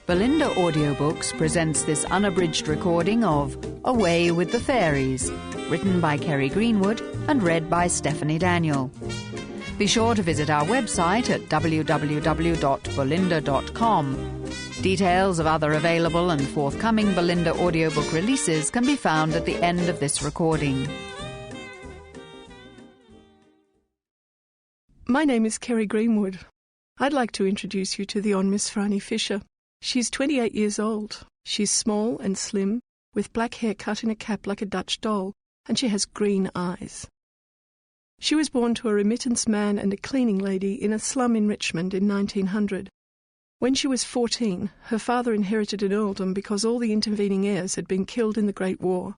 Belinda Audiobooks presents this unabridged recording of Away with the Fairies, written by Kerry Greenwood and read by Stephanie Daniel. Be sure to visit our website at www.belinda.com. Details of other available and forthcoming Belinda audiobook releases can be found at the end of this recording. My name is Kerry Greenwood. I'd like to introduce you to the Miss Phryne Fisher. She's 28 years old. She's small and slim, with black hair cut in a cap like a Dutch doll, and she has green eyes. She was born to a remittance man and a cleaning lady in a slum in Richmond in 1900. When she was 14, her father inherited an earldom because all the intervening heirs had been killed in the Great War.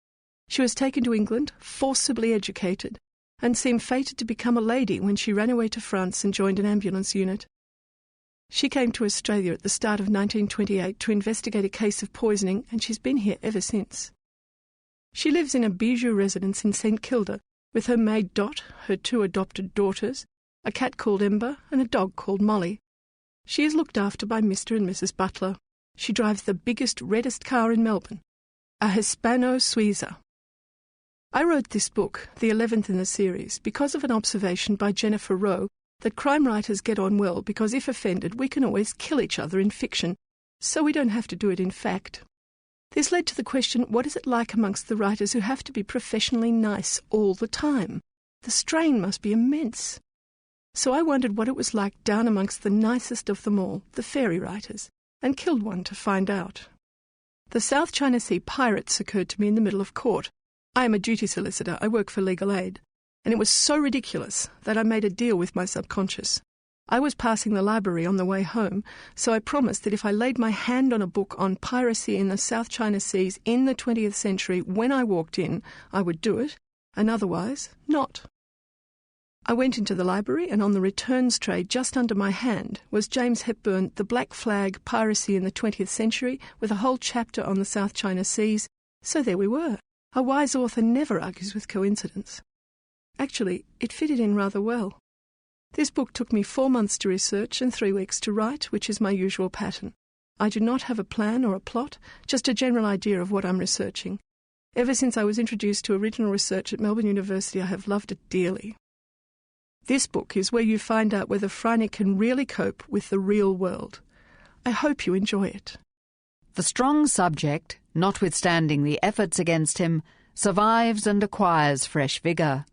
She was taken to England, forcibly educated, and seemed fated to become a lady when she ran away to France and joined an ambulance unit. She came to Australia at the start of 1928 to investigate a case of poisoning, and she's been here ever since. She lives in a bijou residence in St Kilda with her maid Dot, her 2 adopted daughters, a cat called Ember, and a dog called Molly. She is looked after by Mr. and Mrs. Butler. She drives the biggest, reddest car in Melbourne, a Hispano Suiza. I wrote this book, the 11th in the series, because of an observation by Jennifer Rowe that crime writers get on well because if offended we can always kill each other in fiction, so we don't have to do it in fact. This led to the question, what is it like amongst the writers who have to be professionally nice all the time? The strain must be immense. So I wondered what it was like down amongst the nicest of them all, the fairy writers, and killed one to find out. The South China Sea pirates occurred to me in the middle of court. I am a duty solicitor, I work for legal aid. And it was so ridiculous that I made a deal with my subconscious. I was passing the library on the way home, so I promised that if I laid my hand on a book on piracy in the South China Seas in the 20th century when I walked in, I would do it, and otherwise not. I went into the library, and on the returns tray just under my hand was James Hepburn, The Black Flag, Piracy in the 20th Century, with a whole chapter on the South China Seas, so there we were. A wise author never argues with coincidence. Actually, it fitted in rather well. This book took me 4 months to research and 3 weeks to write, which is my usual pattern. I do not have a plan or a plot, just a general idea of what I'm researching. Ever since I was introduced to original research at Melbourne University, I have loved it dearly. This book is where you find out whether Phryne can really cope with the real world. I hope you enjoy it. The strong subject, notwithstanding the efforts against him, survives and acquires fresh vigour.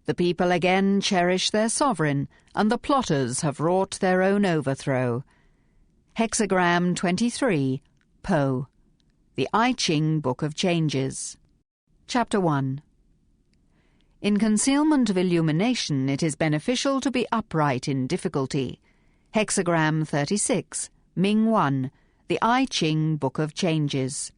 The people again cherish their sovereign, and the plotters have wrought their own overthrow. Hexagram 23, Poe. The I Ching Book of Changes. Chapter 1. In concealment of illumination it is beneficial to be upright in difficulty. Hexagram 36, Ming 1, The I Ching Book of Changes.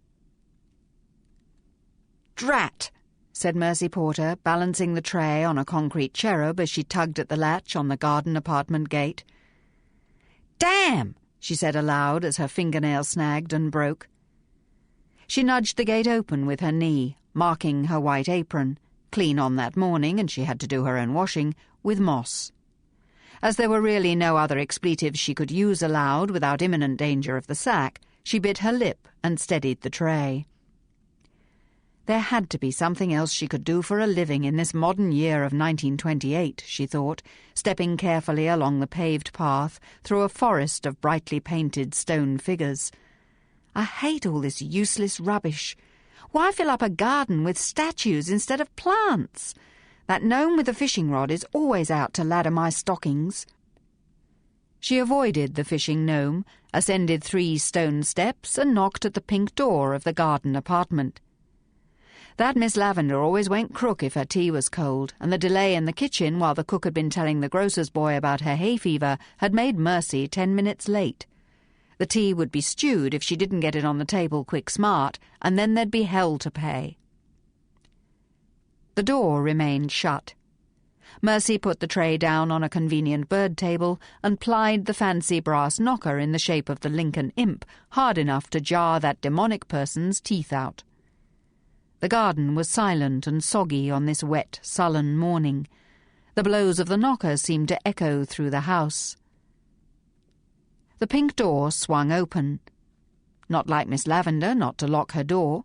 Drat! Said Mercy Porter, balancing the tray on a concrete cherub as she tugged at the latch on the garden apartment gate. Damn! She said aloud as her fingernail snagged and broke. She nudged the gate open with her knee, marking her white apron, clean on that morning, and she had to do her own washing, with moss. As there were really no other expletives she could use aloud without imminent danger of the sack, she bit her lip and steadied the tray. There had to be something else she could do for a living in this modern year of 1928, she thought, stepping carefully along the paved path through a forest of brightly painted stone figures. I hate all this useless rubbish. Why fill up a garden with statues instead of plants? That gnome with the fishing rod is always out to ladder my stockings. She avoided the fishing gnome, ascended 3 stone steps, and knocked at the pink door of the garden apartment. That Miss Lavender always went crook if her tea was cold, and the delay in the kitchen while the cook had been telling the grocer's boy about her hay fever had made Mercy 10 minutes late. The tea would be stewed if she didn't get it on the table quick smart, and then there'd be hell to pay. The door remained shut. Mercy put the tray down on a convenient bird table and plied the fancy brass knocker in the shape of the Lincoln imp hard enough to jar that demonic person's teeth out. The garden was silent and soggy on this wet, sullen morning. The blows of the knocker seemed to echo through the house. The pink door swung open. not like Miss Lavender not to lock her door.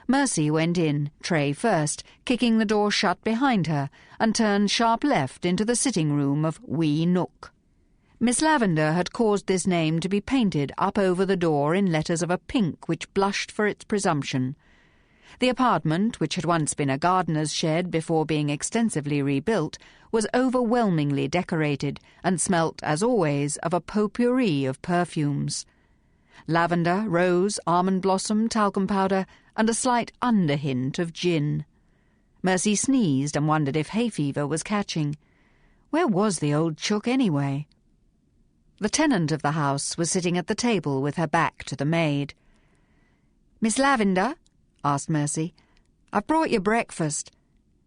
Mercy went in, tray first, kicking the door shut behind her, and turned sharp left into the sitting-room of Wee Nook. Miss Lavender had caused this name to be painted up over the door in letters of a pink which blushed for its presumption. The apartment, which had once been a gardener's shed before being extensively rebuilt, was overwhelmingly decorated and smelt, as always, of a potpourri of perfumes. Lavender, rose, almond blossom, talcum powder, and a slight under-hint of gin. Mercy sneezed and wondered if hay fever was catching. Where was the old chook anyway? The tenant of the house was sitting at the table with her back to the maid. "Miss Lavender," asked Mercy, "I've brought you breakfast.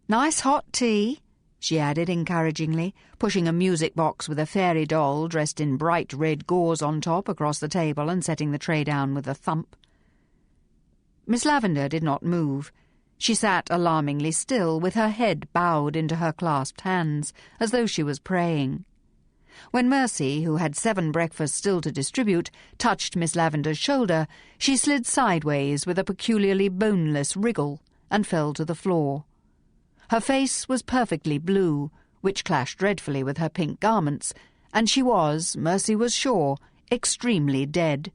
Nice hot tea," she added encouragingly, pushing a music box with a fairy doll dressed in bright red gauze on top across the table and setting the tray down with a thump. Miss Lavender did not move. She sat alarmingly still, with her head bowed into her clasped hands, as though she was praying. When Mercy, who had 7 breakfasts still to distribute, touched Miss Lavender's shoulder, she slid sideways with a peculiarly boneless wriggle and fell to the floor. Her face was perfectly blue, which clashed dreadfully with her pink garments, and she was, Mercy was sure, extremely dead.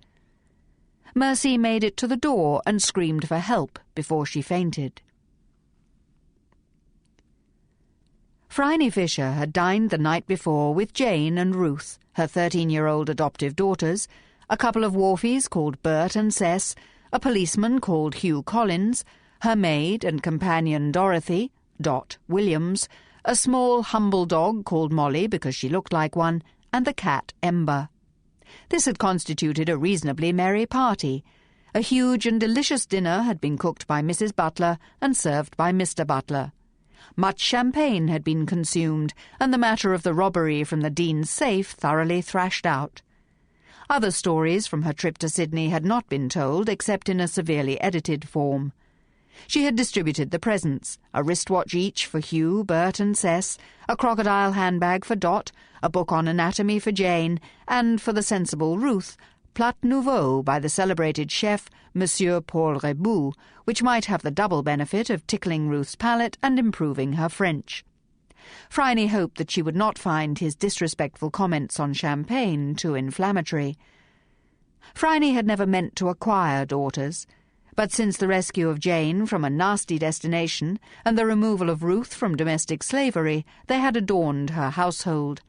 Mercy made it to the door and screamed for help before she fainted. Phryne Fisher had dined the night before with Jane and Ruth, her 13-year-old adoptive daughters, a couple of wharfies called Bert and Cess, a policeman called Hugh Collins, her maid and companion Dorothy, Dot Williams, a small humble dog called Molly because she looked like one, and the cat Ember. This had constituted a reasonably merry party. A huge and delicious dinner had been cooked by Mrs. Butler and served by Mr. Butler. Much champagne had been consumed, and the matter of the robbery from the Dean's safe thoroughly thrashed out. Other stories from her trip to Sydney had not been told, except in a severely edited form. She had distributed the presents, a wristwatch each for Hugh, Bert and Cess, a crocodile handbag for Dot, a book on anatomy for Jane, and, for the sensible Ruth, Plat Nouveau by the celebrated chef Monsieur Paul Rebou, which might have the double benefit of tickling Ruth's palate and improving her French. Phryne hoped that she would not find his disrespectful comments on champagne too inflammatory. Phryne had never meant to acquire daughters, but since the rescue of Jane from a nasty destination and the removal of Ruth from domestic slavery, they had adorned her household,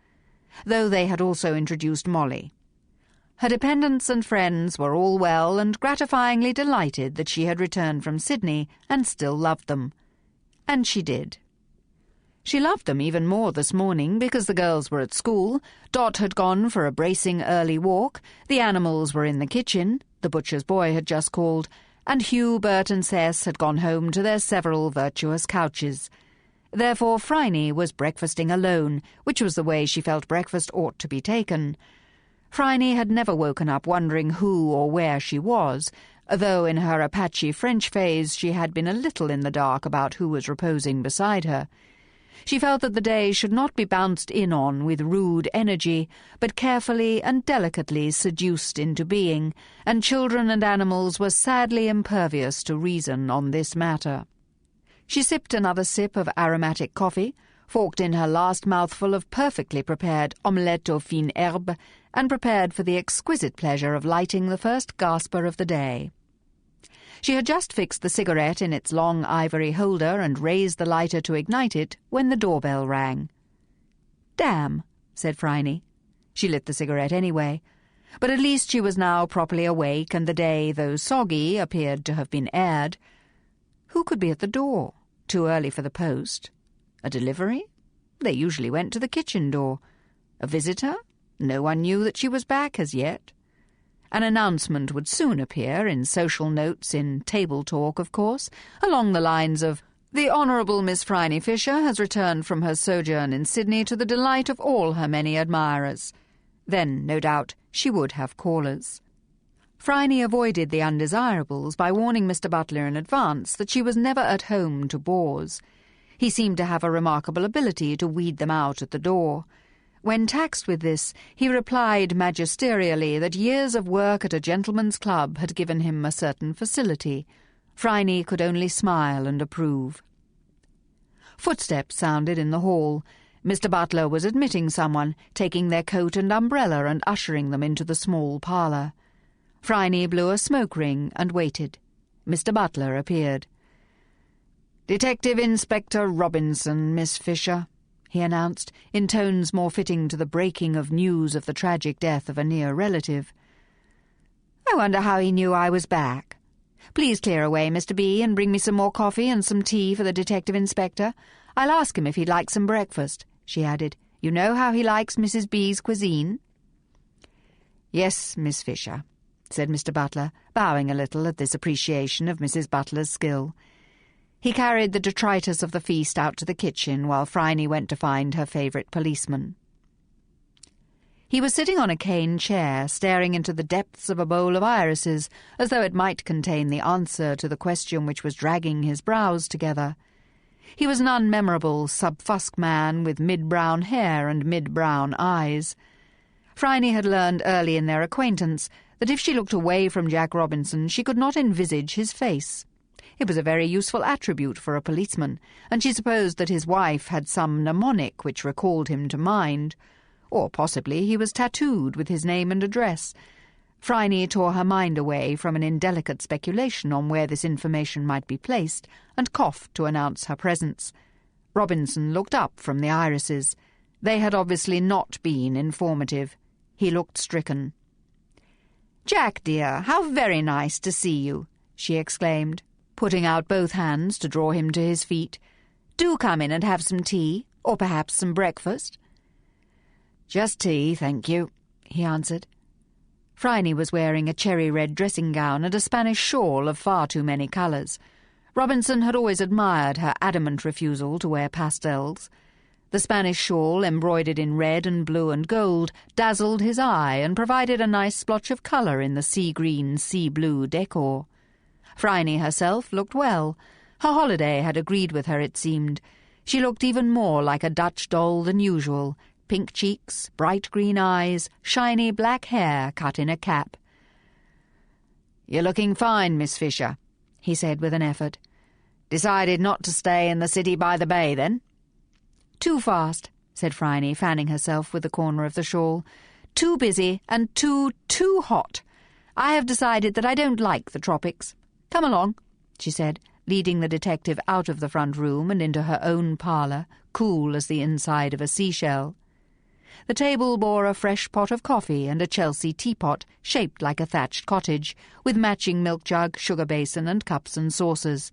though they had also introduced Molly. Her dependents and friends were all well and gratifyingly delighted that she had returned from Sydney and still loved them. And she did. She loved them even more this morning because the girls were at school, Dot had gone for a bracing early walk, the animals were in the kitchen, the butcher's boy had just called, and Hugh, Bert and Cess had gone home to their several virtuous couches. Therefore Phryne was breakfasting alone, which was the way she felt breakfast ought to be taken. Phryne had never woken up wondering who or where she was, though in her Apache French phase she had been a little in the dark about who was reposing beside her. She felt that the day should not be bounced in on with rude energy, but carefully and delicately seduced into being, and children and animals were sadly impervious to reason on this matter. She sipped another sip of aromatic coffee, forked in her last mouthful of perfectly prepared omelette aux fines herbes, and prepared for the exquisite pleasure of lighting the first gasper of the day. She had just fixed the cigarette in its long ivory holder and raised the lighter to ignite it when the doorbell rang. "Damn," said Phryne. She lit the cigarette anyway. But at least she was now properly awake, and the day, though soggy, appeared to have been aired. Who could be at the door? Too early for the post. A delivery? They usually went to the kitchen door. A visitor? No one knew that she was back as yet. An announcement would soon appear in social notes, in table talk, of course, along the lines of, "The Honourable Miss Phryne Fisher has returned from her sojourn in Sydney to the delight of all her many admirers." Then, no doubt, she would have callers. Phryne avoided the undesirables by warning Mr. Butler in advance that she was never at home to bores. He seemed to have a remarkable ability to weed them out at the door. When taxed with this, he replied magisterially that years of work at a gentleman's club had given him a certain facility. Phryne could only smile and approve. Footsteps sounded in the hall. Mr. Butler was admitting someone, taking their coat and umbrella and ushering them into the small parlour. Phryne blew a smoke ring and waited. Mr. Butler appeared. "Detective Inspector Robinson, Miss Fisher," he announced, in tones more fitting to the breaking of news of the tragic death of a near relative. "I wonder how he knew I was back. Please clear away, Mr. B, and bring me some more coffee and some tea for the Detective Inspector. I'll ask him if he'd like some breakfast," she added. "You know how he likes Mrs. B's cuisine?" "Yes, Miss Fisher," said Mr. Butler, bowing a little at this appreciation of Mrs. Butler's skill. He carried the detritus of the feast out to the kitchen while Phryne went to find her favourite policeman. He was sitting on a cane chair, staring into the depths of a bowl of irises, as though it might contain the answer to the question which was dragging his brows together. He was an unmemorable, sub-fusk man with mid-brown hair and mid-brown eyes. Phryne had learned early in their acquaintance that if she looked away from Jack Robinson she could not envisage his face. It was a very useful attribute for a policeman, and she supposed that his wife had some mnemonic which recalled him to mind. Or possibly he was tattooed with his name and address. Phryne tore her mind away from an indelicate speculation on where this information might be placed, and coughed to announce her presence. Robinson looked up from the irises. They had obviously not been informative. He looked stricken. "Jack, dear, how very nice to see you," she exclaimed, putting out both hands to draw him to his feet. "Do come in and have some tea, or perhaps some breakfast." "Just tea, thank you," he answered. Phryne was wearing a cherry-red dressing-gown and a Spanish shawl of far too many colours. Robinson had always admired her adamant refusal to wear pastels. The Spanish shawl, embroidered in red and blue and gold, dazzled his eye and provided a nice splotch of colour in the sea-green, sea-blue decor. Phryne herself looked well. Her holiday had agreed with her, it seemed. She looked even more like a Dutch doll than usual, pink cheeks, bright green eyes, shiny black hair cut in a cap. "You're looking fine, Miss Fisher," he said with an effort. "Decided not to stay in the city by the bay, then?" "Too fast," said Phryne, fanning herself with the corner of the shawl. "Too busy and too hot. I have decided that I don't like the tropics. Come along," she said, leading the detective out of the front room and into her own parlour, cool as the inside of a seashell. The table bore a fresh pot of coffee and a Chelsea teapot shaped like a thatched cottage, with matching milk jug, sugar basin, and cups and saucers.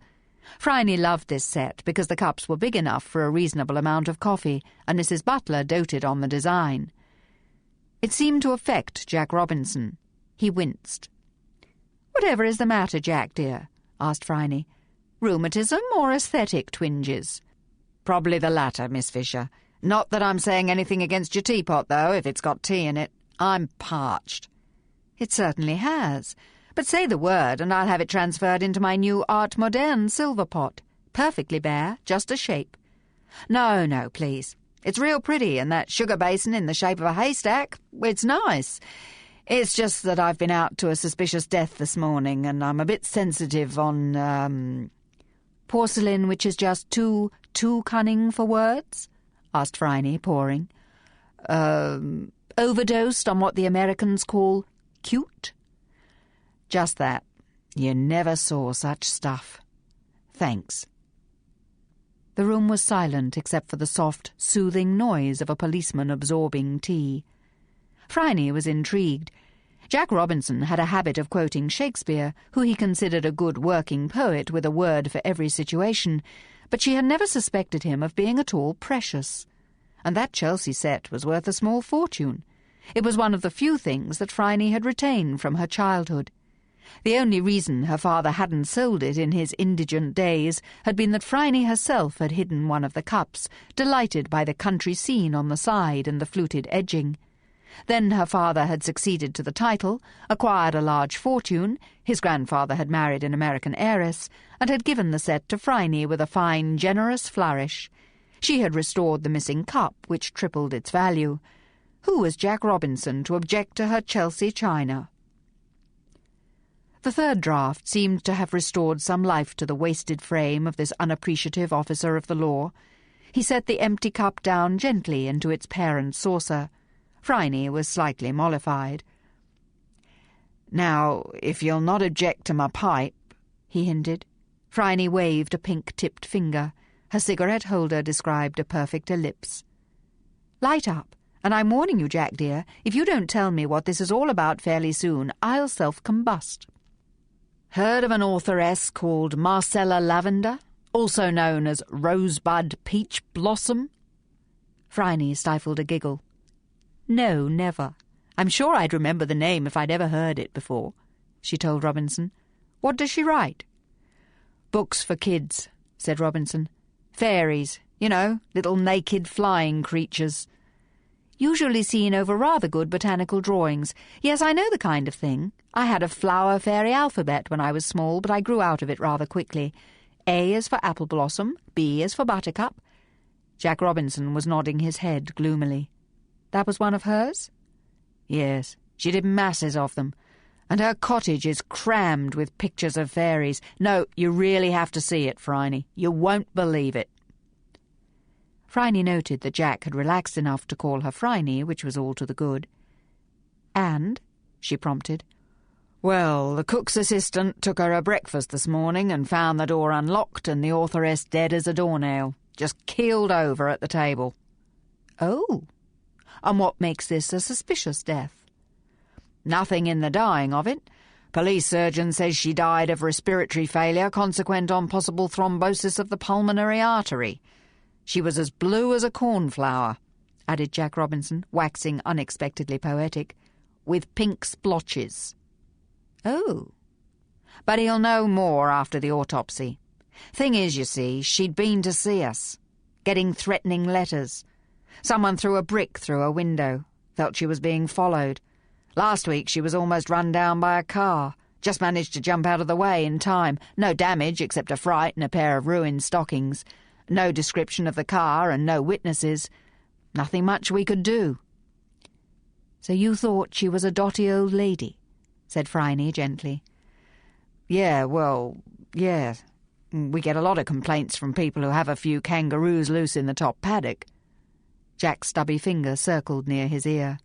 Phryne loved this set because the cups were big enough for a reasonable amount of coffee, and Mrs. Butler doted on the design. It seemed to affect Jack Robinson. He winced. "Whatever is the matter, Jack, dear?" asked Phryne. "Rheumatism or aesthetic twinges?" "Probably the latter, Miss Fisher. Not that I'm saying anything against your teapot, though, if it's got tea in it. I'm parched." "It certainly has. But say the word, and I'll have it transferred into my new Art Moderne silver pot. Perfectly bare, just a shape." No, please. It's real pretty, and that sugar basin in the shape of a haystack, it's nice. It's just that I've been out to a suspicious death this morning, and I'm a bit sensitive on, "Porcelain which is just too cunning for words?" asked Phryne, pouring. Overdosed on what the Americans call cute?" "Just that. You never saw such stuff. Thanks." The room was silent except for the soft, soothing noise of a policeman absorbing tea. Phryne was intrigued. Jack Robinson had a habit of quoting Shakespeare, who he considered a good working poet with a word for every situation, but she had never suspected him of being at all precious. And that Chelsea set was worth a small fortune. It was one of the few things that Phryne had retained from her childhood. The only reason her father hadn't sold it in his indigent days had been that Phryne herself had hidden one of the cups, delighted by the country scene on the side and the fluted edging. Then her father had succeeded to the title, acquired a large fortune, his grandfather had married an American heiress, and had given the set to Phryne with a fine, generous flourish. She had restored the missing cup, which tripled its value. Who was Jack Robinson to object to her Chelsea china? The third draft seemed to have restored some life to the wasted frame of this unappreciative officer of the law. He set the empty cup down gently into its parent saucer. Phryne was slightly mollified. "Now, if you'll not object to my pipe," he hinted. Phryne waved a pink-tipped finger. Her cigarette-holder described a perfect ellipse. "Light up, and I'm warning you, Jack dear, if you don't tell me what this is all about fairly soon, I'll self-combust." "Heard of an authoress called Marcella Lavender, also known as Rosebud Peach Blossom?" Phryne stifled a giggle. "No, never. I'm sure I'd remember the name if I'd ever heard it before," she told Robinson. "What does she write?" "Books for kids," said Robinson. "Fairies, you know, little naked flying creatures. Usually seen over rather good botanical drawings. Yes, I know the kind of thing. I had a flower fairy alphabet when I was small, but I grew out of it rather quickly. A is for apple blossom, B is for buttercup." Jack Robinson was nodding his head gloomily. "That was one of hers?" "Yes, she did masses of them. And her cottage is crammed with pictures of fairies. No, you really have to see it, Phryne. You won't believe it." Phryne noted that Jack had relaxed enough to call her Phryne, which was all to the good. "And?" she prompted. "Well, the cook's assistant took her breakfast this morning and found the door unlocked and the authoress dead as a doornail, just keeled over at the table." "Oh. And what makes this a suspicious death?" "Nothing in the dying of it. Police surgeon says she died of respiratory failure consequent on possible thrombosis of the pulmonary artery. She was as blue as a cornflower," added Jack Robinson, waxing unexpectedly poetic, "with pink splotches." "Oh." "But he'll know more after the autopsy. Thing is, you see, she'd been to see us, getting threatening letters. Someone threw a brick through her window, felt she was being followed. Last week she was almost run down by a car. Just managed to jump out of the way in time. No damage except a fright and a pair of ruined stockings. No description of the car and no witnesses. Nothing much we could do." "So you thought she was a dotty old lady?" said Phryne gently. Yeah, we get a lot of complaints from people who have a few kangaroos loose in the top paddock." Jack's stubby finger circled near his ear.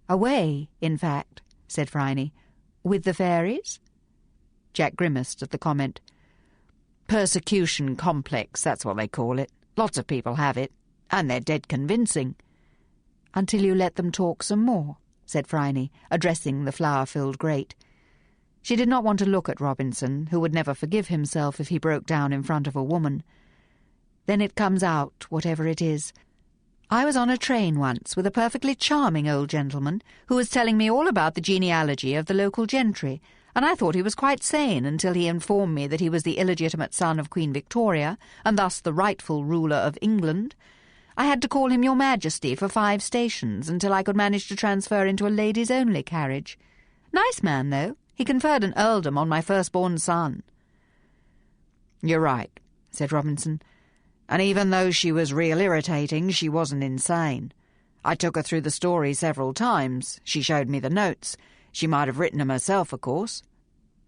"Away, in fact," said Phryne. "With the fairies?" Jack grimaced at the comment. "Persecution complex, that's what they call it. Lots of people have it, and they're dead convincing." "Until you let them talk some more," said Phryne, addressing the flower-filled grate. She did not want to look at Robinson, who would never forgive himself if he broke down in front of a woman. "Then it comes out, whatever it is. I was on a train once with a perfectly charming old gentleman who was telling me all about the genealogy of the local gentry, and I thought he was quite sane until he informed me that he was the illegitimate son of Queen Victoria, and thus the rightful ruler of England. I had to call him Your Majesty for 5 stations until I could manage to transfer into a ladies-only carriage. Nice man, though. He conferred an earldom on my firstborn son." "You're right," said Robinson. "And even though she was real irritating, she wasn't insane. I took her through the story several times. She showed me the notes. She might have written them herself, of course."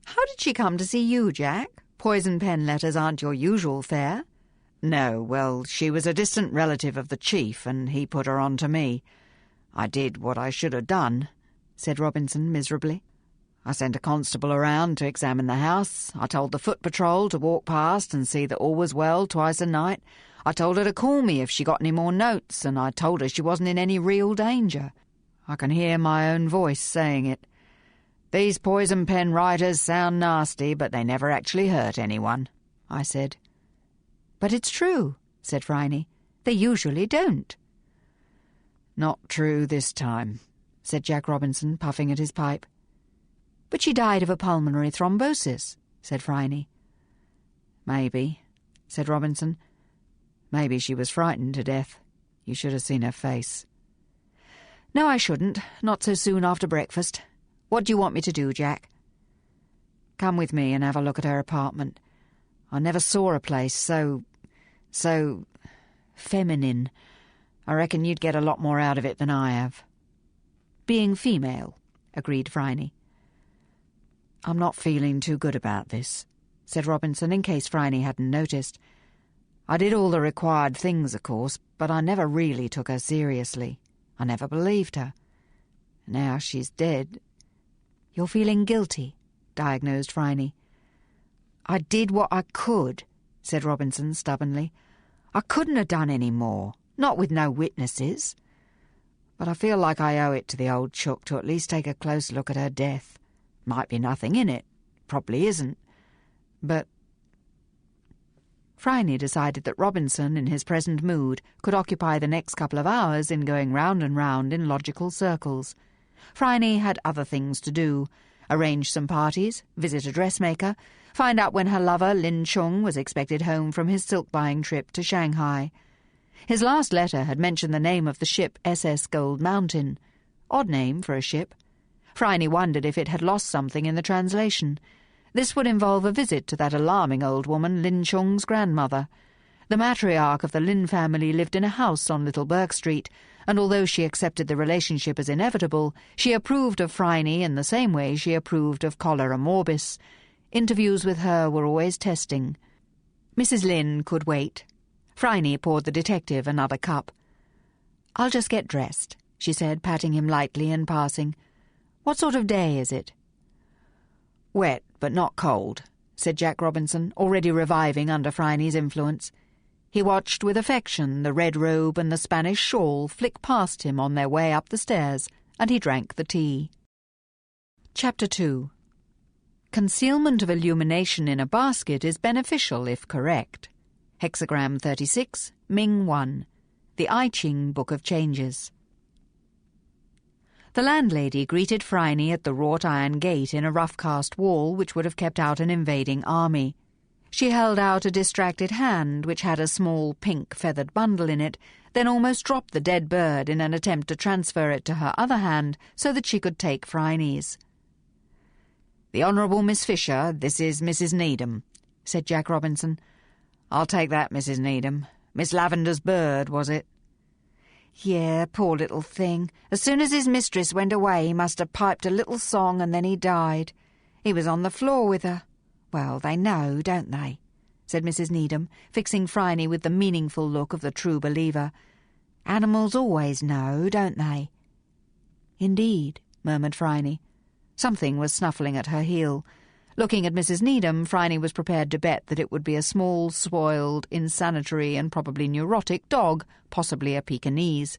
"How did she come to see you, Jack? Poison pen letters aren't your usual fare." "No, well, she was a distant relative of the chief, and he put her on to me. I did what I should have done," said Robinson miserably. "I sent a constable around to examine the house. I told the foot patrol to walk past and see that all was well twice a night. I told her to call me if she got any more notes, and I told her she wasn't in any real danger. I can hear my own voice saying it. These poison pen writers sound nasty, but they never actually hurt anyone," I said. "But it's true," said Phryne. "They usually don't." "Not true this time," said Jack Robinson, puffing at his pipe. "But she died of a pulmonary thrombosis," said Phryne. "Maybe," said Robinson. "Maybe she was frightened to death. You should have seen her face." "No, I shouldn't. Not so soon after breakfast. What do you want me to do, Jack?" "Come with me and have a look at her apartment. I never saw a place so feminine. I reckon you'd get a lot more out of it than I have." "Being female," agreed Phryne. "I'm not feeling too good about this," said Robinson, in case Phryne hadn't noticed. "I did all the required things, of course, but I never really took her seriously. I never believed her. Now she's dead." "You're feeling guilty," diagnosed Phryne. "I did what I could," said Robinson stubbornly. "I couldn't have done any more, not with no witnesses. But I feel like I owe it to the old chook to at least take a close look at her death. Might be nothing in it, probably isn't, but—" Phryne decided that Robinson, in his present mood, could occupy the next couple of hours in going round and round in logical circles. Phryne had other things to do: arrange some parties, visit a dressmaker, find out when her lover Lin Chung was expected home from his silk-buying trip to Shanghai. His last letter had mentioned the name of the ship SS Gold Mountain. Odd name for a ship. Phryne wondered if it had lost something in the translation. This would involve a visit to that alarming old woman, Lin Chung's grandmother. The matriarch of the Lin family lived in a house on Little Burke Street, and although she accepted the relationship as inevitable, she approved of Phryne in the same way she approved of cholera morbis. Interviews with her were always testing. Mrs. Lin could wait. Phryne poured the detective another cup. "I'll just get dressed," she said, patting him lightly in passing. "What sort of day is it?" "Wet, but not cold," said Jack Robinson, already reviving under Phryne's influence. He watched with affection the red robe and the Spanish shawl flick past him on their way up the stairs, and he drank the tea. Chapter 2. Concealment of illumination in a basket is beneficial if correct. Hexagram 36, Ming 1. The I Ching Book of Changes. The landlady greeted Phryne at the wrought-iron gate in a rough-cast wall which would have kept out an invading army. She held out a distracted hand which had a small pink feathered bundle in it, then almost dropped the dead bird in an attempt to transfer it to her other hand so that she could take Phryne's. "The Honourable Miss Fisher, this is Mrs. Needham," said Jack Robinson. "I'll take that, Mrs. Needham. Miss Lavender's bird, was it?" "Yeah, poor little thing. As soon as his mistress went away he must have piped a little song and then he died. He was on the floor with her. Well, they know, don't they?" said Mrs. Needham, fixing Phryne with the meaningful look of the true believer. "Animals always know, don't they?" "Indeed," murmured Phryne. Something was snuffling at her heel. Looking at Mrs. Needham, Phryne was prepared to bet that it would be a small, spoiled, insanitary and probably neurotic dog, possibly a Pekingese.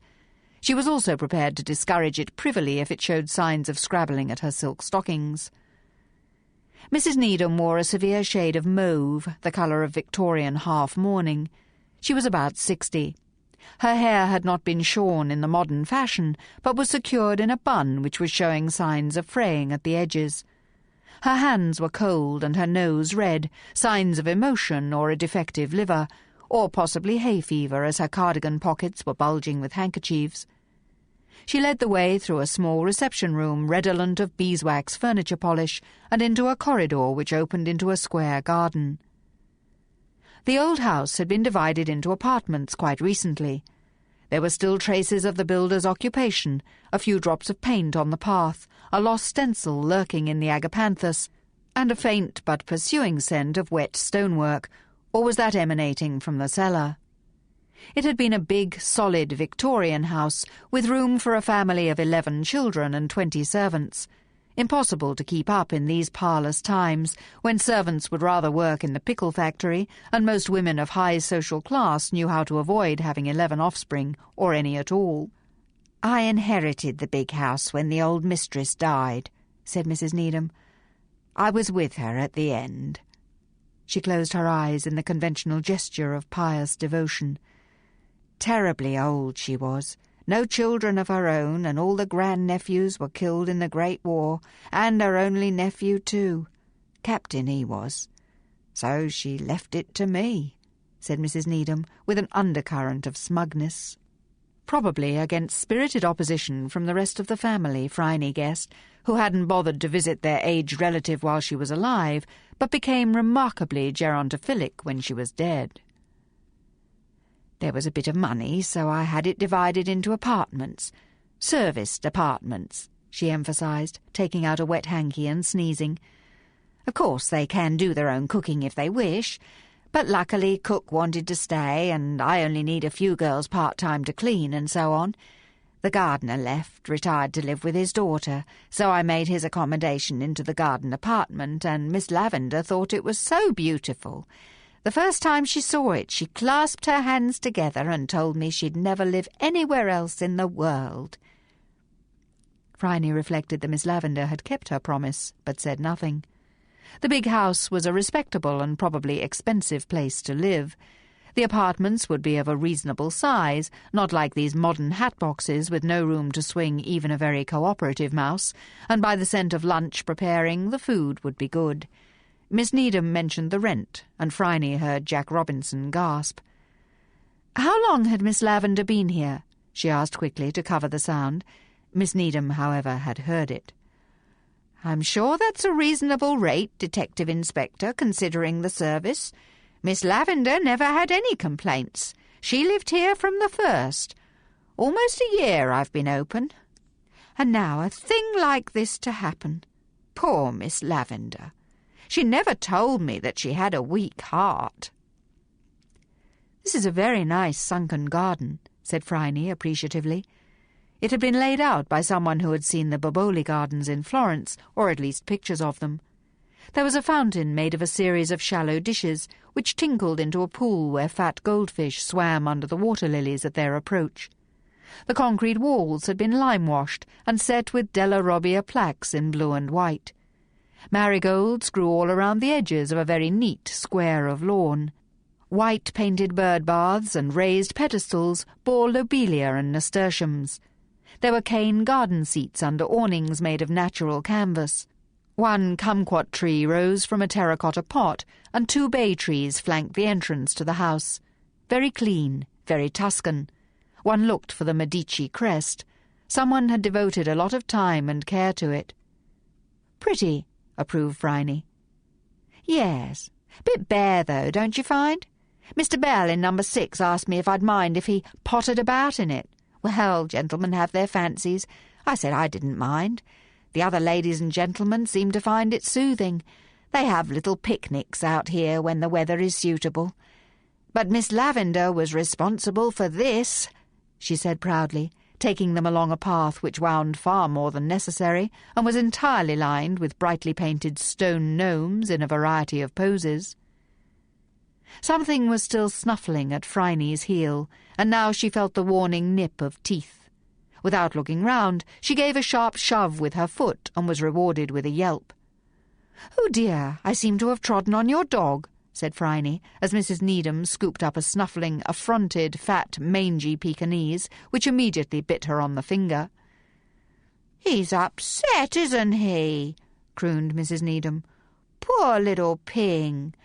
She was also prepared to discourage it privily if it showed signs of scrabbling at her silk stockings. Mrs. Needham wore a severe shade of mauve, the colour of Victorian half-mourning. She was about 60. Her hair had not been shorn in the modern fashion, but was secured in a bun which was showing signs of fraying at the edges. Her hands were cold and her nose red, signs of emotion or a defective liver, or possibly hay fever as her cardigan pockets were bulging with handkerchiefs. She led the way through a small reception room redolent of beeswax furniture polish and into a corridor which opened into a square garden. The old house had been divided into apartments quite recently. There were still traces of the builder's occupation, a few drops of paint on the path, a lost stencil lurking in the agapanthus, and a faint but pursuing scent of wet stonework, or was that emanating from the cellar? It had been a big, solid Victorian house, with room for a family of 11 children and 20 servants. Impossible to keep up in these parlous times, when servants would rather work in the pickle factory, and most women of high social class knew how to avoid having 11 offspring, or any at all. "I inherited the big house when the old mistress died," said Mrs. Needham. "I was with her at the end." She closed her eyes in the conventional gesture of pious devotion. "Terribly old she was. No children of her own, and all the grandnephews were killed in the Great War, and her only nephew too. Captain he was. So she left it to me," said Mrs. Needham, with an undercurrent of smugness. Probably against spirited opposition from the rest of the family, Phryne guessed, who hadn't bothered to visit their aged relative while she was alive, but became remarkably gerontophilic when she was dead. There was a bit of money, so I had it divided into apartments. Serviced apartments, she emphasised, taking out a wet hanky and sneezing. Of course, they can do their own cooking if they wish, but luckily Cook wanted to stay, and I only need a few girls part-time to clean and so on. The gardener left, retired to live with his daughter, so I made his accommodation into the garden apartment, and Miss Lavender thought it was so beautiful. The first time she saw it, she clasped her hands together and told me she'd never live anywhere else in the world. Phryne reflected that Miss Lavender had kept her promise, but said nothing. The big house was a respectable and probably expensive place to live. The apartments would be of a reasonable size, not like these modern hat-boxes with no room to swing even a very cooperative mouse, and by the scent of lunch preparing, the food would be good. Miss Needham mentioned the rent, and Phryne heard Jack Robinson gasp. "How long had Miss Lavender been here?" she asked quickly to cover the sound. Miss Needham, however, had heard it. "I'm sure that's a reasonable rate, Detective Inspector, considering the service. Miss Lavender never had any complaints. She lived here from the first. Almost a year I've been open. And now a thing like this to happen. Poor Miss Lavender. She never told me that she had a weak heart." "This is a very nice sunken garden," said Phryne appreciatively. It had been laid out by someone who had seen the Boboli Gardens in Florence, or at least pictures of them. There was a fountain made of a series of shallow dishes, which tinkled into a pool where fat goldfish swam under the water lilies at their approach. The concrete walls had been lime-washed and set with Della Robbia plaques in blue and white. Marigolds grew all around the edges of a very neat square of lawn. White painted bird baths and raised pedestals bore lobelia and nasturtiums. There were cane garden seats under awnings made of natural canvas. One kumquat tree rose from a terracotta pot, and 2 bay trees flanked the entrance to the house. Very clean, very Tuscan. One looked for the Medici crest. Someone had devoted a lot of time and care to it. "Pretty," approved Phryne. "Yes. Bit bare, though, don't you find? Mr. Bell in number 6 asked me if I'd mind if he pottered about in it. Well, gentlemen have their fancies. I said I didn't mind. The other ladies and gentlemen seem to find it soothing. They have little picnics out here when the weather is suitable. But Miss Lavender was responsible for this," she said proudly, taking them along a path which wound far more than necessary and was entirely lined with brightly painted stone gnomes in a variety of poses. Something was still snuffling at Phryne's heel, and now she felt the warning nip of teeth. Without looking round, she gave a sharp shove with her foot and was rewarded with a yelp. "Oh dear, I seem to have trodden on your dog," said Phryne, as Mrs. Needham scooped up a snuffling, affronted, fat, mangy Pekingese, which immediately bit her on the finger. "He's upset, isn't he?" crooned Mrs. Needham. "Poor little Ping.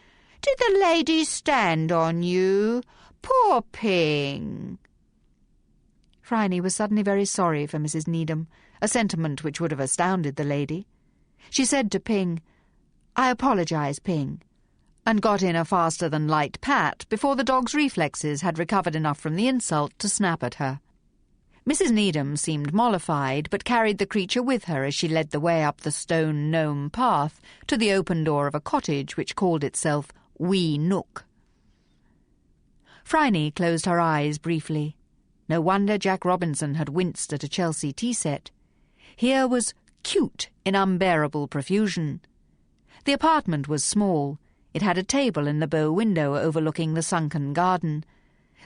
Did the lady stand on you? Poor Ping." Phryne was suddenly very sorry for Mrs. Needham, a sentiment which would have astounded the lady. She said to Ping, "I apologize, Ping," and got in a faster-than-light pat before the dog's reflexes had recovered enough from the insult to snap at her. Mrs. Needham seemed mollified, but carried the creature with her as she led the way up the stone gnome path to the open door of a cottage which called itself Wee Nook. Phryne closed her eyes briefly. No wonder Jack Robinson had winced at a Chelsea tea set. Here was cute in unbearable profusion. The apartment was small. It had a table in the bow window overlooking the sunken garden.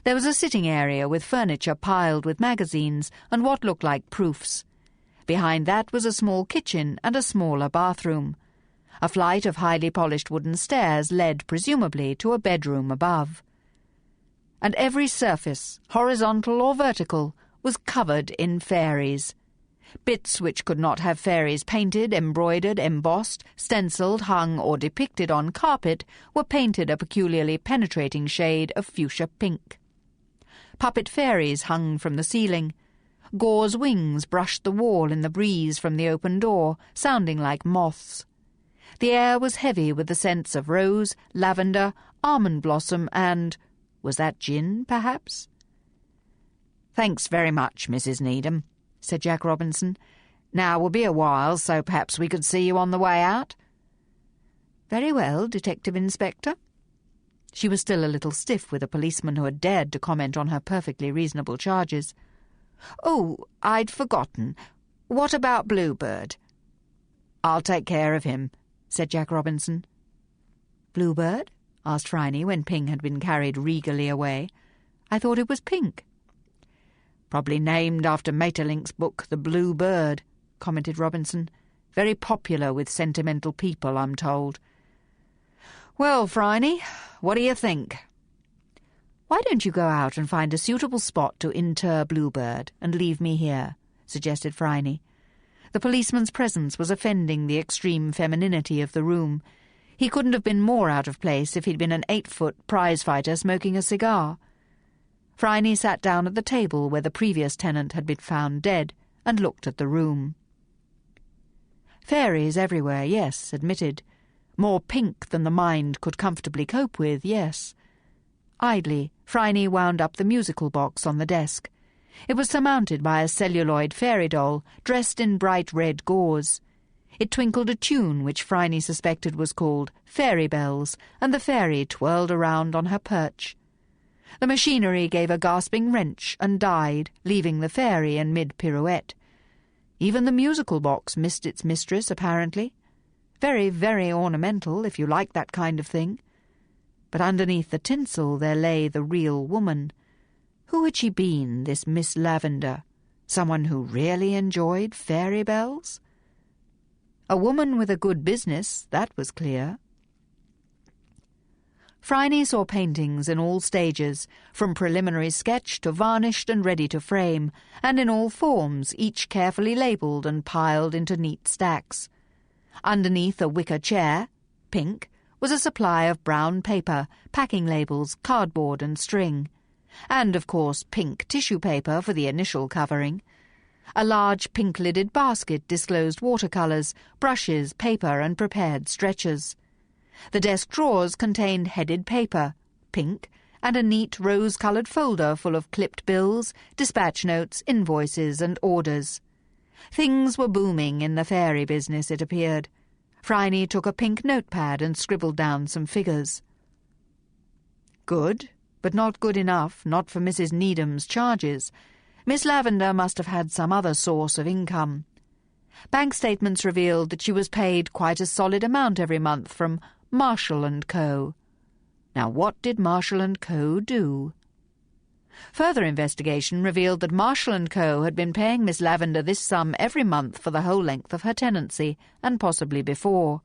There was a sitting area with furniture piled with magazines and what looked like proofs. Behind that was a small kitchen and a smaller bathroom. A flight of highly polished wooden stairs led, presumably, to a bedroom above. And every surface, horizontal or vertical, was covered in fairies. Bits which could not have fairies painted, embroidered, embossed, stencilled, hung, or depicted on carpet were painted a peculiarly penetrating shade of fuchsia pink. Puppet fairies hung from the ceiling. Gauze wings brushed the wall in the breeze from the open door, sounding like moths. The air was heavy with the scents of rose, lavender, almond blossom, and Was that gin, perhaps? "Thanks very much, Mrs. Needham," said Jack Robinson. "Now, it will be a while, so perhaps we could see you on the way out." "Very well, Detective Inspector." She was still a little stiff with a policeman who had dared to comment on her perfectly reasonable charges. "Oh, I'd forgotten. What about Bluebird?" "I'll take care of him," said Jack Robinson. "Bluebird?" asked Phryne when Ping had been carried regally away. "I thought it was Pink." "Probably named after Maeterlinck's book, The Blue Bird," commented Robinson. "Very popular with sentimental people, I'm told. Well, Phryne, what do you think?" "Why don't you go out and find a suitable spot to inter Bluebird and leave me here?" suggested Phryne. The policeman's presence was offending the extreme femininity of the room. He couldn't have been more out of place if he'd been an 8-foot prize-fighter smoking a cigar. Phryne sat down at the table where the previous tenant had been found dead and looked at the room. Fairies everywhere, yes, admitted. More pink than the mind could comfortably cope with, yes. Idly, Phryne wound up the musical box on the desk. It was surmounted by a celluloid fairy doll dressed in bright red gauze. It twinkled a tune which Phryne suspected was called Fairy Bells, and the fairy twirled around on her perch. The machinery gave a gasping wrench and died, leaving the fairy in mid-pirouette. Even the musical box missed its mistress, apparently. Very, very ornamental, if you like that kind of thing. But underneath the tinsel there lay the real woman. Who had she been, this Miss Lavender? Someone who really enjoyed fairy bells? A woman with a good business, that was clear. Phryne saw paintings in all stages, from preliminary sketch to varnished and ready to frame, and in all forms, each carefully labelled and piled into neat stacks. Underneath a wicker chair, pink, was a supply of brown paper, packing labels, cardboard and string. And, of course, pink tissue paper for the initial covering. A large pink-lidded basket disclosed watercolours, brushes, paper and prepared stretchers. The desk drawers contained headed paper, pink, and a neat rose-coloured folder full of clipped bills, dispatch notes, invoices and orders. Things were booming in the fairy business, it appeared. Phryne took a pink notepad and scribbled down some figures. Good, but not good enough, not for Mrs. Needham's charges. Miss Lavender must have had some other source of income. Bank statements revealed that she was paid quite a solid amount every month from Marshall & Co. Now, what did Marshall & Co. do? Further investigation revealed that Marshall & Co. had been paying Miss Lavender this sum every month for the whole length of her tenancy, and possibly before.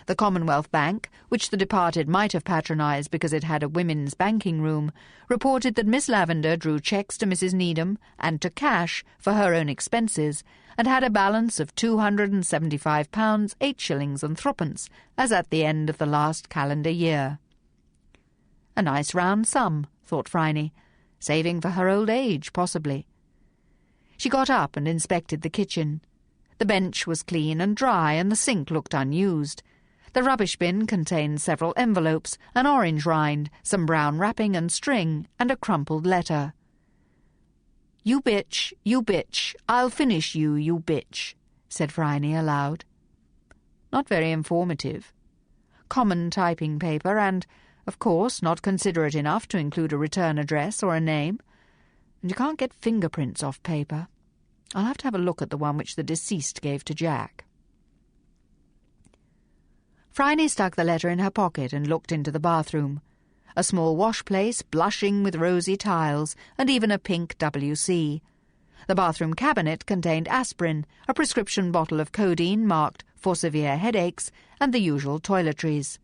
The Commonwealth Bank, which the departed might have patronised because it had a women's banking room, reported that Miss Lavender drew cheques to Mrs. Needham and to cash for her own expenses, and had a balance of £275, 8 shillings and threepence, as at the end of the last calendar year. A nice round sum, thought Phryne, saving for her old age, possibly. She got up and inspected the kitchen. The bench was clean and dry, and the sink looked unused. The rubbish bin contained several envelopes, an orange rind, some brown wrapping and string, and a crumpled letter. You bitch, I'll finish you, you bitch," said Phryne aloud. Not very informative. Common typing paper and, of course, not considerate enough to include a return address or a name. And you can't get fingerprints off paper. I'll have to have a look at the one which the deceased gave to Jack. Phryne stuck the letter in her pocket and looked into the bathroom. A small wash-place, blushing with rosy tiles, and even a pink WC. The bathroom cabinet contained aspirin, a prescription bottle of codeine marked for severe headaches, and the usual toiletries.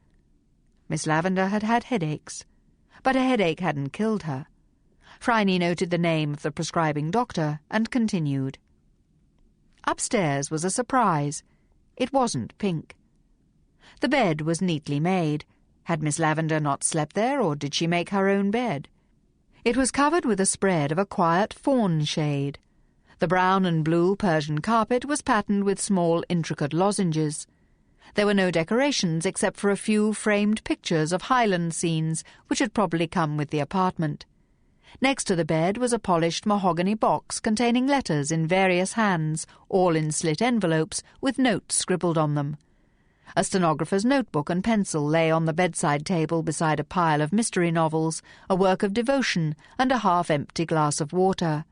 Miss Lavender had had headaches, but a headache hadn't killed her. Phryne noted the name of the prescribing doctor and continued. Upstairs was a surprise. It wasn't pink. The bed was neatly made. Had Miss Lavender not slept there, or did she make her own bed? It was covered with a spread of a quiet fawn shade. The brown and blue Persian carpet was patterned with small, intricate lozenges. There were no decorations except for a few framed pictures of Highland scenes which had probably come with the apartment. Next to the bed was a polished mahogany box containing letters in various hands, all in slit envelopes, with notes scribbled on them. A stenographer's notebook and pencil lay on the bedside table beside a pile of mystery novels, a work of devotion, and a half-empty glass of water.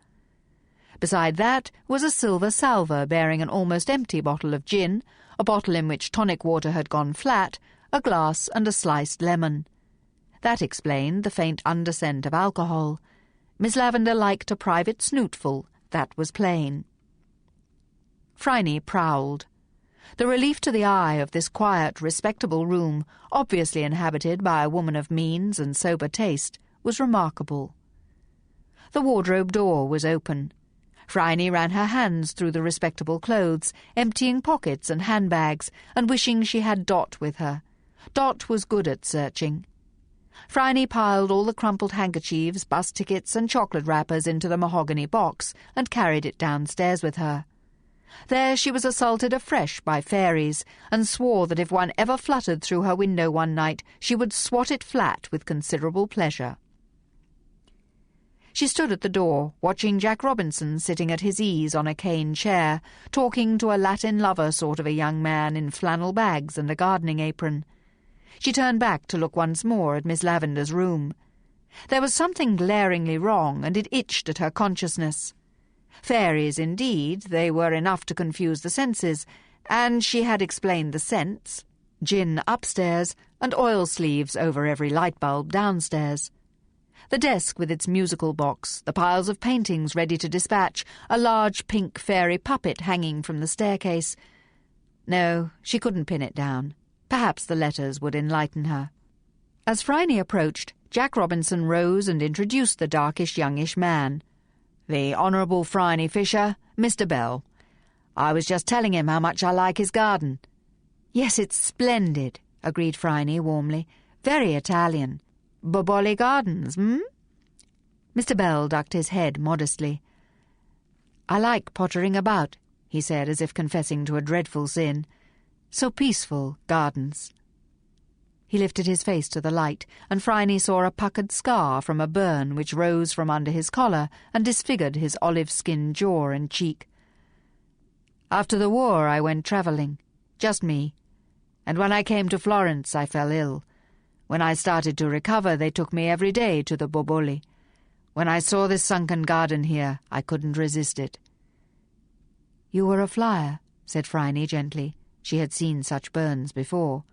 Beside that was a silver salver bearing an almost empty bottle of gin, a bottle in which tonic water had gone flat, a glass and a sliced lemon. That explained the faint underscent of alcohol. Miss Lavender liked a private snootful, that was plain. Phryne prowled. The relief to the eye of this quiet, respectable room, obviously inhabited by a woman of means and sober taste, was remarkable. The wardrobe door was open. Phryne ran her hands through the respectable clothes, emptying pockets and handbags, and wishing she had Dot with her. Dot was good at searching. Phryne piled all the crumpled handkerchiefs, bus tickets, and chocolate wrappers into the mahogany box, and carried it downstairs with her. There she was assaulted afresh by Fairies, and swore that if one ever fluttered through her window one night, she would swat it flat with considerable pleasure. She stood at the door, watching Jack Robinson sitting at his ease on a cane chair, talking to a Latin lover sort of a young man in flannel bags and a gardening apron. She turned back to look once more at Miss Lavender's room. There was something glaringly wrong, and it itched at her consciousness. Fairies, indeed, they were enough to confuse the senses, and she had explained the scents: gin upstairs, and oil sleeves over every light bulb downstairs. The desk with its musical box, the piles of paintings ready to dispatch, a large pink fairy puppet hanging from the staircase. No, she couldn't pin it down. Perhaps the letters would enlighten her. As Phryne approached, Jack Robinson rose and introduced the darkish youngish man. "The Honourable Phryne Fisher, Mr. Bell. I was just telling him how much I like his garden." "Yes, it's splendid," agreed Phryne warmly. "Very Italian. Boboli Gardens, Mr. Bell ducked his head modestly. "I like pottering about," he said, as if confessing to a dreadful sin. "So peaceful, gardens." He lifted his face to the light, and Phryne saw a puckered scar from a burn which rose from under his collar and disfigured his olive-skinned jaw and cheek. "After the war I went travelling, just me, and when I came to Florence I fell ill. When I started to recover, they took me every day to the Boboli. When I saw this sunken garden here, I couldn't resist it." "You were a flyer," said Phryne gently. She had seen such burns before.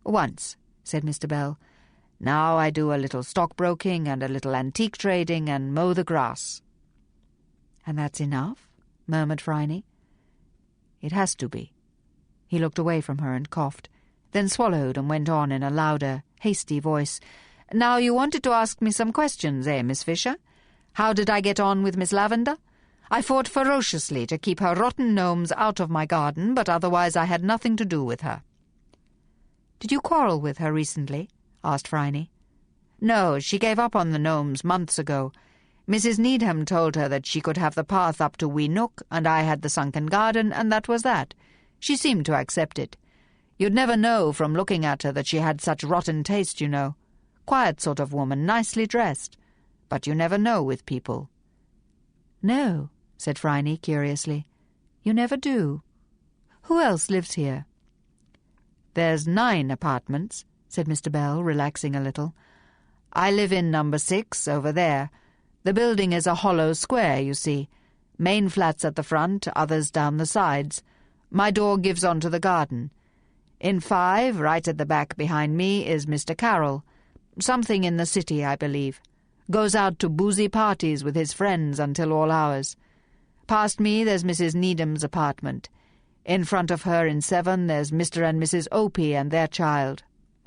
"Once," said Mr. Bell. "Now I do a little stockbroking and a little antique trading and mow the grass." "And that's enough?" murmured Phryne. "It has to be." He looked away from her and coughed, then swallowed and went on in a louder, hasty voice. "Now you wanted to ask me some questions, Miss Fisher? How did I get on with Miss Lavender? I fought ferociously to keep her rotten gnomes out of my garden, but otherwise I had nothing to do with her." "Did you quarrel with her recently?" asked Phryne. "No, she gave up on the gnomes months ago. Mrs. Needham told her that she could have the path up to Wee Nook, and I had the sunken garden, and that was that. She seemed to accept it. You'd never know from looking at her that she had such rotten taste, you know. Quiet sort of woman, nicely dressed. But you never know with people." "No," said Phryne curiously. "You never do. Who else lives here?" "There's 9 apartments," said Mr. Bell, relaxing a little. "I live in number 6, over there. The building is a hollow square, you see. Main flats at the front, others down the sides. My door gives onto the garden. In 5, right at the back behind me, is Mr. Carroll. Something in the city, I believe. Goes out to boozy parties with his friends until all hours. Past me there's Mrs. Needham's apartment. In front of her in 7 there's Mr. and Mrs. Opie and their child.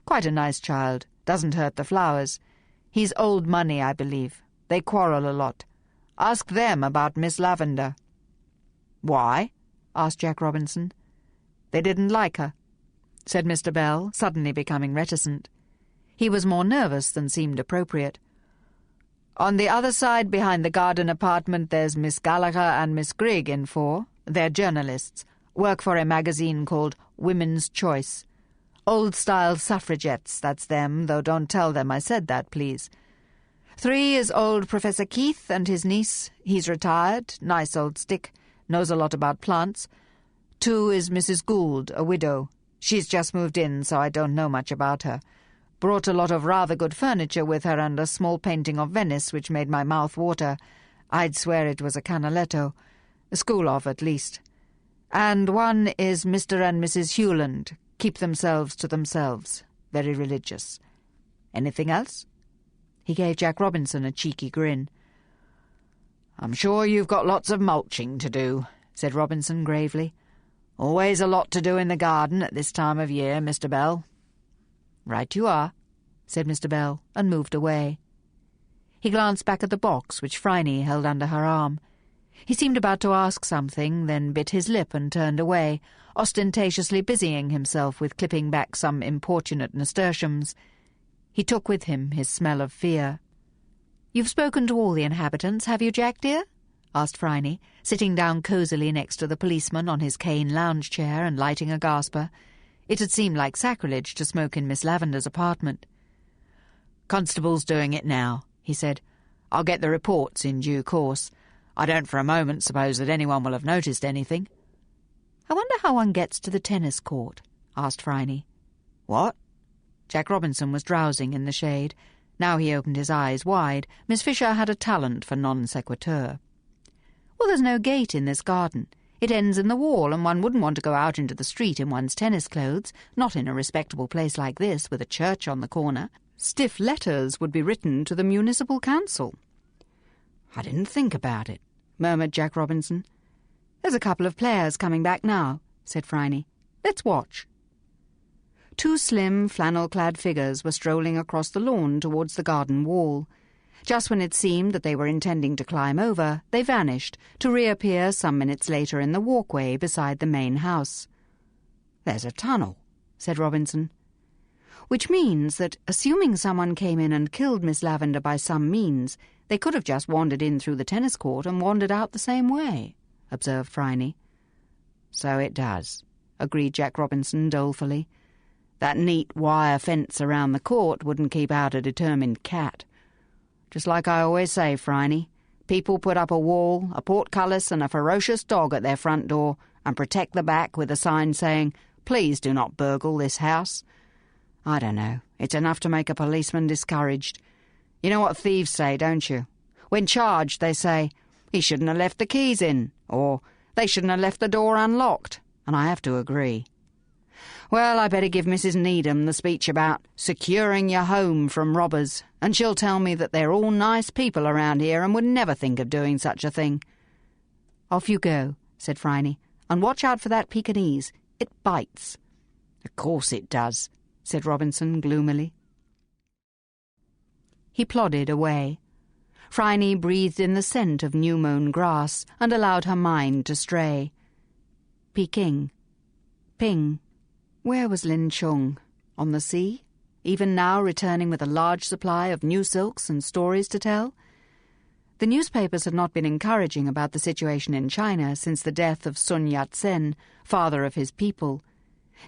Quite a nice child. Doesn't hurt the flowers. He's old money, I believe. They quarrel a lot. Ask them about Miss Lavender." "Why?" asked Jack Robinson. "They didn't like her," said Mr. Bell, suddenly becoming reticent. He was more nervous than seemed appropriate. "On the other side, behind the garden apartment, there's Miss Gallagher and Miss Grigg in 4. They're journalists. Work for a magazine called Women's Choice. Old-style suffragettes, that's them, though don't tell them I said that, please. 3 is old Professor Keith and his niece. He's retired, nice old stick, knows a lot about plants. 2 is Mrs. Gould, a widow. She's just moved in, so I don't know much about her. Brought a lot of rather good furniture with her and a small painting of Venice which made my mouth water. I'd swear it was a Canaletto. A school of, at least. And 1 is Mr. and Mrs. Hewland. Keep themselves to themselves. Very religious. Anything else? He gave Jack Robinson a cheeky grin. "I'm sure you've got lots of mulching to do," said Robinson gravely. "Always a lot to do in the garden at this time of year, Mr. Bell." "Right you are," said Mr. Bell, and moved away. He glanced back at the box which Phryne held under her arm. He seemed about to ask something, then bit his lip and turned away, ostentatiously busying himself with clipping back some importunate nasturtiums. He took with him his smell of fear. "You've spoken to all the inhabitants, have you, Jack, dear?" asked Phryne, sitting down cosily next to the policeman on his cane lounge-chair and lighting a gasper. It had seemed like sacrilege to smoke in Miss Lavender's apartment. "Constable's doing it now," he said. "I'll get the reports in due course. I don't for a moment suppose that anyone will have noticed anything." "I wonder how one gets to the tennis court?" asked Phryne. "What?" Jack Robinson was drowsing in the shade. Now he opened his eyes wide. Miss Fisher had a talent for non sequitur. "Well, there's no gate in this garden. It ends in the wall, and one wouldn't want to go out into the street in one's tennis clothes, not in a respectable place like this with a church on the corner. Stiff letters would be written to the municipal council." "I didn't think about it," murmured Jack Robinson. "There's a couple of players coming back now," said Phryne. "Let's watch." 2 slim, flannel-clad figures were strolling across the lawn towards the garden wall. Just when it seemed that they were intending to climb over, they vanished, to reappear some minutes later in the walkway beside the main house. "There's a tunnel," said Robinson. "Which means that, assuming someone came in and killed Miss Lavender by some means, they could have just wandered in through the tennis court and wandered out the same way," observed Phryne. "So it does," agreed Jack Robinson dolefully. "That neat wire fence around the court wouldn't keep out a determined cat. Just like I always say, Phryne, people put up a wall, a portcullis and a ferocious dog at their front door and protect the back with a sign saying, 'Please do not burgle this house.' I don't know, it's enough to make a policeman discouraged. You know what thieves say, don't you? When charged, they say, 'He shouldn't have left the keys in,' or 'They shouldn't have left the door unlocked,' and I have to agree. Well, I better give Mrs. Needham the speech about securing your home from robbers, and she'll tell me that they're all nice people around here and would never think of doing such a thing." "Off you go," said Phryne, "and watch out for that Pekingese. It bites." "Of course it does," said Robinson gloomily. He plodded away. Phryne breathed in the scent of new-mown grass and allowed her mind to stray. Peking. Ping. Where was Lin Chung? On the sea? Even now returning with a large supply of new silks and stories to tell? The newspapers had not been encouraging about the situation in China since the death of Sun Yat-sen, father of his people.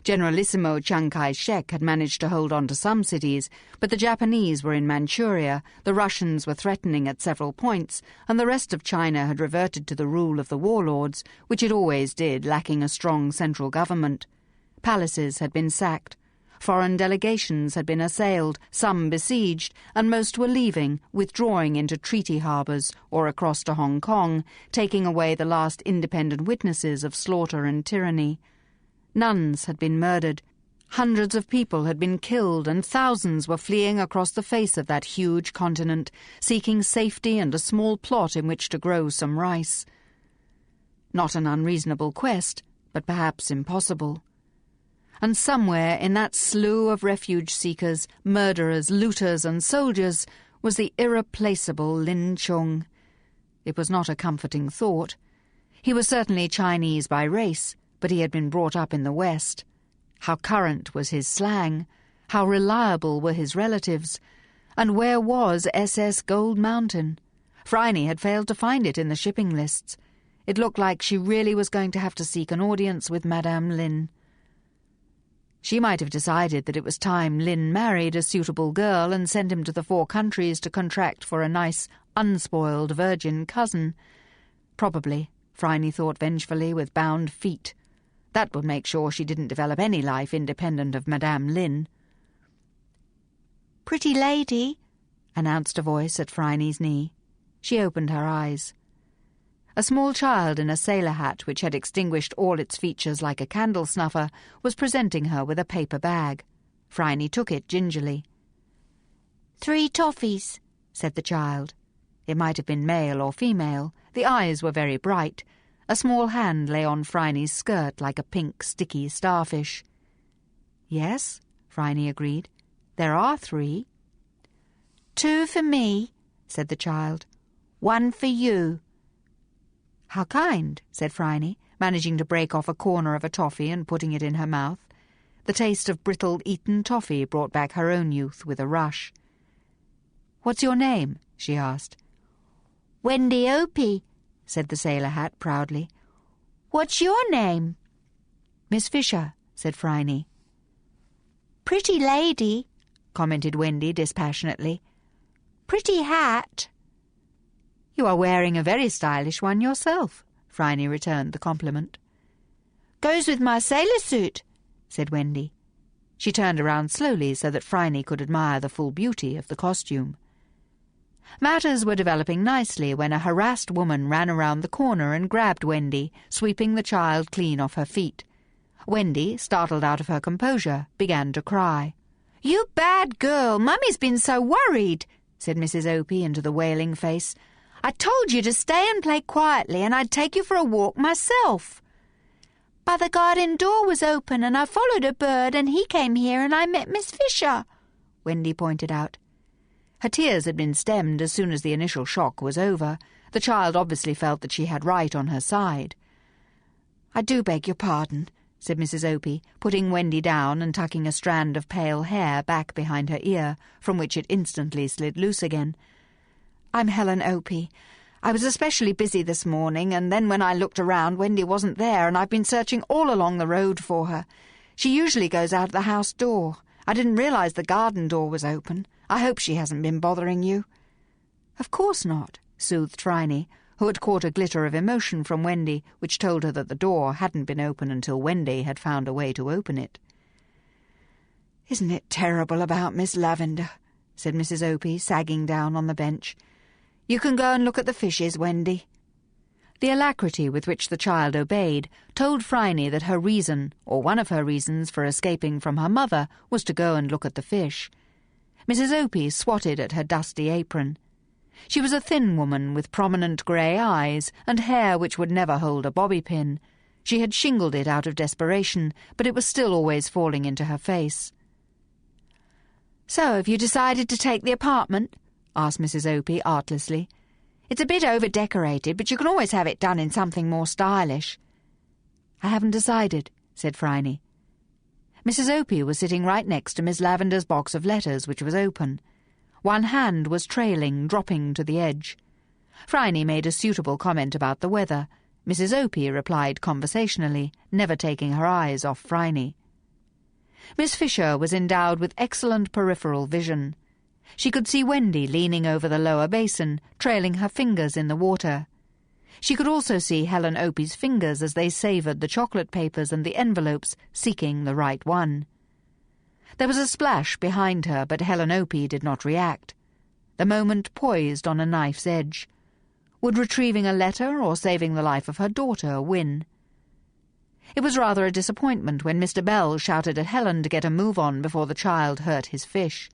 Generalissimo Chiang Kai-shek had managed to hold on to some cities, but the Japanese were in Manchuria, the Russians were threatening at several points, and the rest of China had reverted to the rule of the warlords, which it always did, lacking a strong central government. Palaces had been sacked. Foreign delegations had been assailed, some besieged, and most were leaving, withdrawing into treaty harbours or across to Hong Kong, taking away the last independent witnesses of slaughter and tyranny. Nuns had been murdered. Hundreds of people had been killed, and thousands were fleeing across the face of that huge continent, seeking safety and a small plot in which to grow some rice. Not an unreasonable quest, but perhaps impossible. And somewhere in that slew of refuge-seekers, murderers, looters and soldiers was the irreplaceable Lin Chung. It was not a comforting thought. He was certainly Chinese by race, but he had been brought up in the West. How current was his slang? How reliable were his relatives? And where was SS Gold Mountain? Phryne had failed to find it in the shipping lists. It looked like she really was going to have to seek an audience with Madame Lynn. She might have decided that it was time Lynn married a suitable girl and sent him to the 4 countries to contract for a nice, unspoiled virgin cousin. Probably, Phryne thought vengefully, with bound feet. That would make sure she didn't develop any life independent of Madame Lynn. "Pretty lady," announced a voice at Phryne's knee. She opened her eyes. A small child in a sailor hat which had extinguished all its features like a candle snuffer was presenting her with a paper bag. Phryne took it gingerly. "3 toffees," said the child. It might have been male or female. The eyes were very bright. A small hand lay on Phryne's skirt like a pink, sticky starfish. "Yes," Phryne agreed. "There are 3. "2 for me," said the child. "1 for you." "How kind," said Phryne, managing to break off a corner of a toffee and putting it in her mouth. The taste of brittle Eton toffee brought back her own youth with a rush. "What's your name?" she asked. "Wendy Opie," said the sailor hat proudly. "What's your name?" "Miss Fisher," said Phryne. "Pretty lady," commented Wendy dispassionately. "Pretty hat." "You are wearing a very stylish one yourself," Phryne returned the compliment. "Goes with my sailor suit," said Wendy. She turned around slowly so that Phryne could admire the full beauty of the costume. Matters were developing nicely when a harassed woman ran around the corner and grabbed Wendy, sweeping the child clean off her feet. Wendy, startled out of her composure, began to cry. "You bad girl, Mummy's been so worried," said Mrs. Opie into the wailing face. "I told you to stay and play quietly and I'd take you for a walk myself. But the garden door was open and I followed a bird and he came here and I met Miss Fisher," Wendy pointed out. Her tears had been stemmed as soon as the initial shock was over. The child obviously felt that she had right on her side. "I do beg your pardon," said Mrs. Opie, putting Wendy down and tucking a strand of pale hair back behind her ear, from which it instantly slid loose again. "I'm Helen Opie. I was especially busy this morning, and then when I looked around, Wendy wasn't there, and I've been searching all along the road for her. She usually goes out the house door. I didn't realize the garden door was open. I hope she hasn't been bothering you." "Of course not," soothed Phryne, who had caught a glitter of emotion from Wendy, which told her that the door hadn't been open until Wendy had found a way to open it. "Isn't it terrible about Miss Lavender?" said Mrs. Opie, sagging down on the bench. "You can go and look at the fishes, Wendy." The alacrity with which the child obeyed told Phryne that her reason, or one of her reasons for escaping from her mother, was to go and look at the fish. Mrs. Opie swatted at her dusty apron. She was a thin woman with prominent grey eyes and hair which would never hold a bobby pin. She had shingled it out of desperation, but it was still always falling into her face. "So have you decided to take the apartment?" asked Mrs. Opie artlessly. "It's a bit over-decorated, but you can always have it done in something more stylish." "I haven't decided," said Phryne. Mrs. Opie was sitting right next to Miss Lavender's box of letters, which was open. One hand was trailing, dropping to the edge. Phryne made a suitable comment about the weather. Mrs. Opie replied conversationally, never taking her eyes off Phryne. Miss Fisher was endowed with excellent peripheral vision. She could see Wendy leaning over the lower basin, trailing her fingers in the water. She could also see Helen Opie's fingers as they savoured the chocolate papers and the envelopes, seeking the right one. There was a splash behind her, but Helen Opie did not react. The moment poised on a knife's edge. Would retrieving a letter or saving the life of her daughter win? It was rather a disappointment when Mr. Bell shouted at Helen to get a move on before the child hurt his fish.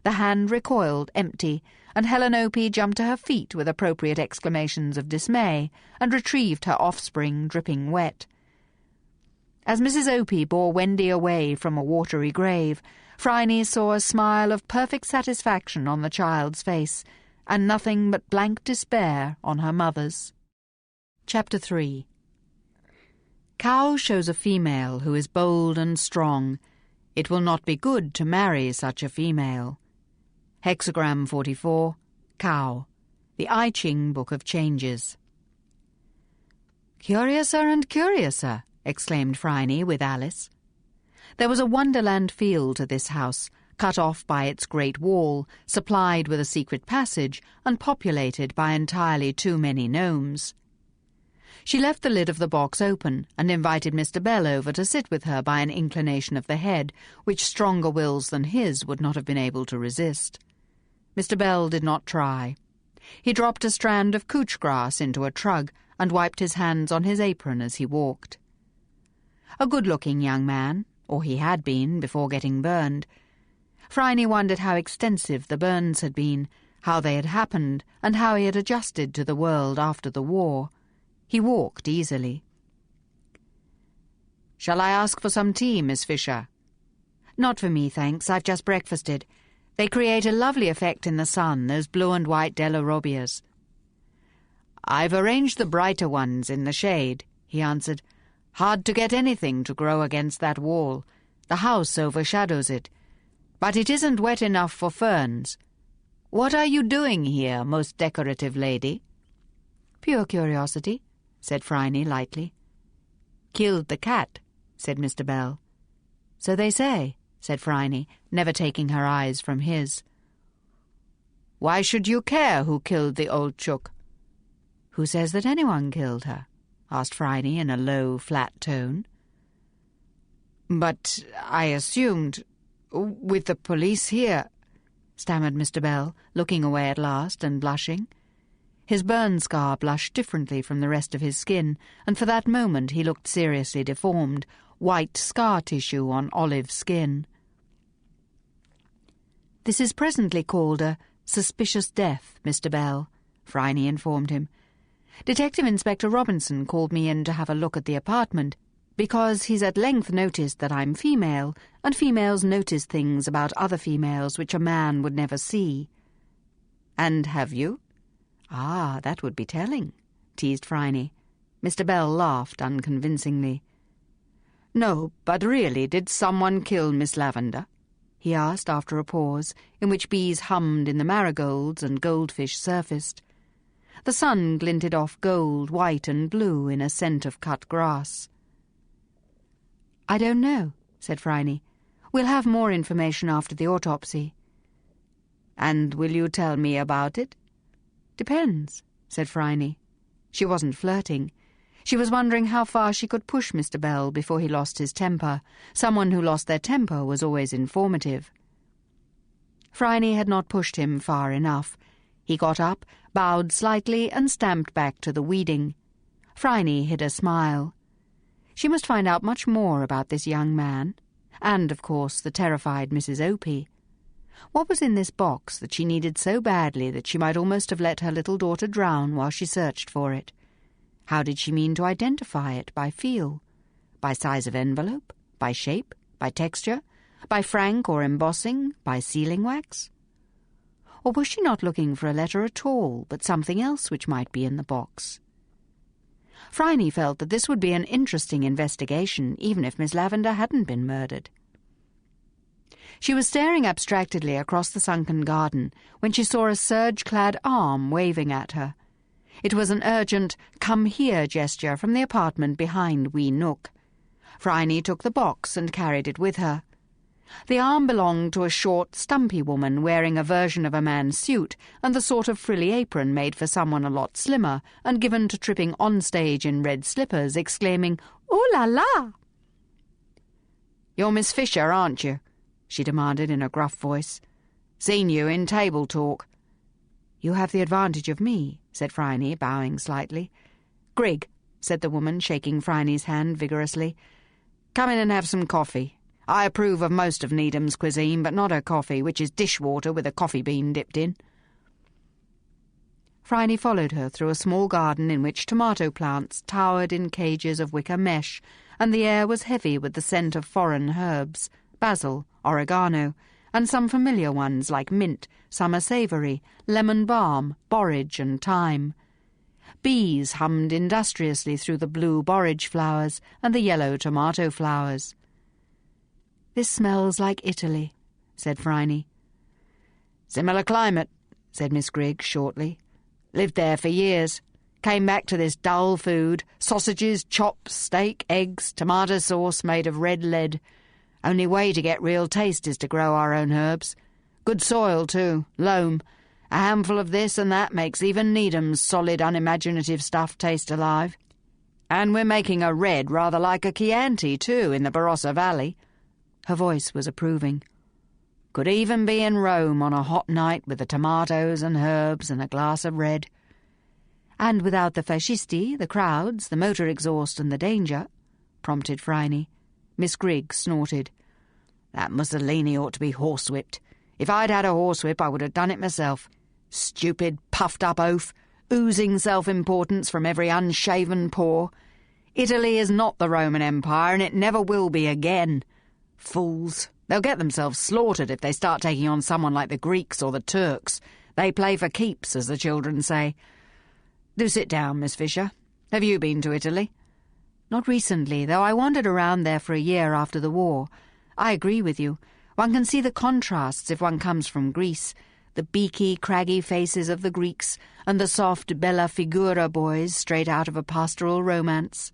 The hand recoiled, empty, and Helen Opie jumped to her feet with appropriate exclamations of dismay and retrieved her offspring dripping wet. As Mrs. Opie bore Wendy away from a watery grave, Phryne saw a smile of perfect satisfaction on the child's face, and nothing but blank despair on her mother's. Chapter 3. Cow shows a female who is bold and strong. It will not be good to marry such a female. Hexagram 44, Cow, the I Ching Book of Changes. "Curiouser and curiouser," exclaimed Phryne with Alice. There was a wonderland feel to this house, cut off by its great wall, supplied with a secret passage, and populated by entirely too many gnomes. She left the lid of the box open and invited Mr. Bell over to sit with her by an inclination of the head, which stronger wills than his would not have been able to resist. Mr. Bell did not try. He dropped a strand of couch grass into a trug and wiped his hands on his apron as he walked. A good-looking young man, or he had been before getting burned. Phryne wondered how extensive the burns had been, how they had happened, and how he had adjusted to the world after the war. He walked easily. "Shall I ask for some tea, Miss Fisher?" "Not for me, thanks. I've just breakfasted. They create a lovely effect in the sun, those blue and white delarobias." "I've arranged the brighter ones in the shade," he answered. "Hard to get anything to grow against that wall. The house overshadows it. But it isn't wet enough for ferns. What are you doing here, most decorative lady?" "Pure curiosity," said Phryne lightly. "Killed the cat," said Mr. Bell. "So they say," said Phryne, never taking her eyes from his. "Why should you care who killed the old chook?" "Who says that anyone killed her?" asked Phryne in a low, flat tone. "But I assumed, with the police here," stammered Mr. Bell, looking away at last and blushing. His burn scar blushed differently from the rest of his skin, and for that moment he looked seriously deformed, white scar tissue on olive skin. "This is presently called a suspicious death, Mr. Bell," Phryne informed him. "Detective Inspector Robinson called me in to have a look at the apartment, because he's at length noticed that I'm female, and females notice things about other females which a man would never see." "And have you?" "Ah, that would be telling," teased Phryne. Mr. Bell laughed unconvincingly. "No, but really, did someone kill Miss Lavender?" he asked after a pause, in which bees hummed in the marigolds and goldfish surfaced. The sun glinted off gold, white and blue in a scent of cut grass. "I don't know," said Phryne. "We'll have more information after the autopsy." "And will you tell me about it?" "Depends," said Phryne. She wasn't flirting. She was wondering how far she could push Mr. Bell before he lost his temper. Someone who lost their temper was always informative. Phryne had not pushed him far enough. He got up, bowed slightly, and stamped back to the weeding. Phryne hid a smile. She must find out much more about this young man, and, of course, the terrified Mrs. Opie. What was in this box that she needed so badly that she might almost have let her little daughter drown while she searched for it? How did she mean to identify it by feel? By size of envelope? By shape? By texture? By frank or embossing? By sealing wax? Or was she not looking for a letter at all, but something else which might be in the box? Phryne felt that this would be an interesting investigation, even if Miss Lavender hadn't been murdered. She was staring abstractedly across the sunken garden when she saw a serge-clad arm waving at her. It was an urgent "come here" gesture from the apartment behind Wee Nook. Phryne took the box and carried it with her. The arm belonged to a short, stumpy woman wearing a version of a man's suit and the sort of frilly apron made for someone a lot slimmer and given to tripping on stage in red slippers, exclaiming, "Ooh la la!" "You're Miss Fisher, aren't you?" she demanded in a gruff voice. "Seen you in table talk." "You have the advantage of me," said Phryne, bowing slightly. "Grigg," said the woman, shaking Phryne's hand vigorously. "Come in and have some coffee. I approve of most of Needham's cuisine, but not her coffee, which is dishwater with a coffee bean dipped in." Phryne followed her through a small garden in which tomato plants towered in cages of wicker mesh, and the air was heavy with the scent of foreign herbs, basil, oregano, and some familiar ones like mint, summer savoury, lemon balm, borage and thyme. Bees hummed industriously through the blue borage flowers and the yellow tomato flowers. "This smells like Italy," said Phryne. "Similar climate," said Miss Grigg shortly. "Lived there for years. Came back to this dull food, sausages, chops, steak, eggs, tomato sauce made of red lead. Only way to get real taste is to grow our own herbs. Good soil, too, loam. A handful of this and that makes even Needham's solid, unimaginative stuff taste alive. And we're making a red rather like a Chianti, too, in the Barossa Valley." Her voice was approving. "Could even be in Rome on a hot night with the tomatoes and herbs and a glass of red." "And without the fascisti, the crowds, the motor exhaust and the danger," prompted Phryne. Miss Grigg snorted. "That Mussolini ought to be horsewhipped. If I'd had a horsewhip, I would have done it myself. Stupid, puffed-up oaf, oozing self-importance from every unshaven pore. Italy is not the Roman Empire, and it never will be again. Fools. They'll get themselves slaughtered if they start taking on someone like the Greeks or the Turks. They play for keeps, as the children say. Do sit down, Miss Fisher. Have you been to Italy?" "Not recently, though I wandered around there for a year after the war. I agree with you. One can see the contrasts if one comes from Greece. The beaky, craggy faces of the Greeks, and the soft bella figura boys straight out of a pastoral romance."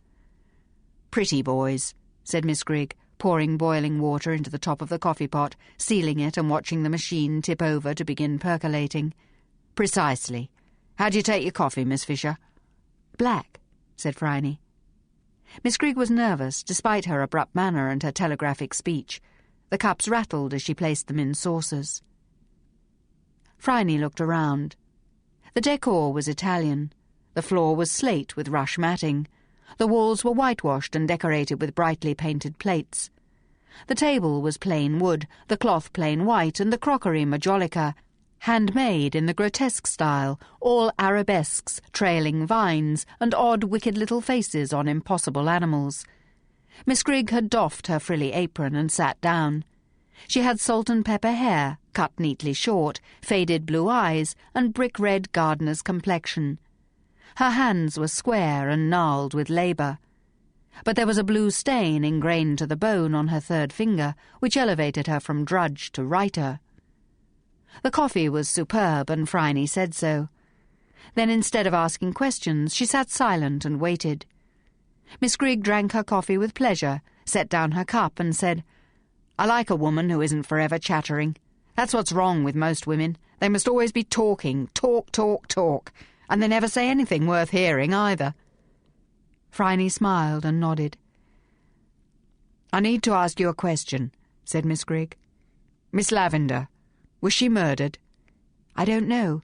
"Pretty boys," said Miss Grigg, pouring boiling water into the top of the coffee pot, sealing it and watching the machine tip over to begin percolating. "Precisely. How do you take your coffee, Miss Fisher?" "Black," said Phryne. Miss Grigg was nervous, despite her abrupt manner and her telegraphic speech. The cups rattled as she placed them in saucers. Phryne looked around. The decor was Italian. The floor was slate with rush matting. The walls were whitewashed and decorated with brightly painted plates. The table was plain wood, the cloth plain white, and the crockery majolica, handmade in the grotesque style, all arabesques, trailing vines, and odd, wicked little faces on impossible animals. Miss Grigg had doffed her frilly apron and sat down. She had salt and pepper hair, cut neatly short, faded blue eyes, and brick-red gardener's complexion. Her hands were square and gnarled with labour. But there was a blue stain ingrained to the bone on her third finger, which elevated her from drudge to writer. The coffee was superb, and Phryne said so. Then, instead of asking questions, she sat silent and waited. Miss Grigg drank her coffee with pleasure, set down her cup, and said, "I like a woman who isn't forever chattering. That's what's wrong with most women. They must always be talking, talk, and they never say anything worth hearing either." Phryne smiled and nodded. "I need to ask you a question," said Miss Grigg. "Miss Lavender, was she murdered?" "I don't know.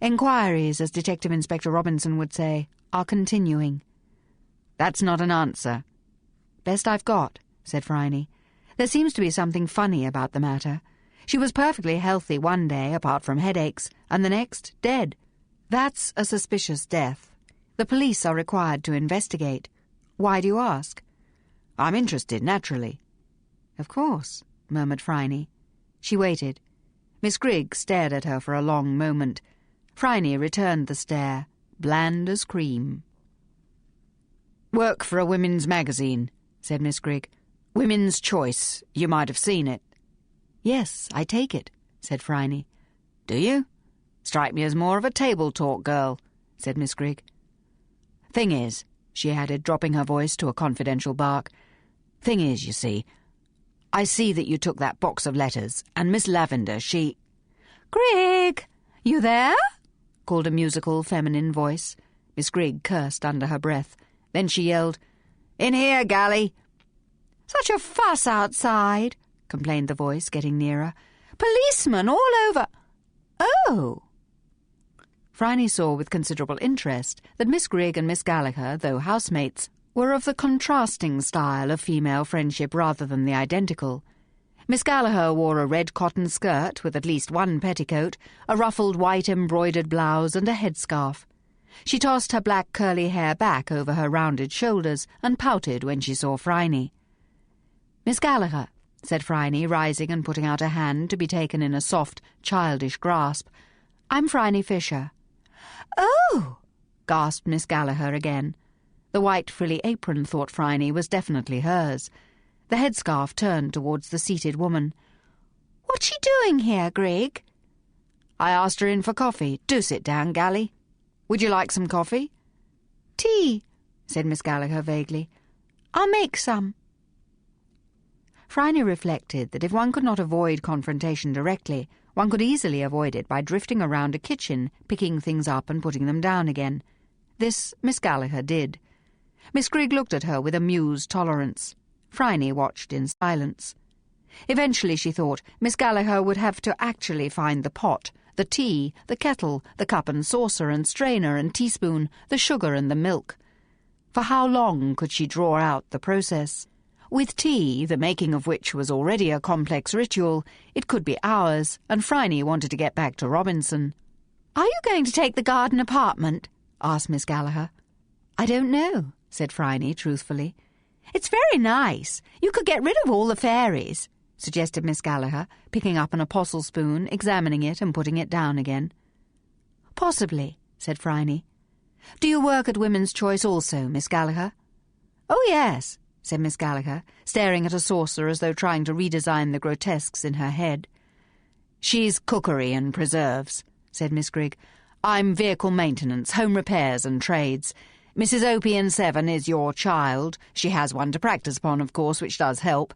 Enquiries, as Detective Inspector Robinson would say, are continuing." "That's not an answer." "Best I've got," said Phryne. "There seems to be something funny about the matter. She was perfectly healthy one day, apart from headaches, and the next, dead. That's a suspicious death. The police are required to investigate. Why do you ask?" "I'm interested, naturally." "Of course," murmured Phryne. She waited. Miss Grigg stared at her for a long moment. Phryne returned the stare, bland as cream. "Work for a women's magazine," said Miss Grigg. "Women's Choice. You might have seen it." "Yes, I take it," said Phryne. "Do you? Strike me as more of a table-talk girl," said Miss Grigg. "Thing is," she added, dropping her voice to a confidential bark, "thing is, you see, I see that you took that box of letters, and Miss Lavender, she—" "Grigg, you there?" called a musical feminine voice. Miss Grigg cursed under her breath. Then she yelled, "In here, galley!" "Such a fuss outside," complained the voice, getting nearer. "Policemen all over—" "Oh!" Phryne saw with considerable interest that Miss Grigg and Miss Gallagher, though housemates, were of the contrasting style of female friendship rather than the identical. Miss Gallagher wore a red cotton skirt with at least one petticoat, a ruffled white embroidered blouse, and a headscarf. She tossed her black curly hair back over her rounded shoulders and pouted when she saw Phryne. "Miss Gallagher," said Phryne, rising and putting out a hand to be taken in a soft, childish grasp, "I'm Phryne Fisher." "Oh!" gasped Miss Gallagher again. The white frilly apron, thought Phryne, was definitely hers. The headscarf turned towards the seated woman. "What's she doing here, Grigg?" "I asked her in for coffee. Do sit down, galley. Would you like some coffee?" Tea, said Miss Gallagher vaguely. I'll make some. Phryne reflected that if one could not avoid confrontation directly, one could easily avoid it by drifting around a kitchen, picking things up and putting them down again. This Miss Gallagher did. Miss Grigg looked at her with amused tolerance. Phryne watched in silence. Eventually, she thought, Miss Gallagher would have to actually find the pot, the tea, the kettle, the cup and saucer and strainer and teaspoon, the sugar and the milk. For how long could she draw out the process? With tea, the making of which was already a complex ritual, it could be hours, and Phryne wanted to get back to Robinson. "Are you going to take the garden apartment?" asked Miss Gallagher. "I don't know," said Phryne truthfully. "It's very nice. You could get rid of all the fairies," suggested Miss Gallagher, picking up an apostle spoon, examining it and putting it down again. "Possibly," said Phryne. "Do you work at Women's Choice also, Miss Gallagher?" "Oh, yes," said Miss Gallagher, staring at a saucer as though trying to redesign the grotesques in her head. "She's cookery and preserves," said Miss Grigg. "I'm vehicle maintenance, home repairs and trades. Mrs. Opie in 7 is your child. She has one to practice upon, of course, which does help.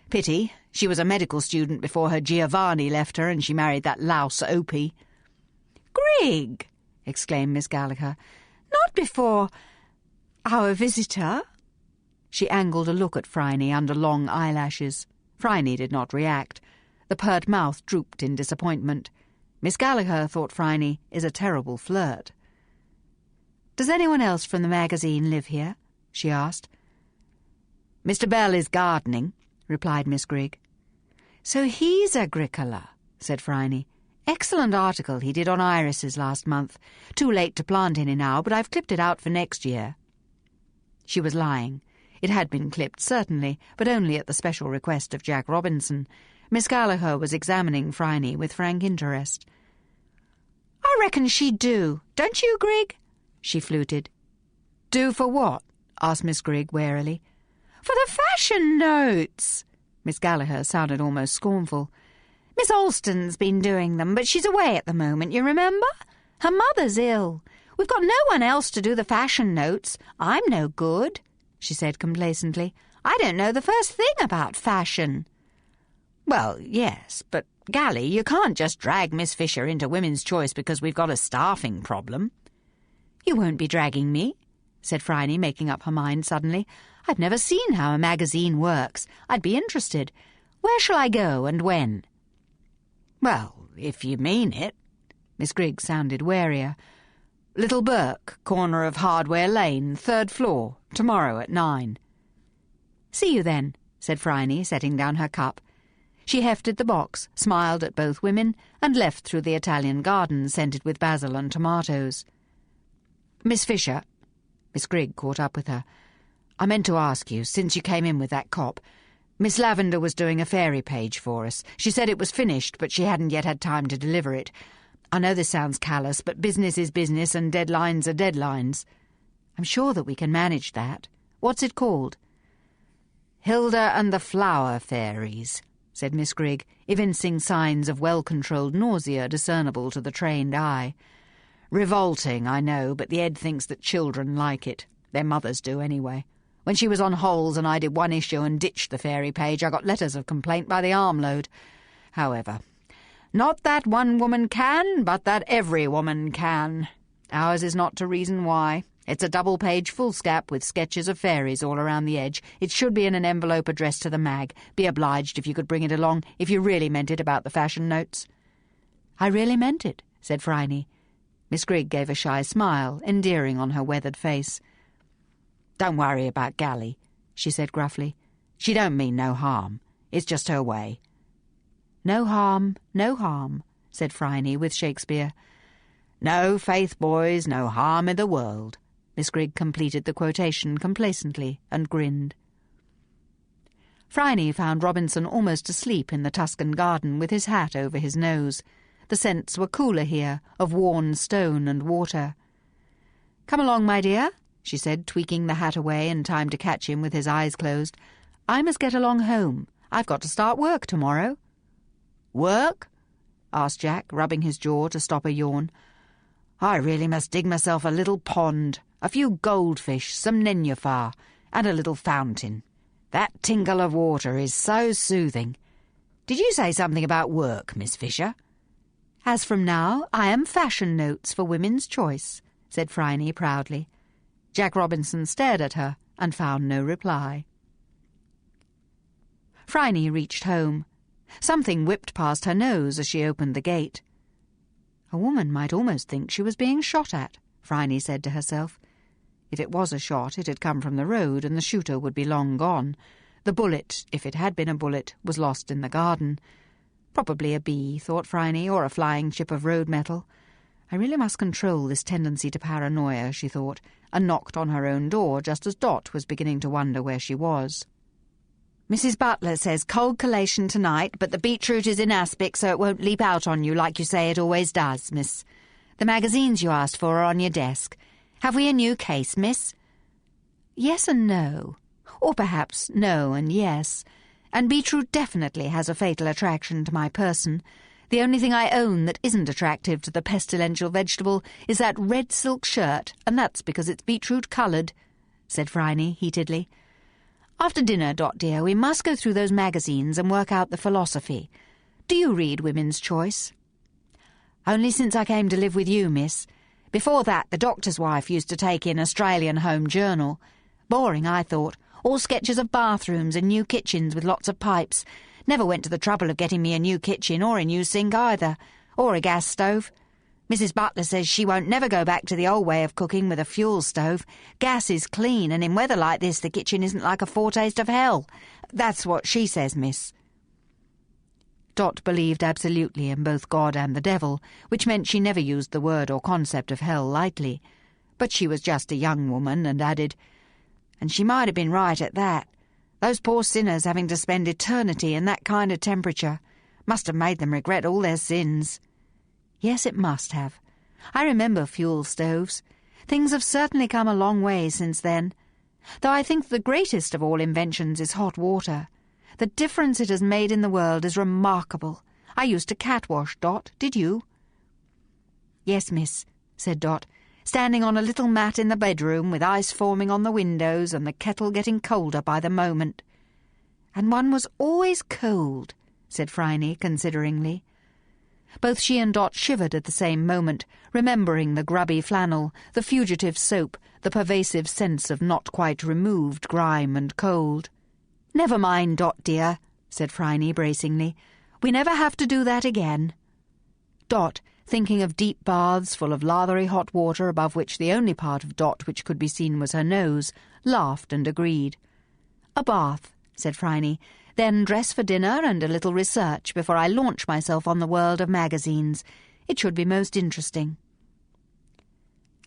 Pity. She was a medical student before her Giovanni left her and she married that louse Opie." "Grigg!" exclaimed Miss Gallagher. "Not before our visitor?" She angled a look at Phryne under long eyelashes. Phryne did not react. The pert mouth drooped in disappointment. Miss Gallagher, thought Phryne, is a terrible flirt. "Does anyone else from the magazine live here?" she asked. "Mr. Bell is gardening," replied Miss Grigg. "So he's Agricola," said Phryne. "Excellent article he did on irises last month. Too late to plant any now, but I've clipped it out for next year." She was lying. It had been clipped, certainly, but only at the special request of Jack Robinson. Miss Gallagher was examining Phryne with frank interest. "I reckon she'd do, don't you, Grigg?" she fluted. "Do for what?" asked Miss Grigg warily. "For the fashion notes." Miss Gallagher sounded almost scornful. "Miss Alston's been doing them, but she's away at the moment, you remember? Her mother's ill. We've got no one else to do the fashion notes. I'm no good," she said complacently. "I don't know the first thing about fashion." "Well, yes, but, Gally, you can't just drag Miss Fisher into Women's Choice because we've got a staffing problem." "You won't be dragging me," said Phryne, making up her mind suddenly. "I've never seen how a magazine works. I'd be interested. Where shall I go and when?" "Well, if you mean it." Miss Grigg sounded warier. "Little Burke, corner of Hardware Lane, 3rd floor, tomorrow at 9. "See you then," said Phryne, setting down her cup. She hefted the box, smiled at both women, and left through the Italian garden scented with basil and tomatoes. "Miss Fisher," Miss Grigg caught up with her, "I meant to ask you, since you came in with that cop. Miss Lavender was doing a fairy page for us. She said it was finished, but she hadn't yet had time to deliver it. I know this sounds callous, but business is business and deadlines are deadlines." "I'm sure that we can manage that. What's it called?" "Hilda and the Flower Fairies," said Miss Grigg, evincing signs of well-controlled nausea discernible to the trained eye. "Revolting, I know, but the Ed thinks that children like it. Their mothers do, anyway. When she was on Holes and I did one issue and ditched the fairy page, I got letters of complaint by the armload. However, not that one woman can, but that every woman can. Ours is not to reason why. It's a double-page foolscap with sketches of fairies all around the edge. It should be in an envelope addressed to the mag. Be obliged if you could bring it along, if you really meant it about the fashion notes." "I really meant it," said Phryne. Miss Grigg gave a shy smile, endearing on her weathered face. "Don't worry about Gally," she said gruffly. "She don't mean no harm. It's just her way." "No harm, said Phryne with Shakespeare. "No, faith, boys, no harm i' the world." Miss Grigg completed the quotation complacently and grinned. Phryne found Robinson almost asleep in the Tuscan garden with his hat over his nose. The scents were cooler here, of worn stone and water. "Come along, my dear," she said, tweaking the hat away in time to catch him with his eyes closed. "I must get along home. I've got to start work tomorrow." "Work?" asked Jack, rubbing his jaw to stop a yawn. "I really must dig myself a little pond. A few goldfish, some nenufar, and a little fountain. That tinkle of water is so soothing. Did you say something about work, Miss Fisher? As from now, I am fashion notes for Women's Choice, said Phryne proudly. Jack Robinson stared at her and found no reply. Phryne reached home. Something whipped past her nose as she opened the gate. A woman might almost think she was being shot at, Phryne said to herself. If it was a shot, it had come from the road, and the shooter would be long gone. The bullet, if it had been a bullet, was lost in the garden. Probably a bee, thought Phryne, or a flying chip of road metal. I really must control this tendency to paranoia, she thought, and knocked on her own door just as Dot was beginning to wonder where she was. Mrs. Butler says cold collation tonight, but the beetroot is in aspic, so it won't leap out on you like you say it always does, miss. The magazines you asked for are on your desk. Have we a new case, miss? Yes and no. Or perhaps no and yes. And beetroot definitely has a fatal attraction to my person. The only thing I own that isn't attractive to the pestilential vegetable is that red silk shirt, and that's because it's beetroot-coloured, said Phryne heatedly. After dinner, Dot dear, we must go through those magazines and work out the philosophy. Do you read Women's Choice? Only since I came to live with you, miss. Before that, the doctor's wife used to take in Australian Home Journal. Boring, I thought. All sketches of bathrooms and new kitchens with lots of pipes. Never went to the trouble of getting me a new kitchen or a new sink either. Or a gas stove. Mrs. Butler says she won't never go back to the old way of cooking with a fuel stove. Gas is clean, and in weather like this the kitchen isn't like a foretaste of hell. That's what she says, miss. Dot believed absolutely in both God and the devil, which meant she never used the word or concept of hell lightly. But she was just a young woman, and added, And she might have been right at that. Those poor sinners having to spend eternity in that kind of temperature must have made them regret all their sins. Yes, it must have. I remember fuel stoves. Things have certainly come a long way since then. Though I think the greatest of all inventions is hot water. The difference it has made in the world is remarkable. I used to catwash, Dot, did you? Yes, miss, said Dot, standing on a little mat in the bedroom with ice forming on the windows and the kettle getting colder by the moment. And one was always cold, said Phryne consideringly. Both she and Dot shivered at the same moment, remembering the grubby flannel, the fugitive soap, the pervasive sense of not quite removed grime and cold. "Never mind, Dot dear," said Phryne bracingly. "We never have to do that again." Dot, thinking of deep baths full of lathery hot water above which the only part of Dot which could be seen was her nose, laughed and agreed. "A bath," said Phryne, "then dress for dinner and a little research before I launch myself on the world of magazines. It should be most interesting."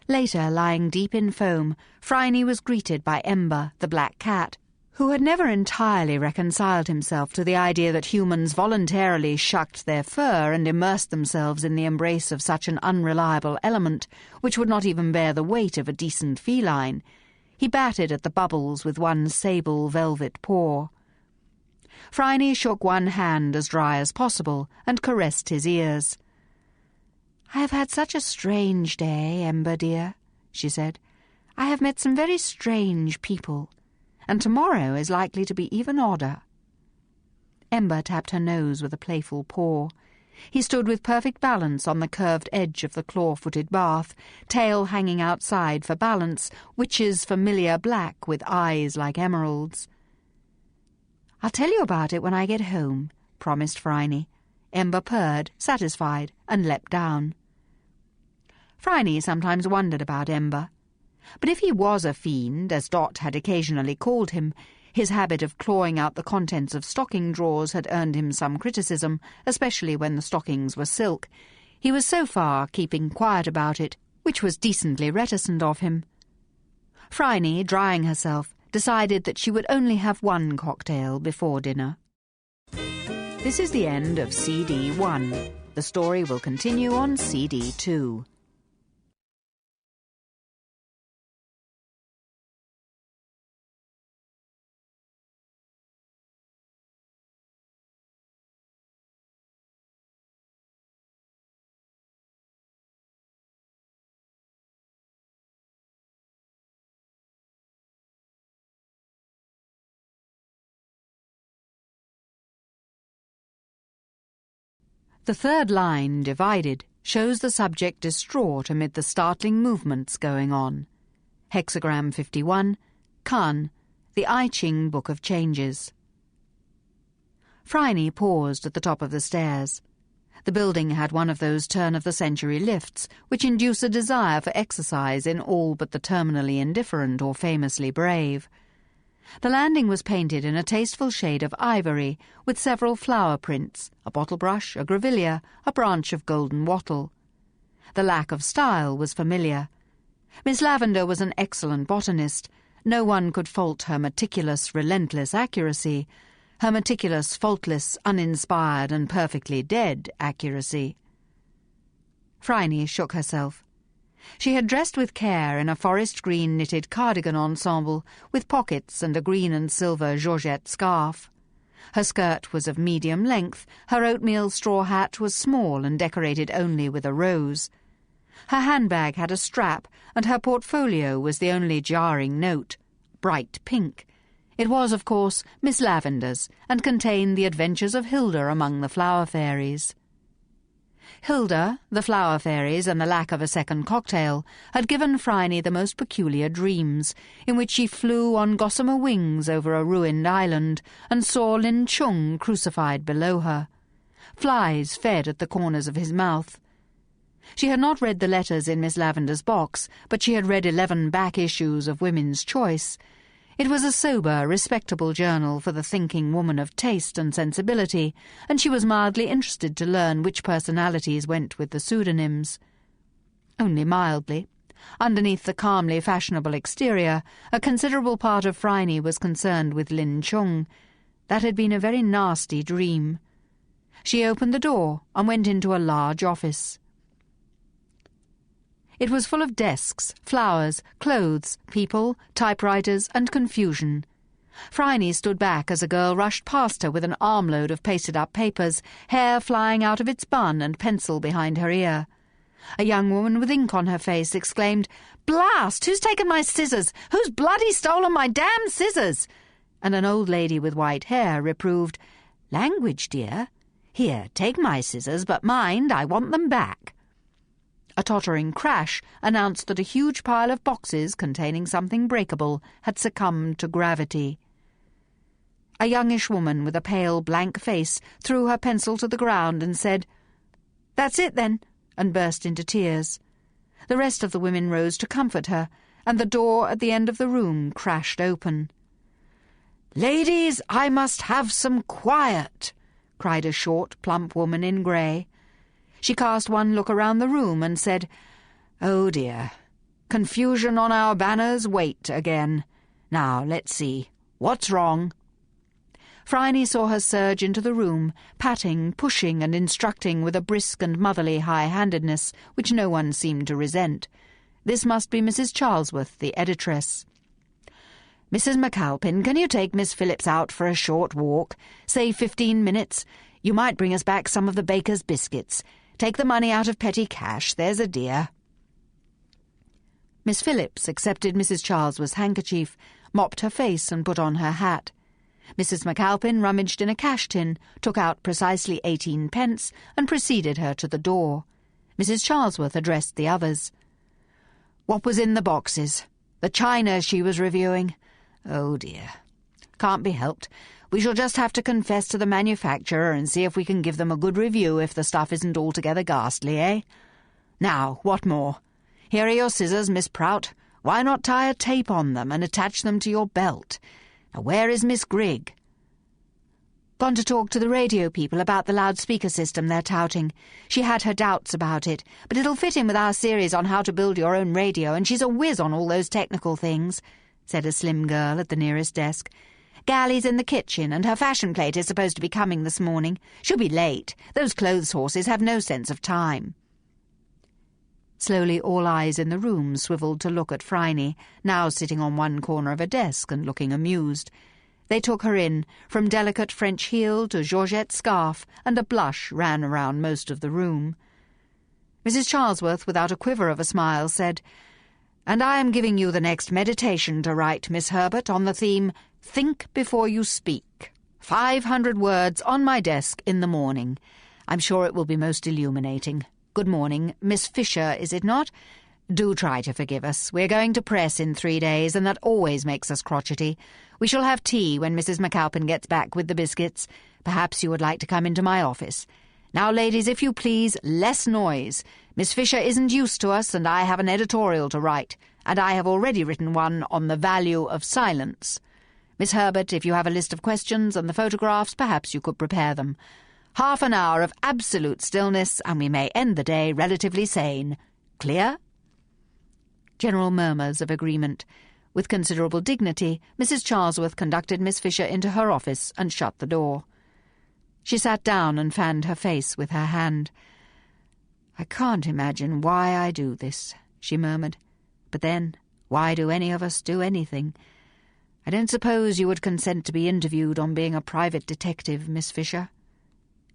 Later, lying deep in foam, Phryne was greeted by Ember, the black cat, who had never entirely reconciled himself to the idea that humans voluntarily shucked their fur and immersed themselves in the embrace of such an unreliable element, which would not even bear the weight of a decent feline. He batted at the bubbles with one sable velvet paw. Phryne shook one hand as dry as possible and caressed his ears. "I have had such a strange day, Ember dear," she said. "I have met some very strange people, and tomorrow is likely to be even odder." Ember tapped her nose with a playful paw. He stood with perfect balance on the curved edge of the claw-footed bath, tail hanging outside for balance, witch's familiar black with eyes like emeralds. "I'll tell you about it when I get home," promised Phryne. Ember purred, satisfied, and leapt down. Phryne sometimes wondered about Ember. But if he was a fiend, as Dot had occasionally called him, his habit of clawing out the contents of stocking drawers had earned him some criticism, especially when the stockings were silk. He was so far keeping quiet about it, which was decently reticent of him. Phryne, drying herself, decided that she would only have one cocktail before dinner. This is the end of CD 1. The story will continue on CD 2. The third line, divided, shows the subject distraught amid the startling movements going on. Hexagram 51, Kan, the I Ching Book of Changes. Phryne paused at the top of the stairs. The building had one of those turn-of-the-century lifts which induce a desire for exercise in all but the terminally indifferent or famously brave. The landing was painted in a tasteful shade of ivory, with several flower prints, a bottle brush, a grevillea, a branch of golden wattle. The lack of style was familiar. Miss Lavender was an excellent botanist. No one could fault her meticulous, relentless accuracy, her meticulous, faultless, uninspired and perfectly dead accuracy. Phryne shook herself. She had dressed with care in a forest green knitted cardigan ensemble with pockets and a green and silver georgette scarf. Her skirt was of medium length, her oatmeal straw hat was small and decorated only with a rose. Her handbag had a strap, and her portfolio was the only jarring note, bright pink. It was, of course, Miss Lavender's, and contained the adventures of Hilda among the flower fairies. Hilda, the flower fairies, and the lack of a second cocktail had given Phryne the most peculiar dreams, in which she flew on gossamer wings over a ruined island and saw Lin Chung crucified below her. Flies fed at the corners of his mouth. She had not read the letters in Miss Lavender's box, but she had read 11 back issues of Women's Choice. It was a sober, respectable journal for the thinking woman of taste and sensibility, and she was mildly interested to learn which personalities went with the pseudonyms. Only mildly. Underneath the calmly fashionable exterior, a considerable part of Phryne was concerned with Lin Chung. That had been a very nasty dream. She opened the door and went into a large office. It was full of desks, flowers, clothes, people, typewriters, and confusion. Phryne stood back as a girl rushed past her with an armload of pasted-up papers, hair flying out of its bun and pencil behind her ear. A young woman with ink on her face exclaimed, "Blast! Who's taken my scissors? Who's bloody stolen my damn scissors?" And an old lady with white hair reproved, "Language, dear. Here, take my scissors, but mind, I want them back." A tottering crash announced that a huge pile of boxes containing something breakable had succumbed to gravity. A youngish woman with a pale, blank face threw her pencil to the ground and said, "That's it, then," and burst into tears. The rest of the women rose to comfort her, and the door at the end of the room crashed open. "Ladies, I must have some quiet," cried a short, plump woman in grey. She cast one look around the room and said, "Oh dear, confusion on our banners, wait again. Now, let's see, what's wrong?" Phryne saw her surge into the room, patting, pushing and instructing with a brisk and motherly high-handedness which no one seemed to resent. This must be Mrs. Charlesworth, the editress. "Mrs. McAlpin, can you take Miss Phillips out for a short walk? Say 15 minutes. You might bring us back some of the baker's biscuits. Take the money out of petty cash, there's a dear." Miss Phillips accepted Mrs. Charlesworth's handkerchief, mopped her face and put on her hat. Mrs. McAlpin rummaged in a cash tin, took out precisely 18 pence, and preceded her to the door. Mrs. Charlesworth addressed the others. "What was in the boxes? The china she was reviewing? Oh dear. Can't be helped. We shall just have to confess to the manufacturer and see if we can give them a good review if the stuff isn't altogether ghastly, eh? Now, what more? Here are your scissors, Miss Prout. Why not tie a tape on them and attach them to your belt? Now, where is Miss Grigg?" "Gone to talk to the radio people about the loudspeaker system they're touting. She had her doubts about it, but it'll fit in with our series on how to build your own radio, and she's a whiz on all those technical things," said a slim girl at the nearest desk. "Gally's in the kitchen, and her fashion plate is supposed to be coming this morning. She'll be late. Those clothes horses have no sense of time." Slowly all eyes in the room swivelled to look at Phryne, now sitting on one corner of a desk and looking amused. They took her in, from delicate French heel to georgette scarf, and a blush ran around most of the room. Mrs. Charlesworth, without a quiver of a smile, said, "And I am giving you the next meditation to write, Miss Herbert, on the theme, 'Think before you speak.' 500 words on my desk in the morning. I'm sure it will be most illuminating. Good morning. Miss Fisher, is it not? Do try to forgive us. We're going to press in 3 days, and that always makes us crotchety. We shall have tea when Mrs. McAlpin gets back with the biscuits. Perhaps you would like to come into my office. Now, ladies, if you please, less noise. Miss Fisher isn't used to us, and I have an editorial to write, and I have already written one on the value of silence. Miss Herbert, if you have a list of questions and the photographs, perhaps you could prepare them. Half an hour of absolute stillness, and we may end the day relatively sane. Clear?" General murmurs of agreement. With considerable dignity, Mrs. Charlesworth conducted Miss Fisher into her office and shut the door. She sat down and fanned her face with her hand. "I can't imagine why I do this," she murmured. "But then, why do any of us do anything? I don't suppose you would consent to be interviewed on being a private detective, Miss Fisher?"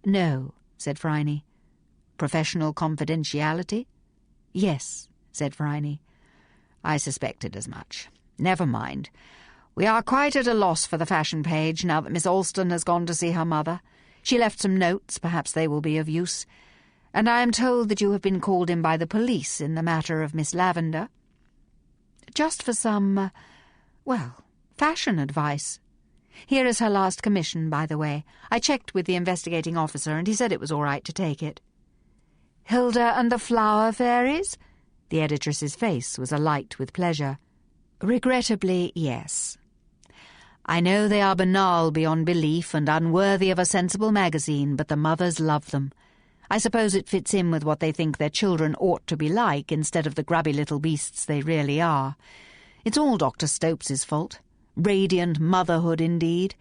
"No," said Phryne. "Professional confidentiality?" "Yes," said Phryne. "I suspected as much. Never mind. We are quite at a loss for the fashion page now that Miss Alston has gone to see her mother. She left some notes, perhaps they will be of use. And I am told that you have been called in by the police in the matter of Miss Lavender. Just for some, fashion advice. Here is her last commission, by the way. I checked with the investigating officer, and he said it was all right to take it." "Hilda and the Flower Fairies?" The editress's face was alight with pleasure. "Regrettably, yes. I know they are banal beyond belief and unworthy of a sensible magazine, but the mothers love them. I suppose it fits in with what they think their children ought to be like, instead of the grubby little beasts they really are. It's all Dr. Stopes's fault. Radiant motherhood, indeed.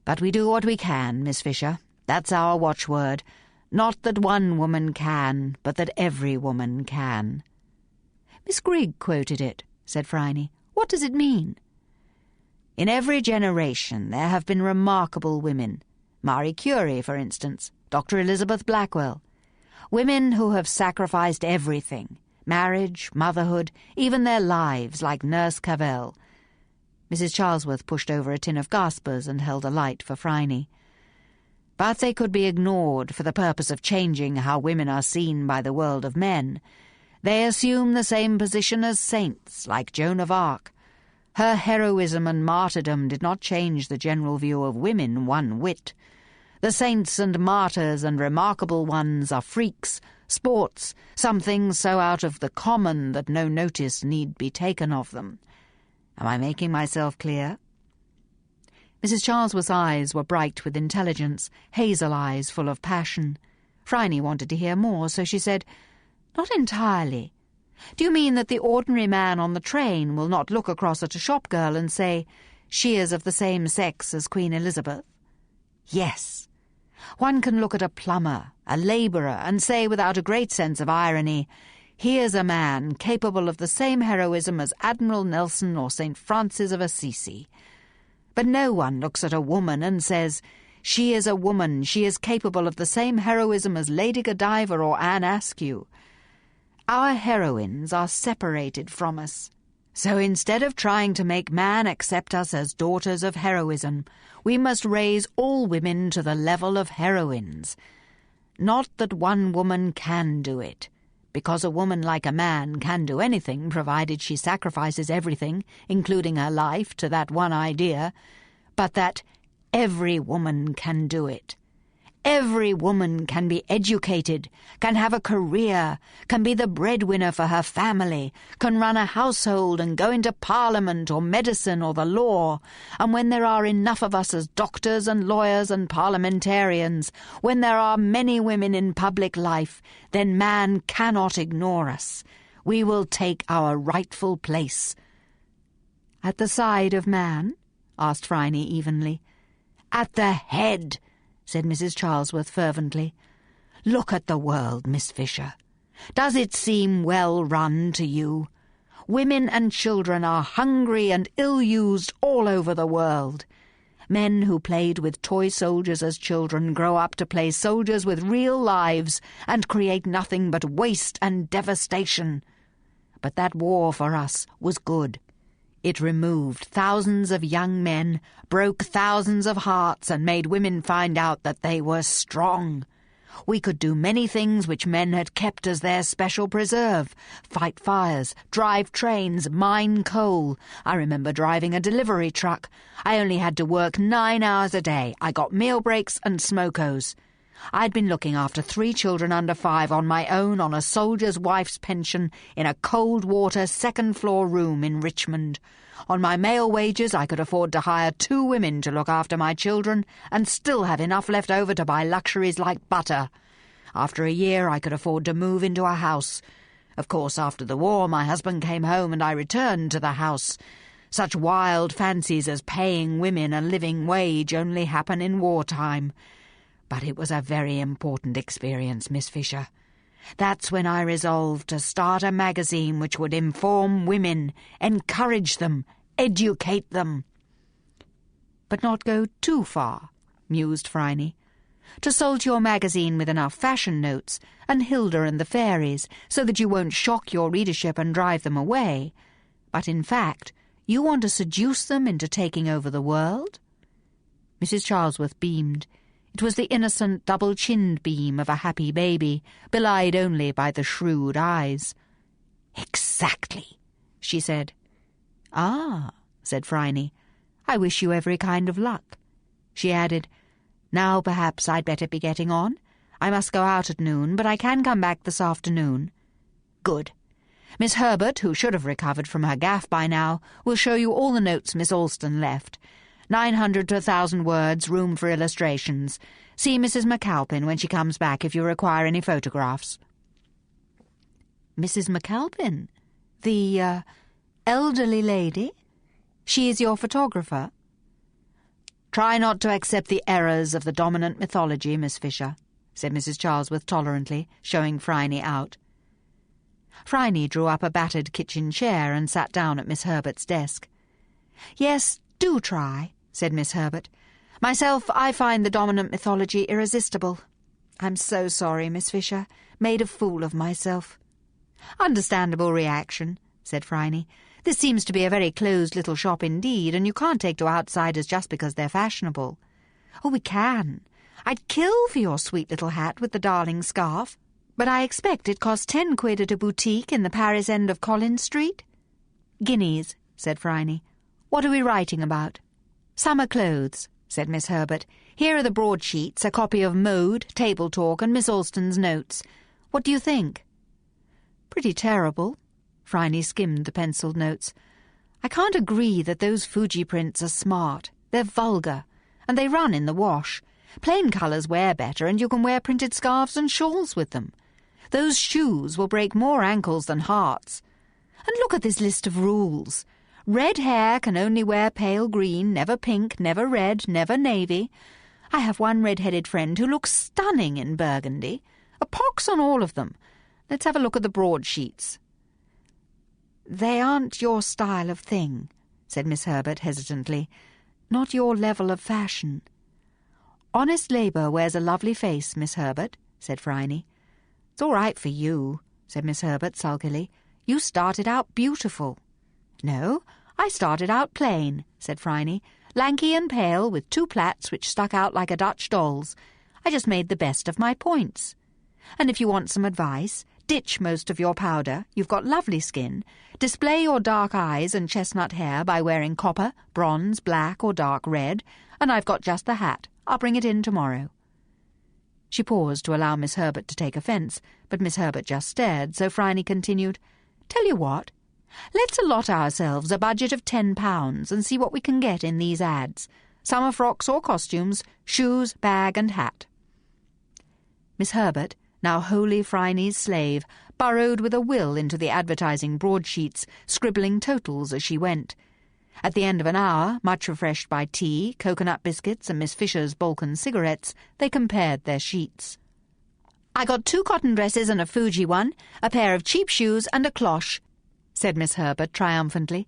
But we do what we can, Miss Fisher. That's our watchword. Not that one woman can, but that every woman can." "Miss Grigg quoted it," said Phryne. "What does it mean?" "In every generation there have been remarkable women. Marie Curie, for instance, Dr. Elizabeth Blackwell. Women who have sacrificed everything, marriage, motherhood, even their lives, like Nurse Cavell." Mrs. Charlesworth pushed over a tin of gaspers and held a light for Phryne. "But they could be ignored for the purpose of changing how women are seen by the world of men. They assume the same position as saints, like Joan of Arc. Her heroism and martyrdom did not change the general view of women one whit. The saints and martyrs and remarkable ones are freaks, sports, something so out of the common that no notice need be taken of them. Am I making myself clear?" Mrs. Charlesworth's eyes were bright with intelligence, hazel eyes full of passion. Phryne wanted to hear more, so she said, "Not entirely. Do you mean that the ordinary man on the train will not look across at a shop girl and say, 'She is of the same sex as Queen Elizabeth'?" "Yes. One can look at a plumber, a labourer, and say without a great sense of irony, 'Here's a man capable of the same heroism as Admiral Nelson or St. Francis of Assisi.' But no one looks at a woman and says, 'She is a woman, she is capable of the same heroism as Lady Godiva or Anne Askew.' Our heroines are separated from us. So instead of trying to make man accept us as daughters of heroism, we must raise all women to the level of heroines. Not that one woman can do it, because a woman like a man can do anything provided she sacrifices everything, including her life, to that one idea, but that every woman can do it. Every woman can be educated, can have a career, can be the breadwinner for her family, can run a household and go into Parliament or medicine or the law, and when there are enough of us as doctors and lawyers and parliamentarians, when there are many women in public life, then man cannot ignore us. We will take our rightful place." "At the side of man?" asked Phryne evenly. "At the head," said Mrs. Charlesworth fervently. "Look at the world, Miss Fisher. Does it seem well run to you? Women and children are hungry and ill-used all over the world. Men who played with toy soldiers as children grow up to play soldiers with real lives and create nothing but waste and devastation. But that war for us was good. It removed thousands of young men, broke thousands of hearts, and made women find out that they were strong. We could do many things which men had kept as their special preserve. Fight fires, drive trains, mine coal. I remember driving a delivery truck. I only had to work 9 hours a day. I got meal breaks and smokos. I'd been looking after 3 children under 5 on my own on a soldier's wife's pension in a cold-water second-floor room in Richmond. On my male wages, I could afford to hire 2 women to look after my children and still have enough left over to buy luxuries like butter. After a year, I could afford to move into a house. Of course, after the war, my husband came home and I returned to the house. Such wild fancies as paying women a living wage only happen in wartime. But it was a very important experience, Miss Fisher. That's when I resolved to start a magazine which would inform women, encourage them, educate them. But not go too far, mused Phryne. To salt your magazine with enough fashion notes, and Hilda and the Fairies, so that you won't shock your readership and drive them away. But in fact, you want to seduce them into taking over the world? Mrs. Charlesworth beamed. It was the innocent double-chinned beam of a happy baby, belied only by the shrewd eyes. "Exactly," she said. "Ah," said Phryne, "I wish you every kind of luck." She added, "Now perhaps I'd better be getting on. I must go out at noon, but I can come back this afternoon." "Good. Miss Herbert, who should have recovered from her gaffe by now, will show you all the notes Miss Alston left. 900 to 1,000 words, room for illustrations. See Mrs. McAlpin when she comes back if you require any photographs." "Mrs. McAlpin? The, elderly lady? She is your photographer?" "Try not to accept the errors of the dominant mythology, Miss Fisher," said Mrs. Charlesworth tolerantly, showing Phryne out. Phryne drew up a battered kitchen chair and sat down at Miss Herbert's desk. "Yes, do try," said Miss Herbert. "Myself, I find the dominant mythology irresistible. I'm so sorry, Miss Fisher. Made a fool of myself." "Understandable reaction," said Phryne. "This seems to be a very closed little shop indeed, and you can't take to outsiders just because they're fashionable." "Oh, we can. I'd kill for your sweet little hat with the darling scarf. But I expect it costs 10 quid at a boutique in the Paris end of Collins Street." "Guineas," said Phryne. "What are we writing about?" "Summer clothes," said Miss Herbert. "Here are the broadsheets, a copy of Mode, Table Talk, and Miss Alston's notes. What do you think?" "Pretty terrible." Phryne skimmed the pencilled notes. "I can't agree that those Fuji prints are smart. They're vulgar, and they run in the wash. Plain colours wear better, and you can wear printed scarves and shawls with them. Those shoes will break more ankles than hearts. And look at this list of rules. Red hair can only wear pale green, never pink, never red, never navy. I have one red-headed friend who looks stunning in burgundy. A pox on all of them. Let's have a look at the broadsheets." "They aren't your style of thing," said Miss Herbert hesitantly. "Not your level of fashion." "Honest labour wears a lovely face, Miss Herbert," said Phryne. "It's all right for you," said Miss Herbert sulkily. "You started out beautiful." "No, I started out plain," said Phryne. "Lanky and pale, with 2 plaits which stuck out like a Dutch doll's. I just made the best of my points. And if you want some advice, ditch most of your powder. You've got lovely skin. Display your dark eyes and chestnut hair by wearing copper, bronze, black, or dark red. And I've got just the hat. I'll bring it in tomorrow." She paused to allow Miss Herbert to take offence, but Miss Herbert just stared, so Phryne continued, "Tell you what, let's allot ourselves a budget of £10 and see what we can get in these ads. Summer frocks or costumes, shoes, bag and hat." Miss Herbert, now wholly Phryne's slave, burrowed with a will into the advertising broadsheets, scribbling totals as she went. At the end of an hour, much refreshed by tea, coconut biscuits and Miss Fisher's Balkan cigarettes, they compared their sheets. "I got 2 cotton dresses and a Fuji one, a pair of cheap shoes and a cloche," said Miss Herbert triumphantly.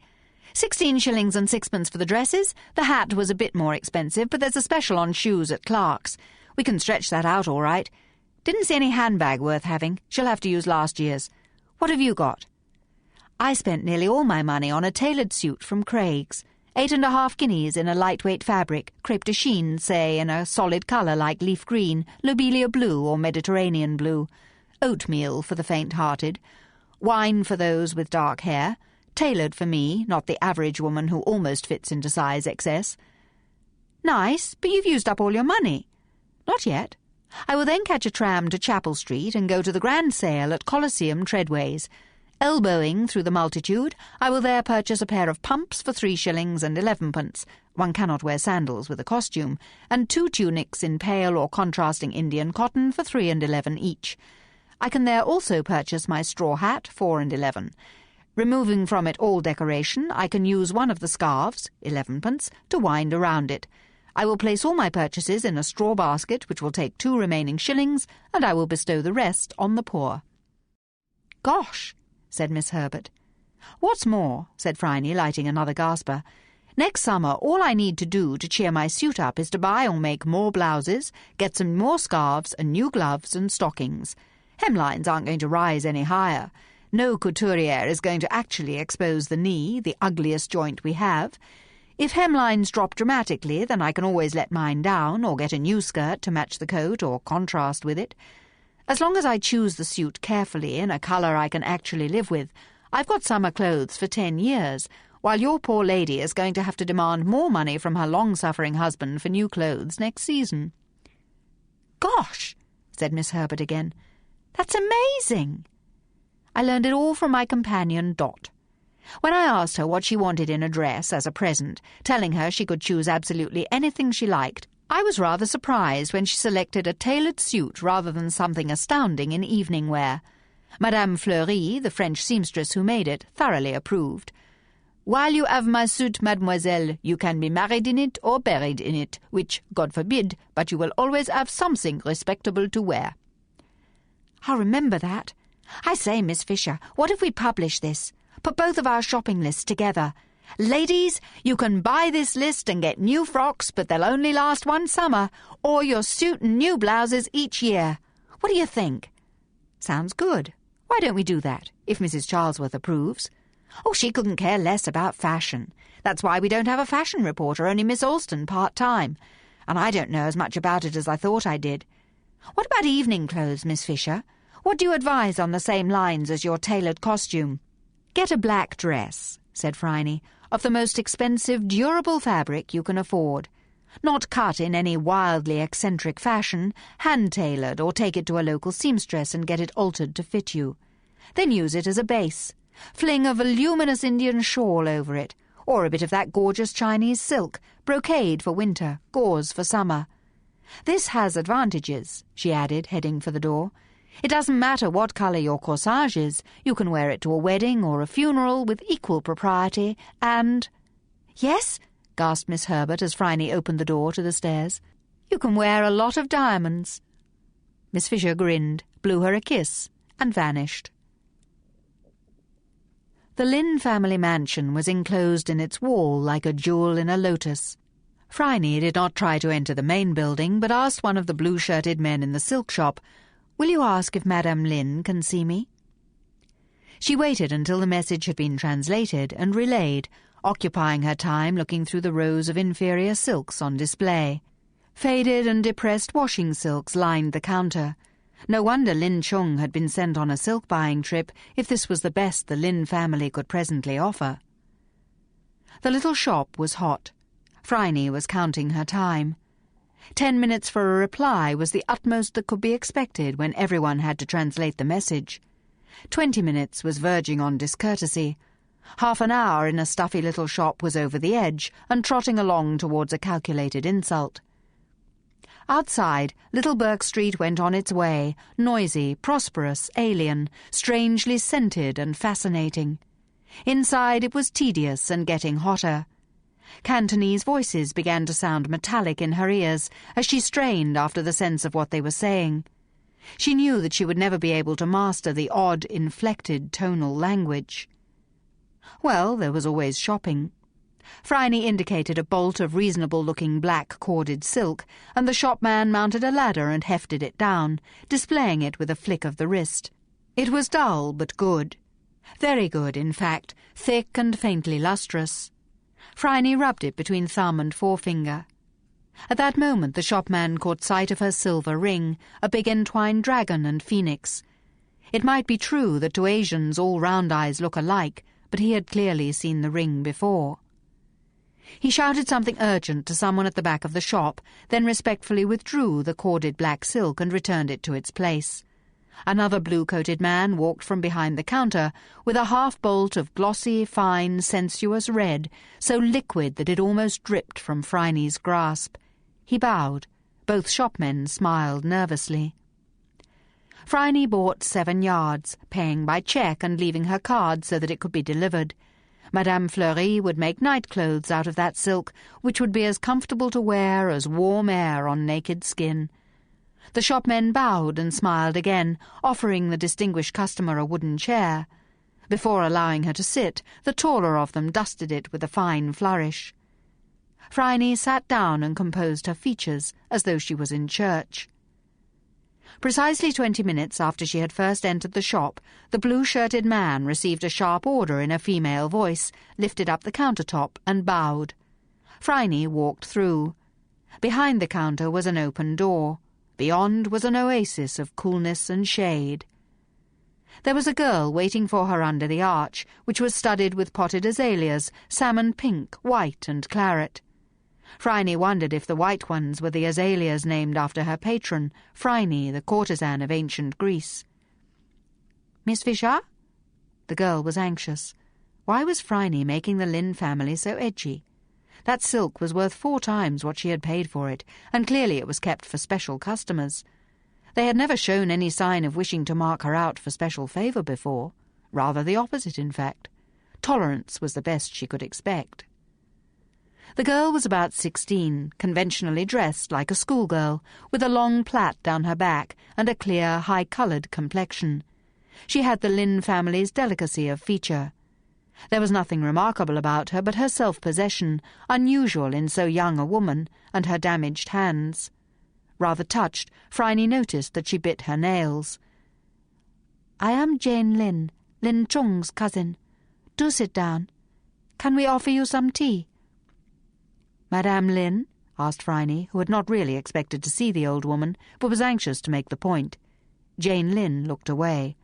16 shillings and 6pence for the dresses. The hat was a bit more expensive, but there's a special on shoes at Clark's. We can stretch that out all right. Didn't see any handbag worth having. She'll have to use last year's. What have you got?" "I spent nearly all my money on a tailored suit from Craig's. 8.5 guineas in a lightweight fabric, crêpe de chine, say, in a solid colour like leaf green, lobelia blue or Mediterranean blue, oatmeal for the faint-hearted, wine for those with dark hair, tailored for me, not the average woman who almost fits into size XS. Nice, but you've used up all your money. Not yet. I will then catch a tram to Chapel Street and go to the grand sale at Colosseum Treadways. Elbowing through the multitude, I will there purchase a pair of pumps for 3 shillings and 11pence. One cannot wear sandals with a costume, and 2 tunics in pale or contrasting Indian cotton for 3 and 11 each. I can there also purchase my straw hat, 4 and 11. Removing from it all decoration, I can use one of the scarves, 11pence, to wind around it. I will place all my purchases in a straw basket, which will take 2 remaining shillings, and I will bestow the rest on the poor. Gosh, said Miss Herbert. What's more, said Phryne, lighting another gasper, next summer all I need to do to cheer my suit up is to buy or make more blouses, get some more scarves and new gloves and stockings. Hemlines aren't going to rise any higher. No couturier is going to actually expose the knee, the ugliest joint we have. If hemlines drop dramatically, then I can always let mine down or get a new skirt to match the coat or contrast with it. As long as I choose the suit carefully in a colour I can actually live with, I've got summer clothes for 10 years, while your poor lady is going to have to demand more money from her long-suffering husband for new clothes next season. Gosh, said Miss Herbert again. That's amazing. I learned it all from my companion, Dot. When I asked her what she wanted in a dress as a present, telling her she could choose absolutely anything she liked, I was rather surprised when she selected a tailored suit rather than something astounding in evening wear. Madame Fleury, the French seamstress who made it, thoroughly approved. "While you have my suit, mademoiselle, you can be married in it or buried in it, which, God forbid, but you will always have something respectable to wear." I'll remember that. I say, Miss Fisher, what if we publish this? Put both of our shopping lists together. Ladies, you can buy this list and get new frocks, but they'll only last one summer, or your suit and new blouses each year. What do you think? Sounds good. Why don't we do that, if Mrs. Charlesworth approves? Oh, she couldn't care less about fashion. That's why we don't have a fashion reporter, only Miss Alston part-time. And I don't know as much about it as I thought I did. What about evening clothes, Miss Fisher? What do you advise on the same lines as your tailored costume? Get a black dress, said Phryne, of the most expensive, durable fabric you can afford. Not cut in any wildly eccentric fashion, hand-tailored, or take it to a local seamstress and get it altered to fit you. Then use it as a base. Fling a voluminous Indian shawl over it, or a bit of that gorgeous Chinese silk, brocade for winter, gauze for summer. This has advantages, she added, heading for the door. It doesn't matter what colour your corsage is, you can wear it to a wedding or a funeral with equal propriety, and— "Yes?" gasped Miss Herbert as Phryne opened the door to the stairs. "You can wear a lot of diamonds." Miss Fisher grinned, blew her a kiss, and vanished. The Lynn family mansion was enclosed in its wall like a jewel in a lotus. Phryne did not try to enter the main building, but asked one of the blue-shirted men in the silk shop, "Will you ask if Madame Lynn can see me?" She waited until the message had been translated and relayed, occupying her time looking through the rows of inferior silks on display. Faded and depressed washing silks lined the counter. No wonder Lin Chung had been sent on a silk-buying trip if this was the best the Lin family could presently offer. The little shop was hot. Phryne was counting her time. 10 minutes for a reply was the utmost that could be expected when everyone had to translate the message. 20 minutes was verging on discourtesy. Half an hour in a stuffy little shop was over the edge and trotting along towards a calculated insult. Outside, Little Burke Street went on its way, noisy, prosperous, alien, strangely scented and fascinating. Inside it was tedious and getting hotter. Cantonese voices began to sound metallic in her ears as she strained after the sense of what they were saying. She knew that she would never be able to master the odd, inflected tonal language. Well, there was always shopping. Phryne indicated a bolt of reasonable-looking black corded silk, and the shopman mounted a ladder and hefted it down, displaying it with a flick of the wrist. It was dull but good. Very good, in fact, thick and faintly lustrous. Phryne rubbed it between thumb and forefinger. At that moment the shopman caught sight of her silver ring, a big entwined dragon and phoenix. It might be true that to Asians all round eyes look alike, but he had clearly seen the ring before. He shouted something urgent to someone at the back of the shop, then respectfully withdrew the corded black silk and returned it to its place. Another blue-coated man walked from behind the counter with a half-bolt of glossy, fine, sensuous red, so liquid that it almost dripped from Phryne's grasp. He bowed. Both shopmen smiled nervously. Phryne bought 7 yards, paying by cheque and leaving her card so that it could be delivered. Madame Fleury would make night-clothes out of that silk, which would be as comfortable to wear as warm air on naked skin. The shopmen bowed and smiled again, offering the distinguished customer a wooden chair. Before allowing her to sit, the taller of them dusted it with a fine flourish. Phryne sat down and composed her features, as though she was in church. Precisely 20 minutes after she had first entered the shop, the blue-shirted man received a sharp order in a female voice, lifted up the countertop, and bowed. Phryne walked through. Behind the counter was an open door. Beyond was an oasis of coolness and shade. There was a girl waiting for her under the arch, which was studded with potted azaleas, salmon pink, white, and claret. Phryne wondered if the white ones were the azaleas named after her patron, Phryne, the courtesan of ancient Greece. "Miss Fisher?" The girl was anxious. Why was Phryne making the Lynn family so edgy? That silk was worth 4 times what she had paid for it, and clearly it was kept for special customers. They had never shown any sign of wishing to mark her out for special favour before. Rather the opposite, in fact. Tolerance was the best she could expect. The girl was about 16, conventionally dressed like a schoolgirl, with a long plait down her back and a clear, high-coloured complexion. She had the Lynn family's delicacy of feature. There was nothing remarkable about her but her self-possession, unusual in so young a woman, and her damaged hands. Rather touched, Phryne noticed that she bit her nails. "I am Jane Lin Chung's cousin. Do sit down. Can we offer you some tea?" "Madame Lin?" asked Phryne, who had not really expected to see the old woman, but was anxious to make the point. Jane Lin looked away.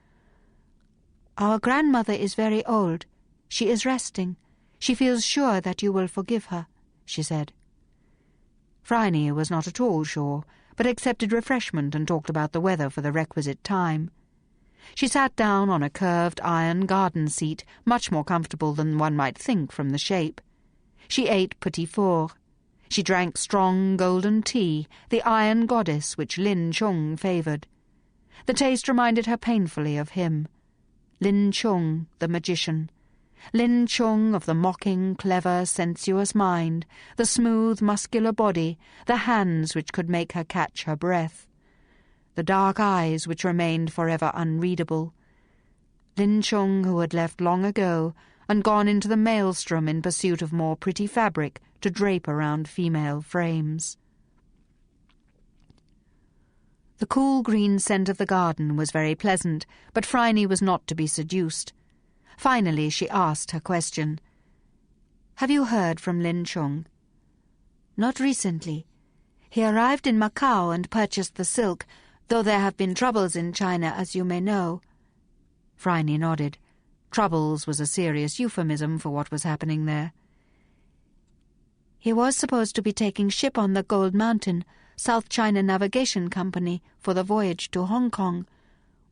"Our grandmother is very old. She is resting. She feels sure that you will forgive her," she said. Phryne was not at all sure, but accepted refreshment and talked about the weather for the requisite time. She sat down on a curved iron garden seat, much more comfortable than one might think from the shape. She ate petit four. She drank strong golden tea, the iron goddess which Lin Chung favoured. The taste reminded her painfully of him. Lin Chung, the magician. Lin Chung of the mocking, clever, sensuous mind, the smooth, muscular body, the hands which could make her catch her breath. The dark eyes which remained forever unreadable. Lin Chung who had left long ago and gone into the maelstrom in pursuit of more pretty fabric to drape around female frames. The cool green scent of the garden was very pleasant, but Phryne was not to be seduced. Finally she asked her question. "Have you heard from Lin Chung?" "Not recently. He arrived in Macau and purchased the silk, though there have been troubles in China, as you may know." Phryne nodded. Troubles was a serious euphemism for what was happening there. "He was supposed to be taking ship on the Gold Mountain, South China Navigation Company, for the voyage to Hong Kong.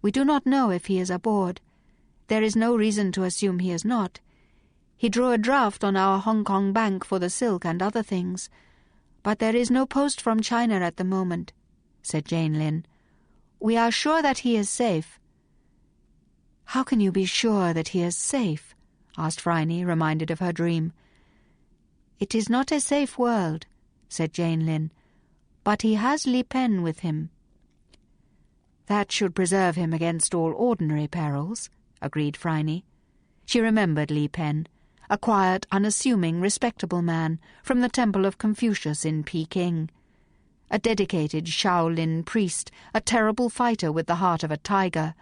We do not know if he is aboard. There is no reason to assume he is not. He drew a draft on our Hong Kong bank for the silk and other things. But there is no post from China at the moment," said Jane Lin. "We are sure that he is safe." "How can you be sure that he is safe?" asked Phryne, reminded of her dream. "It is not a safe world," said Jane Lin, "but he has Li Pen with him." "That should preserve him against all ordinary perils," agreed Phryne. She remembered Li Pen, a quiet, unassuming, respectable man from the temple of Confucius in Peking. A dedicated Shaolin priest, a terrible fighter with the heart of a tiger.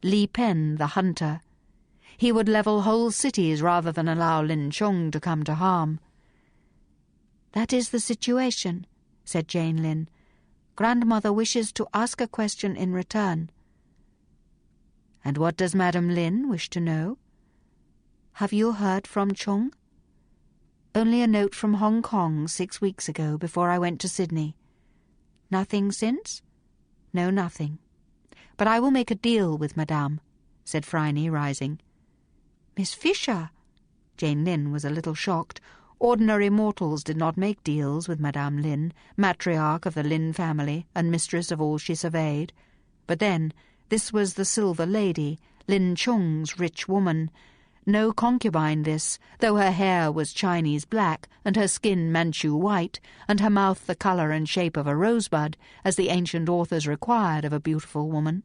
Li Pen, the hunter. He would level whole cities rather than allow Lin Chung to come to harm. "That is the situation," said Jane Lin. "Grandmother wishes to ask a question in return." "And what does Madam Lin wish to know?" "Have you heard from Chung?" "Only a note from Hong Kong 6 weeks ago, before I went to Sydney." "Nothing since?" "No, nothing. But I will make a deal with Madame," said Phryne, rising. "Miss Fisher!" Jane Lin was a little shocked. Ordinary mortals did not make deals with Madame Lin, matriarch of the Lin family and mistress of all she surveyed. But then, this was the Silver Lady, Lin Chung's rich woman. No concubine this, though her hair was Chinese black, and her skin Manchu white, and her mouth the colour and shape of a rosebud, as the ancient authors required of a beautiful woman.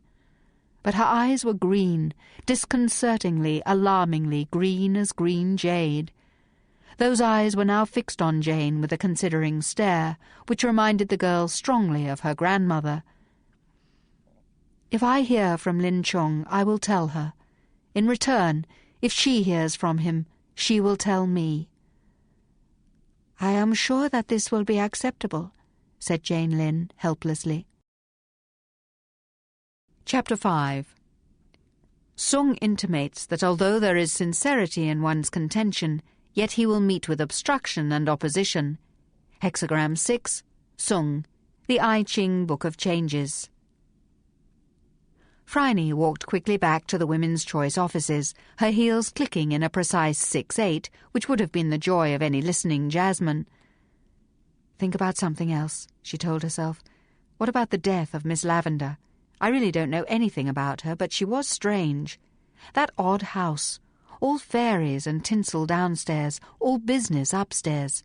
But her eyes were green, disconcertingly, alarmingly green as green jade. Those eyes were now fixed on Jane with a considering stare, which reminded the girl strongly of her grandmother. "If I hear from Lin Chung, I will tell her. In return, if she hears from him, she will tell me." "I am sure that this will be acceptable," said Jane Lin helplessly. Chapter 5. Sung intimates that although there is sincerity in one's contention, yet he will meet with obstruction and opposition. Hexagram 6. Sung. The I Ching Book of Changes. Phryne walked quickly back to the Women's Choice offices, her heels clicking in a precise 6/8, which would have been the joy of any listening jazzman. "Think about something else," she told herself. "What about the death of Miss Lavender? I really don't know anything about her, but she was strange. That odd house, all fairies and tinsel downstairs, all business upstairs.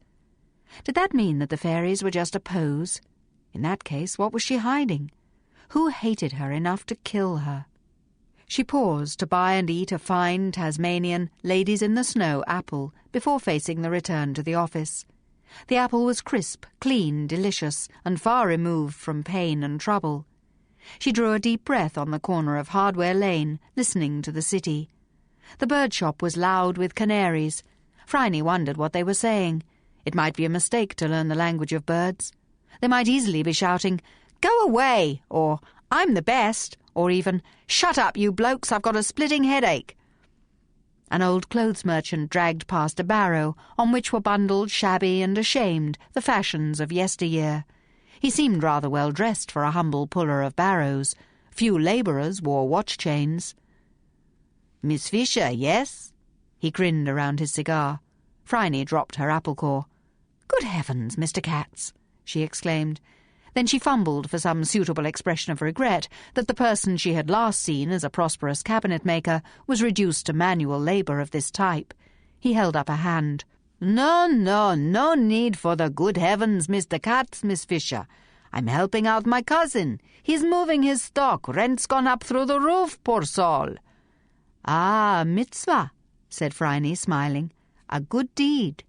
Did that mean that the fairies were just a pose? In that case, what was she hiding? Who hated her enough to kill her?" She paused to buy and eat a fine Tasmanian ladies-in-the-snow apple before facing the return to the office. The apple was crisp, clean, delicious, and far removed from pain and trouble. She drew a deep breath on the corner of Hardware Lane, listening to the city. The bird shop was loud with canaries. Phryne wondered what they were saying. It might be a mistake to learn the language of birds. They might easily be shouting, "Go away!" or "I'm the best!" or even, "Shut up, you blokes, I've got a splitting headache." An old clothes merchant dragged past a barrow, on which were bundled, shabby and ashamed, the fashions of yesteryear. He seemed rather well dressed for a humble puller of barrows. Few labourers wore watch chains. "Miss Fisher, yes?" He grinned around his cigar. Phryne dropped her apple core. "Good heavens, Mr. Katz!" she exclaimed. Then she fumbled for some suitable expression of regret that the person she had last seen as a prosperous cabinet-maker was reduced to manual labour of this type. He held up a hand. No need for the good heavens, Mr. Katz, Miss Fisher. I'm helping out my cousin. He's moving his stock. Rent's gone up through the roof, poor soul." "Ah, mitzvah," said Phryne, smiling. "A good deed."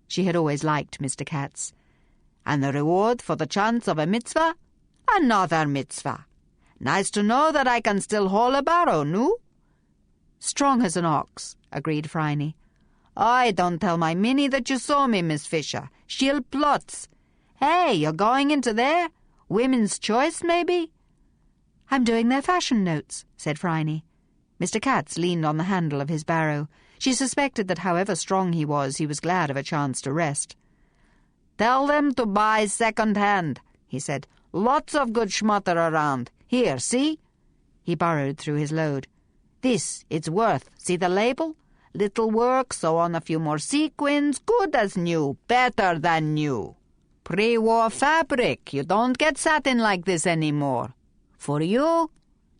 She had always liked Mr. Katz. "And the reward for the chance of a mitzvah? Another mitzvah. Nice to know that I can still haul a barrow, no?" "Strong as an ox," agreed Phryne. "I don't tell my Minnie that you saw me, Miss Fisher. She'll plots. Hey, you're going into there? Women's Choice, maybe?" "I'm doing their fashion notes," said Phryne. Mr. Katz leaned on the handle of his barrow. She suspected that however strong he was glad of a chance to rest. "Tell them to buy second-hand," he said. "Lots of good schmutter around. Here, see?" He burrowed through his load. "This, it's worth. See the label? Little work, sew on a few more sequins, good as new, better than new. Pre-war fabric, you don't get satin like this anymore. For you?"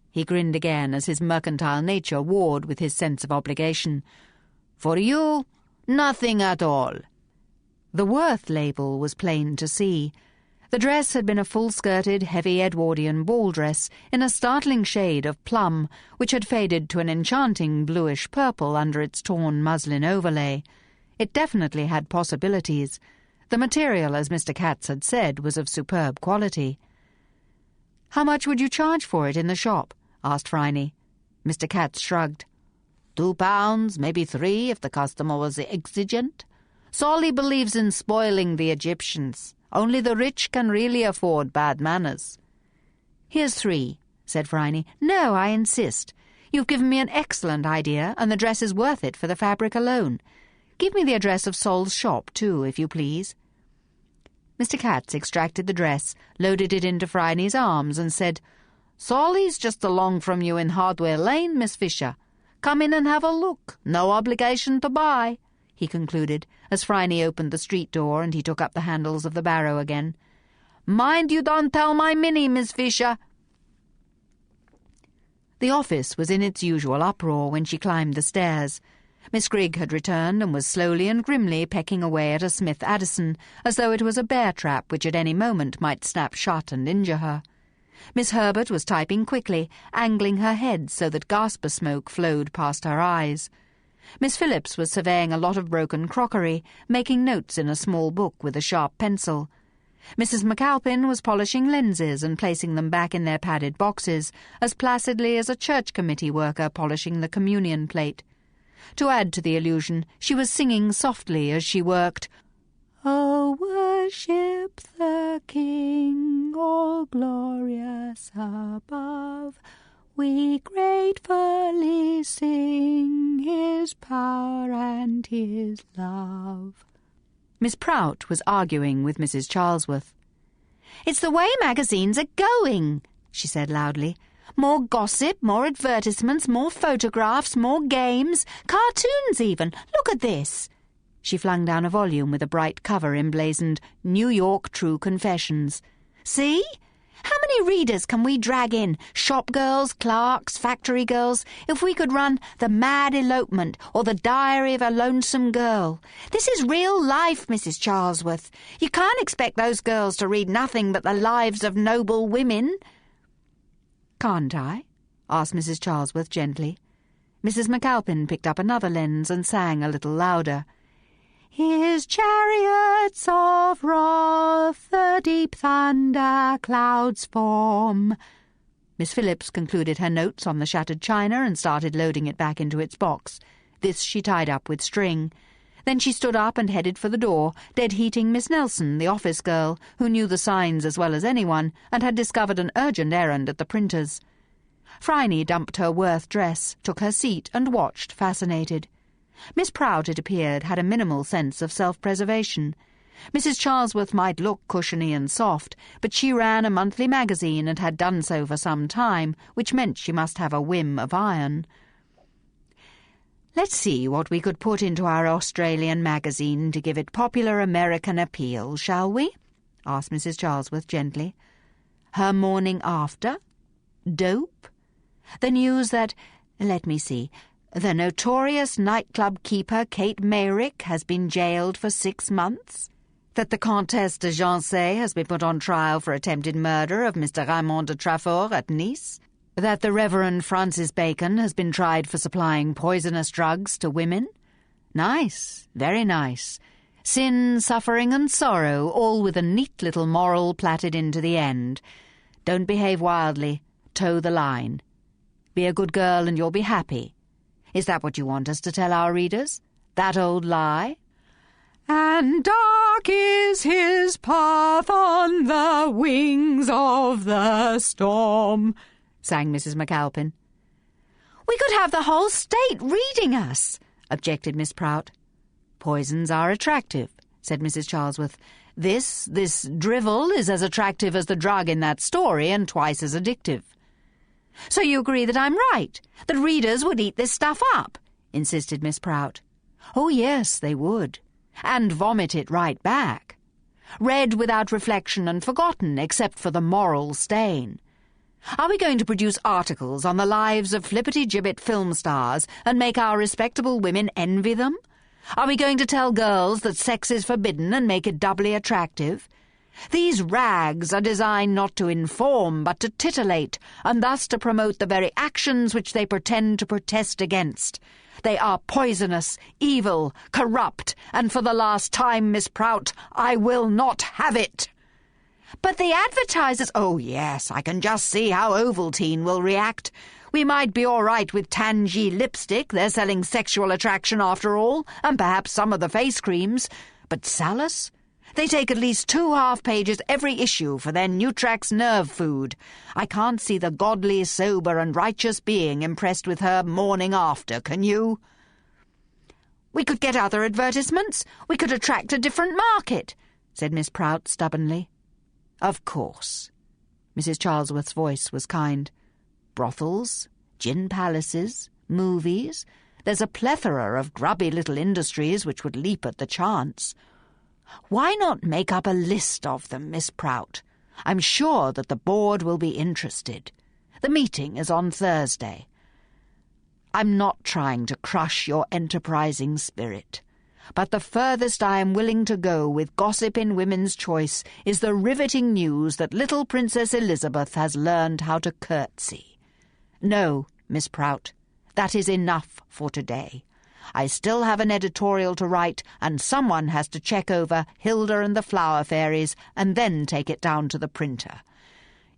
He grinned again as his mercantile nature warred with his sense of obligation. "For you, nothing at all." The Worth label was plain to see. The dress had been a full-skirted, heavy Edwardian ball dress in a startling shade of plum, which had faded to an enchanting bluish purple under its torn muslin overlay. It definitely had possibilities. The material, as Mr. Katz had said, was of superb quality. "How much would you charge for it in the shop?" asked Phryne. Mr. Katz shrugged. £2, maybe 3 if the customer was exigent. Solly believes in spoiling the Egyptians. Only the rich can really afford bad manners." "Here's 3, said Phryne. "No, I insist. You've given me an excellent idea, and the dress is worth it for the fabric alone. Give me the address of Sol's shop, too, if you please." Mr. Katz extracted the dress, loaded it into Phryne's arms, and said, "Solly's just along from you in Hardware Lane, Miss Fisher. Come in and have a look. No obligation to buy," he concluded, as Phryne opened the street door and he took up the handles of the barrow again. "Mind you don't tell my Minnie, Miss Fisher." The office was in its usual uproar when she climbed the stairs. Miss Grigg had returned and was slowly and grimly pecking away at a Smith Addison, as though it was a bear trap which at any moment might snap shut and injure her. Miss Herbert was typing quickly, angling her head so that gasper smoke flowed past her eyes. Miss Phillips was surveying a lot of broken crockery, making notes in a small book with a sharp pencil. Mrs. McAlpin was polishing lenses and placing them back in their padded boxes, as placidly as a church committee worker polishing the communion plate. To add to the illusion, she was singing softly as she worked, "Oh, worship the King, all glorious above. We gratefully sing his power and his love." Miss Prout was arguing with Mrs. Charlesworth. "It's the way magazines are going," she said loudly. "More gossip, more advertisements, more photographs, more games, cartoons even. Look at this." She flung down a volume with a bright cover emblazoned "New York True Confessions." "See? How many readers can we drag in? Shop girls, clerks, factory girls. If we could run The Mad Elopement or The Diary of a Lonesome Girl. This is real life, Mrs. Charlesworth. You can't expect those girls to read nothing but the lives of noble women." "Can't I?" asked Mrs. Charlesworth gently. Mrs. McAlpin picked up another lens and sang a little louder. "His chariots of wrath the deep thunder clouds form." Miss Phillips concluded her notes on the shattered china and started loading it back into its box. This she tied up with string. Then she stood up and headed for the door, dead-heating Miss Nelson, the office girl, who knew the signs as well as anyone and had discovered an urgent errand at the printer's. Phryne dumped her Worth dress, took her seat, and watched, fascinated. Miss Prout, it appeared, had a minimal sense of self-preservation. Mrs. Charlesworth might look cushiony and soft, but she ran a monthly magazine and had done so for some time, which meant she must have a whim of iron. "Let's see what we could put into our Australian magazine to give it popular American appeal, shall we?" asked Mrs. Charlesworth gently. "Her morning after? Dope? The news that, let me see, the notorious nightclub keeper Kate Mayrick has been jailed for 6 months? That the Comtesse de Jancey has been put on trial for attempted murder of Mr. Raymond de Trafford at Nice? That the Reverend Francis Bacon has been tried for supplying poisonous drugs to women? Nice, very nice. Sin, suffering and sorrow, all with a neat little moral platted into the end. Don't behave wildly. Toe the line. Be a good girl and you'll be happy. Is that what you want us to tell our readers? That old lie? And dark is his path on the wings of the storm, sang Mrs. McAlpin. We could have the whole state reading us, objected Miss Prout. Poisons are attractive, said Mrs. Charlesworth. This drivel is as attractive as the drug in that story and twice as addictive. So you agree that I'm right, that readers would eat this stuff up, insisted Miss Prout. Oh, yes, they would. And vomit it right back. Read without reflection and forgotten, except for the moral stain. Are we going to produce articles on the lives of flippity-gibbet film stars and make our respectable women envy them? Are we going to tell girls that sex is forbidden and make it doubly attractive? These rags are designed not to inform, but to titillate, and thus to promote the very actions which they pretend to protest against. They are poisonous, evil, corrupt, and for the last time, Miss Prout, I will not have it. But the advertisers— Oh, yes, I can just see how Ovaltine will react. We might be all right with Tangy lipstick. They're selling sexual attraction after all, and perhaps some of the face creams. But Salus? They take at least 2 half-pages every issue for their Nutrax nerve food. I can't see the godly, sober and righteous being impressed with her morning after, can you? We could get other advertisements. We could attract a different market, said Miss Prout stubbornly. Of course. Mrs. Charlesworth's voice was kind. Brothels, gin palaces, movies. There's a plethora of grubby little industries which would leap at the chance. Why not make up a list of them, Miss Prout? I'm sure that the board will be interested. The meeting is on Thursday. I'm not trying to crush your enterprising spirit, but the furthest I am willing to go with gossip in Women's Choice is the riveting news that little Princess Elizabeth has learned how to curtsy. No, Miss Prout, that is enough for today. I still have an editorial to write, and someone has to check over Hilda and the Flower Fairies and then take it down to the printer.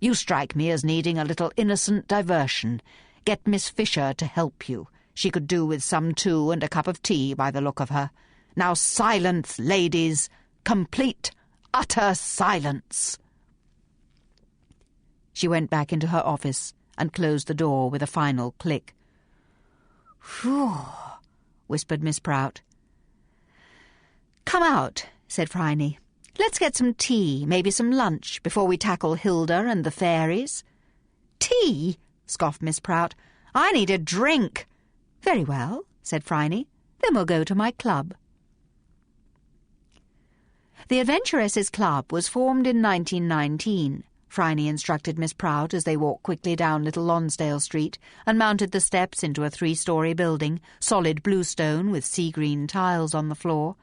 You strike me as needing a little innocent diversion. Get Miss Fisher to help you. She could do with some too, and a cup of tea by the look of her. Now silence, ladies. Complete, utter silence. She went back into her office and closed the door with a final click. Phew, whispered Miss Prout. Come out, said Phryne. Let's get some tea, maybe some lunch, before we tackle Hilda and the fairies. Tea? Scoffed Miss Prout. I need a drink. Very well, said Phryne. Then we'll go to my club. The Adventuresses Club was formed in 1919, Phryne instructed Miss Prout as they walked quickly down Little Lonsdale Street and mounted the steps into a 3-story building, solid bluestone with sea-green tiles on the floor.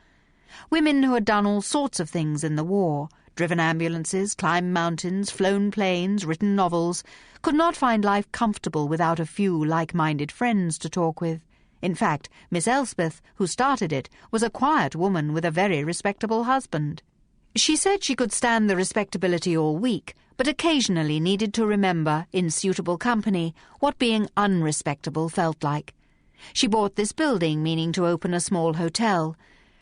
Women who had done all sorts of things in the war, driven ambulances, climbed mountains, flown planes, written novels, could not find life comfortable without a few like-minded friends to talk with. In fact, Miss Elspeth, who started it, was a quiet woman with a very respectable husband. She said she could stand the respectability all week, but occasionally needed to remember, in suitable company, what being unrespectable felt like. She bought this building meaning to open a small hotel.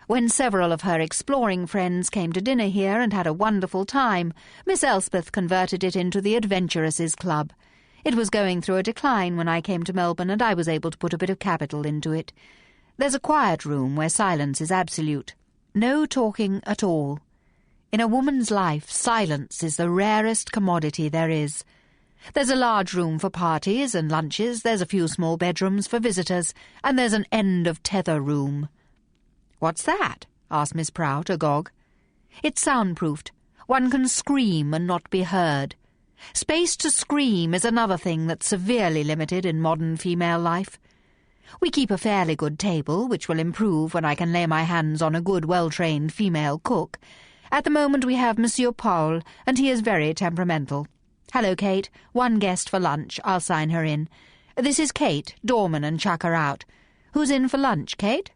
When several of her exploring friends came to dinner here and had a wonderful time, Miss Elspeth converted it into the Adventuresses Club. It was going through a decline when I came to Melbourne, and I was able to put a bit of capital into it. There's a quiet room where silence is absolute. No talking at all. In a woman's life, silence is the rarest commodity there is. There's a large room for parties and lunches, there's a few small bedrooms for visitors, and there's an end-of-tether room. "What's that?" asked Miss Prout, agog. "It's soundproofed. One can scream and not be heard. Space to scream is another thing that's severely limited in modern female life. We keep a fairly good table, which will improve when I can lay my hands on a good, well-trained female cook. At the moment we have Monsieur Paul, and he is very temperamental. Hello, Kate. One guest for lunch. I'll sign her in. This is Kate. Doorman and chuck her out. Who's in for lunch, Kate?"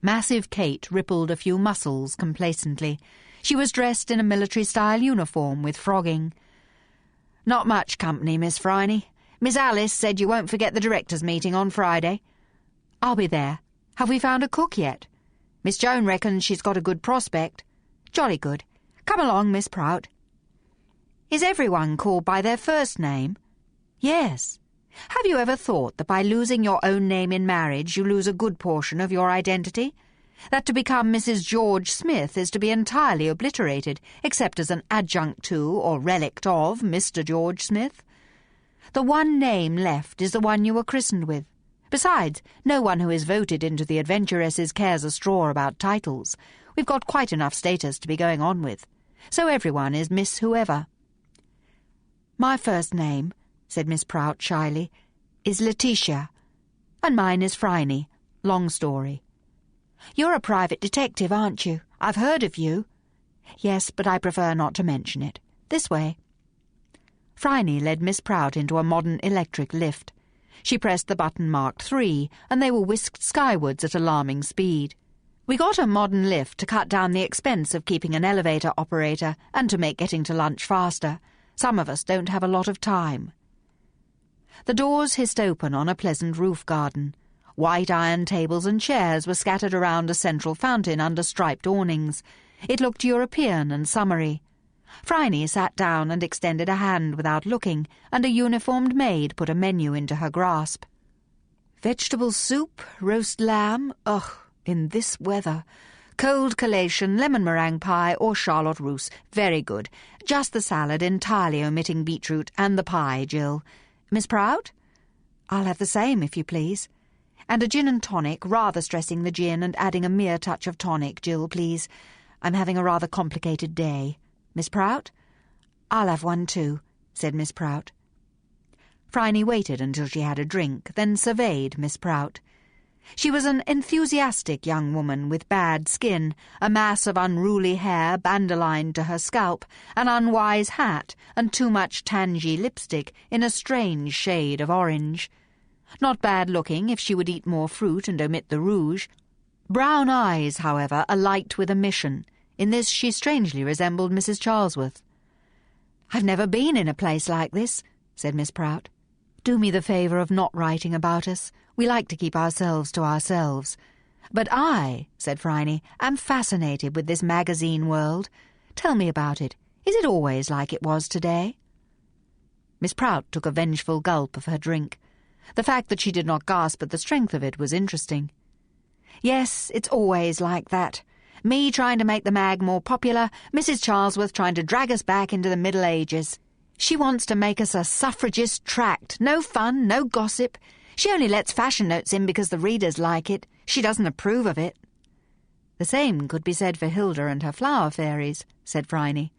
Massive Kate rippled a few muscles complacently. She was dressed in a military-style uniform with frogging. "Not much company, Miss Phryne. Miss Alice said you won't forget the directors' meeting on Friday." "I'll be there. Have we found a cook yet?" "Miss Joan reckons she's got a good prospect." "Jolly good. Come along, Miss Prout." "Is everyone called by their first name?" "Yes. Have you ever thought that by losing your own name in marriage you lose a good portion of your identity? That to become Mrs. George Smith is to be entirely obliterated, except as an adjunct to or relict of Mr. George Smith? The one name left is the one you were christened with. Besides, no one who is voted into the Adventuresses cares a straw about titles. We've got quite enough status to be going on with. So everyone is Miss Whoever." "My first name," said Miss Prout shyly, "is Letitia. And mine is Phryne. Long story." "You're a private detective, aren't you? I've heard of you." "Yes, but I prefer not to mention it. This way." Phryne led Miss Prout into a modern electric lift. She pressed the button marked 3, and they were whisked skywards at alarming speed. "We got a modern lift to cut down the expense of keeping an elevator operator and to make getting to lunch faster. Some of us don't have a lot of time." The doors hissed open on a pleasant roof garden. White iron tables and chairs were scattered around a central fountain under striped awnings. It looked European and summery. Phryne sat down and extended a hand without looking, and a uniformed maid put a menu into her grasp. Vegetable soup, roast lamb, ugh, in this weather. Cold collation, lemon meringue pie or charlotte russe, very good. Just the salad, entirely omitting beetroot, and the pie, Jill. Miss Prout? I'll have the same, if you please. And a gin and tonic, rather stressing the gin and adding a mere touch of tonic, Jill, please. I'm having a rather complicated day. Miss Prout? I'll have one too, said Miss Prout. Phryne waited until she had a drink, then surveyed Miss Prout. She was an enthusiastic young woman with bad skin, a mass of unruly hair bandolined to her scalp, an unwise hat, and too much tangy lipstick in a strange shade of orange. Not bad-looking if she would eat more fruit and omit the rouge. Brown eyes, however, alight with a mission. In this she strangely resembled Mrs. Charlesworth. "I've never been in a place like this," said Miss Prout. "Do me the favour of not writing about us. We like to keep ourselves to ourselves." "But I," said Phryne, "am fascinated with this magazine world. Tell me about it. Is it always like it was today?" Miss Prout took a vengeful gulp of her drink. The fact that she did not gasp at the strength of it was interesting. "Yes, it's always like that. Me trying to make the mag more popular, Mrs. Charlesworth trying to drag us back into the Middle Ages. She wants to make us a suffragist tract. No fun, no gossip. She only lets fashion notes in because the readers like it. She doesn't approve of it." "The same could be said for Hilda and her flower fairies," said Phryne.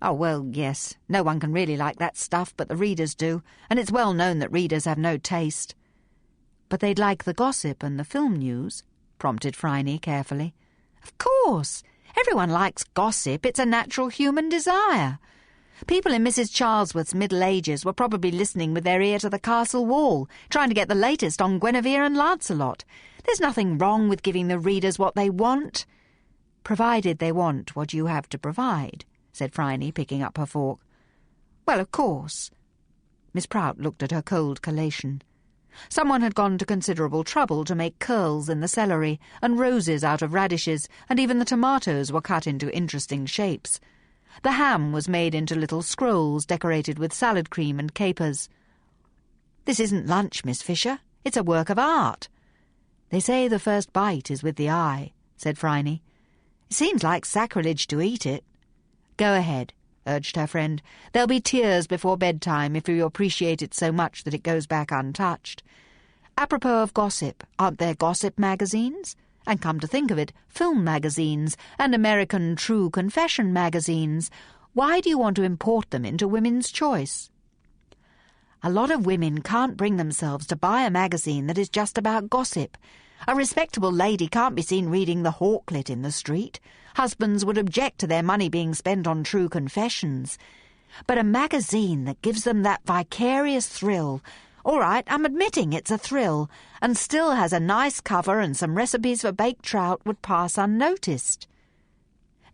"Oh, well, yes. No one can really like that stuff, but the readers do, and it's well known that readers have no taste." "But they'd like the gossip and the film news," prompted Phryne carefully. "Of course. Everyone likes gossip. It's a natural human desire. People in Mrs. Charlesworth's Middle Ages were probably listening with their ear to the castle wall, trying to get the latest on Guinevere and Lancelot. There's nothing wrong with giving the readers what they want." "Provided they want what you have to provide," said Phryne, picking up her fork. "Well, of course." Miss Prout looked at her cold collation. Someone had gone to considerable trouble to make curls in the celery, and roses out of radishes, and even the tomatoes were cut into interesting shapes. The ham was made into little scrolls decorated with salad cream and capers. "This isn't lunch, Miss Fisher. It's a work of art." "They say the first bite is with the eye," said Phryne. "It seems like sacrilege to eat it." "Go ahead," urged her friend. "There'll be tears before bedtime if you appreciate it so much that it goes back untouched. Apropos of gossip, aren't there gossip magazines? And come to think of it, film magazines and American True Confession magazines. Why do you want to import them into Women's Choice?" "A lot of women can't bring themselves to buy a magazine that is just about gossip. A respectable lady can't be seen reading the Hawklet in the street. Husbands would object to their money being spent on True Confessions. But a magazine that gives them that vicarious thrill— all right, I'm admitting it's a thrill— and still has a nice cover and some recipes for baked trout would pass unnoticed."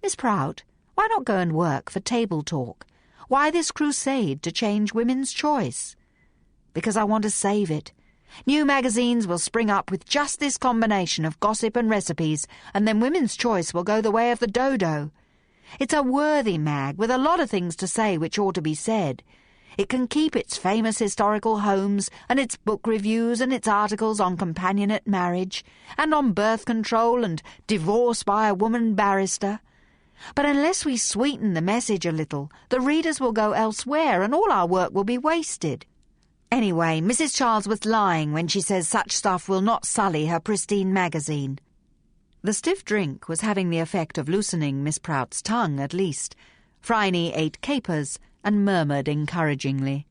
"Miss Prout, why not go and work for Table Talk? Why this crusade to change Women's Choice?" "Because I want to save it. New magazines will spring up with just this combination of gossip and recipes, and then Women's Choice will go the way of the dodo. It's a worthy mag with a lot of things to say which ought to be said. It can keep its famous historical homes and its book reviews and its articles on companionate marriage and on birth control and divorce by a woman barrister. But unless we sweeten the message a little, the readers will go elsewhere and all our work will be wasted. Anyway, Mrs. Charlesworth's lying when she says such stuff will not sully her pristine magazine." The stiff drink was having the effect of loosening Miss Prout's tongue, at least. Phryne ate capers and murmured encouragingly.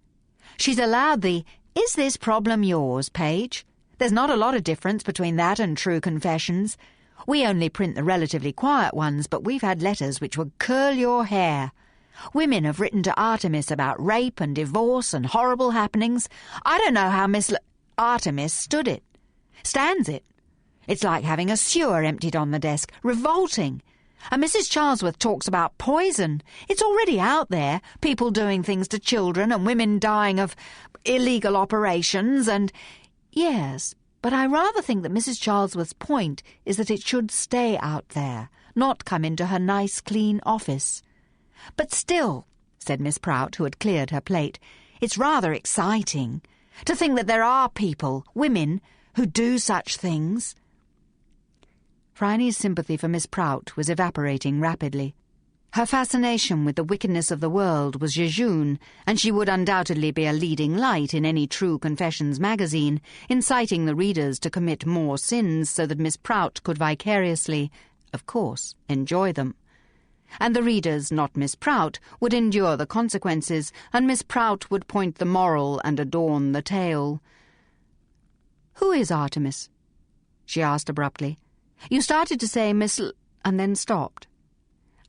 "She's allowed the 'Is this problem yours?' page. There's not a lot of difference between that and True Confessions. We only print the relatively quiet ones, but we've had letters which would curl your hair. Women have written to Artemis about rape and divorce and horrible happenings. I don't know how Miss Artemis stands it. It's like having a sewer emptied on the desk. Revolting. And Mrs. Charlesworth talks about poison. It's already out there, people doing things to children and women dying of illegal operations and... Yes, but I rather think that Mrs. Charlesworth's point is that it should stay out there, not come into her nice, clean office. But still, said Miss Prout, who had cleared her plate, it's rather exciting to think that there are people, women, who do such things. Phryne's sympathy for Miss Prout was evaporating rapidly. Her fascination with the wickedness of the world was jejune, and she would undoubtedly be a leading light in any True Confessions magazine, inciting the readers to commit more sins so that Miss Prout could vicariously, of course, enjoy them. And the readers, not Miss Prout, would endure the consequences, and Miss Prout would point the moral and adorn the tale. "Who is Artemis?" she asked abruptly. "You started to say Miss and then stopped."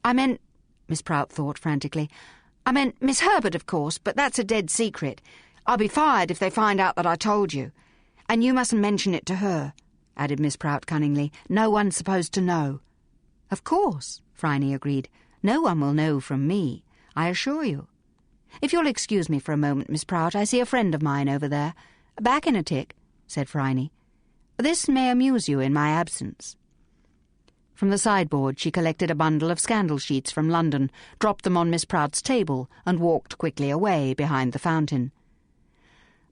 "I meant," Miss Prout thought frantically, "I meant Miss Herbert, of course, but that's a dead secret. I'll be fired if they find out that I told you. And you mustn't mention it to her," added Miss Prout cunningly. "No one's supposed to know." "Of course," Phryne agreed. "No one will know from me, I assure you. If you'll excuse me for a moment, Miss Prout, I see a friend of mine over there." "Back in a tick," said Phryne. "This may amuse you in my absence." From the sideboard she collected a bundle of scandal sheets from London, dropped them on Miss Prout's table, and walked quickly away behind the fountain.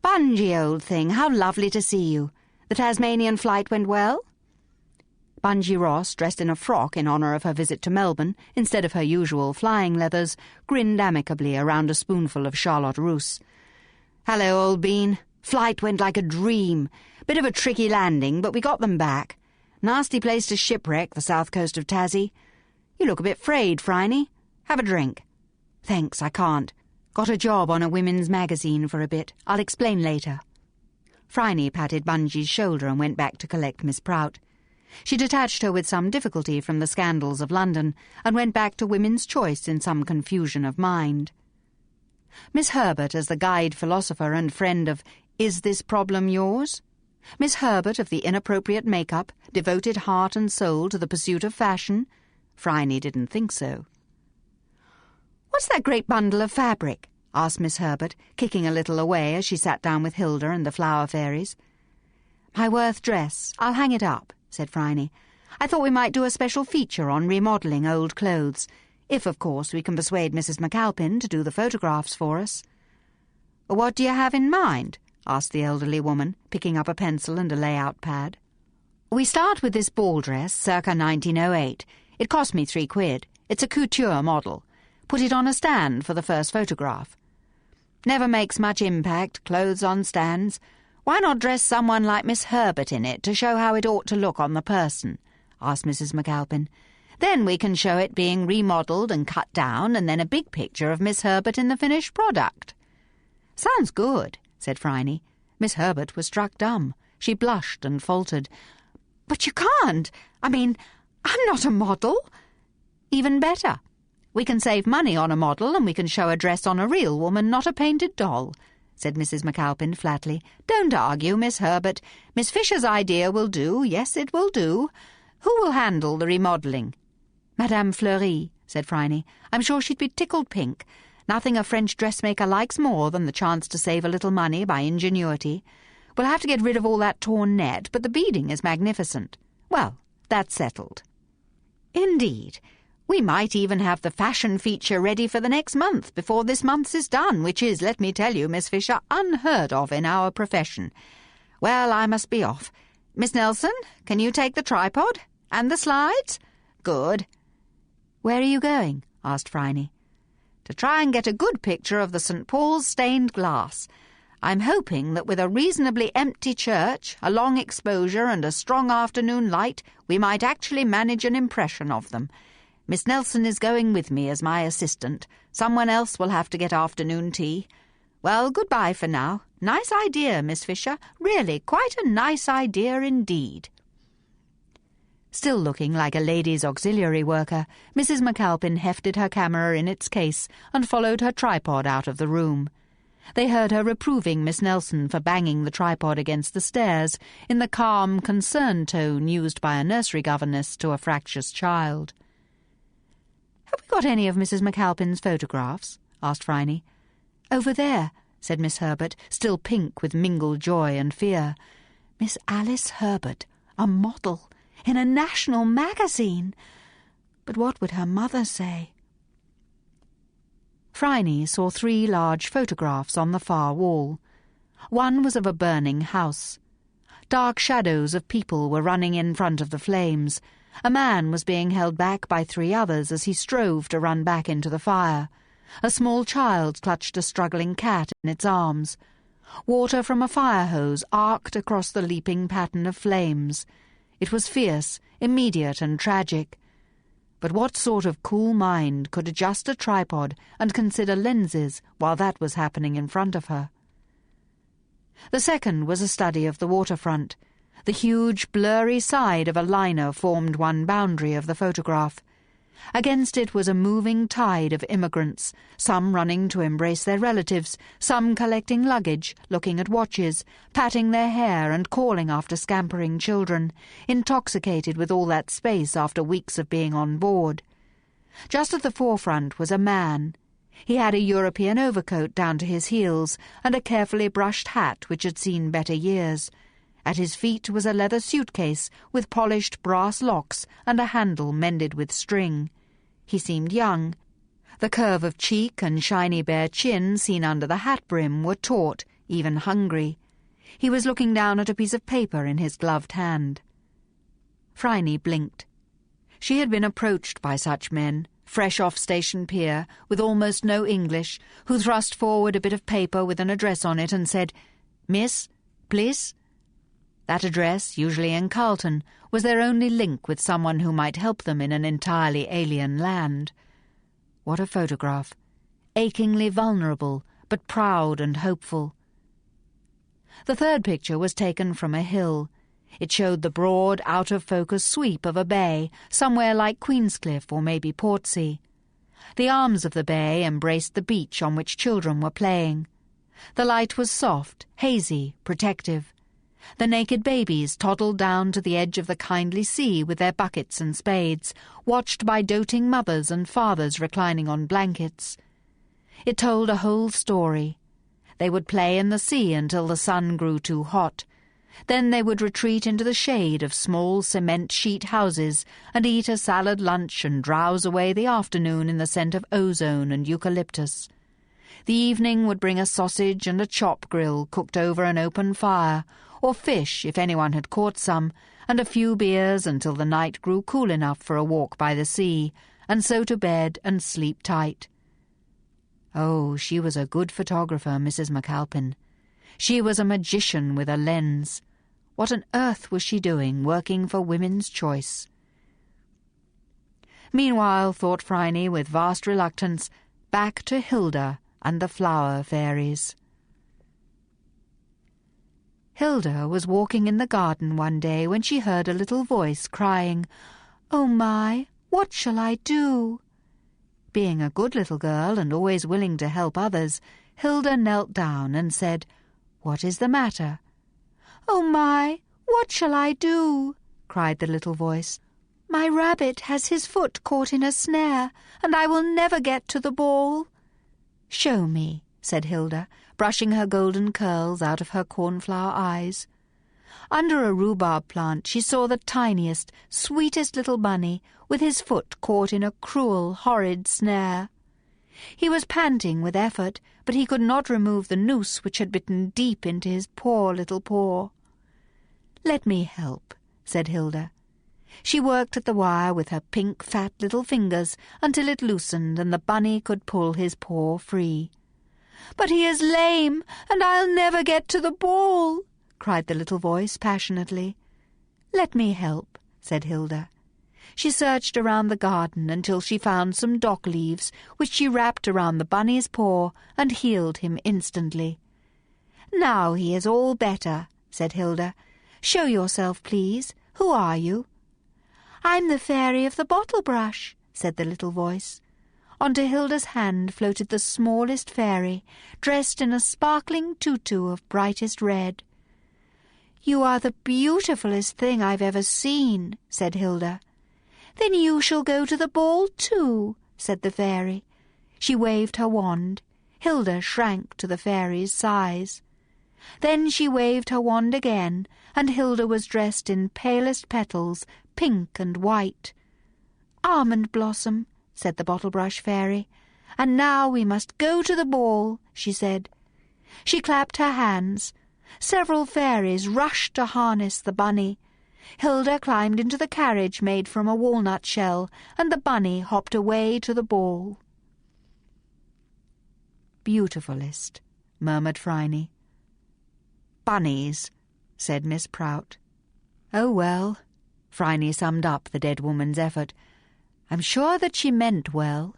"Bungie, old thing, how lovely to see you. The Tasmanian flight went well?" Bungie Ross, dressed in a frock in honour of her visit to Melbourne, instead of her usual flying leathers, grinned amicably around a spoonful of Charlotte Russe. "Hello, old bean. Flight went like a dream. Bit of a tricky landing, but we got them back. Nasty place to shipwreck, the south coast of Tassie. You look a bit frayed, Phryne. Have a drink." "Thanks, I can't. Got a job on a women's magazine for a bit. I'll explain later." Phryne patted Bungie's shoulder and went back to collect Miss Prout. She detached her with some difficulty from the scandals of London, and went back to women's choice in some confusion of mind. Miss Herbert as the guide philosopher and friend of Is This Problem Yours? Miss Herbert of the inappropriate make-up, devoted heart and soul to the pursuit of fashion? Phryne didn't think so. "What's that great bundle of fabric?" asked Miss Herbert, kicking a little away as she sat down with Hilda and the flower fairies. "My Worth dress. I'll hang it up," said Phryne. "I thought we might do a special feature on remodelling old clothes, if, of course, we can persuade Mrs. McAlpin to do the photographs for us." "What do you have in mind?" asked the elderly woman, picking up a pencil and a layout pad. "We start with this ball dress, circa 1908. It cost me £3. It's a couture model. Put it on a stand for the first photograph. Never makes much impact, clothes on stands. Why not dress someone like Miss Herbert in it to show how it ought to look on the person?" asked Mrs. McAlpin. "Then we can show it being remodelled and cut down, and then a big picture of Miss Herbert in the finished product." "Sounds good," said Phryne. Miss Herbert was struck dumb. She blushed and faltered. "But you can't. I mean, I'm not a model." "Even better. We can save money on a model, and we can show a dress on a real woman, not a painted doll," said Mrs. McAlpin flatly. "Don't argue, Miss Herbert. Miss Fisher's idea will do. Yes, it will do. Who will handle the remodelling?" "Madame Fleury," said Phryne. "I'm sure she'd be tickled pink. Nothing a French dressmaker likes more than the chance to save a little money by ingenuity. We'll have to get rid of all that torn net, but the beading is magnificent. Well, that's settled." "Indeed. We might even have the fashion feature ready for the next month before this month's is done, which is, let me tell you, Miss Fisher, unheard of in our profession. Well, I must be off. Miss Nelson, can you take the tripod? And the slides? Good." "Where are you going?" asked Phryne. "To try and get a good picture of the St. Paul's stained glass. I'm hoping that with a reasonably empty church, a long exposure and a strong afternoon light, we might actually manage an impression of them. Miss Nelson is going with me as my assistant. Someone else will have to get afternoon tea. Well, goodbye for now. Nice idea, Miss Fisher. Really, quite a nice idea indeed." Still looking like a ladies' auxiliary worker, Mrs. McAlpin hefted her camera in its case and followed her tripod out of the room. They heard her reproving Miss Nelson for banging the tripod against the stairs in the calm, concerned tone used by a nursery governess to a fractious child. "Have we got any of Mrs. McAlpin's photographs?" asked Phryne. "Over there," said Miss Herbert, still pink with mingled joy and fear. Miss Alice Herbert, a model, in a national magazine! But what would her mother say? Phryne saw 3 large photographs on the far wall. One was of a burning house. Dark shadows of people were running in front of the flames. A man was being held back by 3 others as he strove to run back into the fire. A small child clutched a struggling cat in its arms. Water from a fire hose arced across the leaping pattern of flames. It was fierce, immediate and tragic. But what sort of cool mind could adjust a tripod and consider lenses while that was happening in front of her? The second was a study of the waterfront. The huge, blurry side of a liner formed one boundary of the photograph. Against it was a moving tide of immigrants, some running to embrace their relatives, some collecting luggage, looking at watches, patting their hair and calling after scampering children, intoxicated with all that space after weeks of being on board. Just at the forefront was a man. He had a European overcoat down to his heels and a carefully brushed hat which had seen better years. At his feet was a leather suitcase with polished brass locks and a handle mended with string. He seemed young. The curve of cheek and shiny bare chin seen under the hat brim were taut, even hungry. He was looking down at a piece of paper in his gloved hand. Phryne blinked. She had been approached by such men, fresh off station pier, with almost no English, who thrust forward a bit of paper with an address on it and said, "Miss, please?" That address, usually in Carlton, was their only link with someone who might help them in an entirely alien land. What a photograph! Achingly vulnerable, but proud and hopeful. The third picture was taken from a hill. It showed the broad, out-of-focus sweep of a bay, somewhere like Queenscliff or maybe Portsea. The arms of the bay embraced the beach on which children were playing. The light was soft, hazy, protective. The naked babies toddled down to the edge of the kindly sea with their buckets and spades, watched by doting mothers and fathers reclining on blankets. It told a whole story. They would play in the sea until the sun grew too hot. Then they would retreat into the shade of small cement sheet houses and eat a salad lunch and drowse away the afternoon in the scent of ozone and eucalyptus. The evening would bring a sausage and a chop grill cooked over an open fire, or fish if anyone had caught some, and a few beers until the night grew cool enough for a walk by the sea, and so to bed and sleep tight. Oh, she was a good photographer, Mrs. McAlpin. She was a magician with a lens. What on earth was she doing, working for Women's Choice? Meanwhile, thought Phryne with vast reluctance, back to Hilda and the flower fairies. Hilda was walking in the garden one day when she heard a little voice crying, "Oh my, what shall I do?" Being a good little girl and always willing to help others, Hilda knelt down and said, "What is the matter?" "Oh my, what shall I do?" cried the little voice. "My rabbit has his foot caught in a snare, and I will never get to the ball." "Show me," said Hilda, brushing her golden curls out of her cornflower eyes. Under a rhubarb plant she saw the tiniest, sweetest little bunny with his foot caught in a cruel, horrid snare. He was panting with effort, but he could not remove the noose which had bitten deep into his poor little paw. "Let me help," said Hilda. She worked at the wire with her pink, fat little fingers until it loosened and the bunny could pull his paw free. "But he is lame, and I'll never get to the ball," cried the little voice passionately. "Let me help," said Hilda. She searched around the garden until she found some dock leaves, which she wrapped around the bunny's paw and healed him instantly. "Now he is all better," said Hilda. "Show yourself, please. Who are you?" "I'm the fairy of the bottle brush," said the little voice. Onto Hilda's hand floated the smallest fairy, dressed in a sparkling tutu of brightest red. "You are the beautifulest thing I've ever seen," said Hilda. "Then you shall go to the ball too," said the fairy. She waved her wand. Hilda shrank to the fairy's size. Then she waved her wand again, and Hilda was dressed in palest petals, pink and white. "Almond blossom," said the bottle-brush fairy. "And now we must go to the ball," she said. She clapped her hands. Several fairies rushed to harness the bunny. Hilda climbed into the carriage made from a walnut shell, and the bunny hopped away to the ball. "Beautifulest," murmured Phryne. "Bunnies," said Miss Prout. "Oh, well," Phryne summed up the dead woman's effort. "I'm sure that she meant well."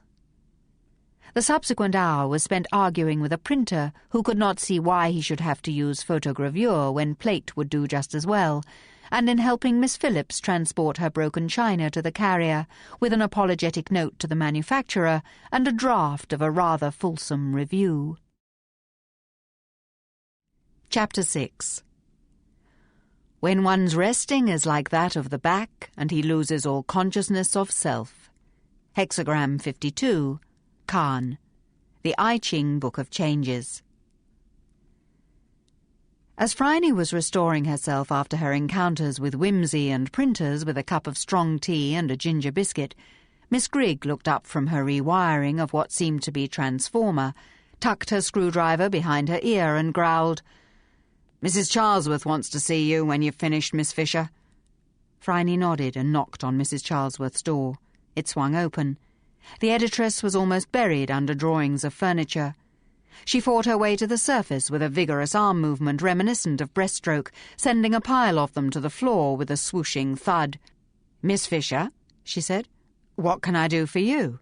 The subsequent hour was spent arguing with a printer who could not see why he should have to use photogravure when plate would do just as well, and in helping Miss Phillips transport her broken china to the carrier, with an apologetic note to the manufacturer and a draft of a rather fulsome review. Chapter 6. When one's resting is like that of the back, and he loses all consciousness of self. Hexagram 52. Khan. The I Ching Book of Changes. As Phryne was restoring herself after her encounters with Whimsy and printers with a cup of strong tea and a ginger biscuit, Miss Grigg looked up from her rewiring of what seemed to be transformer, tucked her screwdriver behind her ear and growled, "Mrs. Charlesworth wants to see you when you've finished, Miss Fisher." Phryne nodded and knocked on Mrs. Charlesworth's door. It swung open. The editress was almost buried under drawings of furniture. She fought her way to the surface with a vigorous arm movement reminiscent of breaststroke, sending a pile of them to the floor with a swooshing thud. "Miss Fisher," she said, "what can I do for you?"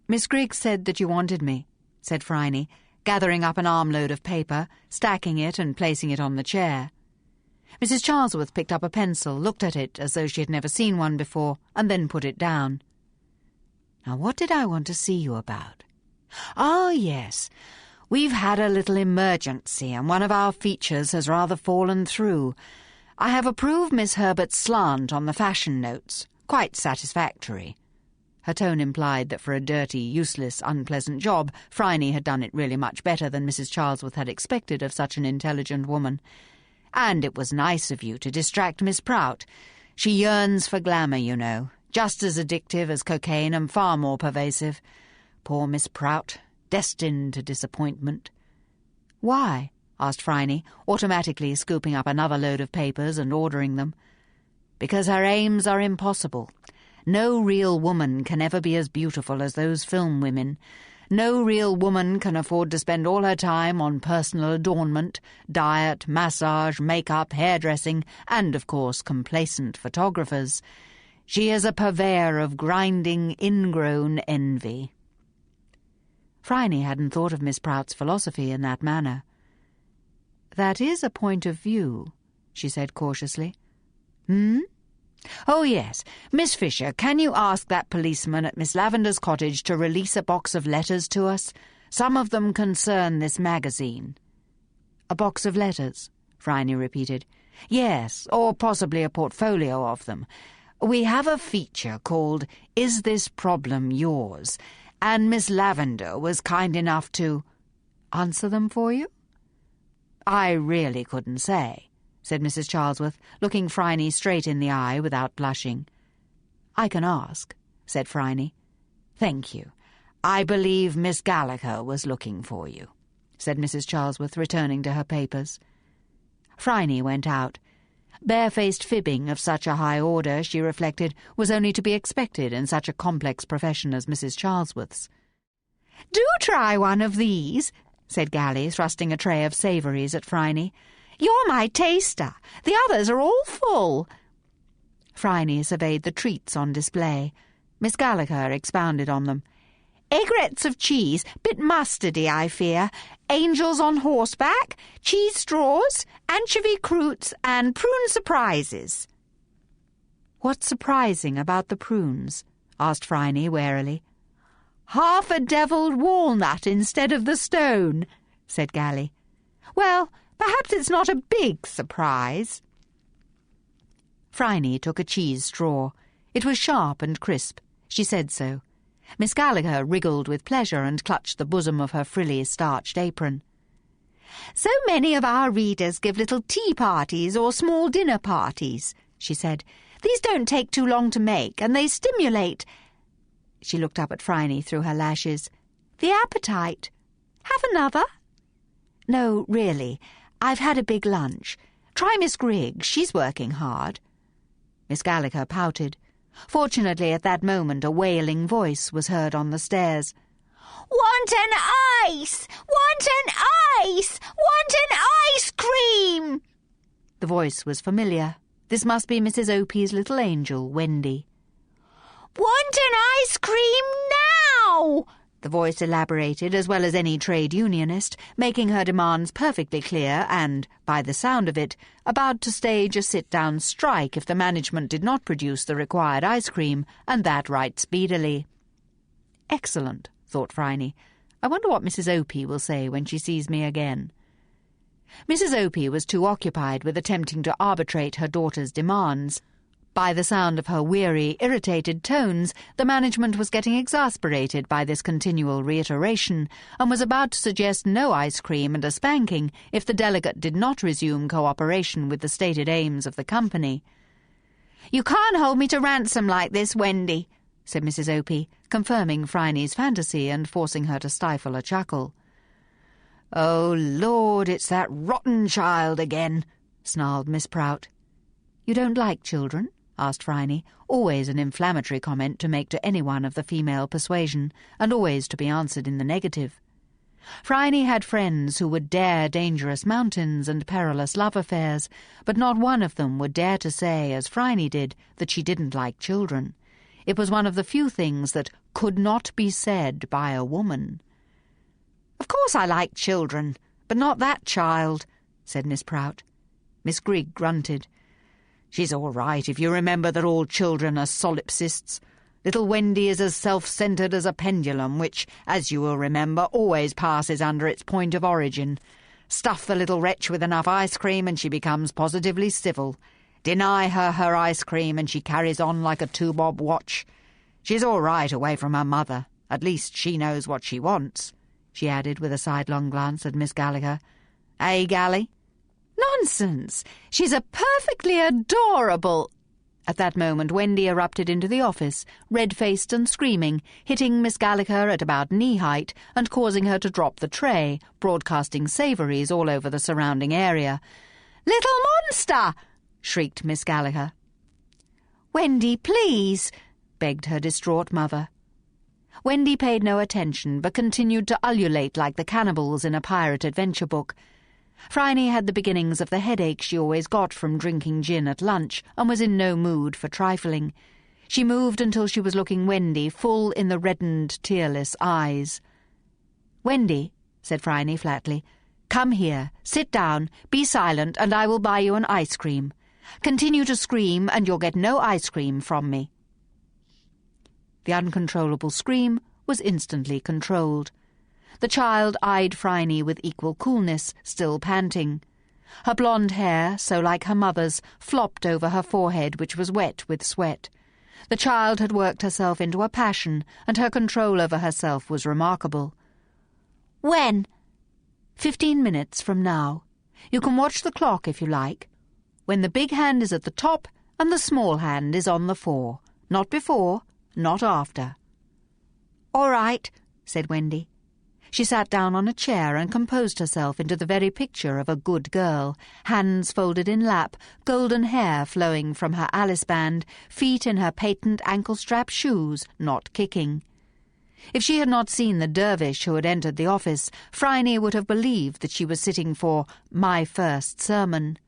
"Miss Grigg said that you wanted me," said Phryne, gathering up an armload of paper, stacking it and placing it on the chair. Mrs. Charlesworth picked up a pencil, looked at it as though she had never seen one before, and then put it down. "Now, what did I want to see you about?" "Oh, yes. We've had a little emergency, and one of our features has rather fallen through. I have approved Miss Herbert's slant on the fashion notes. Quite satisfactory." Her tone implied that for a dirty, useless, unpleasant job, Phryne had done it really much better than Mrs. Charlesworth had expected of such an intelligent woman. "And it was nice of you to distract Miss Prout. She yearns for glamour, you know. Just as addictive as cocaine and far more pervasive. Poor Miss Prout, destined to disappointment." "Why?" asked Phryne, automatically scooping up another load of papers and ordering them. "Because her aims are impossible. No real woman can ever be as beautiful as those film women. No real woman can afford to spend all her time on personal adornment, diet, massage, makeup, hairdressing, and, of course, complacent photographers. She is a purveyor of grinding, ingrown envy." Phryne hadn't thought of Miss Prout's philosophy in that manner. "That is a point of view," she said cautiously. "Oh, yes. Miss Fisher, can you ask that policeman at Miss Lavender's cottage to release a box of letters to us? Some of them concern this magazine." "A box of letters?" Phryne repeated. "Yes, or possibly a portfolio of them. We have a feature called Is This Problem Yours? And Miss Lavender was kind enough to—" "Answer them for you?" "I really couldn't say," said Mrs. Charlesworth, looking Phryne straight in the eye without blushing. "I can ask," said Phryne. "Thank you. I believe Miss Gallagher was looking for you," said Mrs. Charlesworth, returning to her papers. Phryne went out. Barefaced fibbing of such a high order, she reflected, was only to be expected in such a complex profession as Mrs. Charlesworth's. "Do try one of these," said Gally, thrusting a tray of savouries at Phryne. "You're my taster. The others are all full." Phryne surveyed the treats on display. Miss Gallagher expounded on them. "Aigrettes of cheese, bit mustardy, I fear. Angels on horseback, cheese straws, anchovy croûtes, and prune surprises." "What's surprising about the prunes?" asked Phryne warily. "Half a devilled walnut instead of the stone," said Gally. "Well, perhaps it's not a big surprise." Phryne took a cheese straw. It was sharp and crisp. She said so. Miss Gallagher wriggled with pleasure and clutched the bosom of her frilly, starched apron. "So many of our readers give little tea parties or small dinner parties," she said. "These don't take too long to make, and they stimulate—" She looked up at Phryne through her lashes. "The appetite. Have another?" "No, really. I've had a big lunch. Try Miss Grigg. She's working hard." Miss Gallagher pouted. Fortunately, at that moment, a wailing voice was heard on the stairs. "Want an ice! Want an ice! Want an ice cream!" The voice was familiar. This must be Mrs. Opie's little angel, Wendy. "Want an ice cream now!" the voice elaborated, as well as any trade unionist, making her demands perfectly clear and, by the sound of it, about to stage a sit-down strike if the management did not produce the required ice cream, and that right speedily. Excellent, thought Phryne. I wonder what Mrs. Opie will say when she sees me again. Mrs. Opie was too occupied with attempting to arbitrate her daughter's demands. By the sound of her weary, irritated tones, the management was getting exasperated by this continual reiteration, and was about to suggest no ice cream and a spanking if the delegate did not resume cooperation with the stated aims of the company. "You can't hold me to ransom like this, Wendy," said Mrs. Opie, confirming Phryne's fantasy and forcing her to stifle a chuckle. "Oh, Lord, it's that rotten child again," snarled Miss Prout. "You don't like children?" asked Phryne, always an inflammatory comment to make to anyone of the female persuasion, and always to be answered in the negative. Phryne had friends who would dare dangerous mountains and perilous love affairs, but not one of them would dare to say, as Phryne did, that she didn't like children. It was one of the few things that could not be said by a woman. "Of course I like children, but not that child," said Miss Prout. Miss Grigg grunted. "She's all right if you remember that all children are solipsists. Little Wendy is as self-centred as a pendulum, which, as you will remember, always passes under its point of origin. Stuff the little wretch with enough ice cream and she becomes positively civil. Deny her her ice cream and she carries on like a two-bob watch. She's all right away from her mother. At least she knows what she wants," she added with a sidelong glance at Miss Gallagher. "Eh, Gally?" "Nonsense! She's a perfectly adorable—" At that moment Wendy erupted into the office, red-faced and screaming, hitting Miss Gallagher at about knee-height and causing her to drop the tray, broadcasting savouries all over the surrounding area. "Little monster!" shrieked Miss Gallagher. "Wendy, please," begged her distraught mother. Wendy paid no attention, but continued to ululate like the cannibals in a pirate adventure book. Phryne had the beginnings of the headache she always got from drinking gin at lunch, and was in no mood for trifling. She moved until she was looking Wendy full in the reddened, tearless eyes. "Wendy," said Phryne flatly, "come here, sit down, be silent, and I will buy you an ice cream. Continue to scream, and you'll get no ice cream from me." The uncontrollable scream was instantly controlled. The child eyed Phryne with equal coolness, still panting. Her blonde hair, so like her mother's, flopped over her forehead, which was wet with sweat. The child had worked herself into a passion, and her control over herself was remarkable. "When?" 15 minutes from now. You can watch the clock if you like. When the big hand is at the top and the small hand is on the 4. Not before, not after." "All right," said Wendy. She sat down on a chair and composed herself into the very picture of a good girl, hands folded in lap, golden hair flowing from her Alice band, feet in her patent ankle-strap shoes, not kicking. If she had not seen the dervish who had entered the office, Phryne would have believed that she was sitting for My First Sermon.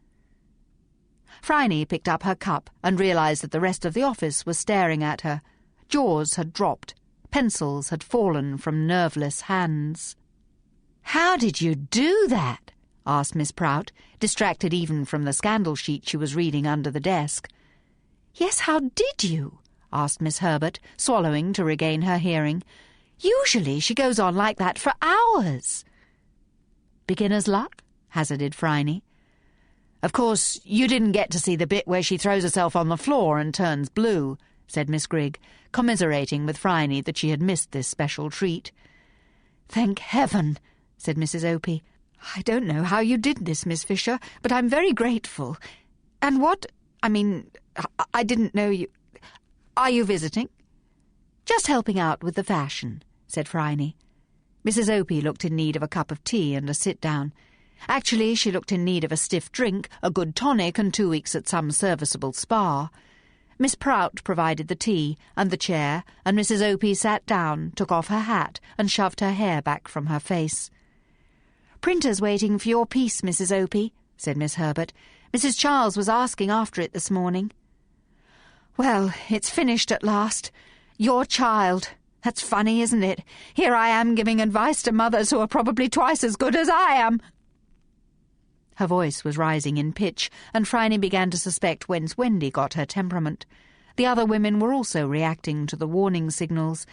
Phryne picked up her cup and realised that the rest of the office was staring at her. Jaws had dropped. Pencils had fallen from nerveless hands. "How did you do that?" asked Miss Prout, distracted even from the scandal sheet she was reading under the desk. "Yes, how did you?" asked Miss Herbert, swallowing to regain her hearing. "Usually she goes on like that for hours." "Beginner's luck?" hazarded Phryne. "Of course, you didn't get to see the bit where she throws herself on the floor and turns blue," said Miss Grigg, commiserating with Phryne that she had missed this special treat. "Thank heaven," said Mrs. Opie. "I don't know how you did this, Miss Fisher, but I'm very grateful. And I didn't know you... Are you visiting?" "Just helping out with the fashion," said Phryne. Mrs. Opie looked in need of a cup of tea and a sit-down. Actually, she looked in need of a stiff drink, a good tonic, and 2 weeks at some serviceable spa. Miss Prout provided the tea and the chair, and Mrs. Opie sat down, took off her hat, and shoved her hair back from her face. "Printer's waiting for your piece, Mrs. Opie," said Miss Herbert. "Mrs. Charles was asking after it this morning." "Well, it's finished at last. Your child. That's funny, isn't it? Here I am giving advice to mothers who are probably twice as good as I am." Her voice was rising in pitch, and Phryne began to suspect whence Wendy got her temperament. The other women were also reacting to the warning signals.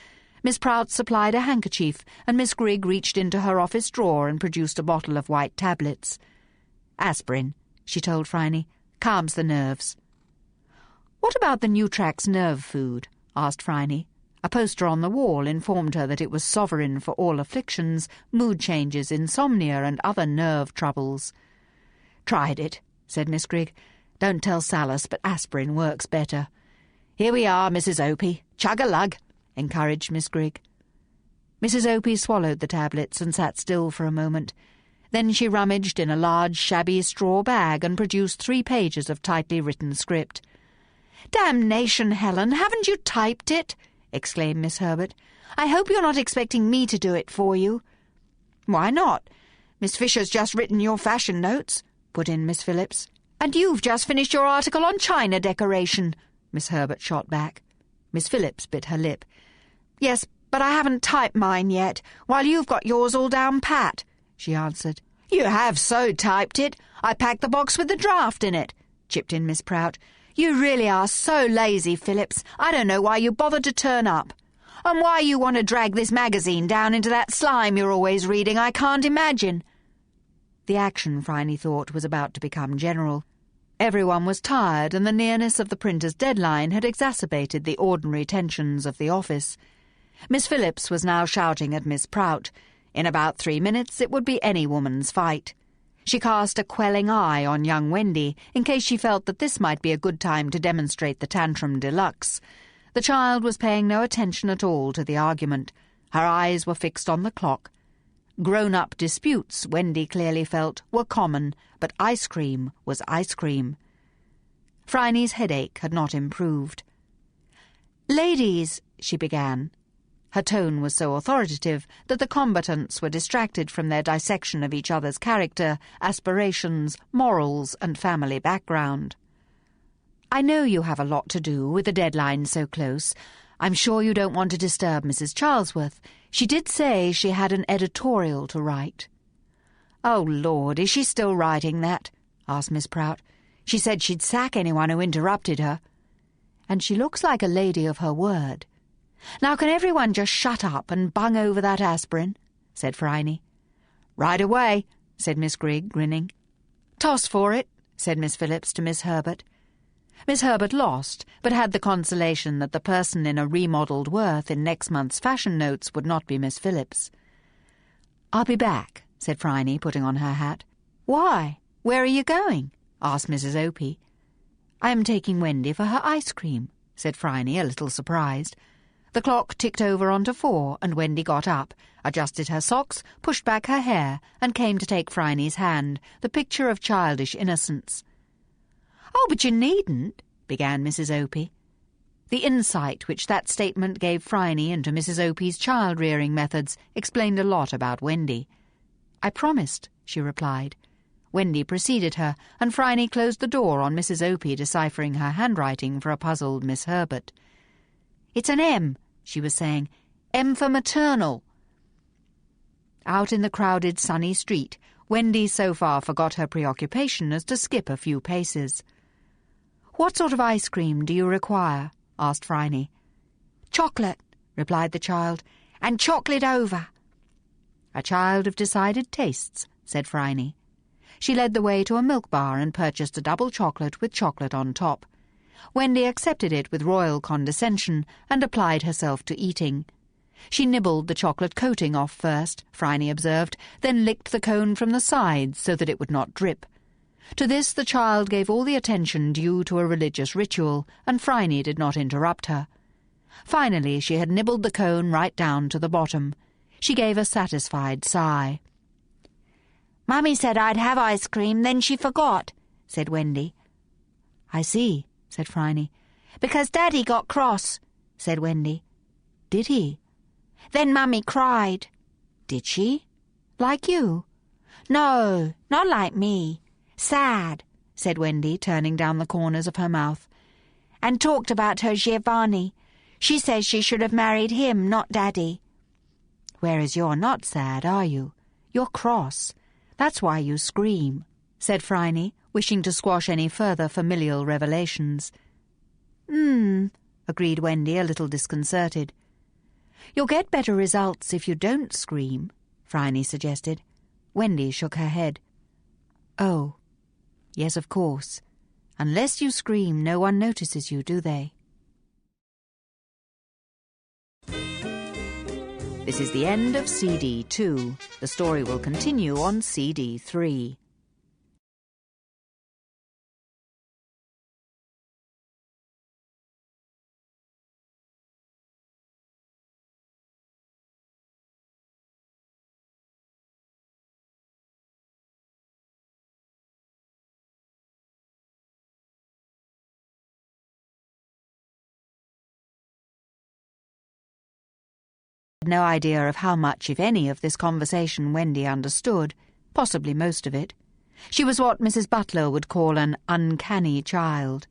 Miss Prout supplied a handkerchief, and Miss Grigg reached into her office drawer and produced a bottle of white tablets. "Aspirin," she told Phryne. "Calms the nerves." "What about the Nutrax nerve food?" asked Phryne. A poster on the wall informed her that it was sovereign for all afflictions, mood changes, insomnia, and other nerve troubles. "Tried it," said Miss Grigg. "Don't tell Sallis, but aspirin works better." "Here we are, Mrs. Opie. Chug-a-lug," encouraged Miss Grigg. Mrs. Opie swallowed the tablets and sat still for a moment. Then she rummaged in a large, shabby straw bag and produced 3 pages of tightly written script. "Damnation, Helen, haven't you typed it?" exclaimed Miss Herbert. "I hope you're not expecting me to do it for you." "Why not? Miss Fisher's just written your fashion notes," put in Miss Phillips. "And you've just finished your article on china decoration," Miss Herbert shot back. Miss Phillips bit her lip. "Yes, but I haven't typed mine yet, while you've got yours all down pat," she answered. "You have so typed it. I packed the box with the draft in it," chipped in Miss Prout. "You really are so lazy, Phillips. I don't know why you bothered to turn up. And why you want to drag this magazine down into that slime you're always reading, I can't imagine." The action, Phryne thought, was about to become general. Everyone was tired, and the nearness of the printer's deadline had exacerbated the ordinary tensions of the office. Miss Phillips was now shouting at Miss Prout. In about 3 minutes it would be any woman's fight. She cast a quelling eye on young Wendy, in case she felt that this might be a good time to demonstrate the tantrum deluxe. The child was paying no attention at all to the argument. Her eyes were fixed on the clock. Grown-up disputes, Wendy clearly felt, were common, but ice cream was ice cream. Phryne's headache had not improved. "Ladies," she began. Her tone was so authoritative that the combatants were distracted from their dissection of each other's character, aspirations, morals, and family background. "I know you have a lot to do, with the deadline so close. I'm sure you don't want to disturb Mrs. Charlesworth. She did say she had an editorial to write." "Oh, Lord, is she still writing that?" asked Miss Prout. "She said she'd sack anyone who interrupted her." "And she looks like a lady of her word. Now can everyone just shut up and bung over that aspirin?" said Phryne. "Right away," said Miss Grigg, grinning. "Toss for it," said Miss Phillips to Miss Herbert. Miss Herbert lost, but had the consolation that the person in a remodelled Worth in next month's fashion notes would not be Miss Phillips. "I'll be back," said Phryne, putting on her hat. "Why? Where are you going?" asked Mrs. Opie. "I am taking Wendy for her ice cream," said Phryne, a little surprised. The clock ticked over onto 4, and Wendy got up, adjusted her socks, pushed back her hair, and came to take Phryne's hand, the picture of childish innocence. "Oh, but you needn't," began Mrs. Opie. The insight which that statement gave Phryne into Mrs. Opie's child-rearing methods explained a lot about Wendy. "I promised," she replied. Wendy preceded her, and Phryne closed the door on Mrs. Opie deciphering her handwriting for a puzzled Miss Herbert. "It's an M," she was saying. "M for maternal." Out in the crowded, sunny street, Wendy so far forgot her preoccupation as to skip a few paces. "What sort of ice cream do you require?" asked Phryne. "Chocolate," replied the child, "and chocolate over." "A child of decided tastes," said Phryne. She led the way to a milk bar and purchased a double chocolate with chocolate on top. Wendy accepted it with royal condescension and applied herself to eating. She nibbled the chocolate coating off first, Phryne observed, then licked the cone from the sides so that it would not drip. To this the child gave all the attention due to a religious ritual, and Phryne did not interrupt her. Finally she had nibbled the cone right down to the bottom. She gave a satisfied sigh. "Mummy said I'd have ice cream, then she forgot," said Wendy. "I see," said Phryne. "Because Daddy got cross," said Wendy. "Did he?" "Then Mummy cried." "Did she? Like you?" "No, not like me. Sad," said Wendy, turning down the corners of her mouth. "And talked about her Giovanni. She says she should have married him, not Daddy." "Whereas you're not sad, are you? You're cross. That's why you scream," said Phryne, wishing to squash any further familial revelations. Agreed Wendy, a little disconcerted. "You'll get better results if you don't scream," Phryne suggested. Wendy shook her head. "Oh, yes, of course. Unless you scream, no one notices you, do they?" This is the end of CD 2. The story will continue on CD 3. No idea of how much, if any, of this conversation Wendy understood, possibly most of it. She was what Mrs. Butler would call an uncanny child.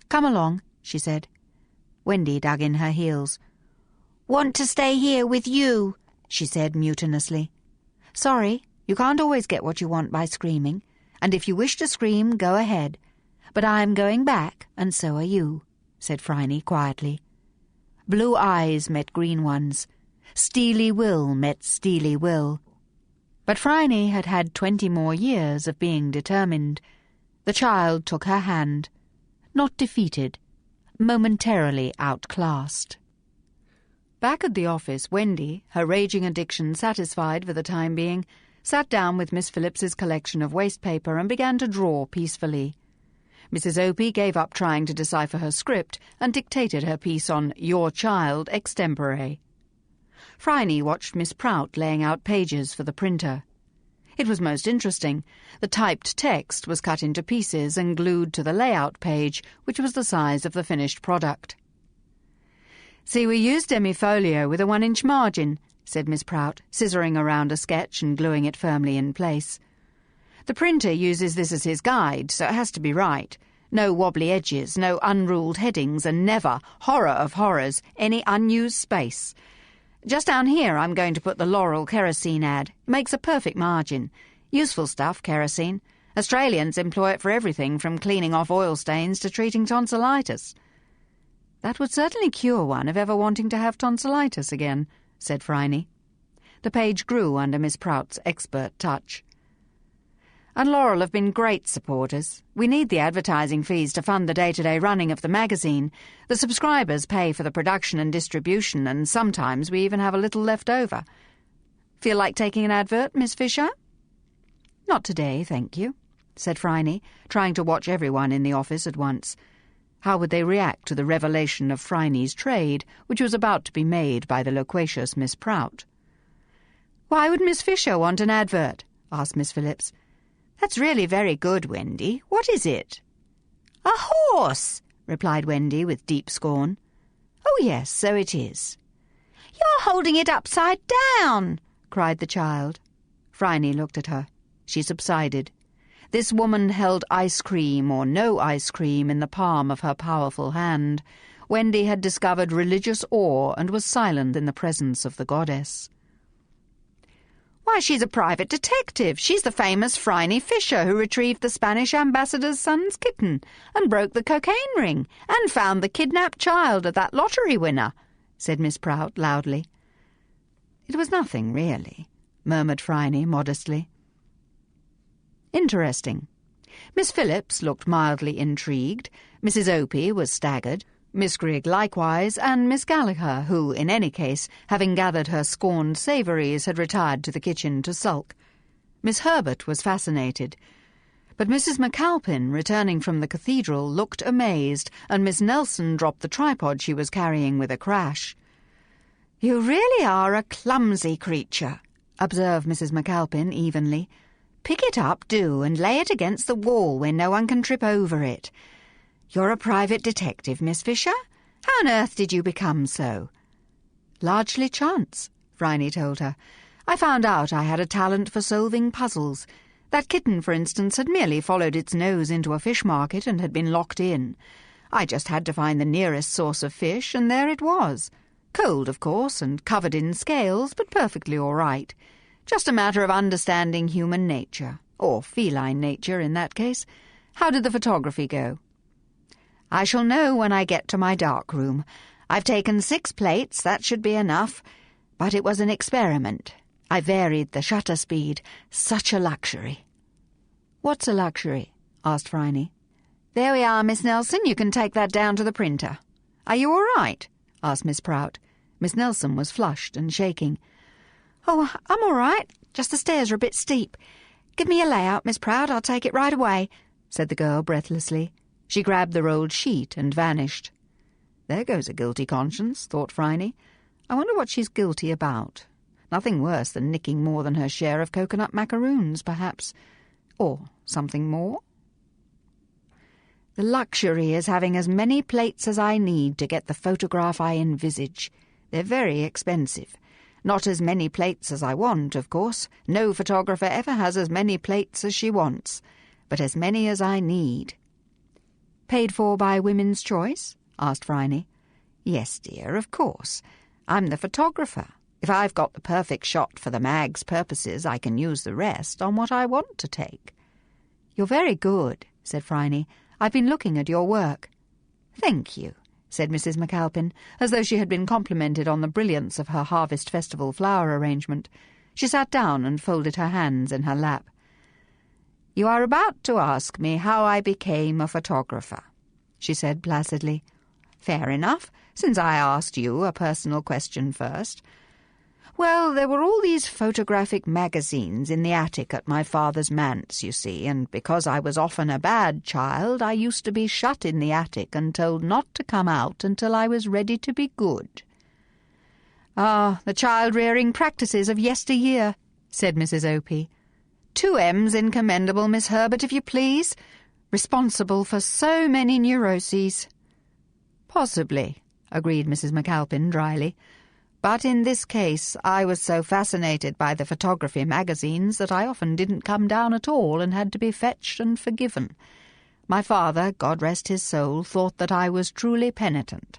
"Come along," she said. Wendy dug in her heels. "Want to stay here with you," she said mutinously. "Sorry, you can't always get what you want by screaming, and if you wish to scream, go ahead. But I am going back, and so are you," said Phryne quietly. Blue eyes met green ones. Steely will met steely will. But Phryne had had 20 more years of being determined. The child took her hand. Not defeated. Momentarily outclassed. Back at the office, Wendy, her raging addiction satisfied for the time being, sat down with Miss Phillips's collection of waste paper and began to draw peacefully. Mrs. Opie gave up trying to decipher her script and dictated her piece on Your Child extempore. Phryne watched Miss Prout laying out pages for the printer. It was most interesting. The typed text was cut into pieces and glued to the layout page, which was the size of the finished product. "See, we used demi-folio with a 1-inch margin," said Miss Prout, scissoring around a sketch and gluing it firmly in place. "The printer uses this as his guide, so it has to be right. No wobbly edges, no unruled headings, and never, horror of horrors, any unused space. Just down here I'm going to put the Laurel kerosene ad. It makes a perfect margin. Useful stuff, kerosene. Australians employ it for everything from cleaning off oil stains to treating tonsillitis." "That would certainly cure one of ever wanting to have tonsillitis again," said Phryne. The page grew under Miss Prout's expert touch. "And Laurel have been great supporters. We need the advertising fees to fund the day-to-day running of the magazine. The subscribers pay for the production and distribution, and sometimes we even have a little left over. Feel like taking an advert, Miss Fisher?" "Not today, thank you," said Phryne, trying to watch everyone in the office at once. How would they react to the revelation of Phryne's trade, which was about to be made by the loquacious Miss Prout? "Why would Miss Fisher want an advert?" asked Miss Phillips. "That's really very good, Wendy. What is it?" "A horse," replied Wendy with deep scorn. "Oh, yes, so it is." "You're holding it upside down," cried the child. Phryne looked at her. She subsided. This woman held ice cream or no ice cream in the palm of her powerful hand. Wendy had discovered religious awe and was silent in the presence of the goddess. "Why, she's a private detective. She's the famous Phryne Fisher who retrieved the Spanish ambassador's son's kitten and broke the cocaine ring and found the kidnapped child of that lottery winner," said Miss Prout loudly. "It was nothing, really," murmured Phryne modestly. "Interesting. Miss Phillips looked mildly intrigued, Mrs. Opie was staggered, Miss Grigg likewise, and Miss Gallagher, who, in any case, having gathered her scorned savouries, had retired to the kitchen to sulk. Miss Herbert was fascinated. But Mrs. McAlpin, returning from the cathedral, looked amazed, and Miss Nelson dropped the tripod she was carrying with a crash. "You really are a clumsy creature," observed Mrs. McAlpin evenly. "Pick it up, do, and lay it against the wall where no one can trip over it. You're a private detective, Miss Fisher? How on earth did you become so?" "Largely chance," Phryne told her. "I found out I had a talent for solving puzzles. That kitten, for instance, had merely followed its nose into a fish market and had been locked in. I just had to find the nearest source of fish, and there it was. Cold, of course, and covered in scales, but perfectly all right. Just a matter of understanding human nature, or feline nature in that case. How did the photography go?" "I shall know when I get to my dark room. I've taken 6 plates, that should be enough. But it was an experiment. I varied the shutter speed. Such a luxury." "What's a luxury?" asked Phryne. "There we are, Miss Nelson. You can take that down to the printer." "Are you all right?" asked Miss Prout. Miss Nelson was flushed and shaking. "Oh, I'm all right. Just the stairs are a bit steep. Give me a layout, Miss Prout. I'll take it right away," said the girl breathlessly. She grabbed the rolled sheet and vanished. "There goes a guilty conscience," thought Phryne. "I wonder what she's guilty about. Nothing worse than nicking more than her share of coconut macaroons, perhaps. Or something more? The luxury is having as many plates as I need to get the photograph I envisage. They're very expensive. Not as many plates as I want, of course. No photographer ever has as many plates as she wants. But as many as I need." "Paid for by Women's Choice?" asked Phryne. "Yes, dear, of course. I'm the photographer. If I've got the perfect shot for the mag's purposes, I can use the rest on what I want to take." "You're very good," said Phryne. "I've been looking at your work." "Thank you," said Mrs. McAlpin, as though she had been complimented on the brilliance of her Harvest Festival flower arrangement. She sat down and folded her hands in her lap. "You are about to ask me how I became a photographer," she said placidly. "Fair enough, since I asked you a personal question first. Well, there were all these photographic magazines in the attic at my father's manse, you see, and because I was often a bad child, I used to be shut in the attic and told not to come out until I was ready to be good." "Ah, the child-rearing practices of yesteryear," said Mrs. Opie. "2 M's in commendable, Miss Herbert, if you please. Responsible for so many neuroses." "Possibly," agreed Mrs. McAlpin dryly. "But in this case I was so fascinated by the photography magazines that I often didn't come down at all and had to be fetched and forgiven. My father, God rest his soul, thought that I was truly penitent.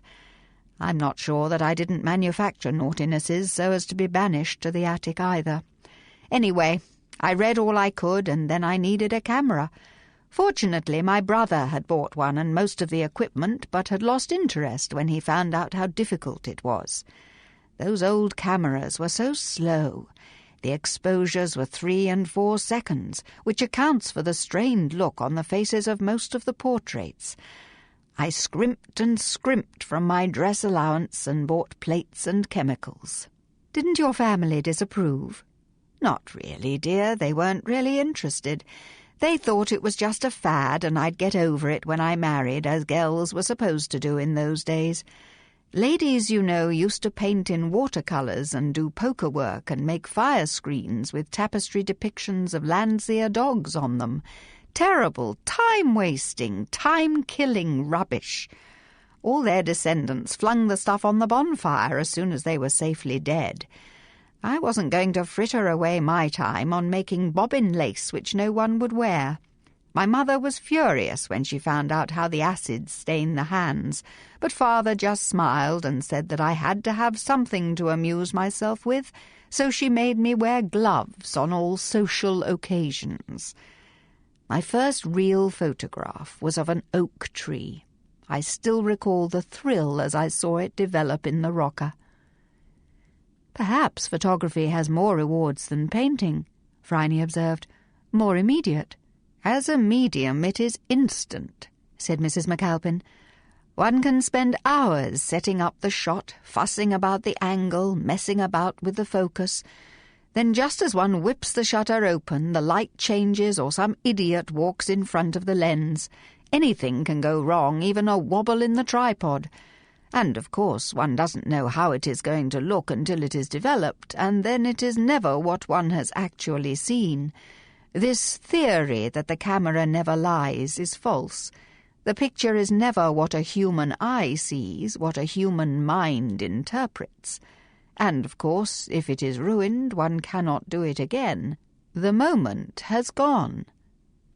I'm not sure that I didn't manufacture naughtinesses so as to be banished to the attic either. Anyway, I read all I could, and then I needed a camera. Fortunately, my brother had bought one and most of the equipment, but had lost interest when he found out how difficult it was. Those old cameras were so slow. The exposures were 3 and 4 seconds, which accounts for the strained look on the faces of most of the portraits. I scrimped and scrimped from my dress allowance and bought plates and chemicals." "Didn't your family disapprove?" "Not really, dear. They weren't really interested. They thought it was just a fad and I'd get over it when I married, as girls were supposed to do in those days. Ladies, you know, used to paint in watercolours and do poker work and make fire screens with tapestry depictions of Landseer dogs on them. Terrible, time-wasting, time-killing rubbish. All their descendants flung the stuff on the bonfire as soon as they were safely dead. I wasn't going to fritter away my time on making bobbin lace which no one would wear. My mother was furious when she found out how the acids stain the hands, but father just smiled and said that I had to have something to amuse myself with, so she made me wear gloves on all social occasions. My first real photograph was of an oak tree. I still recall the thrill as I saw it develop in the rocker. "Perhaps photography has more rewards than painting," Phryne observed. "More immediate. "As a medium it is instant," said Mrs. McAlpin. "One can spend hours setting up the shot, fussing about the angle, messing about with the focus. Then just as one whips the shutter open, the light changes or some idiot walks in front of the lens. Anything can go wrong, even a wobble in the tripod. And, of course, one doesn't know how it is going to look until it is developed, and then it is never what one has actually seen. This theory that the camera never lies is false. The picture is never what a human eye sees, what a human mind interprets. And, of course, if it is ruined, one cannot do it again. The moment has gone."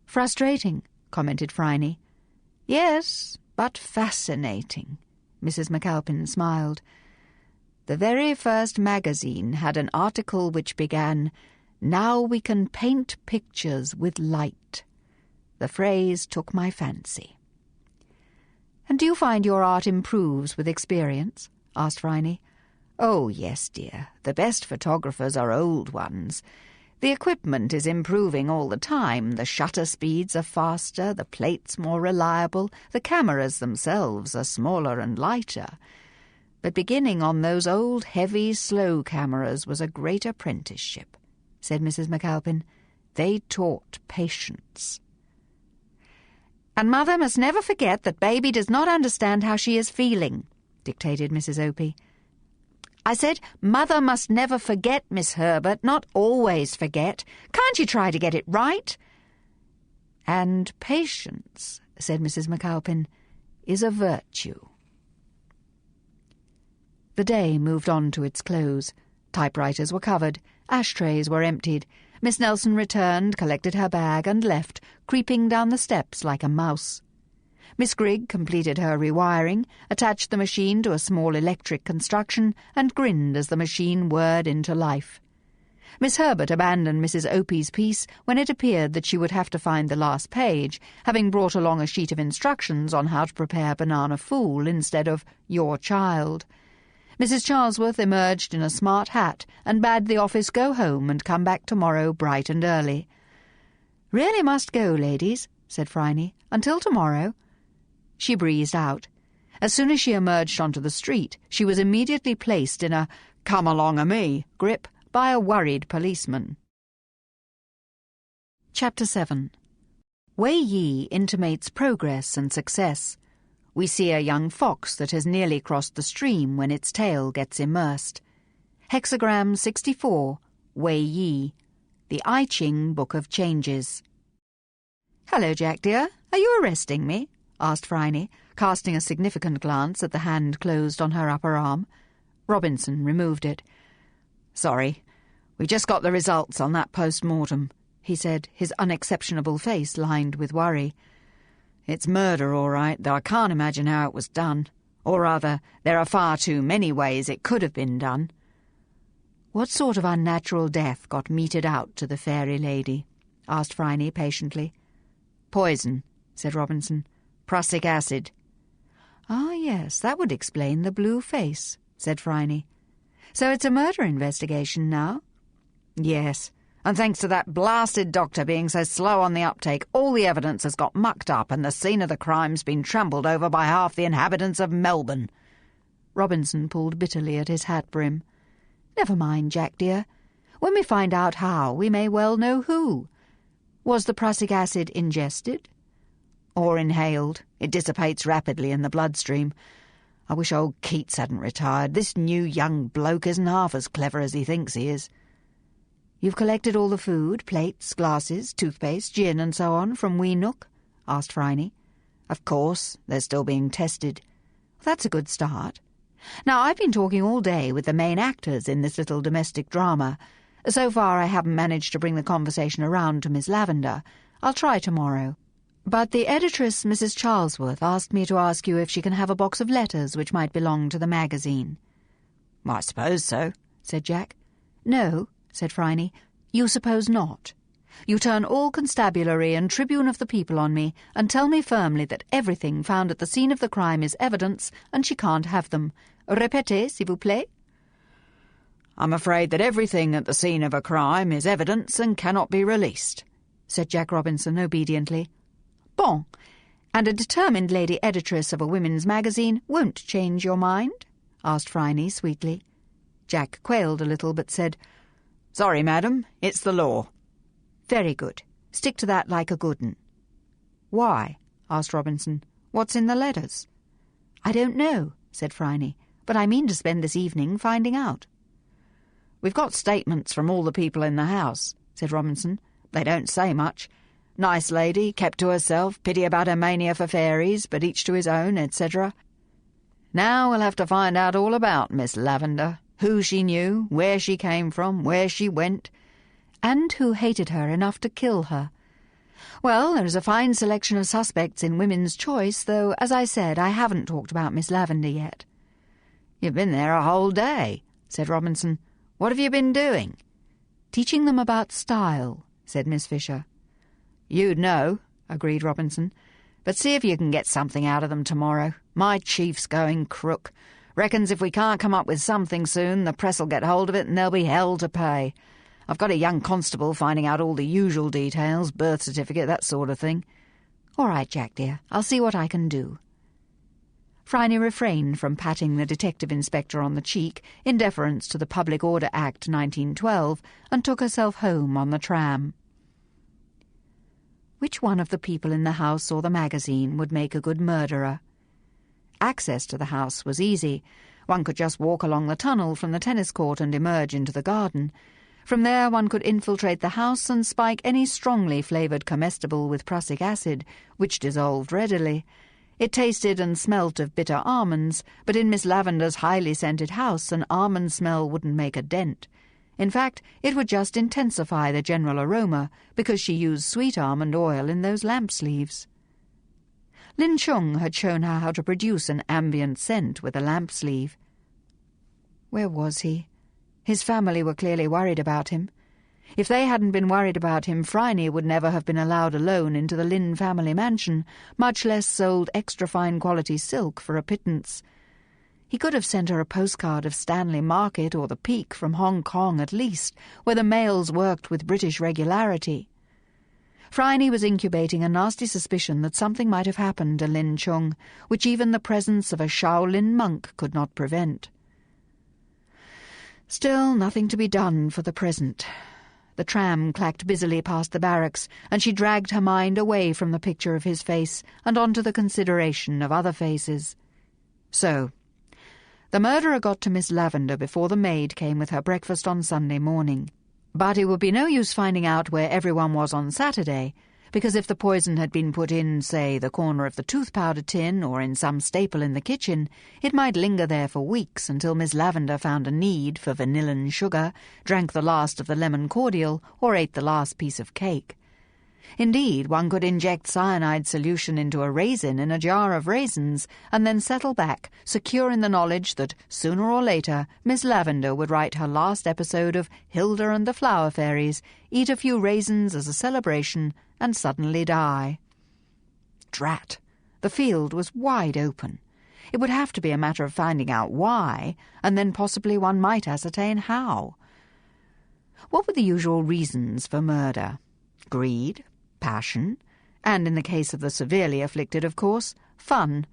"Frustrating," commented Phryne. "Yes, but fascinating." Mrs. McAlpin smiled. "The very first magazine had an article which began, 'Now we can paint pictures with light.' The phrase took my fancy." "And do you find your art improves with experience?" asked Phryne. "Oh, yes, dear. The best photographers are old ones. The equipment is improving all the time. The shutter speeds are faster, the plates more reliable, the cameras themselves are smaller and lighter. But beginning on those old, heavy, slow cameras was a great apprenticeship," said Mrs. McAlpin. "They taught patience." "And Mother must never forget that Baby does not understand how she is feeling," dictated Mrs. Opie. "I said Mother must never forget, Miss Herbert, not always forget. Can't you try to get it right?" "And patience," said Mrs. McAlpin, "is a virtue." The day moved on to its close. Typewriters were covered, ashtrays were emptied. Miss Nelson returned, collected her bag, and left, creeping down the steps like a mouse. Miss Grigg completed her rewiring, attached the machine to a small electric construction, and grinned as the machine whirred into life. Miss Herbert abandoned Mrs. Opie's piece when it appeared that she would have to find the last page, having brought along a sheet of instructions on how to prepare banana fool instead of your child. Mrs. Charlesworth emerged in a smart hat and bade the office go home and come back tomorrow bright and early. "Really must go, ladies," said Phryne. "Until tomorrow." She breezed out. As soon as she emerged onto the street, she was immediately placed in a "come-along-a-me" grip by a worried policeman. Chapter 7. Wei Yi intimates progress and success. We see a young fox that has nearly crossed the stream when its tail gets immersed. Hexagram 64, Wei Yi, the I Ching Book of Changes. "Hello, Jack dear. Are you arresting me?" asked Phryne, casting a significant glance at the hand closed on her upper arm. Robinson removed it. "Sorry, we just got the results on that post-mortem," he said, his unexceptionable face lined with worry. "It's murder, all right, though I can't imagine how it was done. Or rather, there are far too many ways it could have been done." "What sort of unnatural death got meted out to the fairy lady?" asked Phryne patiently. "Poison," said Robinson. "Prussic acid." "Ah, yes, that would explain the blue face," said Phryne. "So it's a murder investigation now?" "Yes, and thanks to that blasted doctor being so slow on the uptake, all the evidence has got mucked up and the scene of the crime's been trampled over by half the inhabitants of Melbourne." Robinson pulled bitterly at his hat brim. "Never mind, Jack dear. When we find out how, we may well know who. Was the prussic acid ingested?" "Or inhaled. It dissipates rapidly in the bloodstream. I wish old Keats hadn't retired. This new young bloke isn't half as clever as he thinks he is." "You've collected all the food, plates, glasses, toothpaste, gin and so on from Wee Nook?" asked Phryne. "Of course. They're still being tested." "That's a good start. Now, I've been talking all day with the main actors in this little domestic drama. So far I haven't managed to bring the conversation around to Miss Lavender. I'll try tomorrow. But the editress, Mrs. Charlesworth, asked me to ask you if she can have a box of letters which might belong to the magazine." "I suppose so," said Jack. "No," said Phryne, "you suppose not. You turn all constabulary and tribune of the people on me and tell me firmly that everything found at the scene of the crime is evidence and she can't have them. Répétez, s'il vous plaît." "I'm afraid that everything at the scene of a crime is evidence and cannot be released," said Jack Robinson obediently. Bon, and a determined lady editress of a women's magazine won't change your mind? Asked Phryne sweetly. Jack quailed a little but said, Sorry, madam, it's the law. Very good. Stick to that like a good 'un. Why? Asked Robinson. What's in the letters? I don't know, said Phryne, but I mean to spend this evening finding out. We've got statements from all the people in the house, said Robinson. They don't say much. Nice lady, kept to herself, pity about her mania for fairies, but each to his own, etc. Now we'll have to find out all about Miss Lavender, who she knew, where she came from, where she went, and who hated her enough to kill her. Well, there is a fine selection of suspects in Women's Choice, though, as I said, I haven't talked about Miss Lavender yet. You've been there a whole day, said Robinson. What have you been doing? Teaching them about style, said Miss Fisher. You'd know, agreed Robinson, but see if you can get something out of them tomorrow. My chief's going crook. Reckons if we can't come up with something soon, the press'll get hold of it and there'll be hell to pay. I've got a young constable finding out all the usual details, birth certificate, that sort of thing. All right, Jack, dear, I'll see what I can do. Phryne refrained from patting the detective inspector on the cheek in deference to the Public Order Act 1912 and took herself home on the tram. Which one of the people in the house or the magazine would make a good murderer? Access to the house was easy. One could just walk along the tunnel from the tennis court and emerge into the garden. From there one could infiltrate the house and spike any strongly flavoured comestible with prussic acid, which dissolved readily. It tasted and smelt of bitter almonds, but in Miss Lavender's highly scented house an almond smell wouldn't make a dent. In fact, it would just intensify the general aroma, because she used sweet almond oil in those lamp sleeves. Lin Chung had shown her how to produce an ambient scent with a lamp sleeve. Where was he? His family were clearly worried about him. If they hadn't been worried about him, Phryne would never have been allowed alone into the Lin family mansion, much less sold extra-fine quality silk for a pittance. He could have sent her a postcard of Stanley Market or the Peak from Hong Kong at least, where the mails worked with British regularity. Phryne was incubating a nasty suspicion that something might have happened to Lin Chung, which even the presence of a Shaolin monk could not prevent. Still, nothing to be done for the present. The tram clacked busily past the barracks, and she dragged her mind away from the picture of his face and onto the consideration of other faces. So, the murderer got to Miss Lavender before the maid came with her breakfast on Sunday morning. But it would be no use finding out where everyone was on Saturday, because if the poison had been put in, say, the corner of the tooth-powder tin or in some staple in the kitchen, it might linger there for weeks until Miss Lavender found a need for vanillin sugar, drank the last of the lemon cordial, or ate the last piece of cake. Indeed, one could inject cyanide solution into a raisin in a jar of raisins and then settle back, secure in the knowledge that, sooner or later, Miss Lavender would write her last episode of Hilda and the Flower Fairies, eat a few raisins as a celebration, and suddenly die. Drat! The field was wide open. It would have to be a matter of finding out why, and then possibly one might ascertain how. What were the usual reasons for murder? Greed? Passion, and in the case of the severely afflicted, of course, fun.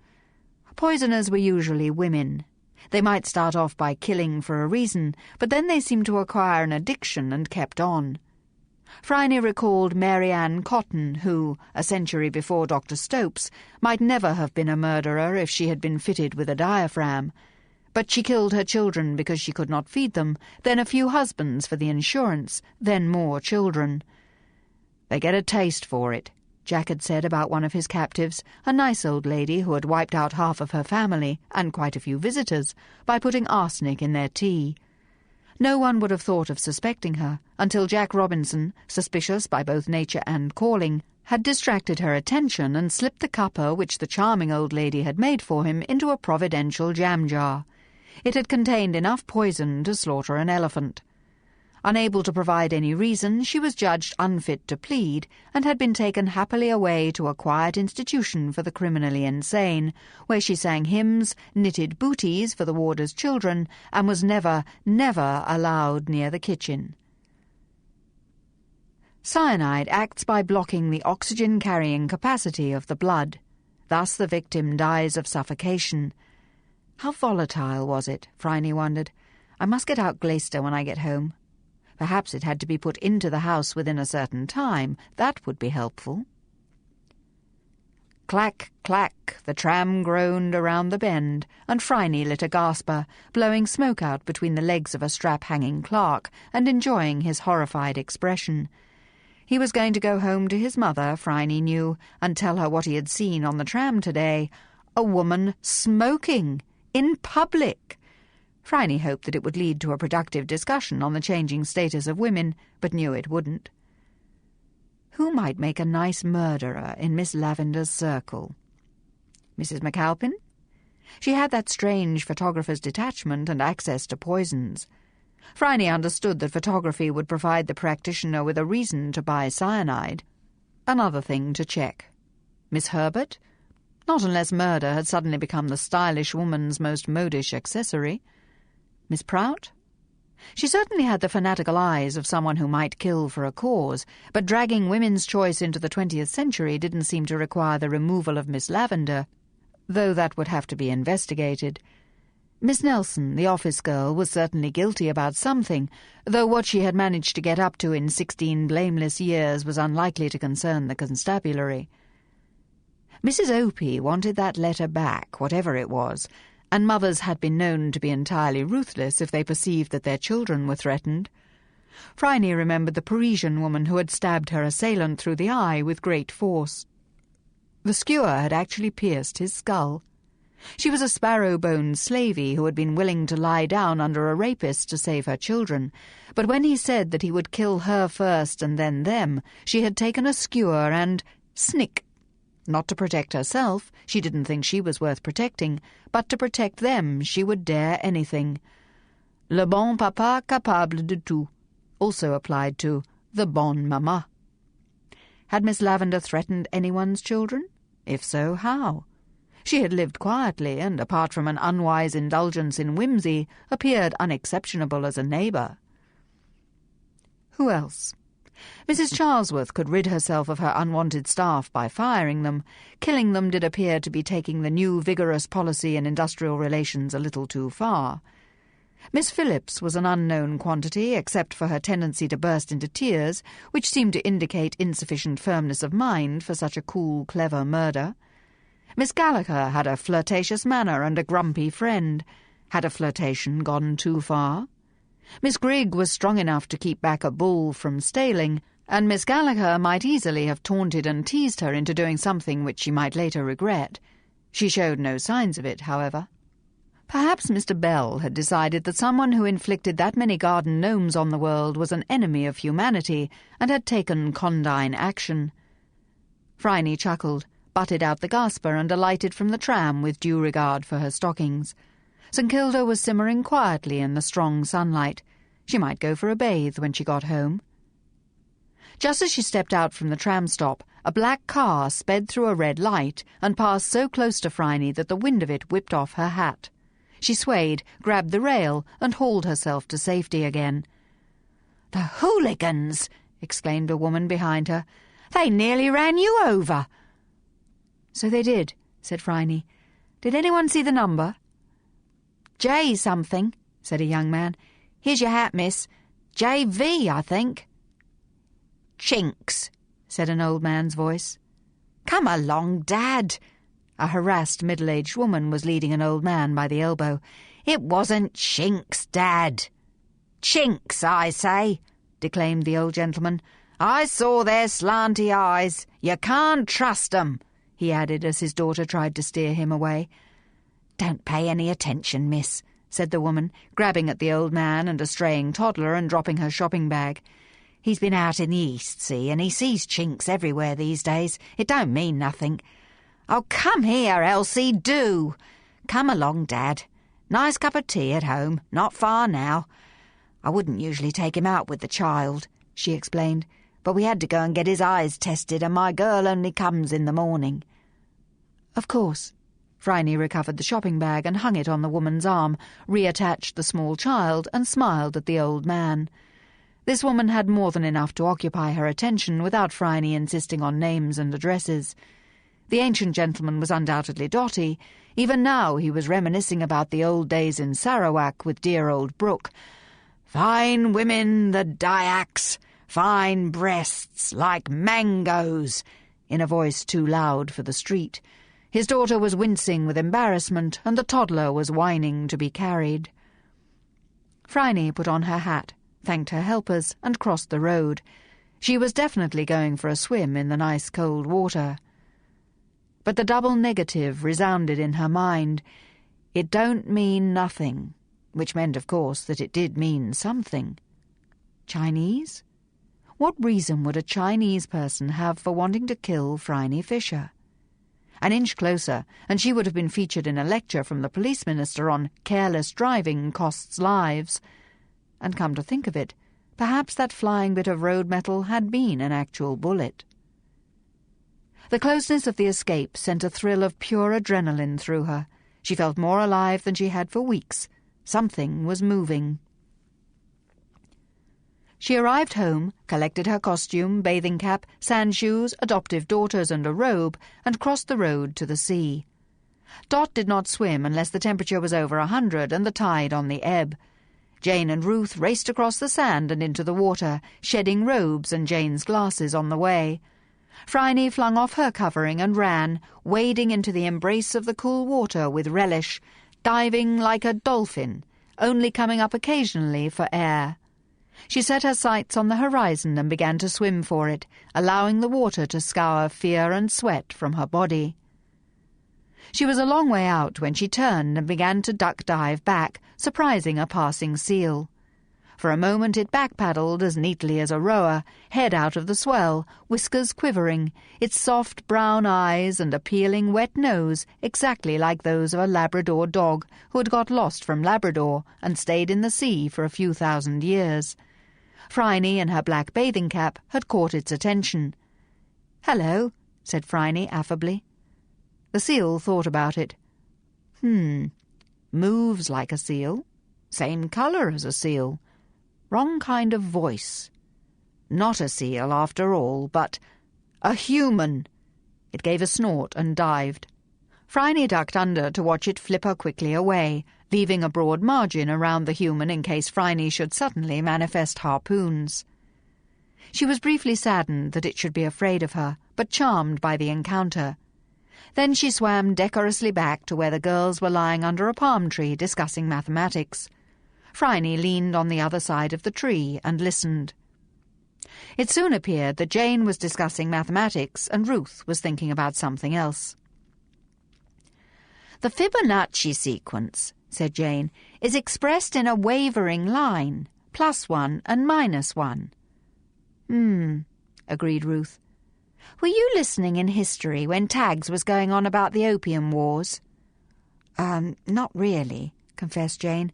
Poisoners were usually women. They might start off by killing for a reason, but then they seemed to acquire an addiction and kept on. Phryne recalled Mary Ann Cotton, who, a century before Dr. Stopes, might never have been a murderer if she had been fitted with a diaphragm. But she killed her children because she could not feed them, then a few husbands for the insurance, then more children. They get a taste for it, Jack had said about one of his captives, a nice old lady who had wiped out half of her family, and quite a few visitors, by putting arsenic in their tea. No one would have thought of suspecting her, until Jack Robinson, suspicious by both nature and calling, had distracted her attention and slipped the cuppa which the charming old lady had made for him into a providential jam-jar. It had contained enough poison to slaughter an elephant. Unable to provide any reason, she was judged unfit to plead, and had been taken happily away to a quiet institution for the criminally insane, where she sang hymns, knitted booties for the warders' children, and was never, never allowed near the kitchen. Cyanide acts by blocking the oxygen-carrying capacity of the blood. Thus the victim dies of suffocation. How volatile was it, Phryne wondered. I must get out Gleister when I get home. Perhaps it had to be put into the house within a certain time. That would be helpful. Clack, clack, the tram groaned around the bend, and Phryne lit a gasper, blowing smoke out between the legs of a strap-hanging clerk and enjoying his horrified expression. He was going to go home to his mother, Phryne knew, and tell her what he had seen on the tram today. A woman smoking! In public! Phryne hoped that it would lead to a productive discussion on the changing status of women, but knew it wouldn't. Who might make a nice murderer in Miss Lavender's circle? Mrs. McAlpin? She had that strange photographer's detachment and access to poisons. Phryne understood that photography would provide the practitioner with a reason to buy cyanide. Another thing to check. Miss Herbert? Not unless murder had suddenly become the stylish woman's most modish accessory. Miss Prout? She certainly had the fanatical eyes of someone who might kill for a cause, but dragging women's choice into the 20th century didn't seem to require the removal of Miss Lavender, though that would have to be investigated. Miss Nelson, the office girl, was certainly guilty about something, though what she had managed to get up to in 16 blameless years was unlikely to concern the constabulary. Mrs. Opie wanted that letter back, whatever it was, and mothers had been known to be entirely ruthless if they perceived that their children were threatened. Phryne remembered the Parisian woman who had stabbed her assailant through the eye with great force. The skewer had actually pierced his skull. She was a sparrow-boned slavey who had been willing to lie down under a rapist to save her children, but when he said that he would kill her first and then them, she had taken a skewer and snick. Not to protect herself, she didn't think she was worth protecting, but to protect them she would dare anything. Le bon papa capable de tout also applied to the bonne maman. Had Miss Lavender threatened anyone's children? If so, how? She had lived quietly and, apart from an unwise indulgence in whimsy, appeared unexceptionable as a neighbour. Who else? Mrs. Charlesworth could rid herself of her unwanted staff by firing them. Killing them did appear to be taking the new vigorous policy in industrial relations a little too far. Miss Phillips was an unknown quantity, except for her tendency to burst into tears, which seemed to indicate insufficient firmness of mind for such a cool, clever murder. Miss Gallagher had a flirtatious manner and a grumpy friend. Had a flirtation gone too far? Miss Grigg was strong enough to keep back a bull from staling, and Miss Gallagher might easily have taunted and teased her into doing something which she might later regret. She showed no signs of it, however. Perhaps Mr. Bell had decided that someone who inflicted that many garden gnomes on the world was an enemy of humanity and had taken condign action. Phryne chuckled, butted out the gasper and alighted from the tram with due regard for her stockings. St. Kilda was simmering quietly in the strong sunlight. She might go for a bathe when she got home. Just as she stepped out from the tram stop, a black car sped through a red light and passed so close to Phryne that the wind of it whipped off her hat. She swayed, grabbed the rail, and hauled herself to safety again. "The hooligans!" exclaimed a woman behind her. "They nearly ran you over." "So they did," said Phryne. "Did anyone see the number?" "J something," said a young man. "Here's your hat, miss. JV, I think." "Chinks," said an old man's voice. "Come along, Dad." A harassed middle-aged woman was leading an old man by the elbow. "It wasn't chinks, Dad." "Chinks, I say," declaimed the old gentleman. "I saw their slanty eyes. You can't trust 'em," he added as his daughter tried to steer him away. "Don't pay any attention, miss," said the woman, grabbing at the old man and a straying toddler and dropping her shopping bag. "He's been out in the East, see, and he sees chinks everywhere these days. It don't mean nothing. Oh, come here, Elsie, do. Come along, Dad. Nice cup of tea at home, not far now. I wouldn't usually take him out with the child," she explained, "but we had to go and get his eyes tested, and my girl only comes in the morning." "Of course." Phryne recovered the shopping bag and hung it on the woman's arm, reattached the small child and smiled at the old man. This woman had more than enough to occupy her attention without Phryne insisting on names and addresses. The ancient gentleman was undoubtedly dotty. Even now he was reminiscing about the old days in Sarawak with dear old Brooke. "Fine women, the Dyaks, fine breasts like mangoes," in a voice too loud for the street. His daughter was wincing with embarrassment, and the toddler was whining to be carried. Phryne put on her hat, thanked her helpers, and crossed the road. She was definitely going for a swim in the nice cold water. But the double negative resounded in her mind. It don't mean nothing, which meant, of course, that it did mean something. Chinese? What reason would a Chinese person have for wanting to kill Phryne Fisher? An inch closer, and she would have been featured in a lecture from the police minister on careless driving costs lives. And come to think of it, perhaps that flying bit of road metal had been an actual bullet. The closeness of the escape sent a thrill of pure adrenaline through her. She felt more alive than she had for weeks. Something was moving. She arrived home, collected her costume, bathing cap, sand shoes, adoptive daughters and a robe, and crossed the road to the sea. Dot did not swim unless the temperature was over 100 and the tide on the ebb. Jane and Ruth raced across the sand and into the water, shedding robes and Jane's glasses on the way. Phryne flung off her covering and ran, wading into the embrace of the cool water with relish, diving like a dolphin, only coming up occasionally for air. She set her sights on the horizon and began to swim for it, allowing the water to scour fear and sweat from her body. She was a long way out when she turned and began to duck-dive back, surprising a passing seal. For a moment it back-paddled as neatly as a rower, head out of the swell, whiskers quivering, its soft brown eyes and appealing wet nose exactly like those of a Labrador dog who had got lost from Labrador and stayed in the sea for a few thousand years. Phryne, in her black bathing cap, had caught its attention. "Hello," said Phryne affably. The seal thought about it. Moves like a seal. Same colour as a seal. Wrong kind of voice. Not a seal, after all, but a human. It gave a snort and dived. Phryne ducked under to watch it flipper quickly away, leaving a broad margin around the human in case Phryne should suddenly manifest harpoons. She was briefly saddened that it should be afraid of her, but charmed by the encounter. Then she swam decorously back to where the girls were lying under a palm tree discussing mathematics. Phryne leaned on the other side of the tree and listened. It soon appeared that Jane was discussing mathematics and Ruth was thinking about something else. "The Fibonacci sequence," said Jane, "is expressed in a wavering line, +1 and -1. Agreed Ruth. "Were you listening in history when Tags was going on about the Opium Wars?" Not really," confessed Jane.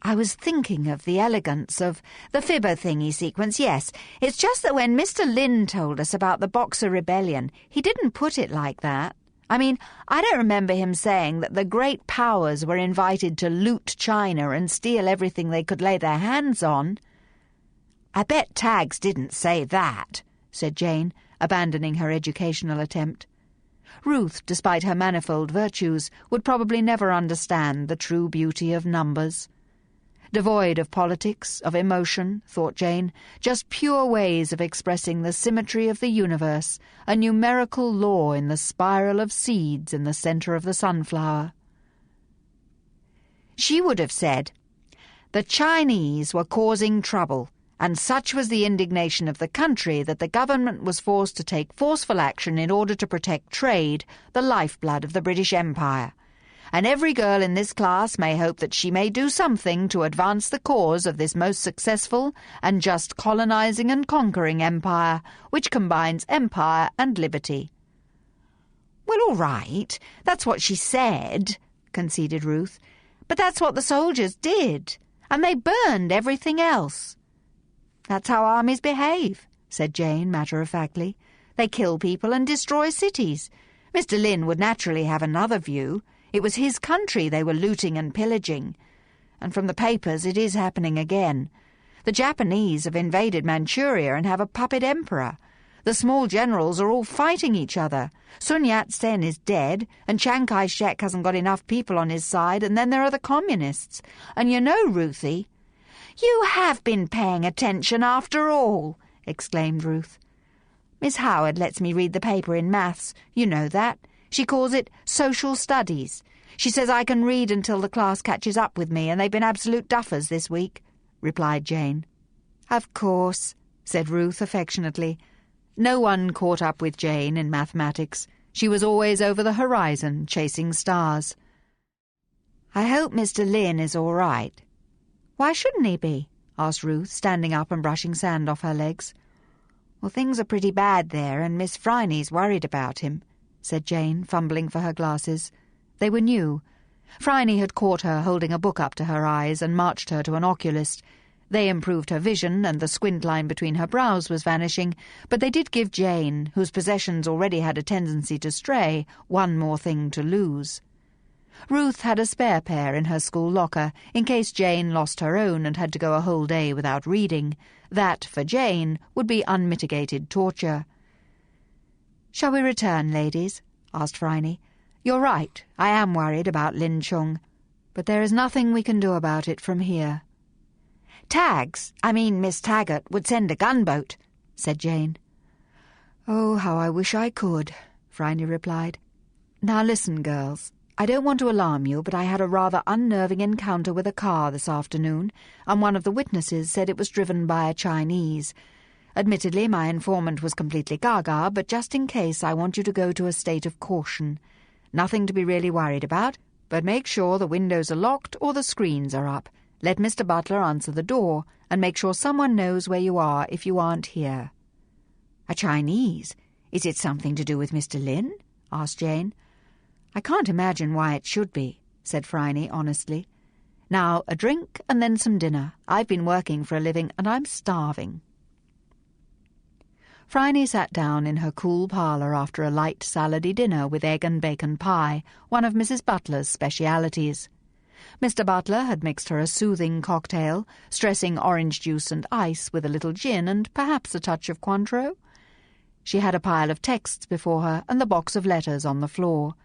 "I was thinking of the elegance of the Fibber-thingy sequence, yes. It's just that when Mr. Lynn told us about the Boxer Rebellion, he didn't put it like that. I mean, I don't remember him saying that the great powers were invited to loot China and steal everything they could lay their hands on." "I bet Tags didn't say that," said Jane, abandoning her educational attempt. Ruth, despite her manifold virtues, would probably never understand the true beauty of numbers. Devoid of politics, of emotion, thought Jane, just pure ways of expressing the symmetry of the universe, a numerical law in the spiral of seeds in the centre of the sunflower. She would have said, "The Chinese were causing trouble, and such was the indignation of the country that the government was forced to take forceful action in order to protect trade, the lifeblood of the British Empire. And every girl in this class may hope that she may do something to advance the cause of this most successful and just colonizing and conquering empire, which combines empire and liberty." "Well, all right, that's what she said," conceded Ruth. "But that's what the soldiers did, and they burned everything else." "That's how armies behave," said Jane matter-of-factly. "They kill people and destroy cities. Mr. Lynn would naturally have another view. It was his country they were looting and pillaging. And from the papers it is happening again. The Japanese have invaded Manchuria and have a puppet emperor. The small generals are all fighting each other. Sun Yat-sen is dead, and Chiang Kai-shek hasn't got enough people on his side, and then there are the communists. And you know, Ruthie—" "You have been paying attention after all," exclaimed Ruth. "Miss Howard lets me read the paper in maths. You know that. She calls it Social Studies. She says I can read until the class catches up with me, and they've been absolute duffers this week," replied Jane. "Of course," said Ruth affectionately. No one caught up with Jane in mathematics. She was always over the horizon, chasing stars. "I hope Mr. Lynn is all right." "Why shouldn't he be?" asked Ruth, standing up and brushing sand off her legs. "Well, things are pretty bad there, and Miss Phryne's worried about him," said Jane, fumbling for her glasses. They were new. Phryne had caught her holding a book up to her eyes and marched her to an oculist. They improved her vision, and the squint line between her brows was vanishing, but they did give Jane, whose possessions already had a tendency to stray, one more thing to lose. Ruth had a spare pair in her school locker, in case Jane lost her own and had to go a whole day without reading. That, for Jane, would be unmitigated torture. "Shall we return, ladies?" asked Phryne. "You're right, I am worried about Lin Chung, but there is nothing we can do about it from here." Miss Taggart would send a gunboat," said Jane. "Oh, how I wish I could," Phryne replied. "Now listen, girls. I don't want to alarm you, but I had a rather unnerving encounter with a car this afternoon, and one of the witnesses said it was driven by a Chinese. Admittedly, my informant was completely gaga, but just in case I want you to go to a state of caution. Nothing to be really worried about, but make sure the windows are locked or the screens are up. Let Mr. Butler answer the door, and make sure someone knows where you are if you aren't here." "A Chinese? Is it something to do with Mr. Lin?" asked Jane. "I can't imagine why it should be," said Phryne honestly. "Now, a drink and then some dinner. I've been working for a living, and I'm starving." Phryne sat down in her cool parlour after a light salady dinner with egg and bacon pie, one of Mrs. Butler's specialities. Mr. Butler had mixed her a soothing cocktail, stressing orange juice and ice with a little gin and perhaps a touch of Cointreau. She had a pile of texts before her and the box of letters on the floor.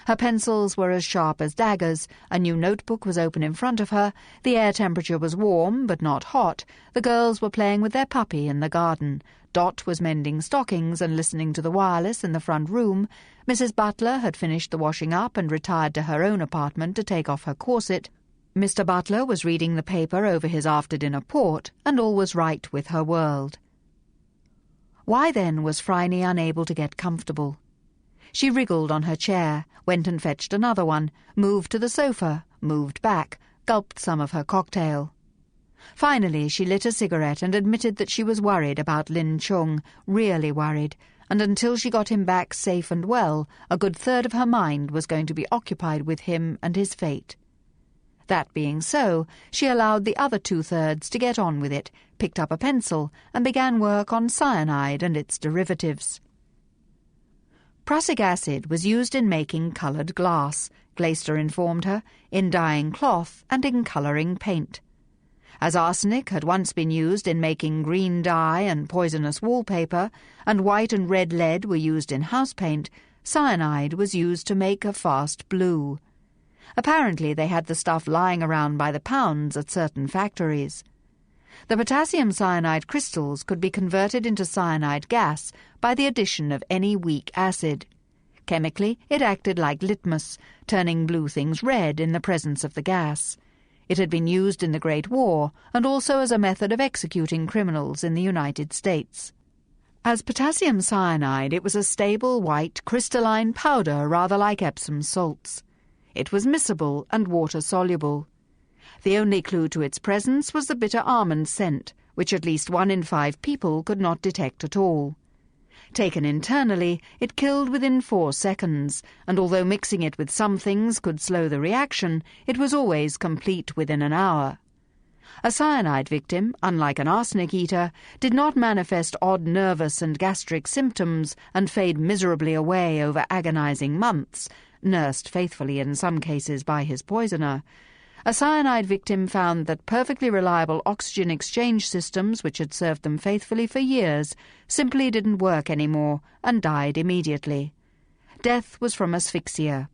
Her pencils were as sharp as daggers, a new notebook was open in front of her, the air temperature was warm but not hot, the girls were playing with their puppy in the garden, Dot was mending stockings and listening to the wireless in the front room, Mrs. Butler had finished the washing up and retired to her own apartment to take off her corset, Mr. Butler was reading the paper over his after-dinner port, and all was right with her world. Why then was Phryne unable to get comfortable? She wriggled on her chair, went and fetched another one, moved to the sofa, moved back, gulped some of her cocktail. Finally she lit a cigarette and admitted that she was worried about Lin Chung, really worried, and until she got him back safe and well, a good third of her mind was going to be occupied with him and his fate. That being so, she allowed the other 2/3 to get on with it, picked up a pencil, and began work on cyanide and its derivatives. Prussic acid was used in making coloured glass, Glaister informed her, in dyeing cloth and in colouring paint. As arsenic had once been used in making green dye and poisonous wallpaper, and white and red lead were used in house paint, cyanide was used to make a fast blue. Apparently they had the stuff lying around by the pounds at certain factories. The potassium cyanide crystals could be converted into cyanide gas by the addition of any weak acid. Chemically, it acted like litmus, turning blue things red in the presence of the gas. It had been used in the Great War, and also as a method of executing criminals in the United States. As potassium cyanide, it was a stable, white, crystalline powder rather like Epsom salts. It was miscible and water-soluble. The only clue to its presence was the bitter almond scent, which at least 1 in 5 people could not detect at all. Taken internally, it killed within 4 seconds, and although mixing it with some things could slow the reaction, it was always complete within an hour. A cyanide victim, unlike an arsenic eater, did not manifest odd nervous and gastric symptoms and fade miserably away over agonizing months, nursed faithfully in some cases by his poisoner. A cyanide victim found that perfectly reliable oxygen exchange systems, which had served them faithfully for years, simply didn't work anymore and died immediately. Death was from asphyxia.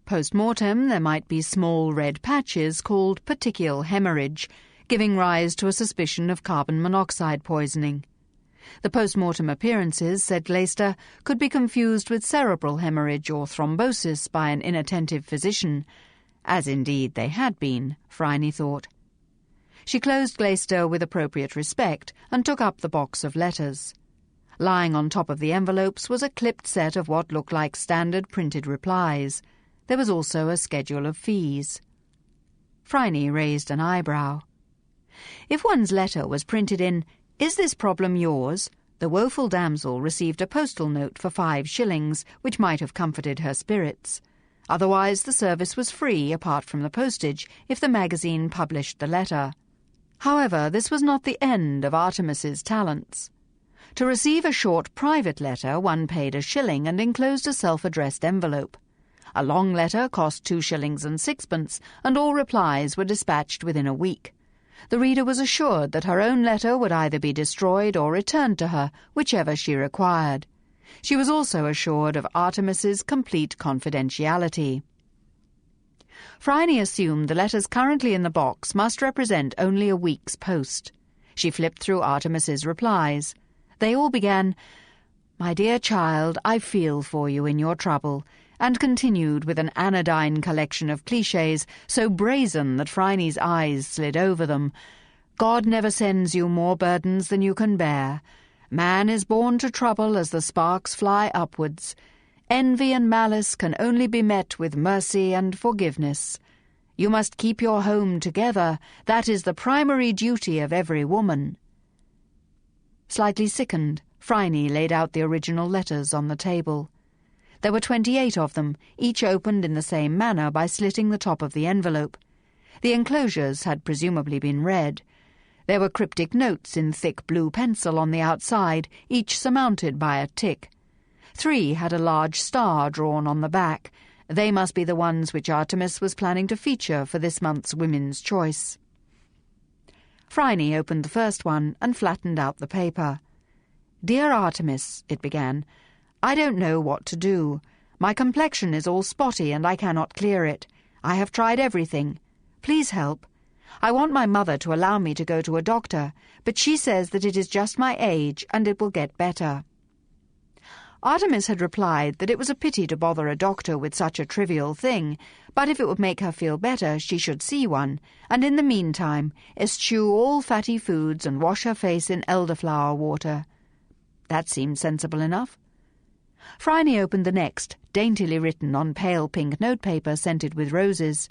Post-mortem, there might be small red patches called petechial hemorrhage, giving rise to a suspicion of carbon monoxide poisoning. The post-mortem appearances, said Glaister, could be confused with cerebral hemorrhage or thrombosis by an inattentive physician, as indeed they had been, Phryne thought. She closed Glaister with appropriate respect and took up the box of letters. Lying on top of the envelopes was a clipped set of what looked like standard printed replies. There was also a schedule of fees. Phryne raised an eyebrow. If one's letter was printed in, "Is this problem yours?" the woeful damsel received a postal note for 5 shillings, which might have comforted her spirits. Otherwise the service was free, apart from the postage, if the magazine published the letter. However, this was not the end of Artemis's talents. To receive a short private letter, one paid 1 shilling and enclosed a self-addressed envelope. A long letter cost 2 shillings and 6pence, and all replies were dispatched within a week. The reader was assured that her own letter would either be destroyed or returned to her, whichever she required. She was also assured of Artemis's complete confidentiality. Phryne assumed the letters currently in the box must represent only a week's post. She flipped through Artemis's replies. They all began, "My dear child, I feel for you in your trouble," and continued with an anodyne collection of clichés so brazen that Phryne's eyes slid over them. "God never sends you more burdens than you can bear. Man is born to trouble as the sparks fly upwards. Envy and malice can only be met with mercy and forgiveness. You must keep your home together. That is the primary duty of every woman." Slightly sickened, Phryne laid out the original letters on the table. There were 28 of them, each opened in the same manner by slitting the top of the envelope. The enclosures had presumably been read. There were cryptic notes in thick blue pencil on the outside, each surmounted by a tick. 3 had a large star drawn on the back. They must be the ones which Artemis was planning to feature for this month's Women's Choice. Phryne opened the first one and flattened out the paper. "Dear Artemis," it began, "I don't know what to do. My complexion is all spotty and I cannot clear it. I have tried everything. Please help. I want my mother to allow me to go to a doctor, but she says that it is just my age and it will get better." Artemis had replied that it was a pity to bother a doctor with such a trivial thing, but if it would make her feel better she should see one, and in the meantime eschew all fatty foods and wash her face in elderflower water. That seemed sensible enough. Phryne opened the next, daintily written on pale pink notepaper scented with roses.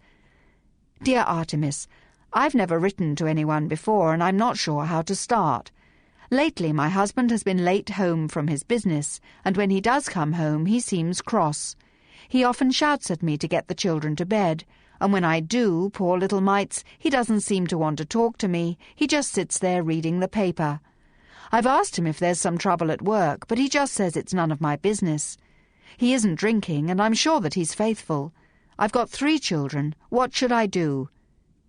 "Dear Artemis, I've never written to anyone before and I'm not sure how to start. Lately my husband has been late home from his business, and when he does come home he seems cross. He often shouts at me to get the children to bed, and when I do, poor little mites, he doesn't seem to want to talk to me. He just sits there reading the paper. I've asked him if there's some trouble at work, but he just says it's none of my business. He isn't drinking, and I'm sure that he's faithful. I've got 3 children. What should I do?"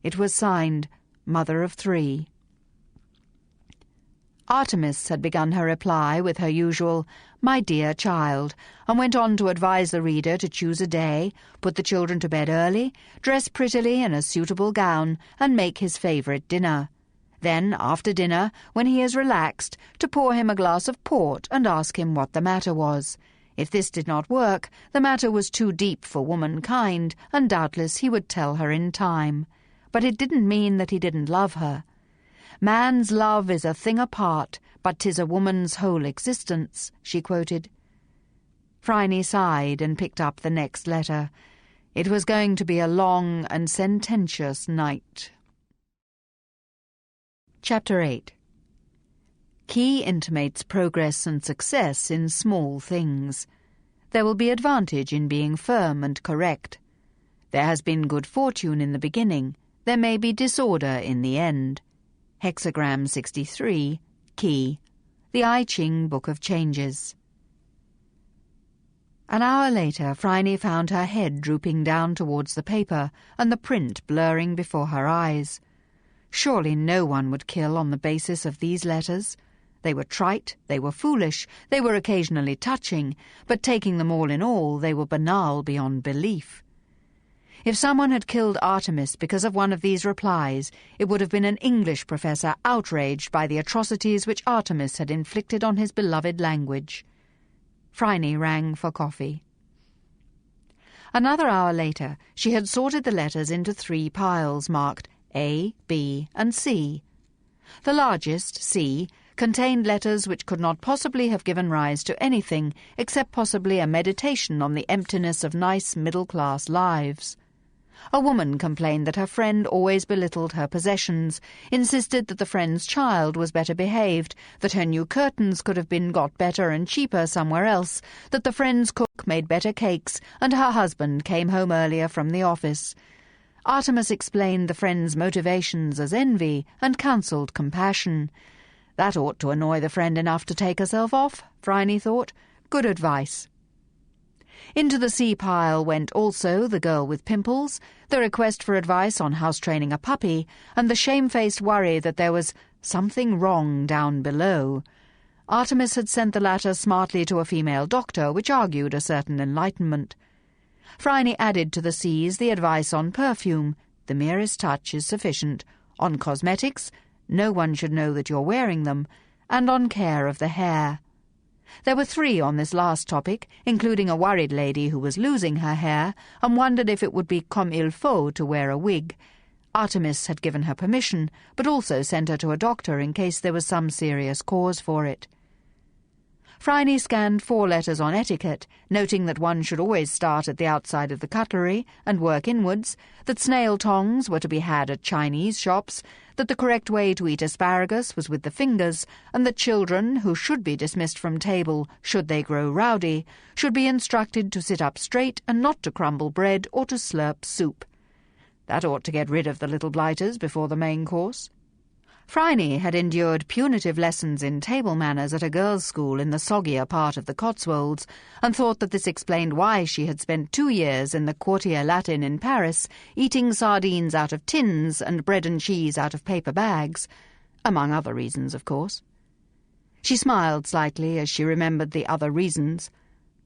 It was signed, Mother of 3. Artemis had begun her reply with her usual, "My dear child," and went on to advise the reader to choose a day, put the children to bed early, dress prettily in a suitable gown, and make his favourite dinner. Then, after dinner, when he is relaxed, to pour him a glass of port and ask him what the matter was. If this did not work, the matter was too deep for womankind, and doubtless he would tell her in time. But it didn't mean that he didn't love her. "Man's love is a thing apart, but 'tis a woman's whole existence," she quoted. Phryne sighed and picked up the next letter. It was going to be a long and sententious night. Chapter 8. Key intimates progress and success in small things. There will be advantage in being firm and correct. There has been good fortune in the beginning. There may be disorder in the end. Hexagram 63, Key. The I Ching Book of Changes. An hour later, Phryne found her head drooping down towards the paper and the print blurring before her eyes. Surely no one would kill on the basis of these letters. They were trite, they were foolish, they were occasionally touching, but taking them all in all, they were banal beyond belief. If someone had killed Artemis because of one of these replies, it would have been an English professor outraged by the atrocities which Artemis had inflicted on his beloved language. Phryne rang for coffee. Another hour later, she had sorted the letters into 3 piles marked A, B, and C. The largest, C, contained letters which could not possibly have given rise to anything except possibly a meditation on the emptiness of nice middle-class lives. A woman complained that her friend always belittled her possessions, insisted that the friend's child was better behaved, that her new curtains could have been got better and cheaper somewhere else, that the friend's cook made better cakes, and her husband came home earlier from the office. Artemis explained the friend's motivations as envy and counselled compassion. That ought to annoy the friend enough to take herself off, Phryne thought. Good advice. Into the C pile went also the girl with pimples, the request for advice on house-training a puppy, and the shamefaced worry that there was something wrong down below. Artemis had sent the latter smartly to a female doctor, which argued a certain enlightenment. Phryne added to the C's the advice on perfume, the merest touch is sufficient, on cosmetics, no one should know that you're wearing them, and on care of the hair. There were 3 on this last topic, including a worried lady who was losing her hair and wondered if it would be comme il faut to wear a wig. Artemis had given her permission, but also sent her to a doctor in case there was some serious cause for it. Phryne scanned 4 letters on etiquette, noting that one should always start at the outside of the cutlery and work inwards, that snail tongs were to be had at Chinese shops, that the correct way to eat asparagus was with the fingers, and that children, who should be dismissed from table should they grow rowdy, should be instructed to sit up straight and not to crumble bread or to slurp soup. That ought to get rid of the little blighters before the main course. Phryne had endured punitive lessons in table manners at a girls' school in the soggier part of the Cotswolds, and thought that this explained why she had spent 2 years in the Quartier Latin in Paris, eating sardines out of tins and bread and cheese out of paper bags, among other reasons, of course. She smiled slightly as she remembered the other reasons.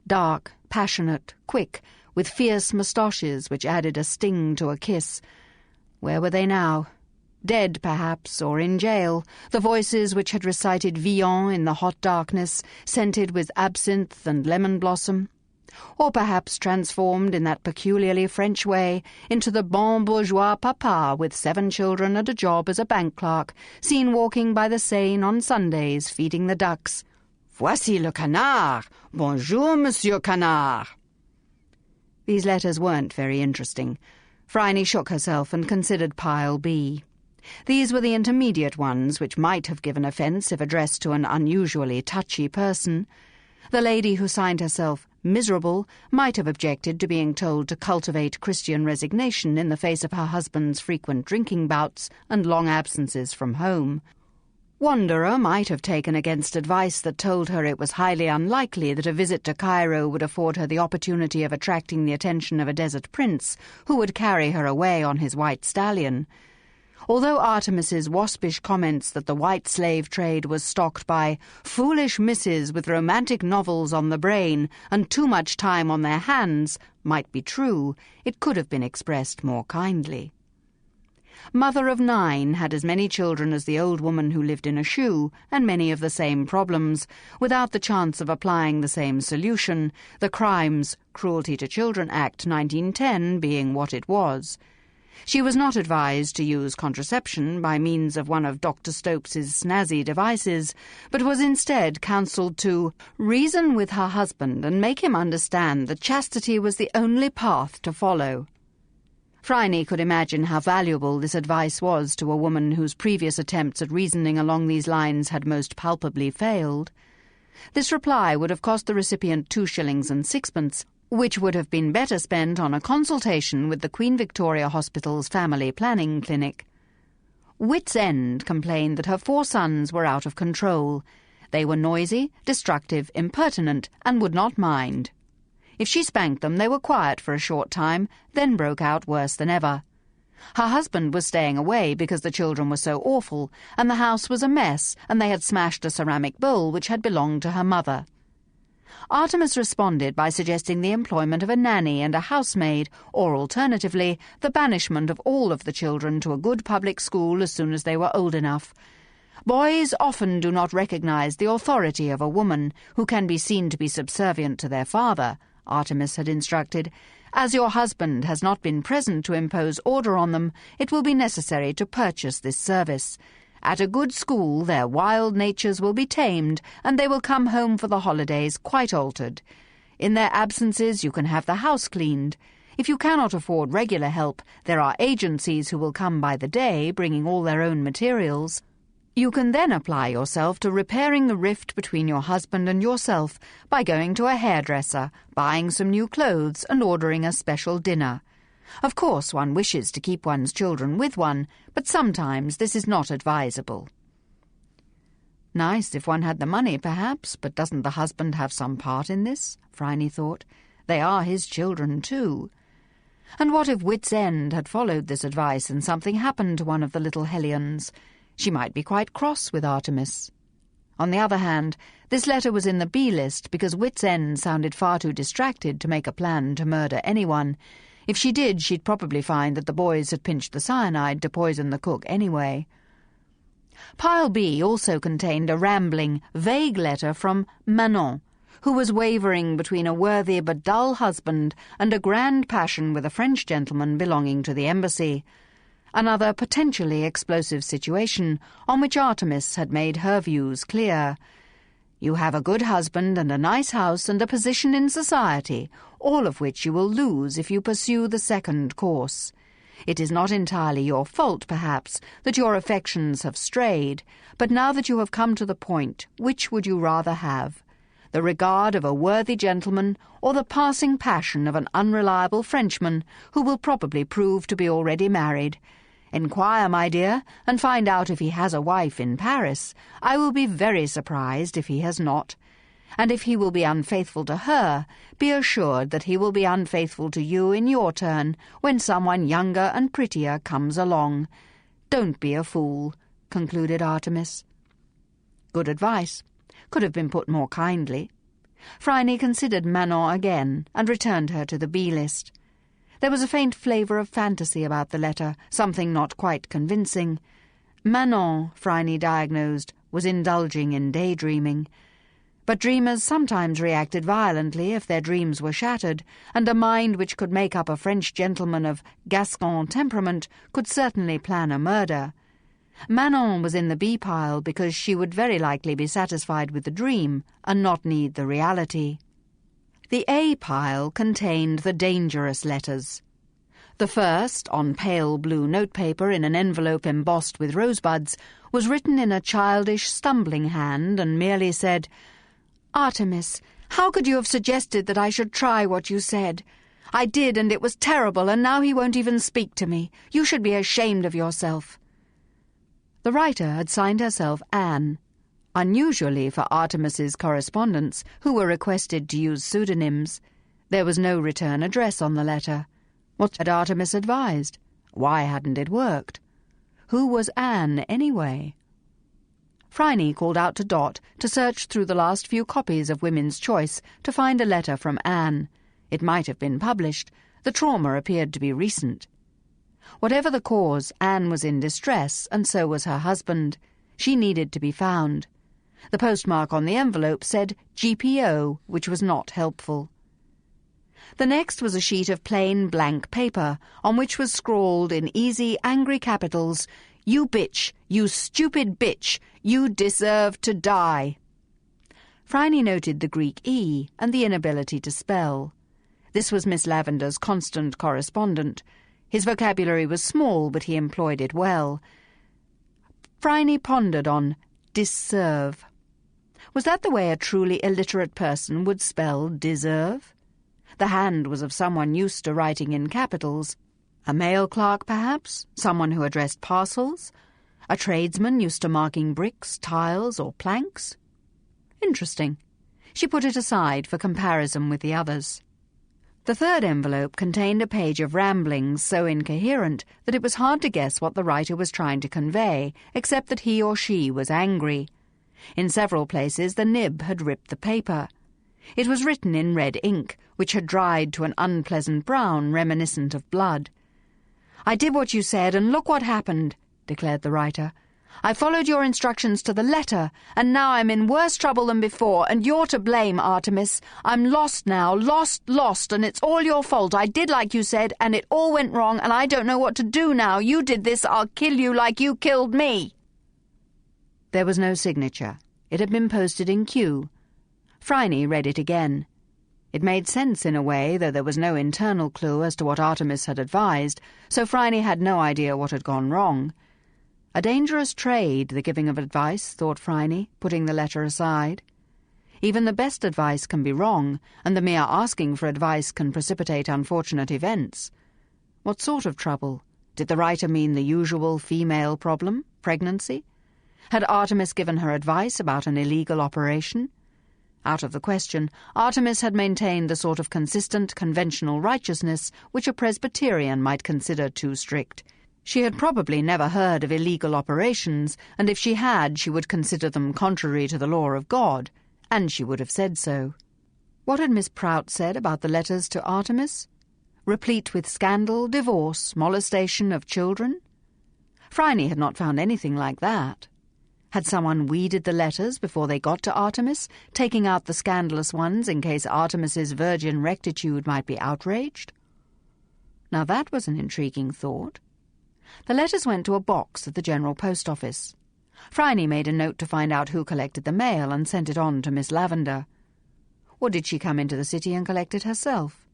Dark, passionate, quick, with fierce moustaches which added a sting to a kiss. Where were they now? Dead, perhaps, or in jail, the voices which had recited Villon in the hot darkness, scented with absinthe and lemon blossom, or perhaps transformed in that peculiarly French way into the bon bourgeois papa with 7 children and a job as a bank clerk, seen walking by the Seine on Sundays feeding the ducks. Voici le canard! Bonjour, monsieur canard! These letters weren't very interesting. Phryne shook herself and considered pile B. These were the intermediate ones, which might have given offence if addressed to an unusually touchy person. The lady who signed herself miserable might have objected to being told to cultivate Christian resignation in the face of her husband's frequent drinking bouts and long absences from home. Wanderer might have taken against advice that told her it was highly unlikely that a visit to Cairo would afford her the opportunity of attracting the attention of a desert prince who would carry her away on his white stallion. Although Artemis's waspish comments that the white slave trade was stocked by foolish misses with romantic novels on the brain and too much time on their hands might be true, it could have been expressed more kindly. Mother of 9 had as many children as the old woman who lived in a shoe, and many of the same problems, without the chance of applying the same solution, the Crimes, Cruelty to Children Act 1910 being what it was. She was not advised to use contraception by means of one of Dr. Stopes's snazzy devices, but was instead counselled to reason with her husband and make him understand that chastity was the only path to follow. Phryne could imagine how valuable this advice was to a woman whose previous attempts at reasoning along these lines had most palpably failed. This reply would have cost the recipient 2 shillings and 6pence, which would have been better spent on a consultation with the Queen Victoria Hospital's family planning clinic. Wit's End complained that her 4 sons were out of control. They were noisy, destructive, impertinent, and would not mind. If she spanked them, they were quiet for a short time, then broke out worse than ever. Her husband was staying away because the children were so awful, and the house was a mess, and they had smashed a ceramic bowl which had belonged to her mother. Artemis responded by suggesting the employment of a nanny and a housemaid, or alternatively, the banishment of all of the children to a good public school as soon as they were old enough. Boys often do not recognize the authority of a woman who can be seen to be subservient to their father, Artemis had instructed. As your husband has not been present to impose order on them, it will be necessary to purchase this service. At a good school, their wild natures will be tamed, and they will come home for the holidays quite altered. In their absences, you can have the house cleaned. If you cannot afford regular help, there are agencies who will come by the day, bringing all their own materials. You can then apply yourself to repairing the rift between your husband and yourself by going to a hairdresser, buying some new clothes, and ordering a special dinner. Of course, one wishes to keep one's children with one, but sometimes this is not advisable. Nice if one had the money, perhaps, but doesn't the husband have some part in this? Phryne thought. They are his children, too. And what if Wit's End had followed this advice and something happened to one of the little hellions? She might be quite cross with Artemis. On the other hand, this letter was in the B list because Wit's End sounded far too distracted to make a plan to murder anyone. If she did, she'd probably find that the boys had pinched the cyanide to poison the cook anyway. Pile B also contained a rambling, vague letter from Manon, who was wavering between a worthy but dull husband and a grand passion with a French gentleman belonging to the embassy. Another potentially explosive situation on which Artemis had made her views clear. You have a good husband and a nice house and a position in society, all of which you will lose if you pursue the second course. It is not entirely your fault, perhaps, that your affections have strayed, but now that you have come to the point, which would you rather have? The regard of a worthy gentleman or the passing passion of an unreliable Frenchman who will probably prove to be already married? Inquire, my dear, and find out if he has a wife in Paris. I will be very surprised if he has not. And if he will be unfaithful to her, be assured that he will be unfaithful to you in your turn when someone younger and prettier comes along. Don't be a fool, concluded Artemis. Good advice. Could have been put more kindly. Phryne considered Manon again and returned her to the B list. There was a faint flavour of fantasy about the letter, something not quite convincing. Manon, Phryne diagnosed, was indulging in daydreaming. But dreamers sometimes reacted violently if their dreams were shattered, and a mind which could make up a French gentleman of Gascon temperament could certainly plan a murder. Manon was in the B pile because she would very likely be satisfied with the dream and not need the reality. The A pile contained the dangerous letters. The first, on pale blue notepaper in an envelope embossed with rosebuds, was written in a childish, stumbling hand and merely said, "Artemis, how could you have suggested that I should try what you said? I did, and it was terrible, and now he won't even speak to me. You should be ashamed of yourself." The writer had signed herself Anne. Unusually for Artemis's correspondents, who were requested to use pseudonyms. There was no return address on the letter. What had Artemis advised? Why hadn't it worked? Who was Anne, anyway? Phryne called out to Dot to search through the last few copies of Women's Choice to find a letter from Anne. It might have been published. The trauma appeared to be recent. Whatever the cause, Anne was in distress, and so was her husband. She needed to be found. The postmark on the envelope said GPO, which was not helpful. The next was a sheet of plain blank paper, on which was scrawled in easy, angry capitals, "You bitch, you stupid bitch, you deserve to die." Phryne noted the Greek E and the inability to spell. This was Miss Lavender's constant correspondent. His vocabulary was small, but he employed it well. Phryne pondered on deserve. Was that the way a truly illiterate person would spell deserve? The hand was of someone used to writing in capitals. A mail clerk, perhaps? Someone who addressed parcels? A tradesman used to marking bricks, tiles, or planks? Interesting. She put it aside for comparison with the others. The third envelope contained a page of ramblings so incoherent that it was hard to guess what the writer was trying to convey, except that he or she was angry. In several places the nib had ripped the paper. It was written in red ink, which had dried to an unpleasant brown reminiscent of blood. "I did what you said, and look what happened," declared the writer. "I followed your instructions to the letter, and now I'm in worse trouble than before, and you're to blame, Artemis. I'm lost now, lost, and it's all your fault. I did like you said, and it all went wrong, and I don't know what to do now. You did this, I'll kill you like you killed me." There was no signature. It had been posted in Kew. Phryne read it again. It made sense in a way, though there was no internal clue as to what Artemis had advised, so Phryne had no idea what had gone wrong. A dangerous trade, the giving of advice, thought Phryne, putting the letter aside. Even the best advice can be wrong, and the mere asking for advice can precipitate unfortunate events. What sort of trouble? Did the writer mean the usual female problem, pregnancy? Had Artemis given her advice about an illegal operation? Out of the question, Artemis had maintained the sort of consistent, conventional righteousness which a Presbyterian might consider too strict. She had probably never heard of illegal operations, and if she had, she would consider them contrary to the law of God, and she would have said so. What had Miss Prout said about the letters to Artemis? Replete with scandal, divorce, molestation of children? Phryne had not found anything like that. Had someone weeded the letters before they got to Artemis, taking out the scandalous ones in case Artemis's virgin rectitude might be outraged? Now that was an intriguing thought. The letters went to a box at the General Post Office. Phryne made a note to find out who collected the mail and sent it on to Miss Lavender. Or did she come into the city and collect it herself?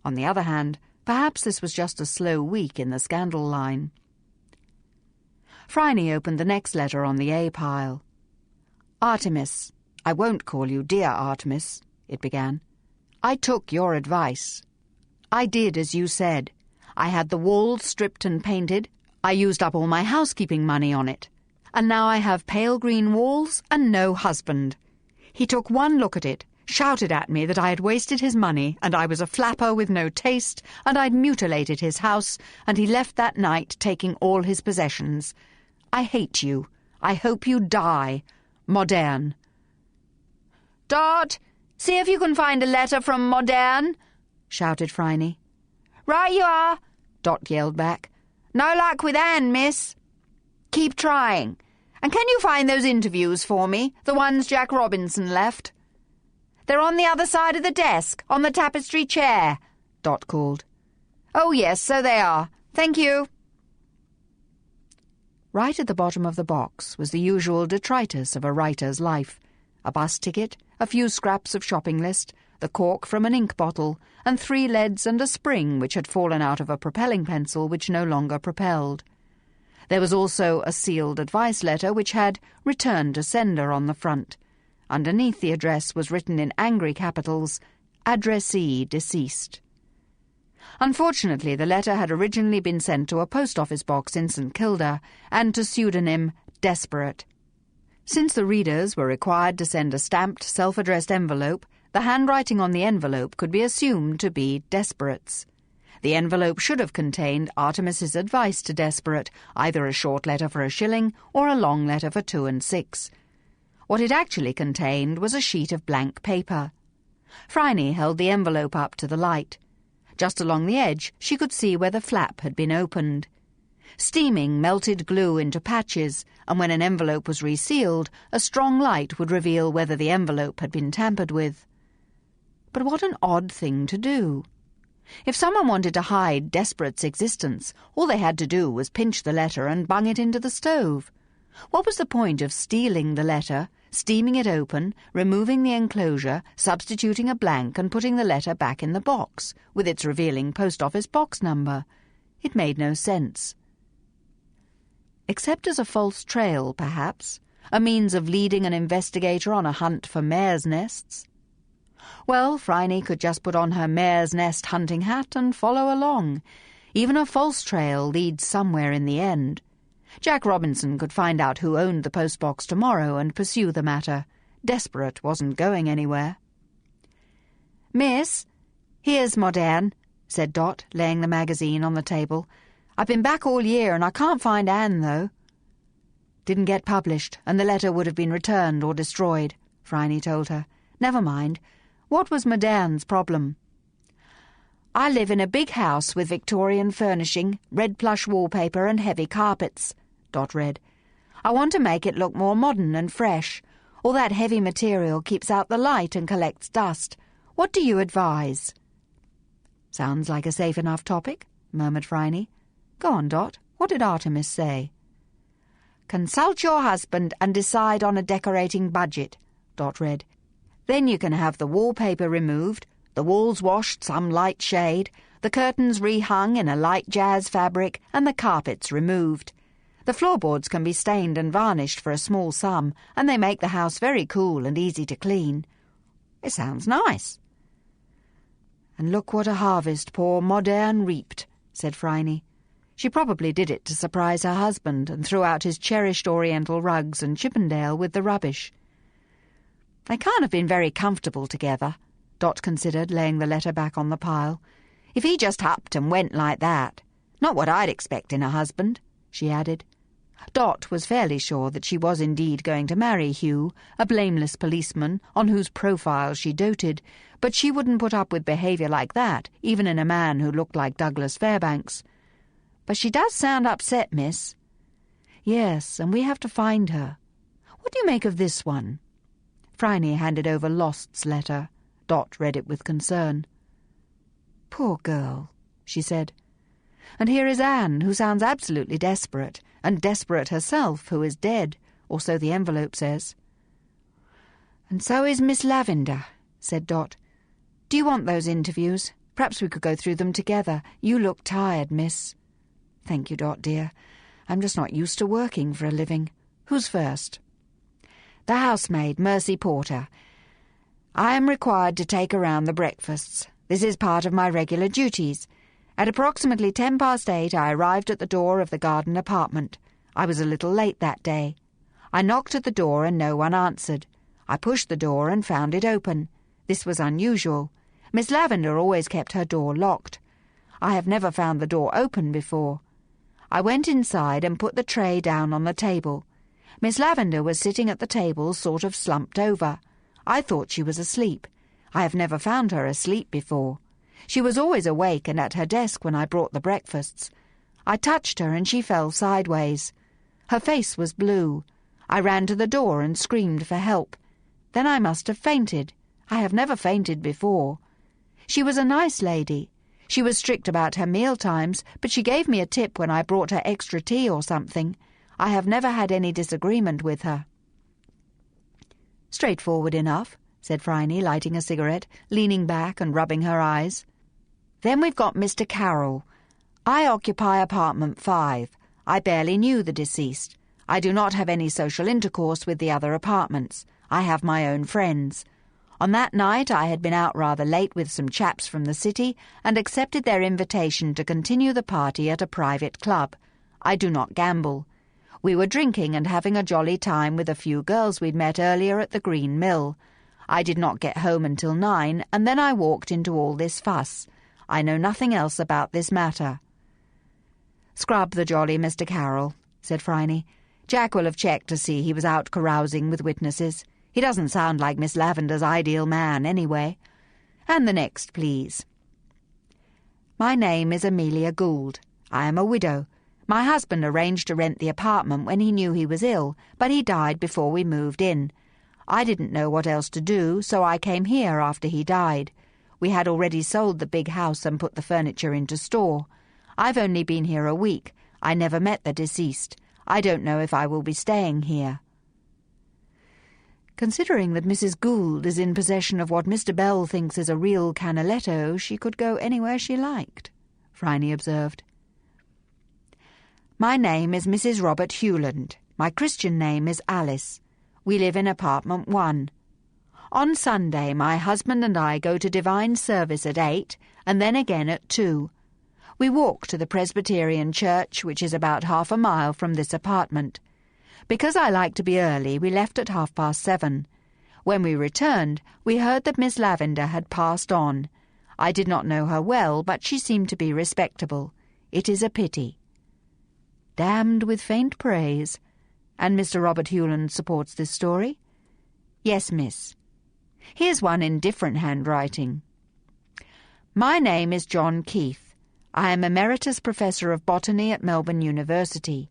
On the other hand, perhaps this was just a slow week in the scandal line. Phryne opened the next letter on the A pile. "Artemis, I won't call you dear Artemis," it began. "I took your advice. I did as you said. I had the walls stripped and painted. I used up all my housekeeping money on it. And now I have pale green walls and no husband. He took one look at it, shouted at me that I had wasted his money, and I was a flapper with no taste, and I'd mutilated his house, and he left that night taking all his possessions. I hate you. I hope you die. Moderne." "Dot, see if you can find a letter from Moderne," shouted Phryne. "Right you are," Dot yelled back. "No luck with Anne, miss." "Keep trying. And can you find those interviews for me, the ones Jack Robinson left?" "They're on the other side of the desk, on the tapestry chair," Dot called. "Oh, yes, so they are. Thank you." Right at the bottom of the box was the usual detritus of a writer's life: a bus ticket, a few scraps of shopping list, the cork from an ink bottle, and 3 leads and a spring which had fallen out of a propelling pencil which no longer propelled. There was also a sealed advice letter which had "Return to sender" on the front. Underneath the address was written in angry capitals, "Addressee deceased." Unfortunately, the letter had originally been sent to a post office box in St Kilda, and to pseudonym Desperate. Since the readers were required to send a stamped, self-addressed envelope, the handwriting on the envelope could be assumed to be Desperate's. The envelope should have contained Artemis's advice to Desperate, either a short letter for £1 or a long letter for 2 and 6. What it actually contained was a sheet of blank paper. Phryne held the envelope up to the light. Just along the edge she could see where the flap had been opened. Steaming melted glue into patches, and when an envelope was resealed, a strong light would reveal whether the envelope had been tampered with. But what an odd thing to do! If someone wanted to hide Desperate's existence, all they had to do was pinch the letter and bung it into the stove. What was the point of stealing the letter, steaming it open, removing the enclosure, substituting a blank and putting the letter back in the box, with its revealing post office box number? It made no sense. Except as a false trail, perhaps, a means of leading an investigator on a hunt for mare's nests. Well, Phryne could just put on her mare's nest hunting hat and follow along. Even a false trail leads somewhere in the end. Jack Robinson could find out who owned the postbox tomorrow and pursue the matter. Desperate wasn't going anywhere. "Miss, "Here's Moderne," said Dot, laying the magazine on the table. "I've been back all year and I can't find Anne, though." "Didn't get published, and the letter would have been returned or destroyed," Phryne told her. "Never mind. What was Moderne's problem?" "I live in a big house with Victorian furnishing, red plush wallpaper and heavy carpets," Dot read. "I want to make it look more modern and fresh. All that heavy material keeps out the light and collects dust. What do you advise?" "Sounds like a safe enough topic," murmured Phryne. "Go on, Dot. What did Artemis say?" "Consult your husband and decide on a decorating budget," Dot read. "Then you can have the wallpaper removed, the walls washed some light shade, the curtains rehung in a light jazz fabric, and the carpets removed. The floorboards can be stained and varnished for a small sum, and they make the house very cool and easy to clean." "It sounds nice." "And look what a harvest poor Moderne reaped," said Phryne. "She probably did it to surprise her husband and threw out his cherished Oriental rugs and Chippendale with the rubbish." "They can't have been very comfortable together," Dot considered, laying the letter back on the pile. "If he just upped and went like that. Not what I'd expect in a husband," she added. Dot was fairly sure that she was indeed going to marry Hugh, a blameless policeman on whose profile she doted, but she wouldn't put up with behaviour like that, even in a man who looked like Douglas Fairbanks. "But she does sound upset, miss." "Yes, and we have to find her. What do you make of this one?" Phryne handed over Lost's letter. Dot read it with concern. "Poor girl," she said. "And here is Anne, who sounds absolutely desperate, and desperate herself, who is dead, or so the envelope says." "And so is Miss Lavender," said Dot. "Do you want those interviews? Perhaps we could go through them together. You look tired, miss." "Thank you, Dot, dear. I'm just not used to working for a living. Who's first?" "The housemaid, Mercy Porter. I am required to take around the breakfasts. This is part of my regular duties. At approximately 8:10 I arrived at the door of the garden apartment. I was a little late that day. I knocked at the door and no one answered. I pushed the door and found it open. This was unusual. Miss Lavender always kept her door locked. I have never found the door open before. I went inside and put the tray down on the table. Miss Lavender was sitting at the table, sort of slumped over. I thought she was asleep. I have never found her asleep before. She was always awake and at her desk when I brought the breakfasts. I touched her and she fell sideways. Her face was blue. I ran to the door and screamed for help. Then I must have fainted. I have never fainted before. She was a nice lady. She was strict about her meal times, but she gave me a tip when I brought her extra tea or something. I have never had any disagreement with her." "Straightforward enough," said Phryne, lighting a cigarette, leaning back and rubbing her eyes. "Then we've got Mr. Carroll. I occupy apartment 5. I barely knew the deceased. I do not have any social intercourse with the other apartments. I have my own friends. On that night I had been out rather late with some chaps from the city and accepted their invitation to continue the party at a private club. I do not gamble. We were drinking and having a jolly time with a few girls we'd met earlier at the Green Mill. I did not get home until 9, and then I walked into all this fuss. I know nothing else about this matter." "Scrub the jolly Mr. Carroll," said Phryne. "Jack will have checked to see he was out carousing with witnesses. He doesn't sound like Miss Lavender's ideal man, anyway. And the next, please." "My name is Amelia Gould. I am a widow. My husband arranged to rent the apartment when he knew he was ill, but he died before we moved in. I didn't know what else to do, so I came here after he died. We had already sold the big house and put the furniture into store. I've only been here a week. I never met the deceased. I don't know if I will be staying here." "Considering that Mrs. Gould is in possession of what Mr. Bell thinks is a real Canaletto, she could go anywhere she liked," Phryne observed. "My name is Mrs. Robert Hewland. My Christian name is Alice. We live in apartment 1. On Sunday my husband and I go to divine service at 8 and then again at 2. We walk to the Presbyterian church, which is about half a mile from this apartment. Because I like to be early, we left at 7:30. When we returned, we heard that Miss Lavender had passed on. I did not know her well, but she seemed to be respectable. It is a pity. Damned with faint praise. And Mr. Robert Hewland supports this story? Yes, miss. Here's one in different handwriting. My name is John Keith. I am Emeritus Professor of Botany at Melbourne University.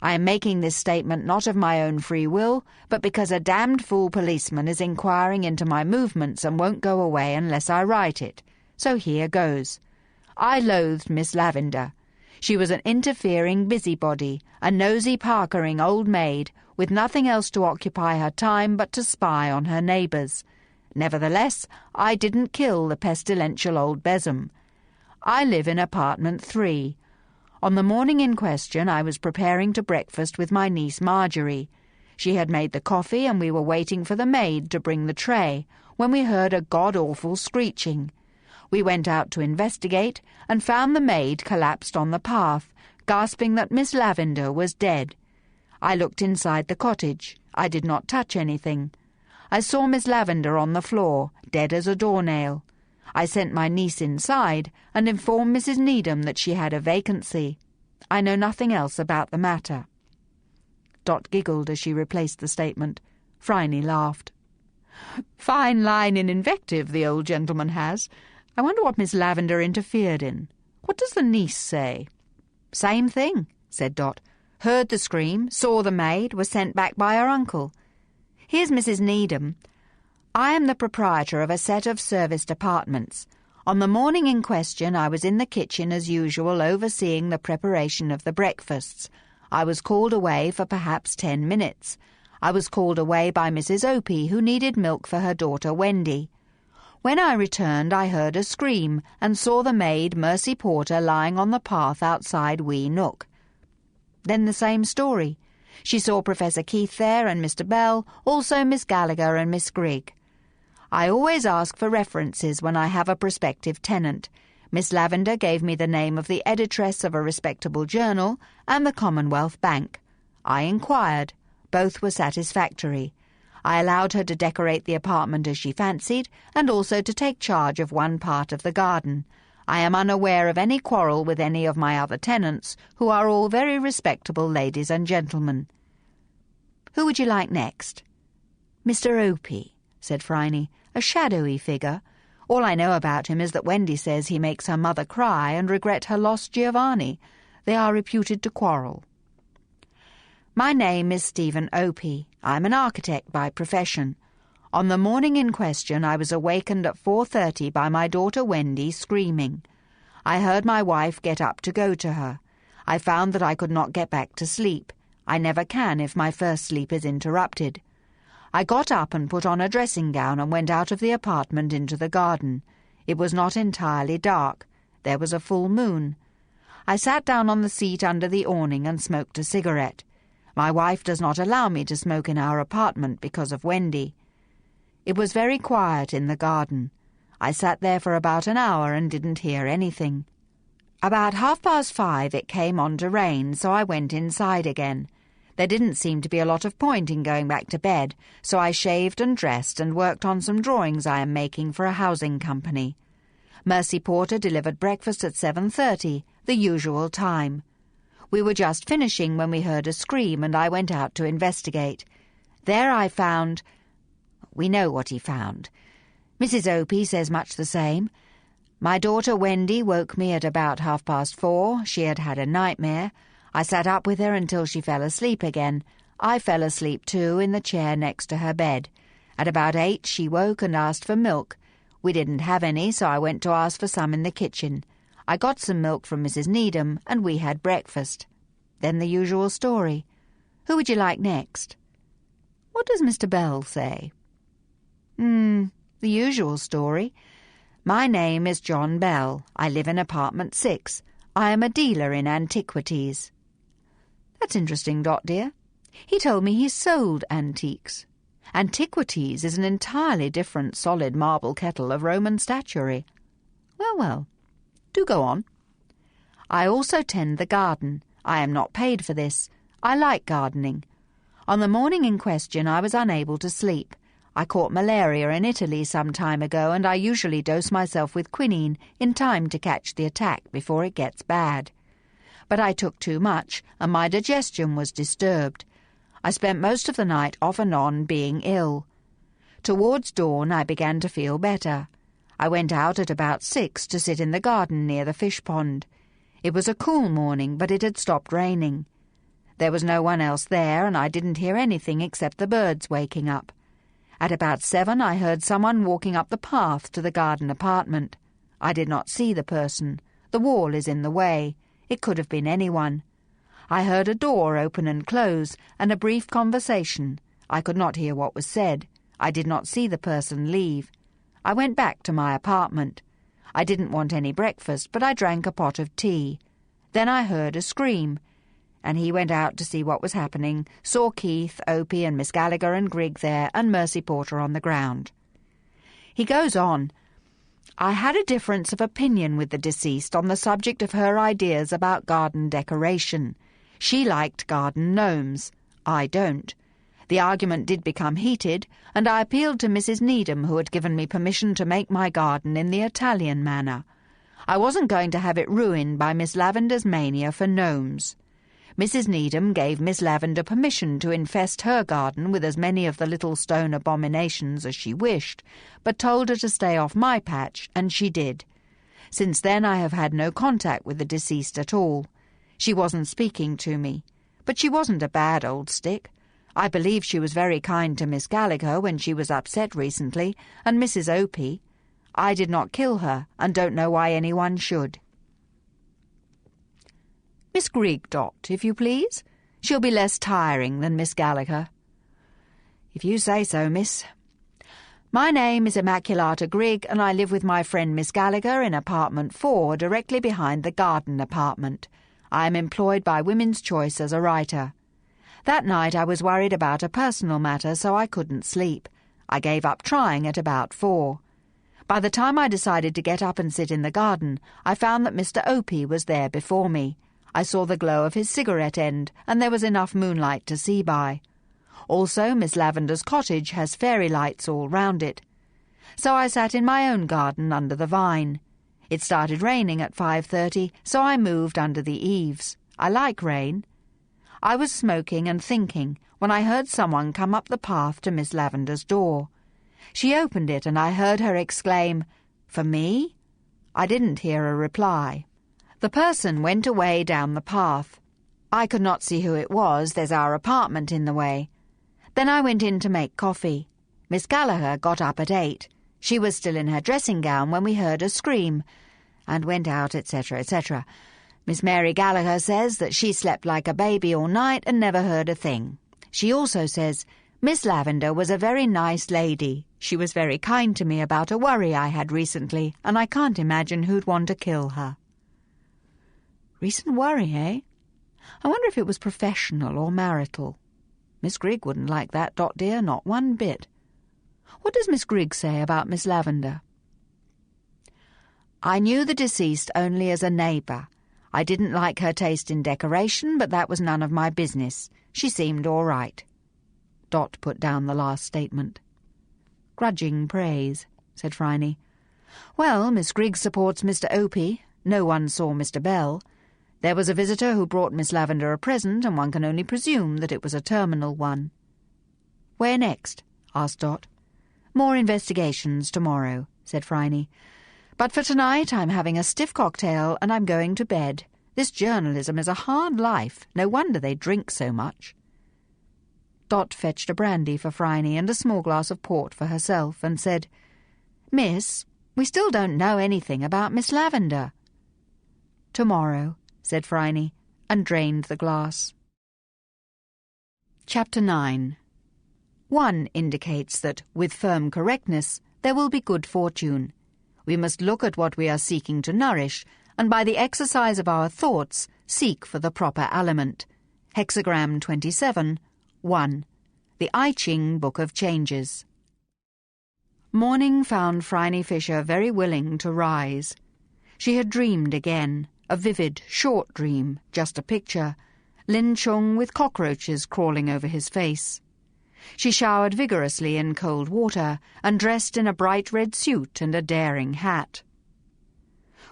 I am making this statement not of my own free will, but because a damned fool policeman is inquiring into my movements and won't go away unless I write it. So here goes. I loathed Miss Lavender. She was an interfering busybody, a nosy parkering old maid, with nothing else to occupy her time but to spy on her neighbours. Nevertheless, I didn't kill the pestilential old besom. I live in apartment 3. On the morning in question, I was preparing to breakfast with my niece Marjorie. She had made the coffee, and we were waiting for the maid to bring the tray, when we heard a god-awful screeching. We went out to investigate, and found the maid collapsed on the path, gasping that Miss Lavender was dead. I looked inside the cottage. I did not touch anything. I saw Miss Lavender on the floor, dead as a doornail. I sent my niece inside and informed Mrs. Needham that she had a vacancy. I know nothing else about the matter. Dot giggled as she replaced the statement. Phryne laughed. Fine line in invective the old gentleman has. I wonder what Miss Lavender interfered in. What does the niece say? Same thing, said Dot. Heard the scream, saw the maid, was sent back by her uncle. Here's Mrs. Needham. I am the proprietor of a set of serviced apartments. On the morning in question, I was in the kitchen as usual, overseeing the preparation of the breakfasts. I was called away for perhaps 10 minutes. I was called away by Mrs. Opie, who needed milk for her daughter Wendy. When I returned, I heard a scream and saw the maid, Mercy Porter, lying on the path outside Wee Nook. Then the same story. She saw Professor Keith there and Mr. Bell, also Miss Gallagher and Miss Grigg. I always ask for references when I have a prospective tenant. Miss Lavender gave me the name of the editress of a respectable journal and the Commonwealth Bank. I inquired. Both were satisfactory. I allowed her to decorate the apartment as she fancied, and also to take charge of one part of the garden. I am unaware of any quarrel with any of my other tenants, who are all very respectable ladies and gentlemen. Who would you like next? Mr. Opie, said Phryne, a shadowy figure. All I know about him is that Wendy says he makes her mother cry and regret her lost Giovanni. They are reputed to quarrel. My name is Stephen Opie. I am an architect by profession. On the morning in question, I was awakened at 4:30 by my daughter Wendy screaming. I heard my wife get up to go to her. I found that I could not get back to sleep. I never can if my first sleep is interrupted. I got up and put on a dressing gown and went out of the apartment into the garden. It was not entirely dark. There was a full moon. I sat down on the seat under the awning and smoked a cigarette. My wife does not allow me to smoke in our apartment because of Wendy. It was very quiet in the garden. I sat there for about an hour and didn't hear anything. About 5:30 it came on to rain, so I went inside again. There didn't seem to be a lot of point in going back to bed, so I shaved and dressed and worked on some drawings I am making for a housing company. Mercy Porter delivered breakfast at 7:30, the usual time. We were just finishing when we heard a scream, and I went out to investigate. There I found... We know what he found. Mrs. Opie says much the same. My daughter Wendy woke me at about 4:30. She had had a nightmare. I sat up with her until she fell asleep again. I fell asleep too in the chair next to her bed. At about 8 she woke and asked for milk. We didn't have any, so I went to ask for some in the kitchen. I got some milk from Mrs. Needham, and we had breakfast. Then the usual story. Who would you like next? What does Mr. Bell say? The usual story. My name is John Bell. I live in apartment 6. I am a dealer in antiquities. That's interesting, Dot dear. He told me he sold antiques. Antiquities is an entirely different solid marble kettle of Roman statuary. Well, do go on. I also tend the garden. I am not paid for this. I like gardening. On the morning in question I was unable to sleep. I caught malaria in Italy some time ago, and I usually dose myself with quinine in time to catch the attack before it gets bad. But I took too much, and my digestion was disturbed. I spent most of the night off and on being ill. Towards dawn I began to feel better. I went out at about 6 to sit in the garden near the fish pond. It was a cool morning, but it had stopped raining. There was no one else there, and I didn't hear anything except the birds waking up. At about 7 I heard someone walking up the path to the garden apartment. I did not see the person. The wall is in the way. It could have been anyone. I heard a door open and close, and a brief conversation. I could not hear what was said. I did not see the person leave. I went back to my apartment. I didn't want any breakfast, but I drank a pot of tea. Then I heard a scream, and he went out to see what was happening, saw Keith, Opie and Miss Gallagher and Grigg there, and Mercy Porter on the ground. He goes on, I had a difference of opinion with the deceased on the subject of her ideas about garden decoration. She liked garden gnomes. I don't. The argument did become heated, and I appealed to Mrs. Needham, who had given me permission to make my garden in the Italian manner. I wasn't going to have it ruined by Miss Lavender's mania for gnomes. Mrs. Needham gave Miss Lavender permission to infest her garden with as many of the little stone abominations as she wished, but told her to stay off my patch, and she did. Since then I have had no contact with the deceased at all. She wasn't speaking to me, but she wasn't a bad old stick. I believe she was very kind to Miss Gallagher when she was upset recently, and Mrs. Opie. I did not kill her, and don't know why anyone should. Miss Grigg, Dot, if you please. She'll be less tiring than Miss Gallagher. If you say so, miss. My name is Immaculata Grigg, and I live with my friend Miss Gallagher in apartment 4, directly behind the garden apartment. I am employed by Women's Choice as a writer. That night I was worried about a personal matter, so I couldn't sleep. I gave up trying at about 4. By the time I decided to get up and sit in the garden, I found that Mr. Opie was there before me. I saw the glow of his cigarette end, and there was enough moonlight to see by. Also, Miss Lavender's cottage has fairy lights all round it. So I sat in my own garden under the vine. It started raining at 5:30, so I moved under the eaves. I like rain. I was smoking and thinking when I heard someone come up the path to Miss Lavender's door. She opened it, and I heard her exclaim, "For me?" I didn't hear a reply. The person went away down the path. I could not see who it was, there's our apartment in the way. Then I went in to make coffee. Miss Gallagher got up at 8. She was still in her dressing gown when we heard a scream, and went out, etc., etc. Miss Mary Gallagher says that she slept like a baby all night and never heard a thing. She also says, Miss Lavender was a very nice lady. She was very kind to me about a worry I had recently, and I can't imagine who'd want to kill her. Recent worry, eh? I wonder if it was professional or marital. Miss Grigg wouldn't like that, Dot dear, not one bit. What does Miss Grigg say about Miss Lavender? I knew the deceased only as a neighbour. I didn't like her taste in decoration, but that was none of my business. She seemed all right. Dot put down the last statement. Grudging praise, said Phryne. Well, Miss Grigg supports Mr. Opie. No one saw Mr. Bell. There was a visitor who brought Miss Lavender a present, and one can only presume that it was a terminal one. Where next? Asked Dot. More investigations tomorrow, said Phryne. But for tonight I'm having a stiff cocktail and I'm going to bed. This journalism is a hard life. No wonder they drink so much. Dot fetched a brandy for Phryne and a small glass of port for herself and said, Miss, we still don't know anything about Miss Lavender. Tomorrow, said Phryne, and drained the glass. Chapter 9. 1 indicates that, with firm correctness, there will be good fortune. We must look at what we are seeking to nourish, and by the exercise of our thoughts, seek for the proper aliment. Hexagram 27, 1. The I Ching Book of Changes. Morning found Phryne Fisher very willing to rise. She had dreamed again, a vivid, short dream, just a picture, Lin Chung with cockroaches crawling over his face. She showered vigorously in cold water and dressed in a bright red suit and a daring hat.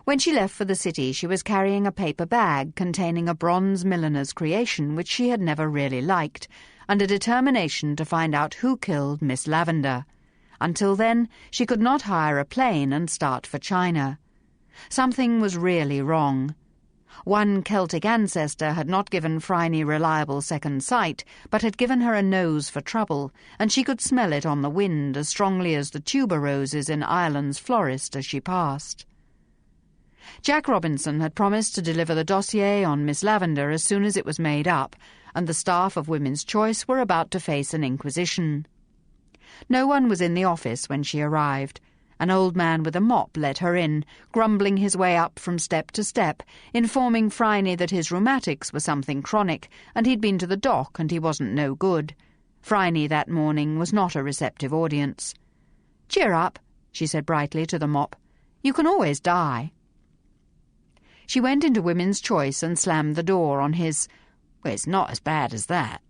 When she left for the city, she was carrying a paper bag containing a bronze milliner's creation which she had never really liked, and a determination to find out who killed Miss Lavender. Until then, she could not hire a plane and start for China. Something was really wrong. One Celtic ancestor had not given Phryne reliable second sight, but had given her a nose for trouble, and she could smell it on the wind as strongly as the tuberoses in Ireland's florist as she passed. Jack Robinson had promised to deliver the dossier on Miss Lavender as soon as it was made up, and the staff of Women's Choice were about to face an inquisition. No one was in the office when she arrived. An old man with a mop let her in, grumbling his way up from step to step, informing Phryne that his rheumatics were something chronic, and he'd been to the doc and he wasn't no good. Phryne that morning was not a receptive audience. "Cheer up," she said brightly to the mop. "You can always die." She went into Women's Choice and slammed the door on his, "Well, it's not as bad as that."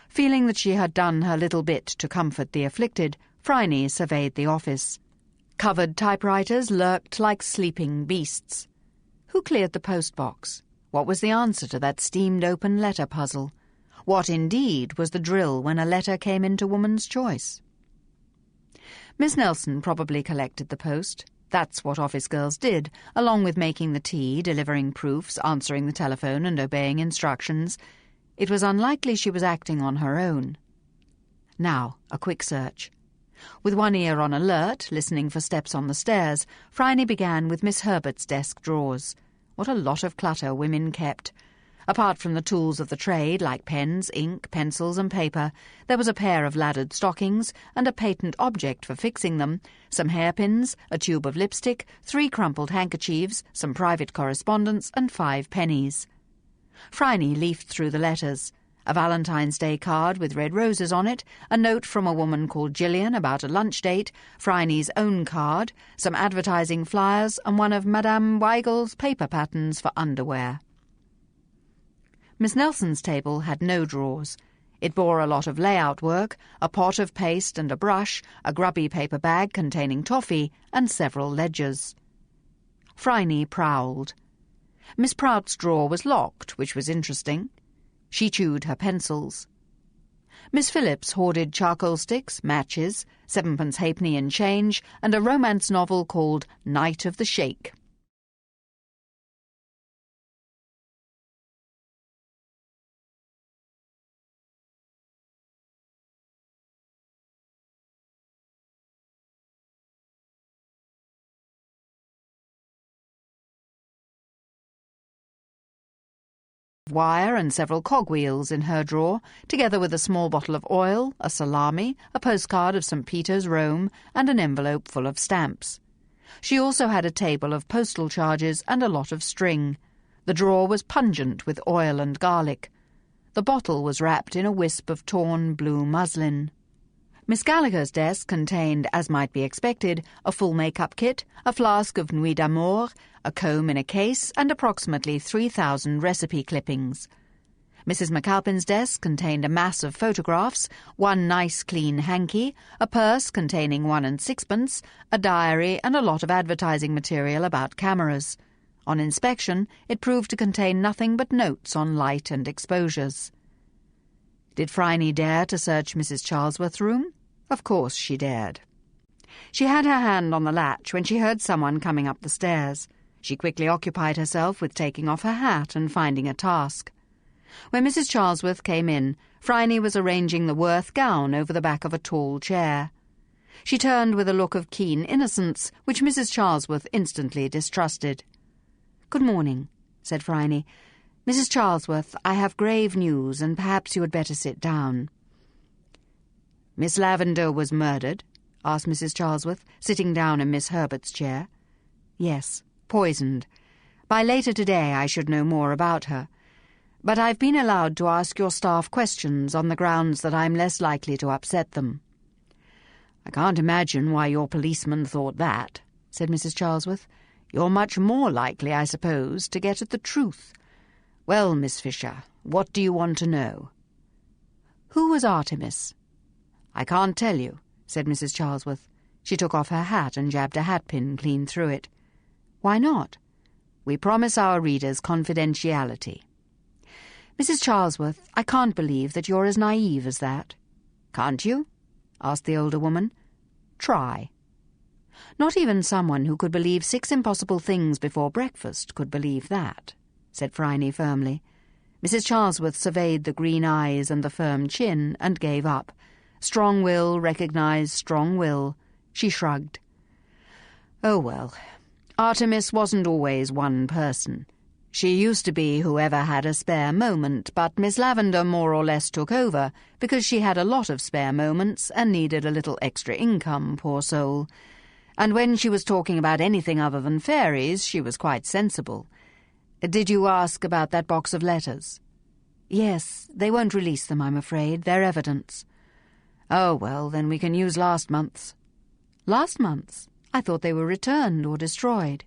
Feeling that she had done her little bit to comfort the afflicted, Phryne surveyed the office. Covered typewriters lurked like sleeping beasts. Who cleared the postbox? What was the answer to that steamed-open letter puzzle? What, indeed, was the drill when a letter came into Woman's Choice? Miss Nelson probably collected the post. That's what office girls did, along with making the tea, delivering proofs, answering the telephone and obeying instructions. It was unlikely she was acting on her own. Now, a quick search. With one ear on alert, listening for steps on the stairs, Phryne began with Miss Herbert's desk drawers. What a lot of clutter women kept. Apart from the tools of the trade, like pens, ink, pencils and paper, there was a pair of laddered stockings and a patent object for fixing them, some hairpins, a tube of lipstick, 3 crumpled handkerchiefs, some private correspondence and 5 pennies. Phryne leafed through the letters. A Valentine's Day card with red roses on it, a note from a woman called Gillian about a lunch date, Phryne's own card, some advertising flyers, and one of Madame Weigel's paper patterns for underwear. Miss Nelson's table had no drawers. It bore a lot of layout work, a pot of paste and a brush, a grubby paper bag containing toffee, and several ledgers. Phryne prowled. Miss Prout's drawer was locked, which was interesting. She chewed her pencils. Miss Phillips hoarded charcoal sticks, matches, 7pence halfpenny in change, and a romance novel called Night of the Shake. Wire and several cogwheels in her drawer, together with a small bottle of oil, a salami, a postcard of St. Peter's, Rome, and an envelope full of stamps. She also had a table of postal charges and a lot of string. The drawer was pungent with oil and garlic. The bottle was wrapped in a wisp of torn blue muslin. Miss Gallagher's desk contained, as might be expected, a full make-up kit, a flask of Nuit d'Amour, a comb in a case, and approximately 3,000 recipe clippings. Mrs. McAlpin's desk contained a mass of photographs, one nice clean hanky, a purse containing 1 and 6pence, a diary, and a lot of advertising material about cameras. On inspection, it proved to contain nothing but notes on light and exposures. Did Phryne dare to search Mrs. Charlesworth's room? Of course she dared. She had her hand on the latch when she heard someone coming up the stairs. She quickly occupied herself with taking off her hat and finding a task. When Mrs. Charlesworth came in, Phryne was arranging the Worth gown over the back of a tall chair. She turned with a look of keen innocence, which Mrs. Charlesworth instantly distrusted. "Good morning," said Phryne. "Mrs. Charlesworth, I have grave news, and perhaps you had better sit down." "Miss Lavender was murdered?" asked Mrs. Charlesworth, sitting down in Miss Herbert's chair. "Yes, poisoned. By later today I should know more about her. But I've been allowed to ask your staff questions on the grounds that I'm less likely to upset them." "I can't imagine why your policeman thought that," said Mrs. Charlesworth. "You're much more likely, I suppose, to get at the truth. Well, Miss Fisher, what do you want to know?" Who was Artemis? I can't tell you, said Mrs. Charlesworth. She took off her hat and jabbed a hatpin clean through it. Why not? We promise our readers confidentiality. Mrs. Charlesworth, I can't believe that you're as naive as that. Can't you? Asked the older woman. Try. Not even someone who could believe 6 impossible things before breakfast could believe that, said Phryne firmly. Mrs. Charlesworth surveyed the green eyes and the firm chin and gave up. Strong will recognized strong will. She shrugged. Oh, well, Artemis wasn't always one person. She used to be whoever had a spare moment, but Miss Lavender more or less took over because she had a lot of spare moments and needed a little extra income, poor soul. And when she was talking about anything other than fairies, she was quite sensible. Did you ask about that box of letters? Yes, they won't release them, I'm afraid. They're evidence. Oh, well, then we can use last month's. Last month's? I thought they were returned or destroyed.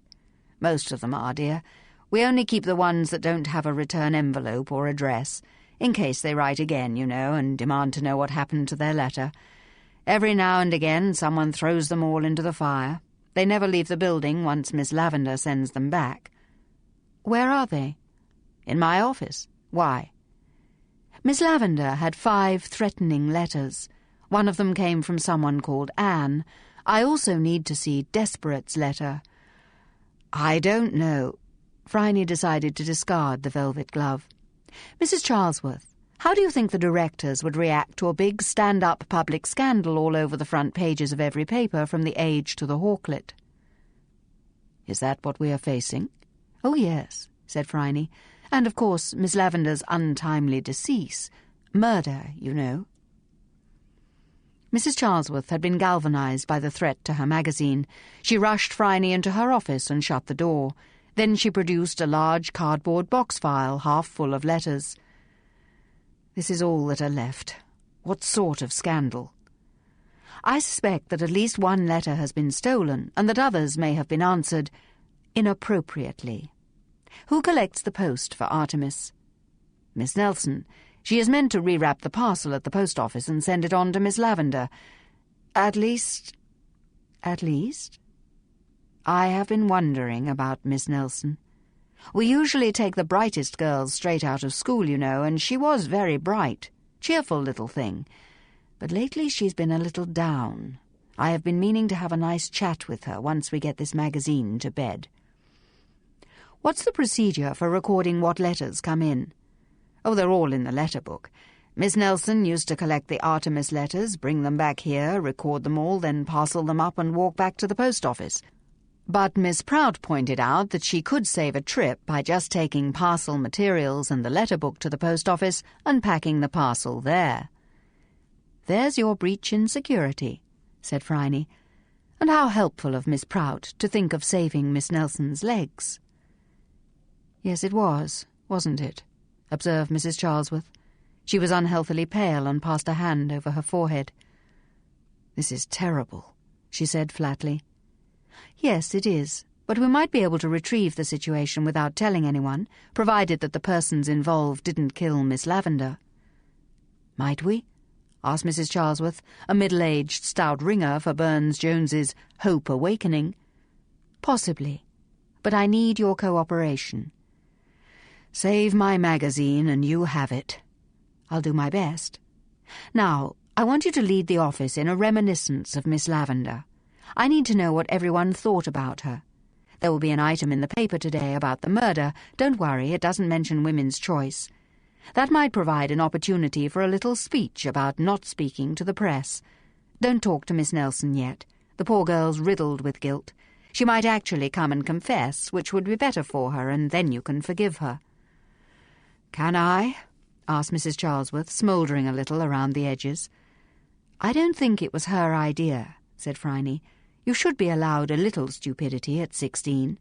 Most of them are, dear. We only keep the ones that don't have a return envelope or address, in case they write again, you know, and demand to know what happened to their letter. Every now and again someone throws them all into the fire. They never leave the building once Miss Lavender sends them back. Where are they? In my office. Why? Miss Lavender had 5 threatening letters. One of them came from someone called Anne. I also need to see Desperate's letter. I don't know. Phryne decided to discard the velvet glove. Mrs. Charlesworth, how do you think the directors would react to a big stand-up public scandal all over the front pages of every paper from the Age to the Hawklet? Is that what we are facing? Oh, yes, said Phryne. And, of course, Miss Lavender's untimely decease. Murder, you know. Mrs. Charlesworth had been galvanized by the threat to her magazine. She rushed Phryne into her office and shut the door. Then she produced a large cardboard box file half full of letters. This is all that are left. What sort of scandal? I suspect that at least one letter has been stolen, and that others may have been answered inappropriately. Who collects the post for Artemis? Miss Nelson. She is meant to rewrap the parcel at the post office and send it on to Miss Lavender. At least? I have been wondering about Miss Nelson. We usually take the brightest girls straight out of school, you know, and she was very bright. Cheerful little thing. But lately she's been a little down. I have been meaning to have a nice chat with her once we get this magazine to bed. What's the procedure for recording what letters come in? Oh, they're all in the letter book. Miss Nelson used to collect the Artemis letters, bring them back here, record them all, then parcel them up and walk back to the post office. But Miss Prout pointed out that she could save a trip by just taking parcel materials and the letter book to the post office and packing the parcel there. There's your breach in security, said Phryne. And how helpful of Miss Prout to think of saving Miss Nelson's legs. Yes, it was, wasn't it? Observed Mrs. Charlesworth. She was unhealthily pale and passed a hand over her forehead. This is terrible, she said flatly. Yes, it is, but we might be able to retrieve the situation without telling anyone, provided that the persons involved didn't kill Miss Lavender. Might we? Asked Mrs. Charlesworth, a middle-aged stout ringer for Burns-Jones's Hope Awakening. Possibly, but I need your cooperation. Save my magazine and you have it. I'll do my best. Now, I want you to lead the office in a reminiscence of Miss Lavender. I need to know what everyone thought about her. There will be an item in the paper today about the murder. Don't worry, it doesn't mention women's choice. That might provide an opportunity for a little speech about not speaking to the press. Don't talk to Miss Nelson yet. The poor girl's riddled with guilt. She might actually come and confess, which would be better for her, and then you can forgive her. Can I? Asked Mrs. Charlesworth, smouldering a little around the edges. I don't think it was her idea, said Phryne. You should be allowed a little stupidity at 16.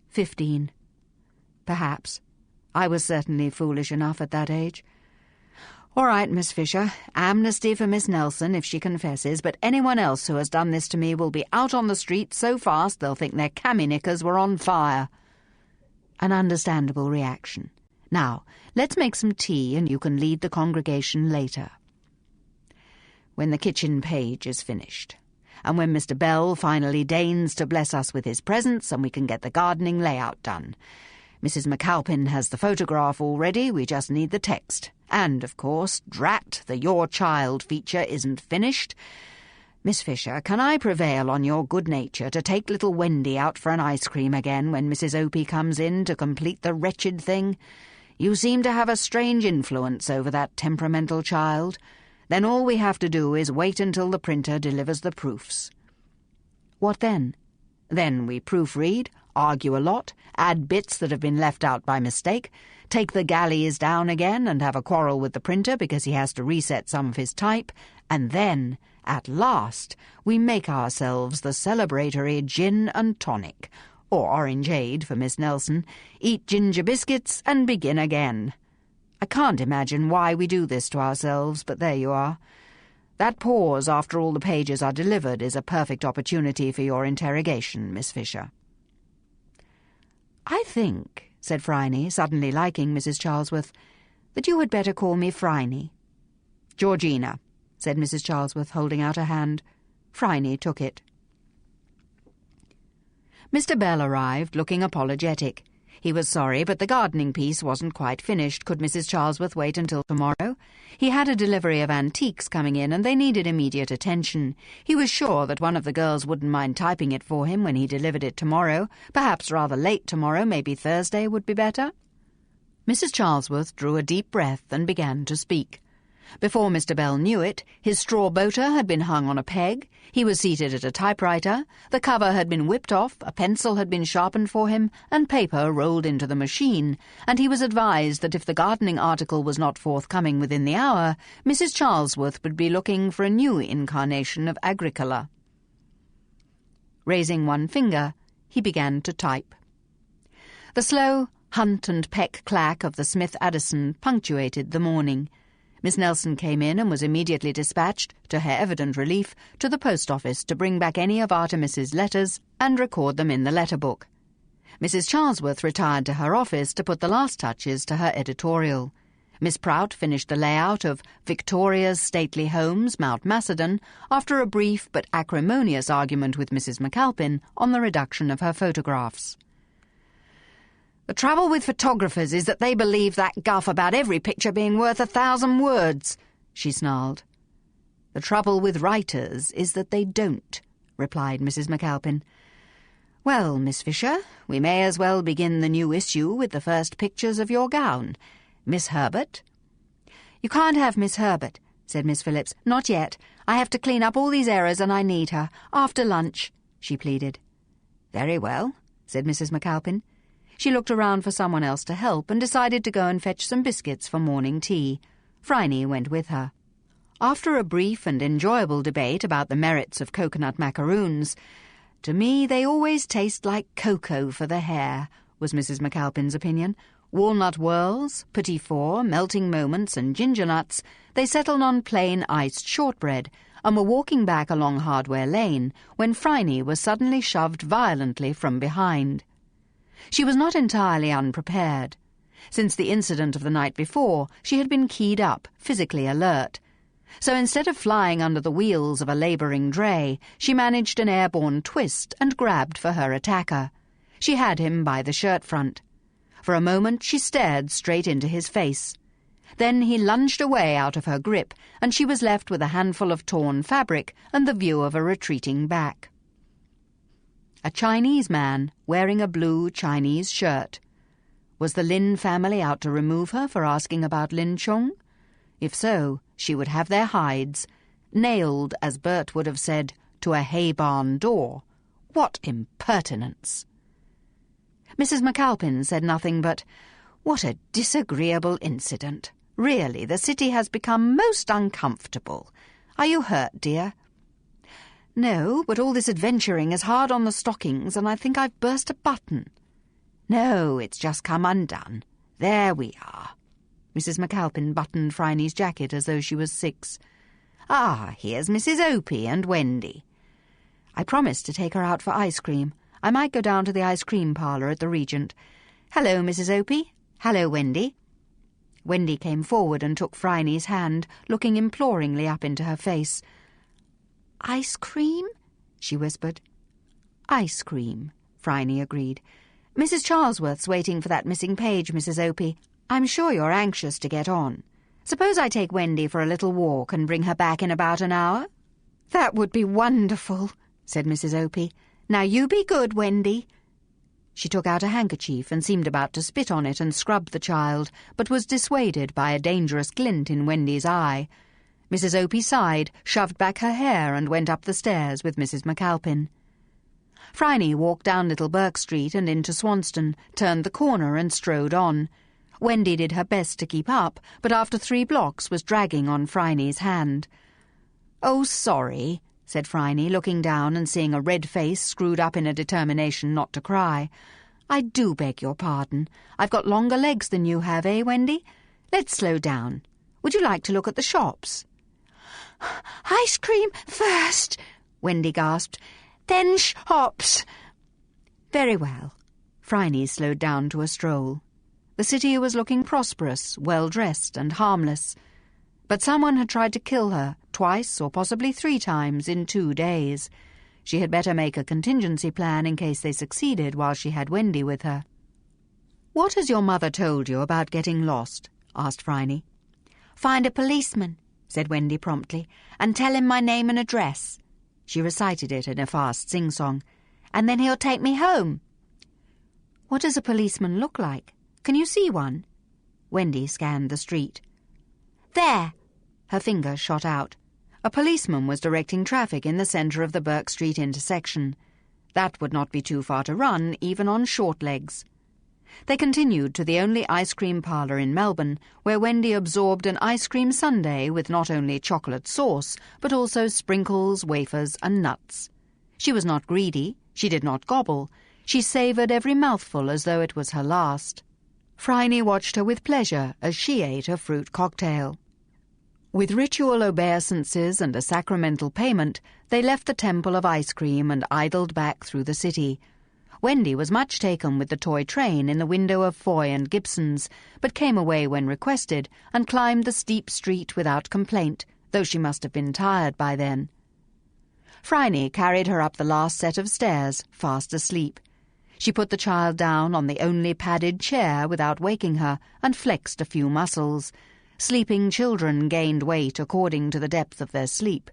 15. Perhaps. I was certainly foolish enough at that age. All right, Miss Fisher, amnesty for Miss Nelson if she confesses, but anyone else who has done this to me will be out on the street so fast they'll think their cami knickers were on fire. An understandable reaction. Now, let's make some tea and you can lead the congregation later. When the kitchen page is finished, and when Mr. Bell finally deigns to bless us with his presence and we can get the gardening layout done. Mrs. McAlpin has the photograph already, we just need the text. And, of course, drat, the Your Child feature isn't finished. Miss Fisher, can I prevail on your good nature to take little Wendy out for an ice cream again when Mrs. Opie comes in to complete the wretched thing? You seem to have a strange influence over that temperamental child. Then all we have to do is wait until the printer delivers the proofs. What then? Then we proofread, argue a lot, add bits that have been left out by mistake, take the galleys down again and have a quarrel with the printer because he has to reset some of his type, and then, at last, we make ourselves the celebratory gin and tonic, or orangeade for Miss Nelson, eat ginger biscuits and begin again. I can't imagine why we do this to ourselves, but there you are. That pause after all the pages are delivered is a perfect opportunity for your interrogation, Miss Fisher. I think, said Phryne, suddenly liking Mrs. Charlesworth, that you had better call me Phryne. Georgina, said Mrs. Charlesworth, holding out her hand. Phryne took it. Mr. Bell arrived, looking apologetic. He was sorry, but the gardening piece wasn't quite finished. Could Mrs. Charlesworth wait until tomorrow? He had a delivery of antiques coming in, and they needed immediate attention. He was sure that one of the girls wouldn't mind typing it for him when he delivered it tomorrow. Perhaps rather late tomorrow, maybe Thursday would be better. Mrs. Charlesworth drew a deep breath and began to speak. Before Mr. Bell knew it, his straw boater had been hung on a peg, he was seated at a typewriter, the cover had been whipped off, a pencil had been sharpened for him, and paper rolled into the machine, and he was advised that if the gardening article was not forthcoming within the hour, Mrs. Charlesworth would be looking for a new incarnation of Agricola. Raising one finger, he began to type. The slow hunt and peck clack of the Smith Addison punctuated the morning. Miss Nelson came in and was immediately dispatched, to her evident relief, to the post office to bring back any of Artemis's letters and record them in the letter book. Mrs. Charlesworth retired to her office to put the last touches to her editorial. Miss Prout finished the layout of Victoria's Stately Homes, Mount Macedon, after a brief but acrimonious argument with Mrs. McAlpin on the reduction of her photographs. The trouble with photographers is that they believe that guff about every picture being worth 1,000 words, she snarled. The trouble with writers is that they don't, replied Mrs. McAlpin. Well, Miss Fisher, we may as well begin the new issue with the first pictures of your gown. Miss Herbert? You can't have Miss Herbert, said Miss Phillips. Not yet. I have to clean up all these errors and I need her. After lunch, she pleaded. Very well, said Mrs. McAlpin. She looked around for someone else to help and decided to go and fetch some biscuits for morning tea. Phryne went with her. After a brief and enjoyable debate about the merits of coconut macaroons, "To me they always taste like cocoa for the hair," was Mrs. McAlpin's opinion. Walnut whirls, petit four, melting moments and ginger nuts, they settled on plain iced shortbread and were walking back along Hardware Lane when Phryne was suddenly shoved violently from behind. She was not entirely unprepared. Since the incident of the night before, she had been keyed up, physically alert. So instead of flying under the wheels of a labouring dray, she managed an airborne twist and grabbed for her attacker. She had him by the shirt front. For a moment she stared straight into his face. Then he lunged away out of her grip, and she was left with a handful of torn fabric and the view of a retreating back. A Chinese man wearing a blue Chinese shirt. Was the Lin family out to remove her for asking about Lin Chung? If so, she would have their hides, nailed, as Bert would have said, to a hay barn door. What impertinence! Mrs. McAlpin said nothing but, "What a disagreeable incident. Really, the city has become most uncomfortable. Are you hurt, dear?" "No, but all this adventuring is hard on the stockings, and I think I've burst a button." "No, it's just come undone. There we are." Mrs. McAlpin buttoned Phryne's jacket as though she was 6. "Ah, here's Mrs. Opie and Wendy." "I promised to take her out for ice cream. I might go down to the ice cream parlour at the Regent. Hello, Mrs. Opie. "Hello, Wendy." Wendy came forward and took Phryne's hand, looking imploringly up into her face. "Ice cream?" she whispered. "Ice cream," Phryne agreed. "Mrs. Charlesworth's waiting for that missing page, Mrs. Opie. I'm sure you're anxious to get on. Suppose I take Wendy for a little walk and bring her back in about an hour?" "That would be wonderful," said Mrs. Opie. "Now you be good, Wendy." She took out a handkerchief and seemed about to spit on it and scrub the child, but was dissuaded by a dangerous glint in Wendy's eye. Mrs. Opie sighed, shoved back her hair and went up the stairs with Mrs. McAlpin. Phryne walked down Little Burke Street and into Swanston, turned the corner and strode on. Wendy did her best to keep up, but after 3 blocks was dragging on Phryne's hand. "Oh, sorry," said Phryne, looking down and seeing a red face screwed up in a determination not to cry. "I do beg your pardon. I've got longer legs than you have, eh, Wendy? Let's slow down. Would you like to look at the shops?" "Ice cream first," Wendy gasped. "Then shops." "Very well." Phryne slowed down to a stroll. The city was looking prosperous, well-dressed and harmless. But someone had tried to kill her, twice or possibly 3 times in 2 days. She had better make a contingency plan in case they succeeded while she had Wendy with her. "What has your mother told you about getting lost?" asked Phryne. "Find a policeman," said Wendy promptly, "and tell him my name and address." She recited it in a fast sing-song. "And then he'll take me home." "What does a policeman look like? Can you see one?" Wendy scanned the street. "There!" Her finger shot out. A policeman was directing traffic in the centre of the Burke Street intersection. That would not be too far to run, even on short legs. They continued to the only ice cream parlour in Melbourne, where Wendy absorbed an ice cream sundae with not only chocolate sauce, but also sprinkles, wafers and nuts. She was not greedy, she did not gobble. She savoured every mouthful as though it was her last. Phryne watched her with pleasure as she ate a fruit cocktail. With ritual obeisances and a sacramental payment, they left the temple of ice cream and idled back through the city. Wendy was much taken with the toy train in the window of Foy and Gibson's, but came away when requested and climbed the steep street without complaint, though she must have been tired by then. Phryne carried her up the last set of stairs, fast asleep. She put the child down on the only padded chair without waking her and flexed a few muscles. Sleeping children gained weight according to the depth of their sleep.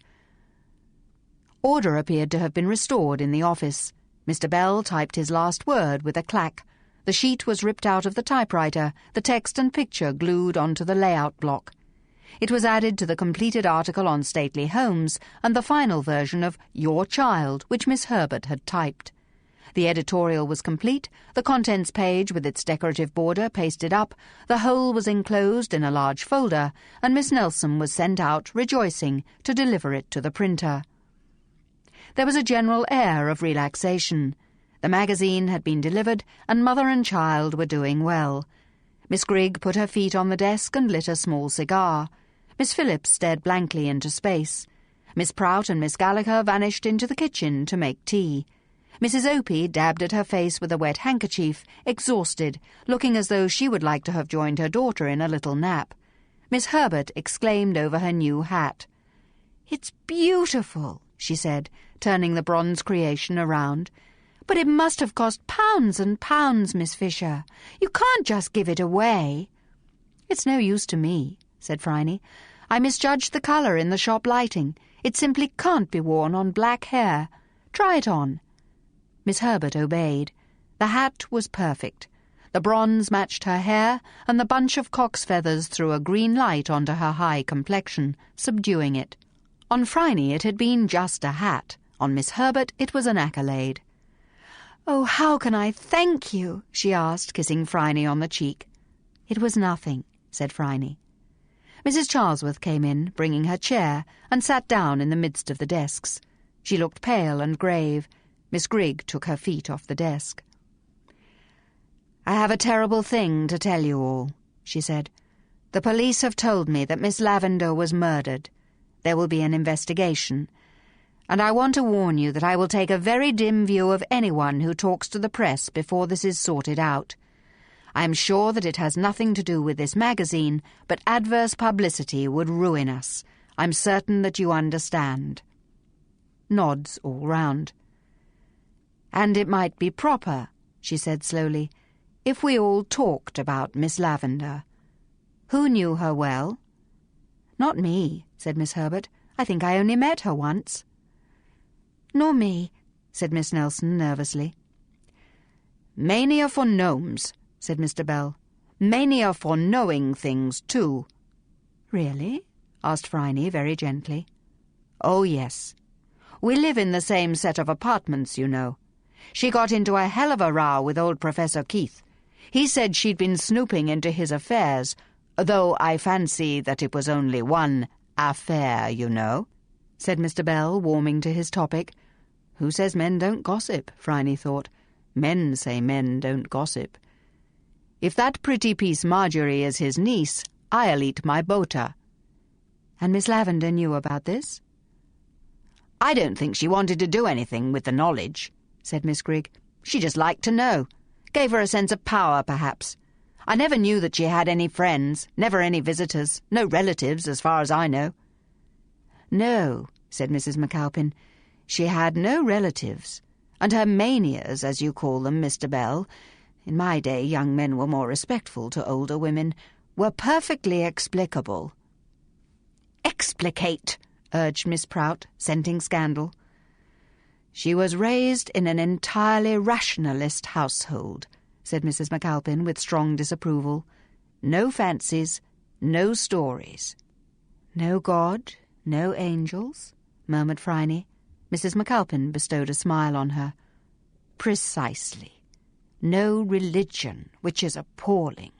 Order appeared to have been restored in the office. Mr. Bell typed his last word with a clack. The sheet was ripped out of the typewriter, the text and picture glued onto the layout block. It was added to the completed article on stately homes and the final version of Your Child, which Miss Herbert had typed. The editorial was complete, the contents page with its decorative border pasted up, the whole was enclosed in a large folder, and Miss Nelson was sent out, rejoicing, to deliver it to the printer. There was a general air of relaxation. The magazine had been delivered, and mother and child were doing well. Miss Grigg put her feet on the desk and lit a small cigar. Miss Phillips stared blankly into space. Miss Prout and Miss Gallagher vanished into the kitchen to make tea. Mrs. Opie dabbed at her face with a wet handkerchief, exhausted, looking as though she would like to have joined her daughter in a little nap. Miss Herbert exclaimed over her new hat. "It's beautiful," she said, turning the bronze creation around. "But it must have cost pounds and pounds, Miss Fisher. You can't just give it away." "It's no use to me," said Phryne. "I misjudged the colour in the shop lighting. It simply can't be worn on black hair. Try it on." Miss Herbert obeyed. The hat was perfect. The bronze matched her hair, and the bunch of cock's feathers threw a green light onto her high complexion, subduing it. On Phryne it had been just a hat. On Miss Herbert it was an accolade. "Oh, how can I thank you?" she asked, kissing Phryne on the cheek. "It was nothing," said Phryne. Mrs. Charlesworth came in, bringing her chair, and sat down in the midst of the desks. She looked pale and grave. Miss Grigg took her feet off the desk. "I have a terrible thing to tell you all," she said. "The police have told me that Miss Lavender was murdered. There will be an investigation. And I want to warn you that I will take a very dim view of anyone who talks to the press before this is sorted out. I am sure that it has nothing to do with this magazine, but adverse publicity would ruin us. I'm certain that you understand." Nods all round. "And it might be proper," she said slowly, "if we all talked about Miss Lavender. Who knew her well?" "Not me," said Miss Herbert. "I think I only met her once." "Nor me," said Miss Nelson nervously. "Mania for gnomes," said Mr. Bell. "Mania for knowing things, too." "Really?" asked Phryne very gently. "Oh, yes. We live in the same set of apartments, you know. She got into a hell of a row with old Professor Keith. He said she'd been snooping into his affairs, though I fancy that it was only one affair, you know," said Mr. Bell, warming to his topic. Who says men don't gossip, Phryne thought. Men say men don't gossip. "If that pretty piece Marjorie is his niece, I'll eat my boater." "And Miss Lavender knew about this?" "I don't think she wanted to do anything with the knowledge," said Miss Grigg. "She just liked to know. Gave her a sense of power, perhaps. I never knew that she had any friends, never any visitors, no relatives, as far as I know." "No," said Mrs. McAlpin, "she had no relatives, and her manias, as you call them, Mr. Bell— in my day young men were more respectful to older women— were perfectly explicable." "Explicate," urged Miss Prout, scenting scandal. "She was raised in an entirely rationalist household," said Mrs. McAlpin with strong disapproval. "No fancies, no stories." "No God, no angels?" murmured Phryne. Mrs. McAlpin bestowed a smile on her. "Precisely. No religion, which is appalling.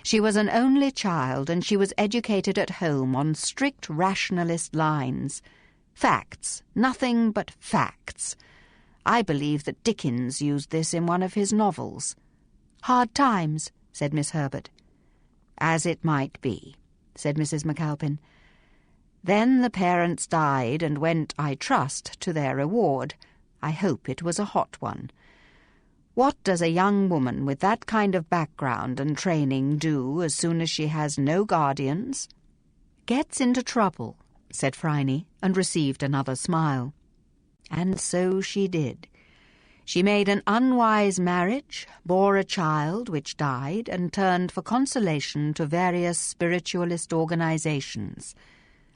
She was an only child, and she was educated at home on strict rationalist lines. Facts, nothing but facts. I believe that Dickens used this in one of his novels." "Hard Times," said Miss Herbert. "As it might be," said Mrs. McAlpin. "Then the parents died and went, I trust, to their reward. I hope it was a hot one. What does a young woman with that kind of background and training do as soon as she has no guardians?" "Gets into trouble," said Phryne, and received another smile. "And so she did. She made an unwise marriage, bore a child which died, and turned for consolation to various spiritualist organizations.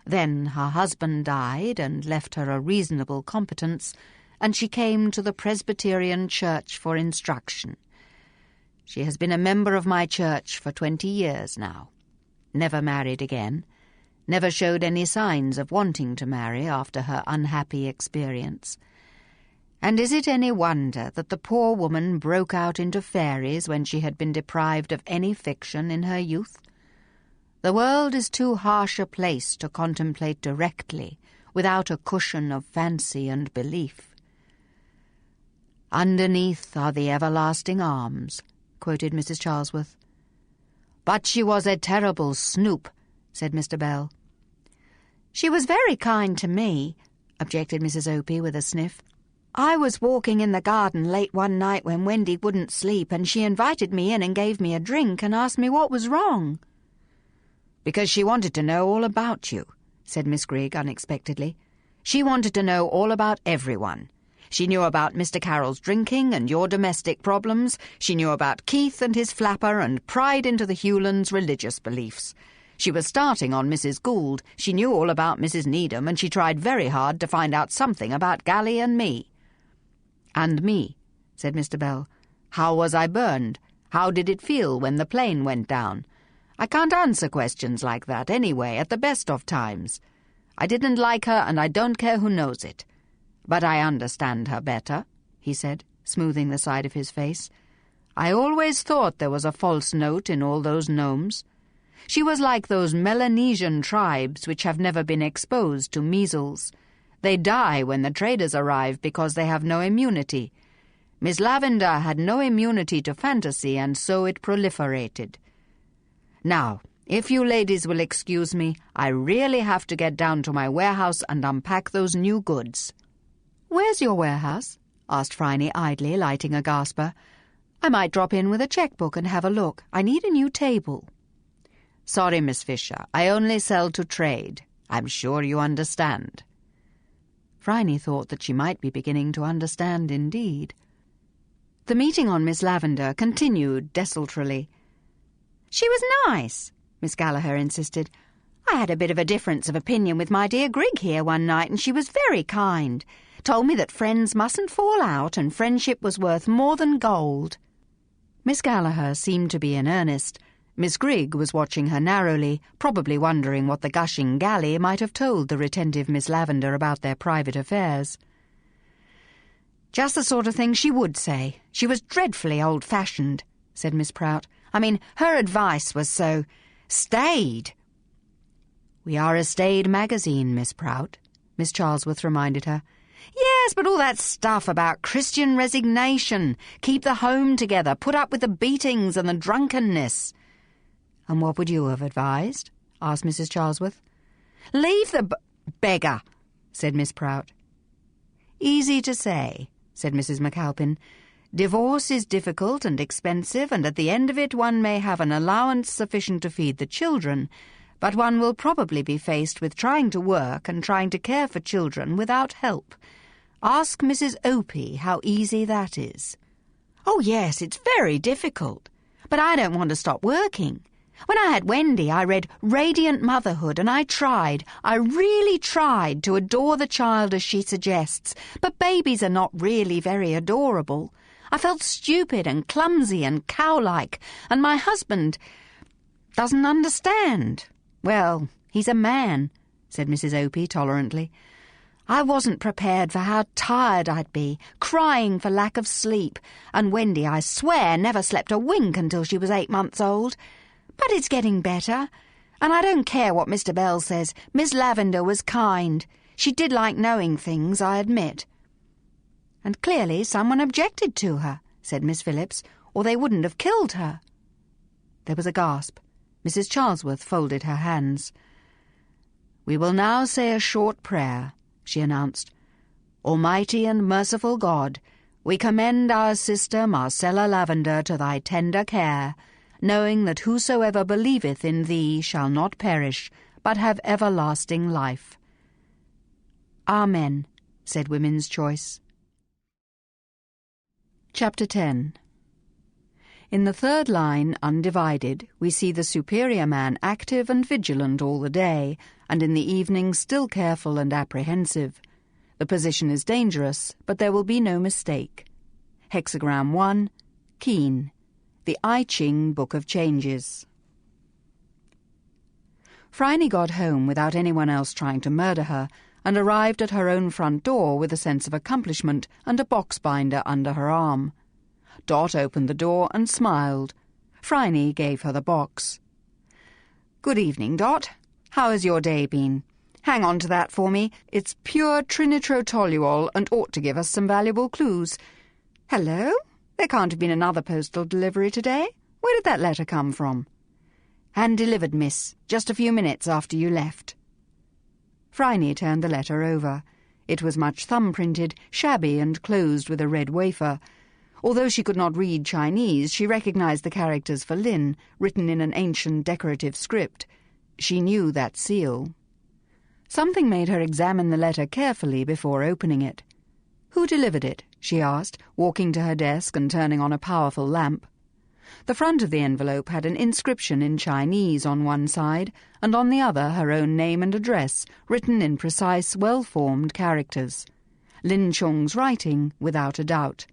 Then her husband died and left her a reasonable competence, and she came to the Presbyterian Church for instruction. She has been a member of my church for 20 years now. Never married again. Never showed any signs of wanting to marry after her unhappy experience. And is it any wonder that the poor woman broke out into Fairies when she had been deprived of any fiction in her youth? The world is too harsh a place to contemplate directly, without a cushion of fancy and belief." "Underneath are the everlasting arms," quoted Mrs. Charlesworth. "But she was a terrible snoop," said Mr. Bell. "She was very kind to me," objected Mrs. Opie with a sniff. "I was walking in the garden late one night when Wendy wouldn't sleep, and she invited me in and gave me a drink and asked me what was wrong." "Because she wanted to know all about you," said Miss Grigg unexpectedly. "She wanted to know all about everyone. She knew about Mr. Carroll's drinking and your domestic problems. She knew about Keith and his flapper and pried into the Hewlands' religious beliefs. She was starting on Mrs. Gould. She knew all about Mrs. Needham, and she tried very hard to find out something about Gally and me." "And me," said Mr. Bell. "How was I burned? How did it feel when the plane went down? I can't answer questions like that anyway, at the best of times. I didn't like her, and I don't care who knows it. But I understand her better," he said, smoothing the side of his face. "I always thought there was a false note in all those gnomes. She was like those Melanesian tribes which have never been exposed to measles. They die when the traders arrive because they have no immunity. Miss Lavender had no immunity to fantasy, and so it proliferated. Now, if you ladies will excuse me, I really have to get down to my warehouse and unpack those new goods." "Where's your warehouse?" asked Phryne idly, lighting a gasper. I might drop in with a checkbook and have a look. I need a new table." "Sorry, Miss Fisher. I only sell to trade. I'm sure you understand." Phryne thought that she might be beginning to understand indeed. The meeting on Miss Lavender continued desultorily. "She was nice," Miss Gallagher insisted. "I had a bit of a difference of opinion with my dear Grigg here one night, and she was very kind. Told me that friends mustn't fall out and friendship was worth more than gold." Miss Gallagher seemed to be in earnest. Miss Grigg was watching her narrowly, probably wondering what the gushing galley might have told the retentive Miss Lavender about their private affairs. "Just the sort of thing she would say. She was dreadfully old-fashioned," said Miss Prout. "I mean, her advice was so staid." "We are a staid magazine, Miss Prout," Miss Charlesworth reminded her. "Yes, but all that stuff about Christian resignation, keep the home together, put up with the beatings and the drunkenness." "And what would you have advised?" asked Mrs. Charlesworth. "Leave the beggar," said Miss Prout. "Easy to say," said Mrs. McAlpin. "Divorce is difficult and expensive, and at the end of it one may have an allowance sufficient to feed the children, but one will probably be faced with trying to work and trying to care for children without help. Ask Mrs. Opie how easy that is." "Oh, yes, it's very difficult. But I don't want to stop working. When I had Wendy, I read Radiant Motherhood, and I really tried to adore the child as she suggests, but babies are not really very adorable. I felt stupid and clumsy and cow-like, and my husband doesn't understand." "Well, he's a man," said Mrs. Opie tolerantly. "I wasn't prepared for how tired I'd be, crying for lack of sleep, and Wendy, I swear, never slept a wink until she was 8 months old. But it's getting better, and I don't care what Mr. Bell says. Miss Lavender was kind. She did like knowing things, I admit." "And clearly someone objected to her," said Miss Phillips, "or they wouldn't have killed her." There was a gasp. Mrs. Charlesworth folded her hands. "We will now say a short prayer," she announced. "Almighty and merciful God, we commend our sister Marcella Lavender to thy tender care, knowing that whosoever believeth in thee shall not perish, but have everlasting life." "Amen," said Women's Choice. Chapter 10. In the third line, undivided, we see the superior man active and vigilant all the day, and in the evening still careful and apprehensive. The position is dangerous, but there will be no mistake. Hexagram 1, keen. The I Ching Book of Changes. Phryne got home without anyone else trying to murder her, and arrived at her own front door with a sense of accomplishment and a box binder under her arm. Dot opened the door and smiled. Phryne gave her the box. "Good evening, Dot. How has your day been? Hang on to that for me. It's pure trinitrotoluol and ought to give us some valuable clues. Hello? There can't have been another postal delivery today. Where did that letter come from?" "Hand delivered, miss, just a few minutes after you left." Phryne turned the letter over. It was much thumb-printed, shabby and closed with a red wafer. Although she could not read Chinese, she recognized the characters for Lin, written in an ancient decorative script. She knew that seal. Something made her examine the letter carefully before opening it. "Who delivered it?" she asked, walking to her desk and turning on a powerful lamp. The front of the envelope had an inscription in Chinese on one side, and on the other her own name and address, written in precise, well-formed characters. Lin Chung's writing, without a doubt.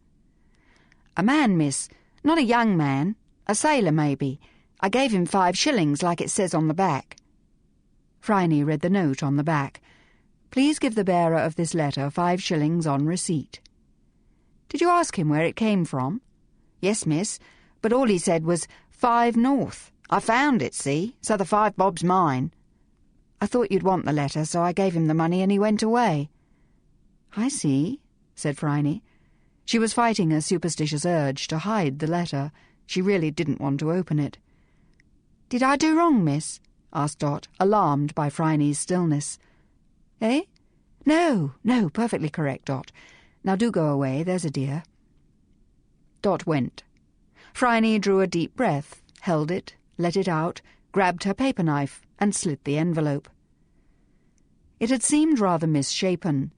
"A man, miss. Not a young man. A sailor, maybe. I gave him 5 shillings, like it says on the back." Phryne read the note on the back. "Please give the bearer of this letter 5 shillings on receipt." "Did you ask him where it came from?" "Yes, miss, but all he said was 5 North. I found it, see, so the 5 bob's mine. I thought you'd want the letter, so I gave him the money and he went away." "I see," said Phryne. She was fighting a superstitious urge to hide the letter. She really didn't want to open it. "Did I do wrong, miss?" asked Dot, alarmed by Phryne's stillness. "Eh? No, perfectly correct, Dot. Now do go away, there's a dear." Dot went. Phryne drew a deep breath, held it, let it out, grabbed her paper knife, and slit the envelope. It had seemed rather misshapen.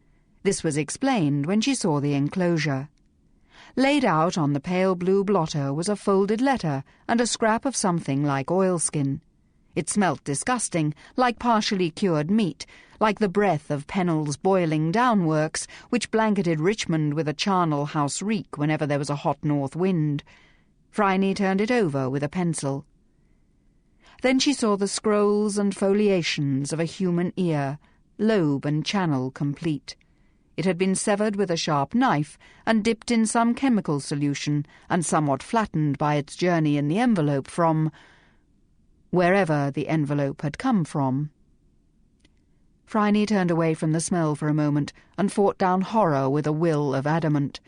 This was explained when she saw the enclosure. Laid out on the pale blue blotter was a folded letter and a scrap of something like oilskin. It smelt disgusting, like partially cured meat, like the breath of Pennell's boiling down works, which blanketed Richmond with a charnel house reek whenever there was a hot north wind. Phryne turned it over with a pencil. Then she saw the scrolls and foliations of a human ear, lobe and channel complete. It had been severed with a sharp knife and dipped in some chemical solution and somewhat flattened by its journey in the envelope from wherever the envelope had come from. Phryne turned away from the smell for a moment and fought down horror with a will of adamant.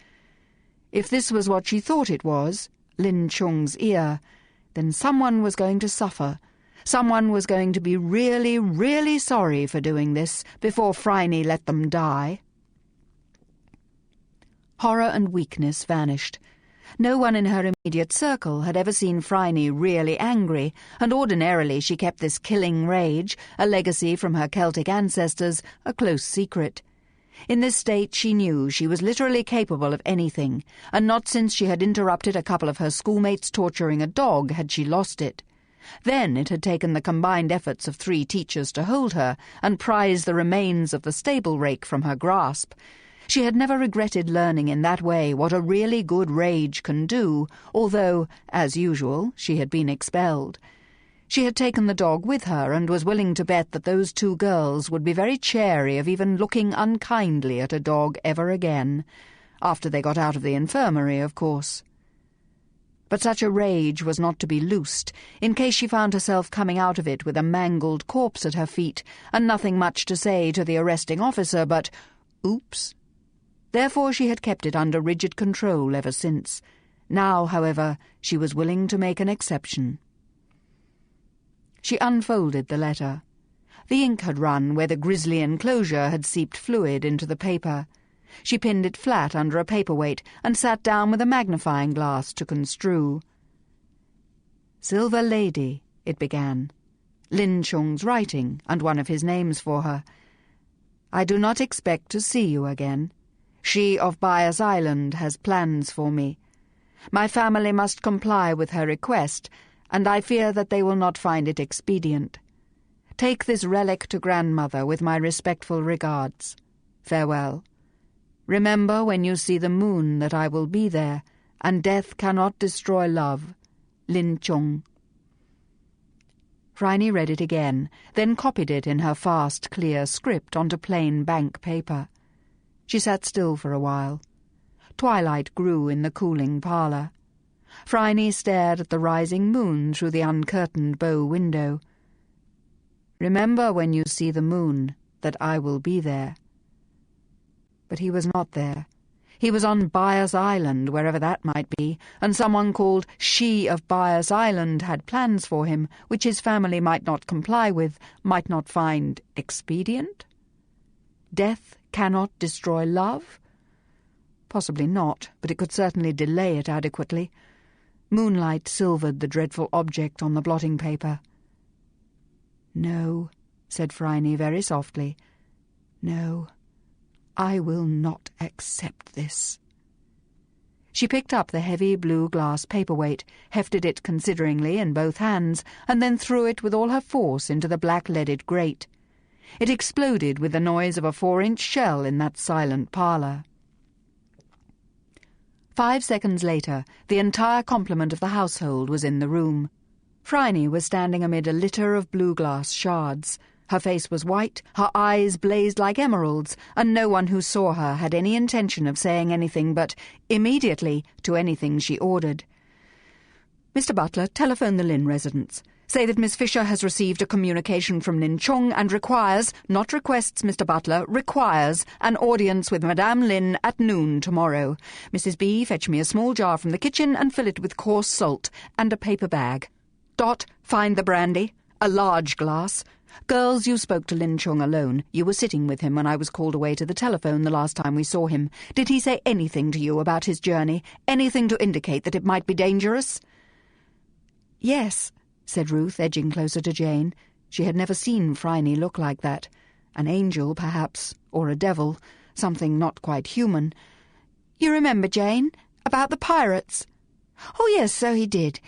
If this was what she thought it was, Lin Chung's ear, then someone was going to suffer. Someone was going to be really, really sorry for doing this before Phryne let them die. Horror and weakness vanished. No one in her immediate circle had ever seen Phryne really angry, and ordinarily she kept this killing rage, a legacy from her Celtic ancestors, a close secret. In this state she knew she was literally capable of anything, and not since she had interrupted a couple of her schoolmates torturing a dog had she lost it. Then it had taken the combined efforts of 3 teachers to hold her and prize the remains of the stable rake from her grasp. She had never regretted learning in that way what a really good rage can do, although, as usual, she had been expelled. She had taken the dog with her and was willing to bet that those 2 girls would be very chary of even looking unkindly at a dog ever again, after they got out of the infirmary, of course. But such a rage was not to be loosed, in case she found herself coming out of it with a mangled corpse at her feet, and nothing much to say to the arresting officer but, "Oops." Therefore she had kept it under rigid control ever since. Now, however, she was willing to make an exception. She unfolded the letter. The ink had run where the grisly enclosure had seeped fluid into the paper. She pinned it flat under a paperweight and sat down with a magnifying glass to construe. "Silver Lady," it began. Lin Chung's writing, and one of his names for her. "I do not expect to see you again. She of Bias Island has plans for me. My family must comply with her request, and I fear that they will not find it expedient. Take this relic to grandmother with my respectful regards. Farewell. Remember when you see the moon that I will be there, and death cannot destroy love. Lin Chung." Phryne read it again, then copied it in her fast, clear script onto plain bank paper. She sat still for a while. Twilight grew in the cooling parlour. Phryne stared at the rising moon through the uncurtained bow window. "Remember when you see the moon that I will be there." But he was not there. He was on Bias Island, wherever that might be, and someone called She of Bias Island had plans for him, which his family might not comply with, might not find expedient? Death cannot destroy love? Possibly not, but it could certainly delay it adequately. Moonlight silvered the dreadful object on the blotting paper. "No," said Phryne very softly. "No, I will not accept this." She picked up the heavy blue glass paperweight, hefted it consideringly in both hands, and then threw it with all her force into the black-leaded grate. It exploded with the noise of a 4-inch shell in that silent parlour. 5 seconds later, the entire complement of the household was in the room. Phryne was standing amid a litter of blue-glass shards. Her face was white, her eyes blazed like emeralds, and no one who saw her had any intention of saying anything but immediately to anything she ordered. "Mr. Butler, telephone the Lin residence. Say that Miss Fisher has received a communication from Lin Chung and requires, not requests, Mr. Butler, requires an audience with Madame Lin at noon tomorrow. Mrs. B, fetch me a small jar from the kitchen and fill it with coarse salt, and a paper bag. Dot, find the brandy, a large glass. Girls, you spoke to Lin Chung alone. You were sitting with him when I was called away to the telephone the last time we saw him. Did he say anything to you about his journey? Anything to indicate that it might be dangerous?" "Yes," said Ruth, edging closer to Jane. She had never seen Phryne look like that. An angel, perhaps, or a devil, something not quite human. "You remember, Jane, about the pirates?" "Oh, yes, so he did.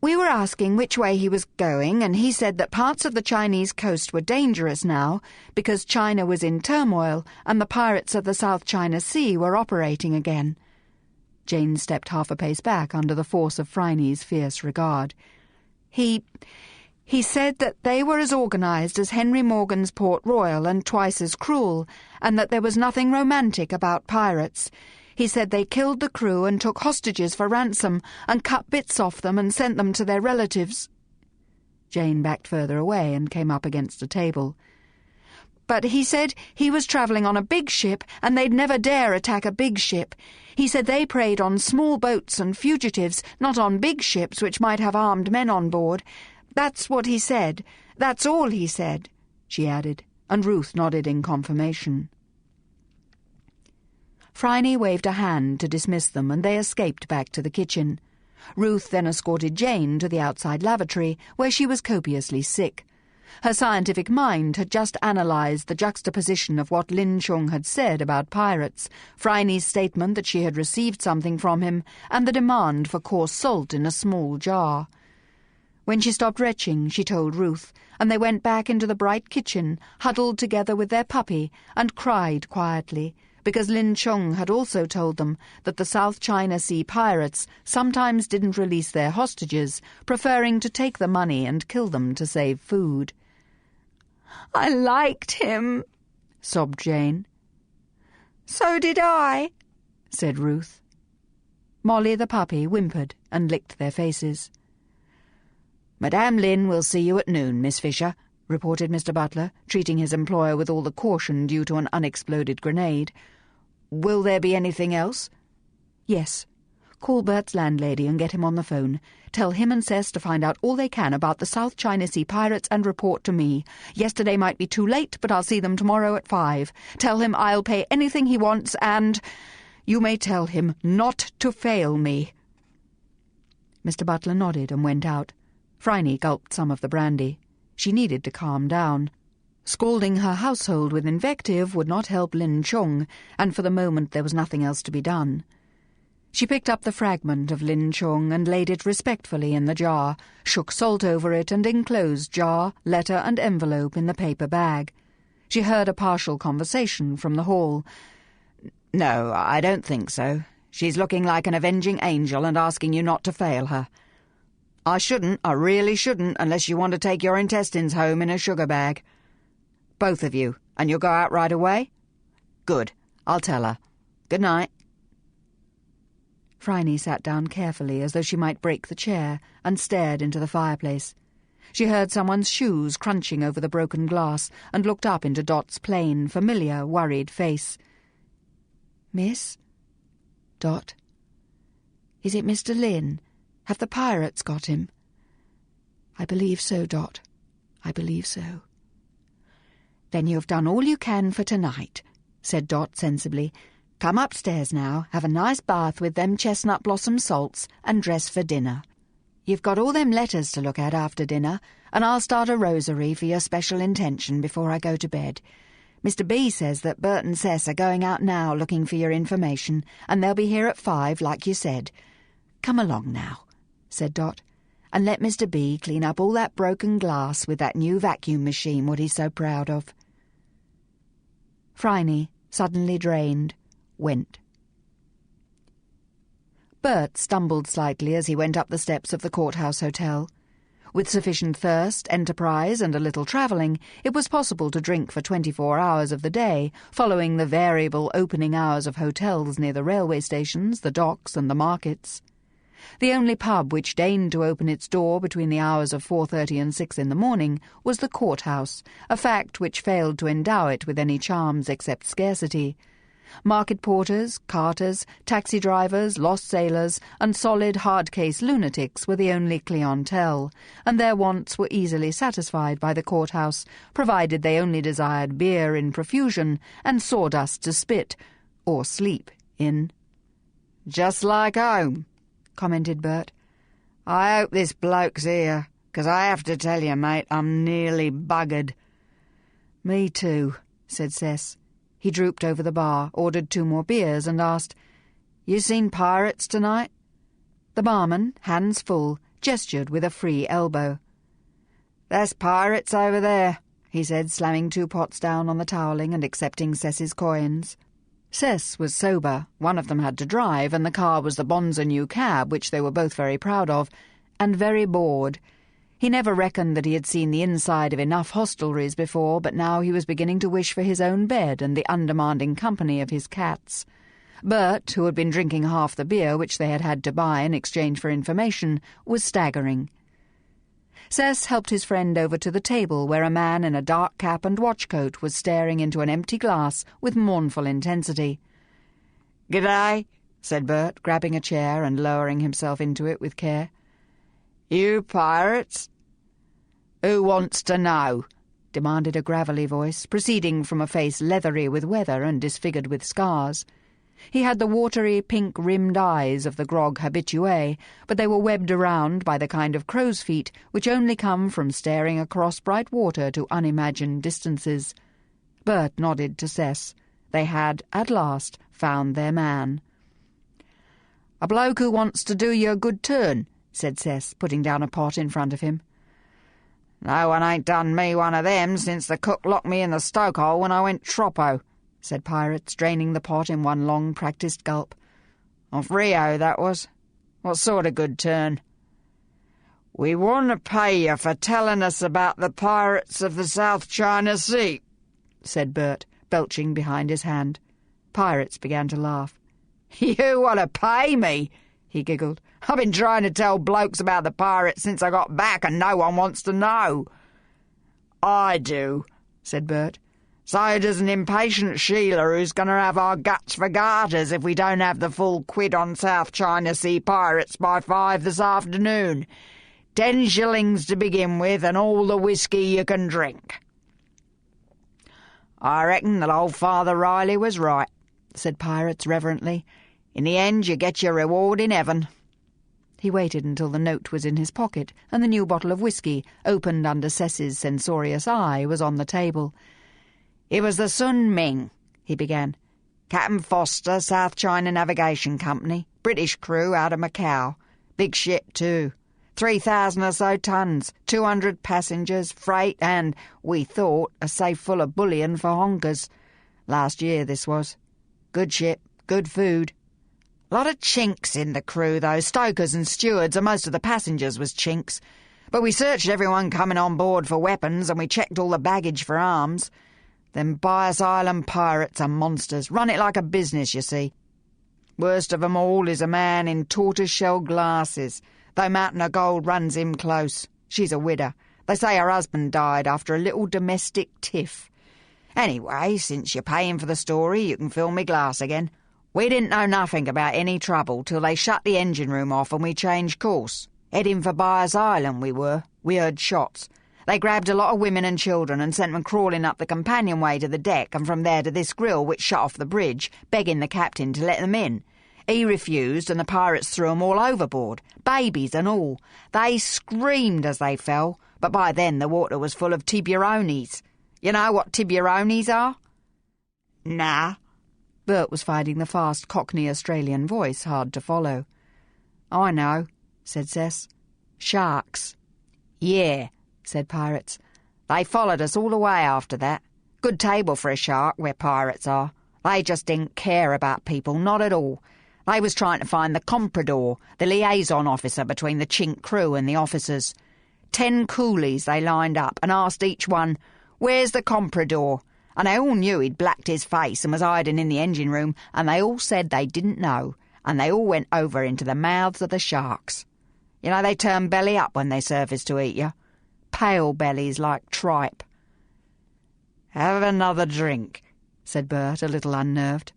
We were asking which way he was going, and he said that parts of the Chinese coast were dangerous now because China was in turmoil and the pirates of the South China Sea were operating again." Jane stepped half a pace back under the force of Phryne's fierce regard. He said that they were as organised as Henry Morgan's Port Royal and twice as cruel, and that there was nothing romantic about pirates. He said they killed the crew and took hostages for ransom and cut bits off them and sent them to their relatives. Jane backed further away and came up against a table. "But he said he was travelling on a big ship and they'd never dare attack a big ship. He said they preyed on small boats and fugitives, not on big ships which might have armed men on board. That's what he said. That's all he said," she added, and Ruth nodded in confirmation. Phryne waved a hand to dismiss them, and they escaped back to the kitchen. Ruth then escorted Jane to the outside lavatory, where she was copiously sick. Her scientific mind had just analysed the juxtaposition of what Lin Chung had said about pirates, Phryne's statement that she had received something from him, and the demand for coarse salt in a small jar. When she stopped retching, she told Ruth, and they went back into the bright kitchen, huddled together with their puppy, and cried quietly, because Lin Chung had also told them that the South China Sea pirates sometimes didn't release their hostages, preferring to take the money and kill them to save food. "I liked him," sobbed Jane. "So did I," said Ruth. Molly the puppy whimpered and licked their faces. "Madame Lin will see you at noon, Miss Fisher," reported Mr. Butler, treating his employer with all the caution due to an unexploded grenade. "Will there be anything else?" "Yes. Call Bert's landlady and get him on the phone. Tell him and Cess to find out all they can about the South China Sea pirates and report to me. Yesterday might be too late, but I'll see them tomorrow at 5. Tell him I'll pay anything he wants and... you may tell him not to fail me." Mr. Butler nodded and went out. Phryne gulped some of the brandy. She needed to calm down. Scalding her household with invective would not help Lin Chung, and for the moment there was nothing else to be done. She picked up the fragment of Lin Chung and laid it respectfully in the jar, shook salt over it and enclosed jar, letter and envelope in the paper bag. She heard a partial conversation from the hall. "No, I don't think so. She's looking like an avenging angel and asking you not to fail her. I really shouldn't, unless you want to take your intestines home in a sugar bag. Both of you, and you'll go out right away? Good, I'll tell her. Good night." Phryne sat down carefully, as though she might break the chair, and stared into the fireplace. She heard someone's shoes crunching over the broken glass, and looked up into Dot's plain, familiar, worried face. "Miss?" "Dot?" "Is it Mr. Lin? Have the pirates got him?" "I believe so, Dot. I believe so." "Then you've done all you can for tonight," said Dot sensibly. "Come upstairs now, have a nice bath with them chestnut blossom salts, and dress for dinner. You've got all them letters to look at after dinner, and I'll start a rosary for your special intention before I go to bed. Mr. B says that Bert and Cess are going out now looking for your information, and they'll be here at 5, like you said. Come along now," said Dot, "and let Mr. B clean up all that broken glass with that new vacuum machine what he's so proud of." Phryne, suddenly drained, went. Bert stumbled slightly as he went up the steps of the Courthouse Hotel. With sufficient thirst, enterprise, and a little travelling, it was possible to drink for 24 hours of the day, following the variable opening hours of hotels near the railway stations, the docks, and the markets. The only pub which deigned to open its door between the hours of 4:30 and 6 in the morning was the Courthouse, a fact which failed to endow it with any charms except scarcity. Market porters, carters, taxi drivers, lost sailors, and solid hard-case lunatics were the only clientele, and their wants were easily satisfied by the courthouse, provided they only desired beer in profusion and sawdust to spit, or sleep, in. "Just like home," commented Bert. "I hope this bloke's here, 'cause I have to tell you, mate, I'm nearly buggered." "Me too," said Cess. He drooped over the bar, ordered 2 more beers, and asked, "You seen pirates tonight?" The barman, hands full, gestured with a free elbow. "There's pirates over there," he said, slamming 2 pots down on the toweling and accepting Cess's coins. Cess was sober. One of them had to drive, and the car was the Bonza new cab, which they were both very proud of, and very bored. He never reckoned that he had seen the inside of enough hostelries before, but now he was beginning to wish for his own bed and the undemanding company of his cats. Bert, who had been drinking half the beer which they had had to buy in exchange for information, was staggering. Cess helped his friend over to the table where a man in a dark cap and watchcoat was staring into an empty glass with mournful intensity. "G'day," said Bert, grabbing a chair and lowering himself into it with care. "You pirates?" "Who wants to know?" demanded a gravelly voice, proceeding from a face leathery with weather and disfigured with scars. He had the watery, pink-rimmed eyes of the grog habitué, but they were webbed around by the kind of crow's feet which only come from staring across bright water to unimagined distances. Bert nodded to Cess. They had, at last, found their man. "A bloke who wants to do you a good turn," said Cess, putting down a pot in front of him. "No one ain't done me one of them since the cook locked me in the stokehole when I went troppo," said Pirates, draining the pot in one long practised gulp. "Off Rio, that was. What sort of good turn?" "We want to pay you for telling us about the pirates of the South China Sea," said Bert, belching behind his hand. Pirates began to laugh. "You want to pay me?" he giggled. "I've been trying to tell blokes about the pirates since I got back, and no one wants to know." "I do," said Bert. "So does an impatient Sheila who's going to have our guts for garters if we don't have the full quid on South China Sea pirates by 5 this afternoon. 10 shillings to begin with, and all the whiskey you can drink." "I reckon that old Father Riley was right," said Pirates reverently. "In the end you get your reward in heaven." He waited until the note was in his pocket and the new bottle of whiskey, opened under Cess's censorious eye, was on the table. "It was the Sun Ming," he began. "Captain Foster, South China Navigation Company, British crew out of Macau. Big ship, too. 3,000 or so tons, 200 passengers, freight, and, we thought, a safe full of bullion for honkers. Last year, this was. Good ship, good food. A lot of chinks in the crew, though, stokers and stewards, and most of the passengers was chinks. But we searched everyone coming on board for weapons, and we checked all the baggage for arms. Them Bias Island pirates are monsters, run it like a business, you see. Worst of 'em all is a man in tortoise-shell glasses, though Mountain of Gold runs him close. She's a widder. They say her husband died after a little domestic tiff. Anyway, since you're paying for the story, you can fill me glass again. We didn't know nothing about any trouble till they shut the engine room off and we changed course. Heading for Bias Island we were. We heard shots. They grabbed a lot of women and children and sent them crawling up the companionway to the deck and from there to this grill which shut off the bridge, begging the captain to let them in. He refused and the pirates threw them all overboard, babies and all. They screamed as they fell, but by then the water was full of tiburones. You know what tiburones are? Nah. Bert was finding the fast Cockney Australian voice hard to follow. "I know," said Cess. "Sharks." "Yeah," said Pirates. "They followed us all the way after that. Good table for a shark where pirates are. They just didn't care about people, not at all. They was trying to find the comprador, the liaison officer between the chink crew and the officers. 10 coolies they lined up and asked each one, 'Where's the comprador?' And they all knew he'd blacked his face and was hiding in the engine room, and they all said they didn't know, and they all went over into the mouths of the sharks. You know they turn belly up when they surface to eat you. Pale bellies like tripe." "Have another drink," said Bert, a little unnerved.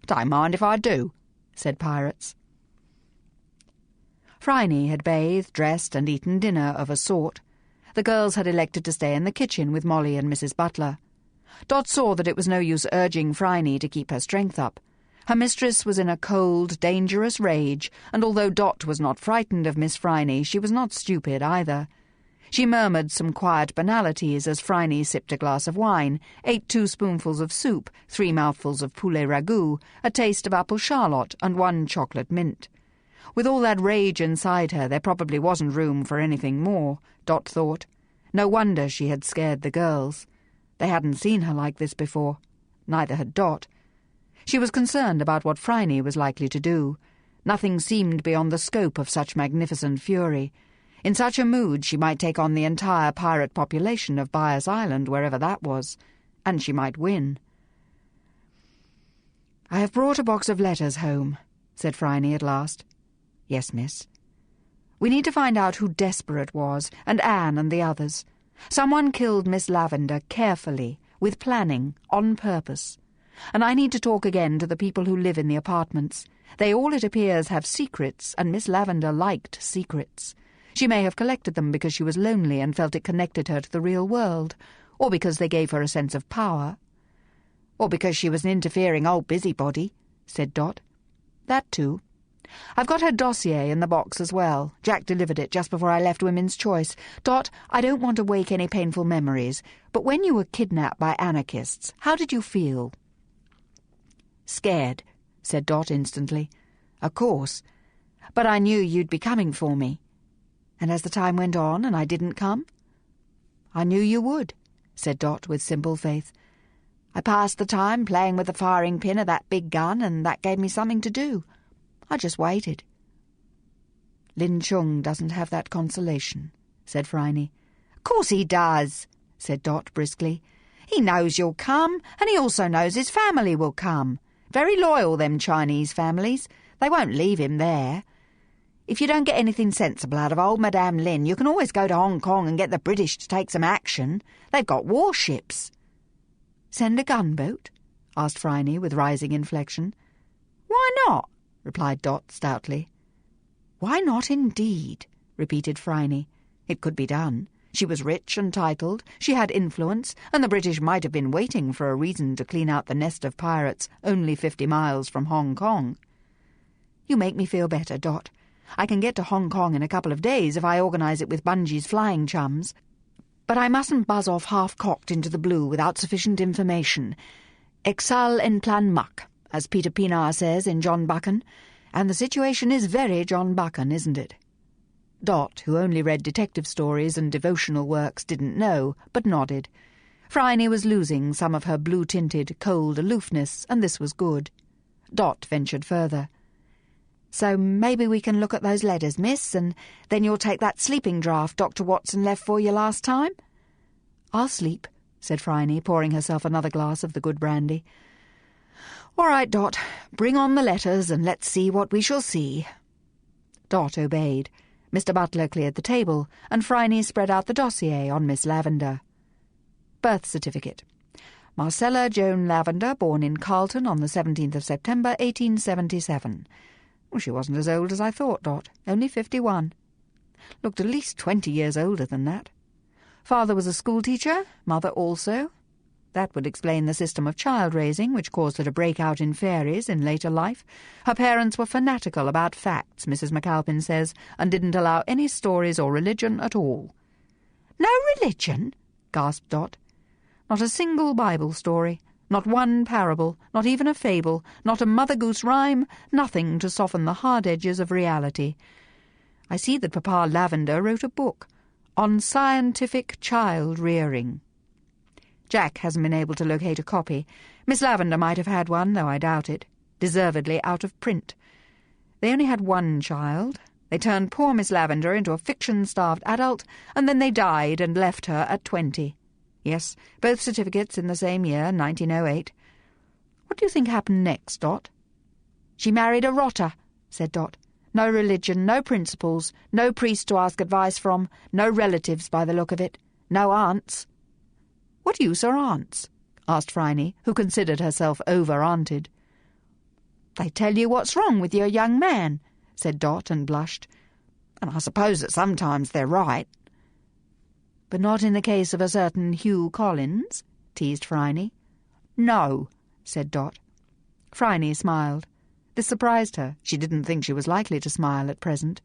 "Don't mind if I do," said Pirates. Phryne had bathed, dressed and eaten dinner of a sort. The girls had elected to stay in the kitchen with Molly and Mrs. Butler. Dot saw that it was no use urging Phryne to keep her strength up. Her mistress was in a cold, dangerous rage, and although Dot was not frightened of Miss Phryne, she was not stupid either. She murmured some quiet banalities as Phryne sipped a glass of wine, ate 2 spoonfuls of soup, 3 mouthfuls of poulet ragout, a taste of apple charlotte, and 1 chocolate mint. With all that rage inside her, there probably wasn't room for anything more, Dot thought. No wonder she had scared the girls. They hadn't seen her like this before. Neither had Dot. She was concerned about what Phryne was likely to do. Nothing seemed beyond the scope of such magnificent fury. In such a mood she might take on the entire pirate population of Byers Island, wherever that was, and she might win. "I have brought a box of letters home," said Phryne at last. "Yes, miss." "We need to find out who Desperate was, and Anne and the others. Someone killed Miss Lavender carefully, with planning, on purpose. And I need to talk again to the people who live in the apartments. They all, it appears, have secrets, and Miss Lavender liked secrets. She may have collected them because she was lonely and felt it connected her to the real world, or because they gave her a sense of power." "Or because she was an interfering old busybody," said Dot. "That too. I've got her dossier in the box as well. Jack delivered it just before I left Women's Choice. Dot, I don't want to wake any painful memories, but when you were kidnapped by anarchists, how did you feel?" "Scared," said Dot instantly. "Of course. But I knew you'd be coming for me." "And as the time went on and I didn't come?" "I knew you would," said Dot with simple faith. "I passed the time playing with the firing pin of that big gun, and that gave me something to do. I just waited." "Lin Chung doesn't have that consolation," said Phryne. "Of course he does," said Dot briskly. "He knows you'll come, and he also knows his family will come. Very loyal, them Chinese families. They won't leave him there. If you don't get anything sensible out of old Madame Lin, you can always go to Hong Kong and get the British to take some action. They've got warships." "Send a gunboat?" asked Phryne with rising inflection. "Why not?" replied Dot stoutly. "Why not, indeed?" repeated Phryne. It could be done. She was rich and titled, she had influence, and the British might have been waiting for a reason to clean out the nest of pirates only 50 miles from Hong Kong. "You make me feel better, Dot. I can get to Hong Kong in a couple of days if I organise it with Bungy's flying chums. But I mustn't buzz off half-cocked into the blue without sufficient information. Exal en plan muck, as Peter Pienaar says in John Buchan, and the situation is very John Buchan, isn't it?" Dot, who only read detective stories and devotional works, didn't know, but nodded. Phryne was losing some of her blue-tinted, cold aloofness, and this was good. Dot ventured further. "So maybe we can look at those letters, miss, and then you'll take that sleeping draught Dr. Watson left for you last time?" "I'll sleep," said Phryne, pouring herself another glass of the good brandy. "All right, Dot, bring on the letters, and let's see what we shall see." Dot obeyed. Mr. Butler cleared the table, and Phryne spread out the dossier on Miss Lavender. Birth certificate. Marcella Joan Lavender, born in Carlton on the 17th of September, 1877. Well, she wasn't as old as I thought, Dot, only 51. Looked at least 20 years older than that. Father was a schoolteacher, mother also. That would explain the system of child-raising which caused her to break out in Fairies in later life. Her parents were fanatical about facts, Mrs. McAlpin says, and didn't allow any stories or religion at all. "No religion?" gasped Dot. Not a single Bible story, not one parable, not even a fable, not a Mother Goose rhyme, nothing to soften the hard edges of reality. I see that Papa Lavender wrote a book on scientific child-rearing. Jack hasn't been able to locate a copy. Miss Lavender might have had one, though I doubt it. Deservedly out of print. They only had one child. They turned poor Miss Lavender into a fiction-starved adult, and then they died and left her at 20. Yes, both certificates in the same year, 1908. What do you think happened next, Dot? "She married a rotter," said Dot. "No religion, no principles, no priest to ask advice from, no relatives by the look of it, no aunts." "What use are aunts?" asked Phryne, who considered herself over-aunted. "They tell you what's wrong with your young man," said Dot, and blushed. "And I suppose that sometimes they're right." "But not in the case of a certain Hugh Collins?" teased Phryne. "No," said Dot. Phryne smiled. This surprised her. She didn't think she was likely to smile at present.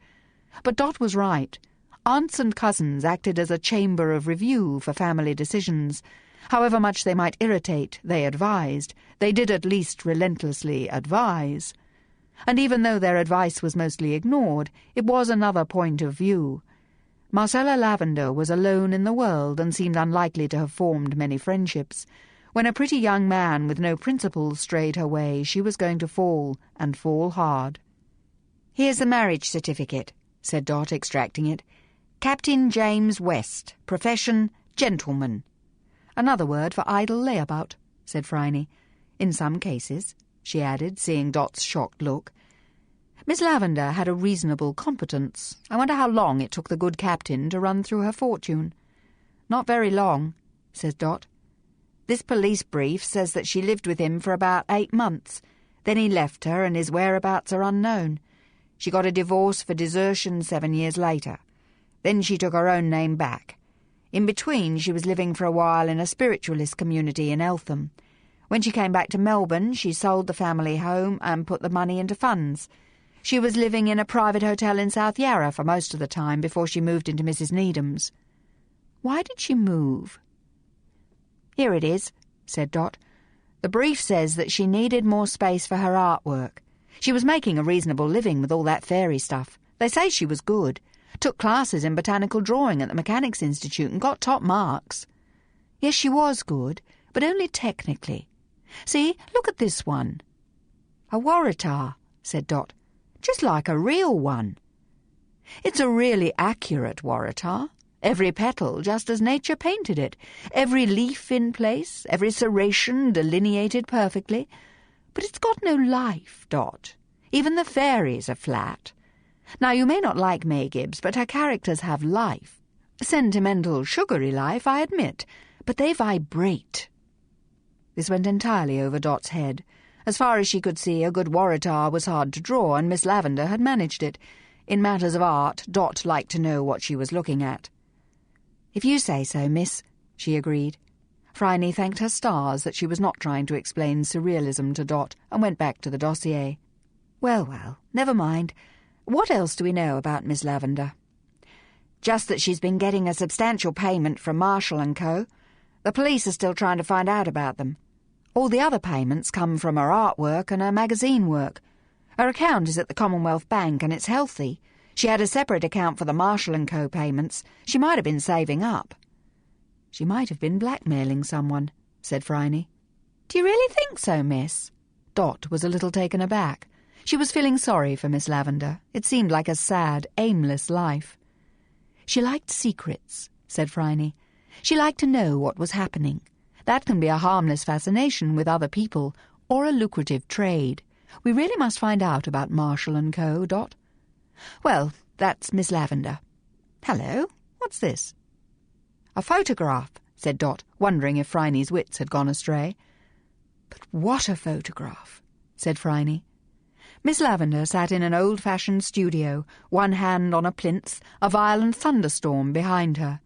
But Dot was right. Aunts and cousins acted as a chamber of review for family decisions. However much they might irritate, they advised. They did at least relentlessly advise. And even though their advice was mostly ignored, it was another point of view. Marcella Lavender was alone in the world and seemed unlikely to have formed many friendships. When a pretty young man with no principles strayed her way, she was going to fall, and fall hard. "Here's the marriage certificate," said Dot, extracting it. "Captain James West, profession, gentleman." "Another word for idle layabout," said Phryne. "In some cases," she added, seeing Dot's shocked look. Miss Lavender had a reasonable competence. I wonder how long it took the good captain to run through her fortune. "Not very long," said Dot. "This police brief says that she lived with him for about 8 months. Then he left her and his whereabouts are unknown. She got a divorce for desertion 7 years later. Then she took her own name back. In between, she was living for a while in a spiritualist community in Eltham. When she came back to Melbourne, she sold the family home and put the money into funds. She was living in a private hotel in South Yarra for most of the time before she moved into Mrs. Needham's." "Why did she move?" "Here it is," said Dot. "The brief says that she needed more space for her artwork. She was making a reasonable living with all that fairy stuff. They say she was good. Took classes in botanical drawing at the Mechanics' Institute and got top marks." "Yes, she was good, but only technically. See, look at this one." "A waratah," said Dot. "Just like a real one." "It's a really accurate waratah. Every petal just as nature painted it, every leaf in place, every serration delineated perfectly. But it's got no life, Dot. Even the fairies are flat. Now, you may not like May Gibbs, but her characters have life. Sentimental, sugary life, I admit, but they vibrate." This went entirely over Dot's head. As far as she could see, a good waratah was hard to draw, and Miss Lavender had managed it. In matters of art, Dot liked to know what she was looking at. "If you say so, miss," she agreed. Phryne thanked her stars that she was not trying to explain surrealism to Dot, and went back to the dossier. Well, never mind. What else do we know about Miss Lavender?" "Just that she's been getting a substantial payment from Marshall & Co. The police are still trying to find out about them. All the other payments come from her artwork and her magazine work. Her account is at the Commonwealth Bank, and it's healthy. She had a separate account for the Marshall & Co. payments. She might have been saving up." "She might have been blackmailing someone," said Phryne. "Do you really think so, miss?" Dot was a little taken aback. She was feeling sorry for Miss Lavender. It seemed like a sad, aimless life. "She liked secrets," said Phryne. "She liked to know what was happening. That can be a harmless fascination with other people, or a lucrative trade. We really must find out about Marshall & Co., Dot. Well, that's Miss Lavender. Hello, what's this?" "A photograph," said Dot, wondering if Phryne's wits had gone astray. "But what a photograph," said Phryne. Miss Lavender sat in an old-fashioned studio, one hand on a plinth, a violent thunderstorm behind her.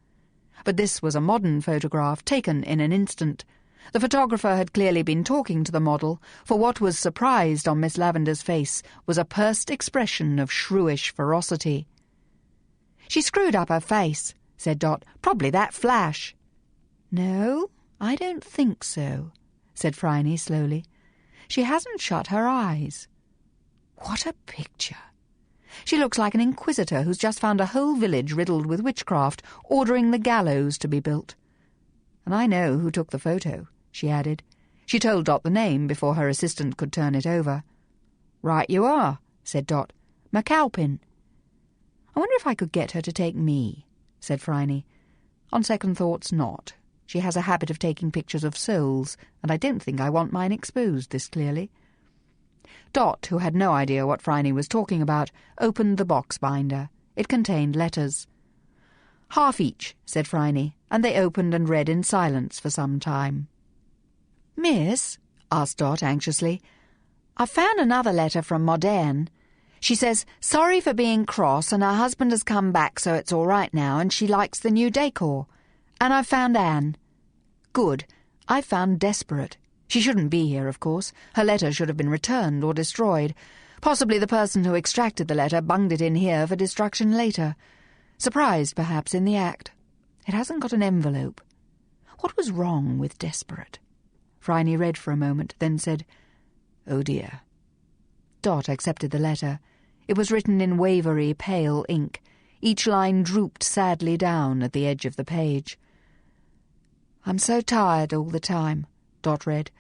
But this was a modern photograph, taken in an instant. The photographer had clearly been talking to the model, for what was surprised on Miss Lavender's face was a pursed expression of shrewish ferocity. "She screwed up her face," said Dot. "Probably that flash." "No, I don't think so," said Phryne slowly. "She hasn't shut her eyes. What a picture! She looks like an inquisitor who's just found a whole village riddled with witchcraft, ordering the gallows to be built. And I know who took the photo," she added. She told Dot the name before her assistant could turn it over. "Right you are," said Dot. "McAlpin." "I wonder if I could get her to take me," said Phryne. "On second thoughts, not. She has a habit of taking pictures of souls, and I don't think I want mine exposed this clearly." Dot, who had no idea what Phryne was talking about, opened the box binder. It contained letters. "Half each," said Phryne, and they opened and read in silence for some time. "Miss," asked Dot anxiously, I found another letter from Moderne. She says, sorry for being cross and her husband has come back so it's all right now and she likes the new decor. And I found Anne. Good. I found desperate. She shouldn't be here, of course. Her letter should have been returned or destroyed. Possibly the person who extracted the letter bunged it in here for destruction later. Surprised, perhaps, in the act. It hasn't got an envelope. What was wrong with desperate? Phryne read for a moment, then said, Oh dear. Dot accepted the letter. It was written in wavery, pale ink. Each line drooped sadly down at the edge of the page. I'm so tired all the time, Dot read.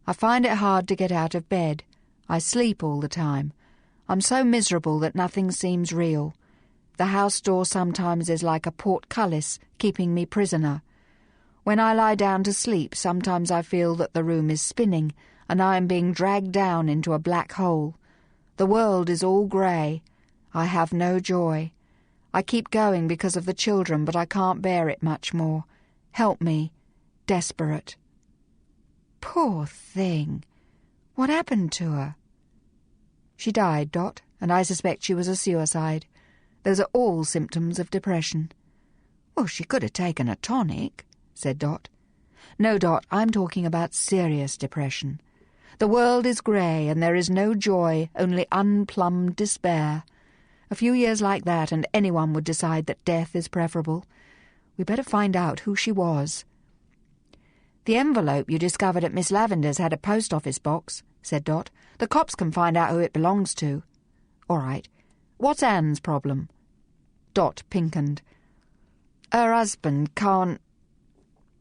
I find it hard to get out of bed. I sleep all the time. I'm so miserable that nothing seems real. The house door sometimes is like a portcullis, keeping me prisoner. When I lie down to sleep, sometimes I feel that the room is spinning, and I am being dragged down into a black hole. The world is all grey. I have no joy. I keep going because of the children, but I can't bear it much more. Help me. Desperate. Poor thing. What happened to her? She died, Dot, and I suspect she was a suicide. Those are all symptoms of depression. Well, she could have taken a tonic, said Dot. No, Dot, I'm talking about serious depression. The world is grey, and there is no joy, only unplumbed despair. A few years like that, and anyone would decide that death is preferable. We better find out who she was. The envelope you discovered at Miss Lavender's had a post office box, said Dot. The cops can find out who it belongs to. All right. What's Anne's problem? Dot pinkened. Her husband can't...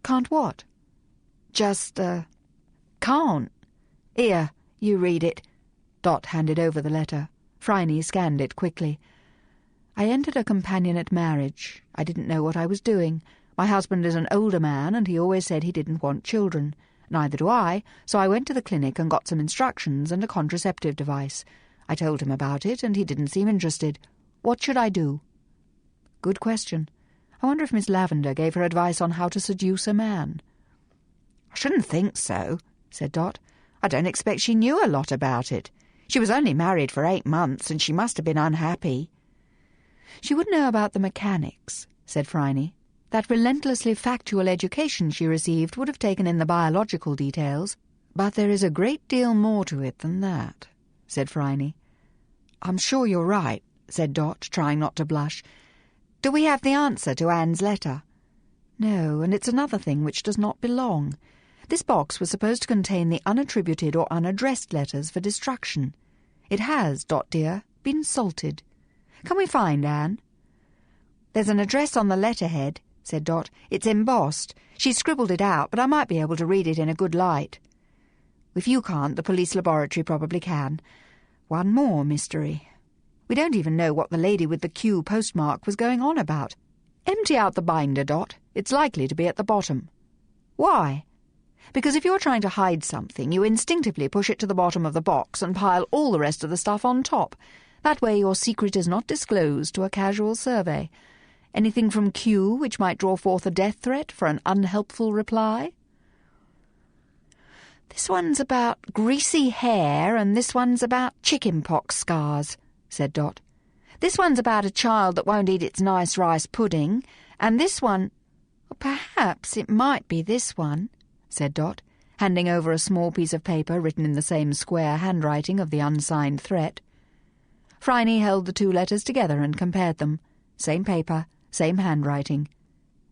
Can't what? Just, can't. Here, you read it. Dot handed over the letter. Phryne scanned it quickly. I entered a companionate marriage. I didn't know what I was doing. My husband is an older man, and he always said he didn't want children. Neither do I, so I went to the clinic and got some instructions and a contraceptive device. I told him about it, and he didn't seem interested. What should I do? Good question. I wonder if Miss Lavender gave her advice on how to seduce a man. I shouldn't think so, said Dot. I don't expect she knew a lot about it. She was only married for 8 months, and she must have been unhappy. She would know about the mechanics, said Phryne. That relentlessly factual education she received would have taken in the biological details, but there is a great deal more to it than that, said Phryne. I'm sure you're right, said Dot, trying not to blush. Do we have the answer to Anne's letter? No, and it's another thing which does not belong. This box was supposed to contain the unattributed or unaddressed letters for destruction. It has, Dot dear, been salted. Can we find Anne? There's an address on the letterhead, said Dot. It's embossed. She scribbled it out, but I might be able to read it in a good light. If you can't, the police laboratory probably can. One more mystery. We don't even know what the lady with the Q postmark was going on about. Empty out the binder, Dot. It's likely to be at the bottom. Why? Because if you're trying to hide something, you instinctively push it to the bottom of the box and pile all the rest of the stuff on top. That way your secret is not disclosed to a casual survey. Anything from Q which might draw forth a death threat for an unhelpful reply? This one's about greasy hair and this one's about chickenpox scars, said Dot. This one's about a child that won't eat its nice rice pudding, and this one... Perhaps it might be this one, said Dot, handing over a small piece of paper written in the same square handwriting of the unsigned threat. Phryne held the 2 letters together and compared them. Same paper, same handwriting.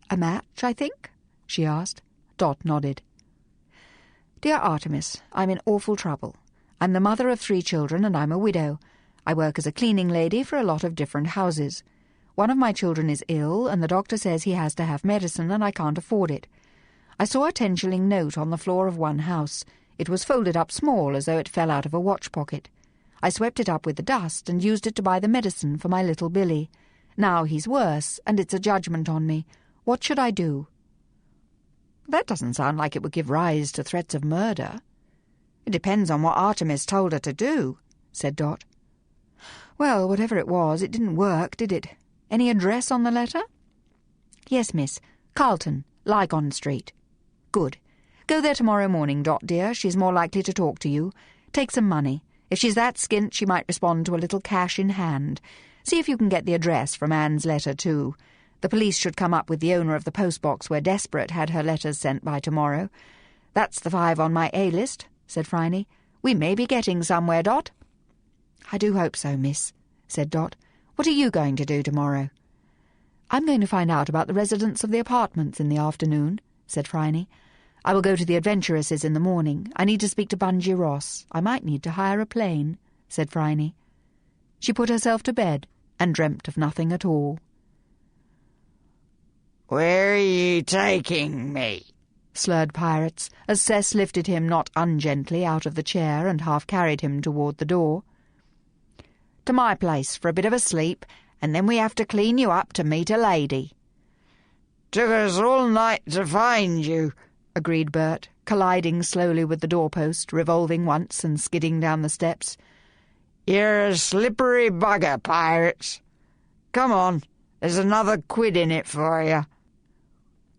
A match, I think? She asked. Dot nodded. Dear Artemis, I'm in awful trouble. I'm the mother of 3 children and I'm a widow. I work as a cleaning lady for a lot of different houses. One of my children is ill and the doctor says he has to have medicine and I can't afford it. I saw a 10-shilling note on the floor of one house. It was folded up small as though it fell out of a watch pocket. I swept it up with the dust and used it to buy the medicine for my little Billy. Now he's worse, and it's a judgment on me. What should I do? That doesn't sound like it would give rise to threats of murder. It depends on what Artemis told her to do, said Dot. Well, whatever it was, it didn't work, did it? Any address on the letter? Yes, miss. Carlton, Lygon Street. Good. Go there tomorrow morning, Dot dear. She's more likely to talk to you. Take some money. If she's that skint, she might respond to a little cash in hand. See if you can get the address from Anne's letter, too. The police should come up with the owner of the postbox where Desperate had her letters sent by tomorrow. That's the 5 on my A-list, said Phryne. We may be getting somewhere, Dot. I do hope so, miss, said Dot. What are you going to do tomorrow? I'm going to find out about the residents of the apartments in the afternoon, said Phryne. I will go to the Adventuresses in the morning. I need to speak to Bungie Ross. I might need to hire a plane, said Phryne. She put herself to bed and dreamt of nothing at all. "Where are you taking me?" slurred Pirates, as Cess lifted him not ungently out of the chair and half carried him toward the door. "To my place for a bit of a sleep, and then we have to clean you up to meet a lady." "Took us all night to find you," agreed Bert, colliding slowly with the doorpost, revolving once and skidding down the steps. "You're a slippery bugger, Pirates. Come on, there's another quid in it for you."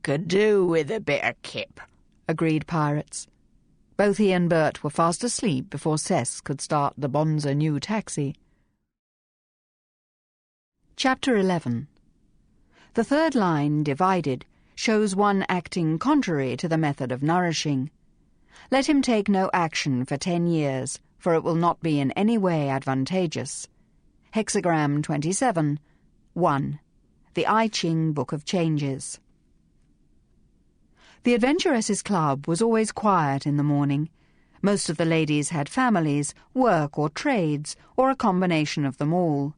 "Could do with a bit of kip," agreed Pirates. Both he and Bert were fast asleep before Cess could start the Bonza new taxi. Chapter 11. The third line, divided, shows one acting contrary to the method of nourishing. Let him take no action for 10 years, for it will not be in any way advantageous. Hexagram 27, 1. The I Ching Book of Changes. The Adventuresses Club was always quiet in the morning. Most of the ladies had families, work or trades, or a combination of them all.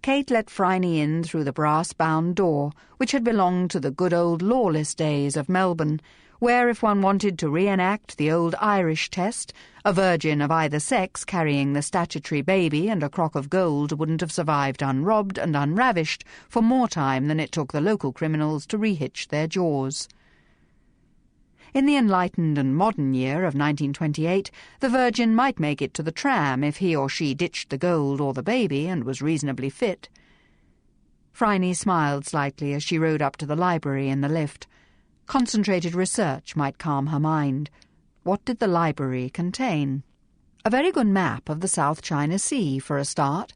Kate let Phryne in through the brass-bound door, which had belonged to the good old lawless days of Melbourne, where if one wanted to reenact the old Irish test, a virgin of either sex carrying the statutory baby and a crock of gold wouldn't have survived unrobbed and unravished for more time than it took the local criminals to rehitch their jaws. In the enlightened and modern year of 1928, the virgin might make it to the tram if he or she ditched the gold or the baby and was reasonably fit. Phryne smiled slightly as she rode up to the library in the lift. Concentrated research might calm her mind. What did the library contain? A very good map of the South China Sea, for a start.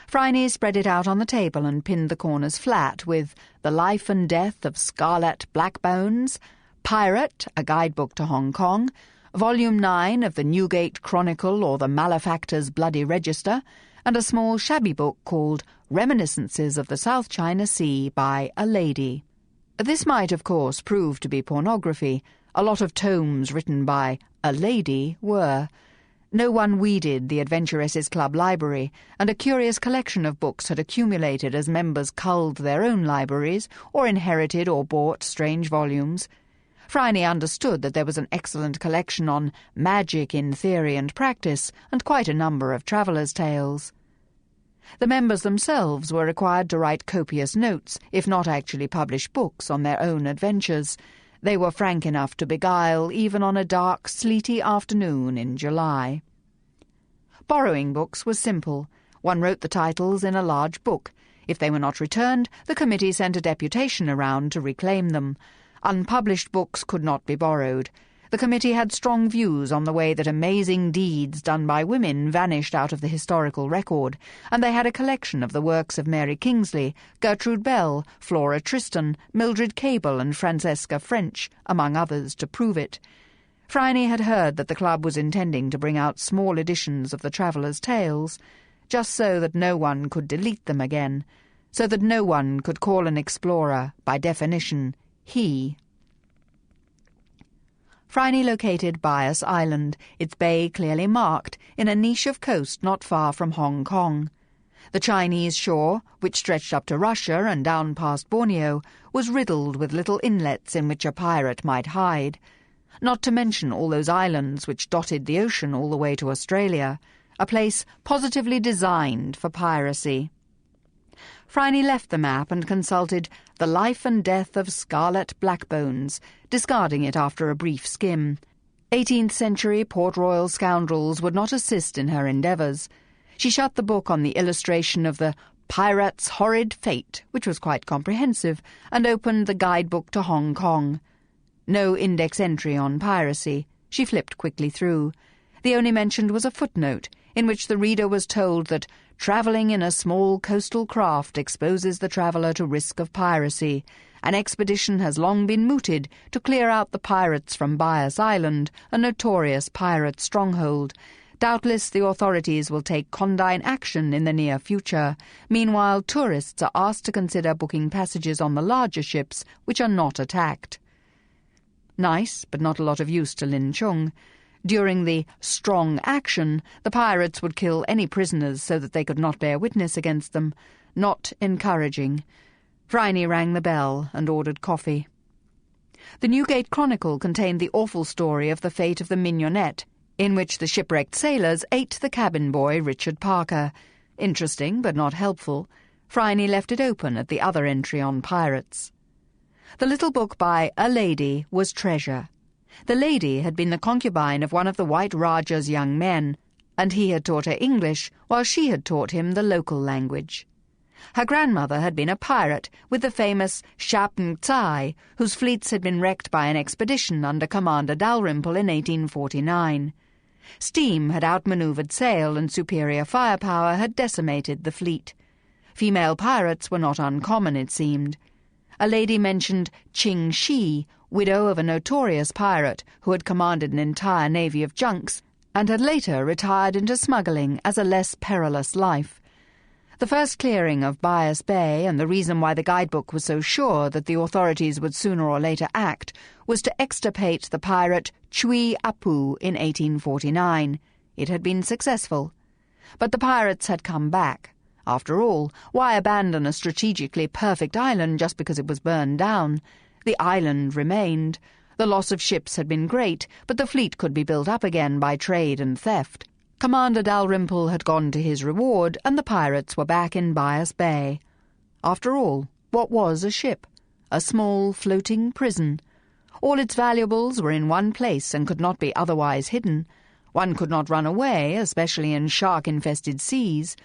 Phryne spread it out on the table and pinned the corners flat with The Life and Death of Scarlet Blackbones, Pirate, a guidebook to Hong Kong, Volume 9 of the Newgate Chronicle or the Malefactor's Bloody Register, and a small shabby book called Reminiscences of the South China Sea by a Lady. This might, of course, prove to be pornography. A lot of tomes written by a lady were. No one weeded the Adventuresses Club library, and a curious collection of books had accumulated as members culled their own libraries or inherited or bought strange volumes. Phryne understood that there was an excellent collection on magic in theory and practice, and quite a number of travellers' tales. The members themselves were required to write copious notes, if not actually publish books, on their own adventures. They were frank enough to beguile even on a dark, sleety afternoon in July. Borrowing books was simple. One wrote the titles in a large book. If they were not returned, the committee sent a deputation around to reclaim them. Unpublished books could not be borrowed. The committee had strong views on the way that amazing deeds done by women vanished out of the historical record, and they had a collection of the works of Mary Kingsley, Gertrude Bell, Flora Tristan, Mildred Cable and Francesca French, among others, to prove it. Phryne had heard that the club was intending to bring out small editions of the Travellers' Tales, just so that no one could delete them again, so that no one could call an explorer, by definition, he. Phryne located Bias Island, its bay clearly marked, in a niche of coast not far from Hong Kong. The Chinese shore, which stretched up to Russia and down past Borneo, was riddled with little inlets in which a pirate might hide, not to mention all those islands which dotted the ocean all the way to Australia, a place positively designed for piracy. Phryne left the map and consulted The Life and Death of Scarlet Blackbones, discarding it after a brief skim. 18th-century Port Royal scoundrels would not assist in her endeavours. She shut the book on the illustration of the Pirate's Horrid Fate, which was quite comprehensive, and opened the guidebook to Hong Kong. No index entry on piracy. She flipped quickly through. The only mentioned was a footnote, in which the reader was told that travelling in a small coastal craft exposes the traveller to risk of piracy. An expedition has long been mooted to clear out the pirates from Bias Island, a notorious pirate stronghold. Doubtless the authorities will take condign action in the near future. Meanwhile, tourists are asked to consider booking passages on the larger ships, which are not attacked. Nice, but not a lot of use to Lin Chung. During the strong action, the pirates would kill any prisoners so that they could not bear witness against them. Not encouraging. Phryne rang the bell and ordered coffee. The Newgate Chronicle contained the awful story of the fate of the Mignonette, in which the shipwrecked sailors ate the cabin boy Richard Parker. Interesting, but not helpful. Phryne left it open at the other entry on pirates. The little book by A Lady was treasure. The lady had been the concubine of one of the White Raja's young men, and he had taught her English while she had taught him the local language. Her grandmother had been a pirate with the famous Shapn Tsai, whose fleets had been wrecked by an expedition under Commander Dalrymple in 1849. Steam had outmanoeuvred sail, and superior firepower had decimated the fleet. Female pirates were not uncommon, it seemed. A lady mentioned Ching Shi, widow of a notorious pirate who had commanded an entire navy of junks and had later retired into smuggling as a less perilous life. The first clearing of Bias Bay, and the reason why the guidebook was so sure that the authorities would sooner or later act, was to extirpate the pirate Chui Apu in 1849. It had been successful. But the pirates had come back. After all, why abandon a strategically perfect island just because it was burned down? The island remained. The loss of ships had been great, but the fleet could be built up again by trade and theft. Commander Dalrymple had gone to his reward, and the pirates were back in Bias Bay. After all, what was a ship? A small, floating prison. All its valuables were in one place and could not be otherwise hidden. One could not run away, especially in shark-infested seas.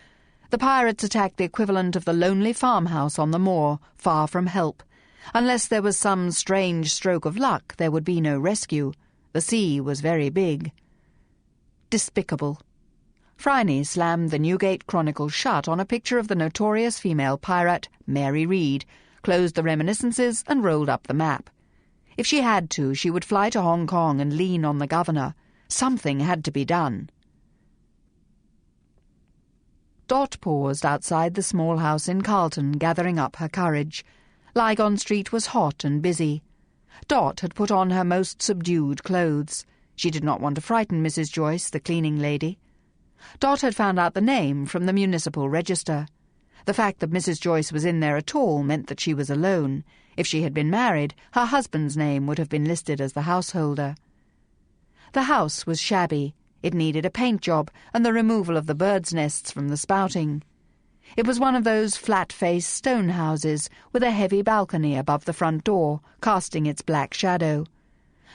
The pirates attacked the equivalent of the lonely farmhouse on the moor, far from help. Unless there was some strange stroke of luck, there would be no rescue. The sea was very big. Despicable. Phryne slammed the Newgate Chronicle shut on a picture of the notorious female pirate, Mary Read, closed the reminiscences and rolled up the map. If she had to, she would fly to Hong Kong and lean on the governor. Something had to be done. Dot paused outside the small house in Carlton, gathering up her courage. Lygon Street was hot and busy. Dot had put on her most subdued clothes. She did not want to frighten Mrs. Joyce, the cleaning lady. Dot had found out the name from the municipal register. The fact that Mrs. Joyce was in there at all meant that she was alone. If she had been married, her husband's name would have been listed as the householder. The house was shabby. It needed a paint job and the removal of the birds' nests from the spouting. It was one of those flat-faced stone houses with a heavy balcony above the front door, casting its black shadow.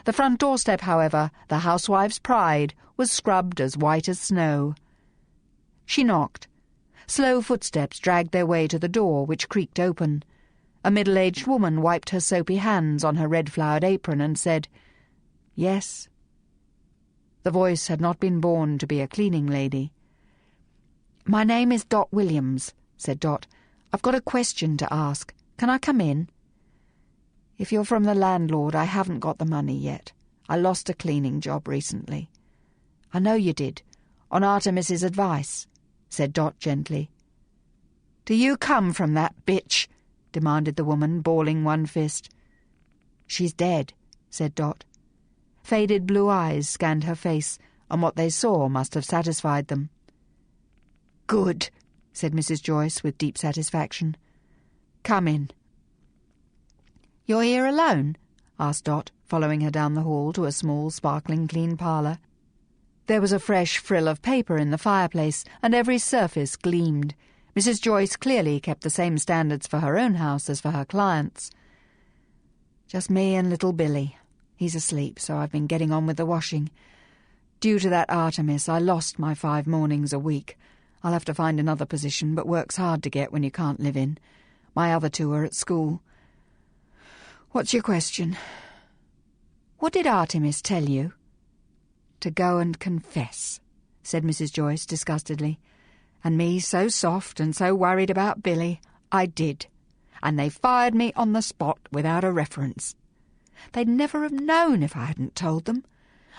The front doorstep, however, the housewife's pride, was scrubbed as white as snow. She knocked. Slow footsteps dragged their way to the door, which creaked open. A middle-aged woman wiped her soapy hands on her red-flowered apron and said, "Yes." The voice had not been born to be a cleaning lady. "My name is Dot Williams," said Dot. "I've got a question to ask. Can I come in?" "If you're from the landlord, I haven't got the money yet. I lost a cleaning job recently." "I know you did, on Artemis's advice," said Dot gently. "Do you come from that bitch?" demanded the woman, balling one fist. "She's dead," said Dot. Faded blue eyes scanned her face, and what they saw must have satisfied them. "Good," said Mrs. Joyce with deep satisfaction. "Come in." "You're here alone?" asked Dot, following her down the hall to a small, sparkling clean parlour. There was a fresh frill of paper in the fireplace, and every surface gleamed. Mrs. Joyce clearly kept the same standards for her own house as for her clients. "Just me and little Billy. He's asleep, so I've been getting on with the washing. Due to that Artemis, I lost my 5 mornings a week. I'll have to find another position, but work's hard to get when you can't live in. My other 2 are at school. What's your question?" "What did Artemis tell you?" to go and confess," said Mrs. Joyce disgustedly. "And me so soft and so worried about Billy, I did. And they fired me on the spot without a reference. They'd never have known if I hadn't told them.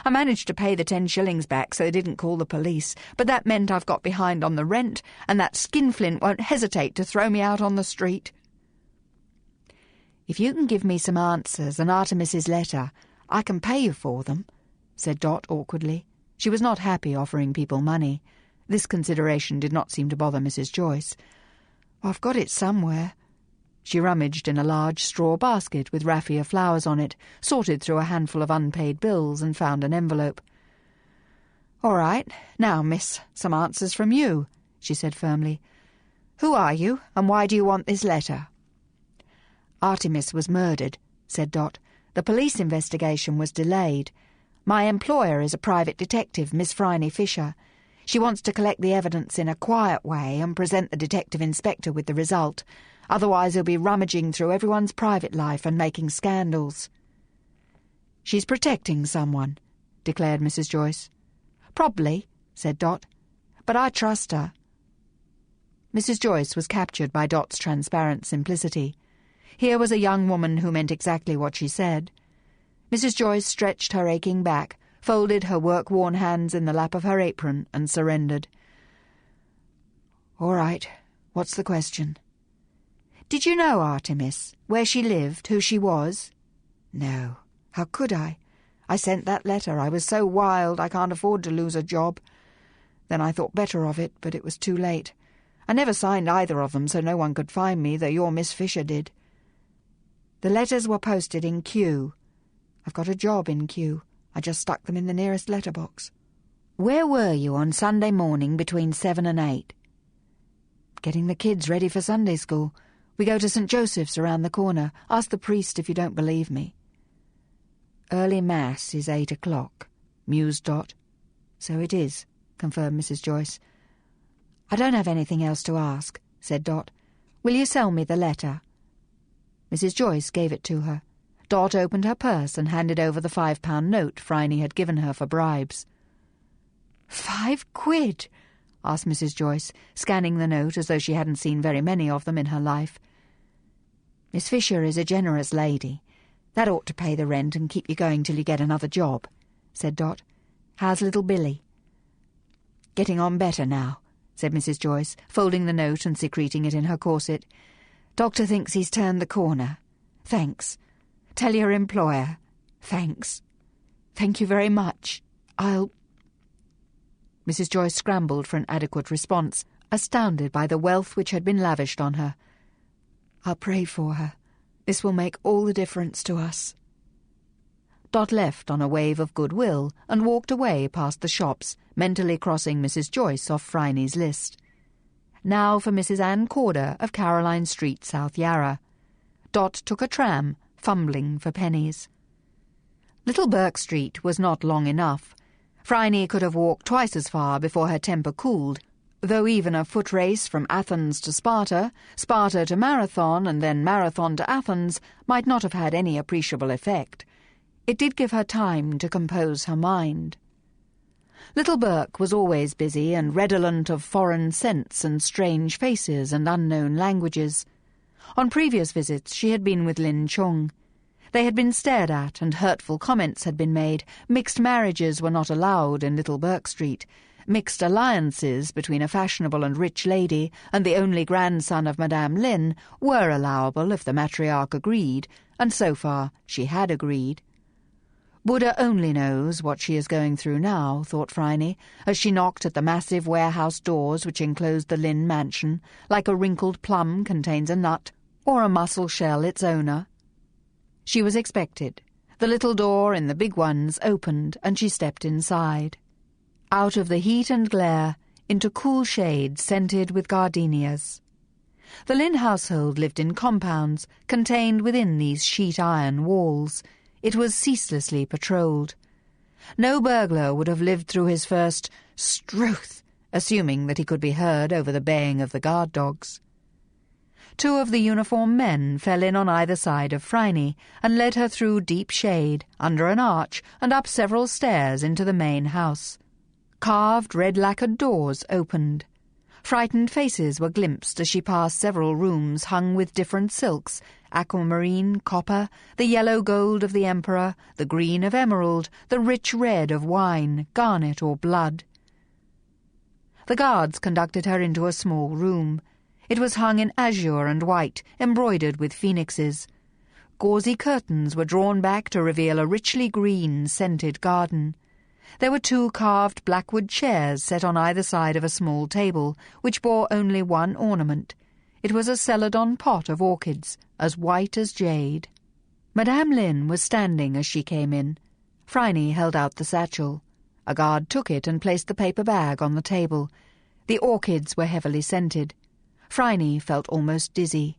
I managed to pay the 10 shillings back so they didn't call the police, but that meant I've got behind on the rent, and that skinflint won't hesitate to throw me out on the street." "If you can give me some answers and Artemis's letter, I can pay you for them," said Dot awkwardly. She was not happy offering people money. This consideration did not seem to bother Mrs. Joyce. "I've got it somewhere." She rummaged in a large straw basket with raffia flowers on it, sorted through a handful of unpaid bills, and found an envelope. "All right. Now, miss, some answers from you," she said firmly. "Who are you, and why do you want this letter?" "Artemis was murdered," said Dot. "The police investigation was delayed. My employer is a private detective, Miss Phryne Fisher. She wants to collect the evidence in a quiet way and present the detective inspector with the result. Otherwise he'll be rummaging through everyone's private life and making scandals." "She's protecting someone," declared Mrs. Joyce. "Probably," said Dot, "but I trust her." Mrs. Joyce was captured by Dot's transparent simplicity. Here was a young woman who meant exactly what she said. Mrs. Joyce stretched her aching back, folded her work-worn hands in the lap of her apron, and surrendered. "All right. What's the question?" "Did you know Artemis? Where she lived? Who she was?" "No. How could I? I sent that letter. I was so wild I can't afford to lose a job. Then I thought better of it, but it was too late. I never signed either of them so no one could find me, though your Miss Fisher did. The letters were posted in Kew. I've got a job in Kew. I just stuck them in the nearest letterbox." "Where were you on Sunday morning between 7 and 8? "Getting the kids ready for Sunday school. We go to St. Joseph's around the corner. Ask the priest if you don't believe me." "Early Mass is 8 o'clock, mused Dot. "So it is," confirmed Mrs. Joyce. "I don't have anything else to ask," said Dot. "Will you sell me the letter?" Mrs. Joyce gave it to her. Dot opened her purse and handed over the £5 note Phryne had given her for bribes. "£5?" asked Mrs. Joyce, scanning the note as though she hadn't seen very many of them in her life. "Miss Fisher is a generous lady. That ought to pay the rent and keep you going till you get another job," said Dot. "How's little Billy?" "Getting on better now," said Mrs. Joyce, folding the note and secreting it in her corset. "Doctor thinks he's turned the corner. Thanks. Tell your employer. Thanks. Thank you very much. I'll—" Mrs. Joyce scrambled for an adequate response, astounded by the wealth which had been lavished on her. "I'll pray for her. This will make all the difference to us." Dot left on a wave of goodwill and walked away past the shops, mentally crossing Mrs. Joyce off Phryne's list. Now for Mrs. Ann Corder of Caroline Street, South Yarra. Dot took a tram, fumbling for pennies. Little Burke Street was not long enough. Phryne could have walked twice as far before her temper cooled, though even a foot race from Athens to Sparta, Sparta to Marathon, and then Marathon to Athens might not have had any appreciable effect. It did give her time to compose her mind. Little Burke was always busy and redolent of foreign scents and strange faces and unknown languages. On previous visits she had been with Lin Chung. They had been stared at and hurtful comments had been made. Mixed marriages were not allowed in Little Burke Street. Mixed alliances between a fashionable and rich lady and the only grandson of Madame Lin were allowable if the matriarch agreed, and so far she had agreed. Buddha only knows what she is going through now, thought Phryne, as she knocked at the massive warehouse doors which enclosed the Lin mansion, like a wrinkled plum contains a nut, or a mussel shell its owner. She was expected. The little door in the big ones opened, and she stepped inside. Out of the heat and glare, into cool shade scented with gardenias. The Lin household lived in compounds, contained within these sheet-iron walls. It was ceaselessly patrolled. No burglar would have lived through his first "Struth," assuming that he could be heard over the baying of the guard dogs. Two of the uniformed men fell in on either side of Phryne and led her through deep shade, under an arch, and up several stairs into the main house. Carved red-lacquered doors opened. Frightened faces were glimpsed as she passed several rooms hung with different silks, aquamarine, copper, the yellow gold of the emperor, the green of emerald, the rich red of wine, garnet or blood. The guards conducted her into a small room. It was hung in azure and white, embroidered with phoenixes. Gauzy curtains were drawn back to reveal a richly green, scented garden. There were 2 carved blackwood chairs set on either side of a small table, which bore only one ornament. It was a celadon pot of orchids, as white as jade. Madame Lynn was standing as she came in. Phryne held out the satchel. A guard took it and placed the paper bag on the table. The orchids were heavily scented. Phryne felt almost dizzy.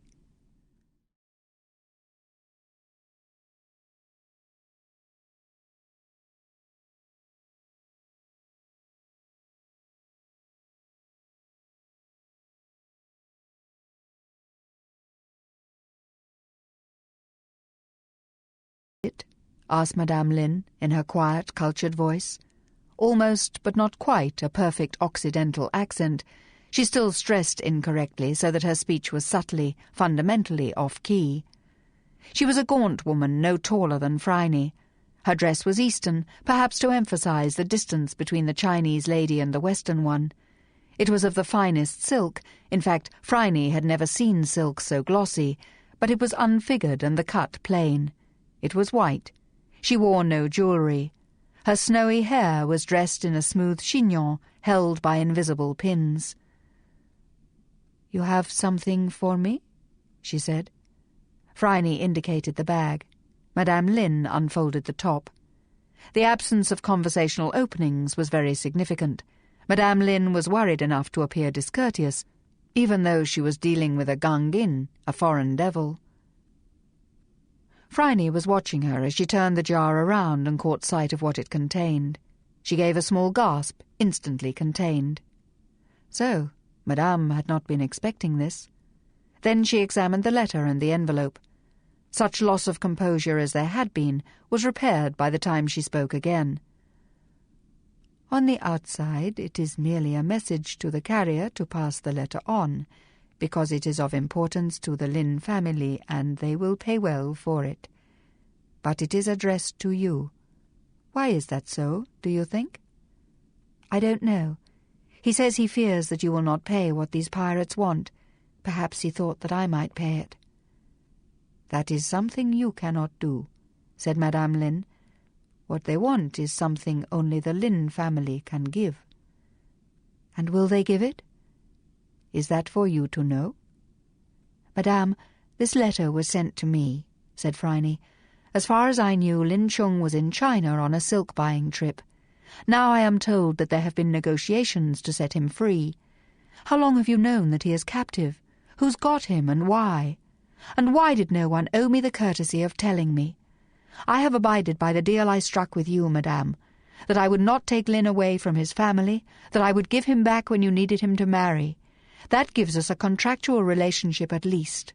Asked Madame Lynn in her quiet, cultured voice. Almost, but not quite, a perfect Occidental accent. She still stressed incorrectly, so that her speech was subtly, fundamentally off-key. She was a gaunt woman, no taller than Phryne. Her dress was Eastern, perhaps to emphasize the distance between the Chinese lady and the Western one. It was of the finest silk. In fact, Phryne had never seen silk so glossy, but it was unfigured and the cut plain. It was white. She wore no jewellery. Her snowy hair was dressed in a smooth chignon held by invisible pins. "You have something for me?" she said. Phryne indicated the bag. Madame Lynn unfolded the top. The absence of conversational openings was very significant. Madame Lynn was worried enough to appear discourteous, even though she was dealing with a gangin, a foreign devil. Phryne was watching her as she turned the jar around and caught sight of what it contained. She gave a small gasp, instantly contained. So, Madame had not been expecting this. Then she examined the letter and the envelope. Such loss of composure as there had been was repaired by the time she spoke again. "On the outside it is merely a message to the carrier to pass the letter on, because it is of importance to the Lynn family and they will pay well for it. But it is addressed to you. Why is that so, do you think?" "I don't know. He says he fears that you will not pay what these pirates want. Perhaps he thought that I might pay it." "That is something you cannot do," said Madame Lynn. "What they want is something only the Lynn family can give." "And will they give it?" "Is that for you to know?" "Madame, this letter was sent to me," said Phryne. "As far as I knew, Lin Chung was in China on a silk-buying trip. Now I am told that there have been negotiations to set him free. How long have you known that he is captive? Who's got him and why? And why did no one owe me the courtesy of telling me? I have abided by the deal I struck with you, Madame, that I would not take Lin away from his family, that I would give him back when you needed him to marry. That gives us a contractual relationship at least."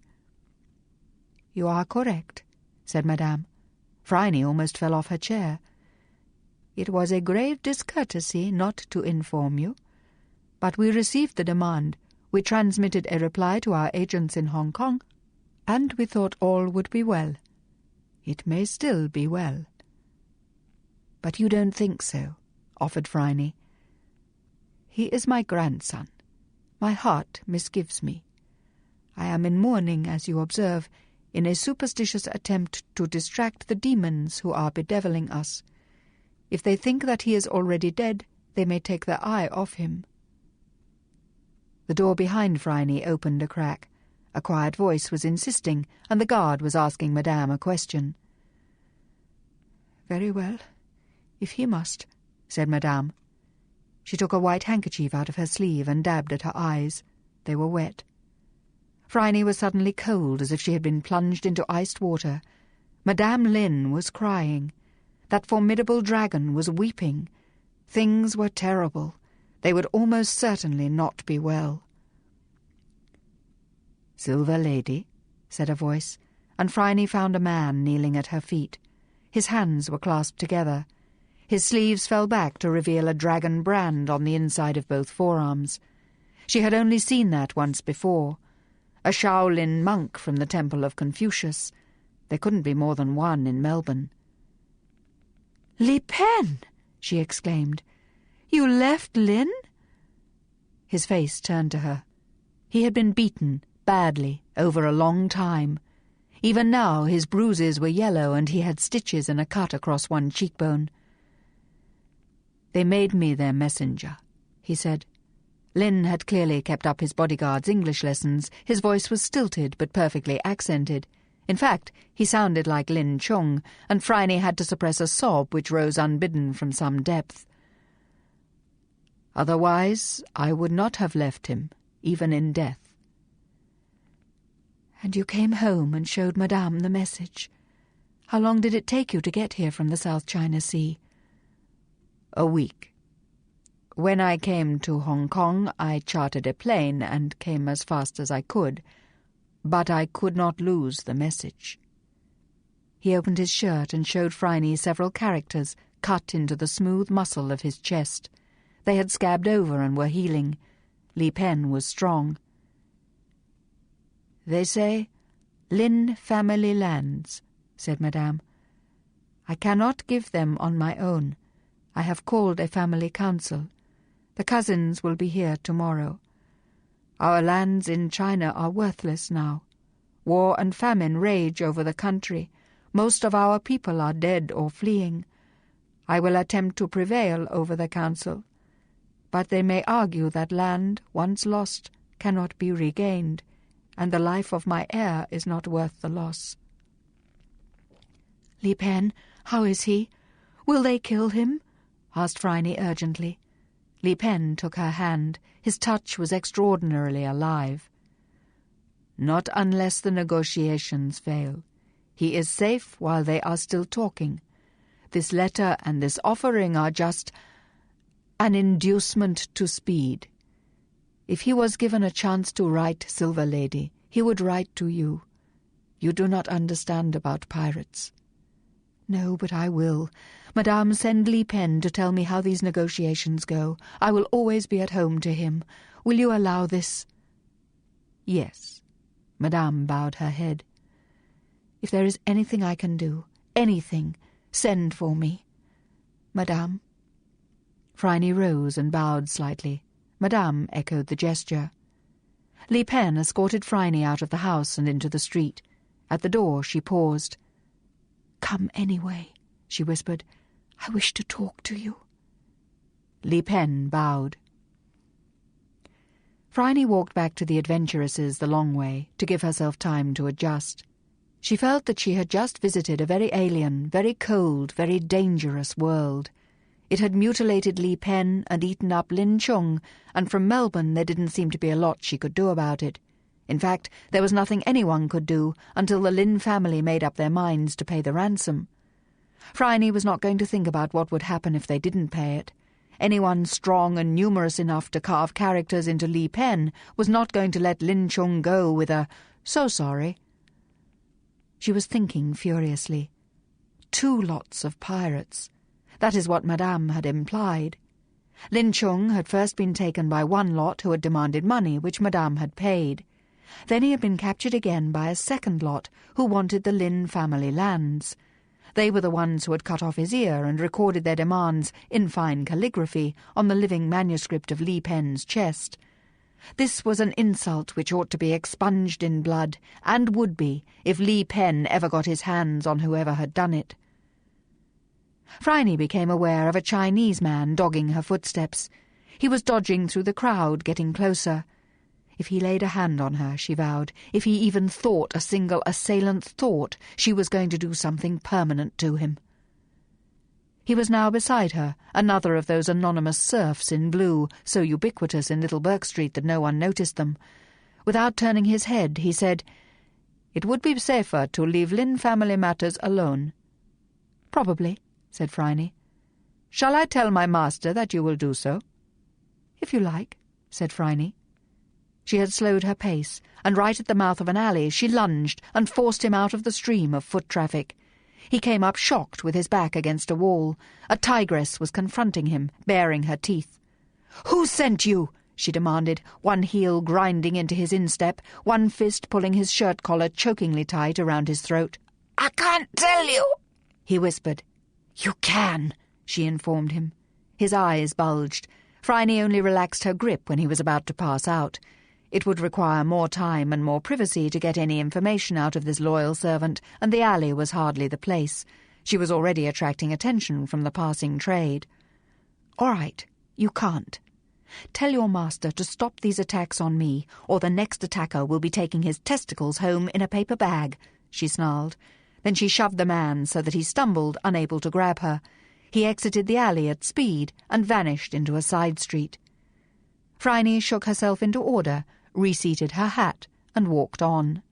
"You are correct," said Madame. Phryne almost fell off her chair. "It was a grave discourtesy not to inform you. But we received the demand. We transmitted a reply to our agents in Hong Kong, and we thought all would be well. It may still be well." "But you don't think so," offered Phryne. "He is my grandson. My heart misgives me. I am in mourning, as you observe, in a superstitious attempt to distract the demons who are bedeviling us. If they think that he is already dead, they may take their eye off him." The door behind Phryne opened a crack. A quiet voice was insisting, and the guard was asking Madame a question. "Very well, if he must," said Madame. She took a white handkerchief out of her sleeve and dabbed at her eyes. They were wet. Phryne was suddenly cold, as if she had been plunged into iced water. Madame Lynn was crying. That formidable dragon was weeping. Things were terrible. They would almost certainly not be well. "Silver lady," said a voice, and Phryne found a man kneeling at her feet. His hands were clasped together. His sleeves fell back to reveal a dragon brand on the inside of both forearms. She had only seen that once before. A Shaolin monk from the Temple of Confucius. There couldn't be more than one in Melbourne. "Li Pen!" she exclaimed. "You left Lin?" His face turned to her. He had been beaten, badly, over a long time. Even now his bruises were yellow and he had stitches and a cut across one cheekbone. "They made me their messenger," he said. Lin had clearly kept up his bodyguard's English lessons. His voice was stilted but perfectly accented. In fact, he sounded like Lin Chung, and Phryne had to suppress a sob which rose unbidden from some depth. "Otherwise, I would not have left him, even in death." "And you came home and showed Madame the message. How long did it take you to get here from the South China Sea?" "A week. When I came to Hong Kong, I chartered a plane and came as fast as I could. But I could not lose the message." He opened his shirt and showed Phryne several characters cut into the smooth muscle of his chest. They had scabbed over and were healing. Li Pen was strong. "They say, Lin family lands," said Madame. "I cannot give them on my own. I have called a family council. The cousins will be here tomorrow. Our lands in China are worthless now. War and famine rage over the country. Most of our people are dead or fleeing. I will attempt to prevail over the council. But they may argue that land, once lost, cannot be regained, and the life of my heir is not worth the loss." "Li Pen, how is he? Will they kill him?" asked Phryne urgently. Li Pen took her hand. His touch was extraordinarily alive. "Not unless the negotiations fail. He is safe while they are still talking. This letter and this offering are just an inducement to speed. If he was given a chance to write, Silver Lady, he would write to you. You do not understand about pirates." "No, but I will. Madame, send Li Pen to tell me how these negotiations go. I will always be at home to him. Will you allow this?" "Yes." Madame bowed her head. "If there is anything I can do, anything, send for me. Madame." Phryne rose and bowed slightly. Madame echoed the gesture. Li Pen escorted Phryne out of the house and into the street. At the door she paused. "Come anyway," she whispered. "I wish to talk to you." Li Pen bowed. Phryne walked back to the Adventuresses the long way, to give herself time to adjust. She felt that she had just visited a very alien, very cold, very dangerous world. It had mutilated Li Pen and eaten up Lin Chung, and from Melbourne there didn't seem to be a lot she could do about it. In fact, there was nothing anyone could do until the Lin family made up their minds to pay the ransom. Phryne was not going to think about what would happen if they didn't pay it. Anyone strong and numerous enough to carve characters into Li Pen was not going to let Lin Chung go with a "so sorry." She was thinking furiously. 2 lots of pirates. That is what Madame had implied. Lin Chung had first been taken by one lot who had demanded money, which Madame had paid. Then he had been captured again by a second lot who wanted the Lin family lands. They were the ones who had cut off his ear and recorded their demands in fine calligraphy on the living manuscript of Li Pen's chest. This was an insult which ought to be expunged in blood, and would be, if Li Pen ever got his hands on whoever had done it. Phryne became aware of a Chinese man dogging her footsteps. He was dodging through the crowd, getting closer. If he laid a hand on her, she vowed, if he even thought a single assailant thought, she was going to do something permanent to him. He was now beside her, another of those anonymous serfs in blue, so ubiquitous in Little Burke Street that no one noticed them. Without turning his head, he said, "It would be safer to leave Lin family matters alone." "Probably," said Phryne. "Shall I tell my master that you will do so?" "If you like," said Phryne. She had slowed her pace, and right at the mouth of an alley she lunged and forced him out of the stream of foot traffic. He came up shocked with his back against a wall. A tigress was confronting him, baring her teeth. "Who sent you?" she demanded, one heel grinding into his instep, one fist pulling his shirt collar chokingly tight around his throat. "I can't tell you," he whispered. "You can," she informed him. His eyes bulged. Phryne only relaxed her grip when he was about to pass out. It would require more time and more privacy to get any information out of this loyal servant, and the alley was hardly the place. She was already attracting attention from the passing trade. "All right, you can't. Tell your master to stop these attacks on me, or the next attacker will be taking his testicles home in a paper bag," she snarled. Then she shoved the man so that he stumbled, unable to grab her. He exited the alley at speed and vanished into a side street. Phryne shook herself into order, reseated her hat, and walked on.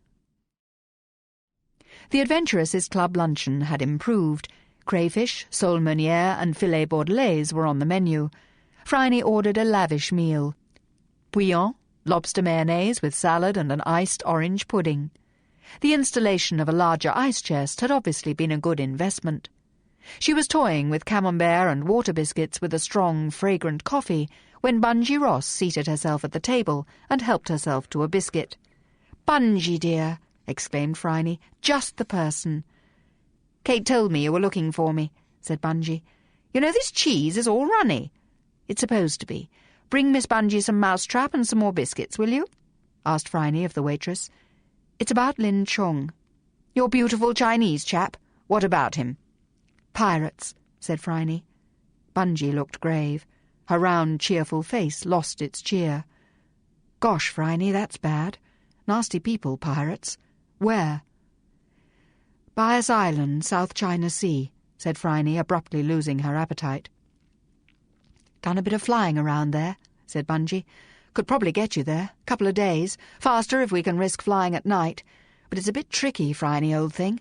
The Adventuresses' Club luncheon had improved. Crayfish, sole meunière, and filet bordelaise were on the menu. Phryne ordered a lavish meal. Bouillon, lobster mayonnaise with salad and an iced orange pudding. The installation of a larger ice chest had obviously been a good investment. She was toying with camembert and water biscuits with a strong, fragrant coffee when Bungie Ross seated herself at the table and helped herself to a biscuit. "Bungie, dear," exclaimed Phryne, "just the person." "Kate told me you were looking for me," said Bungie. "You know this cheese is all runny." "It's supposed to be. Bring Miss Bungie some mousetrap and some more biscuits, will you?" asked Phryne of the waitress. "It's about Lin Chung." "Your beautiful Chinese chap? What about him?" "Pirates," said Phryne. Bungie looked grave. Her round, cheerful face lost its cheer. "Gosh, Phryne, that's bad. Nasty people, pirates. Where?" "Bias Island, South China Sea," said Phryne, abruptly losing her appetite. "Done a bit of flying around there," said Bungie. "Could probably get you there. Couple of days. Faster if we can risk flying at night. But it's a bit tricky, Phryne, old thing.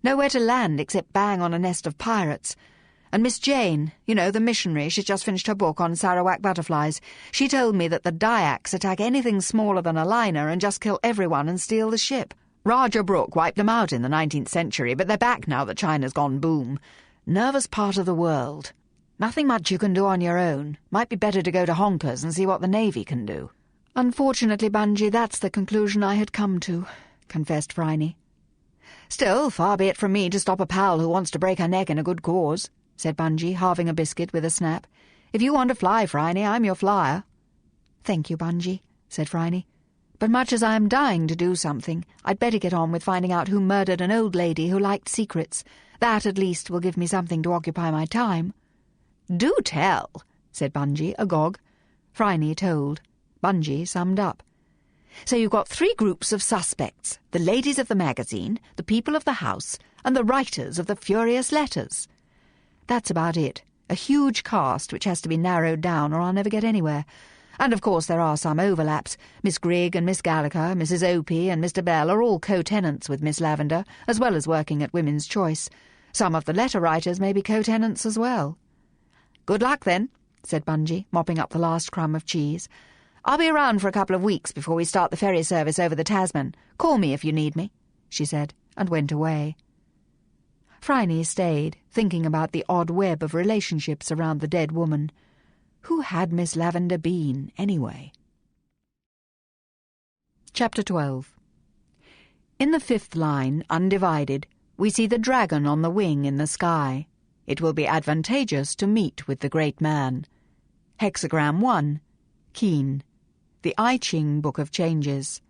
Nowhere to land except bang on a nest of pirates. And Miss Jane, you know, the missionary, she's just finished her book on Sarawak butterflies. She told me that the Dayaks attack anything smaller than a liner and just kill everyone and steal the ship. Raja Brooke wiped them out in the 19th century, but they're back now that China's gone boom. Nervous part of the world. Nothing much you can do on your own. Might be better to go to Honkers and see what the Navy can do." "Unfortunately, Bungie, that's the conclusion I had come to," confessed Phryne. "Still, far be it from me to stop a pal who wants to break her neck in a good cause," said Bungie, halving a biscuit with a snap. "If you want to fly, Phryne, I'm your flyer." "Thank you, Bungie," said Phryne. "But much as I am dying to do something, I'd better get on with finding out who murdered an old lady who liked secrets. That, at least, will give me something to occupy my time." "Do tell," said Bungie, agog. Phryne told. Bungie summed up. "So you've got 3 groups of suspects, the ladies of the magazine, the people of the house, and the writers of the furious letters. That's about it. A huge cast which has to be narrowed down or I'll never get anywhere. And of course there are some overlaps. Miss Grigg and Miss Gallagher, Mrs. Opie and Mr. Bell are all co-tenants with Miss Lavender, as well as working at Women's Choice. Some of the letter writers may be co-tenants as well." "Good luck, then," said Bungie, mopping up the last crumb of cheese. "I'll be around for a couple of weeks before we start the ferry service over the Tasman. Call me if you need me," she said, and went away. Phryne stayed, thinking about the odd web of relationships around the dead woman. Who had Miss Lavender been, anyway? Chapter 12. In the 5th line, undivided, we see the dragon on the wing in the sky. It will be advantageous to meet with the great man. Hexagram 1. Keen. The I Ching Book of Changes.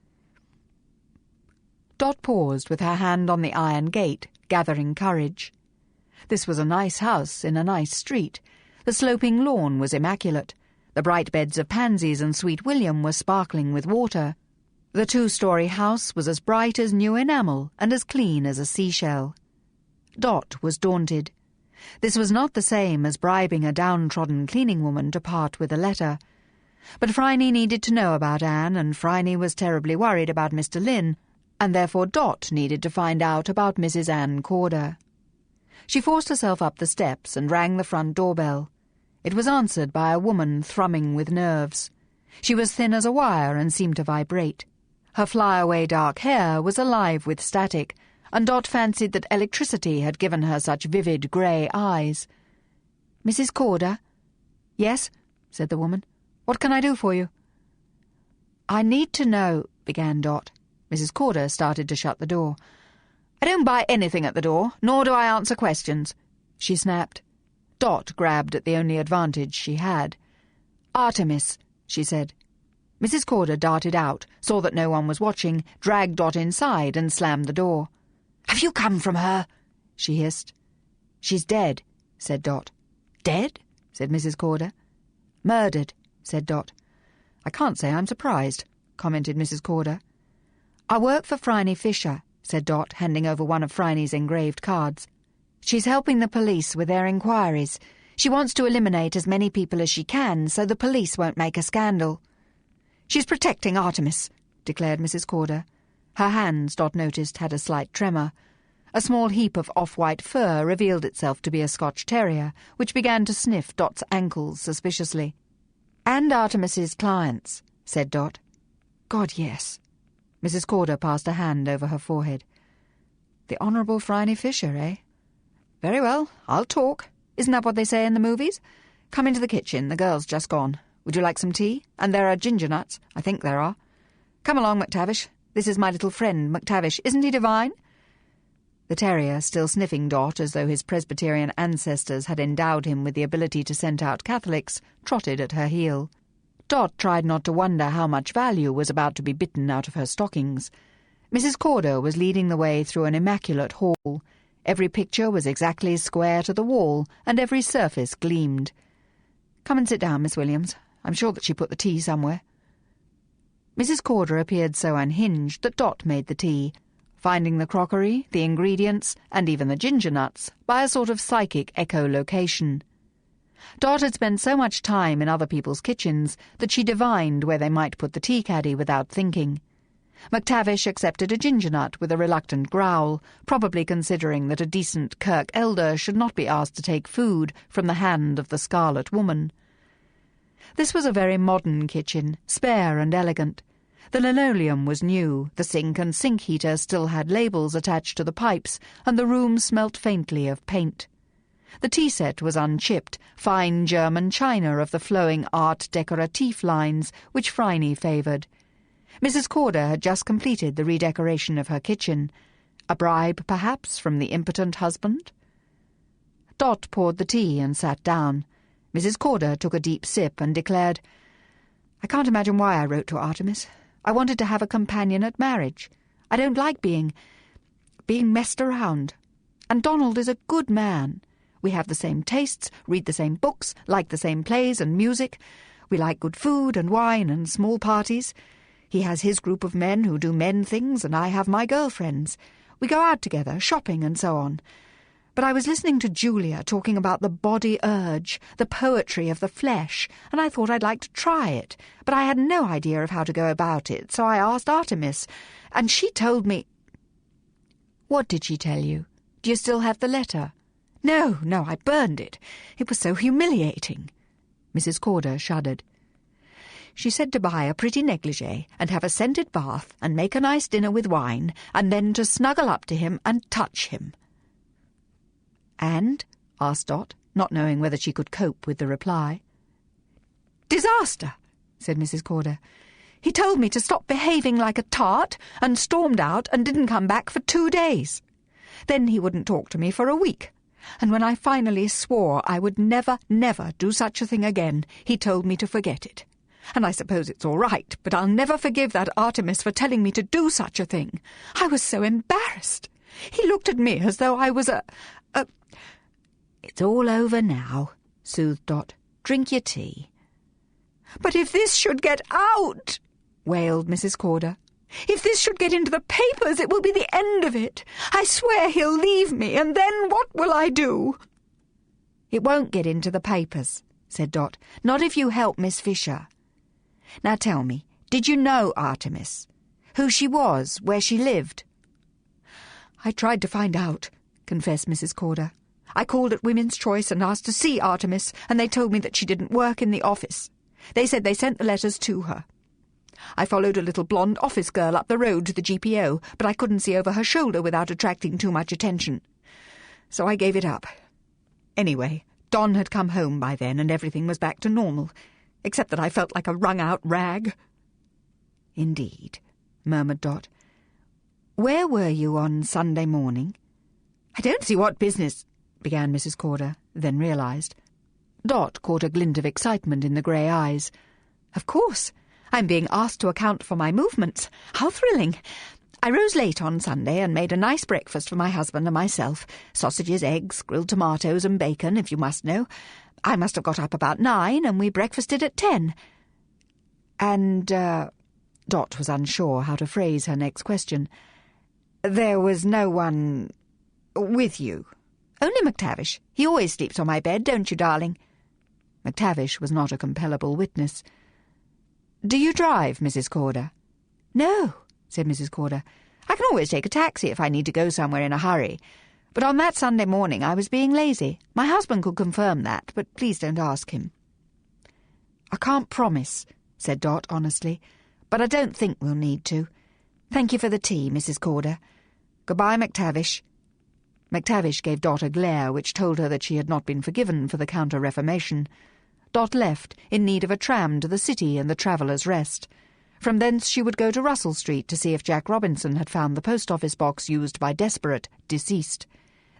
Dot paused with her hand on the iron gate, gathering courage. This was a nice house in a nice street. The sloping lawn was immaculate. The bright beds of pansies and Sweet William were sparkling with water. The 2-story house was as bright as new enamel and as clean as a seashell. Dot was daunted. This was not the same as bribing a downtrodden cleaning woman to part with a letter. But Phryne needed to know about Anne, and Phryne was terribly worried about Mr. Lynn, and therefore Dot needed to find out about Mrs. Anne Corder. She forced herself up the steps and rang the front doorbell. It was answered by a woman thrumming with nerves. She was thin as a wire and seemed to vibrate. Her fly-away dark hair was alive with static, and Dot fancied that electricity had given her such vivid grey eyes. "Mrs. Corder?" "Yes," said the woman. "What can I do for you?" "I need to know," began Dot. Mrs. Corder started to shut the door. "I don't buy anything at the door, nor do I answer questions," she snapped. Dot grabbed at the only advantage she had. "Artemis," she said. Mrs. Corder darted out, saw that no one was watching, dragged Dot inside and slammed the door. "Have you come from her?" she hissed. "She's dead," said Dot. "Dead?" said Mrs. Corder. "Murdered," said Dot. "I can't say I'm surprised," commented Mrs. Corder. "I work for Phryne Fisher," said Dot, handing over one of Phryne's engraved cards. "She's helping the police with their inquiries. She wants to eliminate as many people as she can so the police won't make a scandal." "She's protecting Artemis," declared Mrs. Corder. Her hands, Dot noticed, had a slight tremor. A small heap of off-white fur revealed itself to be a Scotch terrier, which began to sniff Dot's ankles suspiciously. "And Artemis's clients," said Dot. "God, yes." Mrs. Corder passed a hand over her forehead. "The Honourable Phryne Fisher, eh? Very well, I'll talk. Isn't that what they say in the movies? Come into the kitchen, the girl's just gone. Would you like some tea? And there are ginger nuts, I think there are. Come along, McTavish. This is my little friend, McTavish. Isn't he divine?" The terrier, still sniffing Dot as though his Presbyterian ancestors had endowed him with the ability to scent out Catholics, trotted at her heel. Dot tried not to wonder how much value was about to be bitten out of her stockings. Mrs. Corder was leading the way through an immaculate hall. Every picture was exactly square to the wall, and every surface gleamed. "Come and sit down, Miss Williams. I'm sure that she put the tea somewhere." Mrs. Corder appeared so unhinged that Dot made the tea, finding the crockery, the ingredients, and even the ginger nuts by a sort of psychic echolocation. Dot had spent so much time in other people's kitchens that she divined where they might put the tea caddy without thinking. McTavish accepted a ginger nut with a reluctant growl, probably considering that a decent Kirk elder should not be asked to take food from the hand of the Scarlet Woman. This was a very modern kitchen, spare and elegant. The linoleum was new, the sink and sink heater still had labels attached to the pipes, and the room smelt faintly of paint. The tea set was unchipped, fine German china of the flowing art decoratif lines which Phryne favoured. Mrs. Corder had just completed the redecoration of her kitchen. A bribe, perhaps, from the impotent husband? Dot poured the tea and sat down. Mrs. Corder took a deep sip and declared, "I can't imagine why I wrote to Artemis. I wanted to have a companion at marriage. I don't like being messed around. And Donald is a good man. We have the same tastes, read the same books, like the same plays and music. We like good food and wine and small parties. He has his group of men who do men things, and I have my girlfriends. We go out together, shopping and so on. But I was listening to Julia talking about the body urge, the poetry of the flesh, and I thought I'd like to try it, but I had no idea of how to go about it, so I asked Artemis, and she told me—" "What did she tell you? Do you still have the letter?" No, I burned it. It was so humiliating." Mrs. Corder shuddered. "She said to buy a pretty negligee and have a scented bath and make a nice dinner with wine and then to snuggle up to him and touch him." "And?" asked Dot, not knowing whether she could cope with the reply. "Disaster," said Mrs. Corder. "He told me to stop behaving like a tart and stormed out and didn't come back for 2 days. Then he wouldn't talk to me for a week. And when I finally swore I would never, never do such a thing again, he told me to forget it. And I suppose it's all right, but I'll never forgive that Artemis for telling me to do such a thing. I was so embarrassed. He looked at me as though I was a... "It's all over now," soothed Dot. "Drink your tea." "But if this should get out," wailed Mrs. Corder. "If this should get into the papers, it will be the end of it. I swear he'll leave me, and then what will I do?" "It won't get into the papers," said Dot. "Not if you help Miss Fisher. Now tell me, did you know Artemis? Who she was, where she lived?" "I tried to find out," confessed Mrs. Corder. "I called at Women's Choice and asked to see Artemis, and they told me that she didn't work in the office. They said they sent the letters to her. I followed a little blonde office girl up the road to the GPO, but I couldn't see over her shoulder without attracting too much attention. So I gave it up. Anyway, Don had come home by then and everything was back to normal, except that I felt like a wrung-out rag. Indeed, murmured Dot. Where were you on Sunday morning? I don't see what business, began Mrs. Corder, then realised. Dot caught a glint of excitement in the grey eyes. Of course, I'm being asked to account for my movements. How thrilling! I rose late on Sunday and made a nice breakfast for my husband and myself. Sausages, eggs, grilled tomatoes and bacon, if you must know. I must have got up about 9 and we breakfasted at 10. And, Dot was unsure how to phrase her next question. There was no one with you? Only McTavish. He always sleeps on my bed, don't you, darling? McTavish was not a compellable witness. Do you drive, Mrs. Corder? No, said Mrs. Corder. I can always take a taxi if I need to go somewhere in a hurry. But on that Sunday morning I was being lazy. My husband could confirm that, but please don't ask him. I can't promise, said Dot honestly, but I don't think we'll need to. Thank you for the tea, Mrs. Corder. Goodbye, McTavish. McTavish gave Dot a glare which told her that she had not been forgiven for the Counter-Reformation. Dot left, in need of a tram to the city and the Traveller's Rest. From thence she would go to Russell Street to see if Jack Robinson had found the post-office box used by Desperate, deceased.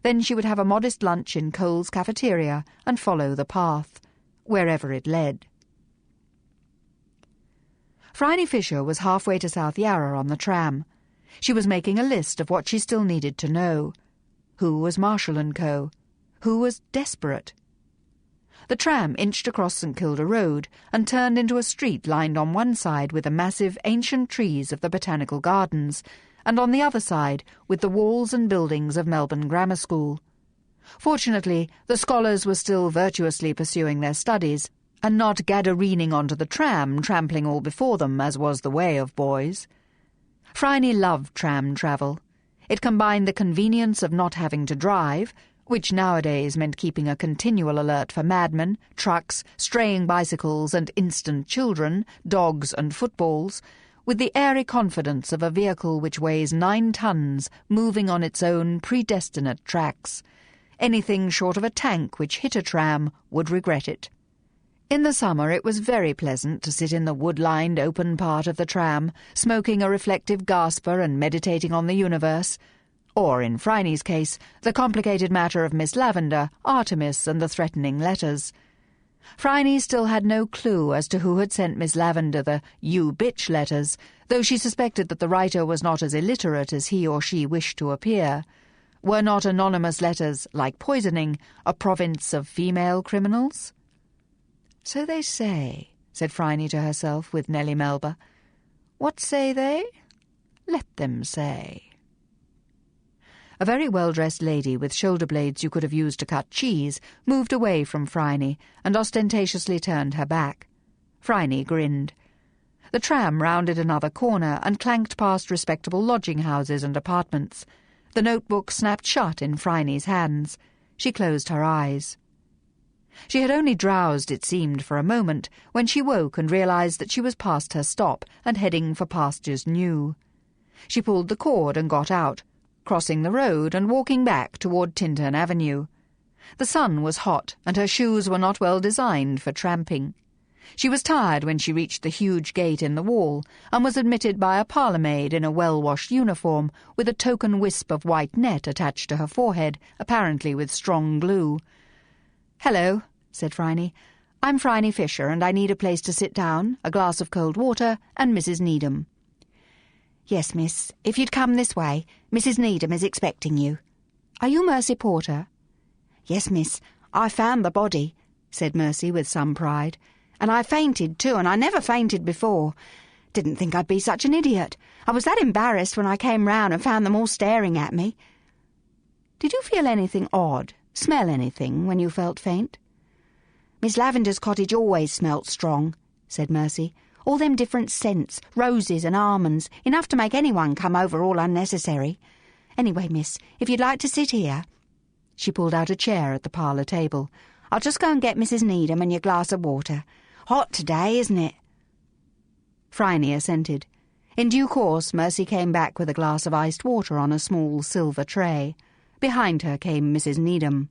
Then she would have a modest lunch in Cole's cafeteria and follow the path, wherever it led. Phryne Fisher was halfway to South Yarra on the tram. She was making a list of what she still needed to know. Who was Marshall & Co.? Who was Desperate? The tram inched across St Kilda Road and turned into a street lined on one side with the massive ancient trees of the Botanical Gardens, and on the other side with the walls and buildings of Melbourne Grammar School. Fortunately, the scholars were still virtuously pursuing their studies, and not gadareening onto the tram, trampling all before them, as was the way of boys. Phryne loved tram travel. It combined the convenience of not having to drive, which nowadays meant keeping a continual alert for madmen, trucks, straying bicycles and instant children, dogs and footballs, with the airy confidence of a vehicle which weighs 9 tons, moving on its own predestinate tracks. Anything short of a tank which hit a tram would regret it. In the summer it was very pleasant to sit in the wood-lined open part of the tram, smoking a reflective gasper and meditating on the universe, or, in Phryne's case, the complicated matter of Miss Lavender, Artemis, and the threatening letters. Phryne still had no clue as to who had sent Miss Lavender the "you bitch" letters, though she suspected that the writer was not as illiterate as he or she wished to appear. Were not anonymous letters, like poisoning, a province of female criminals? So they say, said Phryne to herself with Nellie Melba. What say they? Let them say. A very well-dressed lady with shoulder blades you could have used to cut cheese moved away from Phryne and ostentatiously turned her back. Phryne grinned. The tram rounded another corner and clanked past respectable lodging-houses and apartments. The notebook snapped shut in Phryne's hands. She closed her eyes. She had only drowsed, it seemed, for a moment, when she woke and realised that she was past her stop and heading for pastures new. She pulled the cord and got out, crossing the road and walking back toward Tintern Avenue. The sun was hot, and her shoes were not well designed for tramping. She was tired when she reached the huge gate in the wall, and was admitted by a parlour-maid in a well-washed uniform, with a token wisp of white net attached to her forehead, apparently with strong glue. "Hello," said Phryne. "I'm Phryne Fisher, and I need a place to sit down, a glass of cold water, and Mrs. Needham." "Yes, miss. If you'd come this way, Mrs. Needham is expecting you." "Are you Mercy Porter?" "Yes, miss. I found the body," said Mercy with some pride. "And I fainted too, and I never fainted before. Didn't think I'd be such an idiot. I was that embarrassed when I came round and found them all staring at me." "Did you feel anything odd, smell anything, when you felt faint?" "Miss Lavender's cottage always smelt strong," said Mercy. "All them different scents, roses and almonds, enough to make anyone come over all unnecessary. Anyway, miss, if you'd like to sit here—" She pulled out a chair at the parlour table. "I'll just go and get Mrs. Needham and your glass of water. Hot today, isn't it?" Phryne assented. In due course, Mercy came back with a glass of iced water on a small silver tray. Behind her came Mrs. Needham.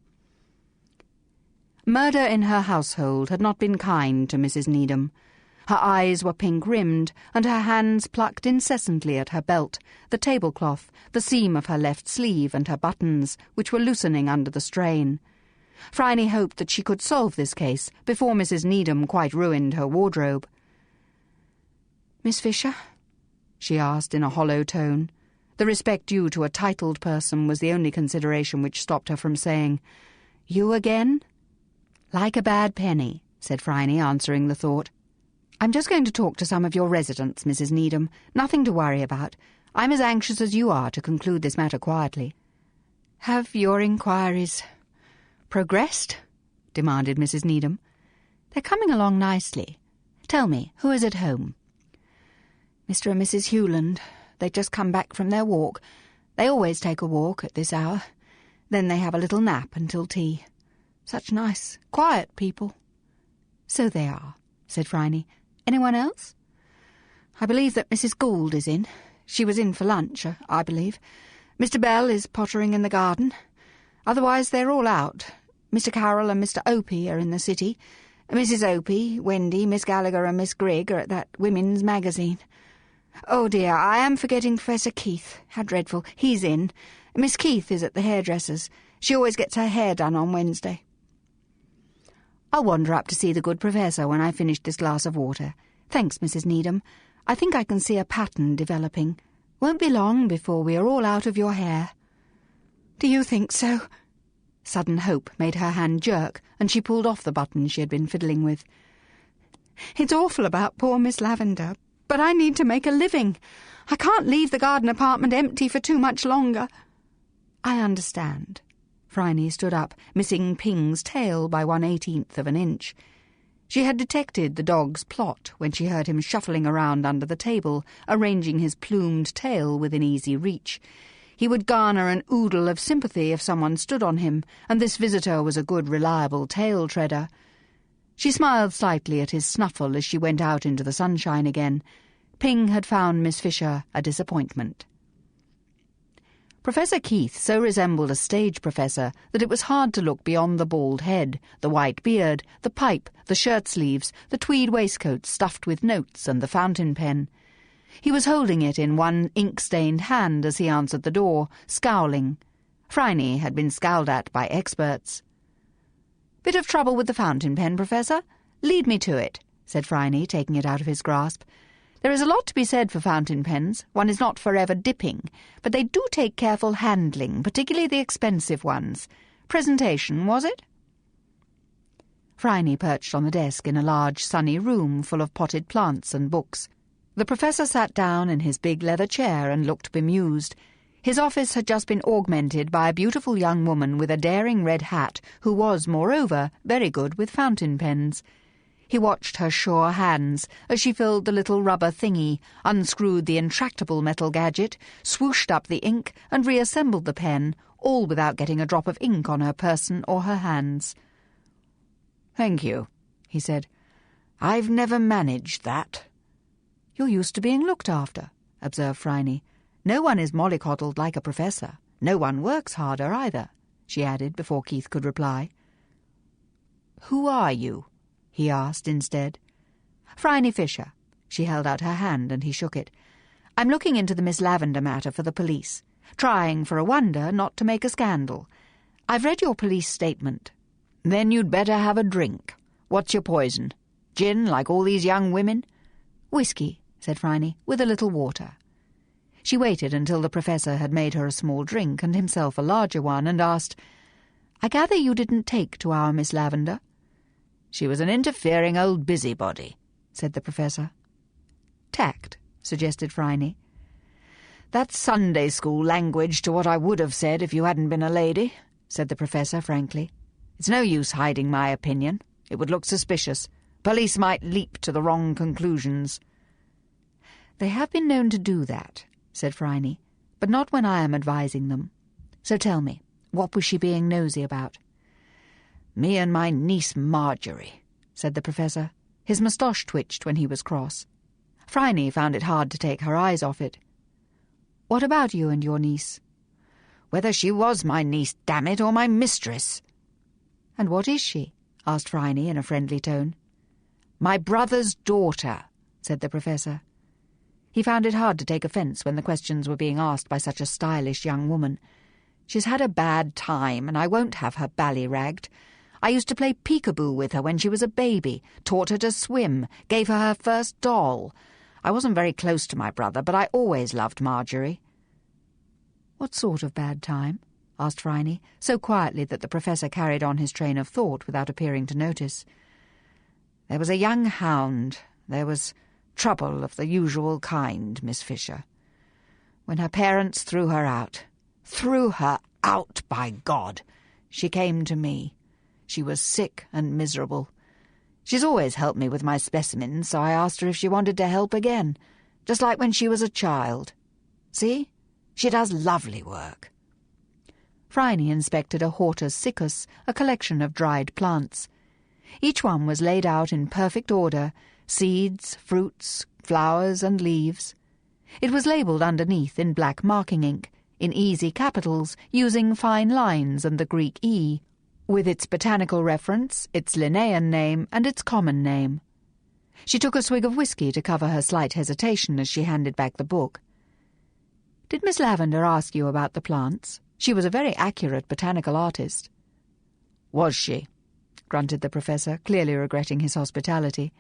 Murder in her household had not been kind to Mrs. Needham. Her eyes were pink-rimmed, and her hands plucked incessantly at her belt, the tablecloth, the seam of her left sleeve, and her buttons, which were loosening under the strain. Phryne hoped that she could solve this case before Mrs. Needham quite ruined her wardrobe. "Miss Fisher?" she asked in a hollow tone. The respect due to a titled person was the only consideration which stopped her from saying, "You again?" "Like a bad penny," said Phryne, answering the thought. "I'm just going to talk to some of your residents, Mrs. Needham. Nothing to worry about. I'm as anxious as you are to conclude this matter quietly." "Have your inquiries progressed?" demanded Mrs. Needham. "They're coming along nicely. Tell me, who is at home?" "Mr. and Mrs. Hewland. They'd just come back from their walk. They always take a walk at this hour. Then they have a little nap until tea. Such nice, quiet people." "So they are," said Phryne. "Anyone else?" "I believe that Mrs. Gould is in. She was in for lunch, I believe. Mr. Bell is pottering in the garden. Otherwise they're all out. Mr. Carroll and Mr. Opie are in the city. Mrs. Opie, Wendy, Miss Gallagher and Miss Grigg are at that women's magazine. Oh dear, I am forgetting Professor Keith. How dreadful. He's in. Miss Keith is at the hairdresser's. She always gets her hair done on Wednesday." "I'll wander up to see the good Professor when I finish this glass of water. Thanks, Mrs. Needham. I think I can see a pattern developing. Won't be long before we are all out of your hair." "Do you think so?" Sudden hope made her hand jerk, and she pulled off the button she had been fiddling with. "It's awful about poor Miss Lavender, but I need to make a living. I can't leave the garden apartment empty for too much longer." "I understand." Phryne stood up, missing Ping's tail by 1/18 of an inch. She had detected the dog's plot when she heard him shuffling around under the table, arranging his plumed tail within easy reach. He would garner an oodle of sympathy if someone stood on him, and this visitor was a good, reliable tail-treader. She smiled slightly at his snuffle as she went out into the sunshine again. Ping had found Miss Fisher a disappointment. Professor Keith so resembled a stage professor that it was hard to look beyond the bald head, the white beard, the pipe, the shirt-sleeves, the tweed waistcoat stuffed with notes, and the fountain pen. He was holding it in one ink-stained hand as he answered the door, scowling. Phryne had been scowled at by experts. "Bit of trouble with the fountain pen, Professor? Lead me to it," said Phryne, taking it out of his grasp. "There is a lot to be said for fountain pens. One is not forever dipping, but they do take careful handling, particularly the expensive ones. Presentation, was it?" Phryne perched on the desk in a large, sunny room full of potted plants and books. The professor sat down in his big leather chair and looked bemused. His office had just been augmented by a beautiful young woman with a daring red hat, who was, moreover, very good with fountain pens. He watched her sure hands as she filled the little rubber thingy, unscrewed the intractable metal gadget, swooshed up the ink, and reassembled the pen, all without getting a drop of ink on her person or her hands. "Thank you," he said. "I've never managed that." "You're used to being looked after," observed Phryne. "No one is mollycoddled like a professor. No one works harder either," she added before Keith could reply. "Who are you?" he asked instead. "Phryne Fisher." She held out her hand and he shook it. "I'm looking into the Miss Lavender matter for the police. Trying, for a wonder, not to make a scandal. I've read your police statement." "Then you'd better have a drink. What's your poison? Gin, like all these young women?" "Whiskey," said Phryne, "with a little water." She waited until the professor had made her a small drink and himself a larger one, and asked, "I gather you didn't take to our Miss Lavender?" "She was an interfering old busybody," said the professor. "Tact," suggested Phryne. "That's Sunday school language to what I would have said if you hadn't been a lady," said the professor frankly. "It's no use hiding my opinion. It would look suspicious. Police might leap to the wrong conclusions." "They have been known to do that," said Phryne, "but not when I am advising them. So tell me, what was she being nosy about?" "Me and my niece Marjorie," said the professor. His moustache twitched when he was cross. Phryne found it hard to take her eyes off it. "What about you and your niece?" "Whether she was my niece, damn it, or my mistress." "And what is she?" asked Phryne in a friendly tone. "My brother's daughter," said the Professor. He found it hard to take offence when the questions were being asked by such a stylish young woman. "She's had a bad time, and I won't have her ballyragged. I used to play peekaboo with her when she was a baby, taught her to swim, gave her her first doll. I wasn't very close to my brother, but I always loved Marjorie." "What sort of bad time?" asked Phryne, so quietly that the Professor carried on his train of thought without appearing to notice. "There was a young hound. There was trouble of the usual kind, Miss Fisher. When her parents threw her out, by God, she came to me. She was sick and miserable. She's always helped me with my specimens, so I asked her if she wanted to help again, just like when she was a child. See? She does lovely work." Phryne inspected a hortus siccus, a collection of dried plants. Each one was laid out in perfect order, seeds, fruits, flowers and leaves. It was labelled underneath in black marking ink, in easy capitals, using fine lines and the Greek E, with its botanical reference, its Linnaean name and its common name. She took a swig of whisky to cover her slight hesitation as she handed back the book. "Did Miss Lavender ask you about the plants? She was a very accurate botanical artist." "Was she?" grunted the Professor, clearly regretting his hospitality.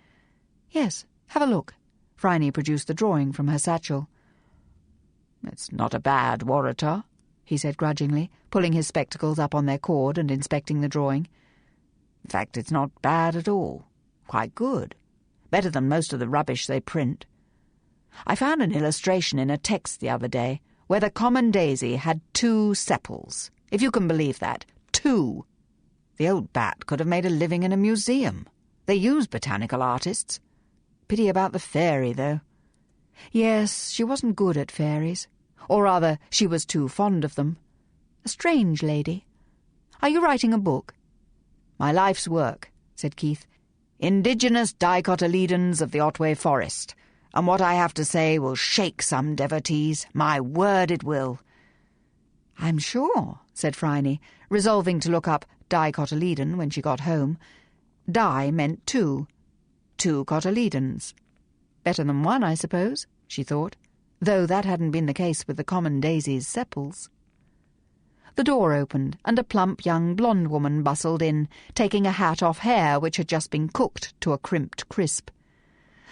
"Yes, have a look." Phryne produced the drawing from her satchel. "It's not a bad Waratah," he said grudgingly, pulling his spectacles up on their cord and inspecting the drawing. "In fact, it's not bad at all. Quite good. Better than most of the rubbish they print. I found an illustration in a text the other day where the common daisy had 2 sepals, if you can believe that. 2. The old bat could have made a living in a museum. They use botanical artists. Pity about the fairy, though." "Yes, she wasn't good at fairies. Or rather, she was too fond of them. A strange lady. Are you writing a book?" "My life's work," said Keith. "Indigenous dicotyledons of the Otway Forest. And what I have to say will shake some devotees. My word, it will." "I'm sure," said Phryne, resolving to look up dicotyledon when she got home. Di meant 2. 2 cotyledons. Better than 1, I suppose, she thought, though that hadn't been the case with the common daisy's sepals. The door opened, and a plump young blonde woman bustled in, taking a hat off hair which had just been cooked to a crimped crisp.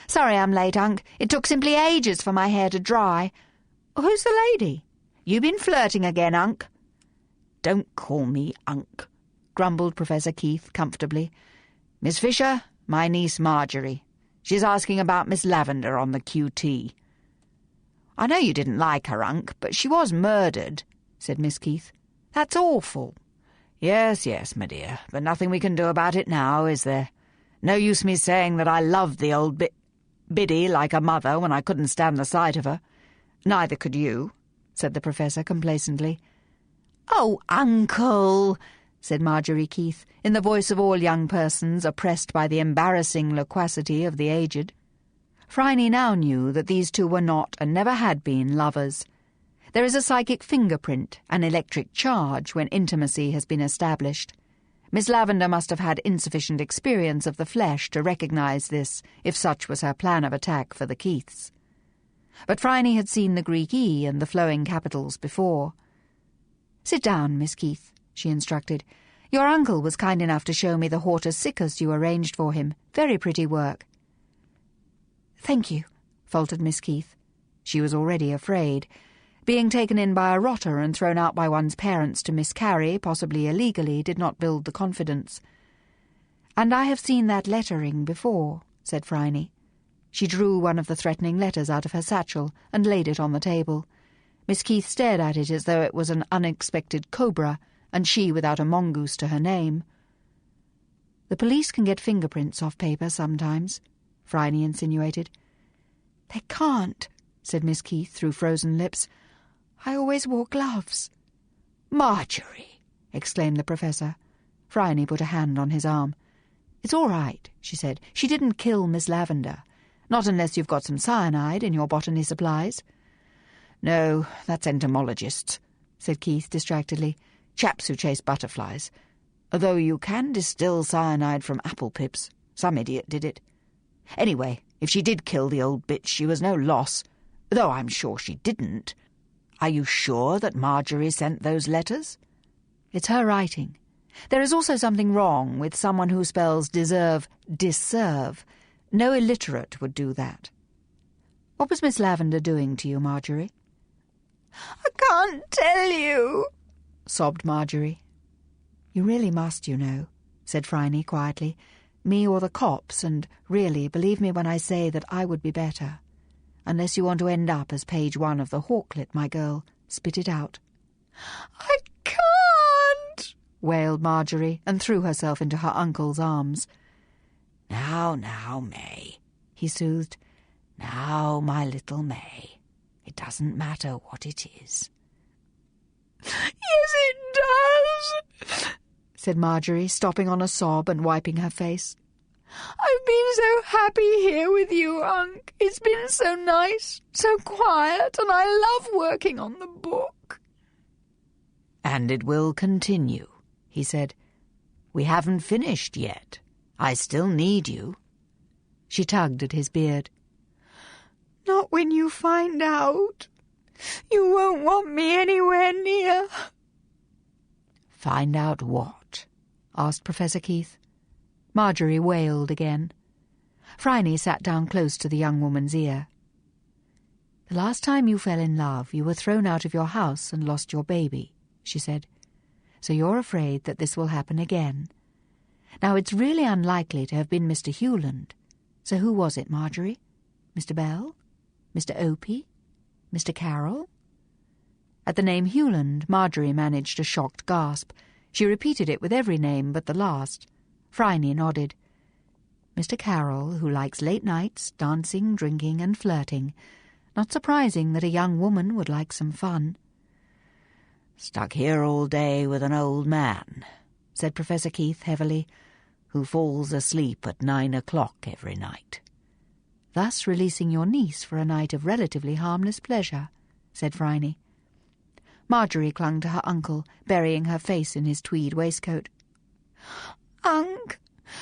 "Sorry I'm late, Unc. It took simply ages for my hair to dry." "Who's the lady?" "You been flirting again, Unc?" "Don't call me Unc," grumbled Professor Keith comfortably. "Miss Fisher, my niece Marjorie. She's asking about Miss Lavender on the QT." "I know you didn't like her, Unc, but she was murdered," said Miss Keith. "That's awful." "Yes, yes, my dear, but nothing we can do about it now, is there? No use me saying that I loved the old biddy like a mother when I couldn't stand the sight of her. Neither could you," said the Professor complacently. "Oh, Uncle," said Marjorie Keith, in the voice of all young persons oppressed by the embarrassing loquacity of the aged. Phryne now knew that these two were not, and never had been, lovers. There is a psychic fingerprint, an electric charge, when intimacy has been established. Miss Lavender must have had insufficient experience of the flesh to recognise this, if such was her plan of attack for the Keiths. But Phryne had seen the Greek E and the flowing capitals before. "Sit down, Miss Keith," she instructed. "Your uncle was kind enough to show me the hortus siccus you arranged for him. Very pretty work." "Thank you," faltered Miss Keith. She was already afraid. Being taken in by a rotter and thrown out by one's parents to miscarry, possibly illegally, did not build the confidence. "And I have seen that lettering before," said Phryne. She drew one of the threatening letters out of her satchel and laid it on the table. Miss Keith stared at it as though it was an unexpected cobra, and she without a mongoose to her name. "The police can get fingerprints off paper sometimes," Phryne insinuated. "They can't," said Miss Keith through frozen lips. "I always wore gloves." "Marjorie!" exclaimed the Professor. Phryne put a hand on his arm. "It's all right," she said. "She didn't kill Miss Lavender. Not unless you've got some cyanide in your botany supplies." "No, that's entomologists," said Keith distractedly. "Chaps who chase butterflies. Although you can distill cyanide from apple pips. Some idiot did it. Anyway, if she did kill the old bitch, she was no loss, though I'm sure she didn't. Are you sure that Marjorie sent those letters?" "It's her writing. There is also something wrong with someone who spells deserve disserve. No illiterate would do that. What was Miss Lavender doing to you, Marjorie?" "I can't tell you," sobbed Marjorie. "You really must, you know," said Phryne quietly. "Me or the cops, and really, believe me when I say that I would be better. Unless you want to end up as page 1 of the Hawklet, my girl, spit it out." "I can't," wailed Marjorie, and threw herself into her uncle's arms. Now, May," he soothed. "Now, my little May. It doesn't matter what it is." "Yes, it does," said Marjorie, stopping on a sob and wiping her face. "I've been so happy here with you, Unc. It's been so nice, so quiet, and I love working on the book." "And it will continue," he said. "We haven't finished yet. I still need you." She tugged at his beard. "Not when you find out. You won't want me anywhere near." "Find out what?" asked Professor Keith. Marjorie wailed again. Phryne sat down close to the young woman's ear. "The last time you fell in love, you were thrown out of your house and lost your baby," she said. "So you're afraid that this will happen again. Now, it's really unlikely to have been Mr. Hewland. So who was it, Marjorie? Mr. Bell? Mr. Opie? Mr. Carroll?" At the name Hewland, Marjorie managed a shocked gasp. She repeated it with every name but the last. Phryne nodded. "Mr. Carroll, who likes late nights, dancing, drinking, and flirting. Not surprising that a young woman would like some fun." "Stuck here all day with an old man," said Professor Keith heavily, "who falls asleep at 9 o'clock every night." "Thus releasing your niece for a night of relatively harmless pleasure," said Phryne. Marjorie clung to her uncle, burying her face in his tweed waistcoat. "Unc,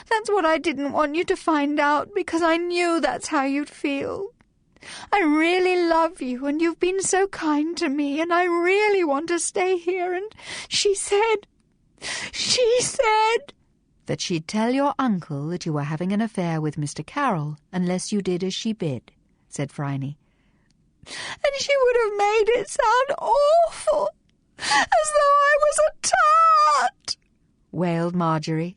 that's what I didn't want you to find out, because I knew that's how you'd feel. I really love you, and you've been so kind to me, and I really want to stay here, and she said... That she'd tell your uncle that you were having an affair with Mr. Carroll unless you did as she bid," said Phryne. "And she would have made it sound awful, as though I was a tart," wailed Marjorie.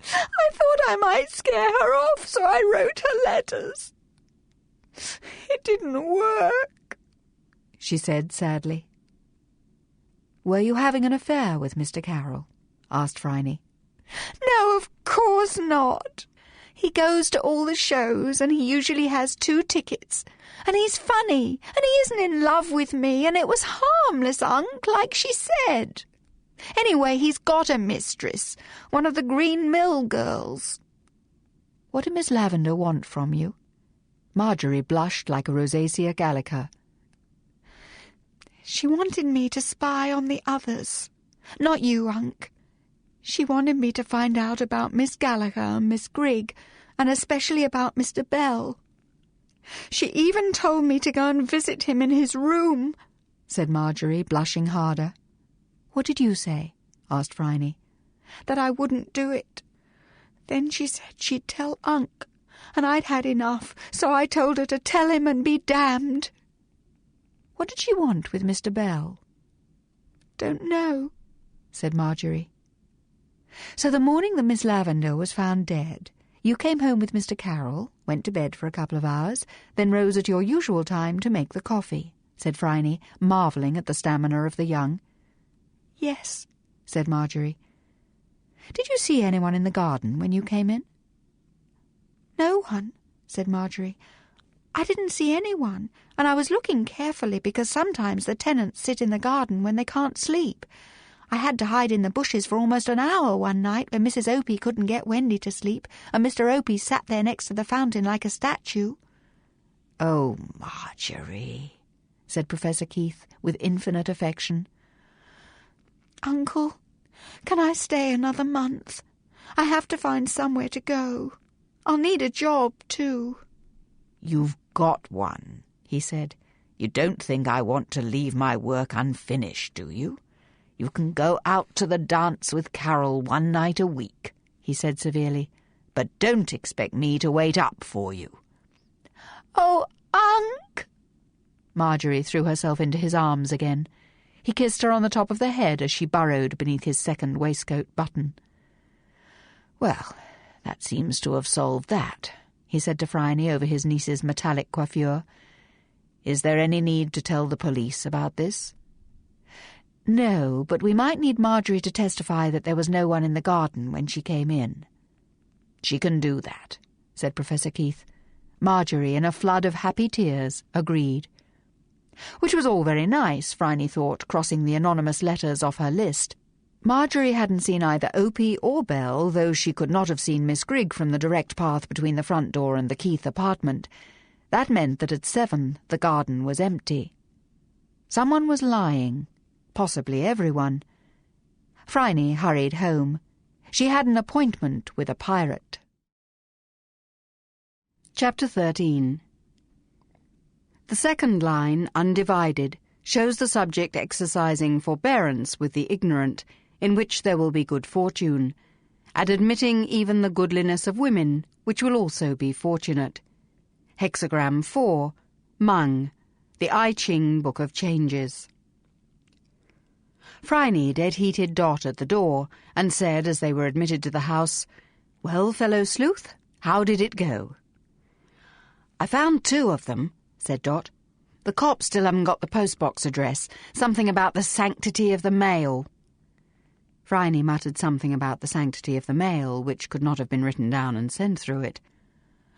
"I thought I might scare her off, so I wrote her letters. It didn't work," she said sadly. "Were you having an affair with Mr. Carroll?" asked Phryne. "No, of course not. He goes to all the shows, and he usually has 2 tickets. And he's funny, and he isn't in love with me, and it was harmless, Unc, like she said. Anyway, he's got a mistress, one of the Green Mill girls." "What did Miss Lavender want from you?" Marjorie blushed like a rosacea gallica. "She wanted me to spy on the others. Not you, Unc. She wanted me to find out about Miss Gallagher and Miss Grigg, and especially about Mr. Bell. She even told me to go and visit him in his room," said Marjorie, blushing harder. "What did you say?" asked Phryne. "That I wouldn't do it. Then she said she'd tell Unc, and I'd had enough, so I told her to tell him and be damned." "What did she want with Mr. Bell?" "Don't know," said Marjorie. "So the morning that Miss Lavender was found dead, you came home with Mr. Carroll, went to bed for a couple of hours, then rose at your usual time to make the coffee," said Phryne, marvelling at the stamina of the young. "Yes," said Marjorie. "Did you see anyone in the garden when you came in?" "No one," said Marjorie. "I didn't see anyone, and I was looking carefully because sometimes the tenants sit in the garden when they can't sleep. I had to hide in the bushes for almost an hour one night when Mrs. Opie couldn't get Wendy to sleep, and Mr. Opie sat there next to the fountain like a statue." "Oh, Marjorie," said Professor Keith with infinite affection. "Uncle, can I stay another month? I have to find somewhere to go. I'll need a job, too." "You've got one," he said. "You don't think I want to leave my work unfinished, do you? You can go out to the dance with Carol one night a week," he said severely, "but don't expect me to wait up for you." "Oh, Unc!" Marjorie threw herself into his arms again. He kissed her on the top of the head as she burrowed beneath his second waistcoat button. "Well, that seems to have solved that," he said to Phryne over his niece's metallic coiffure. "Is there any need to tell the police about this?" "No, but we might need Marjorie to testify that there was no one in the garden when she came in." "She can do that," said Professor Keith. Marjorie, in a flood of happy tears, agreed. Which was all very nice, Phryne thought, crossing the anonymous letters off her list. Marjorie hadn't seen either Opie or Belle, though she could not have seen Miss Grigg from the direct path between the front door and the Keith apartment. That meant that at 7 the garden was empty. Someone was lying. Possibly everyone. Phryne hurried home. She had an appointment with a pirate. Chapter 13. The second line, undivided, shows the subject exercising forbearance with the ignorant, in which there will be good fortune, and admitting even the goodliness of women, which will also be fortunate. Hexagram 4, Mung, the I Ching Book of Changes. Phryne dead-heated Dot at the door, and said, as they were admitted to the house, "Well, fellow sleuth, how did it go?" "I found 2 of them," said Dot. "The cops still haven't got the postbox address. Something about the sanctity of the mail." Phryne muttered something about the sanctity of the mail, which could not have been written down and sent through it.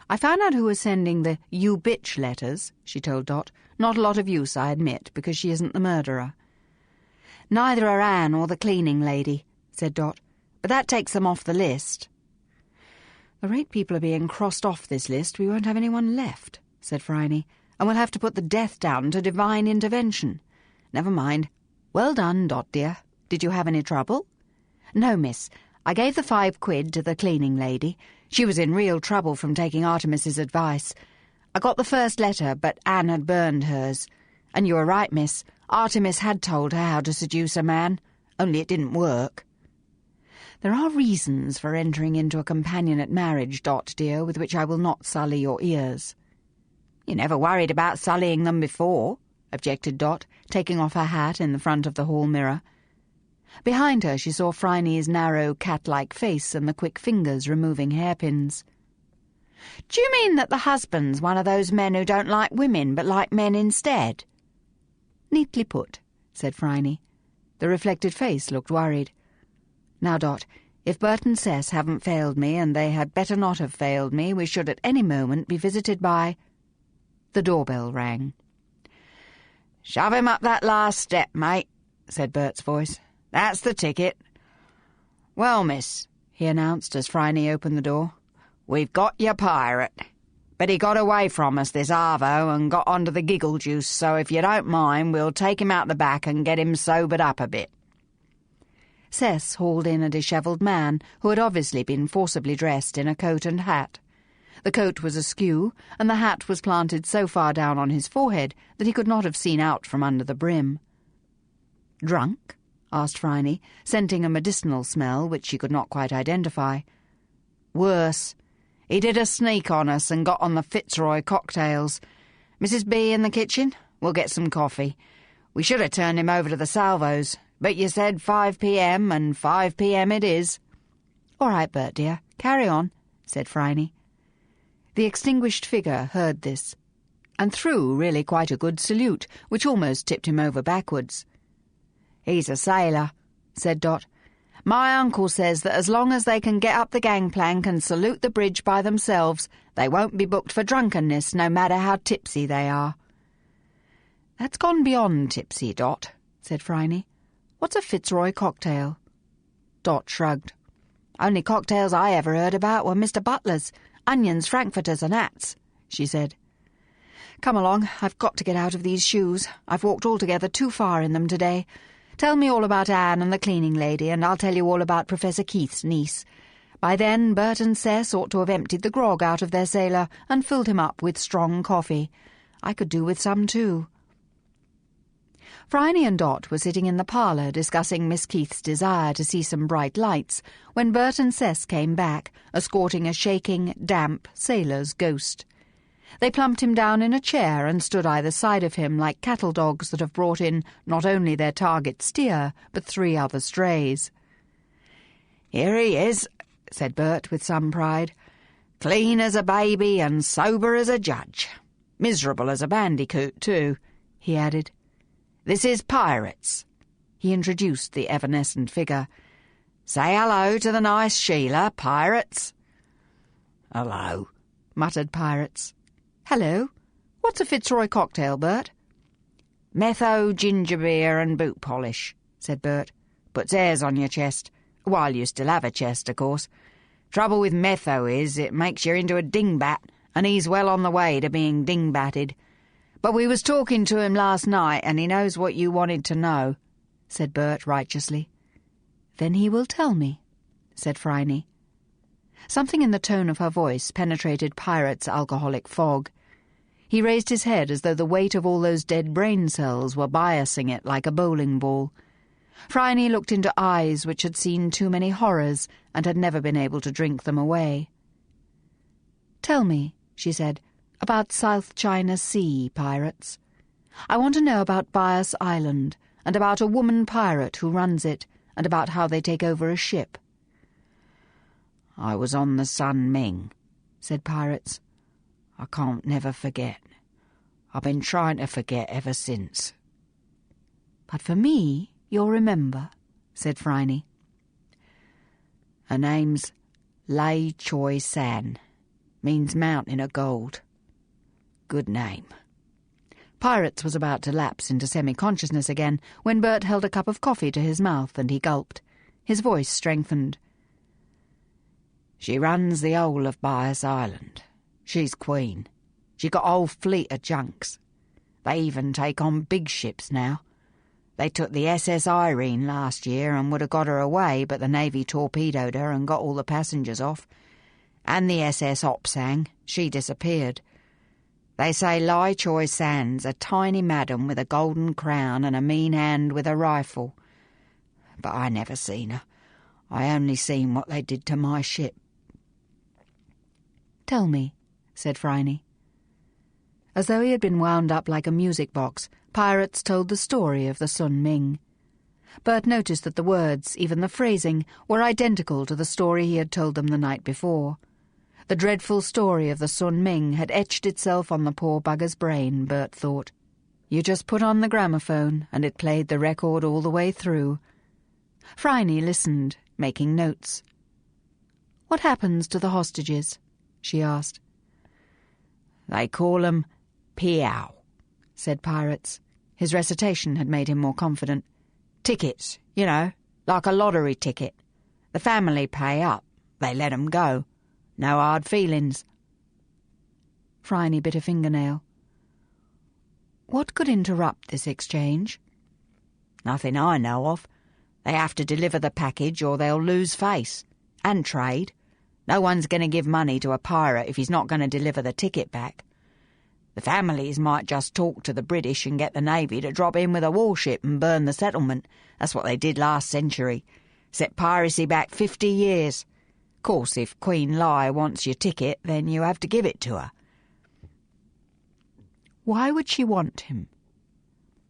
"I found out who was sending the you bitch letters," she told Dot. "Not a lot of use, I admit, because she isn't the murderer." "Neither are Anne or the cleaning lady," said Dot, "but that takes them off the list." "The rate people are being crossed off this list, we won't have anyone left," said Phryne, "and we'll have to put the death down to divine intervention. Never mind. Well done, Dot dear. Did you have any trouble?" "No, miss. I gave the 5 quid to the cleaning lady. She was in real trouble from taking Artemis's advice. I got the first letter, but Anne had burned hers. And you were right, miss. Artemis had told her how to seduce a man, only it didn't work." "There are reasons for entering into a companionate marriage, Dot dear, with which I will not sully your ears." "You never worried about sullying them before," objected Dot, taking off her hat in the front of the hall mirror. Behind her she saw Phryne's narrow, cat-like face and the quick fingers removing hairpins. "Do you mean that the husband's one of those men who don't like women but like men instead?" "Neatly put," said Phryne. The reflected face looked worried. "Now, Dot, if Bert and Cess haven't failed me, and they had better not have failed me, we should at any moment be visited by—" The doorbell rang. "Shove him up that last step, mate," said Bert's voice. "That's the ticket." "Well, miss," he announced as Phryne opened the door, "we've got your pirate. But he got away from us, this Arvo, and got onto the giggle juice, so if you don't mind, we'll take him out the back and get him sobered up a bit." Cess hauled in a dishevelled man who had obviously been forcibly dressed in a coat and hat. The coat was askew, and the hat was planted so far down on his forehead that he could not have seen out from under the brim. "Drunk?" asked Phryne, scenting a medicinal smell which she could not quite identify. "Worse. He did a sneak on us and got on the Fitzroy cocktails. Mrs. B in the kitchen? We'll get some coffee. We should have turned him over to the salvos, but you said 5 p.m, and 5 p.m. it is." "All right, Bert, dear. Carry on," said Phryne. The extinguished figure heard this, and threw really quite a good salute, which almost tipped him over backwards. "He's a sailor," said Dot. "My uncle says that as long as they can get up the gangplank and salute the bridge by themselves, they won't be booked for drunkenness, no matter how tipsy they are." "That's gone beyond tipsy, Dot," said Phryne. What's a Fitzroy cocktail?" Dot shrugged. "Only cocktails I ever heard about were Mr. Butler's, onions, frankfurters and hats," she said. "Come along, I've got to get out of these shoes. I've walked altogether too far in them today. Tell me all about Anne and the cleaning lady, and I'll tell you all about Professor Keith's niece. By then, Bert and Cess ought to have emptied the grog out of their sailor and filled him up with strong coffee. I could do with some too." Phryne and Dot were sitting in the parlour discussing Miss Keith's desire to see some bright lights when Bert and Cess came back, escorting a shaking, damp sailor's ghost. They plumped him down in a chair and stood either side of him like cattle dogs that have brought in not only their target steer, but 3 other strays. "Here he is," said Bert with some pride. "Clean as a baby and sober as a judge. Miserable as a bandicoot, too," he added. "This is Pirates." He introduced the evanescent figure. "Say hello to the nice Sheila, Pirates." "Hello," muttered Pirates. "Hello. What's a Fitzroy cocktail, Bert?" "Metho, ginger beer and boot polish," said Bert. "Puts airs on your chest. While you still have a chest, of course. Trouble with Metho is it makes you into a dingbat, and he's well on the way to being dingbatted. But we was talking to him last night, and he knows what you wanted to know," said Bert righteously. "Then he will tell me," said Phryne. Something in the tone of her voice penetrated Pirate's alcoholic fog. He raised his head as though the weight of all those dead brain cells were biasing it like a bowling ball. Phryne looked into eyes which had seen too many horrors and had never been able to drink them away. "Tell me," she said, "about South China Sea pirates. I want to know about Bias Island, and about a woman pirate who runs it, and about how they take over a ship." "I was on the Sun Ming," said Pirates. "I can't never forget. I've been trying to forget ever since." "But for me, you'll remember," said Phryne. "Her name's Lei Choi San. Means mountain of gold. Good name." Pirates was about to lapse into semi-consciousness again when Bert held a cup of coffee to his mouth and he gulped. His voice strengthened. "She runs the whole of Bias Island. She's queen. She got a whole fleet of junks. They even take on big ships now. They took the SS Irene last year and would have got her away, but the Navy torpedoed her and got all the passengers off. And the SS Opsang, she disappeared. They say Lai Choi San's a tiny madam with a golden crown and a mean hand with a rifle. But I never seen her. I only seen what they did to my ship." "Tell me," said Phryne. As though he had been wound up like a music box, Pirates told the story of the Sun Ming. Bert noticed that the words, even the phrasing, were identical to the story he had told them the night before. The dreadful story of the Sun Ming had etched itself on the poor bugger's brain, Bert thought. You just put on the gramophone, and it played the record all the way through. Phryne listened, making notes. "What happens to the hostages?" she asked. "They call 'em Piao," said Pirates. His recitation had made him more confident. "Tickets, you know, like a lottery ticket. The family pay up. They let 'em go. No hard feelings." Phryne bit a fingernail. "What could interrupt this exchange?" "Nothing I know of. They have to deliver the package or they'll lose face. And trade. No one's going to give money to a pirate if he's not going to deliver the ticket back. The families might just talk to the British and get the Navy to drop in with a warship and burn the settlement. That's what they did last century. Set piracy back 50 years. Course, if Queen Lai wants your ticket, then you have to give it to her." "Why would she want him?"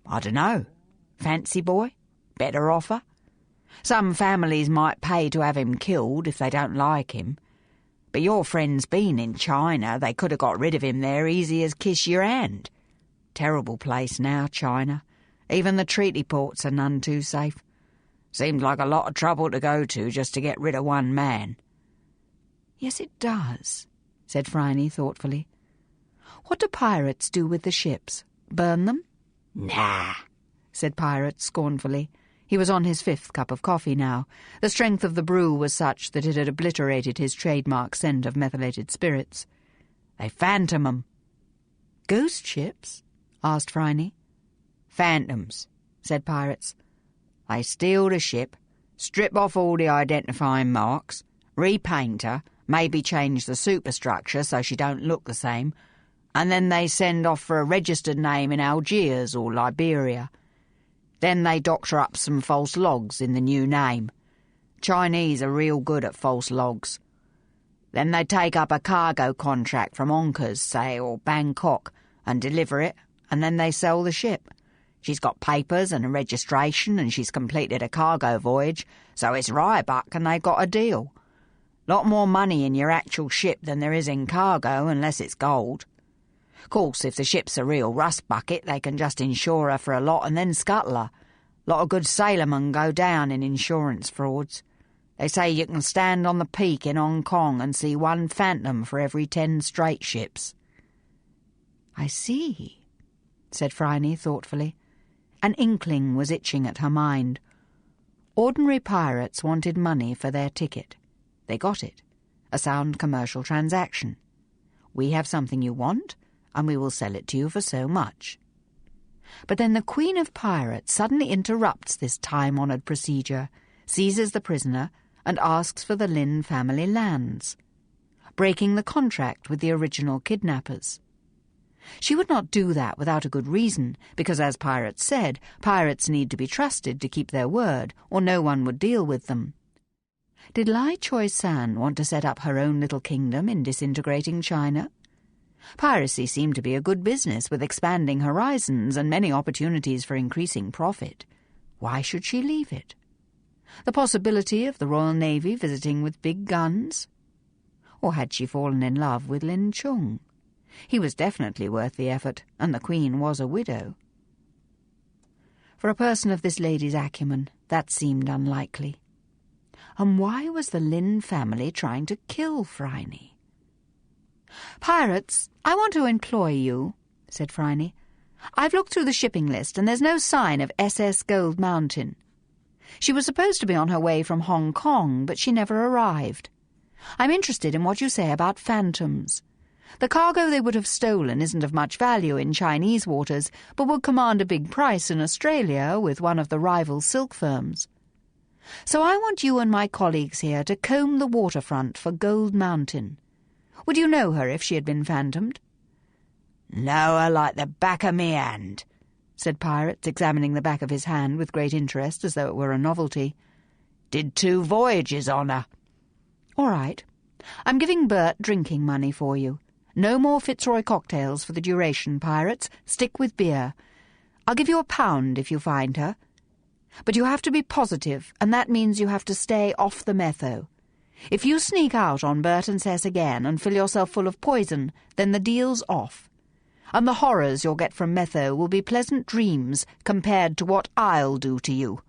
"I dunno. Fancy boy? Better offer? Some families might pay to have him killed if they don't like him. But your friend's been in China. They could have got rid of him there easy as kiss your hand. Terrible place now, China. Even the treaty ports are none too safe. Seems like a lot of trouble to go to just to get rid of one man." "Yes, it does," said Phryne thoughtfully. "What do pirates do with the ships? Burn them?" "Nah," said Pirates scornfully. He was on his 5th cup of coffee now. The strength of the brew was such that it had obliterated his trademark scent of methylated spirits. "They phantom 'em." "Ghost ships?" asked Phryne. "Phantoms," said Pirates. "They steal the ship, strip off all the identifying marks, repaint her, maybe change the superstructure so she don't look the same, and then they send off for a registered name in Algiers or Liberia. Then they doctor up some false logs in the new name. Chinese are real good at false logs. Then they take up a cargo contract from Onkers, say, or Bangkok, and deliver it, and then they sell the ship. She's got papers and a registration, and she's completed a cargo voyage, so it's Rybuck and they got a deal. Lot more money in your actual ship than there is in cargo, unless it's gold. Course, if the ship's a real rust bucket, they can just insure her for a lot and then scuttle her. Lot of good sailormen go down in insurance frauds. They say you can stand on the peak in Hong Kong and see one phantom for every 10 straight ships." "I see," said Phryne thoughtfully. An inkling was itching at her mind. Ordinary pirates wanted money for their ticket. They got it. A sound commercial transaction. We have something you want, and we will sell it to you for so much. But then the Queen of Pirates suddenly interrupts this time-honoured procedure, seizes the prisoner, and asks for the Lin family lands, breaking the contract with the original kidnappers. She would not do that without a good reason, because, as Pirates said, pirates need to be trusted to keep their word, or no one would deal with them. Did Lai Choi-san want to set up her own little kingdom in disintegrating China? Piracy seemed to be a good business with expanding horizons and many opportunities for increasing profit. Why should she leave it? The possibility of the Royal Navy visiting with big guns? Or had she fallen in love with Lin Chung? He was definitely worth the effort, and the Queen was a widow. For a person of this lady's acumen, that seemed unlikely. And why was the Lin family trying to kill Phryne? "Pirates, I want to employ you," said Phryne. "I've looked through the shipping list, and there's no sign of SS Gold Mountain. She was supposed to be on her way from Hong Kong, but she never arrived. I'm interested in what you say about phantoms. The cargo they would have stolen isn't of much value in Chinese waters, but would command a big price in Australia with one of the rival silk firms. So I want you and my colleagues here to comb the waterfront for Gold Mountain. Would you know her if she had been phantomed?" "Know her like the back of me hand," said Pirates, examining the back of his hand with great interest as though it were a novelty. "Did 2 voyages on her." "All right. I'm giving Bert drinking money for you. No more Fitzroy cocktails for the duration, Pirates. Stick with beer. I'll give you £1 if you find her. But you have to be positive, and that means you have to stay off the metho. If you sneak out on Bert and Cess again and fill yourself full of poison, then the deal's off. And the horrors you'll get from metho will be pleasant dreams compared to what I'll do to you,"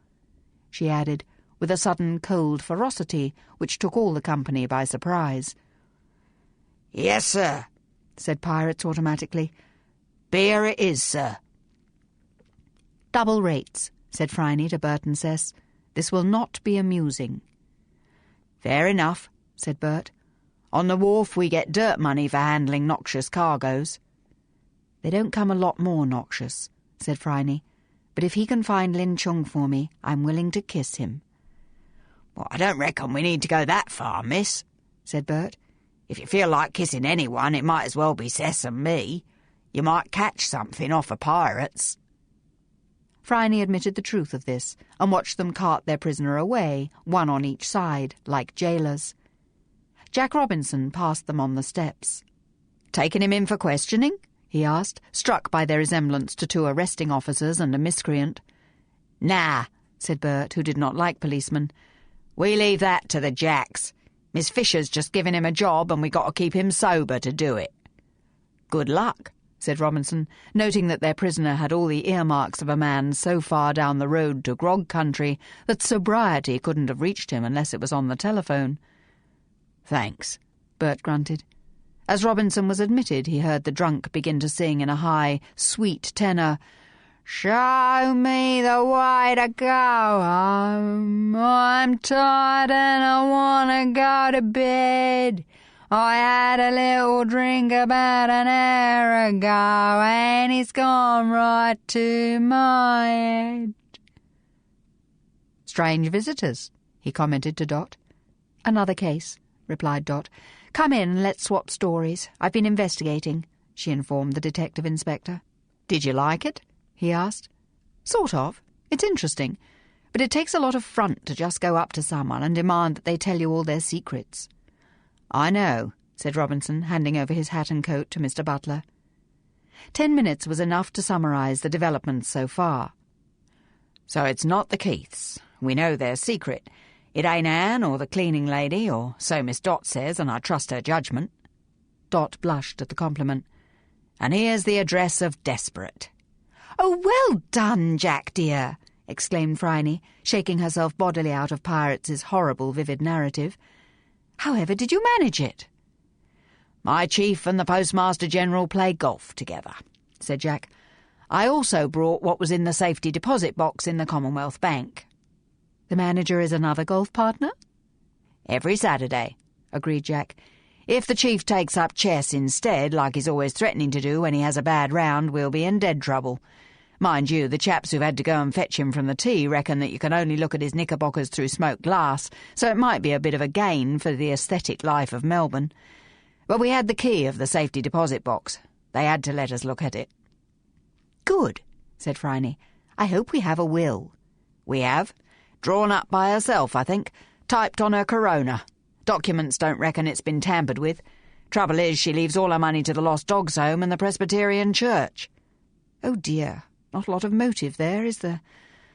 she added, with a sudden cold ferocity which took all the company by surprise. "Yes, sir," said Pirates automatically. "Beer it is, sir." "Double rates," said Phryne to Bert and Cess. "This will not be amusing." "Fair enough," said Bert. "On the wharf we get dirt money for handling noxious cargoes." "They don't come a lot more noxious," said Phryne. "But if he can find Lin Chung for me, I'm willing to kiss him." "Well, I don't reckon we need to go that far, miss," said Bert. "If you feel like kissing anyone, it might as well be Cess and me. You might catch something off of Pirates." Phryne admitted the truth of this, and watched them cart their prisoner away, one on each side, like jailers. Jack Robinson passed them on the steps. "Taking him in for questioning?" he asked, struck by their resemblance to 2 arresting officers and a miscreant. "Nah," said Bert, who did not like policemen. "We leave that to the Jacks. Miss Fisher's just given him a job, and we got to keep him sober to do it." "Good luck," said Robinson, noting that their prisoner had all the earmarks of a man so far down the road to grog country that sobriety couldn't have reached him unless it was on the telephone. "Thanks," Bert grunted. As Robinson was admitted, he heard the drunk begin to sing in a high, sweet tenor, Show me the way to go home. I'm tired and I want to go to bed. I had a little drink about an hour ago and it's gone right to my head. Strange visitors, he commented to Dot. Another case, replied Dot. Come in and let's swap stories. I've been investigating, she informed the detective inspector. Did you like it? He asked. Sort of. It's interesting. But it takes a lot of front to just go up to someone and demand that they tell you all their secrets. I know, said Robinson, handing over his hat and coat to Mr. Butler. 10 minutes was enough to summarise the developments so far. So it's not the Keiths. We know their secret. It ain't Anne or the cleaning lady, or so Miss Dot says, and I trust her judgment. Dot blushed at the compliment. And here's the address of Desperate. Oh, well done, Jack, dear, exclaimed Phryne, shaking herself bodily out of Pirates' horrible, vivid narrative. However did you manage it? My chief and the Postmaster General play golf together, said Jack. I also brought what was in the safety deposit box in the Commonwealth Bank. The manager is another golf partner? Every Saturday, agreed Jack. If the chief takes up chess instead, like he's always threatening to do when he has a bad round, we'll be in dead trouble. Mind you, the chaps who've had to go and fetch him from the tee reckon that you can only look at his knickerbockers through smoked glass, so it might be a bit of a gain for the aesthetic life of Melbourne. But we had the key of the safety deposit box. They had to let us look at it. Good, said Phryne. I hope we have a will. We have. Drawn up by herself, I think. Typed on her corona. Documents don't reckon it's been tampered with. Trouble is, she leaves all her money to the Lost Dogs Home and the Presbyterian Church. Oh dear, not a lot of motive there, is there?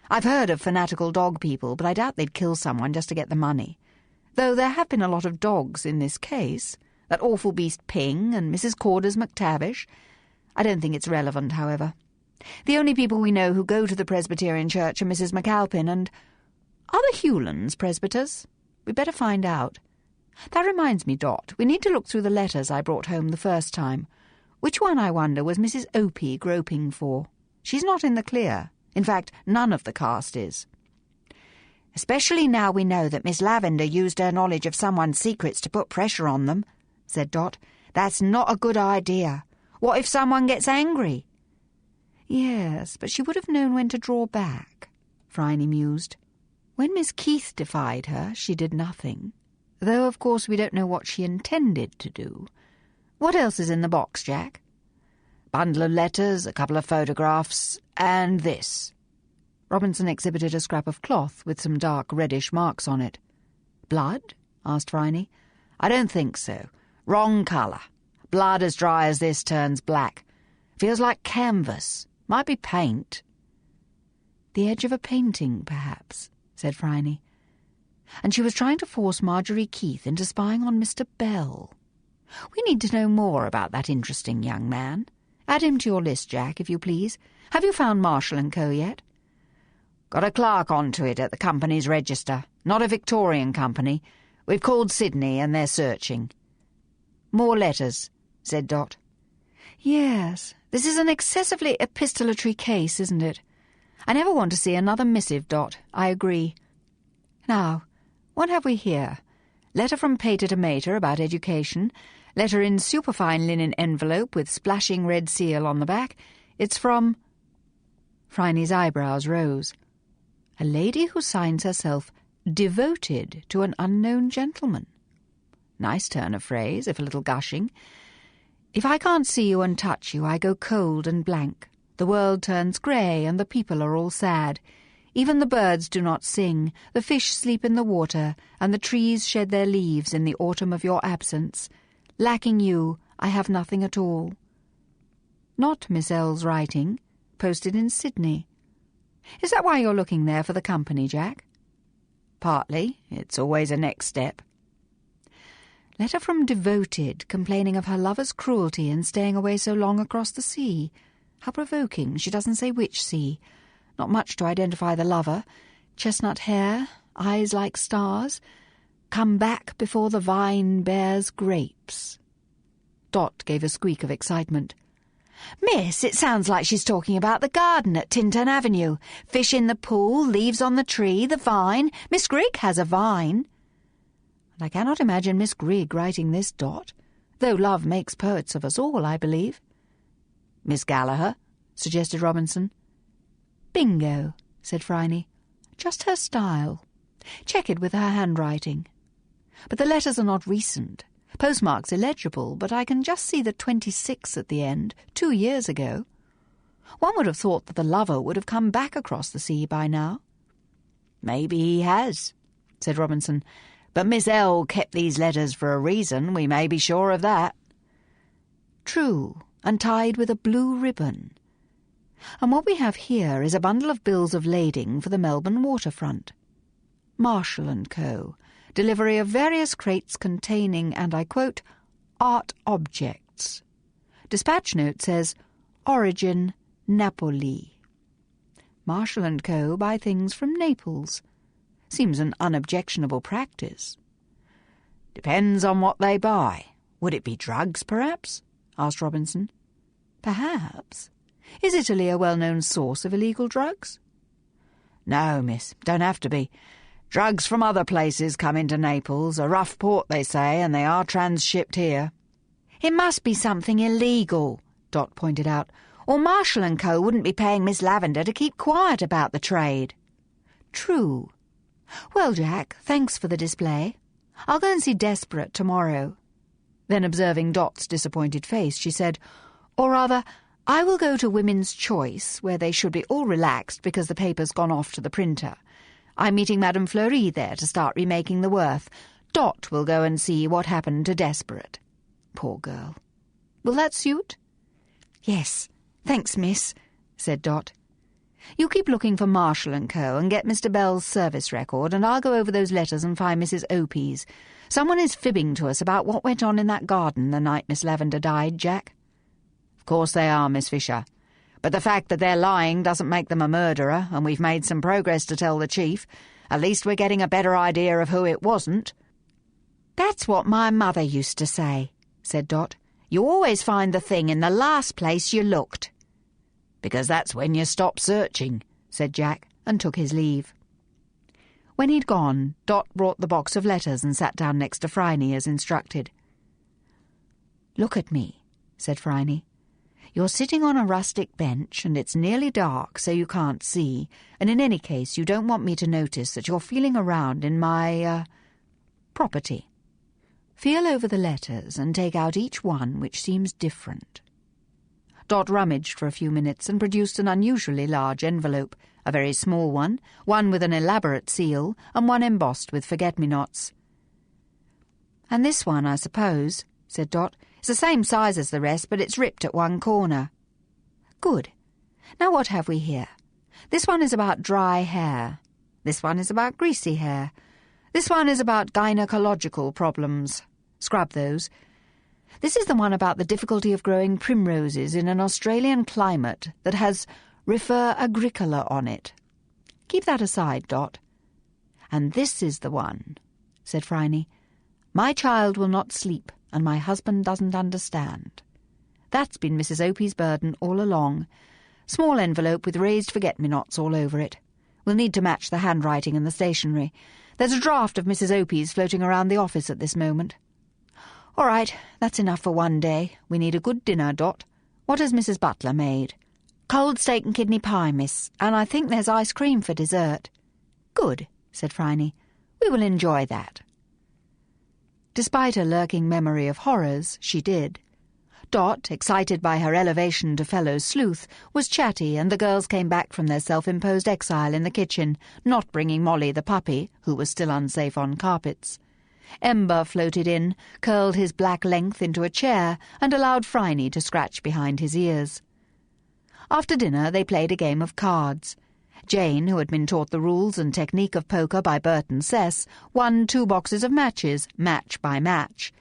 I've heard of fanatical dog people, but I doubt they'd kill someone just to get the money. Though there have been a lot of dogs in this case. That awful beast Ping and Mrs. Corders McTavish. I don't think it's relevant, however. The only people we know who go to the Presbyterian Church are Mrs. McAlpin and... Are the Hewlands presbyters? We'd better find out. That reminds me, Dot, we need to look through the letters I brought home the first time. Which one, I wonder, was Mrs. Opie groping for? She's not in the clear. In fact, none of the cast is. Especially now we know that Miss Lavender used her knowledge of someone's secrets to put pressure on them, said Dot. That's not a good idea. What if someone gets angry? Yes, but she would have known when to draw back, Phryne mused. When Miss Keith defied her, she did nothing. Though, of course, we don't know what she intended to do. What else is in the box, Jack? Bundle of letters, a couple of photographs, and this. Robinson exhibited a scrap of cloth with some dark reddish marks on it. Blood? Asked Phryne. I don't think so. Wrong colour. Blood as dry as this turns black. Feels like canvas. Might be paint. The edge of a painting, perhaps, said Phryne. And she was trying to force Marjorie Keith into spying on Mr. Bell. We need to know more about that interesting young man. Add him to your list, Jack, if you please. Have you found Marshall & Co. yet? Got a clerk onto it at the company's register. Not a Victorian company. We've called Sydney and they're searching. More letters, said Dot. Yes, this is an excessively epistolatory case, isn't it? I never want to see another missive, Dot. I agree. Now, what have we here? Letter from Pater to Mater about education. Letter in superfine linen envelope with splashing red seal on the back. It's from... Phryne's eyebrows rose. A lady who signs herself devoted to an unknown gentleman. Nice turn of phrase, if a little gushing. If I can't see you and touch you, I go cold and blank. The world turns grey and the people are all sad. Even the birds do not sing, the fish sleep in the water, and the trees shed their leaves in the autumn of your absence. Lacking you, I have nothing at all. Not Miss L's writing, posted in Sydney. Is that why you're looking there for the company, Jack? Partly. It's always a next step. Letter from Devoted, complaining of her lover's cruelty in staying away so long across the sea. How provoking, she doesn't say which sea. Not much to identify the lover. Chestnut hair, eyes like stars. Come back before the vine bears grapes. Dot gave a squeak of excitement. Miss, it sounds like she's talking about the garden at Tintern Avenue. Fish in the pool, leaves on the tree, the vine. Miss Grigg has a vine. And I cannot imagine Miss Grigg writing this, Dot, though love makes poets of us all, I believe. Miss Gallagher, suggested Robinson. Bingo, said Phryne. Just her style. Check it with her handwriting. But the letters are not recent. Postmark's illegible, but I can just see the 26 at the end, 2 years ago. One would have thought that the lover would have come back across the sea by now. Maybe he has, said Robinson. But Miss L. kept these letters for a reason, we may be sure of that. True, and tied with a blue ribbon. And what we have here is a bundle of bills of lading for the Melbourne waterfront. Marshall & Co., delivery of various crates containing, and I quote, art objects. Dispatch note says, origin, Napoli. Marshall & Co. buy things from Naples. Seems an unobjectionable practice. Depends on what they buy. Would it be drugs, perhaps? Asked Robinson. Perhaps. Is Italy a well-known source of illegal drugs? No, miss, don't have to be. Drugs from other places come into Naples, a rough port, they say, and they are transshipped here. It must be something illegal, Dot pointed out, or Marshall & Co. wouldn't be paying Miss Lavender to keep quiet about the trade. True. Well, Jack, thanks for the display. I'll go and see Desperate tomorrow. Then, observing Dot's disappointed face, she said, or rather, I will go to Women's Choice, where they should be all relaxed because the paper's gone off to the printer. I'm meeting Madame Fleury there to start remaking the Worth. Dot will go and see what happened to Desperate. Poor girl. Will that suit? Yes, thanks, miss, said Dot. You keep looking for Marshall & Co. and get Mr. Bell's service record, and I'll go over those letters and find Mrs. Opie's. Someone is fibbing to us about what went on in that garden the night Miss Lavender died, Jack. Of course they are, Miss Fisher. But the fact that they're lying doesn't make them a murderer, and we've made some progress to tell the chief. At least we're getting a better idea of who it wasn't. That's what my mother used to say, said Dot. You always find the thing in the last place you looked. Because that's when you stop searching, said Jack, and took his leave. When he'd gone, Dot brought the box of letters and sat down next to Phryne as instructed. Look at me, said Phryne. You're sitting on a rustic bench, and it's nearly dark, so you can't see, and in any case you don't want me to notice that you're feeling around in my, property. Feel over the letters and take out each one which seems different. Dot rummaged for a few minutes and produced an unusually large envelope, a very small one with an elaborate seal, and one embossed with forget-me-nots. And this one, I suppose, said Dot. It's the same size as the rest, but it's ripped at one corner. Good. Now what have we here? This one is about dry hair. This one is about greasy hair. This one is about gynecological problems. Scrub those. This is the one about the difficulty of growing primroses in an Australian climate that has Refer Agricola on it. Keep that aside, Dot. And this is the one, said Phryne. My child will not sleep, and my husband doesn't understand. That's been Mrs. Opie's burden all along. Small envelope with raised forget-me-nots all over it. We'll need to match the handwriting and the stationery. There's a draft of Mrs. Opie's floating around the office at this moment. All right, that's enough for one day. We need a good dinner, Dot. What has Mrs. Butler made? Cold steak and kidney pie, miss, and I think there's ice cream for dessert. Good, said Phryne. We will enjoy that. Despite a lurking memory of horrors, she did. Dot, excited by her elevation to fellow sleuth, was chatty, and the girls came back from their self-imposed exile in the kitchen, not bringing Molly the puppy, who was still unsafe on carpets. Ember floated in, curled his black length into a chair, and allowed Phryne to scratch behind his ears. After dinner they played a game of cards. Jane, who had been taught the rules and technique of poker by Burton Cess, won 2 boxes of matches, match by match.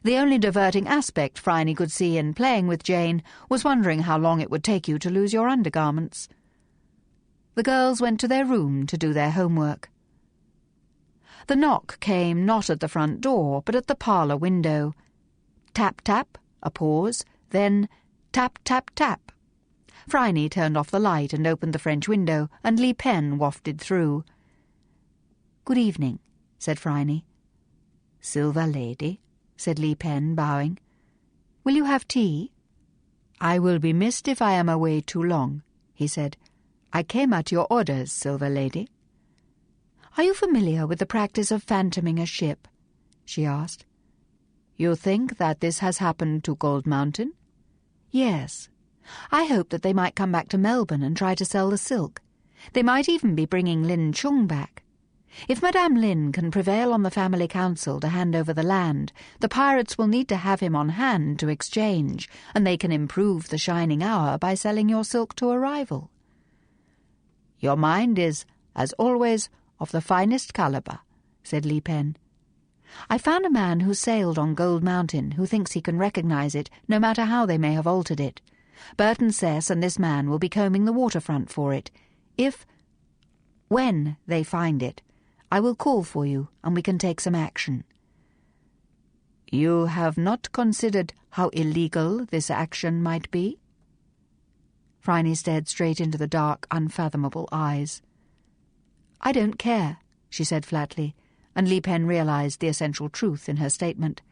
The only diverting aspect Phryne could see in playing with Jane was wondering how long it would take you to lose your undergarments. The girls went to their room to do their homework. The knock came not at the front door, but at the parlour window. Tap, tap, a pause, then Tap, tap, tap. Phryne turned off the light and opened the French window, and Li Pen wafted through. "Good evening," said Phryne. "Silver lady," said Li Pen, bowing. "Will you have tea?" "I will be missed if I am away too long," he said. "I came at your orders, Silver lady." "Are you familiar with the practice of phantoming a ship?" she asked. "You think that this has happened to Gold Mountain?" "Yes. I hoped that they might come back to Melbourne and try to sell the silk. They might even be bringing Lin Chung back. If Madame Lin can prevail on the family council to hand over the land, the pirates will need to have him on hand to exchange, and they can improve the shining hour by selling your silk to a rival." "Your mind is, as always, of the finest calibre," said Li Pen. "I found a man who sailed on Gold Mountain who thinks he can recognize it, no matter how they may have altered it. Burton Cess and this man will be combing the waterfront for it. When they find it, I will call for you, and we can take some action." "You have not considered how illegal this action might be?" Phryne stared straight into the dark, unfathomable eyes. "I don't care," she said flatly, and Li Pen realized the essential truth in her statement.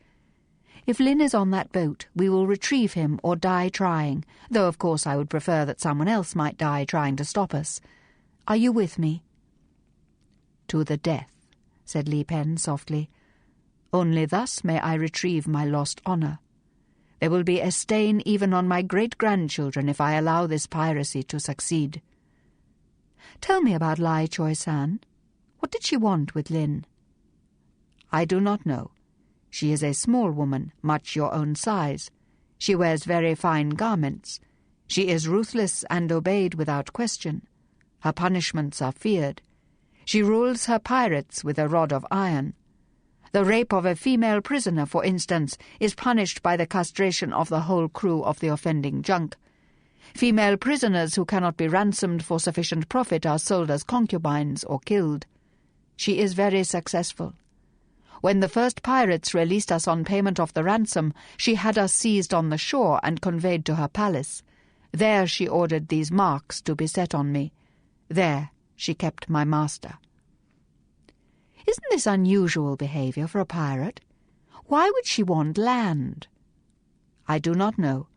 "If Lin is on that boat, we will retrieve him or die trying, though of course I would prefer that someone else might die trying to stop us. Are you with me?" "To the death," said Li Pen softly. "Only thus may I retrieve my lost honour. There will be a stain even on my great-grandchildren if I allow this piracy to succeed." "Tell me about Lai Choi-san. What did she want with Lin?" "I do not know. She is a small woman, much your own size. She wears very fine garments. She is ruthless and obeyed without question. Her punishments are feared. She rules her pirates with a rod of iron. The rape of a female prisoner, for instance, is punished by the castration of the whole crew of the offending junk. Female prisoners who cannot be ransomed for sufficient profit are sold as concubines or killed. She is very successful. When the first pirates released us on payment of the ransom, she had us seized on the shore and conveyed to her palace. There she ordered these marks to be set on me. There she kept my master." "Isn't this unusual behaviour for a pirate? Why would she want land?" "I do not know.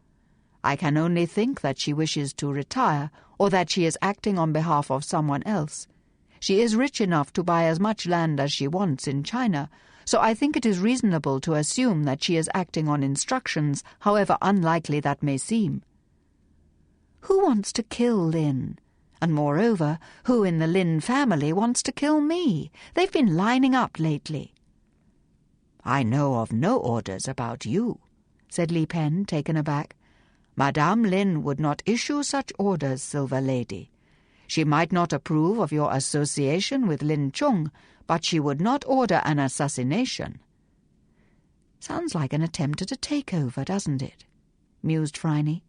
I can only think that she wishes to retire, or that she is acting on behalf of someone else. She is rich enough to buy as much land as she wants in China, so I think it is reasonable to assume that she is acting on instructions, however unlikely that may seem." "Who wants to kill Lin? And moreover, who in the Lin family wants to kill me? They've been lining up lately." "I know of no orders about you," said Li Pen, taken aback. "Madame Lin would not issue such orders, Silver Lady. She might not approve of your association with Lin Chung, but she would not order an assassination." "Sounds like an attempt at a takeover, doesn't it?" mused Phryne.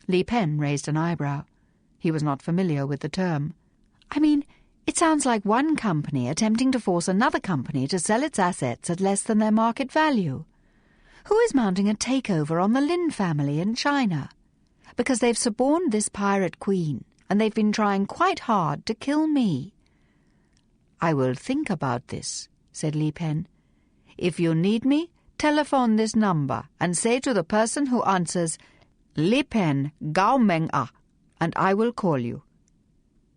Li Pen raised an eyebrow. He was not familiar with the term. "I mean, it sounds like one company attempting to force another company to sell its assets at less than their market value. Who is mounting a takeover on the Lin family in China? Because they've suborned this pirate queen, and they've been trying quite hard to kill me." "I will think about this," said Li Pen. "If you need me, telephone this number and say to the person who answers, 'Li Pen, Gao Meng A,' and I will call you."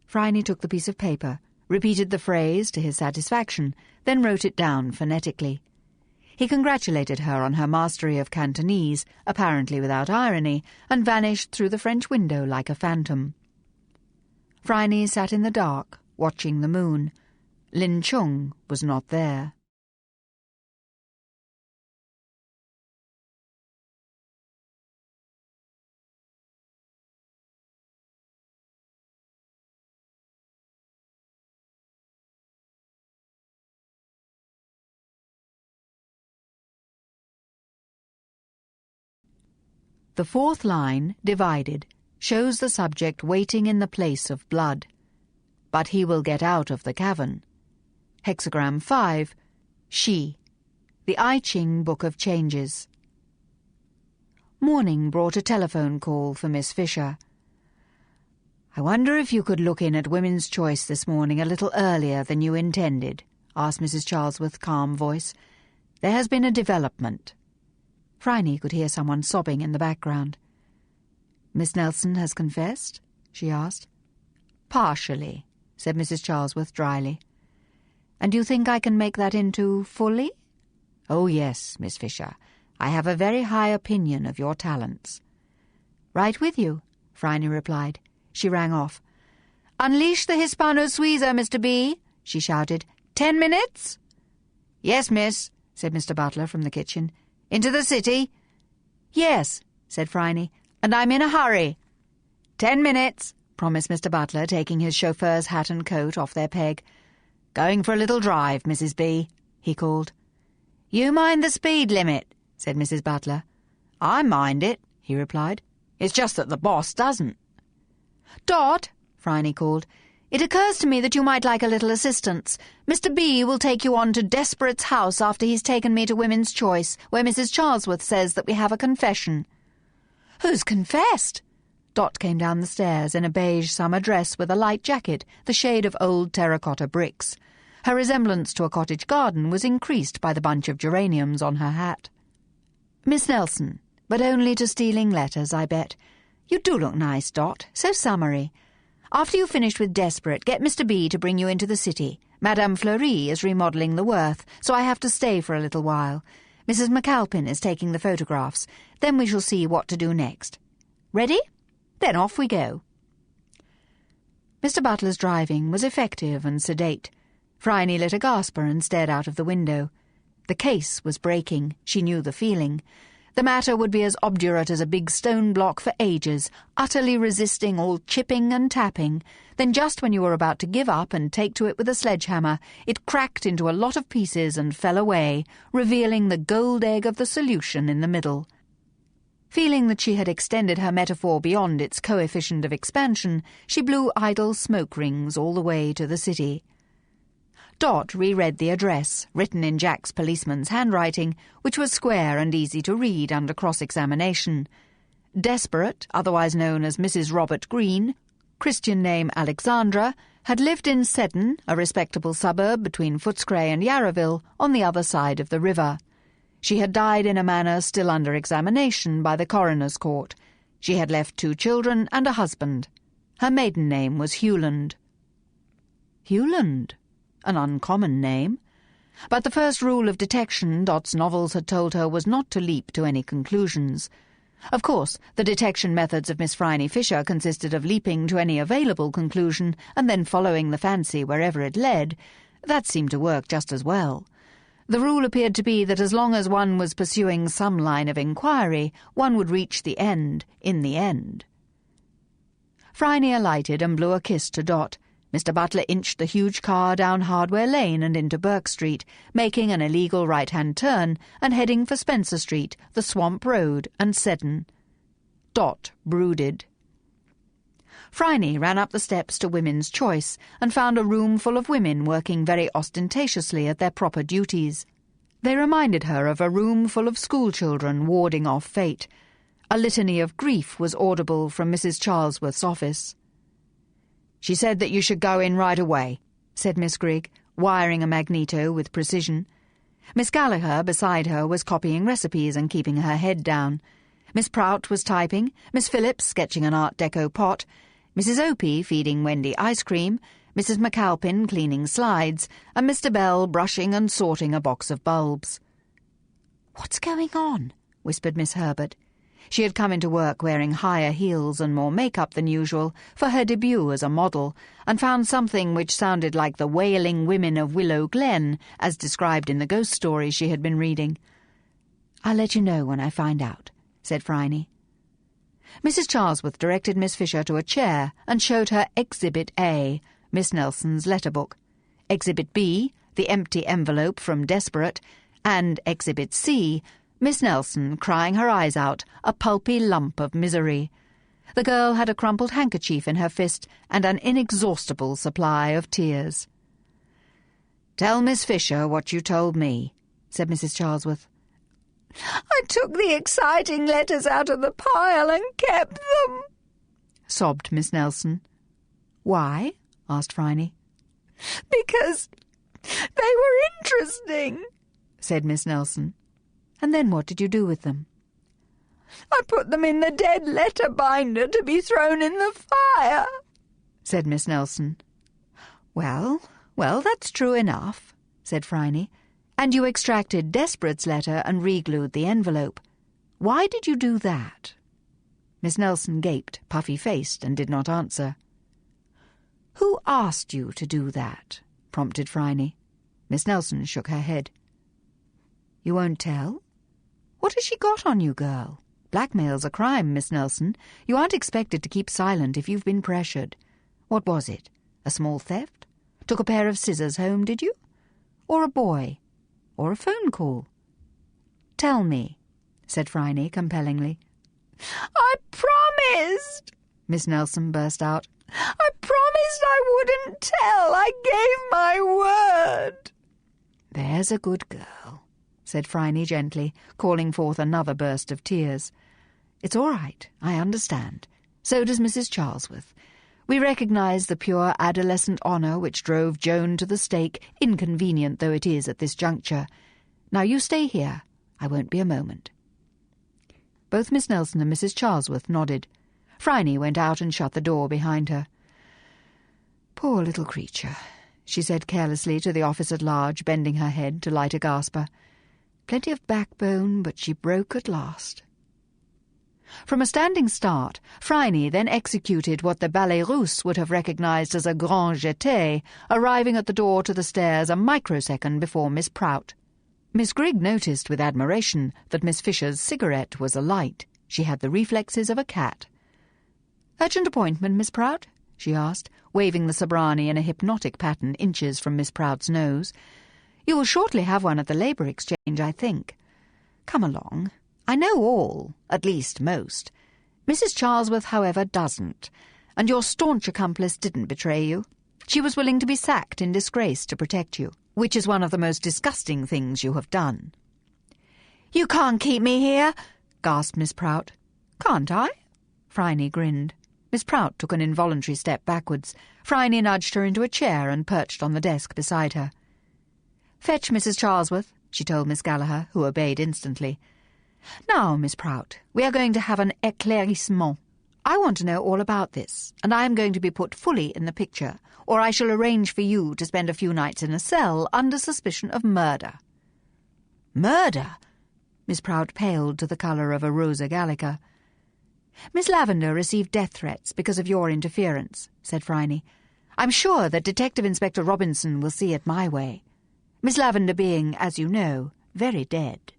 Phryne took the piece of paper, repeated the phrase to his satisfaction, then wrote it down phonetically. He congratulated her on her mastery of Cantonese, apparently without irony, and vanished through the French window like a phantom. Phryne sat in the dark, watching the moon. Lin Chung was not there. The fourth line, divided, shows the subject waiting in the place of blood. But he will get out of the cavern. Hexagram 5, She. The I Ching Book of Changes. Morning brought a telephone call for Miss Fisher. "I wonder if you could look in at Women's Choice this morning a little earlier than you intended," asked Mrs. Charlesworth's calm voice. "There has been a development." Phryne could hear someone sobbing in the background. "Miss Nelson has confessed?" she asked. "Partially," said Mrs. Charlesworth dryly. "And you think I can make that into fully?" "Oh, yes, Miss Fisher. I have a very high opinion of your talents." "Right with you," Phryne replied. She rang off. "Unleash the Hispano-Suiza, Mr. B," she shouted. 10 minutes?" "Yes, miss," said Mr. Butler from the kitchen. "Into the city?" "Yes," said Phryne, "and I'm in a hurry." 10 minutes, promised Mr. Butler, taking his chauffeur's hat and coat off their peg. "Going for a little drive, Mrs. B," he called. "You mind the speed limit?" said Mrs. Butler. "I mind it," he replied. "It's just that the boss doesn't." "Dot," Phryne called, "it occurs to me that you might like a little assistance. Mr. B will take you on to Desperate's house after he's taken me to Women's Choice, where Mrs. Charlesworth says that we have a confession." "Who's confessed?" Dot came down the stairs in a beige summer dress with a light jacket, the shade of old terracotta bricks. Her resemblance to a cottage garden was increased by the bunch of geraniums on her hat. "Miss Nelson, but only to stealing letters, I bet. You do look nice, Dot, so summery. After you've finished with Desperate, get Mr. B to bring you into the city. Madame Fleury is remodelling the Worth, so I have to stay for a little while. Mrs. McAlpin is taking the photographs. Then we shall see what to do next. Ready? Then off we go." Mr. Butler's driving was effective and sedate. Phryne lit a gasper and stared out of the window. The case was breaking. She knew the feeling. The matter would be as obdurate as a big stone block for ages, utterly resisting all chipping and tapping. Then just when you were about to give up and take to it with a sledgehammer, it cracked into a lot of pieces and fell away, revealing the gold egg of the solution in the middle. Feeling that she had extended her metaphor beyond its coefficient of expansion, she blew idle smoke rings all the way to the city. Dot reread the address, written in Jack's policeman's handwriting, which was square and easy to read under cross-examination. Desperate, otherwise known as Mrs. Robert Green, Christian name Alexandra, had lived in Seddon, a respectable suburb between Footscray and Yarraville, on the other side of the river. She had died in a manner still under examination by the coroner's court. She had left 2 children and a husband. Her maiden name was Hewland. Hewland? An uncommon name. But the first rule of detection, Dot's novels had told her, was not to leap to any conclusions. Of course, the detection methods of Miss Phryne Fisher consisted of leaping to any available conclusion and then following the fancy wherever it led. That seemed to work just as well. The rule appeared to be that as long as one was pursuing some line of inquiry, one would reach the end in the end. Phryne alighted and blew a kiss to Dot. Mr. Butler inched the huge car down Hardware Lane and into Burke Street, making an illegal right-hand turn and heading for Spencer Street, the Swamp Road, and Seddon. Dot brooded. Phryne ran up the steps to Women's Choice and found a room full of women working very ostentatiously at their proper duties. They reminded her of a room full of schoolchildren warding off fate. A litany of grief was audible from Mrs. Charlesworth's office. "She said that you should go in right away," said Miss Grigg, wiring a magneto with precision. Miss Gallagher, beside her, was copying recipes and keeping her head down. Miss Prout was typing, Miss Phillips sketching an Art Deco pot, Mrs. Opie feeding Wendy ice cream, Mrs. McAlpin cleaning slides, and Mr. Bell brushing and sorting a box of bulbs. "What's going on?" whispered Miss Herbert. She had come into work wearing higher heels and more makeup than usual for her debut as a model, and found something which sounded like the wailing women of Willow Glen, as described in the ghost stories she had been reading. "I'll let you know when I find out," said Phryne. Mrs. Charlesworth directed Miss Fisher to a chair and showed her Exhibit A, Miss Nelson's letter-book, Exhibit B, the empty envelope from Desperate, and Exhibit C, Miss Nelson crying her eyes out, a pulpy lump of misery. The girl had a crumpled handkerchief in her fist and an inexhaustible supply of tears. "Tell Miss Fisher what you told me," said Mrs. Charlesworth. I took the exciting letters out of the pile and kept them, sobbed Miss Nelson. Why? asked Phryne. Because they were interesting, said Miss Nelson. And then what did you do with them? I put them in the dead letter binder to be thrown in the fire, said Miss Nelson. Well, that's true enough, said Phryne. And you extracted Desperate's letter and re-glued the envelope. Why did you do that? Miss Nelson gaped, puffy-faced, and did not answer. Who asked you to do that? Prompted Phryne. Miss Nelson shook her head. You won't tell? What has she got on you, girl? Blackmail's a crime, Miss Nelson. You aren't expected to keep silent if you've been pressured. What was it? A small theft? Took a pair of scissors home, did you? Or a boy? Or a phone call? Tell me, said Phryne compellingly. I promised, Miss Nelson burst out. I promised I wouldn't tell. I gave my word. There's a good girl, said Phryne gently, calling forth another burst of tears. It's all right, I understand. So does Mrs. Charlesworth. We recognise the pure adolescent honour which drove Joan to the stake, inconvenient though it is at this juncture. Now you stay here. I won't be a moment. Both Miss Nelson and Mrs. Charlesworth nodded. Phryne went out and shut the door behind her. Poor little creature, she said carelessly to the office at large, bending her head to light a gasper. Plenty of backbone, but she broke at last. From a standing start, Phryne then executed what the ballet russe would have recognised as a grand jeté, arriving at the door to the stairs a microsecond before Miss Prout. Miss Grigg noticed with admiration that Miss Fisher's cigarette was alight. She had the reflexes of a cat. "Urgent appointment, Miss Prout?" she asked, waving the sobrani in a hypnotic pattern inches from Miss Prout's nose. "You will shortly have one at the Labour Exchange, I think. Come along. I know all, at least most. Mrs. Charlesworth, however, doesn't, and your staunch accomplice didn't betray you. She was willing to be sacked in disgrace to protect you, which is one of the most disgusting things you have done." "You can't keep me here," gasped Miss Prout. "Can't I?" Phryne grinned. Miss Prout took an involuntary step backwards. Phryne nudged her into a chair and perched on the desk beside her. "Fetch Mrs. Charlesworth," she told Miss Gallagher, who obeyed instantly. "Now, Miss Prout, we are going to have an éclaircissement. I want to know all about this, and I am going to be put fully in the picture, or I shall arrange for you to spend a few nights in a cell under suspicion of murder." "Murder?" Miss Prout paled to the colour of a Rosa Gallica. "Miss Lavender received death threats because of your interference," said Phryne. "I'm sure that Detective Inspector Robinson will see it my way. Miss Lavender being, as you know, very dead."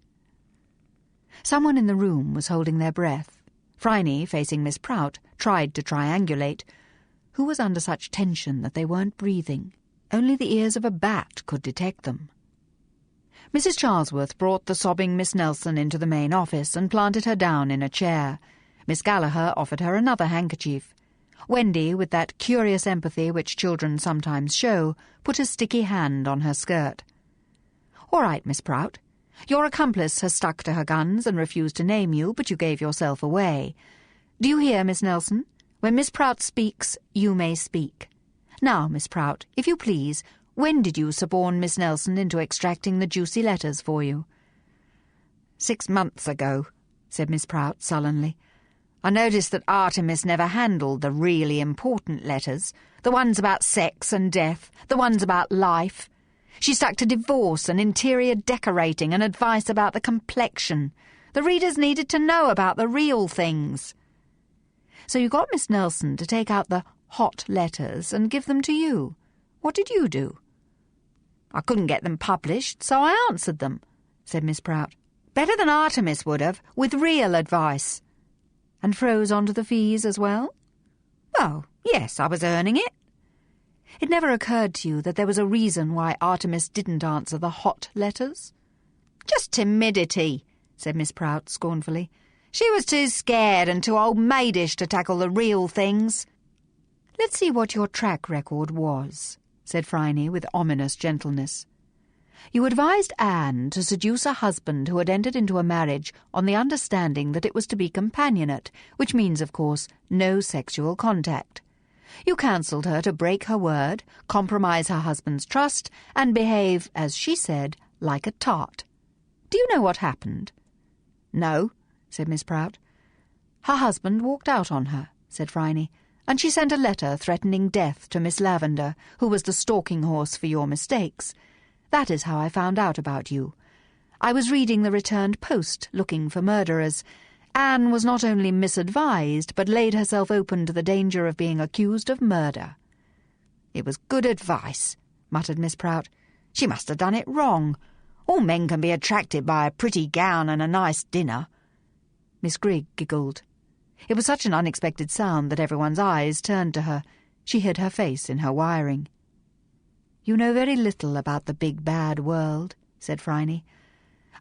Someone in the room was holding their breath. Phryne, facing Miss Prout, tried to triangulate. Who was under such tension that they weren't breathing? Only the ears of a bat could detect them. Mrs. Charlesworth brought the sobbing Miss Nelson into the main office and planted her down in a chair. Miss Gallagher offered her another handkerchief. Wendy, with that curious empathy which children sometimes show, put a sticky hand on her skirt. "All right, Miss Prout. Your accomplice has stuck to her guns and refused to name you, but you gave yourself away. Do you hear, Miss Nelson? When Miss Prout speaks, you may speak. Now, Miss Prout, if you please, when did you suborn Miss Nelson into extracting the juicy letters for you?" 6 months ago, said Miss Prout sullenly. "I noticed that Artemis never handled the really important letters, the ones about sex and death, the ones about life. She stuck to divorce and interior decorating and advice about the complexion. The readers needed to know about the real things. So you got Miss Nelson to take out the hot letters and give them to you. What did you do?" "I couldn't get them published, so I answered them," said Miss Prout. "Better than Artemis would have, with real advice." "And froze onto the fees as well?" "Oh, yes, I was earning it." "It never occurred to you that there was a reason why Artemis didn't answer the hot letters?" "Just timidity," said Miss Prout scornfully. "She was too scared and too old-maidish to tackle the real things." "Let's see what your track record was," said Phryne with ominous gentleness. You advised Anne to seduce a husband who had entered into a marriage on the understanding that it was to be companionate, which means, of course, no sexual contact. You counselled her to break her word, compromise her husband's trust, and behave, as she said, like a tart. Do you know what happened? No, said Miss Prout. Her husband walked out on her, said Phryne, and she sent a letter threatening death to Miss Lavender, who was the stalking horse for your mistakes. That is how I found out about you. I was reading the returned post, looking for murderers. Anne was not only misadvised, but laid herself open to the danger of being accused of murder. It was good advice, muttered Miss Prout. She must have done it wrong. All men can be attracted by a pretty gown and a nice dinner. Miss Grigg giggled. It was such an unexpected sound that everyone's eyes turned to her. She hid her face in her wiring. You know very little about the big bad world, said Phryne.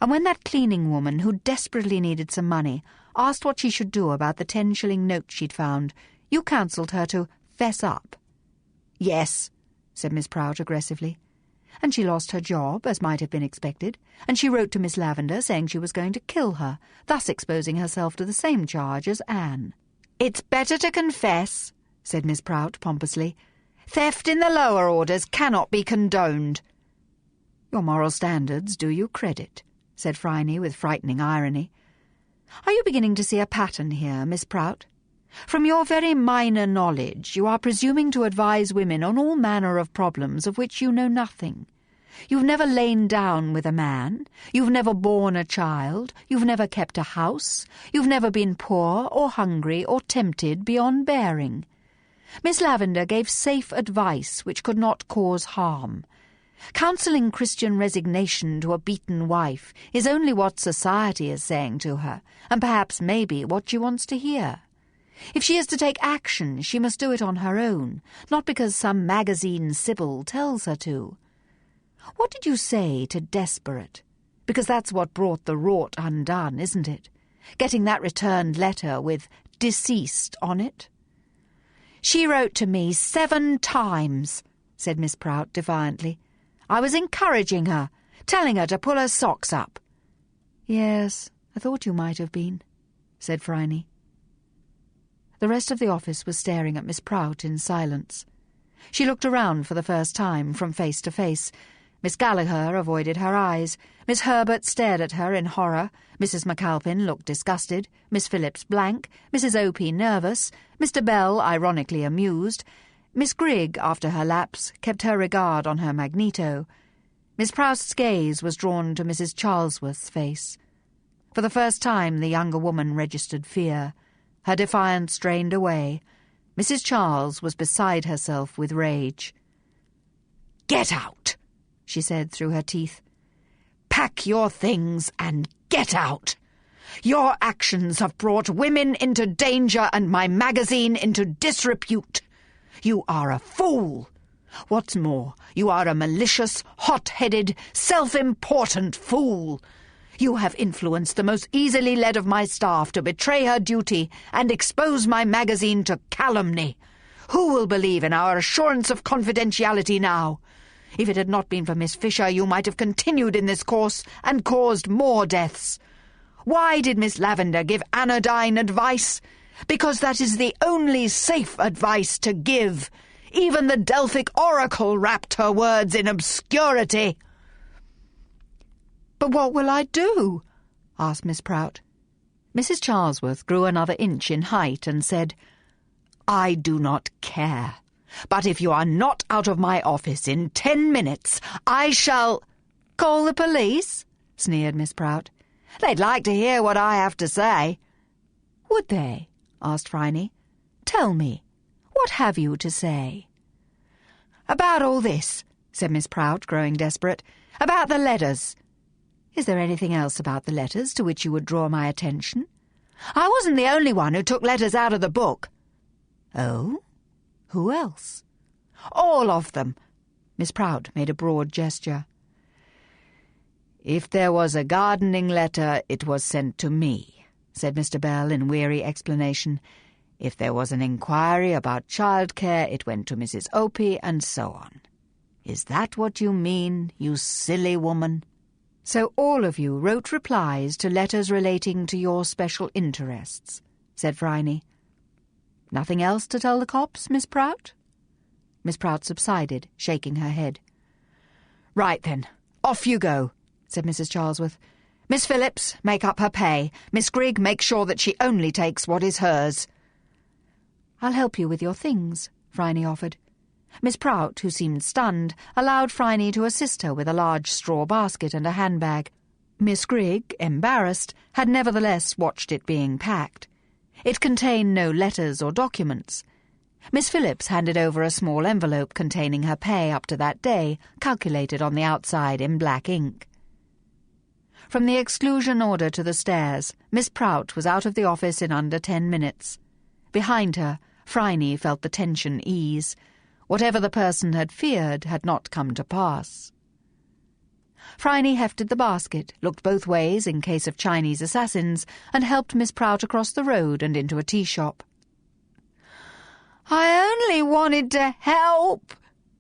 And when that cleaning woman, who desperately needed some money, asked what she should do about the 10-shilling note she'd found, you counselled her to fess up. Yes, said Miss Prout aggressively. And she lost her job, as might have been expected, and she wrote to Miss Lavender saying she was going to kill her, thus exposing herself to the same charge as Anne. It's better to confess, said Miss Prout pompously. Theft in the lower orders cannot be condoned. Your moral standards do you credit, said Phryne with frightening irony. Are you beginning to see a pattern here, Miss Prout? From your very minor knowledge, you are presuming to advise women on all manner of problems of which you know nothing. You've never lain down with a man, you've never borne a child, you've never kept a house, you've never been poor or hungry or tempted beyond bearing. Miss Lavender gave safe advice which could not cause harm. Counselling Christian resignation to a beaten wife is only what society is saying to her, and perhaps maybe what she wants to hear. If she is to take action, she must do it on her own, not because some magazine sibyl tells her to. What did you say to desperate? Because that's what brought the rort undone, isn't it? Getting that returned letter with deceased on it? She wrote to me 7 times, said Miss Prout defiantly. I was encouraging her, telling her to pull her socks up. Yes, I thought you might have been, said Phryne. The rest of the office was staring at Miss Prout in silence. She looked around for the first time, from face to face. Miss Gallagher avoided her eyes. Miss Herbert stared at her in horror. Mrs. McAlpin looked disgusted. Miss Phillips blank. Mrs. Opie nervous. Mr. Bell ironically amused. Miss Grigg, after her lapse, kept her regard on her magneto. Miss Prout's gaze was drawn to Mrs. Charlesworth's face. For the first time the younger woman registered fear. Her defiance drained away. Mrs. Charles was beside herself with rage. "Get out!" she said through her teeth. "Pack your things and get out! Your actions have brought women into danger and my magazine into disrepute. You are a fool. What's more, you are a malicious, hot-headed, self-important fool. You have influenced the most easily led of my staff to betray her duty and expose my magazine to calumny. Who will believe in our assurance of confidentiality now? If it had not been for Miss Fisher, you might have continued in this course and caused more deaths. Why did Miss Lavender give anodyne advice? Because that is the only safe advice to give. Even the Delphic oracle wrapped her words in obscurity." "But what will I do?" asked Miss Prout. Mrs. Charlesworth grew another inch in height and said, "I do not care. But if you are not out of my office in 10 minutes, I shall—" "Call the police?" sneered Miss Prout. "They'd like to hear what I have to say." "Would they?" asked Phryne. "Tell me, what have you to say?" "About all this," said Miss Prout, growing desperate. "About the letters." "Is there anything else about the letters to which you would draw my attention?" "I wasn't the only one who took letters out of the book." "Oh? Who else?" "All of them." Miss Prout made a broad gesture. "If there was a gardening letter, it was sent to me," said Mr. Bell in weary explanation. "If there was an inquiry about childcare, it went to Mrs. Opie, and so on. Is that what you mean, you silly woman?" "So all of you wrote replies to letters relating to your special interests," said Phryne. "Nothing else to tell the cops, Miss Prout?" Miss Prout subsided, shaking her head. "Right then, off you go," said Mrs. Charlesworth. "Miss Phillips, make up her pay. Miss Grigg, make sure that she only takes what is hers." "I'll help you with your things," Phryne offered. Miss Prout, who seemed stunned, allowed Phryne to assist her with a large straw basket and a handbag. Miss Grigg, embarrassed, had nevertheless watched it being packed. It contained no letters or documents. Miss Phillips handed over a small envelope containing her pay up to that day, calculated on the outside in black ink. From the exclusion order to the stairs, Miss Prout was out of the office in under 10 minutes. Behind her, Phryne felt the tension ease. Whatever the person had feared had not come to pass. Phryne hefted the basket, looked both ways in case of Chinese assassins, and helped Miss Prout across the road and into a tea shop. "I only wanted to help,"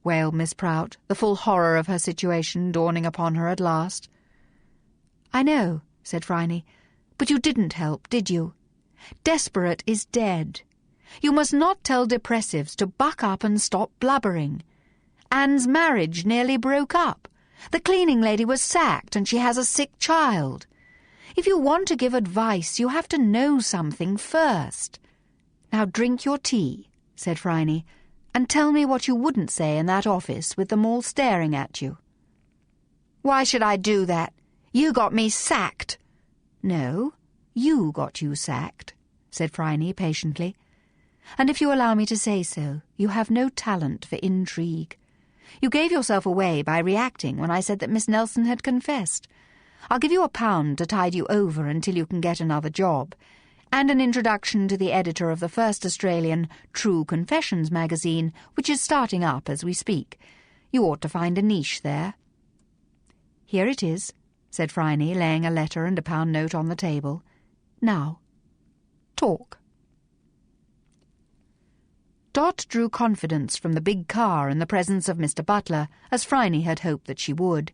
wailed Miss Prout, the full horror of her situation dawning upon her at last. "I know," said Phryne, "but you didn't help, did you? Desperate is dead. You must not tell depressives to buck up and stop blubbering. Anne's marriage nearly broke up. The cleaning lady was sacked and she has a sick child. If you want to give advice, you have to know something first. Now drink your tea," said Phryne, "and tell me what you wouldn't say in that office with them all staring at you." "Why should I do that? You got me sacked." "No, you got you sacked," said Phryne patiently. "And if you allow me to say so, you have no talent for intrigue. You gave yourself away by reacting when I said that Miss Nelson had confessed. I'll give you £1 to tide you over until you can get another job, and an introduction to the editor of the first Australian True Confessions magazine, which is starting up as we speak. You ought to find a niche there." "Here it is," said Phryne, laying a letter and a £1 note on the table. "Now, talk." Dot drew confidence from the big car in the presence of Mr. Butler, as Phryne had hoped that she would.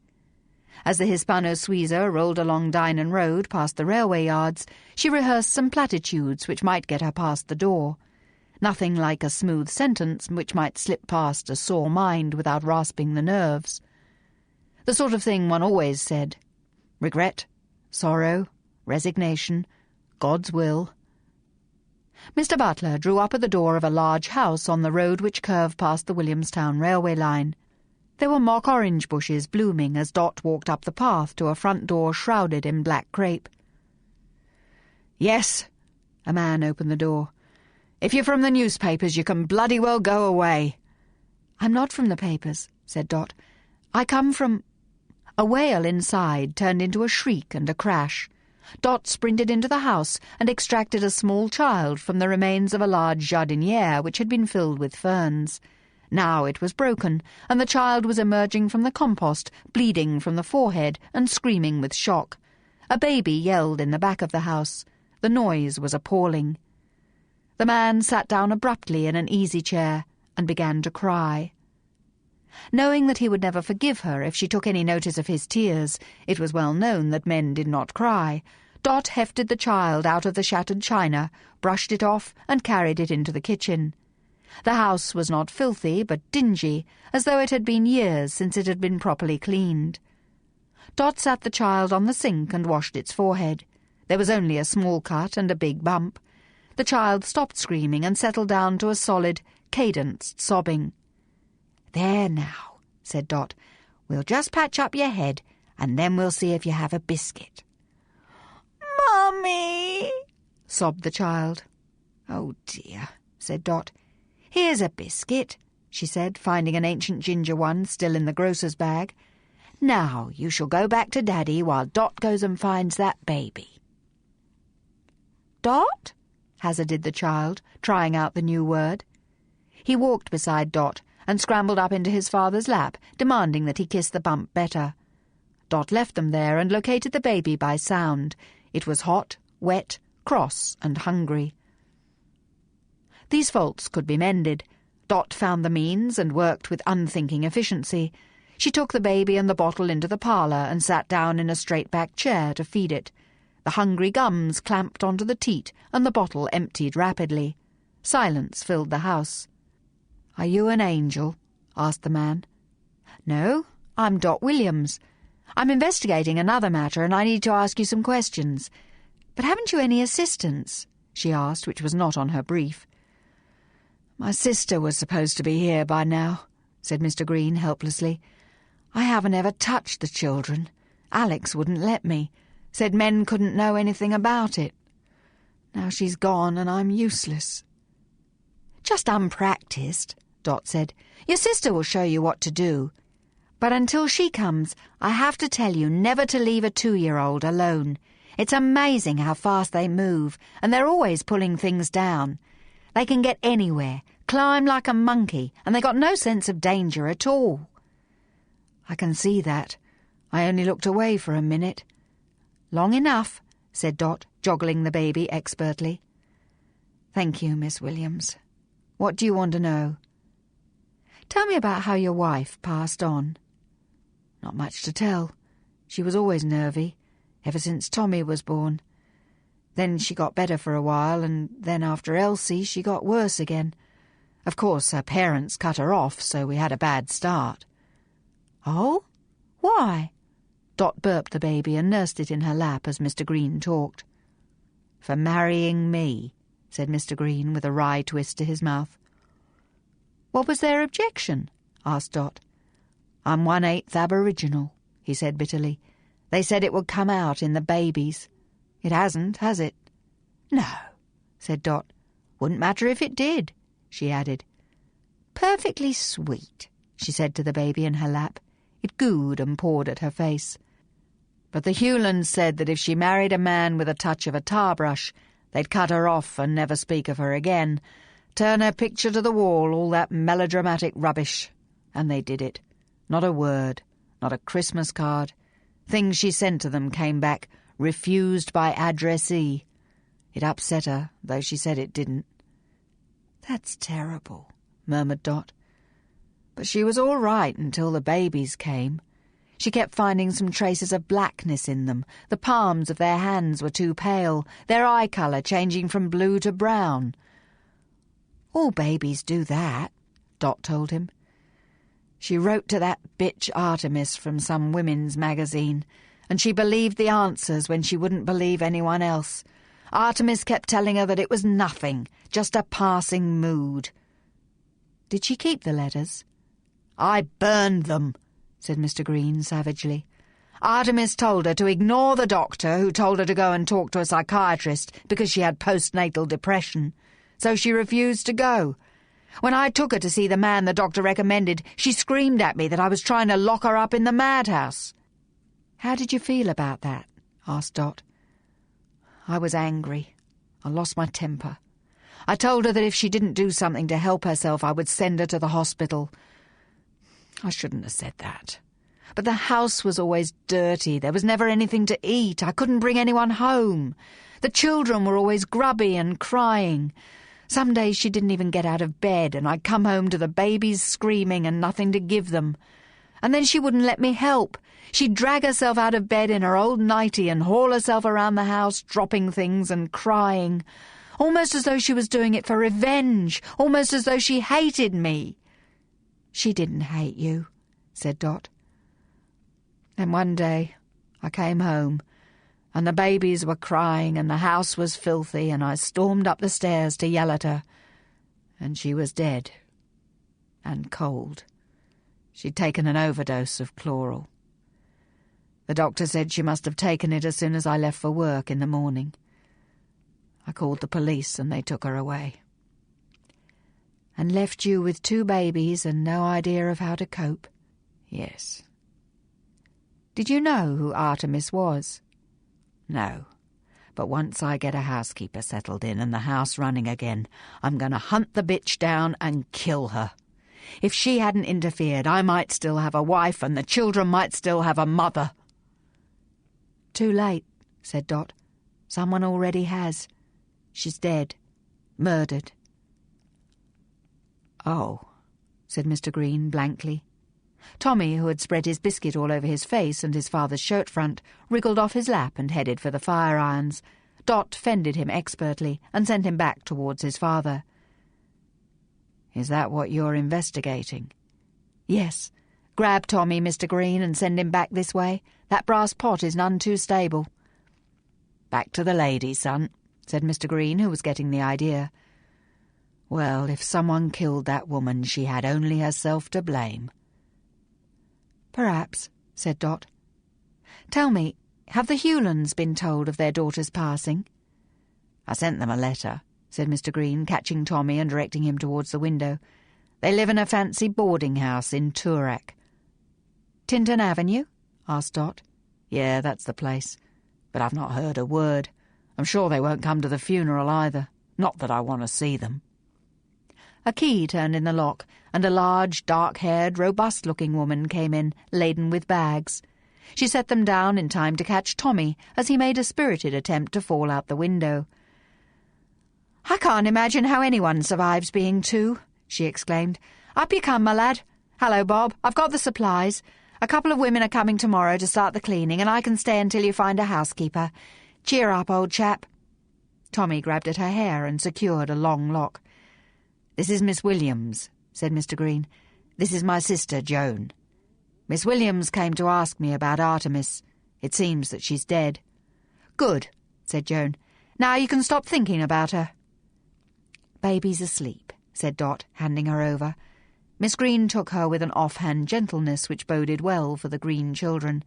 As the Hispano-Suiza rolled along Dynon Road past the railway yards, she rehearsed some platitudes which might get her past the door. Nothing like a smooth sentence which might slip past a sore mind without rasping the nerves. The sort of thing one always said. Regret, sorrow, resignation, God's will. Mr. Butler drew up at the door of a large house on the road which curved past the Williamstown railway line. There were mock orange bushes blooming as Dot walked up the path to a front door shrouded in black crape. "Yes," a man opened the door. "If you're from the newspapers, you can bloody well go away." "I'm not from the papers," said Dot. "I come from—" A wail inside turned into a shriek and a crash. Dot sprinted into the house and extracted a small child from the remains of a large jardiniere which had been filled with ferns. Now it was broken, and the child was emerging from the compost, bleeding from the forehead and screaming with shock. A baby yelled in the back of the house. The noise was appalling. The man sat down abruptly in an easy chair and began to cry. Knowing that he would never forgive her if she took any notice of his tears, it was well known that men did not cry, Dot hefted the child out of the shattered china, brushed it off, and carried it into the kitchen. The house was not filthy, but dingy, as though it had been years since it had been properly cleaned. Dot sat the child on the sink and washed its forehead. There was only a small cut and a big bump. The child stopped screaming and settled down to a solid, cadenced sobbing. "There now," said Dot. "We'll just patch up your head, and then we'll see if you have a biscuit." "Mummy!" sobbed the child. "Oh dear," said Dot. "Here's a biscuit," she said, finding an ancient ginger one still in the grocer's bag. "Now you shall go back to Daddy while Dot goes and finds that baby." "Dot?" hazarded the child, trying out the new word. He walked beside Dot and scrambled up into his father's lap, demanding that he kiss the bump better. Dot left them there and located the baby by sound. It was hot, wet, cross, and hungry. These faults could be mended. Dot found the means and worked with unthinking efficiency. She took the baby and the bottle into the parlour and sat down in a straight-back chair to feed it. The hungry gums clamped onto the teat and the bottle emptied rapidly. Silence filled the house. "Are you an angel?" asked the man. "No, I'm Dot Williams. I'm investigating another matter and I need to ask you some questions. But haven't you any assistants?" she asked, which was not on her brief. "My sister was supposed to be here by now," said Mr. Green helplessly. "I haven't ever touched the children. Alex wouldn't let me, said men couldn't know anything about it. Now she's gone and I'm useless." "Just unpractised," Dot said. "Your sister will show you what to do. But until she comes, I have to tell you never to leave a 2-year-old alone. It's amazing how fast they move, and they're always pulling things down. They can get anywhere, climb like a monkey, and they got no sense of danger at all." "I can see that. I only looked away for a minute." "Long enough," said Dot, joggling the baby expertly. "Thank you, Miss Williams. What do you want to know?" "Tell me about how your wife passed on." "Not much to tell. She was always nervy, ever since Tommy was born. Then she got better for a while, and then after Elsie she got worse again. Of course her parents cut her off, so we had a bad start." "Oh? Why?" Dot burped the baby and nursed it in her lap as Mr. Green talked. "For marrying me," said Mr. Green with a wry twist to his mouth. "What was their objection?" asked Dot. "I'm 1/8 Aboriginal," he said bitterly. "They said it would come out in the babies. It hasn't, has it?" "No," said Dot. "Wouldn't matter if it did," she added. "Perfectly sweet," she said to the baby in her lap. It gooed and pawed at her face. "But the Hewlands said that if she married a man with a touch of a tar-brush, they'd cut her off and never speak of her again. Turn her picture to the wall, all that melodramatic rubbish. And they did it. Not a word, not a Christmas card. Things she sent to them came back, refused by addressee. It upset her, though she said it didn't." "That's terrible," murmured Dot. "But she was all right until the babies came. She kept finding some traces of blackness in them. The palms of their hands were too pale, their eye colour changing from blue to brown." "All babies do that," Dot told him. "She wrote to that bitch Artemis from some women's magazine, and she believed the answers when she wouldn't believe anyone else. Artemis kept telling her that it was nothing, just a passing mood." "Did she keep the letters?" "I burned them," said Mr. Green savagely. "Artemis told her to ignore the doctor who told her to go and talk to a psychiatrist because she had postnatal depression. So she refused to go. When I took her to see the man the doctor recommended, she screamed at me that I was trying to lock her up in the madhouse." "How did you feel about that?" asked Dot. "I was angry. I lost my temper. I told her that if she didn't do something to help herself, I would send her to the hospital. I shouldn't have said that. But the house was always dirty. There was never anything to eat. I couldn't bring anyone home. The children were always grubby and crying. Some days she didn't even get out of bed, and I'd come home to the babies screaming and nothing to give them. And then she wouldn't let me help. She'd drag herself out of bed in her old nightie and haul herself around the house, dropping things and crying, almost as though she was doing it for revenge, almost as though she hated me." "She didn't hate you," said Dot. "Then one day I came home, and the babies were crying and the house was filthy, and I stormed up the stairs to yell at her, and she was dead and cold. She'd taken an overdose of chloral. The doctor said she must have taken it as soon as I left for work in the morning. I called the police and they took her away." "And left you with 2 babies and no idea of how to cope?" "Yes." "Did you know who Artemis was?" "No. But once I get a housekeeper settled in and the house running again, I'm going to hunt the bitch down and kill her. If she hadn't interfered, I might still have a wife and the children might still have a mother." "Too late," said Dot. "Someone already has. She's dead. Murdered." "Oh," said Mr. Green blankly. Tommy, who had spread his biscuit all over his face and his father's shirt front, wriggled off his lap and headed for the fire irons. Dot fended him expertly and sent him back towards his father. "Is that what you're investigating?" "Yes. Grab Tommy, Mr. Green, and send him back this way. That brass pot is none too stable." "Back to the lady, son," said Mr. Green, who was getting the idea. "Well, if someone killed that woman, she had only herself to blame." "Perhaps," said Dot. "Tell me, have the Hewlands been told of their daughter's passing?" "I sent them a letter," said Mr. Green, catching Tommy and directing him towards the window. "They live in a fancy boarding house in Toorak." "Tinton Avenue?" asked Dot. "Yeah, that's the place. But I've not heard a word. I'm sure they won't come to the funeral either. Not that I want to see them." A key turned in the lock, and a large, dark-haired, robust-looking woman came in, laden with bags. She set them down in time to catch Tommy as he made a spirited attempt to fall out the window. "I can't imagine how anyone survives being two," she exclaimed. "Up you come, my lad. Hello, Bob. I've got the supplies. A couple of women are coming tomorrow to start the cleaning, and I can stay until you find a housekeeper. Cheer up, old chap." Tommy grabbed at her hair and secured a long lock. "This is Miss Williams," said Mr. Green. "This is my sister, Joan. Miss Williams came to ask me about Artemis. It seems that she's dead." "Good," said Joan. "Now you can stop thinking about her." "Baby's asleep," said Dot, handing her over. Miss Green took her with an offhand gentleness which boded well for the Green children.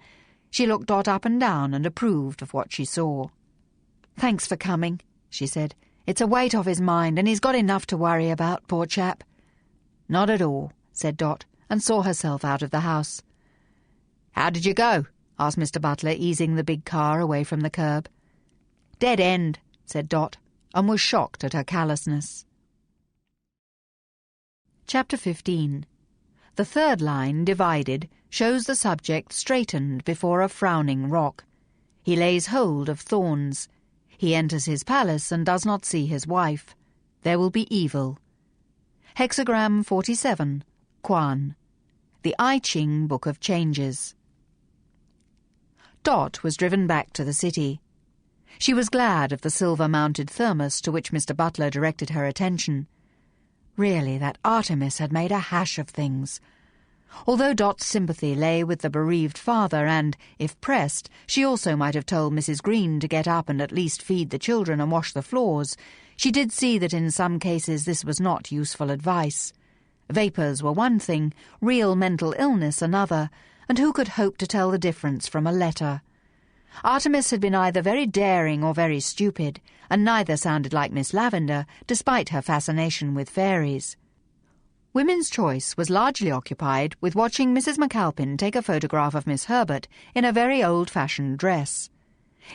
She looked Dot up and down and approved of what she saw. "Thanks for coming," she said. "It's a weight off his mind, and he's got enough to worry about, poor chap." "Not at all," said Dot, and saw herself out of the house. "How did you go?" asked Mr. Butler, easing the big car away from the curb. "Dead end," said Dot, and was shocked at her callousness. Chapter 15. The third line, divided, shows the subject straightened before a frowning rock. He lays hold of thorns. He enters his palace and does not see his wife. There will be evil. Hexagram 47, Quan. The I Ching Book of Changes. Dot was driven back to the city. She was glad of the silver-mounted thermos to which Mr. Butler directed her attention. Really, that Artemis had made a hash of things. Although Dot's sympathy lay with the bereaved father and, if pressed, she also might have told Mrs. Green to get up and at least feed the children and wash the floors, she did see that in some cases this was not useful advice. Vapours were one thing, real mental illness another, and who could hope to tell the difference from a letter? Artemis had been either very daring or very stupid, and neither sounded like Miss Lavender, despite her fascination with fairies. Women's choice was largely occupied with watching Mrs. McAlpin take a photograph of Miss Herbert in a very old-fashioned dress.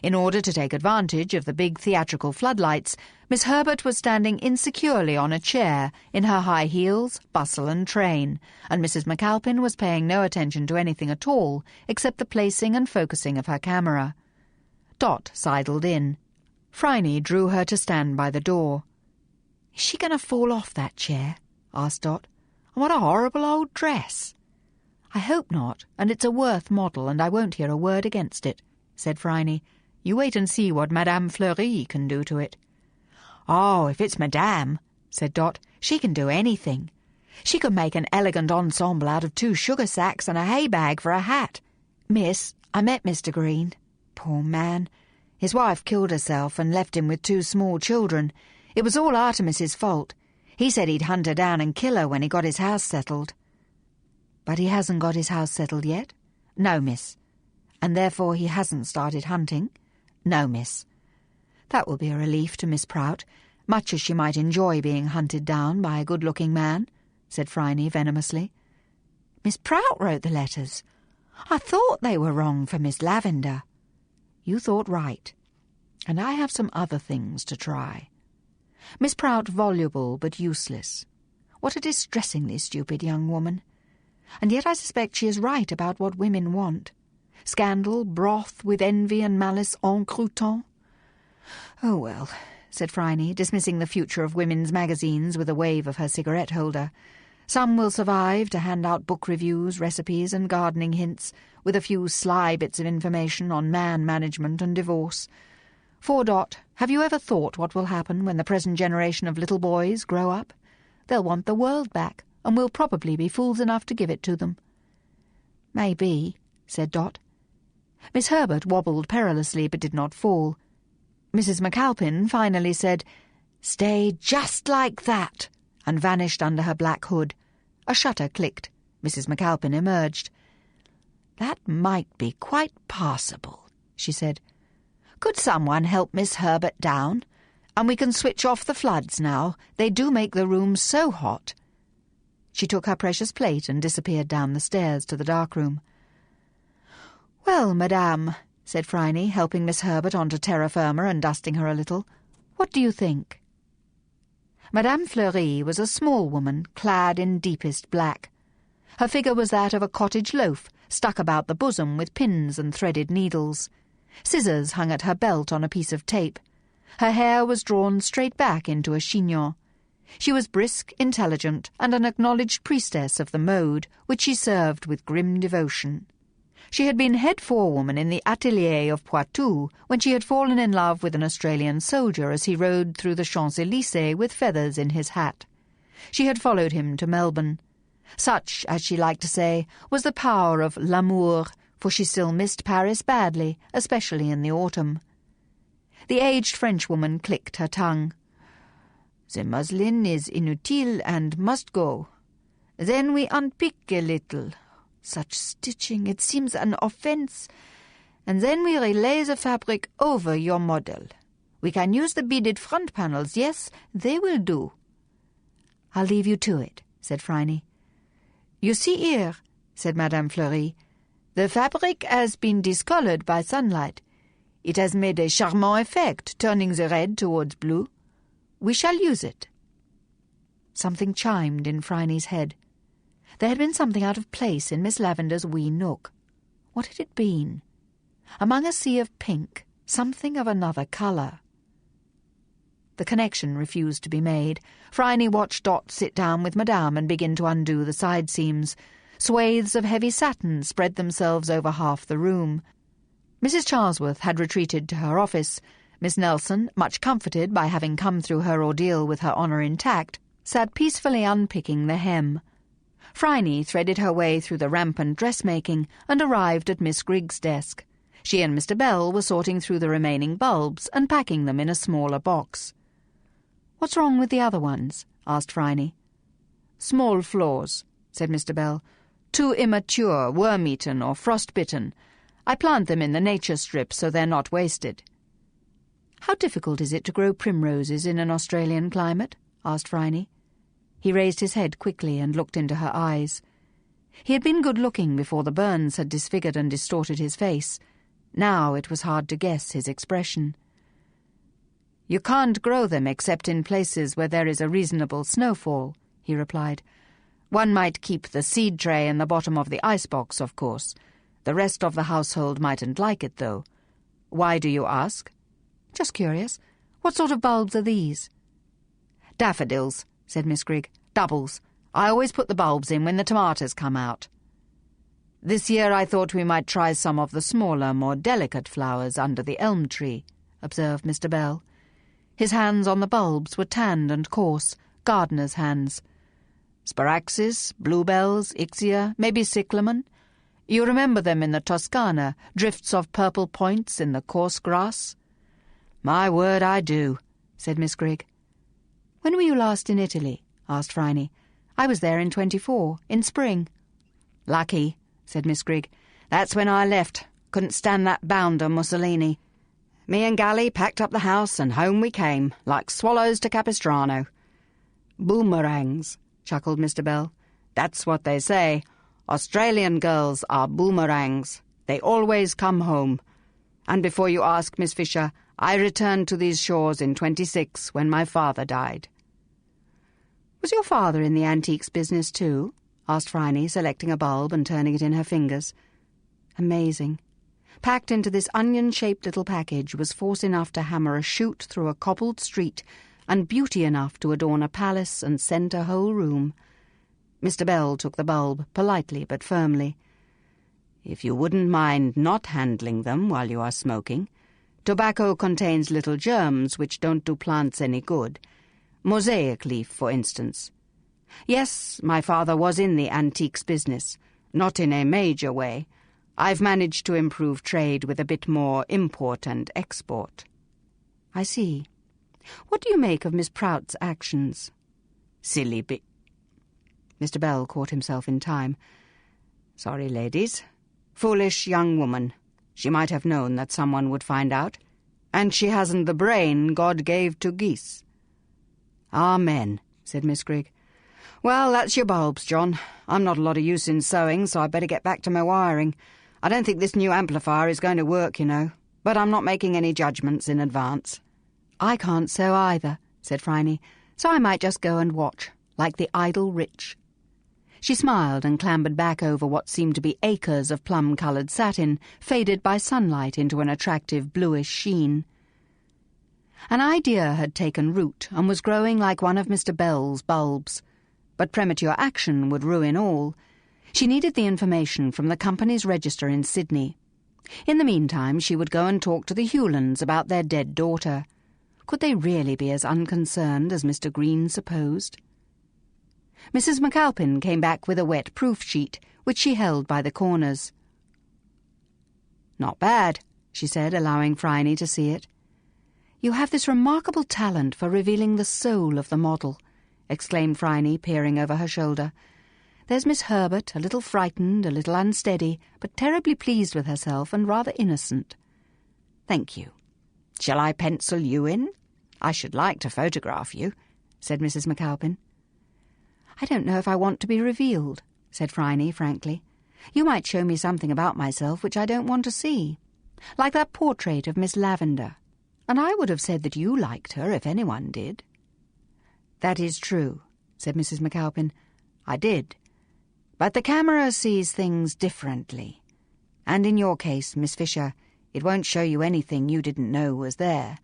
In order to take advantage of the big theatrical floodlights, Miss Herbert was standing insecurely on a chair in her high heels, bustle and train, and Mrs. McAlpin was paying no attention to anything at all except the placing and focusing of her camera. Dot sidled in. Phryne drew her to stand by the door. "Is she going to fall off that chair?" asked Dot. "And what a horrible old dress!" "I hope not, and it's a Worth model, and I won't hear a word against it," said Phryne. "You wait and see what Madame Fleury can do to it." "Oh, if it's Madame," said Dot, "she can do anything. She could make an elegant ensemble out of 2 sugar sacks and a hay bag for a hat. Miss, I met Mr. Green. Poor man. His wife killed herself and left him with 2 small children. It was all Artemis's fault. He said he'd hunt her down and kill her when he got his house settled." "But he hasn't got his house settled yet?" "No, miss." "And therefore he hasn't started hunting?" "No, miss." "That will be a relief to Miss Prout, much as she might enjoy being hunted down by a good-looking man," said Phryne venomously. "Miss Prout wrote the letters. I thought they were wrong for Miss Lavender." "You thought right. And I have some other things to try. Miss Prout voluble but useless. What a distressingly stupid young woman. And yet I suspect she is right about what women want. Scandal, broth, with envy and malice en croûtant. Oh, well, said Phryne, dismissing the future of women's magazines with a wave of her cigarette holder. Some will survive to hand out book reviews, recipes and gardening hints, with a few sly bits of information on man management and divorce. For Dot, have you ever thought what will happen when the present generation of little boys grow up? They'll want the world back, and we'll probably be fools enough to give it to them. Maybe, said Dot. Miss Herbert wobbled perilously but did not fall. Mrs. McAlpin finally said, "Stay just like that," and vanished under her black hood. A shutter clicked. Mrs. McAlpin emerged. "That might be quite passable," she said. "Could someone help Miss Herbert down? And we can switch off the floods now. They do make the room so hot." She took her precious plate and disappeared down the stairs to the dark room. "Well, madame," said Phryne, helping Miss Herbert onto terra firma and dusting her a little, "what do you think?" Madame Fleury was a small woman, clad in deepest black. Her figure was that of a cottage loaf, stuck about the bosom with pins and threaded needles. Scissors hung at her belt on a piece of tape. Her hair was drawn straight back into a chignon. She was brisk, intelligent, and an acknowledged priestess of the mode, which she served with grim devotion. She had been head forewoman in the atelier of Poitou when she had fallen in love with an Australian soldier as he rode through the Champs-Élysées with feathers in his hat. She had followed him to Melbourne. Such, as she liked to say, was the power of l'amour, for she still missed Paris badly, especially in the autumn. The aged Frenchwoman clicked her tongue. "The muslin is inutile and must go. Then we unpick a little. Such stitching, it seems an offence. And then we relay the fabric over your model. We can use the beaded front panels, yes, they will do." "I'll leave you to it," said Phryne. "You see here," said Madame Fleury, "the fabric has been discoloured by sunlight. It has made a charmant effect, turning the red towards blue. We shall use it." Something chimed in Phryne's head. There had been something out of place in Miss Lavender's wee nook. What had it been? Among a sea of pink, something of another colour. The connection refused to be made. Phryne watched Dot sit down with Madame and begin to undo the side seams. Swathes of heavy satin spread themselves over half the room. Mrs. Charlesworth had retreated to her office. Miss Nelson, much comforted by having come through her ordeal with her honour intact, sat peacefully unpicking the hem. Phryne threaded her way through the rampant dressmaking and arrived at Miss Grigg's desk. She and Mr. Bell were sorting through the remaining bulbs and packing them in a smaller box. "What's wrong with the other ones?" asked Phryne. "Small flaws," said Mr. Bell. "Too immature, worm-eaten or frost-bitten. I plant them in the nature strip so they're not wasted." "How difficult is it to grow primroses in an Australian climate?" asked Phryne. He raised his head quickly and looked into her eyes. He had been good-looking before the burns had disfigured and distorted his face. Now it was hard to guess his expression. "You can't grow them except in places where there is a reasonable snowfall," he replied. "One might keep the seed tray in the bottom of the icebox, of course. The rest of the household mightn't like it, though. Why do you ask?" "Just curious. What sort of bulbs are these?" "Daffodils," said Miss Grigg. "Doubles. I always put the bulbs in when the tomatoes come out." "This year I thought we might try some of the smaller, more delicate flowers under the elm tree," observed Mr. Bell. His hands on the bulbs were tanned and coarse, gardener's hands. "Sparaxis, bluebells, ixia, maybe cyclamen. You remember them in the Toscana, drifts of purple points in the coarse grass?" "My word, I do," said Miss Grigg. "When were you last in Italy?" asked Phryne. "I was there in 24, in spring." "Lucky," said Miss Grigg. "That's when I left. Couldn't stand that bounder Mussolini. Me and Gally packed up the house and home we came, like swallows to Capistrano." "Boomerangs," chuckled Mr. Bell. "That's what they say. Australian girls are boomerangs. They always come home. And before you ask, Miss Fisher, I returned to these shores in 26 when my father died." "Was your father in the antiques business too?" asked Phryne, selecting a bulb and turning it in her fingers. Amazing. Packed into this onion-shaped little package was force enough to hammer a chute through a cobbled street and beauty enough to adorn a palace and scent a whole room. Mr. Bell took the bulb, politely but firmly. "If you wouldn't mind not handling them while you are smoking. Tobacco contains little germs which don't do plants any good. Mosaic leaf, for instance. Yes, my father was in the antiques business, not in a major way. I've managed to improve trade with a bit more import and export." "I see. What do you make of Miss Prout's actions?" "Silly bit." Mr. Bell caught himself in time. "Sorry, ladies. Foolish young woman. She might have known that someone would find out. And she hasn't the brain God gave to geese." "Amen," said Miss Grigg. "Well, that's your bulbs, John. I'm not a lot of use in sewing, so I'd better get back to my wiring. I don't think this new amplifier is going to work, you know, but I'm not making any judgments in advance." "I can't sew either," said Phryne, "so I might just go and watch, like the idle rich." She smiled and clambered back over what seemed to be acres of plum-coloured satin, faded by sunlight into an attractive bluish sheen. An idea had taken root and was growing like one of Mr. Bell's bulbs, but premature action would ruin all. She needed the information from the company's register in Sydney. In the meantime, she would go and talk to the Hewlands about their dead daughter. Could they really be as unconcerned as Mr. Green supposed? Mrs. McAlpin came back with a wet proof sheet, which she held by the corners. "Not bad," she said, allowing Phryne to see it. "You have this remarkable talent for revealing the soul of the model," exclaimed Phryne, peering over her shoulder. "There's Miss Herbert, a little frightened, a little unsteady, but terribly pleased with herself and rather innocent." "Thank you. Shall I pencil you in? I should like to photograph you," said Mrs. McAlpin. "I don't know if I want to be revealed," said Phryne frankly. "You might show me something about myself which I don't want to see. Like that portrait of Miss Lavender. And I would have said that you liked her if anyone did." "That is true," said Mrs. McAlpin. "I did. But the camera sees things differently. And in your case, Miss Fisher, it won't show you anything you didn't know was there.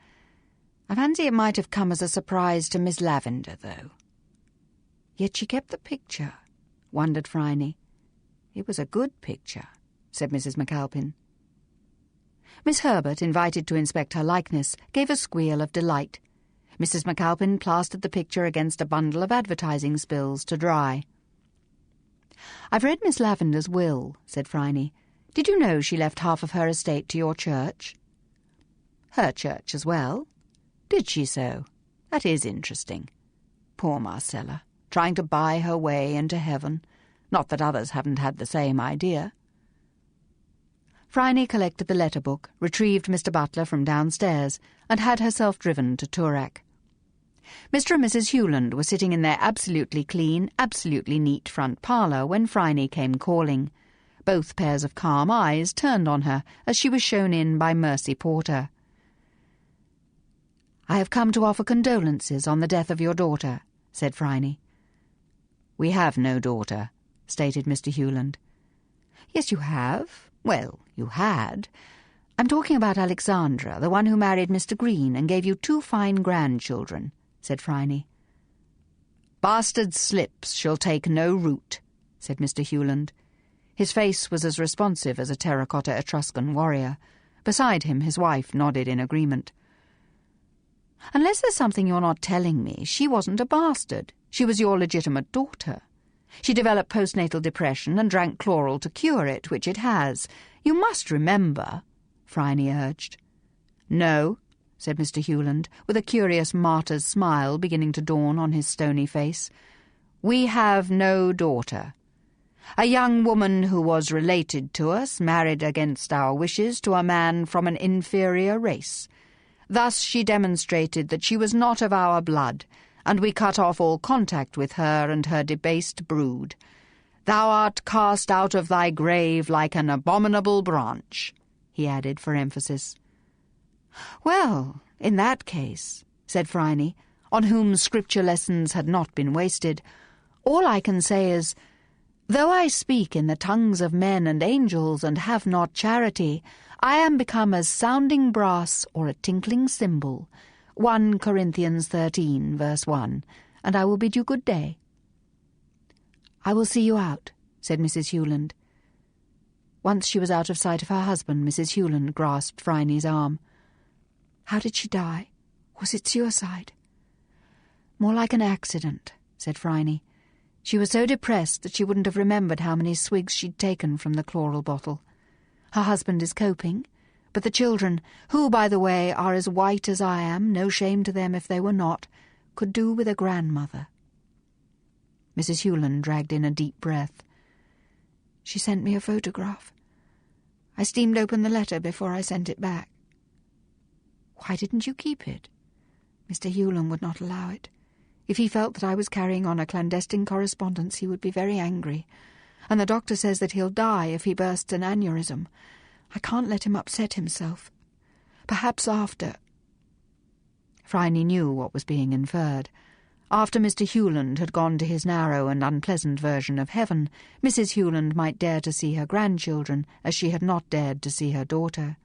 I fancy it might have come as a surprise to Miss Lavender, though." "Yet she kept the picture," wondered Phryne. "It was a good picture," said Mrs. McAlpin. Miss Herbert, invited to inspect her likeness, gave a squeal of delight. Mrs. McAlpin plastered the picture against a bundle of advertising spills to dry. "I've read Miss Lavender's will," said Phryne. "Did you know she left half of her estate to your church?" "Her church as well? Did she so? That is interesting. Poor Marcella, trying to buy her way into heaven. Not that others haven't had the same idea." Phryne collected the letter-book, retrieved Mr. Butler from downstairs, and had herself driven to Toorak. Mr. and Mrs. Hewland were sitting in their absolutely clean, absolutely neat front parlour when Phryne came calling. Both pairs of calm eyes turned on her as she was shown in by Mercy Porter. "I have come to offer condolences on the death of your daughter," said Phryne. "We have no daughter," stated Mr. Hewland. "Yes, you have. Well, you had. I'm talking about Alexandra, the one who married Mr. Green and gave you 2 fine grandchildren," said Phryne. "Bastard slips shall take no root," said Mr. Hewland. His face was as responsive as a terracotta Etruscan warrior. Beside him, his wife nodded in agreement. "Unless there's something you're not telling me, she wasn't a bastard. She was your legitimate daughter. She developed postnatal depression and drank chloral to cure it, which it has. You must remember," Phryne urged. "No," said Mr. Hewland, with a curious martyr's smile beginning to dawn on his stony face. "We have no daughter. A young woman who was related to us married against our wishes to a man from an inferior race. Thus she demonstrated that she was not of our blood, and we cut off all contact with her and her debased brood. Thou art cast out of thy grave like an abominable branch," he added for emphasis. "Well, in that case," said Phryne, on whom scripture lessons had not been wasted, "all I can say is, Though I speak in the tongues of men and angels and have not charity, I am become as sounding brass or a tinkling cymbal. 1 Corinthians 13, verse 1, and I will bid you good day. I will see you out, said Mrs. Hewland. Once she was out of sight of her husband, Mrs. Hewland grasped Phryne's arm. How did she die? Was it suicide? More like an accident, said Phryne. She was so depressed that she wouldn't have remembered how many swigs she'd taken from the chloral bottle. Her husband is coping, but the children, who, by the way, are as white as I am, no shame to them if they were not, could do with a grandmother. Mrs. Hewland dragged in a deep breath. She sent me a photograph. I steamed open the letter before I sent it back. Why didn't you keep it? Mr. Hewland would not allow it. If he felt that I was carrying on a clandestine correspondence, he would be very angry. And the doctor says that he'll die if he bursts an aneurysm. I can't let him upset himself. Perhaps after... Phryne knew what was being inferred. After Mr. Hewland had gone to his narrow and unpleasant version of heaven, Mrs. Hewland might dare to see her grandchildren as she had not dared to see her daughter.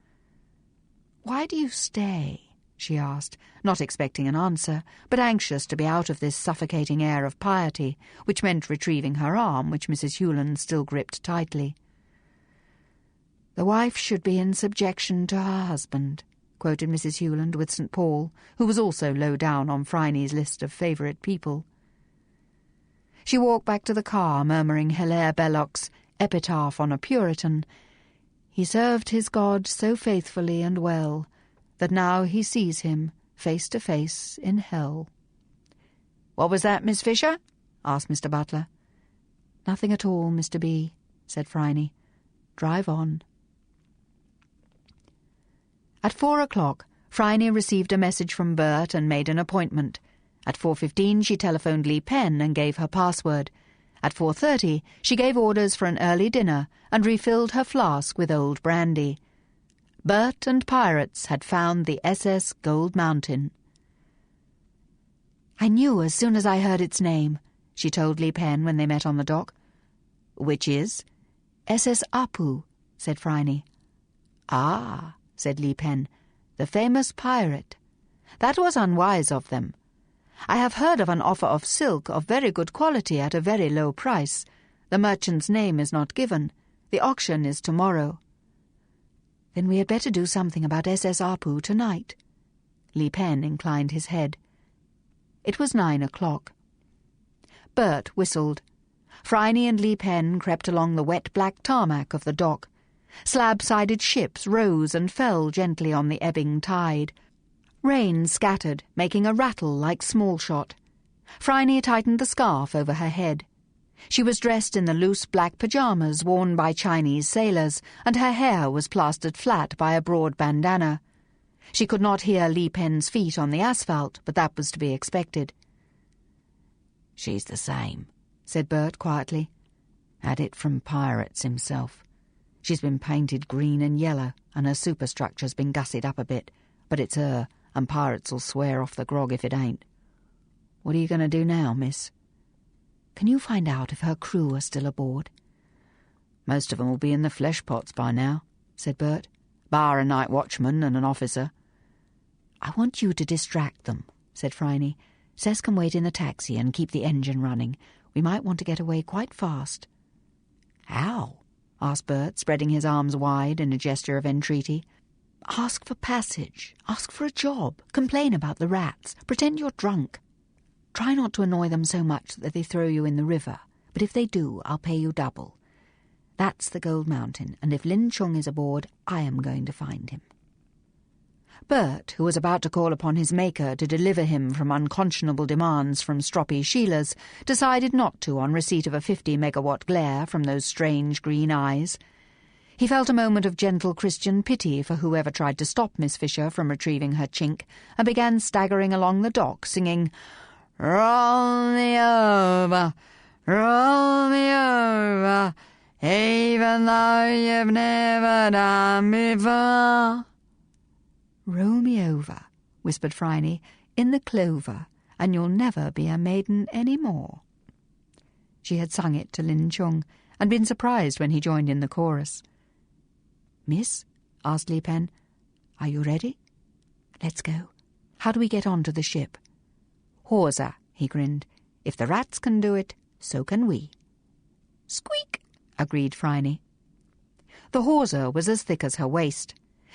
"Why do you stay?" she asked, not expecting an answer, but anxious to be out of this suffocating air of piety, which meant retrieving her arm, which Mrs. Hewland still gripped tightly. "The wife should be in subjection to her husband," quoted Mrs. Hewland with St. Paul, who was also low down on Phryne's list of favourite people. She walked back to the car, murmuring Hilaire Belloc's epitaph on a Puritan. He served his God so faithfully and well that now he sees him face to face in hell. "What was that, Miss Fisher?" asked Mr. Butler. "Nothing at all, Mr. B," said Phryne. "Drive on." At 4 o'clock, Phryne received a message from Bert and made an appointment. At 4:15 she telephoned Lee Penn and gave her password. At 4:30 she gave orders for an early dinner and refilled her flask with old brandy. Bert and pirates had found the SS Gold Mountain. "I knew as soon as I heard its name," she told Lee Penn when they met on the dock. "Which is?" "SS Apu," said Phryne. "Ah," said Lee Penn, "the famous pirate. That was unwise of them. I have heard of an offer of silk of very good quality at a very low price. The merchant's name is not given. The auction is tomorrow." "Then we had better do something about SS Apu tonight." Lee Penn inclined his head. It was 9 o'clock. Bert whistled. Phryne and Lee Penn crept along the wet black tarmac of the dock. Slab-sided ships rose and fell gently on the ebbing tide. Rain scattered, making a rattle like small shot. Phryne tightened the scarf over her head. She was dressed in the loose black pyjamas worn by Chinese sailors, and her hair was plastered flat by a broad bandana. She could not hear Lee Penn's feet on the asphalt, but that was to be expected. "She's the same," said Bert quietly. "Had it from Pirates himself. She's been painted green and yellow, and her superstructure's been gussied up a bit, but it's her, and Pirates'll swear off the grog if it ain't. What are you going to do now, miss?" "Can you find out if her crew are still aboard?" "Most of 'em will be in the flesh pots by now," said Bert, "bar a night watchman and an officer." "I want you to distract them," said Phryne. "Cess can wait in the taxi and keep the engine running. We might want to get away quite fast." "How?" asked Bert, spreading his arms wide in a gesture of entreaty. "Ask for passage. Ask for a job. Complain about the rats. Pretend you're drunk. Try not to annoy them so much that they throw you in the river, but if they do, I'll pay you double. That's the Gold Mountain, and if Lin Chung is aboard, I am going to find him." Bert, who was about to call upon his maker to deliver him from unconscionable demands from stroppy Sheilas, decided not to on receipt of a 50-megawatt glare from those strange green eyes. He felt a moment of gentle Christian pity for whoever tried to stop Miss Fisher from retrieving her chink, and began staggering along the dock, singing, "Roll me over, even though you've never done before." "Roll me over," whispered Phryne, "in the clover, and you'll never be a maiden any more." She had sung it to Lin Chung, and been surprised when he joined in the chorus. "Miss," asked Li Pen, "are you ready? Let's go. How do we get on to the ship?" "Hawser," he grinned. "If the rats can do it, so can we." "Squeak," agreed Phryne. The hawser was as thick as her waist.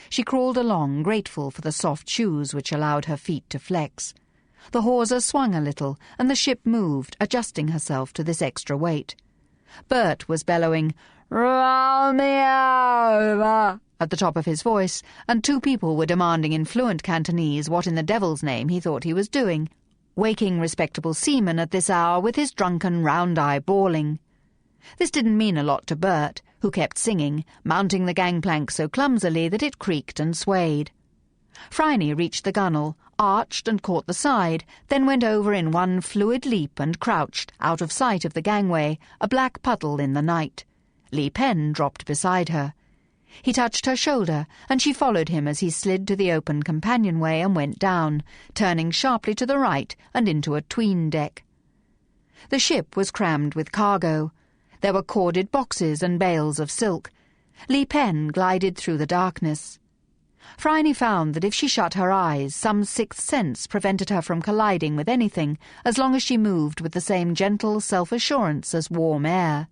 She crawled along, grateful for the soft shoes which allowed her feet to flex. The hawser swung a little, and the ship moved, adjusting herself to this extra weight. Bert was bellowing, "Roll me over," at the top of his voice, and two people were demanding in fluent Cantonese what in the devil's name he thought he was doing, waking respectable seaman at this hour with his drunken round-eye bawling. This didn't mean a lot to Bert, who kept singing, mounting the gangplank so clumsily that it creaked and swayed. Phryne reached the gunwale, arched and caught the side, then went over in one fluid leap and crouched, out of sight of the gangway, a black puddle in the night. Li Pen dropped beside her. He touched her shoulder, and she followed him as he slid to the open companionway and went down, turning sharply to the right and into a 'tween deck. The ship was crammed with cargo. There were corded boxes and bales of silk. Li Pen glided through the darkness. Phryne found that if she shut her eyes, some sixth sense prevented her from colliding with anything as long as she moved with the same gentle self-assurance as warm air.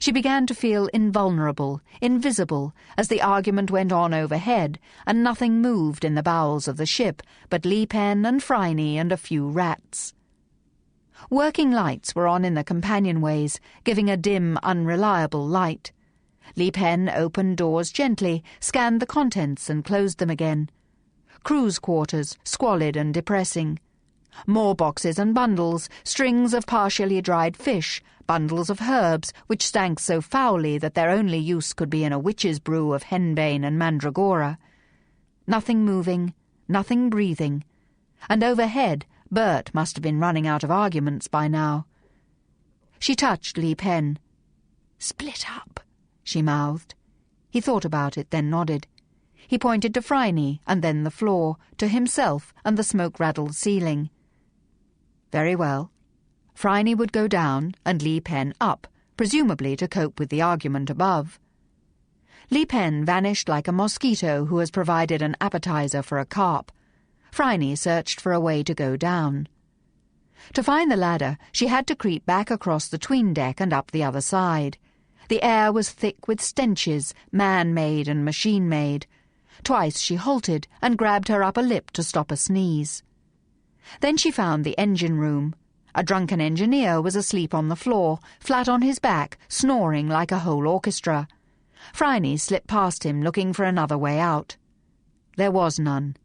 She began to feel invulnerable, invisible, as the argument went on overhead, and nothing moved in the bowels of the ship but Li Pen and Phryne and a few rats. Working lights were on in the companionways, giving a dim, unreliable light. Li Pen opened doors gently, scanned the contents and closed them again. Crew's quarters, squalid and depressing. More boxes and bundles, strings of partially dried fish, bundles of herbs which stank so foully that their only use could be in a witch's brew of henbane and mandragora. Nothing moving, nothing breathing. And overhead, Bert must have been running out of arguments by now. She touched Li Pen. "Split up," she mouthed. He thought about it, then nodded. He pointed to Phryne, and then the floor, to himself and the smoke-raddled ceiling. Very well. Phryne would go down and Li Pen up, presumably to cope with the argument above. Li Pen vanished like a mosquito who has provided an appetizer for a carp. Phryne searched for a way to go down. To find the ladder, she had to creep back across the 'tween deck and up the other side. The air was thick with stenches, man-made and machine-made. Twice she halted and grabbed her upper lip to stop a sneeze. Then she found the engine room. A drunken engineer was asleep on the floor, flat on his back, snoring like a whole orchestra. Phryne slipped past him, looking for another way out. There was none.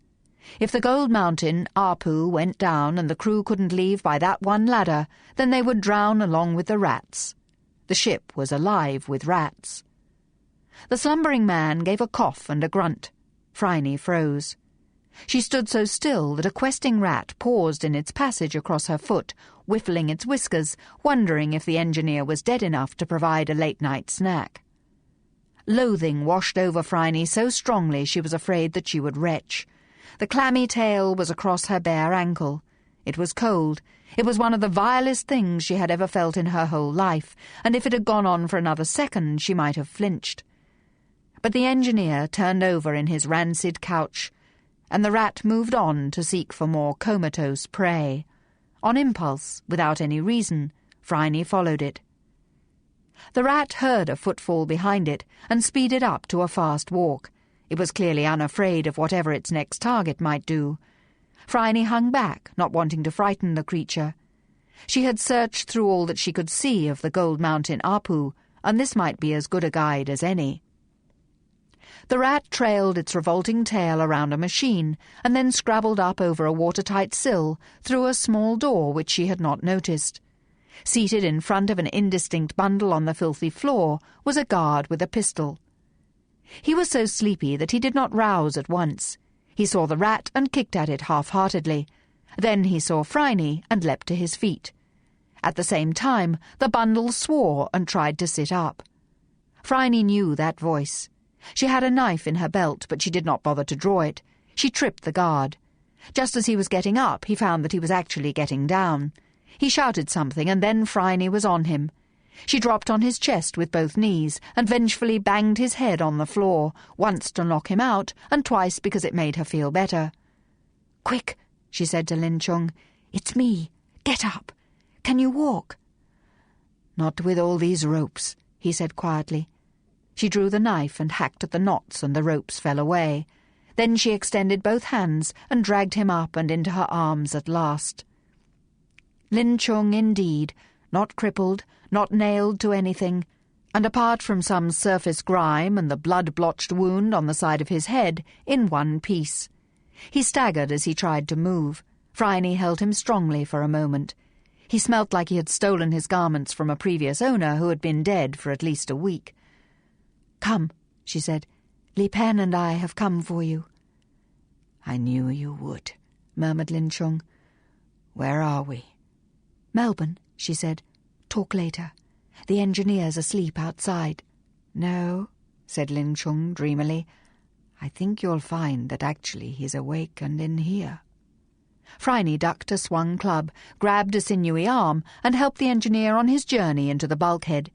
If the Gold Mountain, Apu, went down and the crew couldn't leave by that one ladder, then they would drown along with the rats. The ship was alive with rats. The slumbering man gave a cough and a grunt. Phryne froze. She stood so still that a questing rat paused in its passage across her foot, whiffling its whiskers, wondering if the engineer was dead enough to provide a late-night snack. Loathing washed over Phryne so strongly she was afraid that she would retch. The clammy tail was across her bare ankle. It was cold. It was one of the vilest things she had ever felt in her whole life, and if it had gone on for another second she might have flinched. But the engineer turned over in his rancid couch, and the rat moved on to seek for more comatose prey. On impulse, without any reason, Phryne followed it. The rat heard a footfall behind it and speeded up to a fast walk. It was clearly unafraid of whatever its next target might do. Phryne hung back, not wanting to frighten the creature. She had searched through all that she could see of the Gold Mountain Apu, and this might be as good a guide as any. The rat trailed its revolting tail around a machine, and then scrabbled up over a watertight sill, through a small door which she had not noticed. Seated in front of an indistinct bundle on the filthy floor was a guard with a pistol. He was so sleepy that he did not rouse at once. He saw the rat and kicked at it half-heartedly. Then he saw Phryne and leapt to his feet. At the same time, the bundle swore and tried to sit up. Phryne knew that voice. She had a knife in her belt, but she did not bother to draw it. She tripped the guard. Just as he was getting up, he found that he was actually getting down. He shouted something, and then Phryne was on him. She dropped on his chest with both knees and vengefully banged his head on the floor, once to knock him out and twice because it made her feel better. "Quick," she said to Lin Chung. "It's me. Get up. Can you walk?" "Not with all these ropes," he said quietly. She drew the knife and hacked at the knots, and the ropes fell away. Then she extended both hands and dragged him up and into her arms at last. Lin Chung indeed, not crippled, not nailed to anything, and apart from some surface grime and the blood-blotched wound on the side of his head, in one piece. He staggered as he tried to move. Phryne held him strongly for a moment. He smelt like he had stolen his garments from a previous owner who had been dead for at least a week. "Come," she said. "Li Pen and I have come for you." "I knew you would," murmured Lin Chung. "Where are we?" "Melbourne," she said. "Talk later. The engineer's asleep outside." "No," said Lin Chung dreamily. "I think you'll find that actually he's awake and in here." Phryne ducked a swung club, grabbed a sinewy arm, and helped the engineer on his journey into the bulkhead.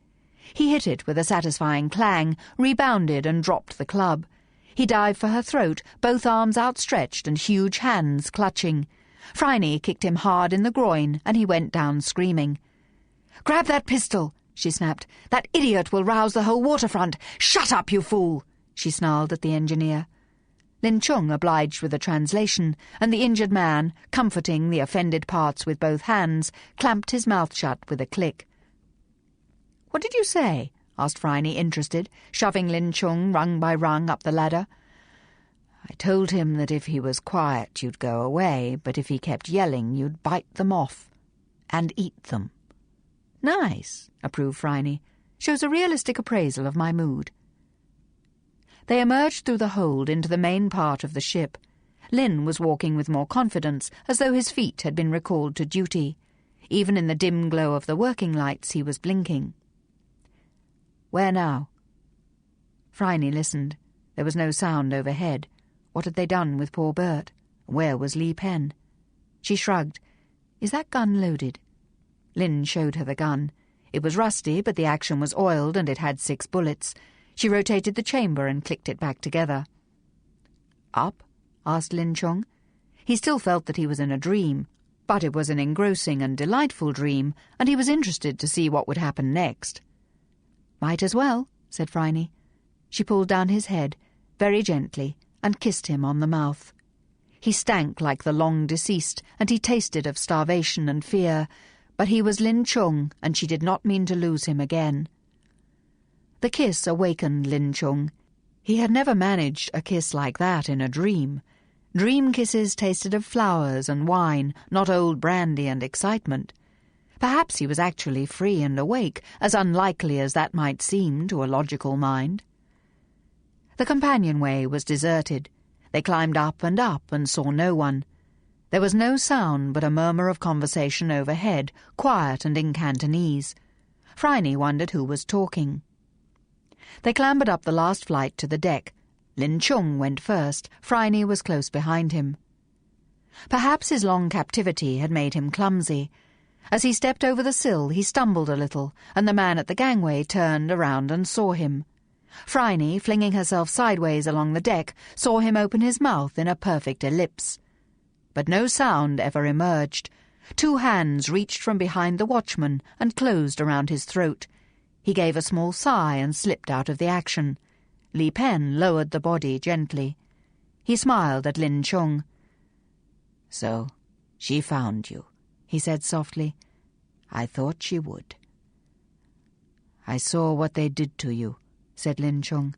He hit it with a satisfying clang, rebounded and dropped the club. He dived for her throat, both arms outstretched and huge hands clutching. Phryne kicked him hard in the groin, and he went down screaming. "Grab that pistol," she snapped. "That idiot will rouse the whole waterfront. Shut up, you fool," she snarled at the engineer. Lin Chung obliged with a translation, and the injured man, comforting the offended parts with both hands, clamped his mouth shut with a click. "What did you say?" asked Phryne, interested, shoving Lin Chung rung by rung up the ladder. "I told him that if he was quiet you'd go away, but if he kept yelling you'd bite them off. And eat them." "Nice," approved Phryne. "Shows a realistic appraisal of my mood." They emerged through the hold into the main part of the ship. Lin was walking with more confidence, as though his feet had been recalled to duty. Even in the dim glow of the working lights he was blinking. "Where now?" Phryne listened. There was no sound overhead. What had they done with poor Bert? Where was Li Pen? She shrugged. "Is that gun loaded?" Lin showed her the gun. It was rusty, but the action was oiled and it had 6 bullets. She rotated the chamber and clicked it back together. "Up?" asked Lin Chung. He still felt that he was in a dream, but it was an engrossing and delightful dream, and he was interested to see what would happen next. "Might as well," said Phryne. She pulled down his head, very gently, and kissed him on the mouth. He stank like the long-deceased, and he tasted of starvation and fear, but he was Lin Chung, and she did not mean to lose him again. The kiss awakened Lin Chung. He had never managed a kiss like that in a dream. Dream kisses tasted of flowers and wine, not old brandy and excitement. Perhaps he was actually free and awake, as unlikely as that might seem to a logical mind. The companionway was deserted. They climbed up and saw no one. There was no sound but a murmur of conversation overhead, quiet and in Cantonese. Phryne wondered who was talking. They clambered up the last flight to the deck. Lin Chung went first. Phryne was close behind him. Perhaps his long captivity had made him clumsy. As he stepped over the sill, he stumbled a little, and the man at the gangway turned around and saw him. Phryne, flinging herself sideways along the deck, saw him open his mouth in a perfect ellipse. But no sound ever emerged. 2 hands reached from behind the watchman and closed around his throat. He gave a small sigh and slipped out of the action. Li Pen lowered the body gently. He smiled at Lin Chung. "So, she found you," he said softly. "I thought she would." "I saw what they did to you," said Lin Chung.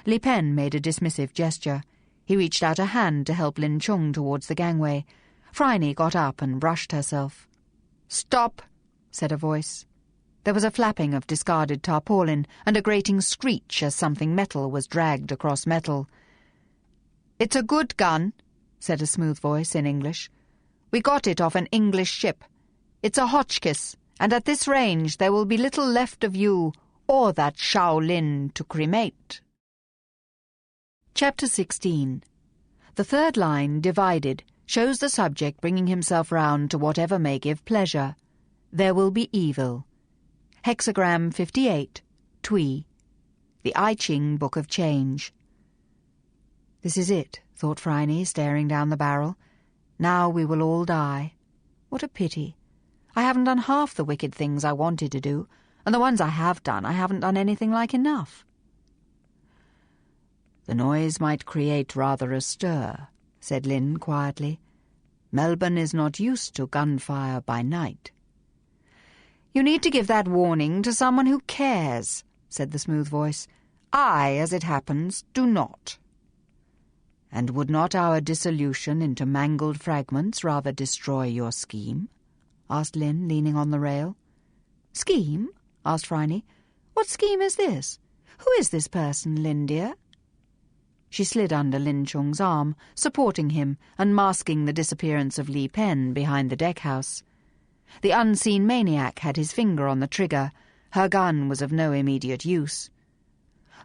Li Pen made a dismissive gesture. He reached out a hand to help Lin Chung towards the gangway. Phryne got up and brushed herself. "Stop," said a voice. There was a flapping of discarded tarpaulin and a grating screech as something metal was dragged across metal. "It's a good gun," said a smooth voice in English. "We got it off an English ship. It's a Hotchkiss, and at this range there will be little left of you or that Shaolin to cremate." Chapter 16. The third line, divided, shows the subject bringing himself round to whatever may give pleasure. There will be evil. Hexagram 58, Tui. The I Ching Book of Change. This is it, thought Phryne, staring down the barrel. Now we will all die. What a pity. I haven't done half the wicked things I wanted to do, and the ones I have done, I haven't done anything like enough. The noise might create rather a stir, said Lynn quietly. Melbourne is not used to gunfire by night. You need to give that warning to someone who cares, said the smooth voice. I, as it happens, do not. And would not our dissolution into mangled fragments rather destroy your scheme? Asked Lynn, leaning on the rail. Scheme? Asked Phryne. What scheme is this? Who is this person, Lynn dear? She slid under Lin Chung's arm, supporting him and masking the disappearance of Li Pen behind the deckhouse. The unseen maniac had his finger on the trigger. Her gun was of no immediate use.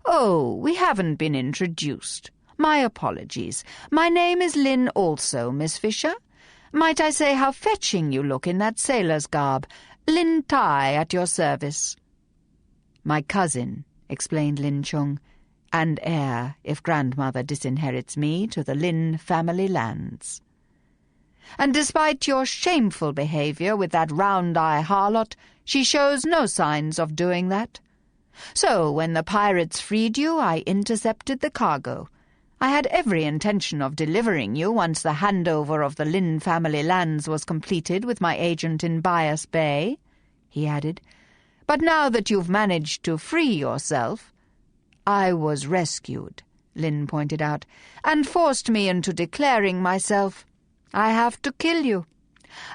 Oh, we haven't been introduced. My apologies. My name is Lynn also, Miss Fisher. Might I say how fetching you look in that sailor's garb. Lin Tai at your service. My cousin, explained Lin Chung, and heir, if grandmother disinherits me, to the Lin family lands. And despite your shameful behaviour with that round-eye harlot, she shows no signs of doing that. So, when the pirates freed you, I intercepted the cargo. I had every intention of delivering you once the handover of the Lin family lands was completed with my agent in Bias Bay, he added. But now that you've managed to free yourself— I was rescued, Lin pointed out, and forced me into declaring myself. I have to kill you.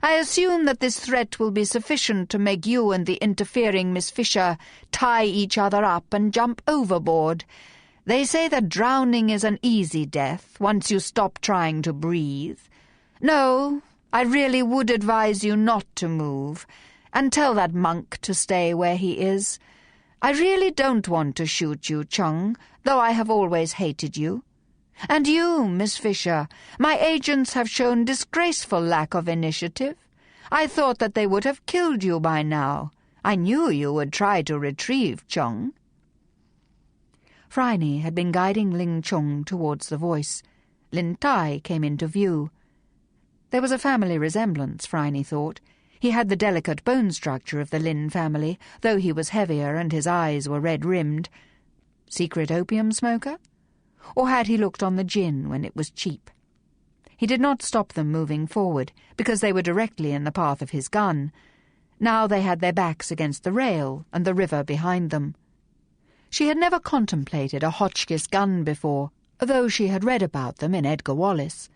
I assume that this threat will be sufficient to make you and the interfering Miss Fisher tie each other up and jump overboard. They say that drowning is an easy death once you stop trying to breathe. No, I really would advise you not to move, and tell that monk to stay where he is. I really don't want to shoot you, Chung, though I have always hated you. And you, Miss Fisher, my agents have shown disgraceful lack of initiative. I thought that they would have killed you by now. I knew you would try to retrieve Chung. Phryne had been guiding Ling Chung towards the voice. Lin Tai came into view. There was a family resemblance, Phryne thought. He had the delicate bone structure of the Lin family, though he was heavier and his eyes were red-rimmed. Secret opium smoker? Or had he looked on the gin when it was cheap? He did not stop them moving forward, because they were directly in the path of his gun. Now they had their backs against the rail and the river behind them. She had never contemplated a Hotchkiss gun before, though she had read about them in Edgar Wallace.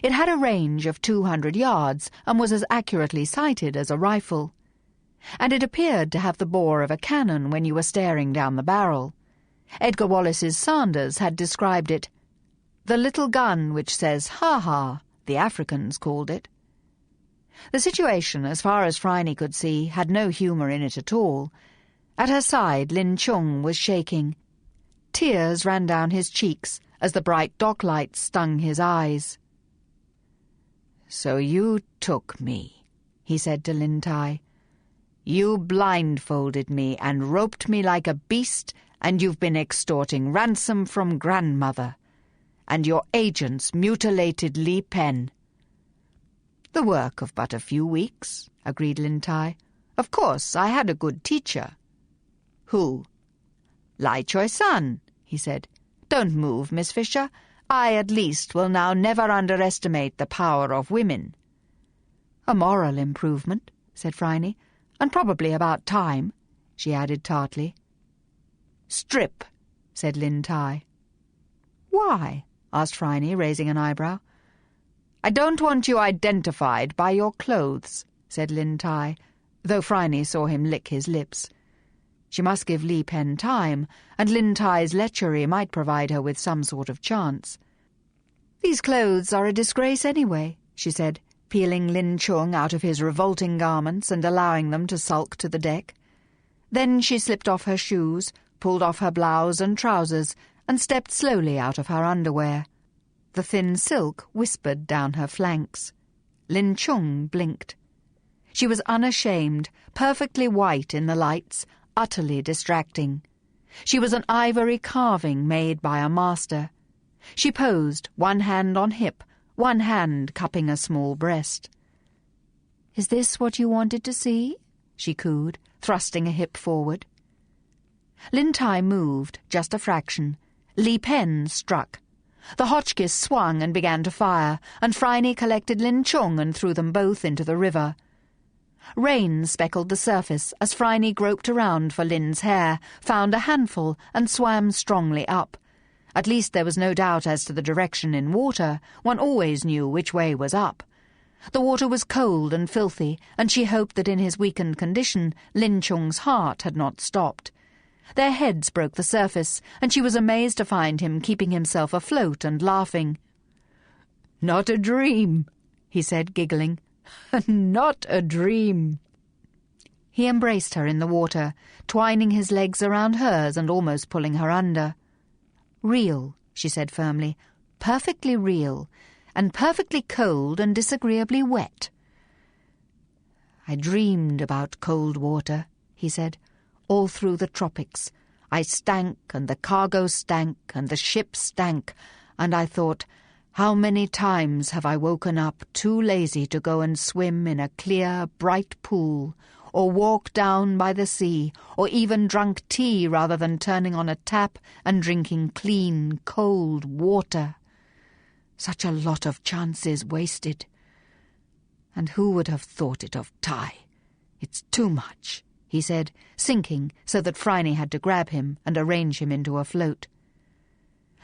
It had a range of 200 yards and was as accurately sighted as a rifle. And it appeared to have the bore of a cannon when you were staring down the barrel. Edgar Wallace's Sanders had described it. The little gun which says ha-ha, the Africans called it. The situation, as far as Phryne could see, had no humour in it at all. At her side, Lin Chung was shaking. Tears ran down his cheeks as the bright dock lights stung his eyes. So you took me, he said to Lin Tai. You blindfolded me and roped me like a beast, and you've been extorting ransom from grandmother. And your agents mutilated Li Pen. The work of but a few weeks, agreed Lin Tai. Of course, I had a good teacher. Who? Lai Choi-san, he said. Don't move, Miss Fisher. I, at least, will now never underestimate the power of women. A moral improvement, said Phryne, and probably about time, she added tartly. Strip, said Lin Tai. Why? Asked Phryne, raising an eyebrow. I don't want you identified by your clothes, said Lin Tai, though Phryne saw him lick his lips. She must give Li Pen time, and Lin Tai's lechery might provide her with some sort of chance. These clothes are a disgrace anyway, she said, peeling Lin Chung out of his revolting garments and allowing them to sulk to the deck. Then she slipped off her shoes, pulled off her blouse and trousers, and stepped slowly out of her underwear. The thin silk whispered down her flanks. Lin Chung blinked. She was unashamed, perfectly white in the lights, utterly distracting. She was an ivory carving made by a master. She posed, one hand on hip, one hand cupping a small breast. "Is this what you wanted to see?" she cooed, thrusting a hip forward. Lin Tai moved, just a fraction. Li Pen struck. The Hotchkiss swung and began to fire, and Phryne collected Lin Chung and threw them both into the river. Rain speckled the surface as Phryne groped around for Lin's hair, found a handful, and swam strongly up. At least there was no doubt as to the direction in water. One always knew which way was up. The water was cold and filthy, and she hoped that in his weakened condition Lin Chung's heart had not stopped. Their heads broke the surface, and she was amazed to find him keeping himself afloat and laughing. "Not a dream," he said, giggling. "Not a dream." He embraced her in the water, twining his legs around hers and almost pulling her under. "Real," she said firmly, "perfectly real, and perfectly cold and disagreeably wet." "I dreamed about cold water," he said, "all through the tropics. I stank, and the cargo stank, and the ship stank, and I thought, how many times have I woken up too lazy to go and swim in a clear, bright pool, or walk down by the sea, or even drunk tea rather than turning on a tap and drinking clean, cold water. Such a lot of chances wasted. And who would have thought it of Tai? It's too much," he said, sinking so that Phryne had to grab him and arrange him into a float.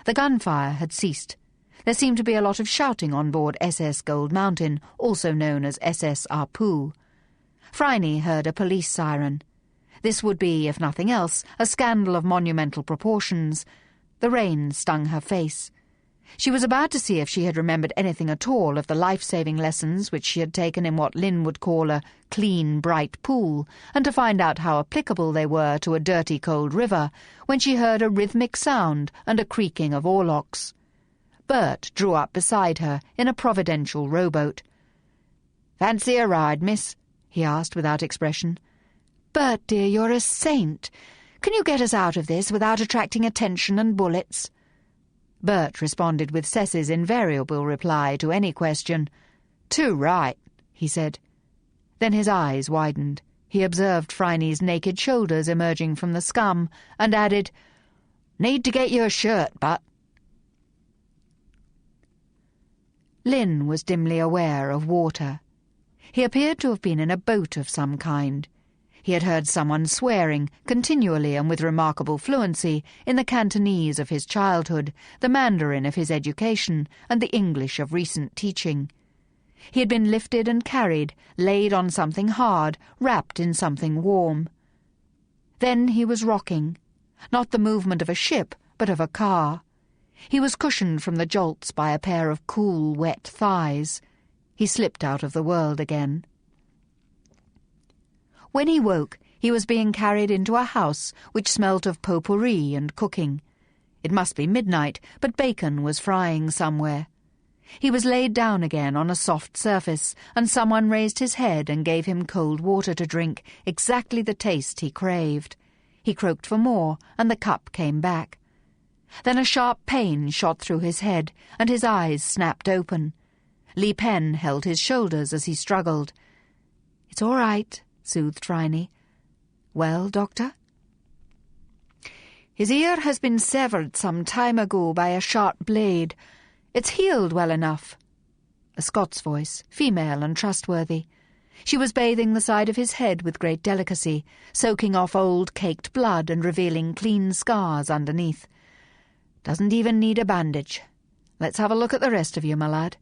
The gunfire had ceased. There seemed to be a lot of shouting on board SS Gold Mountain, also known as SS Apu. Phryne heard a police siren. This would be, if nothing else, a scandal of monumental proportions. The rain stung her face. She was about to see if she had remembered anything at all of the life-saving lessons which she had taken in what Lin would call a clean, bright pool, and to find out how applicable they were to a dirty, cold river, when she heard a rhythmic sound and a creaking of oarlocks. Bert drew up beside her in a providential rowboat. "Fancy a ride, miss?" he asked without expression. "Bert, dear, you're a saint. Can you get us out of this without attracting attention and bullets?" Bert responded with Cess's invariable reply to any question. "Too right," he said. Then his eyes widened. He observed Phryne's naked shoulders emerging from the scum, and added, "Need to get you a shirt, but—" Lin was dimly aware of water. He appeared to have been in a boat of some kind. He had heard someone swearing, continually and with remarkable fluency, in the Cantonese of his childhood, the Mandarin of his education, and the English of recent teaching. He had been lifted and carried, laid on something hard, wrapped in something warm. Then he was rocking, not the movement of a ship, but of a car. He was cushioned from the jolts by a pair of cool, wet thighs. He slipped out of the world again. When he woke, he was being carried into a house which smelt of potpourri and cooking. It must be midnight, but bacon was frying somewhere. He was laid down again on a soft surface, and someone raised his head and gave him cold water to drink, exactly the taste he craved. He croaked for more, and the cup came back. Then a sharp pain shot through his head, and his eyes snapped open. Li Pen held his shoulders as he struggled. "It's all right," soothed Phryne. "Well, Doctor?" "His ear has been severed some time ago by a sharp blade. It's healed well enough." A Scots voice, female and trustworthy. She was bathing the side of his head with great delicacy, soaking off old caked blood and revealing clean scars underneath. "Doesn't even need a bandage. Let's have a look at the rest of you, my lad."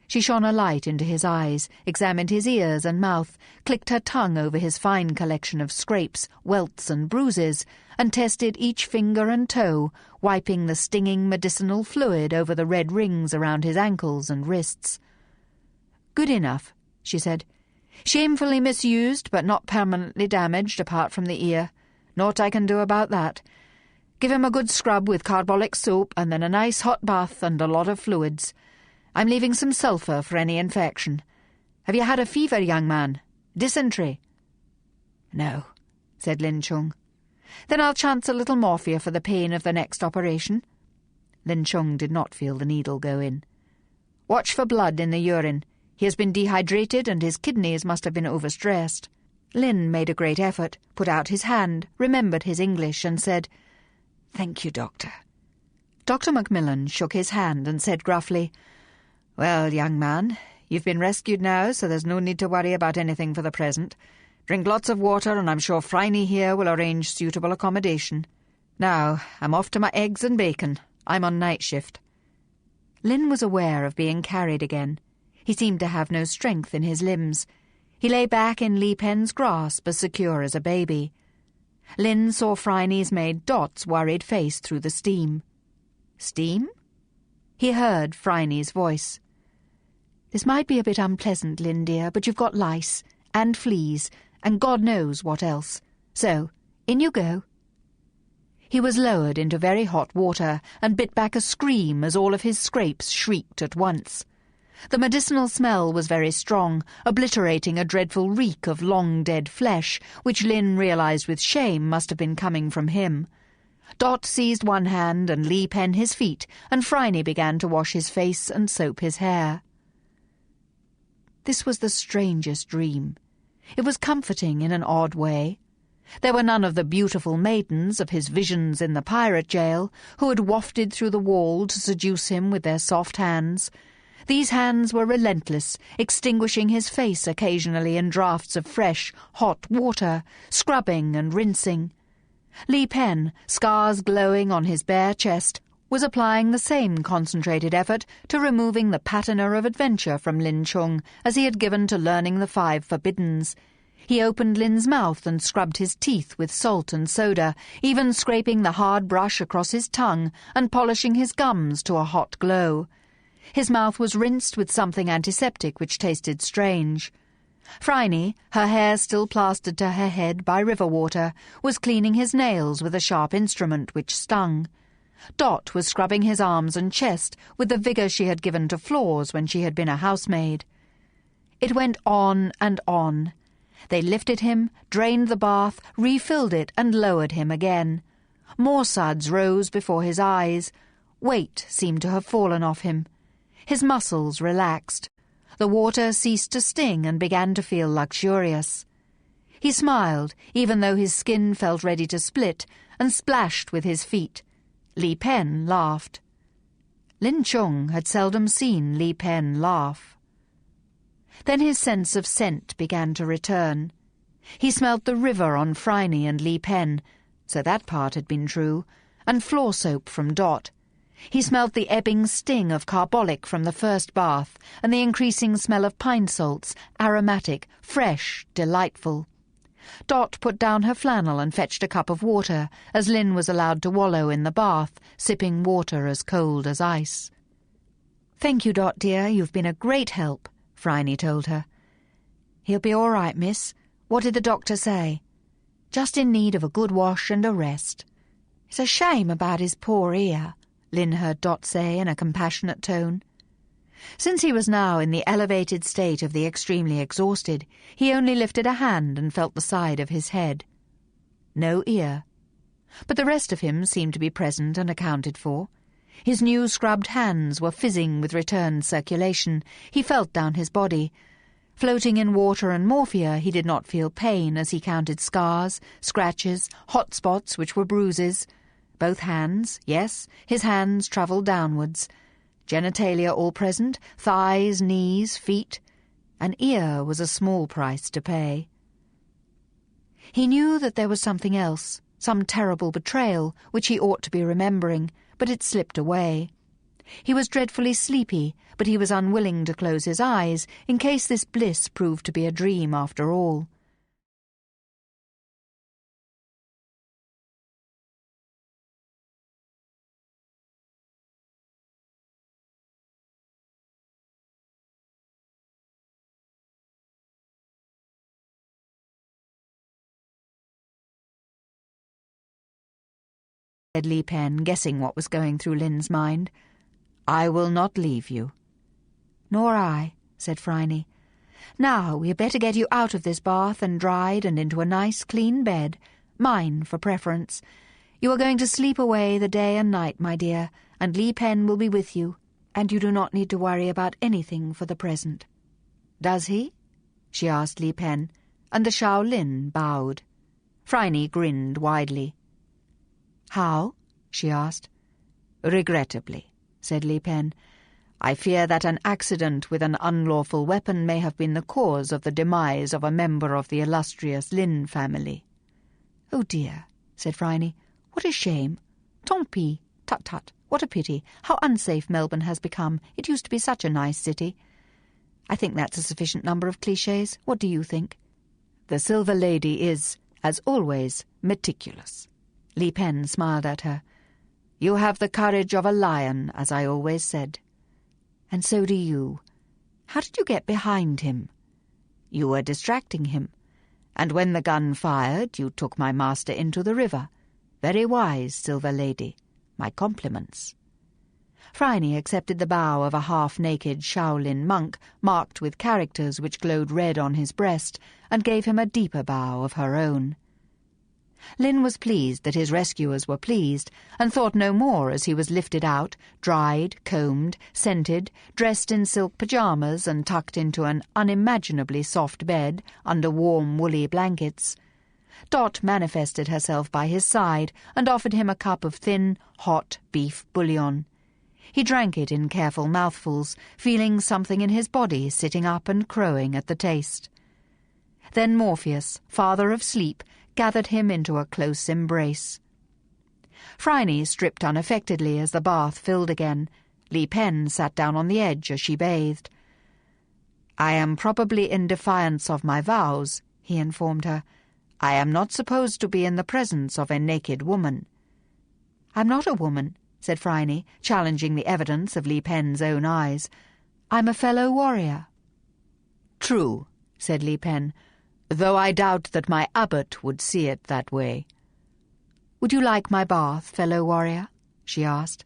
She shone a light into his eyes, examined his ears and mouth, clicked her tongue over his fine collection of scrapes, welts and bruises, and tested each finger and toe, wiping the stinging medicinal fluid over the red rings around his ankles and wrists. "Good enough," she said. "Shamefully misused, but not permanently damaged apart from the ear. Naught I can do about that. Give him a good scrub with carbolic soap and then a nice hot bath and a lot of fluids. I'm leaving some sulphur for any infection. Have you had a fever, young man? Dysentery?" "No," said Lin Chung. "Then I'll chance a little morphia for the pain of the next operation." Lin Chung did not feel the needle go in. "Watch for blood in the urine. He has been dehydrated and his kidneys must have been overstressed." Lin made a great effort, put out his hand, remembered his English, and said, "Thank you, Doctor." Dr. Macmillan shook his hand and said gruffly, "Well, young man, you've been rescued now, so there's no need to worry about anything for the present. Drink lots of water, and I'm sure Phryne here will arrange suitable accommodation. Now, I'm off to my eggs and bacon. I'm on night shift." Lin was aware of being carried again. He seemed to have no strength in his limbs. He lay back in Li Pen's grasp as secure as a baby. Lin saw Phryne's maid Dot's worried face through the steam. "Steam?" He heard Phryne's voice. "This might be a bit unpleasant, Lin dear, but you've got lice, and fleas, and God knows what else. So, in you go." He was lowered into very hot water and bit back a scream as all of his scrapes shrieked at once. The medicinal smell was very strong, obliterating a dreadful reek of long-dead flesh, which Lin realized with shame must have been coming from him. Dot seized one hand and Li Pen his feet, and Phryne began to wash his face and soap his hair. This was the strangest dream. It was comforting in an odd way. There were none of the beautiful maidens of his visions in the pirate jail, who had wafted through the wall to seduce him with their soft hands. These hands were relentless, extinguishing his face occasionally in draughts of fresh, hot water, scrubbing and rinsing. Li Pen, scars glowing on his bare chest, was applying the same concentrated effort to removing the patina of adventure from Lin Chung as he had given to learning the 5 forbiddens. He opened Lin's mouth and scrubbed his teeth with salt and soda, even scraping the hard brush across his tongue and polishing his gums to a hot glow. His mouth was rinsed with something antiseptic which tasted strange. Phryne, her hair still plastered to her head by river water, was cleaning his nails with a sharp instrument which stung. Dot was scrubbing his arms and chest with the vigour she had given to floors when she had been a housemaid. It went on and on. They lifted him, drained the bath, refilled it, and lowered him again. More suds rose before his eyes. Weight seemed to have fallen off him. His muscles relaxed. The water ceased to sting and began to feel luxurious. He smiled, even though his skin felt ready to split, and splashed with his feet. Li Pen laughed. Lin Chung had seldom seen Li Pen laugh. Then his sense of scent began to return. He smelt the river on Phryne and Li Pen, so that part had been true, and floor soap from Dot. He smelt the ebbing sting of carbolic from the first bath, and the increasing smell of pine salts, aromatic, fresh, delightful. Dot put down her flannel and fetched a cup of water, as Lin was allowed to wallow in the bath, sipping water as cold as ice. "Thank you, Dot, dear, you've been a great help," Phryne told her. "He'll be all right, miss. What did the doctor say?" "Just in need of a good wash and a rest." "It's a shame about his poor ear," Lin heard Dot say in a compassionate tone. Since he was now in the elevated state of the extremely exhausted, he only lifted a hand and felt the side of his head. No ear. But the rest of him seemed to be present and accounted for. His new scrubbed hands were fizzing with returned circulation. He felt down his body. Floating in water and morphia, he did not feel pain as he counted scars, scratches, hot spots which were bruises. Both hands, yes, his hands travelled downwards. Genitalia all present, thighs, knees, feet. An ear was a small price to pay. He knew that there was something else, some terrible betrayal, which he ought to be remembering, but it slipped away. He was dreadfully sleepy, but he was unwilling to close his eyes in case this bliss proved to be a dream after all. Said Li Pen, guessing what was going through Lin's mind. "I will not leave you." "Nor I," said Phryne. Now we had better get you out of this bath and dried and into a nice clean bed, mine for preference. You are going to sleep away the day and night, my dear, and Li Pen will be with you, and you do not need to worry about anything for the present." "Does he?" she asked Li Pen, and the Shaolin bowed. Phryne grinned widely. "How?" she asked. "Regrettably," said Li Pen. "I fear that an accident with an unlawful weapon may have been the cause of the demise of a member of the illustrious Lin family." "Oh dear," said Phryne. "What a shame. Tant pis. Tut tut. What a pity. How unsafe Melbourne has become. It used to be such a nice city." "I think that's a sufficient number of clichés. What do you think?" "The Silver Lady is, as always, meticulous." Li Pen smiled at her. "You have the courage of a lion, as I always said." "And so do you. How did you get behind him?" "You were distracting him, and when the gun fired, you took my master into the river. Very wise, Silver Lady. My compliments." Phryne accepted the bow of a half-naked Shaolin monk, marked with characters which glowed red on his breast, and gave him a deeper bow of her own. Lin was pleased that his rescuers were pleased, and thought no more as he was lifted out, dried, combed, scented, dressed in silk pyjamas and tucked into an unimaginably soft bed under warm woolly blankets. Dot manifested herself by his side and offered him a cup of thin, hot beef bouillon. He drank it in careful mouthfuls, feeling something in his body sitting up and crowing at the taste. Then Morpheus, father of sleep, gathered him into a close embrace. Phryne stripped unaffectedly as the bath filled again. Li Pen sat down on the edge as she bathed. "I am probably in defiance of my vows," he informed her. "I am not supposed to be in the presence of a naked woman." "I'm not a woman," said Phryne, challenging the evidence of Li Pen's own eyes. "I'm a fellow warrior." "True," said Li Pen, "though I doubt that my abbot would see it that way." "Would you like my bath, fellow warrior?" she asked.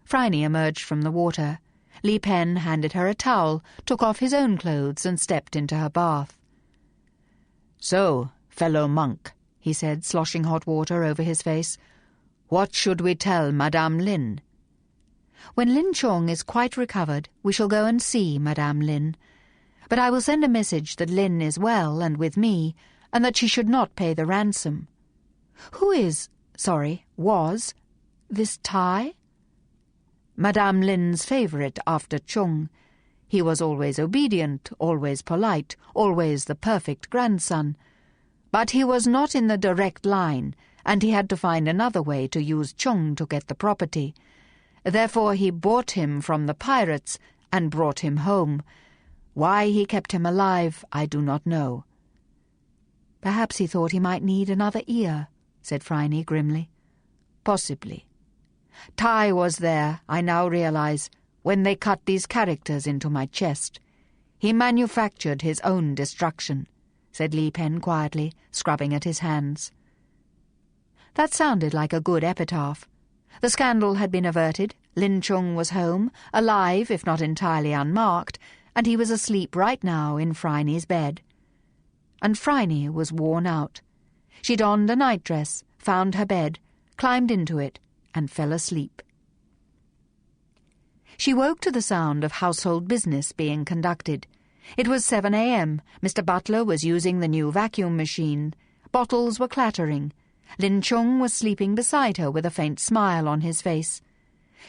Phryne emerged from the water. Li Pen handed her a towel, took off his own clothes and stepped into her bath. "So, fellow monk," he said, sloshing hot water over his face, "what should we tell Madame Lin?" "When Lin Chong is quite recovered, we shall go and see Madame Lin. But I will send a message that Lin is well and with me, and that she should not pay the ransom. Was, this Tai?" "Madame Lin's favourite after Chung. He was always obedient, always polite, always the perfect grandson. But he was not in the direct line, and he had to find another way to use Chung to get the property. Therefore he bought him from the pirates and brought him home. Why he kept him alive, I do not know." "Perhaps he thought he might need another ear," said Phryne grimly. "Possibly. Tai was there, I now realize, when they cut these characters into my chest. He manufactured his own destruction," said Li Pen quietly, scrubbing at his hands. That sounded like a good epitaph. The scandal had been averted, Lin Chung was home, alive if not entirely unmarked, and he was asleep right now in Phryne's bed. And Phryne was worn out. She donned a nightdress, found her bed, climbed into it, and fell asleep. She woke to the sound of household business being conducted. It was 7 a.m. Mr. Butler was using the new vacuum machine. Bottles were clattering. Lin Chung was sleeping beside her with a faint smile on his face.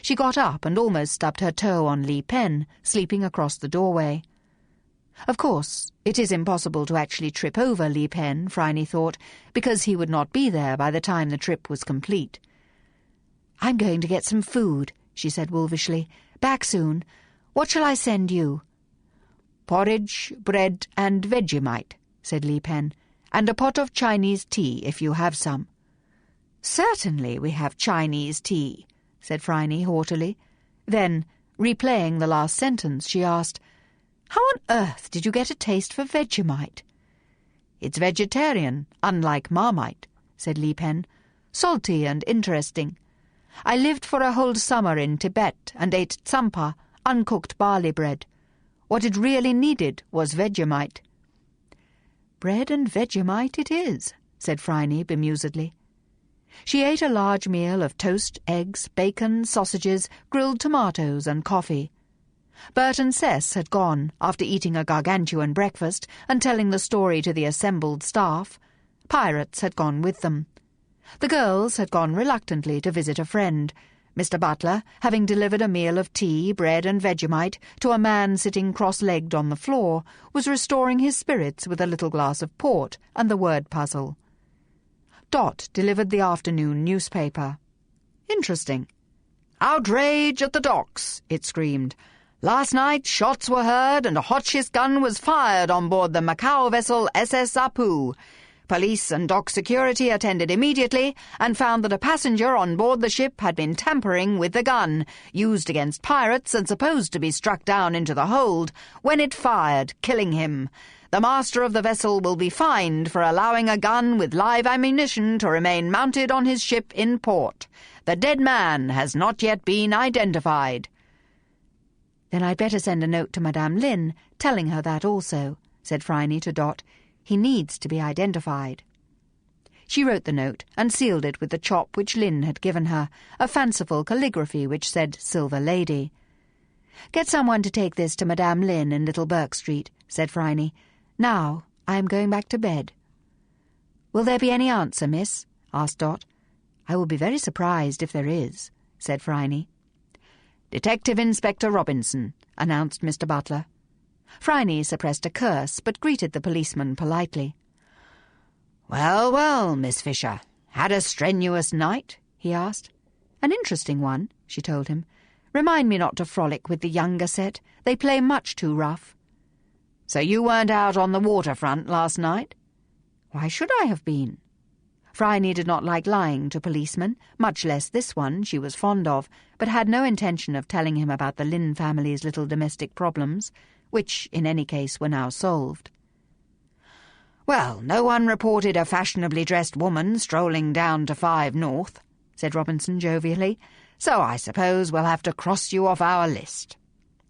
She got up and almost stubbed her toe on Li Pen, sleeping across the doorway. Of course, it is impossible to actually trip over Li Pen, Phryne thought, because he would not be there by the time the trip was complete. "I'm going to get some food," she said wolfishly. "Back soon. What shall I send you?" "Porridge, bread, and Vegemite," said Li Pen, "and a pot of Chinese tea if you have some." "Certainly we have Chinese tea," said Phryne haughtily. Then, replaying the last sentence, she asked, "How on earth did you get a taste for Vegemite?" "It's vegetarian, unlike Marmite," said Li Pen. "Salty and interesting. I lived for a whole summer in Tibet and ate tsampa, uncooked barley bread. What it really needed was Vegemite. "Bread and Vegemite it is," said Phryne bemusedly. She ate a large meal of toast, eggs, bacon, sausages, grilled tomatoes and coffee. Bert and Cess had gone, after eating a gargantuan breakfast and telling the story to the assembled staff. Pirates had gone with them. The girls had gone reluctantly to visit a friend. Mr. Butler, having delivered a meal of tea, bread and Vegemite to a man sitting cross-legged on the floor, was restoring his spirits with a little glass of port and the word puzzle. Dot delivered the afternoon newspaper. Interesting. "Outrage at the docks," it screamed. "Last night shots were heard and a Hotchkiss gun was fired on board the Macau vessel SS Apu. Police and dock security attended immediately and found that a passenger on board the ship had been tampering with the gun, used against pirates and supposed to be struck down into the hold, when it fired, killing him. The master of the vessel will be fined for allowing a gun with live ammunition to remain mounted on his ship in port. The dead man has not yet been identified." "Then I'd better send a note to Madame Lynn, telling her that also," said Phryne to Dot. "He needs to be identified." She wrote the note and sealed it with the chop which Lynn had given her, a fanciful calligraphy which said Silver Lady. "Get someone to take this to Madame Lynn in Little Burke Street," said Phryne. "Now I am going back to bed." "Will there be any answer, miss?" asked Dot. "I will be very surprised if there is," said Phryne. "Detective Inspector Robinson," announced Mr. Butler. Phryne suppressed a curse, but greeted the policeman politely. "Well, well, Miss Fisher, had a strenuous night?" he asked. "An interesting one," she told him. "Remind me not to frolic with the younger set. They play much too rough." "So you weren't out on the waterfront last night?" "Why should I have been?" Phryne did not like lying to policemen, much less this one she was fond of, but had no intention of telling him about the Lynn family's little domestic problems, which, in any case, were now solved. "Well, no one reported a fashionably dressed woman strolling down to 5 North, said Robinson jovially, "so I suppose we'll have to cross you off our list."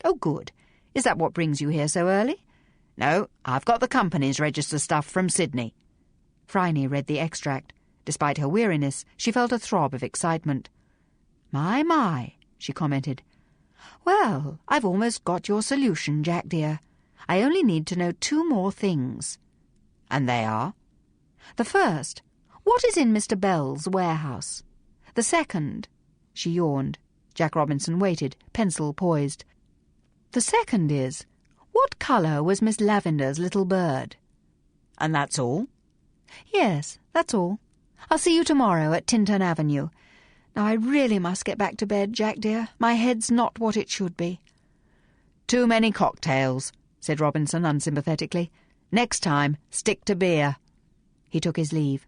"Oh, good. Is that what brings you here so early?" "No, I've got the company's register stuff from Sydney." Phryne read the extract. Despite her weariness, she felt a throb of excitement. My, she commented. "Well, I've almost got your solution, Jack dear. I only need to know 2 more things." "And they are?" "The first, what is in Mr. Bell's warehouse? The second—" She yawned. Jack Robinson waited, pencil poised. "The second is, what colour was Miss Lavender's little bird?" "And that's all?" "Yes, that's all. I'll see you tomorrow at Tintern Avenue. Now I really must get back to bed, Jack dear. My head's not what it should be." "Too many cocktails," said Robinson unsympathetically. "Next time, stick to beer." He took his leave.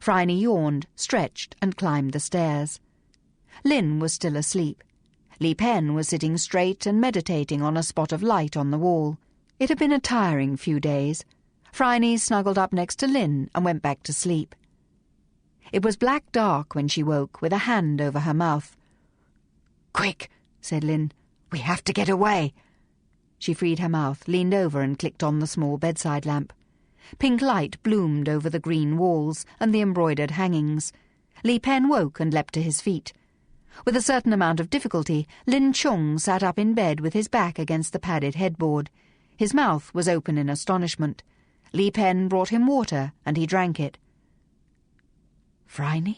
Phryne yawned, stretched, and climbed the stairs. Lynn was still asleep. Li Pen was sitting straight and meditating on a spot of light on the wall. It had been a tiring few days. Phryne snuggled up next to Lynn and went back to sleep. It was black dark when she woke, with a hand over her mouth. "Quick," said Lynn. "We have to get away." She freed her mouth, leaned over and clicked on the small bedside lamp. Pink light bloomed over the green walls and the embroidered hangings. Li Pen woke and leapt to his feet. With a certain amount of difficulty, Lin Chung sat up in bed with his back against the padded headboard. His mouth was open in astonishment. Li Pen brought him water, and he drank it. "Phryne?"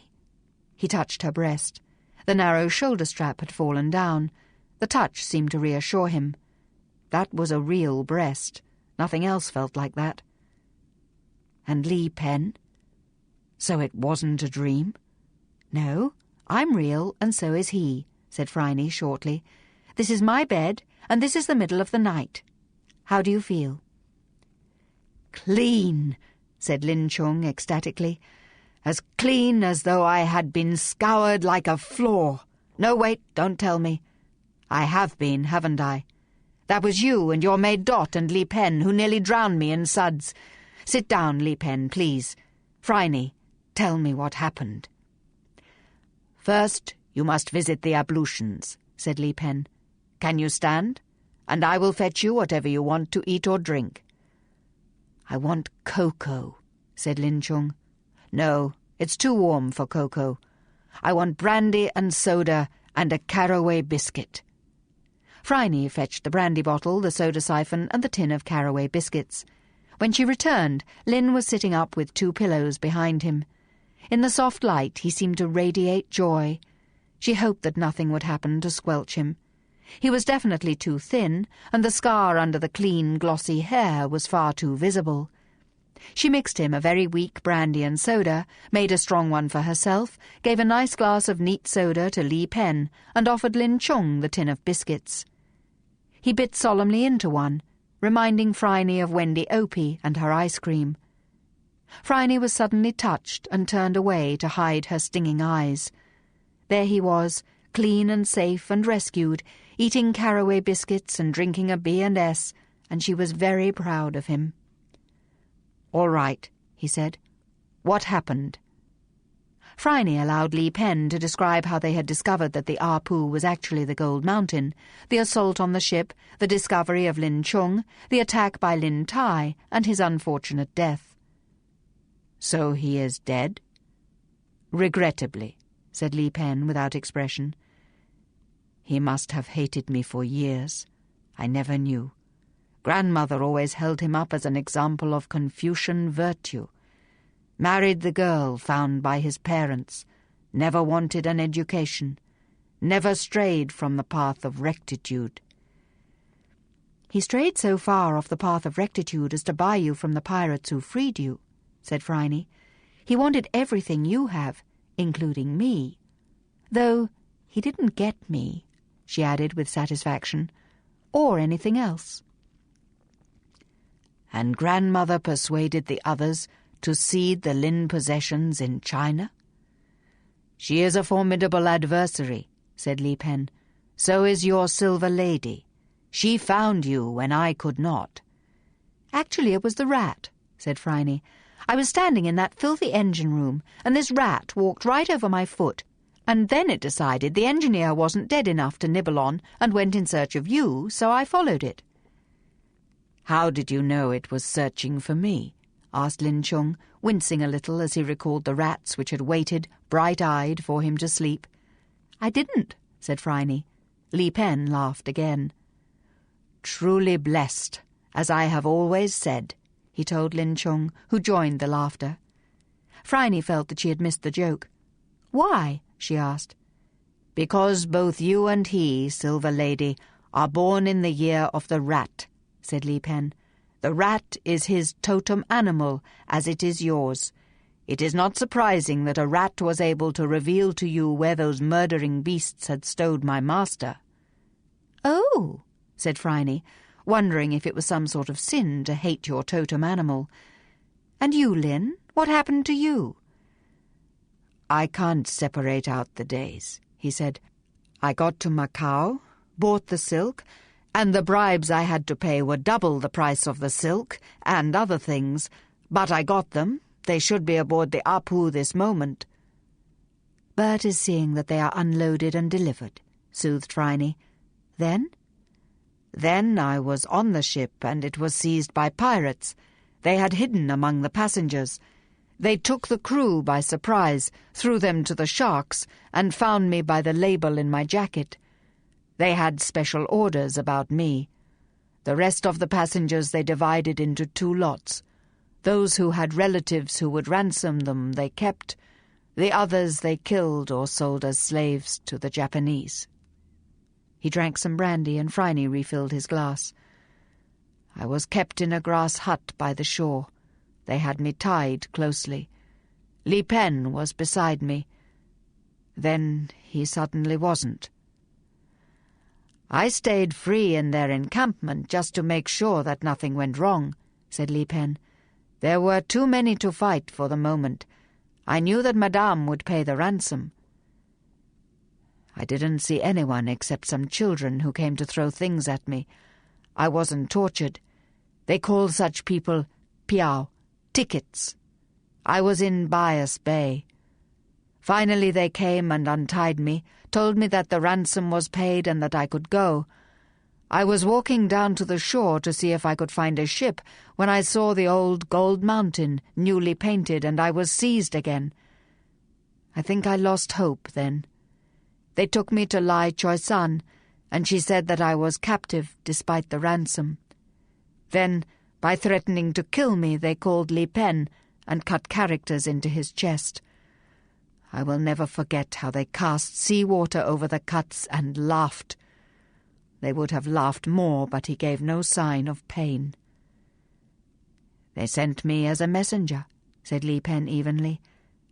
He touched her breast. The narrow shoulder strap had fallen down. The touch seemed to reassure him. That was a real breast. Nothing else felt like that. "And Li Pen? So it wasn't a dream?" "No, I'm real, and so is he," said Phryne shortly. "This is my bed, and this is the middle of the night. How do you feel?" "Clean," said Lin Chung ecstatically. "As clean as though I had been scoured like a floor. No, wait, don't tell me. I have been, haven't I? That was you and your maid Dot and Li Pen who nearly drowned me in suds. Sit down, Li Pen, please. Phryne, tell me what happened." "First, you must visit the ablutions," said Li Pen. "Can you stand?" and I will fetch you whatever you want to eat or drink." "I want cocoa," said Lin Chung. "No, it's too warm for cocoa. I want brandy and soda and a caraway biscuit." Phryne fetched the brandy bottle, the soda siphon, and the tin of caraway biscuits. When she returned, Lin was sitting up with 2 pillows behind him. In the soft light he seemed to radiate joy. She hoped that nothing would happen to squelch him. He was definitely too thin, and the scar under the clean, glossy hair was far too visible. She mixed him a very weak brandy and soda, made a strong one for herself, gave a nice glass of neat soda to Li Pen, and offered Lin Chung the tin of biscuits. He bit solemnly into one, reminding Phryne of Wendy Opie and her ice cream. Phryne was suddenly touched and turned away to hide her stinging eyes. There he was, clean and safe and rescued, eating caraway biscuits and drinking a B&S, and she was very proud of him. "All right," he said. "What happened?" Phryne allowed Li Pen to describe how they had discovered that the Apu was actually the Gold Mountain, the assault on the ship, the discovery of Lin Chung, the attack by Lin Tai, and his unfortunate death. "So he is dead?" "Regrettably," said Li Pen without expression. "He must have hated me for years. I never knew. Grandmother always held him up as an example of Confucian virtue. Married the girl found by his parents, never wanted an education, never strayed from the path of rectitude." "He strayed so far off the path of rectitude as to buy you from the pirates who freed you," said Phryne. "He wanted everything you have, including me. Though he didn't get me," she added with satisfaction, "or anything else." "And grandmother persuaded the others to cede the Lin possessions in China?" "She is a formidable adversary," said Li Pen. "So is your Silver Lady. She found you when I could not." "Actually, it was the rat," said Phryne. "I was standing in that filthy engine room, and this rat walked right over my foot, and then it decided the engineer wasn't dead enough to nibble on and went in search of you, so I followed it." "How did you know it was searching for me?" asked Lin Chung, wincing a little as he recalled the rats which had waited, bright-eyed, for him to sleep. "I didn't," said Phryne. Li Pen laughed again. "Truly blessed, as I have always said," he told Lin Chung, who joined the laughter. Phryne felt that she had missed the joke. "Why?" she asked. "Because both you and he, Silver Lady, are born in the year of the rat," said Li Pen. "The rat is his totem animal, as it is yours. It is not surprising that a rat was able to reveal to you where those murdering beasts had stowed my master." "Oh," said Phryne, wondering if it was some sort of sin to hate your totem animal. "And you, Lin, what happened to you?" "I can't separate out the days," he said. "I got to Macau, bought the silk, and the bribes I had to pay were double the price of the silk and other things, but I got them. They should be aboard the Apu this moment." "Bert is seeing that they are unloaded and delivered," soothed Phryne. "Then?" "Then I was on the ship, and it was seized by pirates. They had hidden among the passengers. They took the crew by surprise, threw them to the sharks, and found me by the label in my jacket. They had special orders about me. The rest of the passengers they divided into 2 lots. Those who had relatives who would ransom them they kept. The others they killed or sold as slaves to the Japanese." He drank some brandy, and Phryne refilled his glass. "I was kept in a grass hut by the shore. They had me tied closely. Li Pen was beside me. Then he suddenly wasn't. I stayed free in their encampment just to make sure that nothing went wrong," said Li Pen. "There were too many to fight for the moment. I knew that Madame would pay the ransom. I didn't see anyone except some children who came to throw things at me. I wasn't tortured. They called such people piao, tickets. I was in Bias Bay. Finally they came and untied me, told me that the ransom was paid and that I could go. I was walking down to the shore to see if I could find a ship when I saw the old Gold Mountain newly painted, and I was seized again. I think I lost hope then. They took me to Lai Choi-san, and she said that I was captive despite the ransom. Then, by threatening to kill me, they called Li Pen and cut characters into his chest. I will never forget how they cast seawater over the cuts and laughed. They would have laughed more, but he gave no sign of pain. They sent me as a messenger, said Li Pen evenly.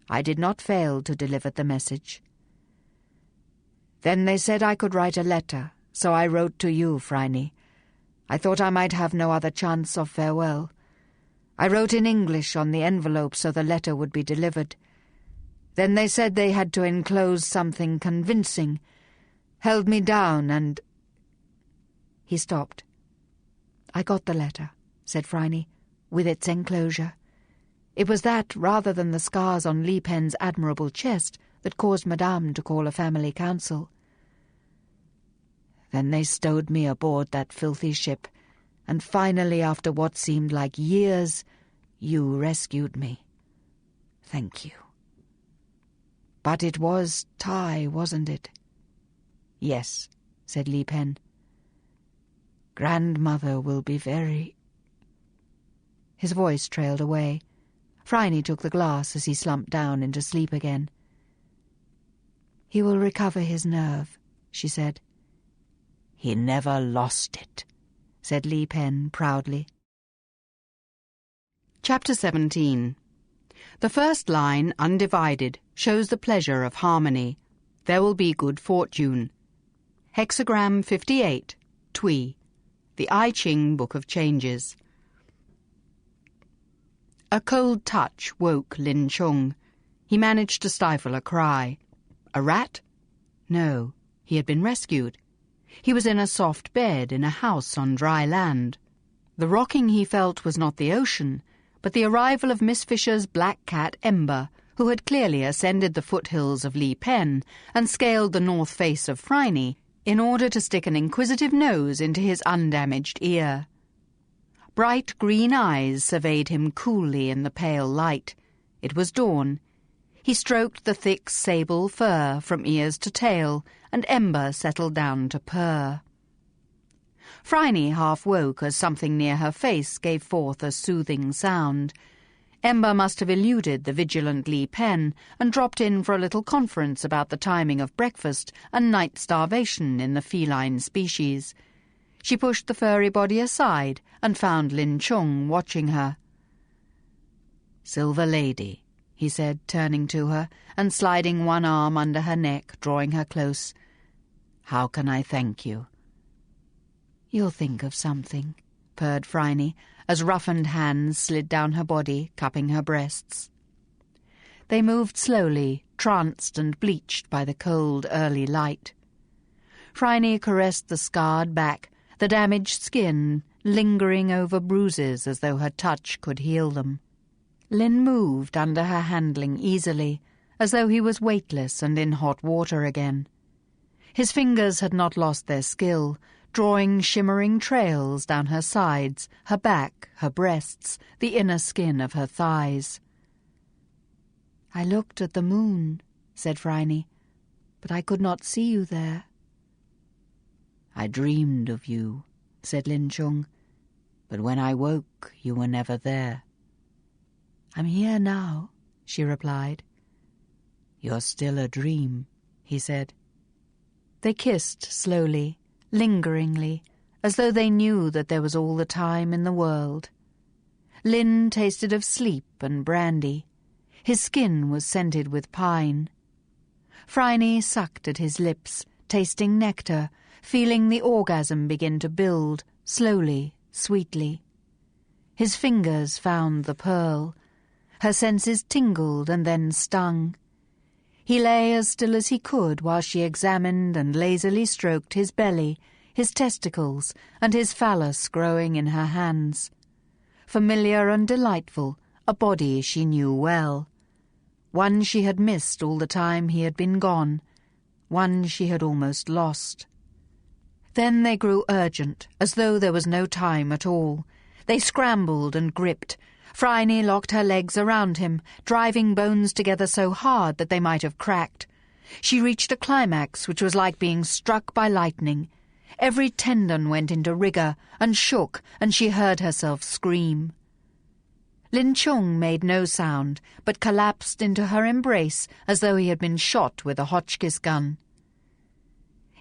I did not fail to deliver the message. Then they said I could write a letter, so I wrote to you, Phryne. I thought I might have no other chance of farewell. I wrote in English on the envelope so the letter would be delivered. Then they said they had to enclose something convincing, held me down and... He stopped. I got the letter, said Phryne, with its enclosure. It was that, rather than the scars on Li Pen's admirable chest, that caused Madame to call a family council. Then they stowed me aboard that filthy ship, and finally, after what seemed like years, you rescued me. Thank you. But it was Thai, wasn't it? Yes, said Li Pen. Grandmother will be very... His voice trailed away. Phryne took the glass as he slumped down into sleep again. He will recover his nerve, she said. He never lost it, said Li Pen proudly. Chapter 17. The first line, undivided, shows the pleasure of harmony. There will be good fortune. Hexagram 58, Tui. The I Ching Book of Changes. A cold touch woke Lin Chung. He managed to stifle a cry. A rat? No, he had been rescued. He was in a soft bed in a house on dry land. The rocking he felt was not the ocean, but the arrival of Miss Fisher's black cat Ember, who had clearly ascended the foothills of Li Pen and scaled the north face of Phryne in order to stick an inquisitive nose into his undamaged ear. Bright green eyes surveyed him coolly in the pale light. It was dawn. He stroked the thick sable fur from ears to tail, and Ember settled down to purr. Phryne half woke as something near her face gave forth a soothing sound. Ember must have eluded the vigilant Li Pen and dropped in for a little conference about the timing of breakfast and night starvation in the feline species. She pushed the furry body aside and found Lin Chung watching her. "Silver Lady," he said, turning to her and sliding one arm under her neck, drawing her close. "How can I thank you?" "You'll think of something," purred Phryne, as roughened hands slid down her body, cupping her breasts. They moved slowly, tranced and bleached by the cold early light. Phryne caressed the scarred back, the damaged skin, lingering over bruises as though her touch could heal them. Lin moved under her handling easily, as though he was weightless and in hot water again. His fingers had not lost their skill, drawing shimmering trails down her sides, her back, her breasts, the inner skin of her thighs. "I looked at the moon," said Phryne, "but I could not see you there." "I dreamed of you," said Lin Chung, "but when I woke you were never there." "I'm here now," she replied. "You're still a dream," he said. They kissed slowly, lingeringly, as though they knew that there was all the time in the world. Lin tasted of sleep and brandy. His skin was scented with pine. Phryne sucked at his lips, tasting nectar, feeling the orgasm begin to build, slowly, sweetly. His fingers found the pearl. Her senses tingled and then stung. He lay as still as he could while she examined and lazily stroked his belly, his testicles, and his phallus growing in her hands. Familiar and delightful, a body she knew well. One she had missed all the time he had been gone, one she had almost lost. Then they grew urgent, as though there was no time at all. They scrambled and gripped. Phryne locked her legs around him, driving bones together so hard that they might have cracked. She reached a climax which was like being struck by lightning. Every tendon went into rigour and shook, and she heard herself scream. Lin Chung made no sound, but collapsed into her embrace as though he had been shot with a Hotchkiss gun.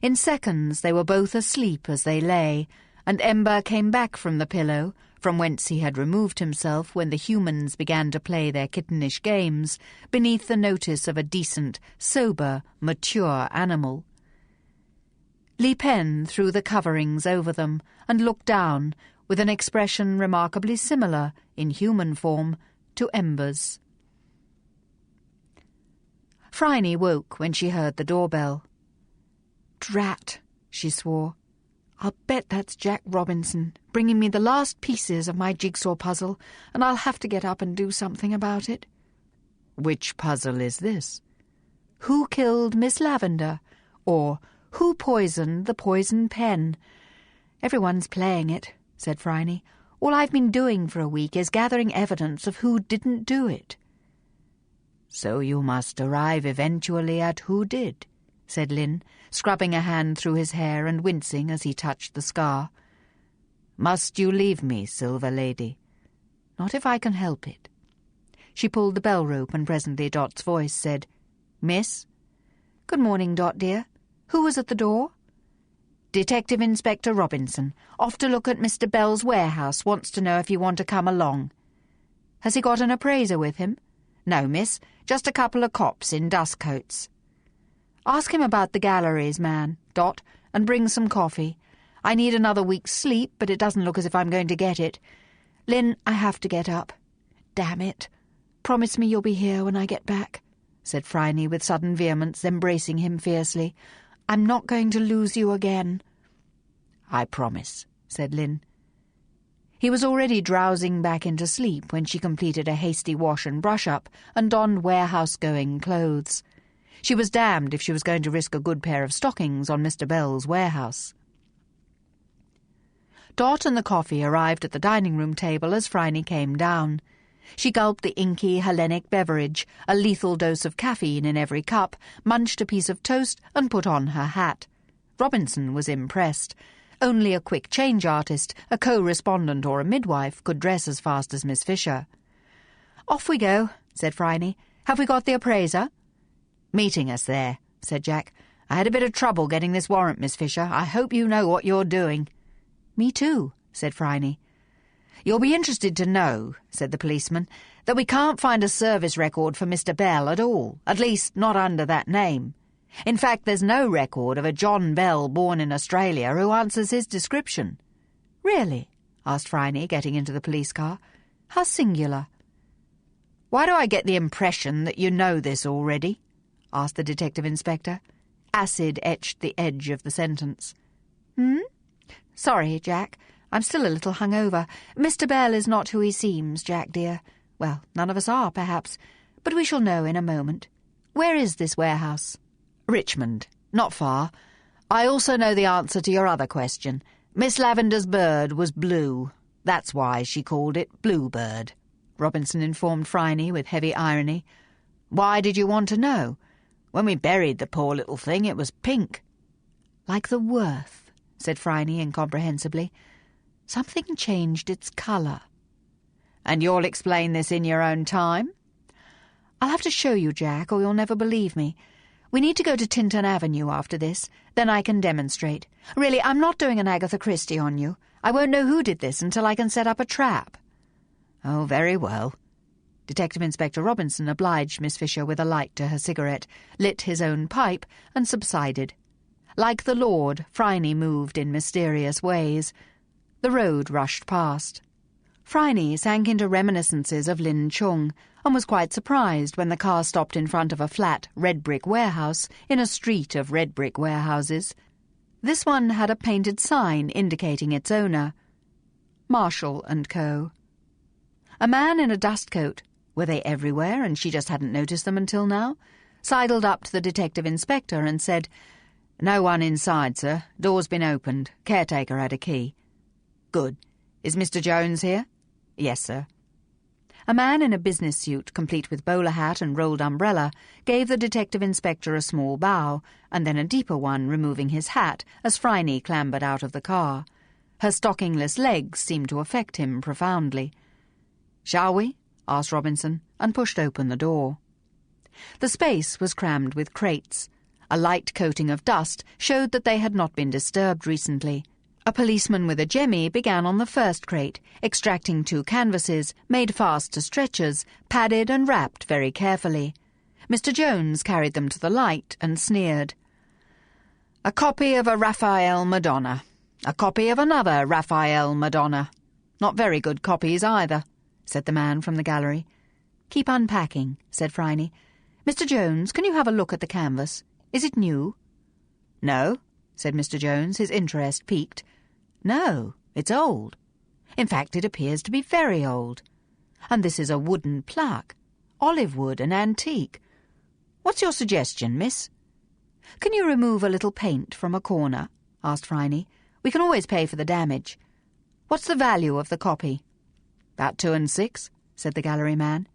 In seconds they were both asleep as they lay, and Ember came back from the pillow, from whence he had removed himself when the humans began to play their kittenish games, beneath the notice of a decent, sober, mature animal. Li Pen threw the coverings over them and looked down, with an expression remarkably similar, in human form, to Ember's. Phryne woke when she heard the doorbell. "Drat," she swore. "I'll bet that's Jack Robinson, bringing me the last pieces of my jigsaw puzzle, and I'll have to get up and do something about it." "Which puzzle is this?" "Who killed Miss Lavender?" or "Who poisoned the poison pen?" "Everyone's playing it," said Phryne. "All I've been doing for a week is gathering evidence of who didn't do it." "So you must arrive eventually at who did," said Lin, scrubbing a hand through his hair and wincing as he touched the scar. "Must you leave me, Silver Lady?" "Not if I can help it." She pulled the bell rope, and presently Dot's voice said, "Miss?" "Good morning, Dot, dear. Who was at the door?" "Detective Inspector Robinson. Off to look at Mr. Bell's warehouse. Wants to know if you want to come along." "Has he got an appraiser with him?" "No, miss. Just a couple of cops in dust coats." "Ask him about the galleries, man, Dot, and bring some coffee. I need another week's sleep, but it doesn't look as if I'm going to get it. Lin, I have to get up. Damn it. Promise me you'll be here when I get back," said Phryne with sudden vehemence, embracing him fiercely. "I'm not going to lose you again." "I promise," said Lin. He was already drowsing back into sleep when she completed a hasty wash and brush-up and donned warehouse-going clothes. She was damned if she was going to risk a good pair of stockings on Mr. Bell's warehouse. Dot and the coffee arrived at the dining-room table as Phryne came down. She gulped the inky Hellenic beverage, a lethal dose of caffeine in every cup, munched a piece of toast, and put on her hat. Robinson was impressed. Only a quick change artist, a co-respondent or a midwife could dress as fast as Miss Fisher. "Off we go," said Phryne. "Have we got the appraiser?" "Meeting us there," said Jack. "I had a bit of trouble getting this warrant, Miss Fisher. I hope you know what you're doing." "Me too," said Phryne. "You'll be interested to know," said the policeman, "that we can't find a service record for Mr. Bell at all, at least not under that name. In fact, there's no record of a John Bell born in Australia who answers his description." "Really?" asked Phryne, getting into the police car. "How singular." "Why do I get the impression that you know this already?" asked the detective inspector. Acid etched the edge of the sentence. "Sorry, Jack. I'm still a little hungover. Mr. Bell is not who he seems, Jack dear. Well, none of us are, perhaps, but we shall know in a moment. Where is this warehouse?" "Richmond. Not far. I also know the answer to your other question. Miss Lavender's bird was blue. That's why she called it Bluebird," Robinson informed Phryne with heavy irony. "Why did you want to know? When we buried the poor little thing, it was pink." "Like the Worth," said Phryne incomprehensibly. "Something changed its colour." "And you'll explain this in your own time?" "I'll have to show you, Jack, or you'll never believe me. We need to go to Tinton Avenue after this. Then I can demonstrate. Really, I'm not doing an Agatha Christie on you. I won't know who did this until I can set up a trap." "Oh, very well." Detective Inspector Robinson obliged Miss Fisher with a light to her cigarette, lit his own pipe, and subsided. Like the Lord, Phryne moved in mysterious ways. The road rushed past. Phryne sank into reminiscences of Lin Chung, and was quite surprised when the car stopped in front of a flat red-brick warehouse in a street of red-brick warehouses. This one had a painted sign indicating its owner, Marshall & Co. A man in a dust coat, were they everywhere and she just hadn't noticed them until now, sidled up to the detective inspector and said, No one inside, sir. Door's been opened. Caretaker had a key. Good. Is Mr. Jones here? Yes, sir. A man in a business suit, complete with bowler hat and rolled umbrella, gave the detective inspector a small bow, and then a deeper one, removing his hat, as Phryne clambered out of the car. Her stockingless legs seemed to affect him profoundly. "Shall we?" asked Robinson, and pushed open the door. The space was crammed with crates. A light coating of dust showed that they had not been disturbed recently. A policeman with a jemmy began on the first crate, extracting 2 canvases, made fast to stretchers, padded and wrapped very carefully. Mr. Jones carried them to the light and sneered. "A copy of a Raphael Madonna. A copy of another Raphael Madonna. Not very good copies either," said the man from the gallery. "Keep unpacking," said Phryne. "Mr. Jones, can you have a look at the canvas? Is it new?" "No," said Mr. Jones, his interest piqued. "No, it's old. In fact, it appears to be very old. And this is a wooden plaque. Olive wood and antique. What's your suggestion, miss?" "Can you remove a little paint from a corner?" asked Phryne. "We can always pay for the damage. What's the value of the copy?" "About 2 and 6, said the gallery man.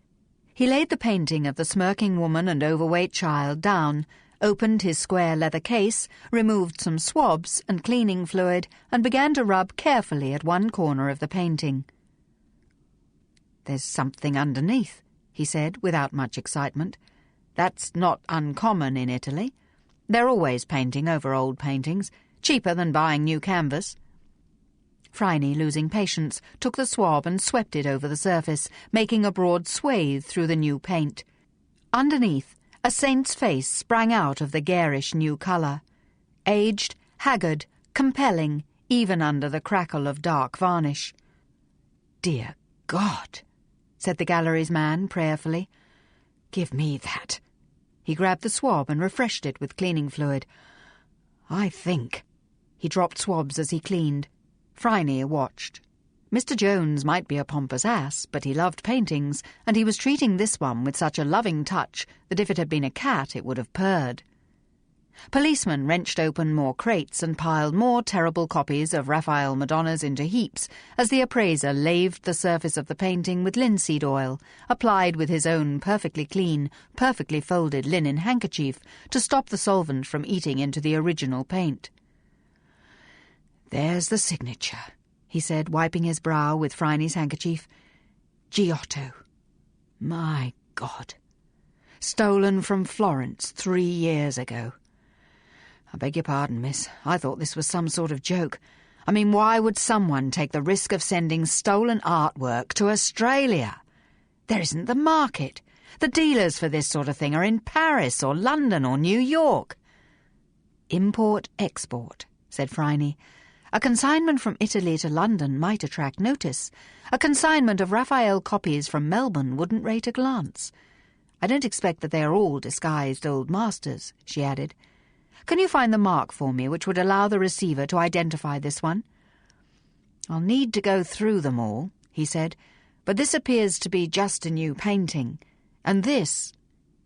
He laid the painting of the smirking woman and overweight child down, opened his square leather case, removed some swabs and cleaning fluid, and began to rub carefully at one corner of the painting. "There's something underneath," he said, without much excitement. "That's not uncommon in Italy. They're always painting over old paintings, cheaper than buying new canvas." Phryne, losing patience, took the swab and swept it over the surface, making a broad swathe through the new paint. Underneath, a saint's face sprang out of the garish new colour. Aged, haggard, compelling, even under the crackle of dark varnish. "Dear God," said the gallery's man prayerfully. "Give me that." He grabbed the swab and refreshed it with cleaning fluid. "I think—" He dropped swabs as he cleaned. Phryne watched. Mr. Jones might be a pompous ass, but he loved paintings, and he was treating this one with such a loving touch that if it had been a cat it would have purred. Policemen wrenched open more crates and piled more terrible copies of Raphael Madonnas into heaps as the appraiser laved the surface of the painting with linseed oil, applied with his own perfectly clean, perfectly folded linen handkerchief to stop the solvent from eating into the original paint. "There's the signature," he said, wiping his brow with Phryne's handkerchief. "Giotto. My God. Stolen from Florence 3 years ago. I beg your pardon, miss. I thought this was some sort of joke. I mean, why would someone take the risk of sending stolen artwork to Australia? There isn't the market. The dealers for this sort of thing are in Paris or London or New York." "Import-export," said Phryne. "A consignment from Italy to London might attract notice. A consignment of Raphael copies from Melbourne wouldn't rate a glance. I don't expect that they are all disguised old masters," she added. "Can you find the mark for me which would allow the receiver to identify this one?" "I'll need to go through them all," he said, "but this appears to be just a new painting. And this—"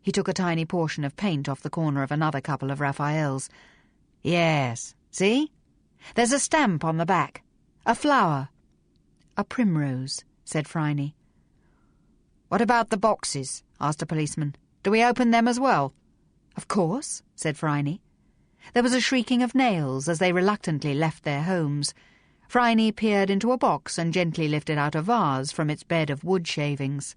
he took a tiny portion of paint off the corner of another couple of Raphaels. "Yes, see? There's a stamp on the back. A flower." "A primrose," said Phryne. "What about the boxes?" asked a policeman. "Do we open them as well?" "Of course," said Phryne. There was a shrieking of nails as they reluctantly left their homes. Phryne peered into a box and gently lifted out a vase from its bed of wood shavings.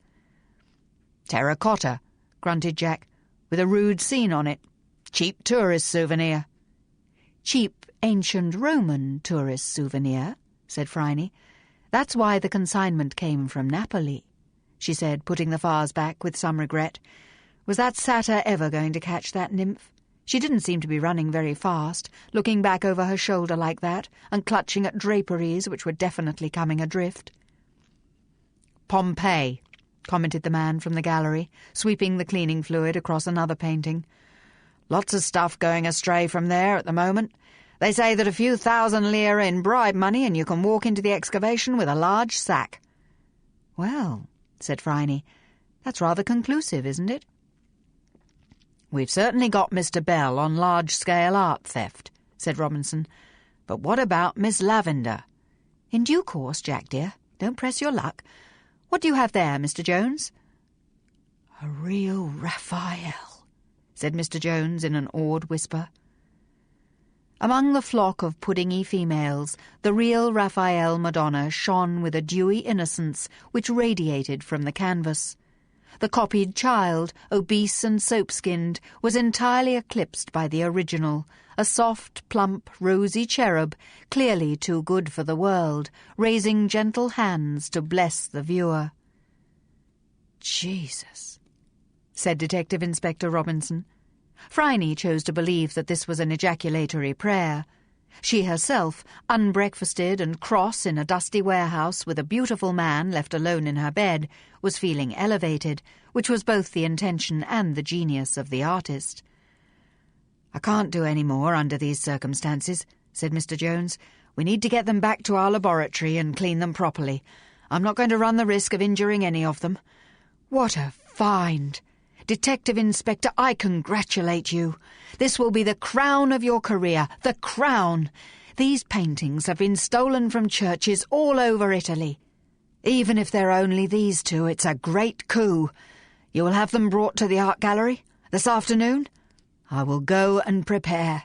"Terracotta," grunted Jack, "with a rude scene on it. Cheap tourist souvenir." "Cheap ancient Roman tourist souvenir," said Phryne. "That's why the consignment came from Napoli," she said, putting the vase back with some regret. Was that satyr ever going to catch that nymph? She didn't seem to be running very fast, looking back over her shoulder like that, and clutching at draperies which were definitely coming adrift. "Pompeii," commented the man from the gallery, sweeping the cleaning fluid across another painting. "Lots of stuff going astray from there at the moment. They say that a few thousand lire in bribe money and you can walk into the excavation with a large sack." "Well," said Phryne, "that's rather conclusive, isn't it?" "We've certainly got Mr. Bell on large-scale art theft," said Robinson. "But what about Miss Lavender?" "In due course, Jack dear. Don't press your luck. What do you have there, Mr. Jones?" "A real Raphael," said Mr. Jones in an awed whisper. Among the flock of puddingy females, the real Raphael Madonna shone with a dewy innocence which radiated from the canvas. The copied child, obese and soap-skinned, was entirely eclipsed by the original, a soft, plump, rosy cherub, clearly too good for the world, raising gentle hands to bless the viewer. "Jesus," said Detective Inspector Robinson. Phryne chose to believe that this was an ejaculatory prayer. She herself, unbreakfasted and cross in a dusty warehouse with a beautiful man left alone in her bed, was feeling elevated, which was both the intention and the genius of the artist. "I can't do any more under these circumstances," said Mr. Jones. "We need to get them back to our laboratory and clean them properly. I'm not going to run the risk of injuring any of them. What a find! Detective Inspector, I congratulate you. This will be the crown of your career, the crown. These paintings have been stolen from churches all over Italy. Even if they're only these two, it's a great coup. You will have them brought to the art gallery this afternoon? I will go and prepare."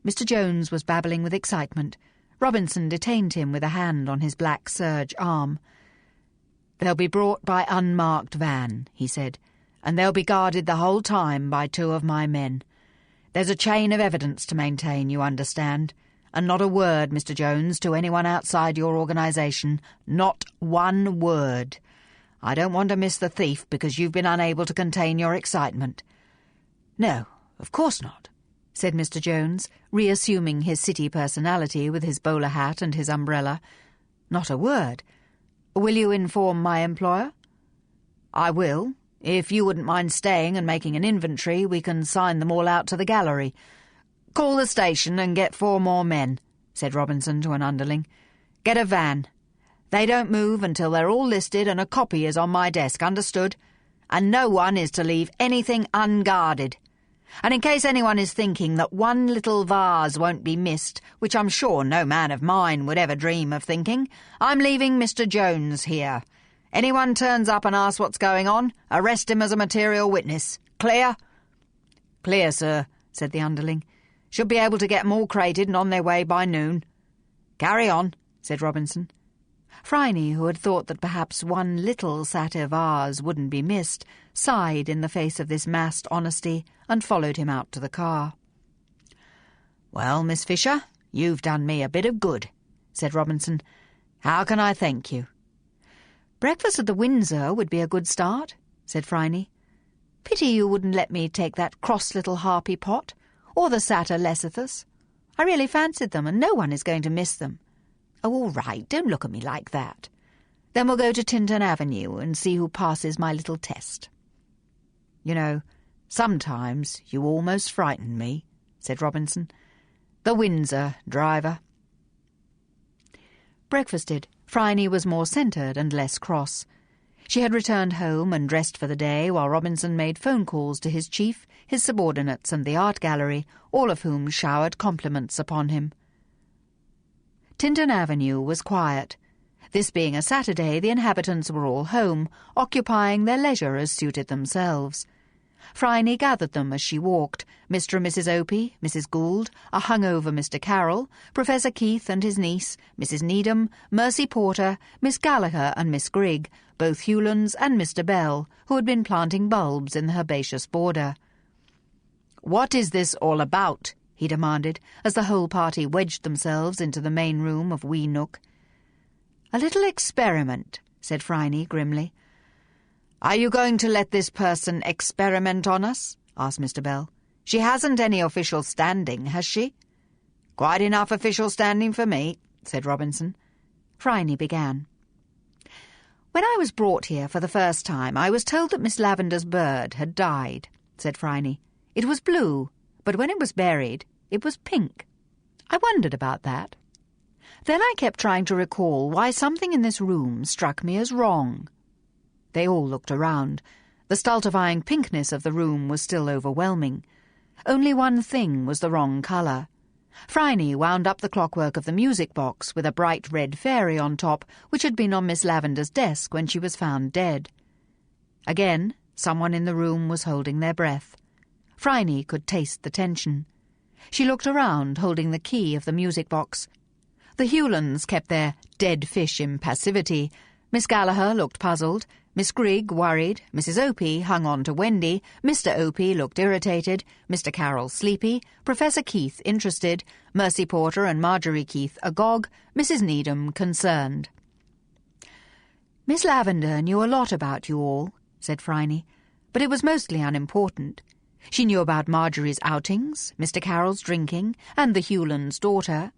Mr. Jones was babbling with excitement. Robinson detained him with a hand on his black serge arm. "They'll be brought by unmarked van," he said, "and they'll be guarded the whole time by 2 of my men. There's a chain of evidence to maintain, you understand, and not a word, Mr. Jones, to anyone outside your organisation. Not one word. I don't want to miss the thief because you've been unable to contain your excitement." "No, of course not," said Mr. Jones, reassuming his city personality with his bowler hat and his umbrella. "Not a word. Will you inform my employer?" "I will. If you wouldn't mind staying and making an inventory, we can sign them all out to the gallery. Call the station and get 4 more men," said Robinson to an underling. "Get a van. They don't move until they're all listed and a copy is on my desk, understood? And no one is to leave anything unguarded. And in case anyone is thinking that one little vase won't be missed, which I'm sure no man of mine would ever dream of thinking, I'm leaving Mr. Jones here. Anyone turns up and asks what's going on, arrest him as a material witness. Clear?" "Clear, sir," said the underling. "Should be able to get them all crated and on their way by noon." "Carry on," said Robinson. Phryne, who had thought that perhaps one little satyr vase wouldn't be missed, sighed in the face of this massed honesty and followed him out to the car. "Well, Miss Fisher, you've done me a bit of good," said Robinson. "How can I thank you?" "Breakfast at the Windsor would be a good start," said Phryne. "Pity you wouldn't let me take that cross little harpy pot, or the satyr Lesithus. I really fancied them, and no one is going to miss them." "Oh, all right, don't look at me like that. "Then we'll go to Tintern Avenue and see who passes my little test." "You know, sometimes you almost frighten me," said Robinson. "The Windsor, driver." Breakfasted, Phryne was more centred and less cross. She had returned home and dressed for the day while Robinson made phone calls to his chief, his subordinates and the art gallery, all of whom showered compliments upon him. Tintern Avenue was quiet. This being a Saturday, the inhabitants were all home, occupying their leisure as suited themselves. Phryne gathered them as she walked, Mr. and Mrs. Opie, Mrs. Gould, a hungover Mr. Carroll, Professor Keith and his niece, Mrs. Needham, Mercy Porter, Miss Gallagher and Miss Grigg, both Hewlands and Mr. Bell, who had been planting bulbs in the herbaceous border. "What is this all about?" he demanded, as the whole party wedged themselves into the main room of Wee Nook. "A little experiment," said Phryne grimly. "Are you going to let this person experiment on us?" asked Mr. Bell. "She hasn't any official standing, has she?" "Quite enough official standing for me," said Robinson. Phryne began. "When I was brought here for the first time, I was told that Miss Lavender's bird had died," said Phryne. "It was blue, but when it was buried, it was pink. I wondered about that. Then I kept trying to recall why something in this room struck me as wrong." They all looked around. The stultifying pinkness of the room was still overwhelming. Only one thing was the wrong colour. Phryne wound up the clockwork of the music box with a bright red fairy on top, which had been on Miss Lavender's desk when she was found dead. Again, someone in the room was holding their breath. Phryne could taste the tension. She looked around, holding the key of the music box. The Hewlands kept their dead fish impassivity. Miss Gallagher looked puzzled. Miss Grigg worried. Mrs. Opie hung on to Wendy. Mr. Opie looked irritated. Mr. Carroll sleepy. Professor Keith interested. Mercy Porter and Marjorie Keith agog. Mrs. Needham concerned. Miss Lavender knew a lot about you all, said Phryne, but it was mostly unimportant. She knew about Marjorie's outings, Mr. Carroll's drinking, and the Hewlands' daughter.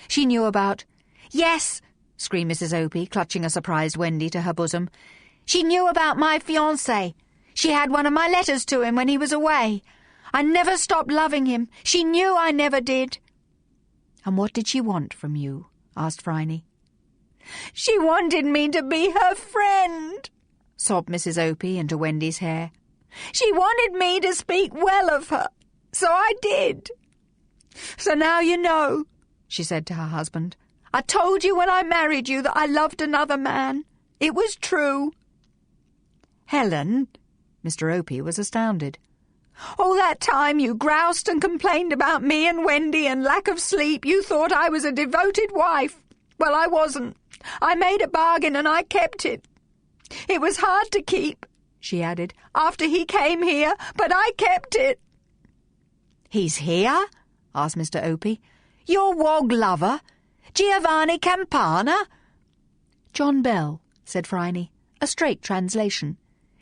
She knew about— "Yes!" screamed Mrs. Opie, clutching a surprised Wendy to her bosom. "She knew about my fiancé. She had one of my letters to him when he was away. I never stopped loving him. She knew I never did." "And what did she want from you?" asked Phryne. "She wanted me to be her friend," sobbed Mrs. Opie into Wendy's hair. "She wanted me to speak well of her, so I did. So now you know," she said to her husband. "I told you when I married you that I loved another man. It was true." "Helen?" Mr. Opie was astounded. "All that time you groused and complained about me and Wendy and lack of sleep. You thought I was a devoted wife. Well, I wasn't. I made a bargain and I kept it. It was hard to keep," she added, "after he came here, but I kept it." "He's here?" asked Mr. Opie. "Your wog lover? Giovanni Campana?" "John Bell," said Phryne, a straight translation.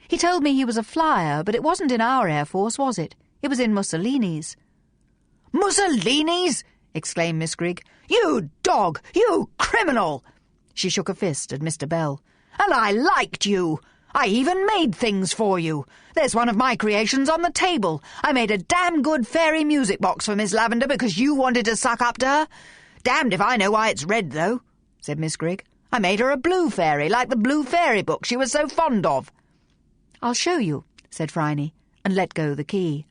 "He told me he was a flyer, but it wasn't in our Air Force, was it? It was in Mussolini's." "Mussolini's!" exclaimed Miss Grigg. "You dog! You criminal!" She shook a fist at Mr. Bell. "And I liked you! I even made things for you. There's one of my creations on the table. I made a damn good fairy music box for Miss Lavender because you wanted to suck up to her. Damned if I know why it's red, though," said Miss Grigg. "I made her a blue fairy, like the blue fairy book she was so fond of." "I'll show you," said Phryne, and let go the key.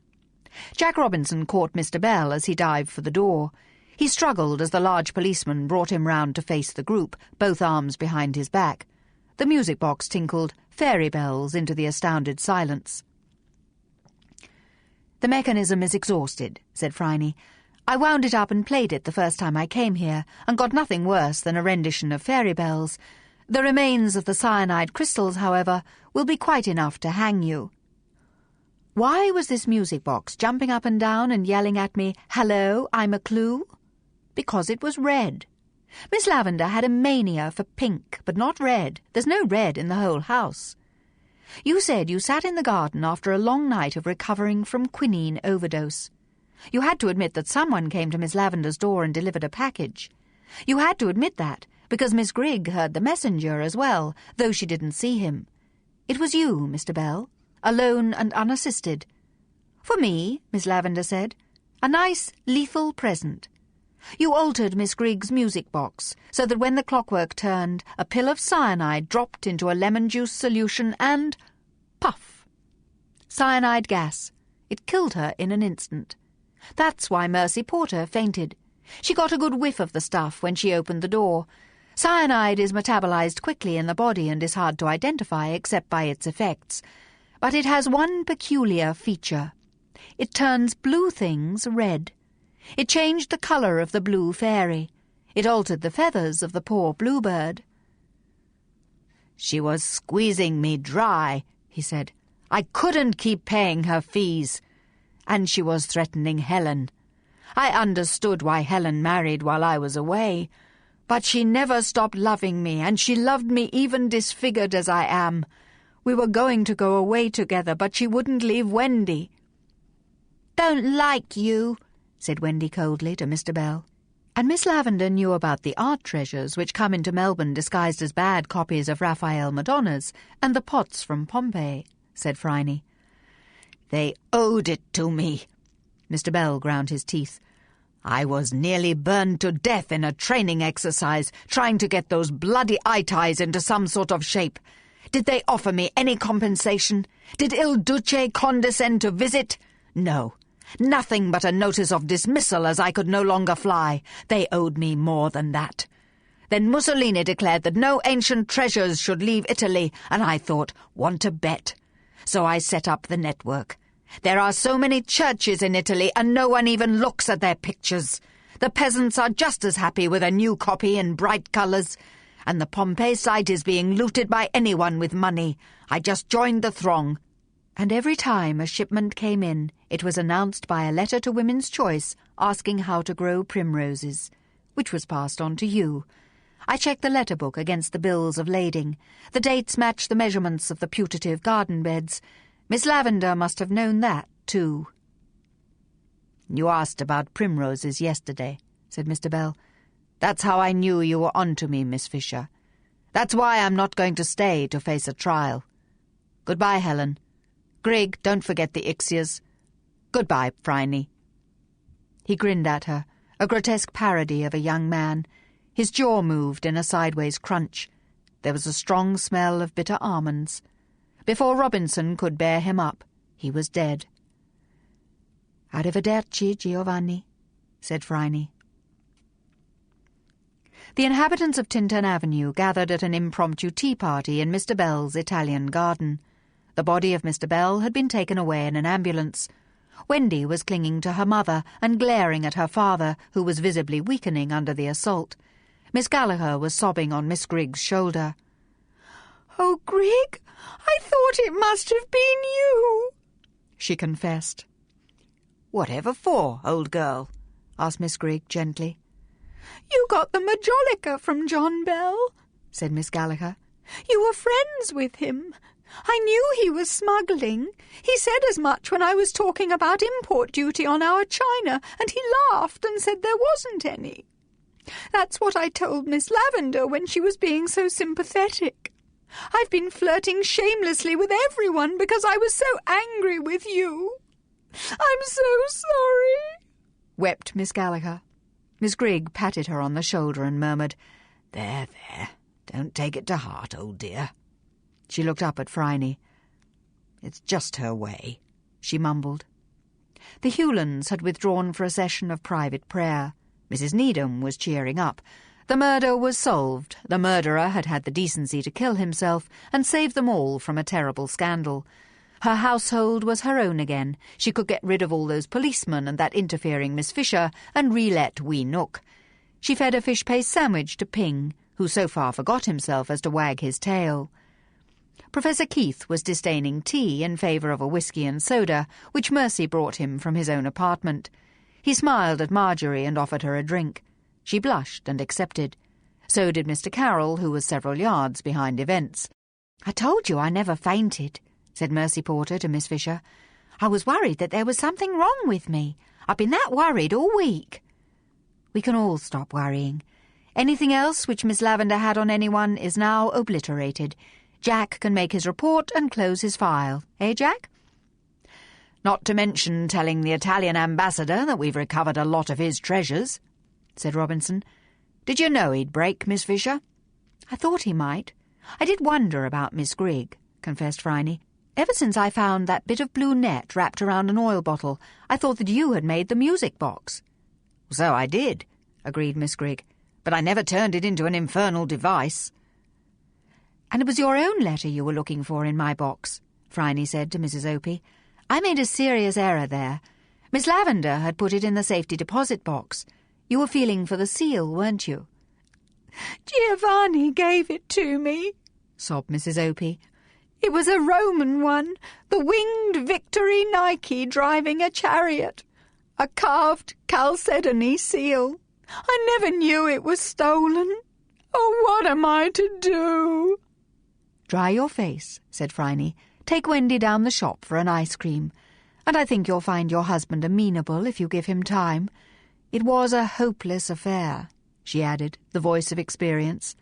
Jack Robinson caught Mr. Bell as he dived for the door. He struggled as the large policeman brought him round to face the group, both arms behind his back. The music box tinkled fairy bells into the astounded silence. "The mechanism is exhausted," said Phryne. "I wound it up and played it the first time I came here, and got nothing worse than a rendition of fairy bells. The remains of the cyanide crystals, however, will be quite enough to hang you." Why was this music box jumping up and down and yelling at me, "Hello, I'm a clue"? Because it was red. Miss Lavender had a mania for pink, but not red. There's no red in the whole house. You said you sat in the garden after a long night of recovering from quinine overdose. You had to admit that someone came to Miss Lavender's door and delivered a package. You had to admit that, because Miss Grigg heard the messenger as well, though she didn't see him. It was you, Mr. Bell, alone and unassisted. "For me," Miss Lavender said, "a nice, lethal present. You altered Miss Grigg's music box so that when the clockwork turned, a pill of cyanide dropped into a lemon juice solution and— puff! Cyanide gas. It killed her in an instant. That's why Mercy Porter fainted. She got a good whiff of the stuff when she opened the door. Cyanide is metabolized quickly in the body and is hard to identify except by its effects. But it has one peculiar feature. It turns blue things red. It changed the colour of the blue fairy. It altered the feathers of the poor bluebird." "She was squeezing me dry," he said. "I couldn't keep paying her fees. And she was threatening Helen. I understood why Helen married while I was away. But she never stopped loving me, and she loved me even disfigured as I am. We were going to go away together, but she wouldn't leave Wendy." "Don't like you," said Wendy coldly to Mr. Bell. And Miss Lavender knew about the art treasures which come into Melbourne disguised as bad copies of Raphael Madonnas, and the pots from Pompeii, said Phryne. "They owed it to me." Mr. Bell ground his teeth. "I was nearly burned to death in a training exercise, trying to get those bloody eye ties into some sort of shape. Did they offer me any compensation? Did Il Duce condescend to visit? No. Nothing but a notice of dismissal as I could no longer fly. They owed me more than that. Then Mussolini declared that no ancient treasures should leave Italy, and I thought, want to bet. So I set up the network. There are so many churches in Italy, and no one even looks at their pictures. The peasants are just as happy with a new copy in bright colours, and the Pompeii site is being looted by anyone with money. I just joined the throng. And every time a shipment came in, it was announced by a letter to Women's Choice asking how to grow primroses, which was passed on to you. I checked the letter book against the bills of lading. The dates matched the measurements of the putative garden beds. Miss Lavender must have known that, too. You asked about primroses yesterday, said Mr. Bell. That's how I knew you were on to me, Miss Fisher. That's why I'm not going to stay to face a trial. Goodbye, Helen. Grigg, don't forget the Ixias. Goodbye, Phryne. He grinned at her, a grotesque parody of a young man. His jaw moved in a sideways crunch. There was a strong smell of bitter almonds. Before Robinson could bear him up, he was dead. Arrivederci, Giovanni, said Phryne. The inhabitants of Tintern Avenue gathered at an impromptu tea party in Mr. Bell's Italian garden. The body of Mr. Bell had been taken away in an ambulance. Wendy was clinging to her mother and glaring at her father, who was visibly weakening under the assault. Miss Gallagher was sobbing on Miss Grigg's shoulder. "Oh, Grigg, I thought it must have been you," she confessed. "Whatever for, old girl?" asked Miss Grigg gently. "You got the majolica from John Bell," said Miss Gallagher. "You were friends with him. I knew he was smuggling. He said as much when I was talking about import duty on our china, and he laughed and said there wasn't any. That's what I told Miss Lavender when she was being so sympathetic. I've been flirting shamelessly with everyone because I was so angry with you. I'm so sorry," wept Miss Gallagher. Miss Grigg patted her on the shoulder and murmured, There, don't take it to heart, old dear." She looked up at Phryne. "It's just her way," she mumbled. The Hewlands had withdrawn for a session of private prayer. Mrs. Needham was cheering up. The murder was solved. The murderer had had the decency to kill himself and save them all from a terrible scandal. Her household was her own again. She could get rid of all those policemen and that interfering Miss Fisher and relet Wee Nook. She fed a fish paste sandwich to Ping, who so far forgot himself as to wag his tail. Professor Keith was disdaining tea in favour of a whisky and soda, which Mercy brought him from his own apartment. He smiled at Marjorie and offered her a drink. She blushed and accepted. So did Mr. Carroll, who was several yards behind events. "I told you I never fainted," said Mercy Porter to Miss Fisher. "I was worried that there was something wrong with me. I've been that worried all week." We can all stop worrying. Anything else which Miss Lavender had on anyone is now obliterated. Jack can make his report and close his file. Eh, Jack? "Not to mention telling the Italian ambassador that we've recovered a lot of his treasures," said Robinson. "Did you know he'd break, Miss Fisher?" "I thought he might. I did wonder about Miss Grigg," confessed Phryne. "Ever since I found that bit of blue net wrapped around an oil bottle, I thought that you had made the music box." "So I did," agreed Miss Grigg, "but I never turned it into an infernal device." "And it was your own letter you were looking for in my box," Phryne said to Mrs. Opie. "I made a serious error there. Miss Lavender had put it in the safety deposit box. You were feeling for the seal, weren't you?" "Giovanni gave it to me," sobbed Mrs. Opie. "It was a Roman one, the winged Victory Nike driving a chariot, a carved Chalcedony seal. I never knew it was stolen. Oh, what am I to do?" "Dry your face," said Phryne. "Take Wendy down the shop for an ice cream. And I think you'll find your husband amenable if you give him time. It was a hopeless affair," she added, the voice of experience.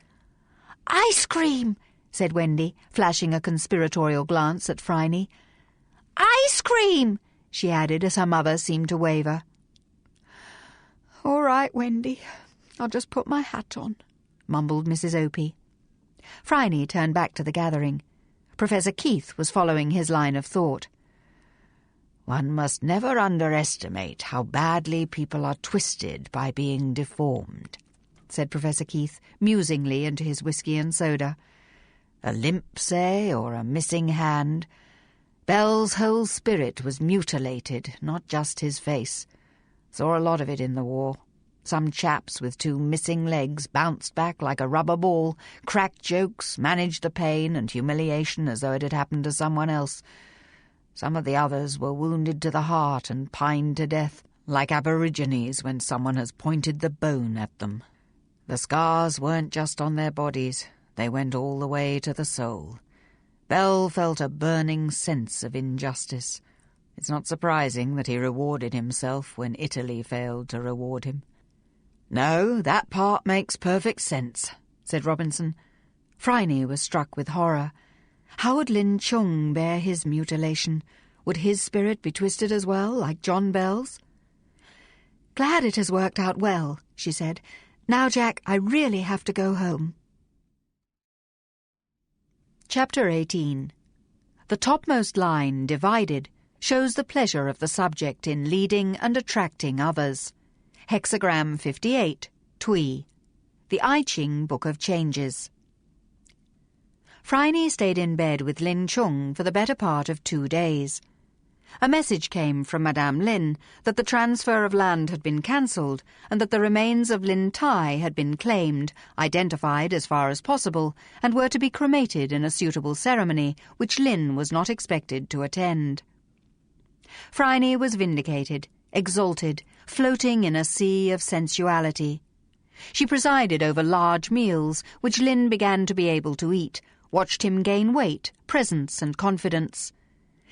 "Ice cream," said Wendy, flashing a conspiratorial glance at Phryne. "Ice cream," she added as her mother seemed to waver. "All right, Wendy. I'll just put my hat on," mumbled Mrs. Opie. Phryne turned back to the gathering. Professor Keith was following his line of thought. One must never underestimate how badly people are twisted by being deformed, said Professor Keith, musingly into his whisky and soda. A limp, say, or a missing hand. Bell's whole spirit was mutilated, not just his face. Saw a lot of it in the war. Some chaps with 2 missing legs bounced back like a rubber ball, cracked jokes, managed the pain and humiliation as though it had happened to someone else. Some of the others were wounded to the heart and pined to death, like aborigines when someone has pointed the bone at them. The scars weren't just on their bodies, they went all the way to the soul. Bell felt a burning sense of injustice. It's not surprising that he rewarded himself when Italy failed to reward him. "No, that part makes perfect sense," said Robinson. Phryne was struck with horror. How would Lin Chung bear his mutilation? Would his spirit be twisted as well, like John Bell's? "Glad it has worked out well," she said. "Now, Jack, I really have to go home." Chapter 18. The topmost line, divided, shows the pleasure of the subject in leading and attracting others. Hexagram 58, Tui. The I Ching Book of Changes. Phryne stayed in bed with Lin Chung for the better part of 2 days. A message came from Madame Lin that the transfer of land had been cancelled and that the remains of Lin Tai had been claimed, identified as far as possible, and were to be cremated in a suitable ceremony which Lin was not expected to attend. Phryne was vindicated, exalted, floating in a sea of sensuality. She presided over large meals, which Lin began to be able to eat, watched him gain weight, presence and confidence.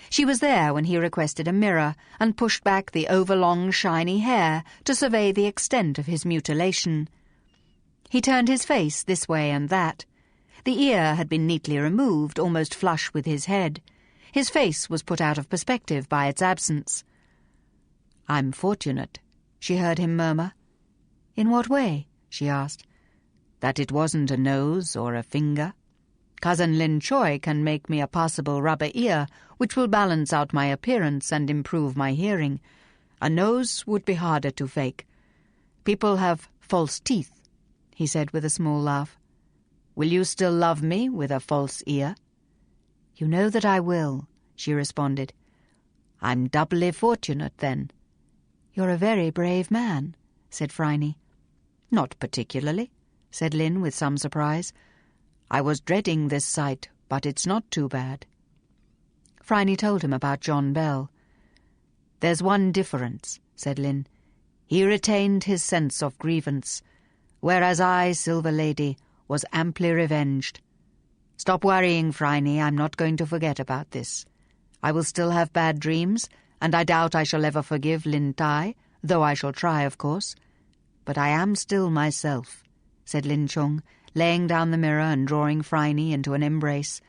She was there when he requested a mirror and pushed back the overlong shiny hair to survey the extent of his mutilation. He turned his face this way and that. The ear had been neatly removed, almost flush with his head. His face was put out of perspective by its absence. "I'm fortunate," she heard him murmur. "In what way?" she asked. "That it wasn't a nose or a finger. Cousin Lin Choi can make me a passable rubber ear, which will balance out my appearance and improve my hearing. A nose would be harder to fake. People have false teeth," he said with a small laugh. "Will you still love me with a false ear?" "You know that I will," she responded. "I'm doubly fortunate, then." "You're a very brave man," said Phryne. "Not particularly," said Lin with some surprise. "I was dreading this sight, but it's not too bad." Phryne told him about John Bell. "There's one difference," said Lin. "He retained his sense of grievance, whereas I, Silver Lady, was amply revenged. Stop worrying, Phryne, I'm not going to forget about this. I will still have bad dreams, and I doubt I shall ever forgive Lin Tai, though I shall try, of course. But I am still myself," said Lin Chung, laying down the mirror and drawing Phryne into an embrace.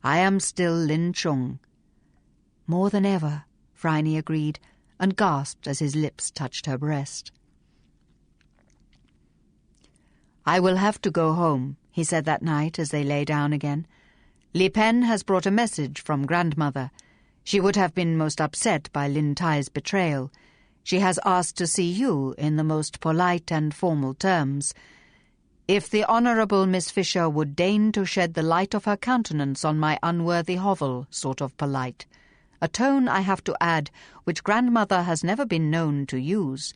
"I am still Lin Chung." "More than ever," Phryne agreed, and gasped as his lips touched her breast. "I will have to go home," he said that night as they lay down again. "Li Pen has brought a message from grandmother. She would have been most upset by Lin Tai's betrayal. She has asked to see you in the most polite and formal terms. If the Honourable Miss Fisher would deign to shed the light of her countenance on my unworthy hovel, sort of polite. A tone, I have to add, which grandmother has never been known to use.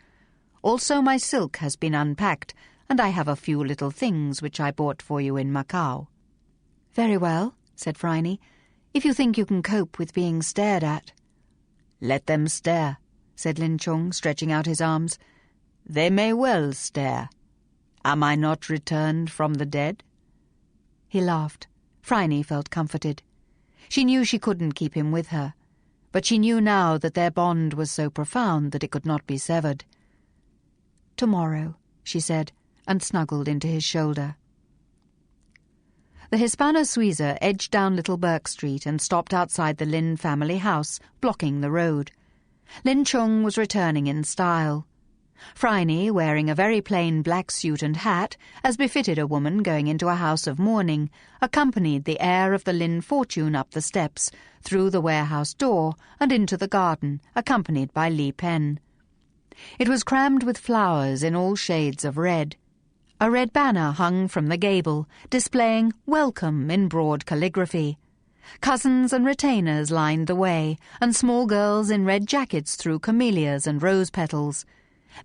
Also my silk has been unpacked, and I have a few little things which I bought for you in Macau." "Very well," said Phryne, "if you think you can cope with being stared at." "Let them stare," said Lin Chung, stretching out his arms. "They may well stare. Am I not returned from the dead?" He laughed. Phryne felt comforted. She knew she couldn't keep him with her, but she knew now that their bond was so profound that it could not be severed. "Tomorrow," she said, and snuggled into his shoulder. The Hispano-Suiza edged down Little Burke Street and stopped outside the Lin family house, blocking the road. Lin Chung was returning in style. Phryne, wearing a very plain black suit and hat, as befitted a woman going into a house of mourning, accompanied the heir of the Lynn fortune up the steps, through the warehouse door, and into the garden, accompanied by Li Pen. It was crammed with flowers in all shades of red. A red banner hung from the gable, displaying "Welcome" in broad calligraphy. Cousins and retainers lined the way, and small girls in red jackets threw camellias and rose petals.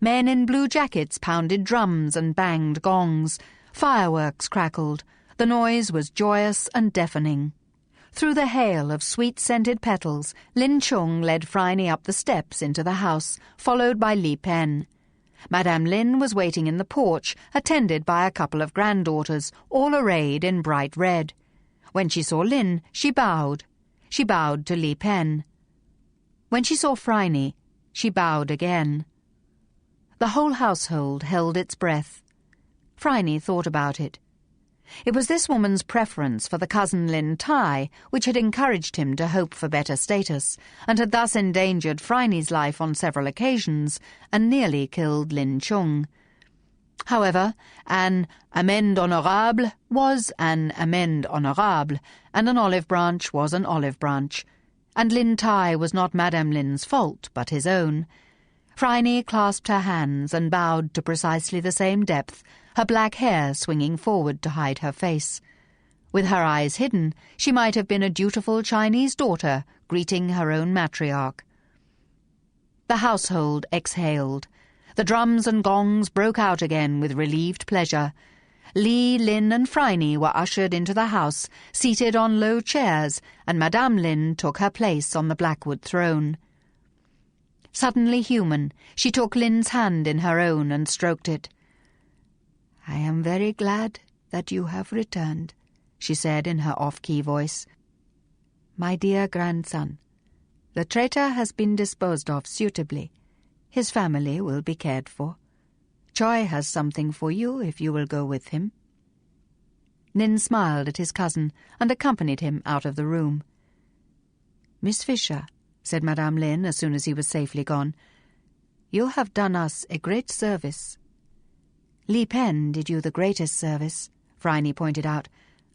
Men in blue jackets pounded drums and banged gongs. Fireworks crackled. The noise was joyous and deafening. Through the hail of sweet-scented petals, Lin Chung led Phryne up the steps into the house, followed by Li Pen. Madame Lin was waiting in the porch, attended by a couple of granddaughters, all arrayed in bright red. When she saw Lin, she bowed. She bowed to Li Pen. When she saw Phryne, she bowed again. The whole household held its breath. Phryne thought about it. It was this woman's preference for the cousin Lin Tai which had encouraged him to hope for better status, and had thus endangered Phryne's life on several occasions, and nearly killed Lin Chung. However, an amende honorable was an amende honorable, and an olive branch was an olive branch, and Lin Tai was not Madame Lin's fault, but his own. Phryne clasped her hands and bowed to precisely the same depth, her black hair swinging forward to hide her face. With her eyes hidden, she might have been a dutiful Chinese daughter greeting her own matriarch. The household exhaled. The drums and gongs broke out again with relieved pleasure. Li, Lin and Phryne were ushered into the house, seated on low chairs, and Madame Lin took her place on the blackwood throne. Suddenly human, she took Lin's hand in her own and stroked it. "I am very glad that you have returned," she said in her off-key voice. "My dear grandson, the traitor has been disposed of suitably. His family will be cared for. Choi has something for you if you will go with him." Lin smiled at his cousin and accompanied him out of the room. "Miss Fisher," said Madame Lin as soon as he was safely gone, "you have done us a great service." "Li Pen did you the greatest service," Phryne pointed out.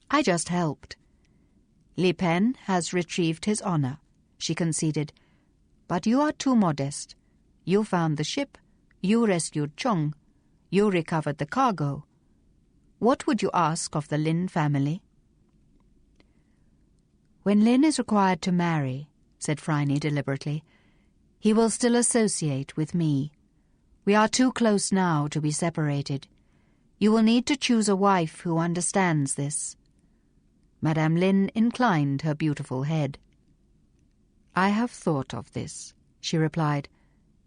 "I just helped." "Li Pen has retrieved his honor," she conceded. "But you are too modest. You found the ship, you rescued Chung, you recovered the cargo. What would you ask of the Lin family?" "When Lin is required to marry," said Phryne deliberately, "he will still associate with me. We are too close now to be separated. You will need to choose a wife who understands this." Madame Lin inclined her beautiful head. "I have thought of this," she replied,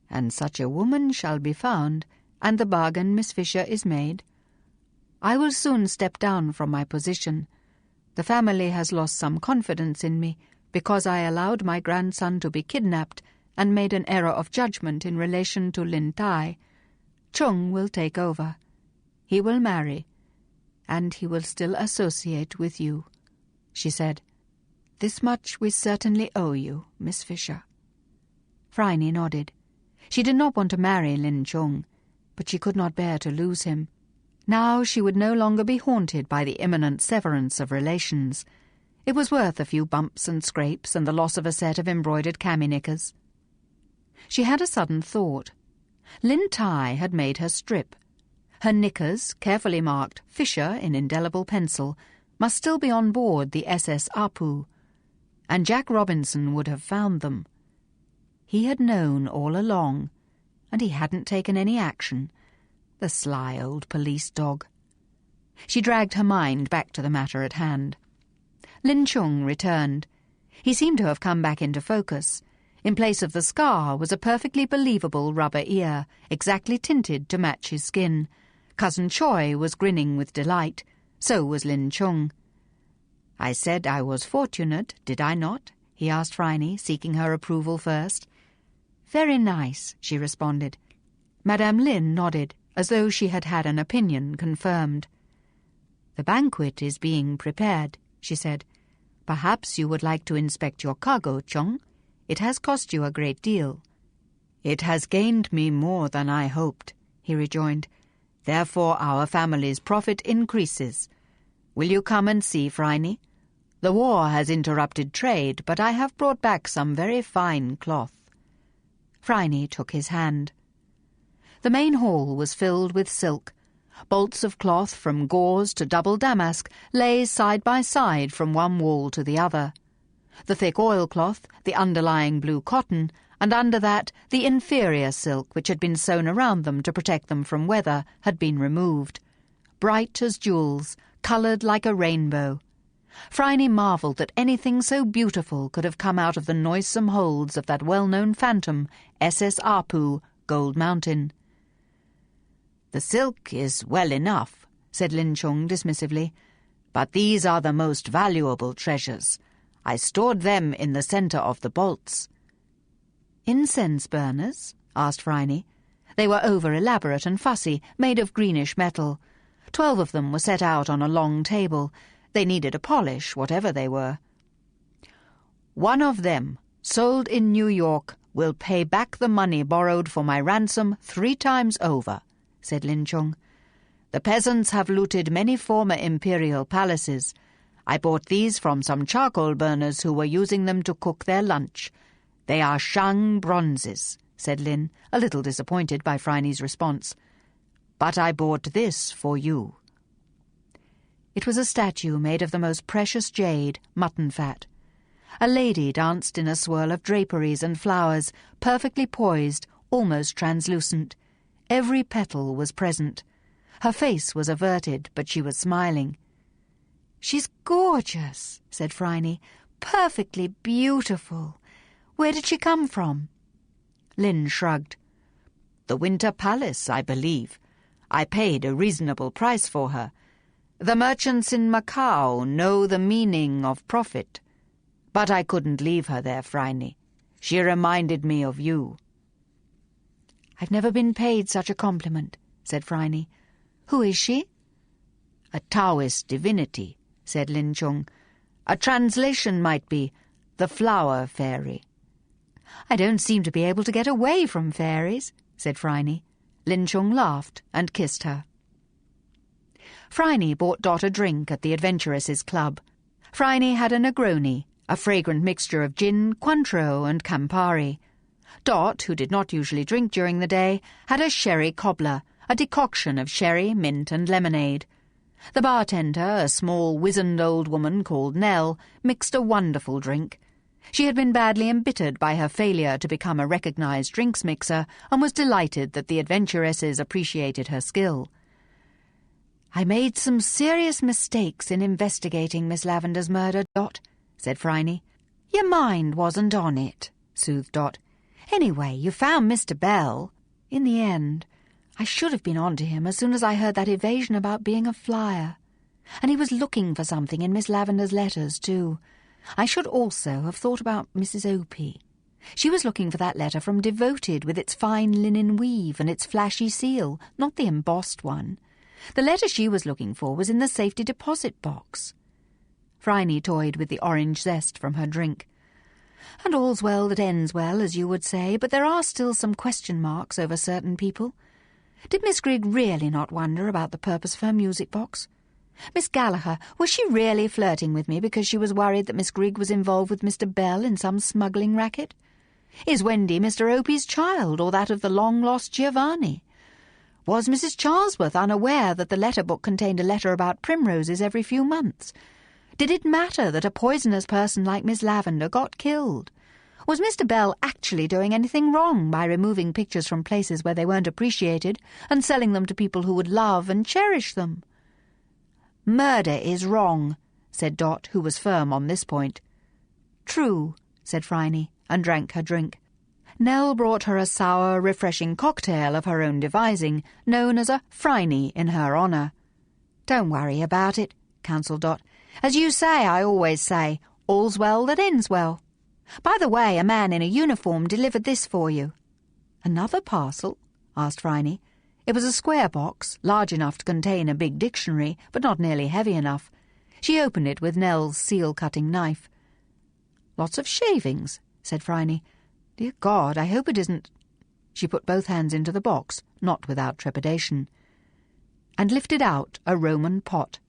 "and such a woman shall be found, and the bargain, Miss Fisher, is made. I will soon step down from my position. The family has lost some confidence in me, because I allowed my grandson to be kidnapped and made an error of judgment in relation to Lin Tai. Chung will take over. He will marry, and he will still associate with you," she said. "This much we certainly owe you, Miss Fisher." Phryne nodded. She did not want to marry Lin Chung, but she could not bear to lose him. Now she would no longer be haunted by the imminent severance of relations. It was worth a few bumps and scrapes and the loss of a set of embroidered cami knickers. She had a sudden thought. Lin Tai had made her strip. Her knickers, carefully marked Fisher in indelible pencil, must still be on board the SS Apu, and Jack Robinson would have found them. He had known all along, and he hadn't taken any action. The sly old police dog. She dragged her mind back to the matter at hand. Lin Chung returned. He seemed to have come back into focus. In place of the scar was a perfectly believable rubber ear, exactly tinted to match his skin. Cousin Choi was grinning with delight. So was Lin Chung. "I said I was fortunate, did I not?" he asked Phryne, seeking her approval first. "Very nice," she responded. Madame Lin nodded, as though she had had an opinion confirmed. "The banquet is being prepared," she said. "Perhaps you would like to inspect your cargo, Chung. It has cost you a great deal. "It has gained me more than I hoped," he rejoined. "Therefore our family's profit increases. Will you come and see, Phryne? The war has interrupted trade, but I have brought back some very fine cloth." Phryne took his hand. The main hall was filled with silk. Bolts of cloth from gauze to double damask lay side by side from one wall to the other. The thick oilcloth, the underlying blue cotton, and under that the inferior silk which had been sewn around them to protect them from weather had been removed. Bright as jewels, coloured like a rainbow. Phryne marvelled that anything so beautiful could have come out of the noisome holds of that well-known phantom, SS Apu, Gold Mountain. "The silk is well enough," said Lin Chung dismissively, "but these are the most valuable treasures. I stored them in the centre of the bolts." "Incense burners?" asked Phryne. They were over-elaborate and fussy, made of greenish metal. 12 of them were set out on a long table. They needed a polish, whatever they were. "One of them, sold in New York, will pay back the money borrowed for my ransom 3 times over," said Lin Chung. "The peasants have looted many former imperial palaces. I bought these from some charcoal burners who were using them to cook their lunch. They are Shang bronzes," said Lin, a little disappointed by Phryne's response. "But I bought this for you." It was a statue made of the most precious jade, mutton fat. A lady danced in a swirl of draperies and flowers, perfectly poised, almost translucent. Every petal was present. Her face was averted, but she was smiling. "She's gorgeous," said Phryne. "Perfectly beautiful. Where did she come from?" Lin shrugged. "The Winter Palace, I believe. I paid a reasonable price for her. The merchants in Macau know the meaning of profit. But I couldn't leave her there, Phryne. She reminded me of you." "I've never been paid such a compliment," said Phryne. "Who is she?" "A Taoist divinity," said Lin Chung. "A translation might be the Flower Fairy." "I don't seem to be able to get away from fairies," said Phryne. Lin Chung laughed and kissed her. Phryne bought Dot a drink at the Adventuresses' Club. Phryne had a Negroni, a fragrant mixture of gin, Cointreau and Campari. Dot, who did not usually drink during the day, had a sherry cobbler, a decoction of sherry, mint and lemonade. The bartender, a small, wizened old woman called Nell, mixed a wonderful drink. She had been badly embittered by her failure to become a recognised drinks mixer and was delighted that the adventuresses appreciated her skill. "I made some serious mistakes in investigating Miss Lavender's murder, Dot," said Phryne. "Your mind wasn't on it," soothed Dot. "Anyway, you found Mr. Bell. In the end, I should have been on to him as soon as I heard that evasion about being a flyer. And he was looking for something in Miss Lavender's letters, too. I should also have thought about Mrs. Opie. She was looking for that letter from Devoted with its fine linen weave and its flashy seal, not the embossed one. The letter she was looking for was in the safety deposit box." Phryne toyed with the orange zest from her drink. "And all's well that ends well, as you would say, but there are still some question marks over certain people. Did Miss Grigg really not wonder about the purpose of her music box? Miss Gallagher, was she really flirting with me because she was worried that Miss Grigg was involved with Mr. Bell in some smuggling racket? Is Wendy Mr. Opie's child, or that of the long-lost Giovanni? Was Mrs. Charlesworth unaware that the letter book contained a letter about primroses every few months? Did it matter that a poisonous person like Miss Lavender got killed? Was Mr. Bell actually doing anything wrong by removing pictures from places where they weren't appreciated and selling them to people who would love and cherish them?" "Murder is wrong," said Dot, who was firm on this point. "True," said Phryne, and drank her drink. Nell brought her a sour, refreshing cocktail of her own devising, known as a Phryne in her honour. "Don't worry about it," counselled Dot. "As you say, I always say, all's well that ends well. By the way, a man in a uniform delivered this for you." "Another parcel?" asked Phryne. It was a square box, large enough to contain a big dictionary, but not nearly heavy enough. She opened it with Nell's seal-cutting knife. "Lots of shavings," said Phryne. "Dear God, I hope it isn't—" She put both hands into the box, not without trepidation, and lifted out a Roman pot.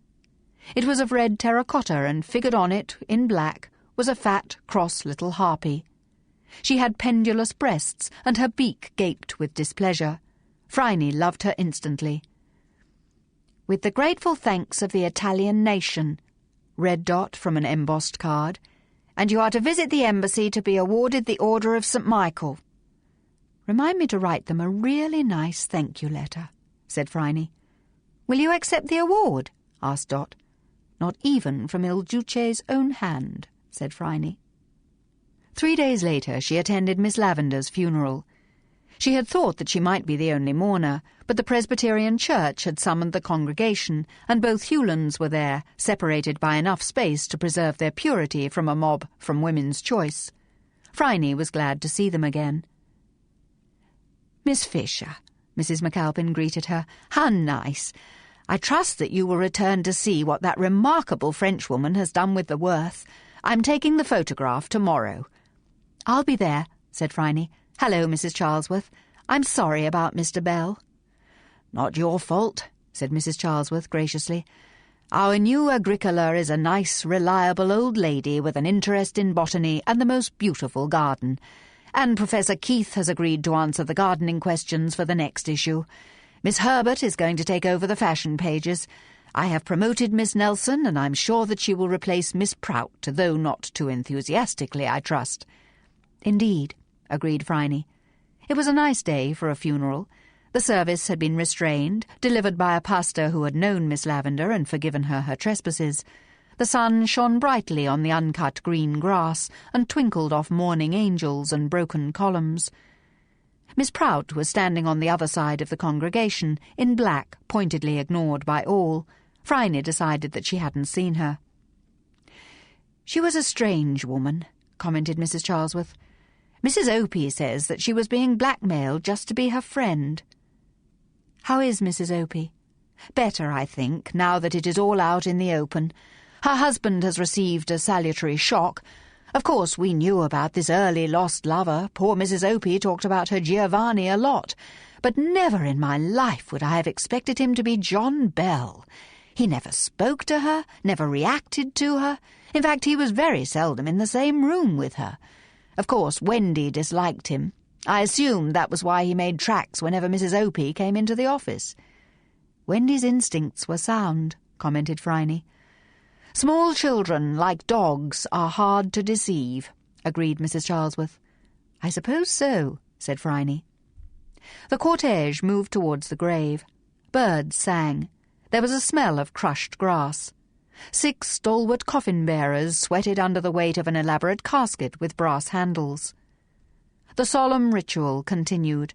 It was of red terracotta, and figured on it, in black, was a fat, cross little harpy. She had pendulous breasts, and her beak gaped with displeasure. Phryne loved her instantly. "With the grateful thanks of the Italian nation," read Dot from an embossed card, "and you are to visit the embassy to be awarded the Order of St. Michael." "Remind me to write them a really nice thank-you letter," said Phryne. "Will you accept the award?" asked Dot. "Not even from Il Duce's own hand," said Phryne. 3 days later she attended Miss Lavender's funeral. She had thought that she might be the only mourner, but the Presbyterian Church had summoned the congregation, and both Hewlands were there, separated by enough space to preserve their purity from a mob from Women's Choice. Phryne was glad to see them again. "Miss Fisher," Mrs. McAlpin greeted her, "how nice! I trust that you will return to see what that remarkable Frenchwoman has done with the Worth. I'm taking the photograph tomorrow." "I'll be there," said Phryne. "Hello, Mrs. Charlesworth. I'm sorry about Mr. Bell." "Not your fault," said Mrs. Charlesworth graciously. "Our new Agricola is a nice, reliable old lady with an interest in botany and the most beautiful garden. And Professor Keith has agreed to answer the gardening questions for the next issue. Miss Herbert is going to take over the fashion pages. I have promoted Miss Nelson, and I'm sure that she will replace Miss Prout, though not too enthusiastically, I trust." "Indeed," agreed Phryne. It was a nice day for a funeral. The service had been restrained, delivered by a pastor who had known Miss Lavender and forgiven her her trespasses. The sun shone brightly on the uncut green grass and twinkled off mourning angels and broken columns. Miss Prout was standing on the other side of the congregation, in black, pointedly ignored by all. Phryne decided that she hadn't seen her. "She was a strange woman," commented Mrs. Charlesworth. "Mrs. Opie says that she was being blackmailed just to be her friend." "How is Mrs. Opie?" "Better, I think, now that it is all out in the open. Her husband has received a salutary shock. Of course, we knew about this early lost lover. Poor Mrs. Opie talked about her Giovanni a lot. But never in my life would I have expected him to be John Bell. He never spoke to her, never reacted to her. In fact, he was very seldom in the same room with her. Of course, Wendy disliked him. I assumed that was why he made tracks whenever Mrs. Opie came into the office." "Wendy's instincts were sound," commented Phryne. "Small children, like dogs, are hard to deceive," agreed Mrs. Charlesworth. "I suppose so," said Phryne. The cortege moved towards the grave. Birds sang. There was a smell of crushed grass. 6 stalwart coffin-bearers sweated under the weight of an elaborate casket with brass handles. The solemn ritual continued.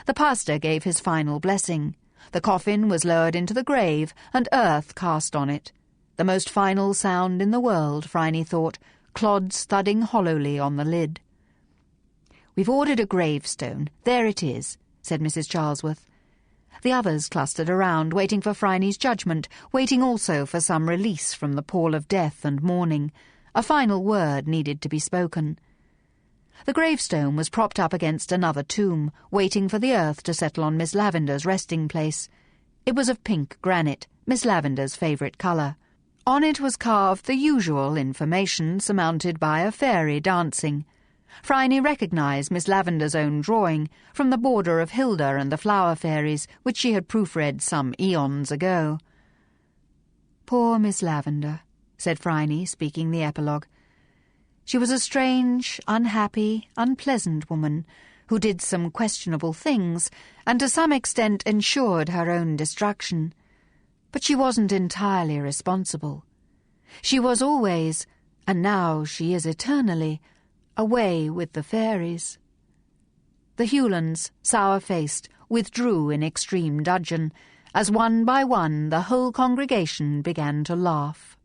The pastor gave his final blessing. The coffin was lowered into the grave, and earth cast on it. The most final sound in the world, Phryne thought, clods thudding hollowly on the lid. "We've ordered a gravestone. There it is," said Mrs. Charlesworth. The others clustered around, waiting for Phryne's judgment, waiting also for some release from the pall of death and mourning. A final word needed to be spoken. The gravestone was propped up against another tomb, waiting for the earth to settle on Miss Lavender's resting place. It was of pink granite, Miss Lavender's favourite colour. On it was carved the usual information surmounted by a fairy dancing. Phryne recognised Miss Lavender's own drawing from the border of Hilda and the flower fairies, which she had proofread some eons ago. "Poor Miss Lavender," said Phryne, speaking the epilogue. "She was a strange, unhappy, unpleasant woman who did some questionable things and to some extent ensured her own destruction. But she wasn't entirely responsible. She was always, and now she is eternally, away with the fairies." The Hewlands, sour-faced, withdrew in extreme dudgeon, as one by one the whole congregation began to laugh.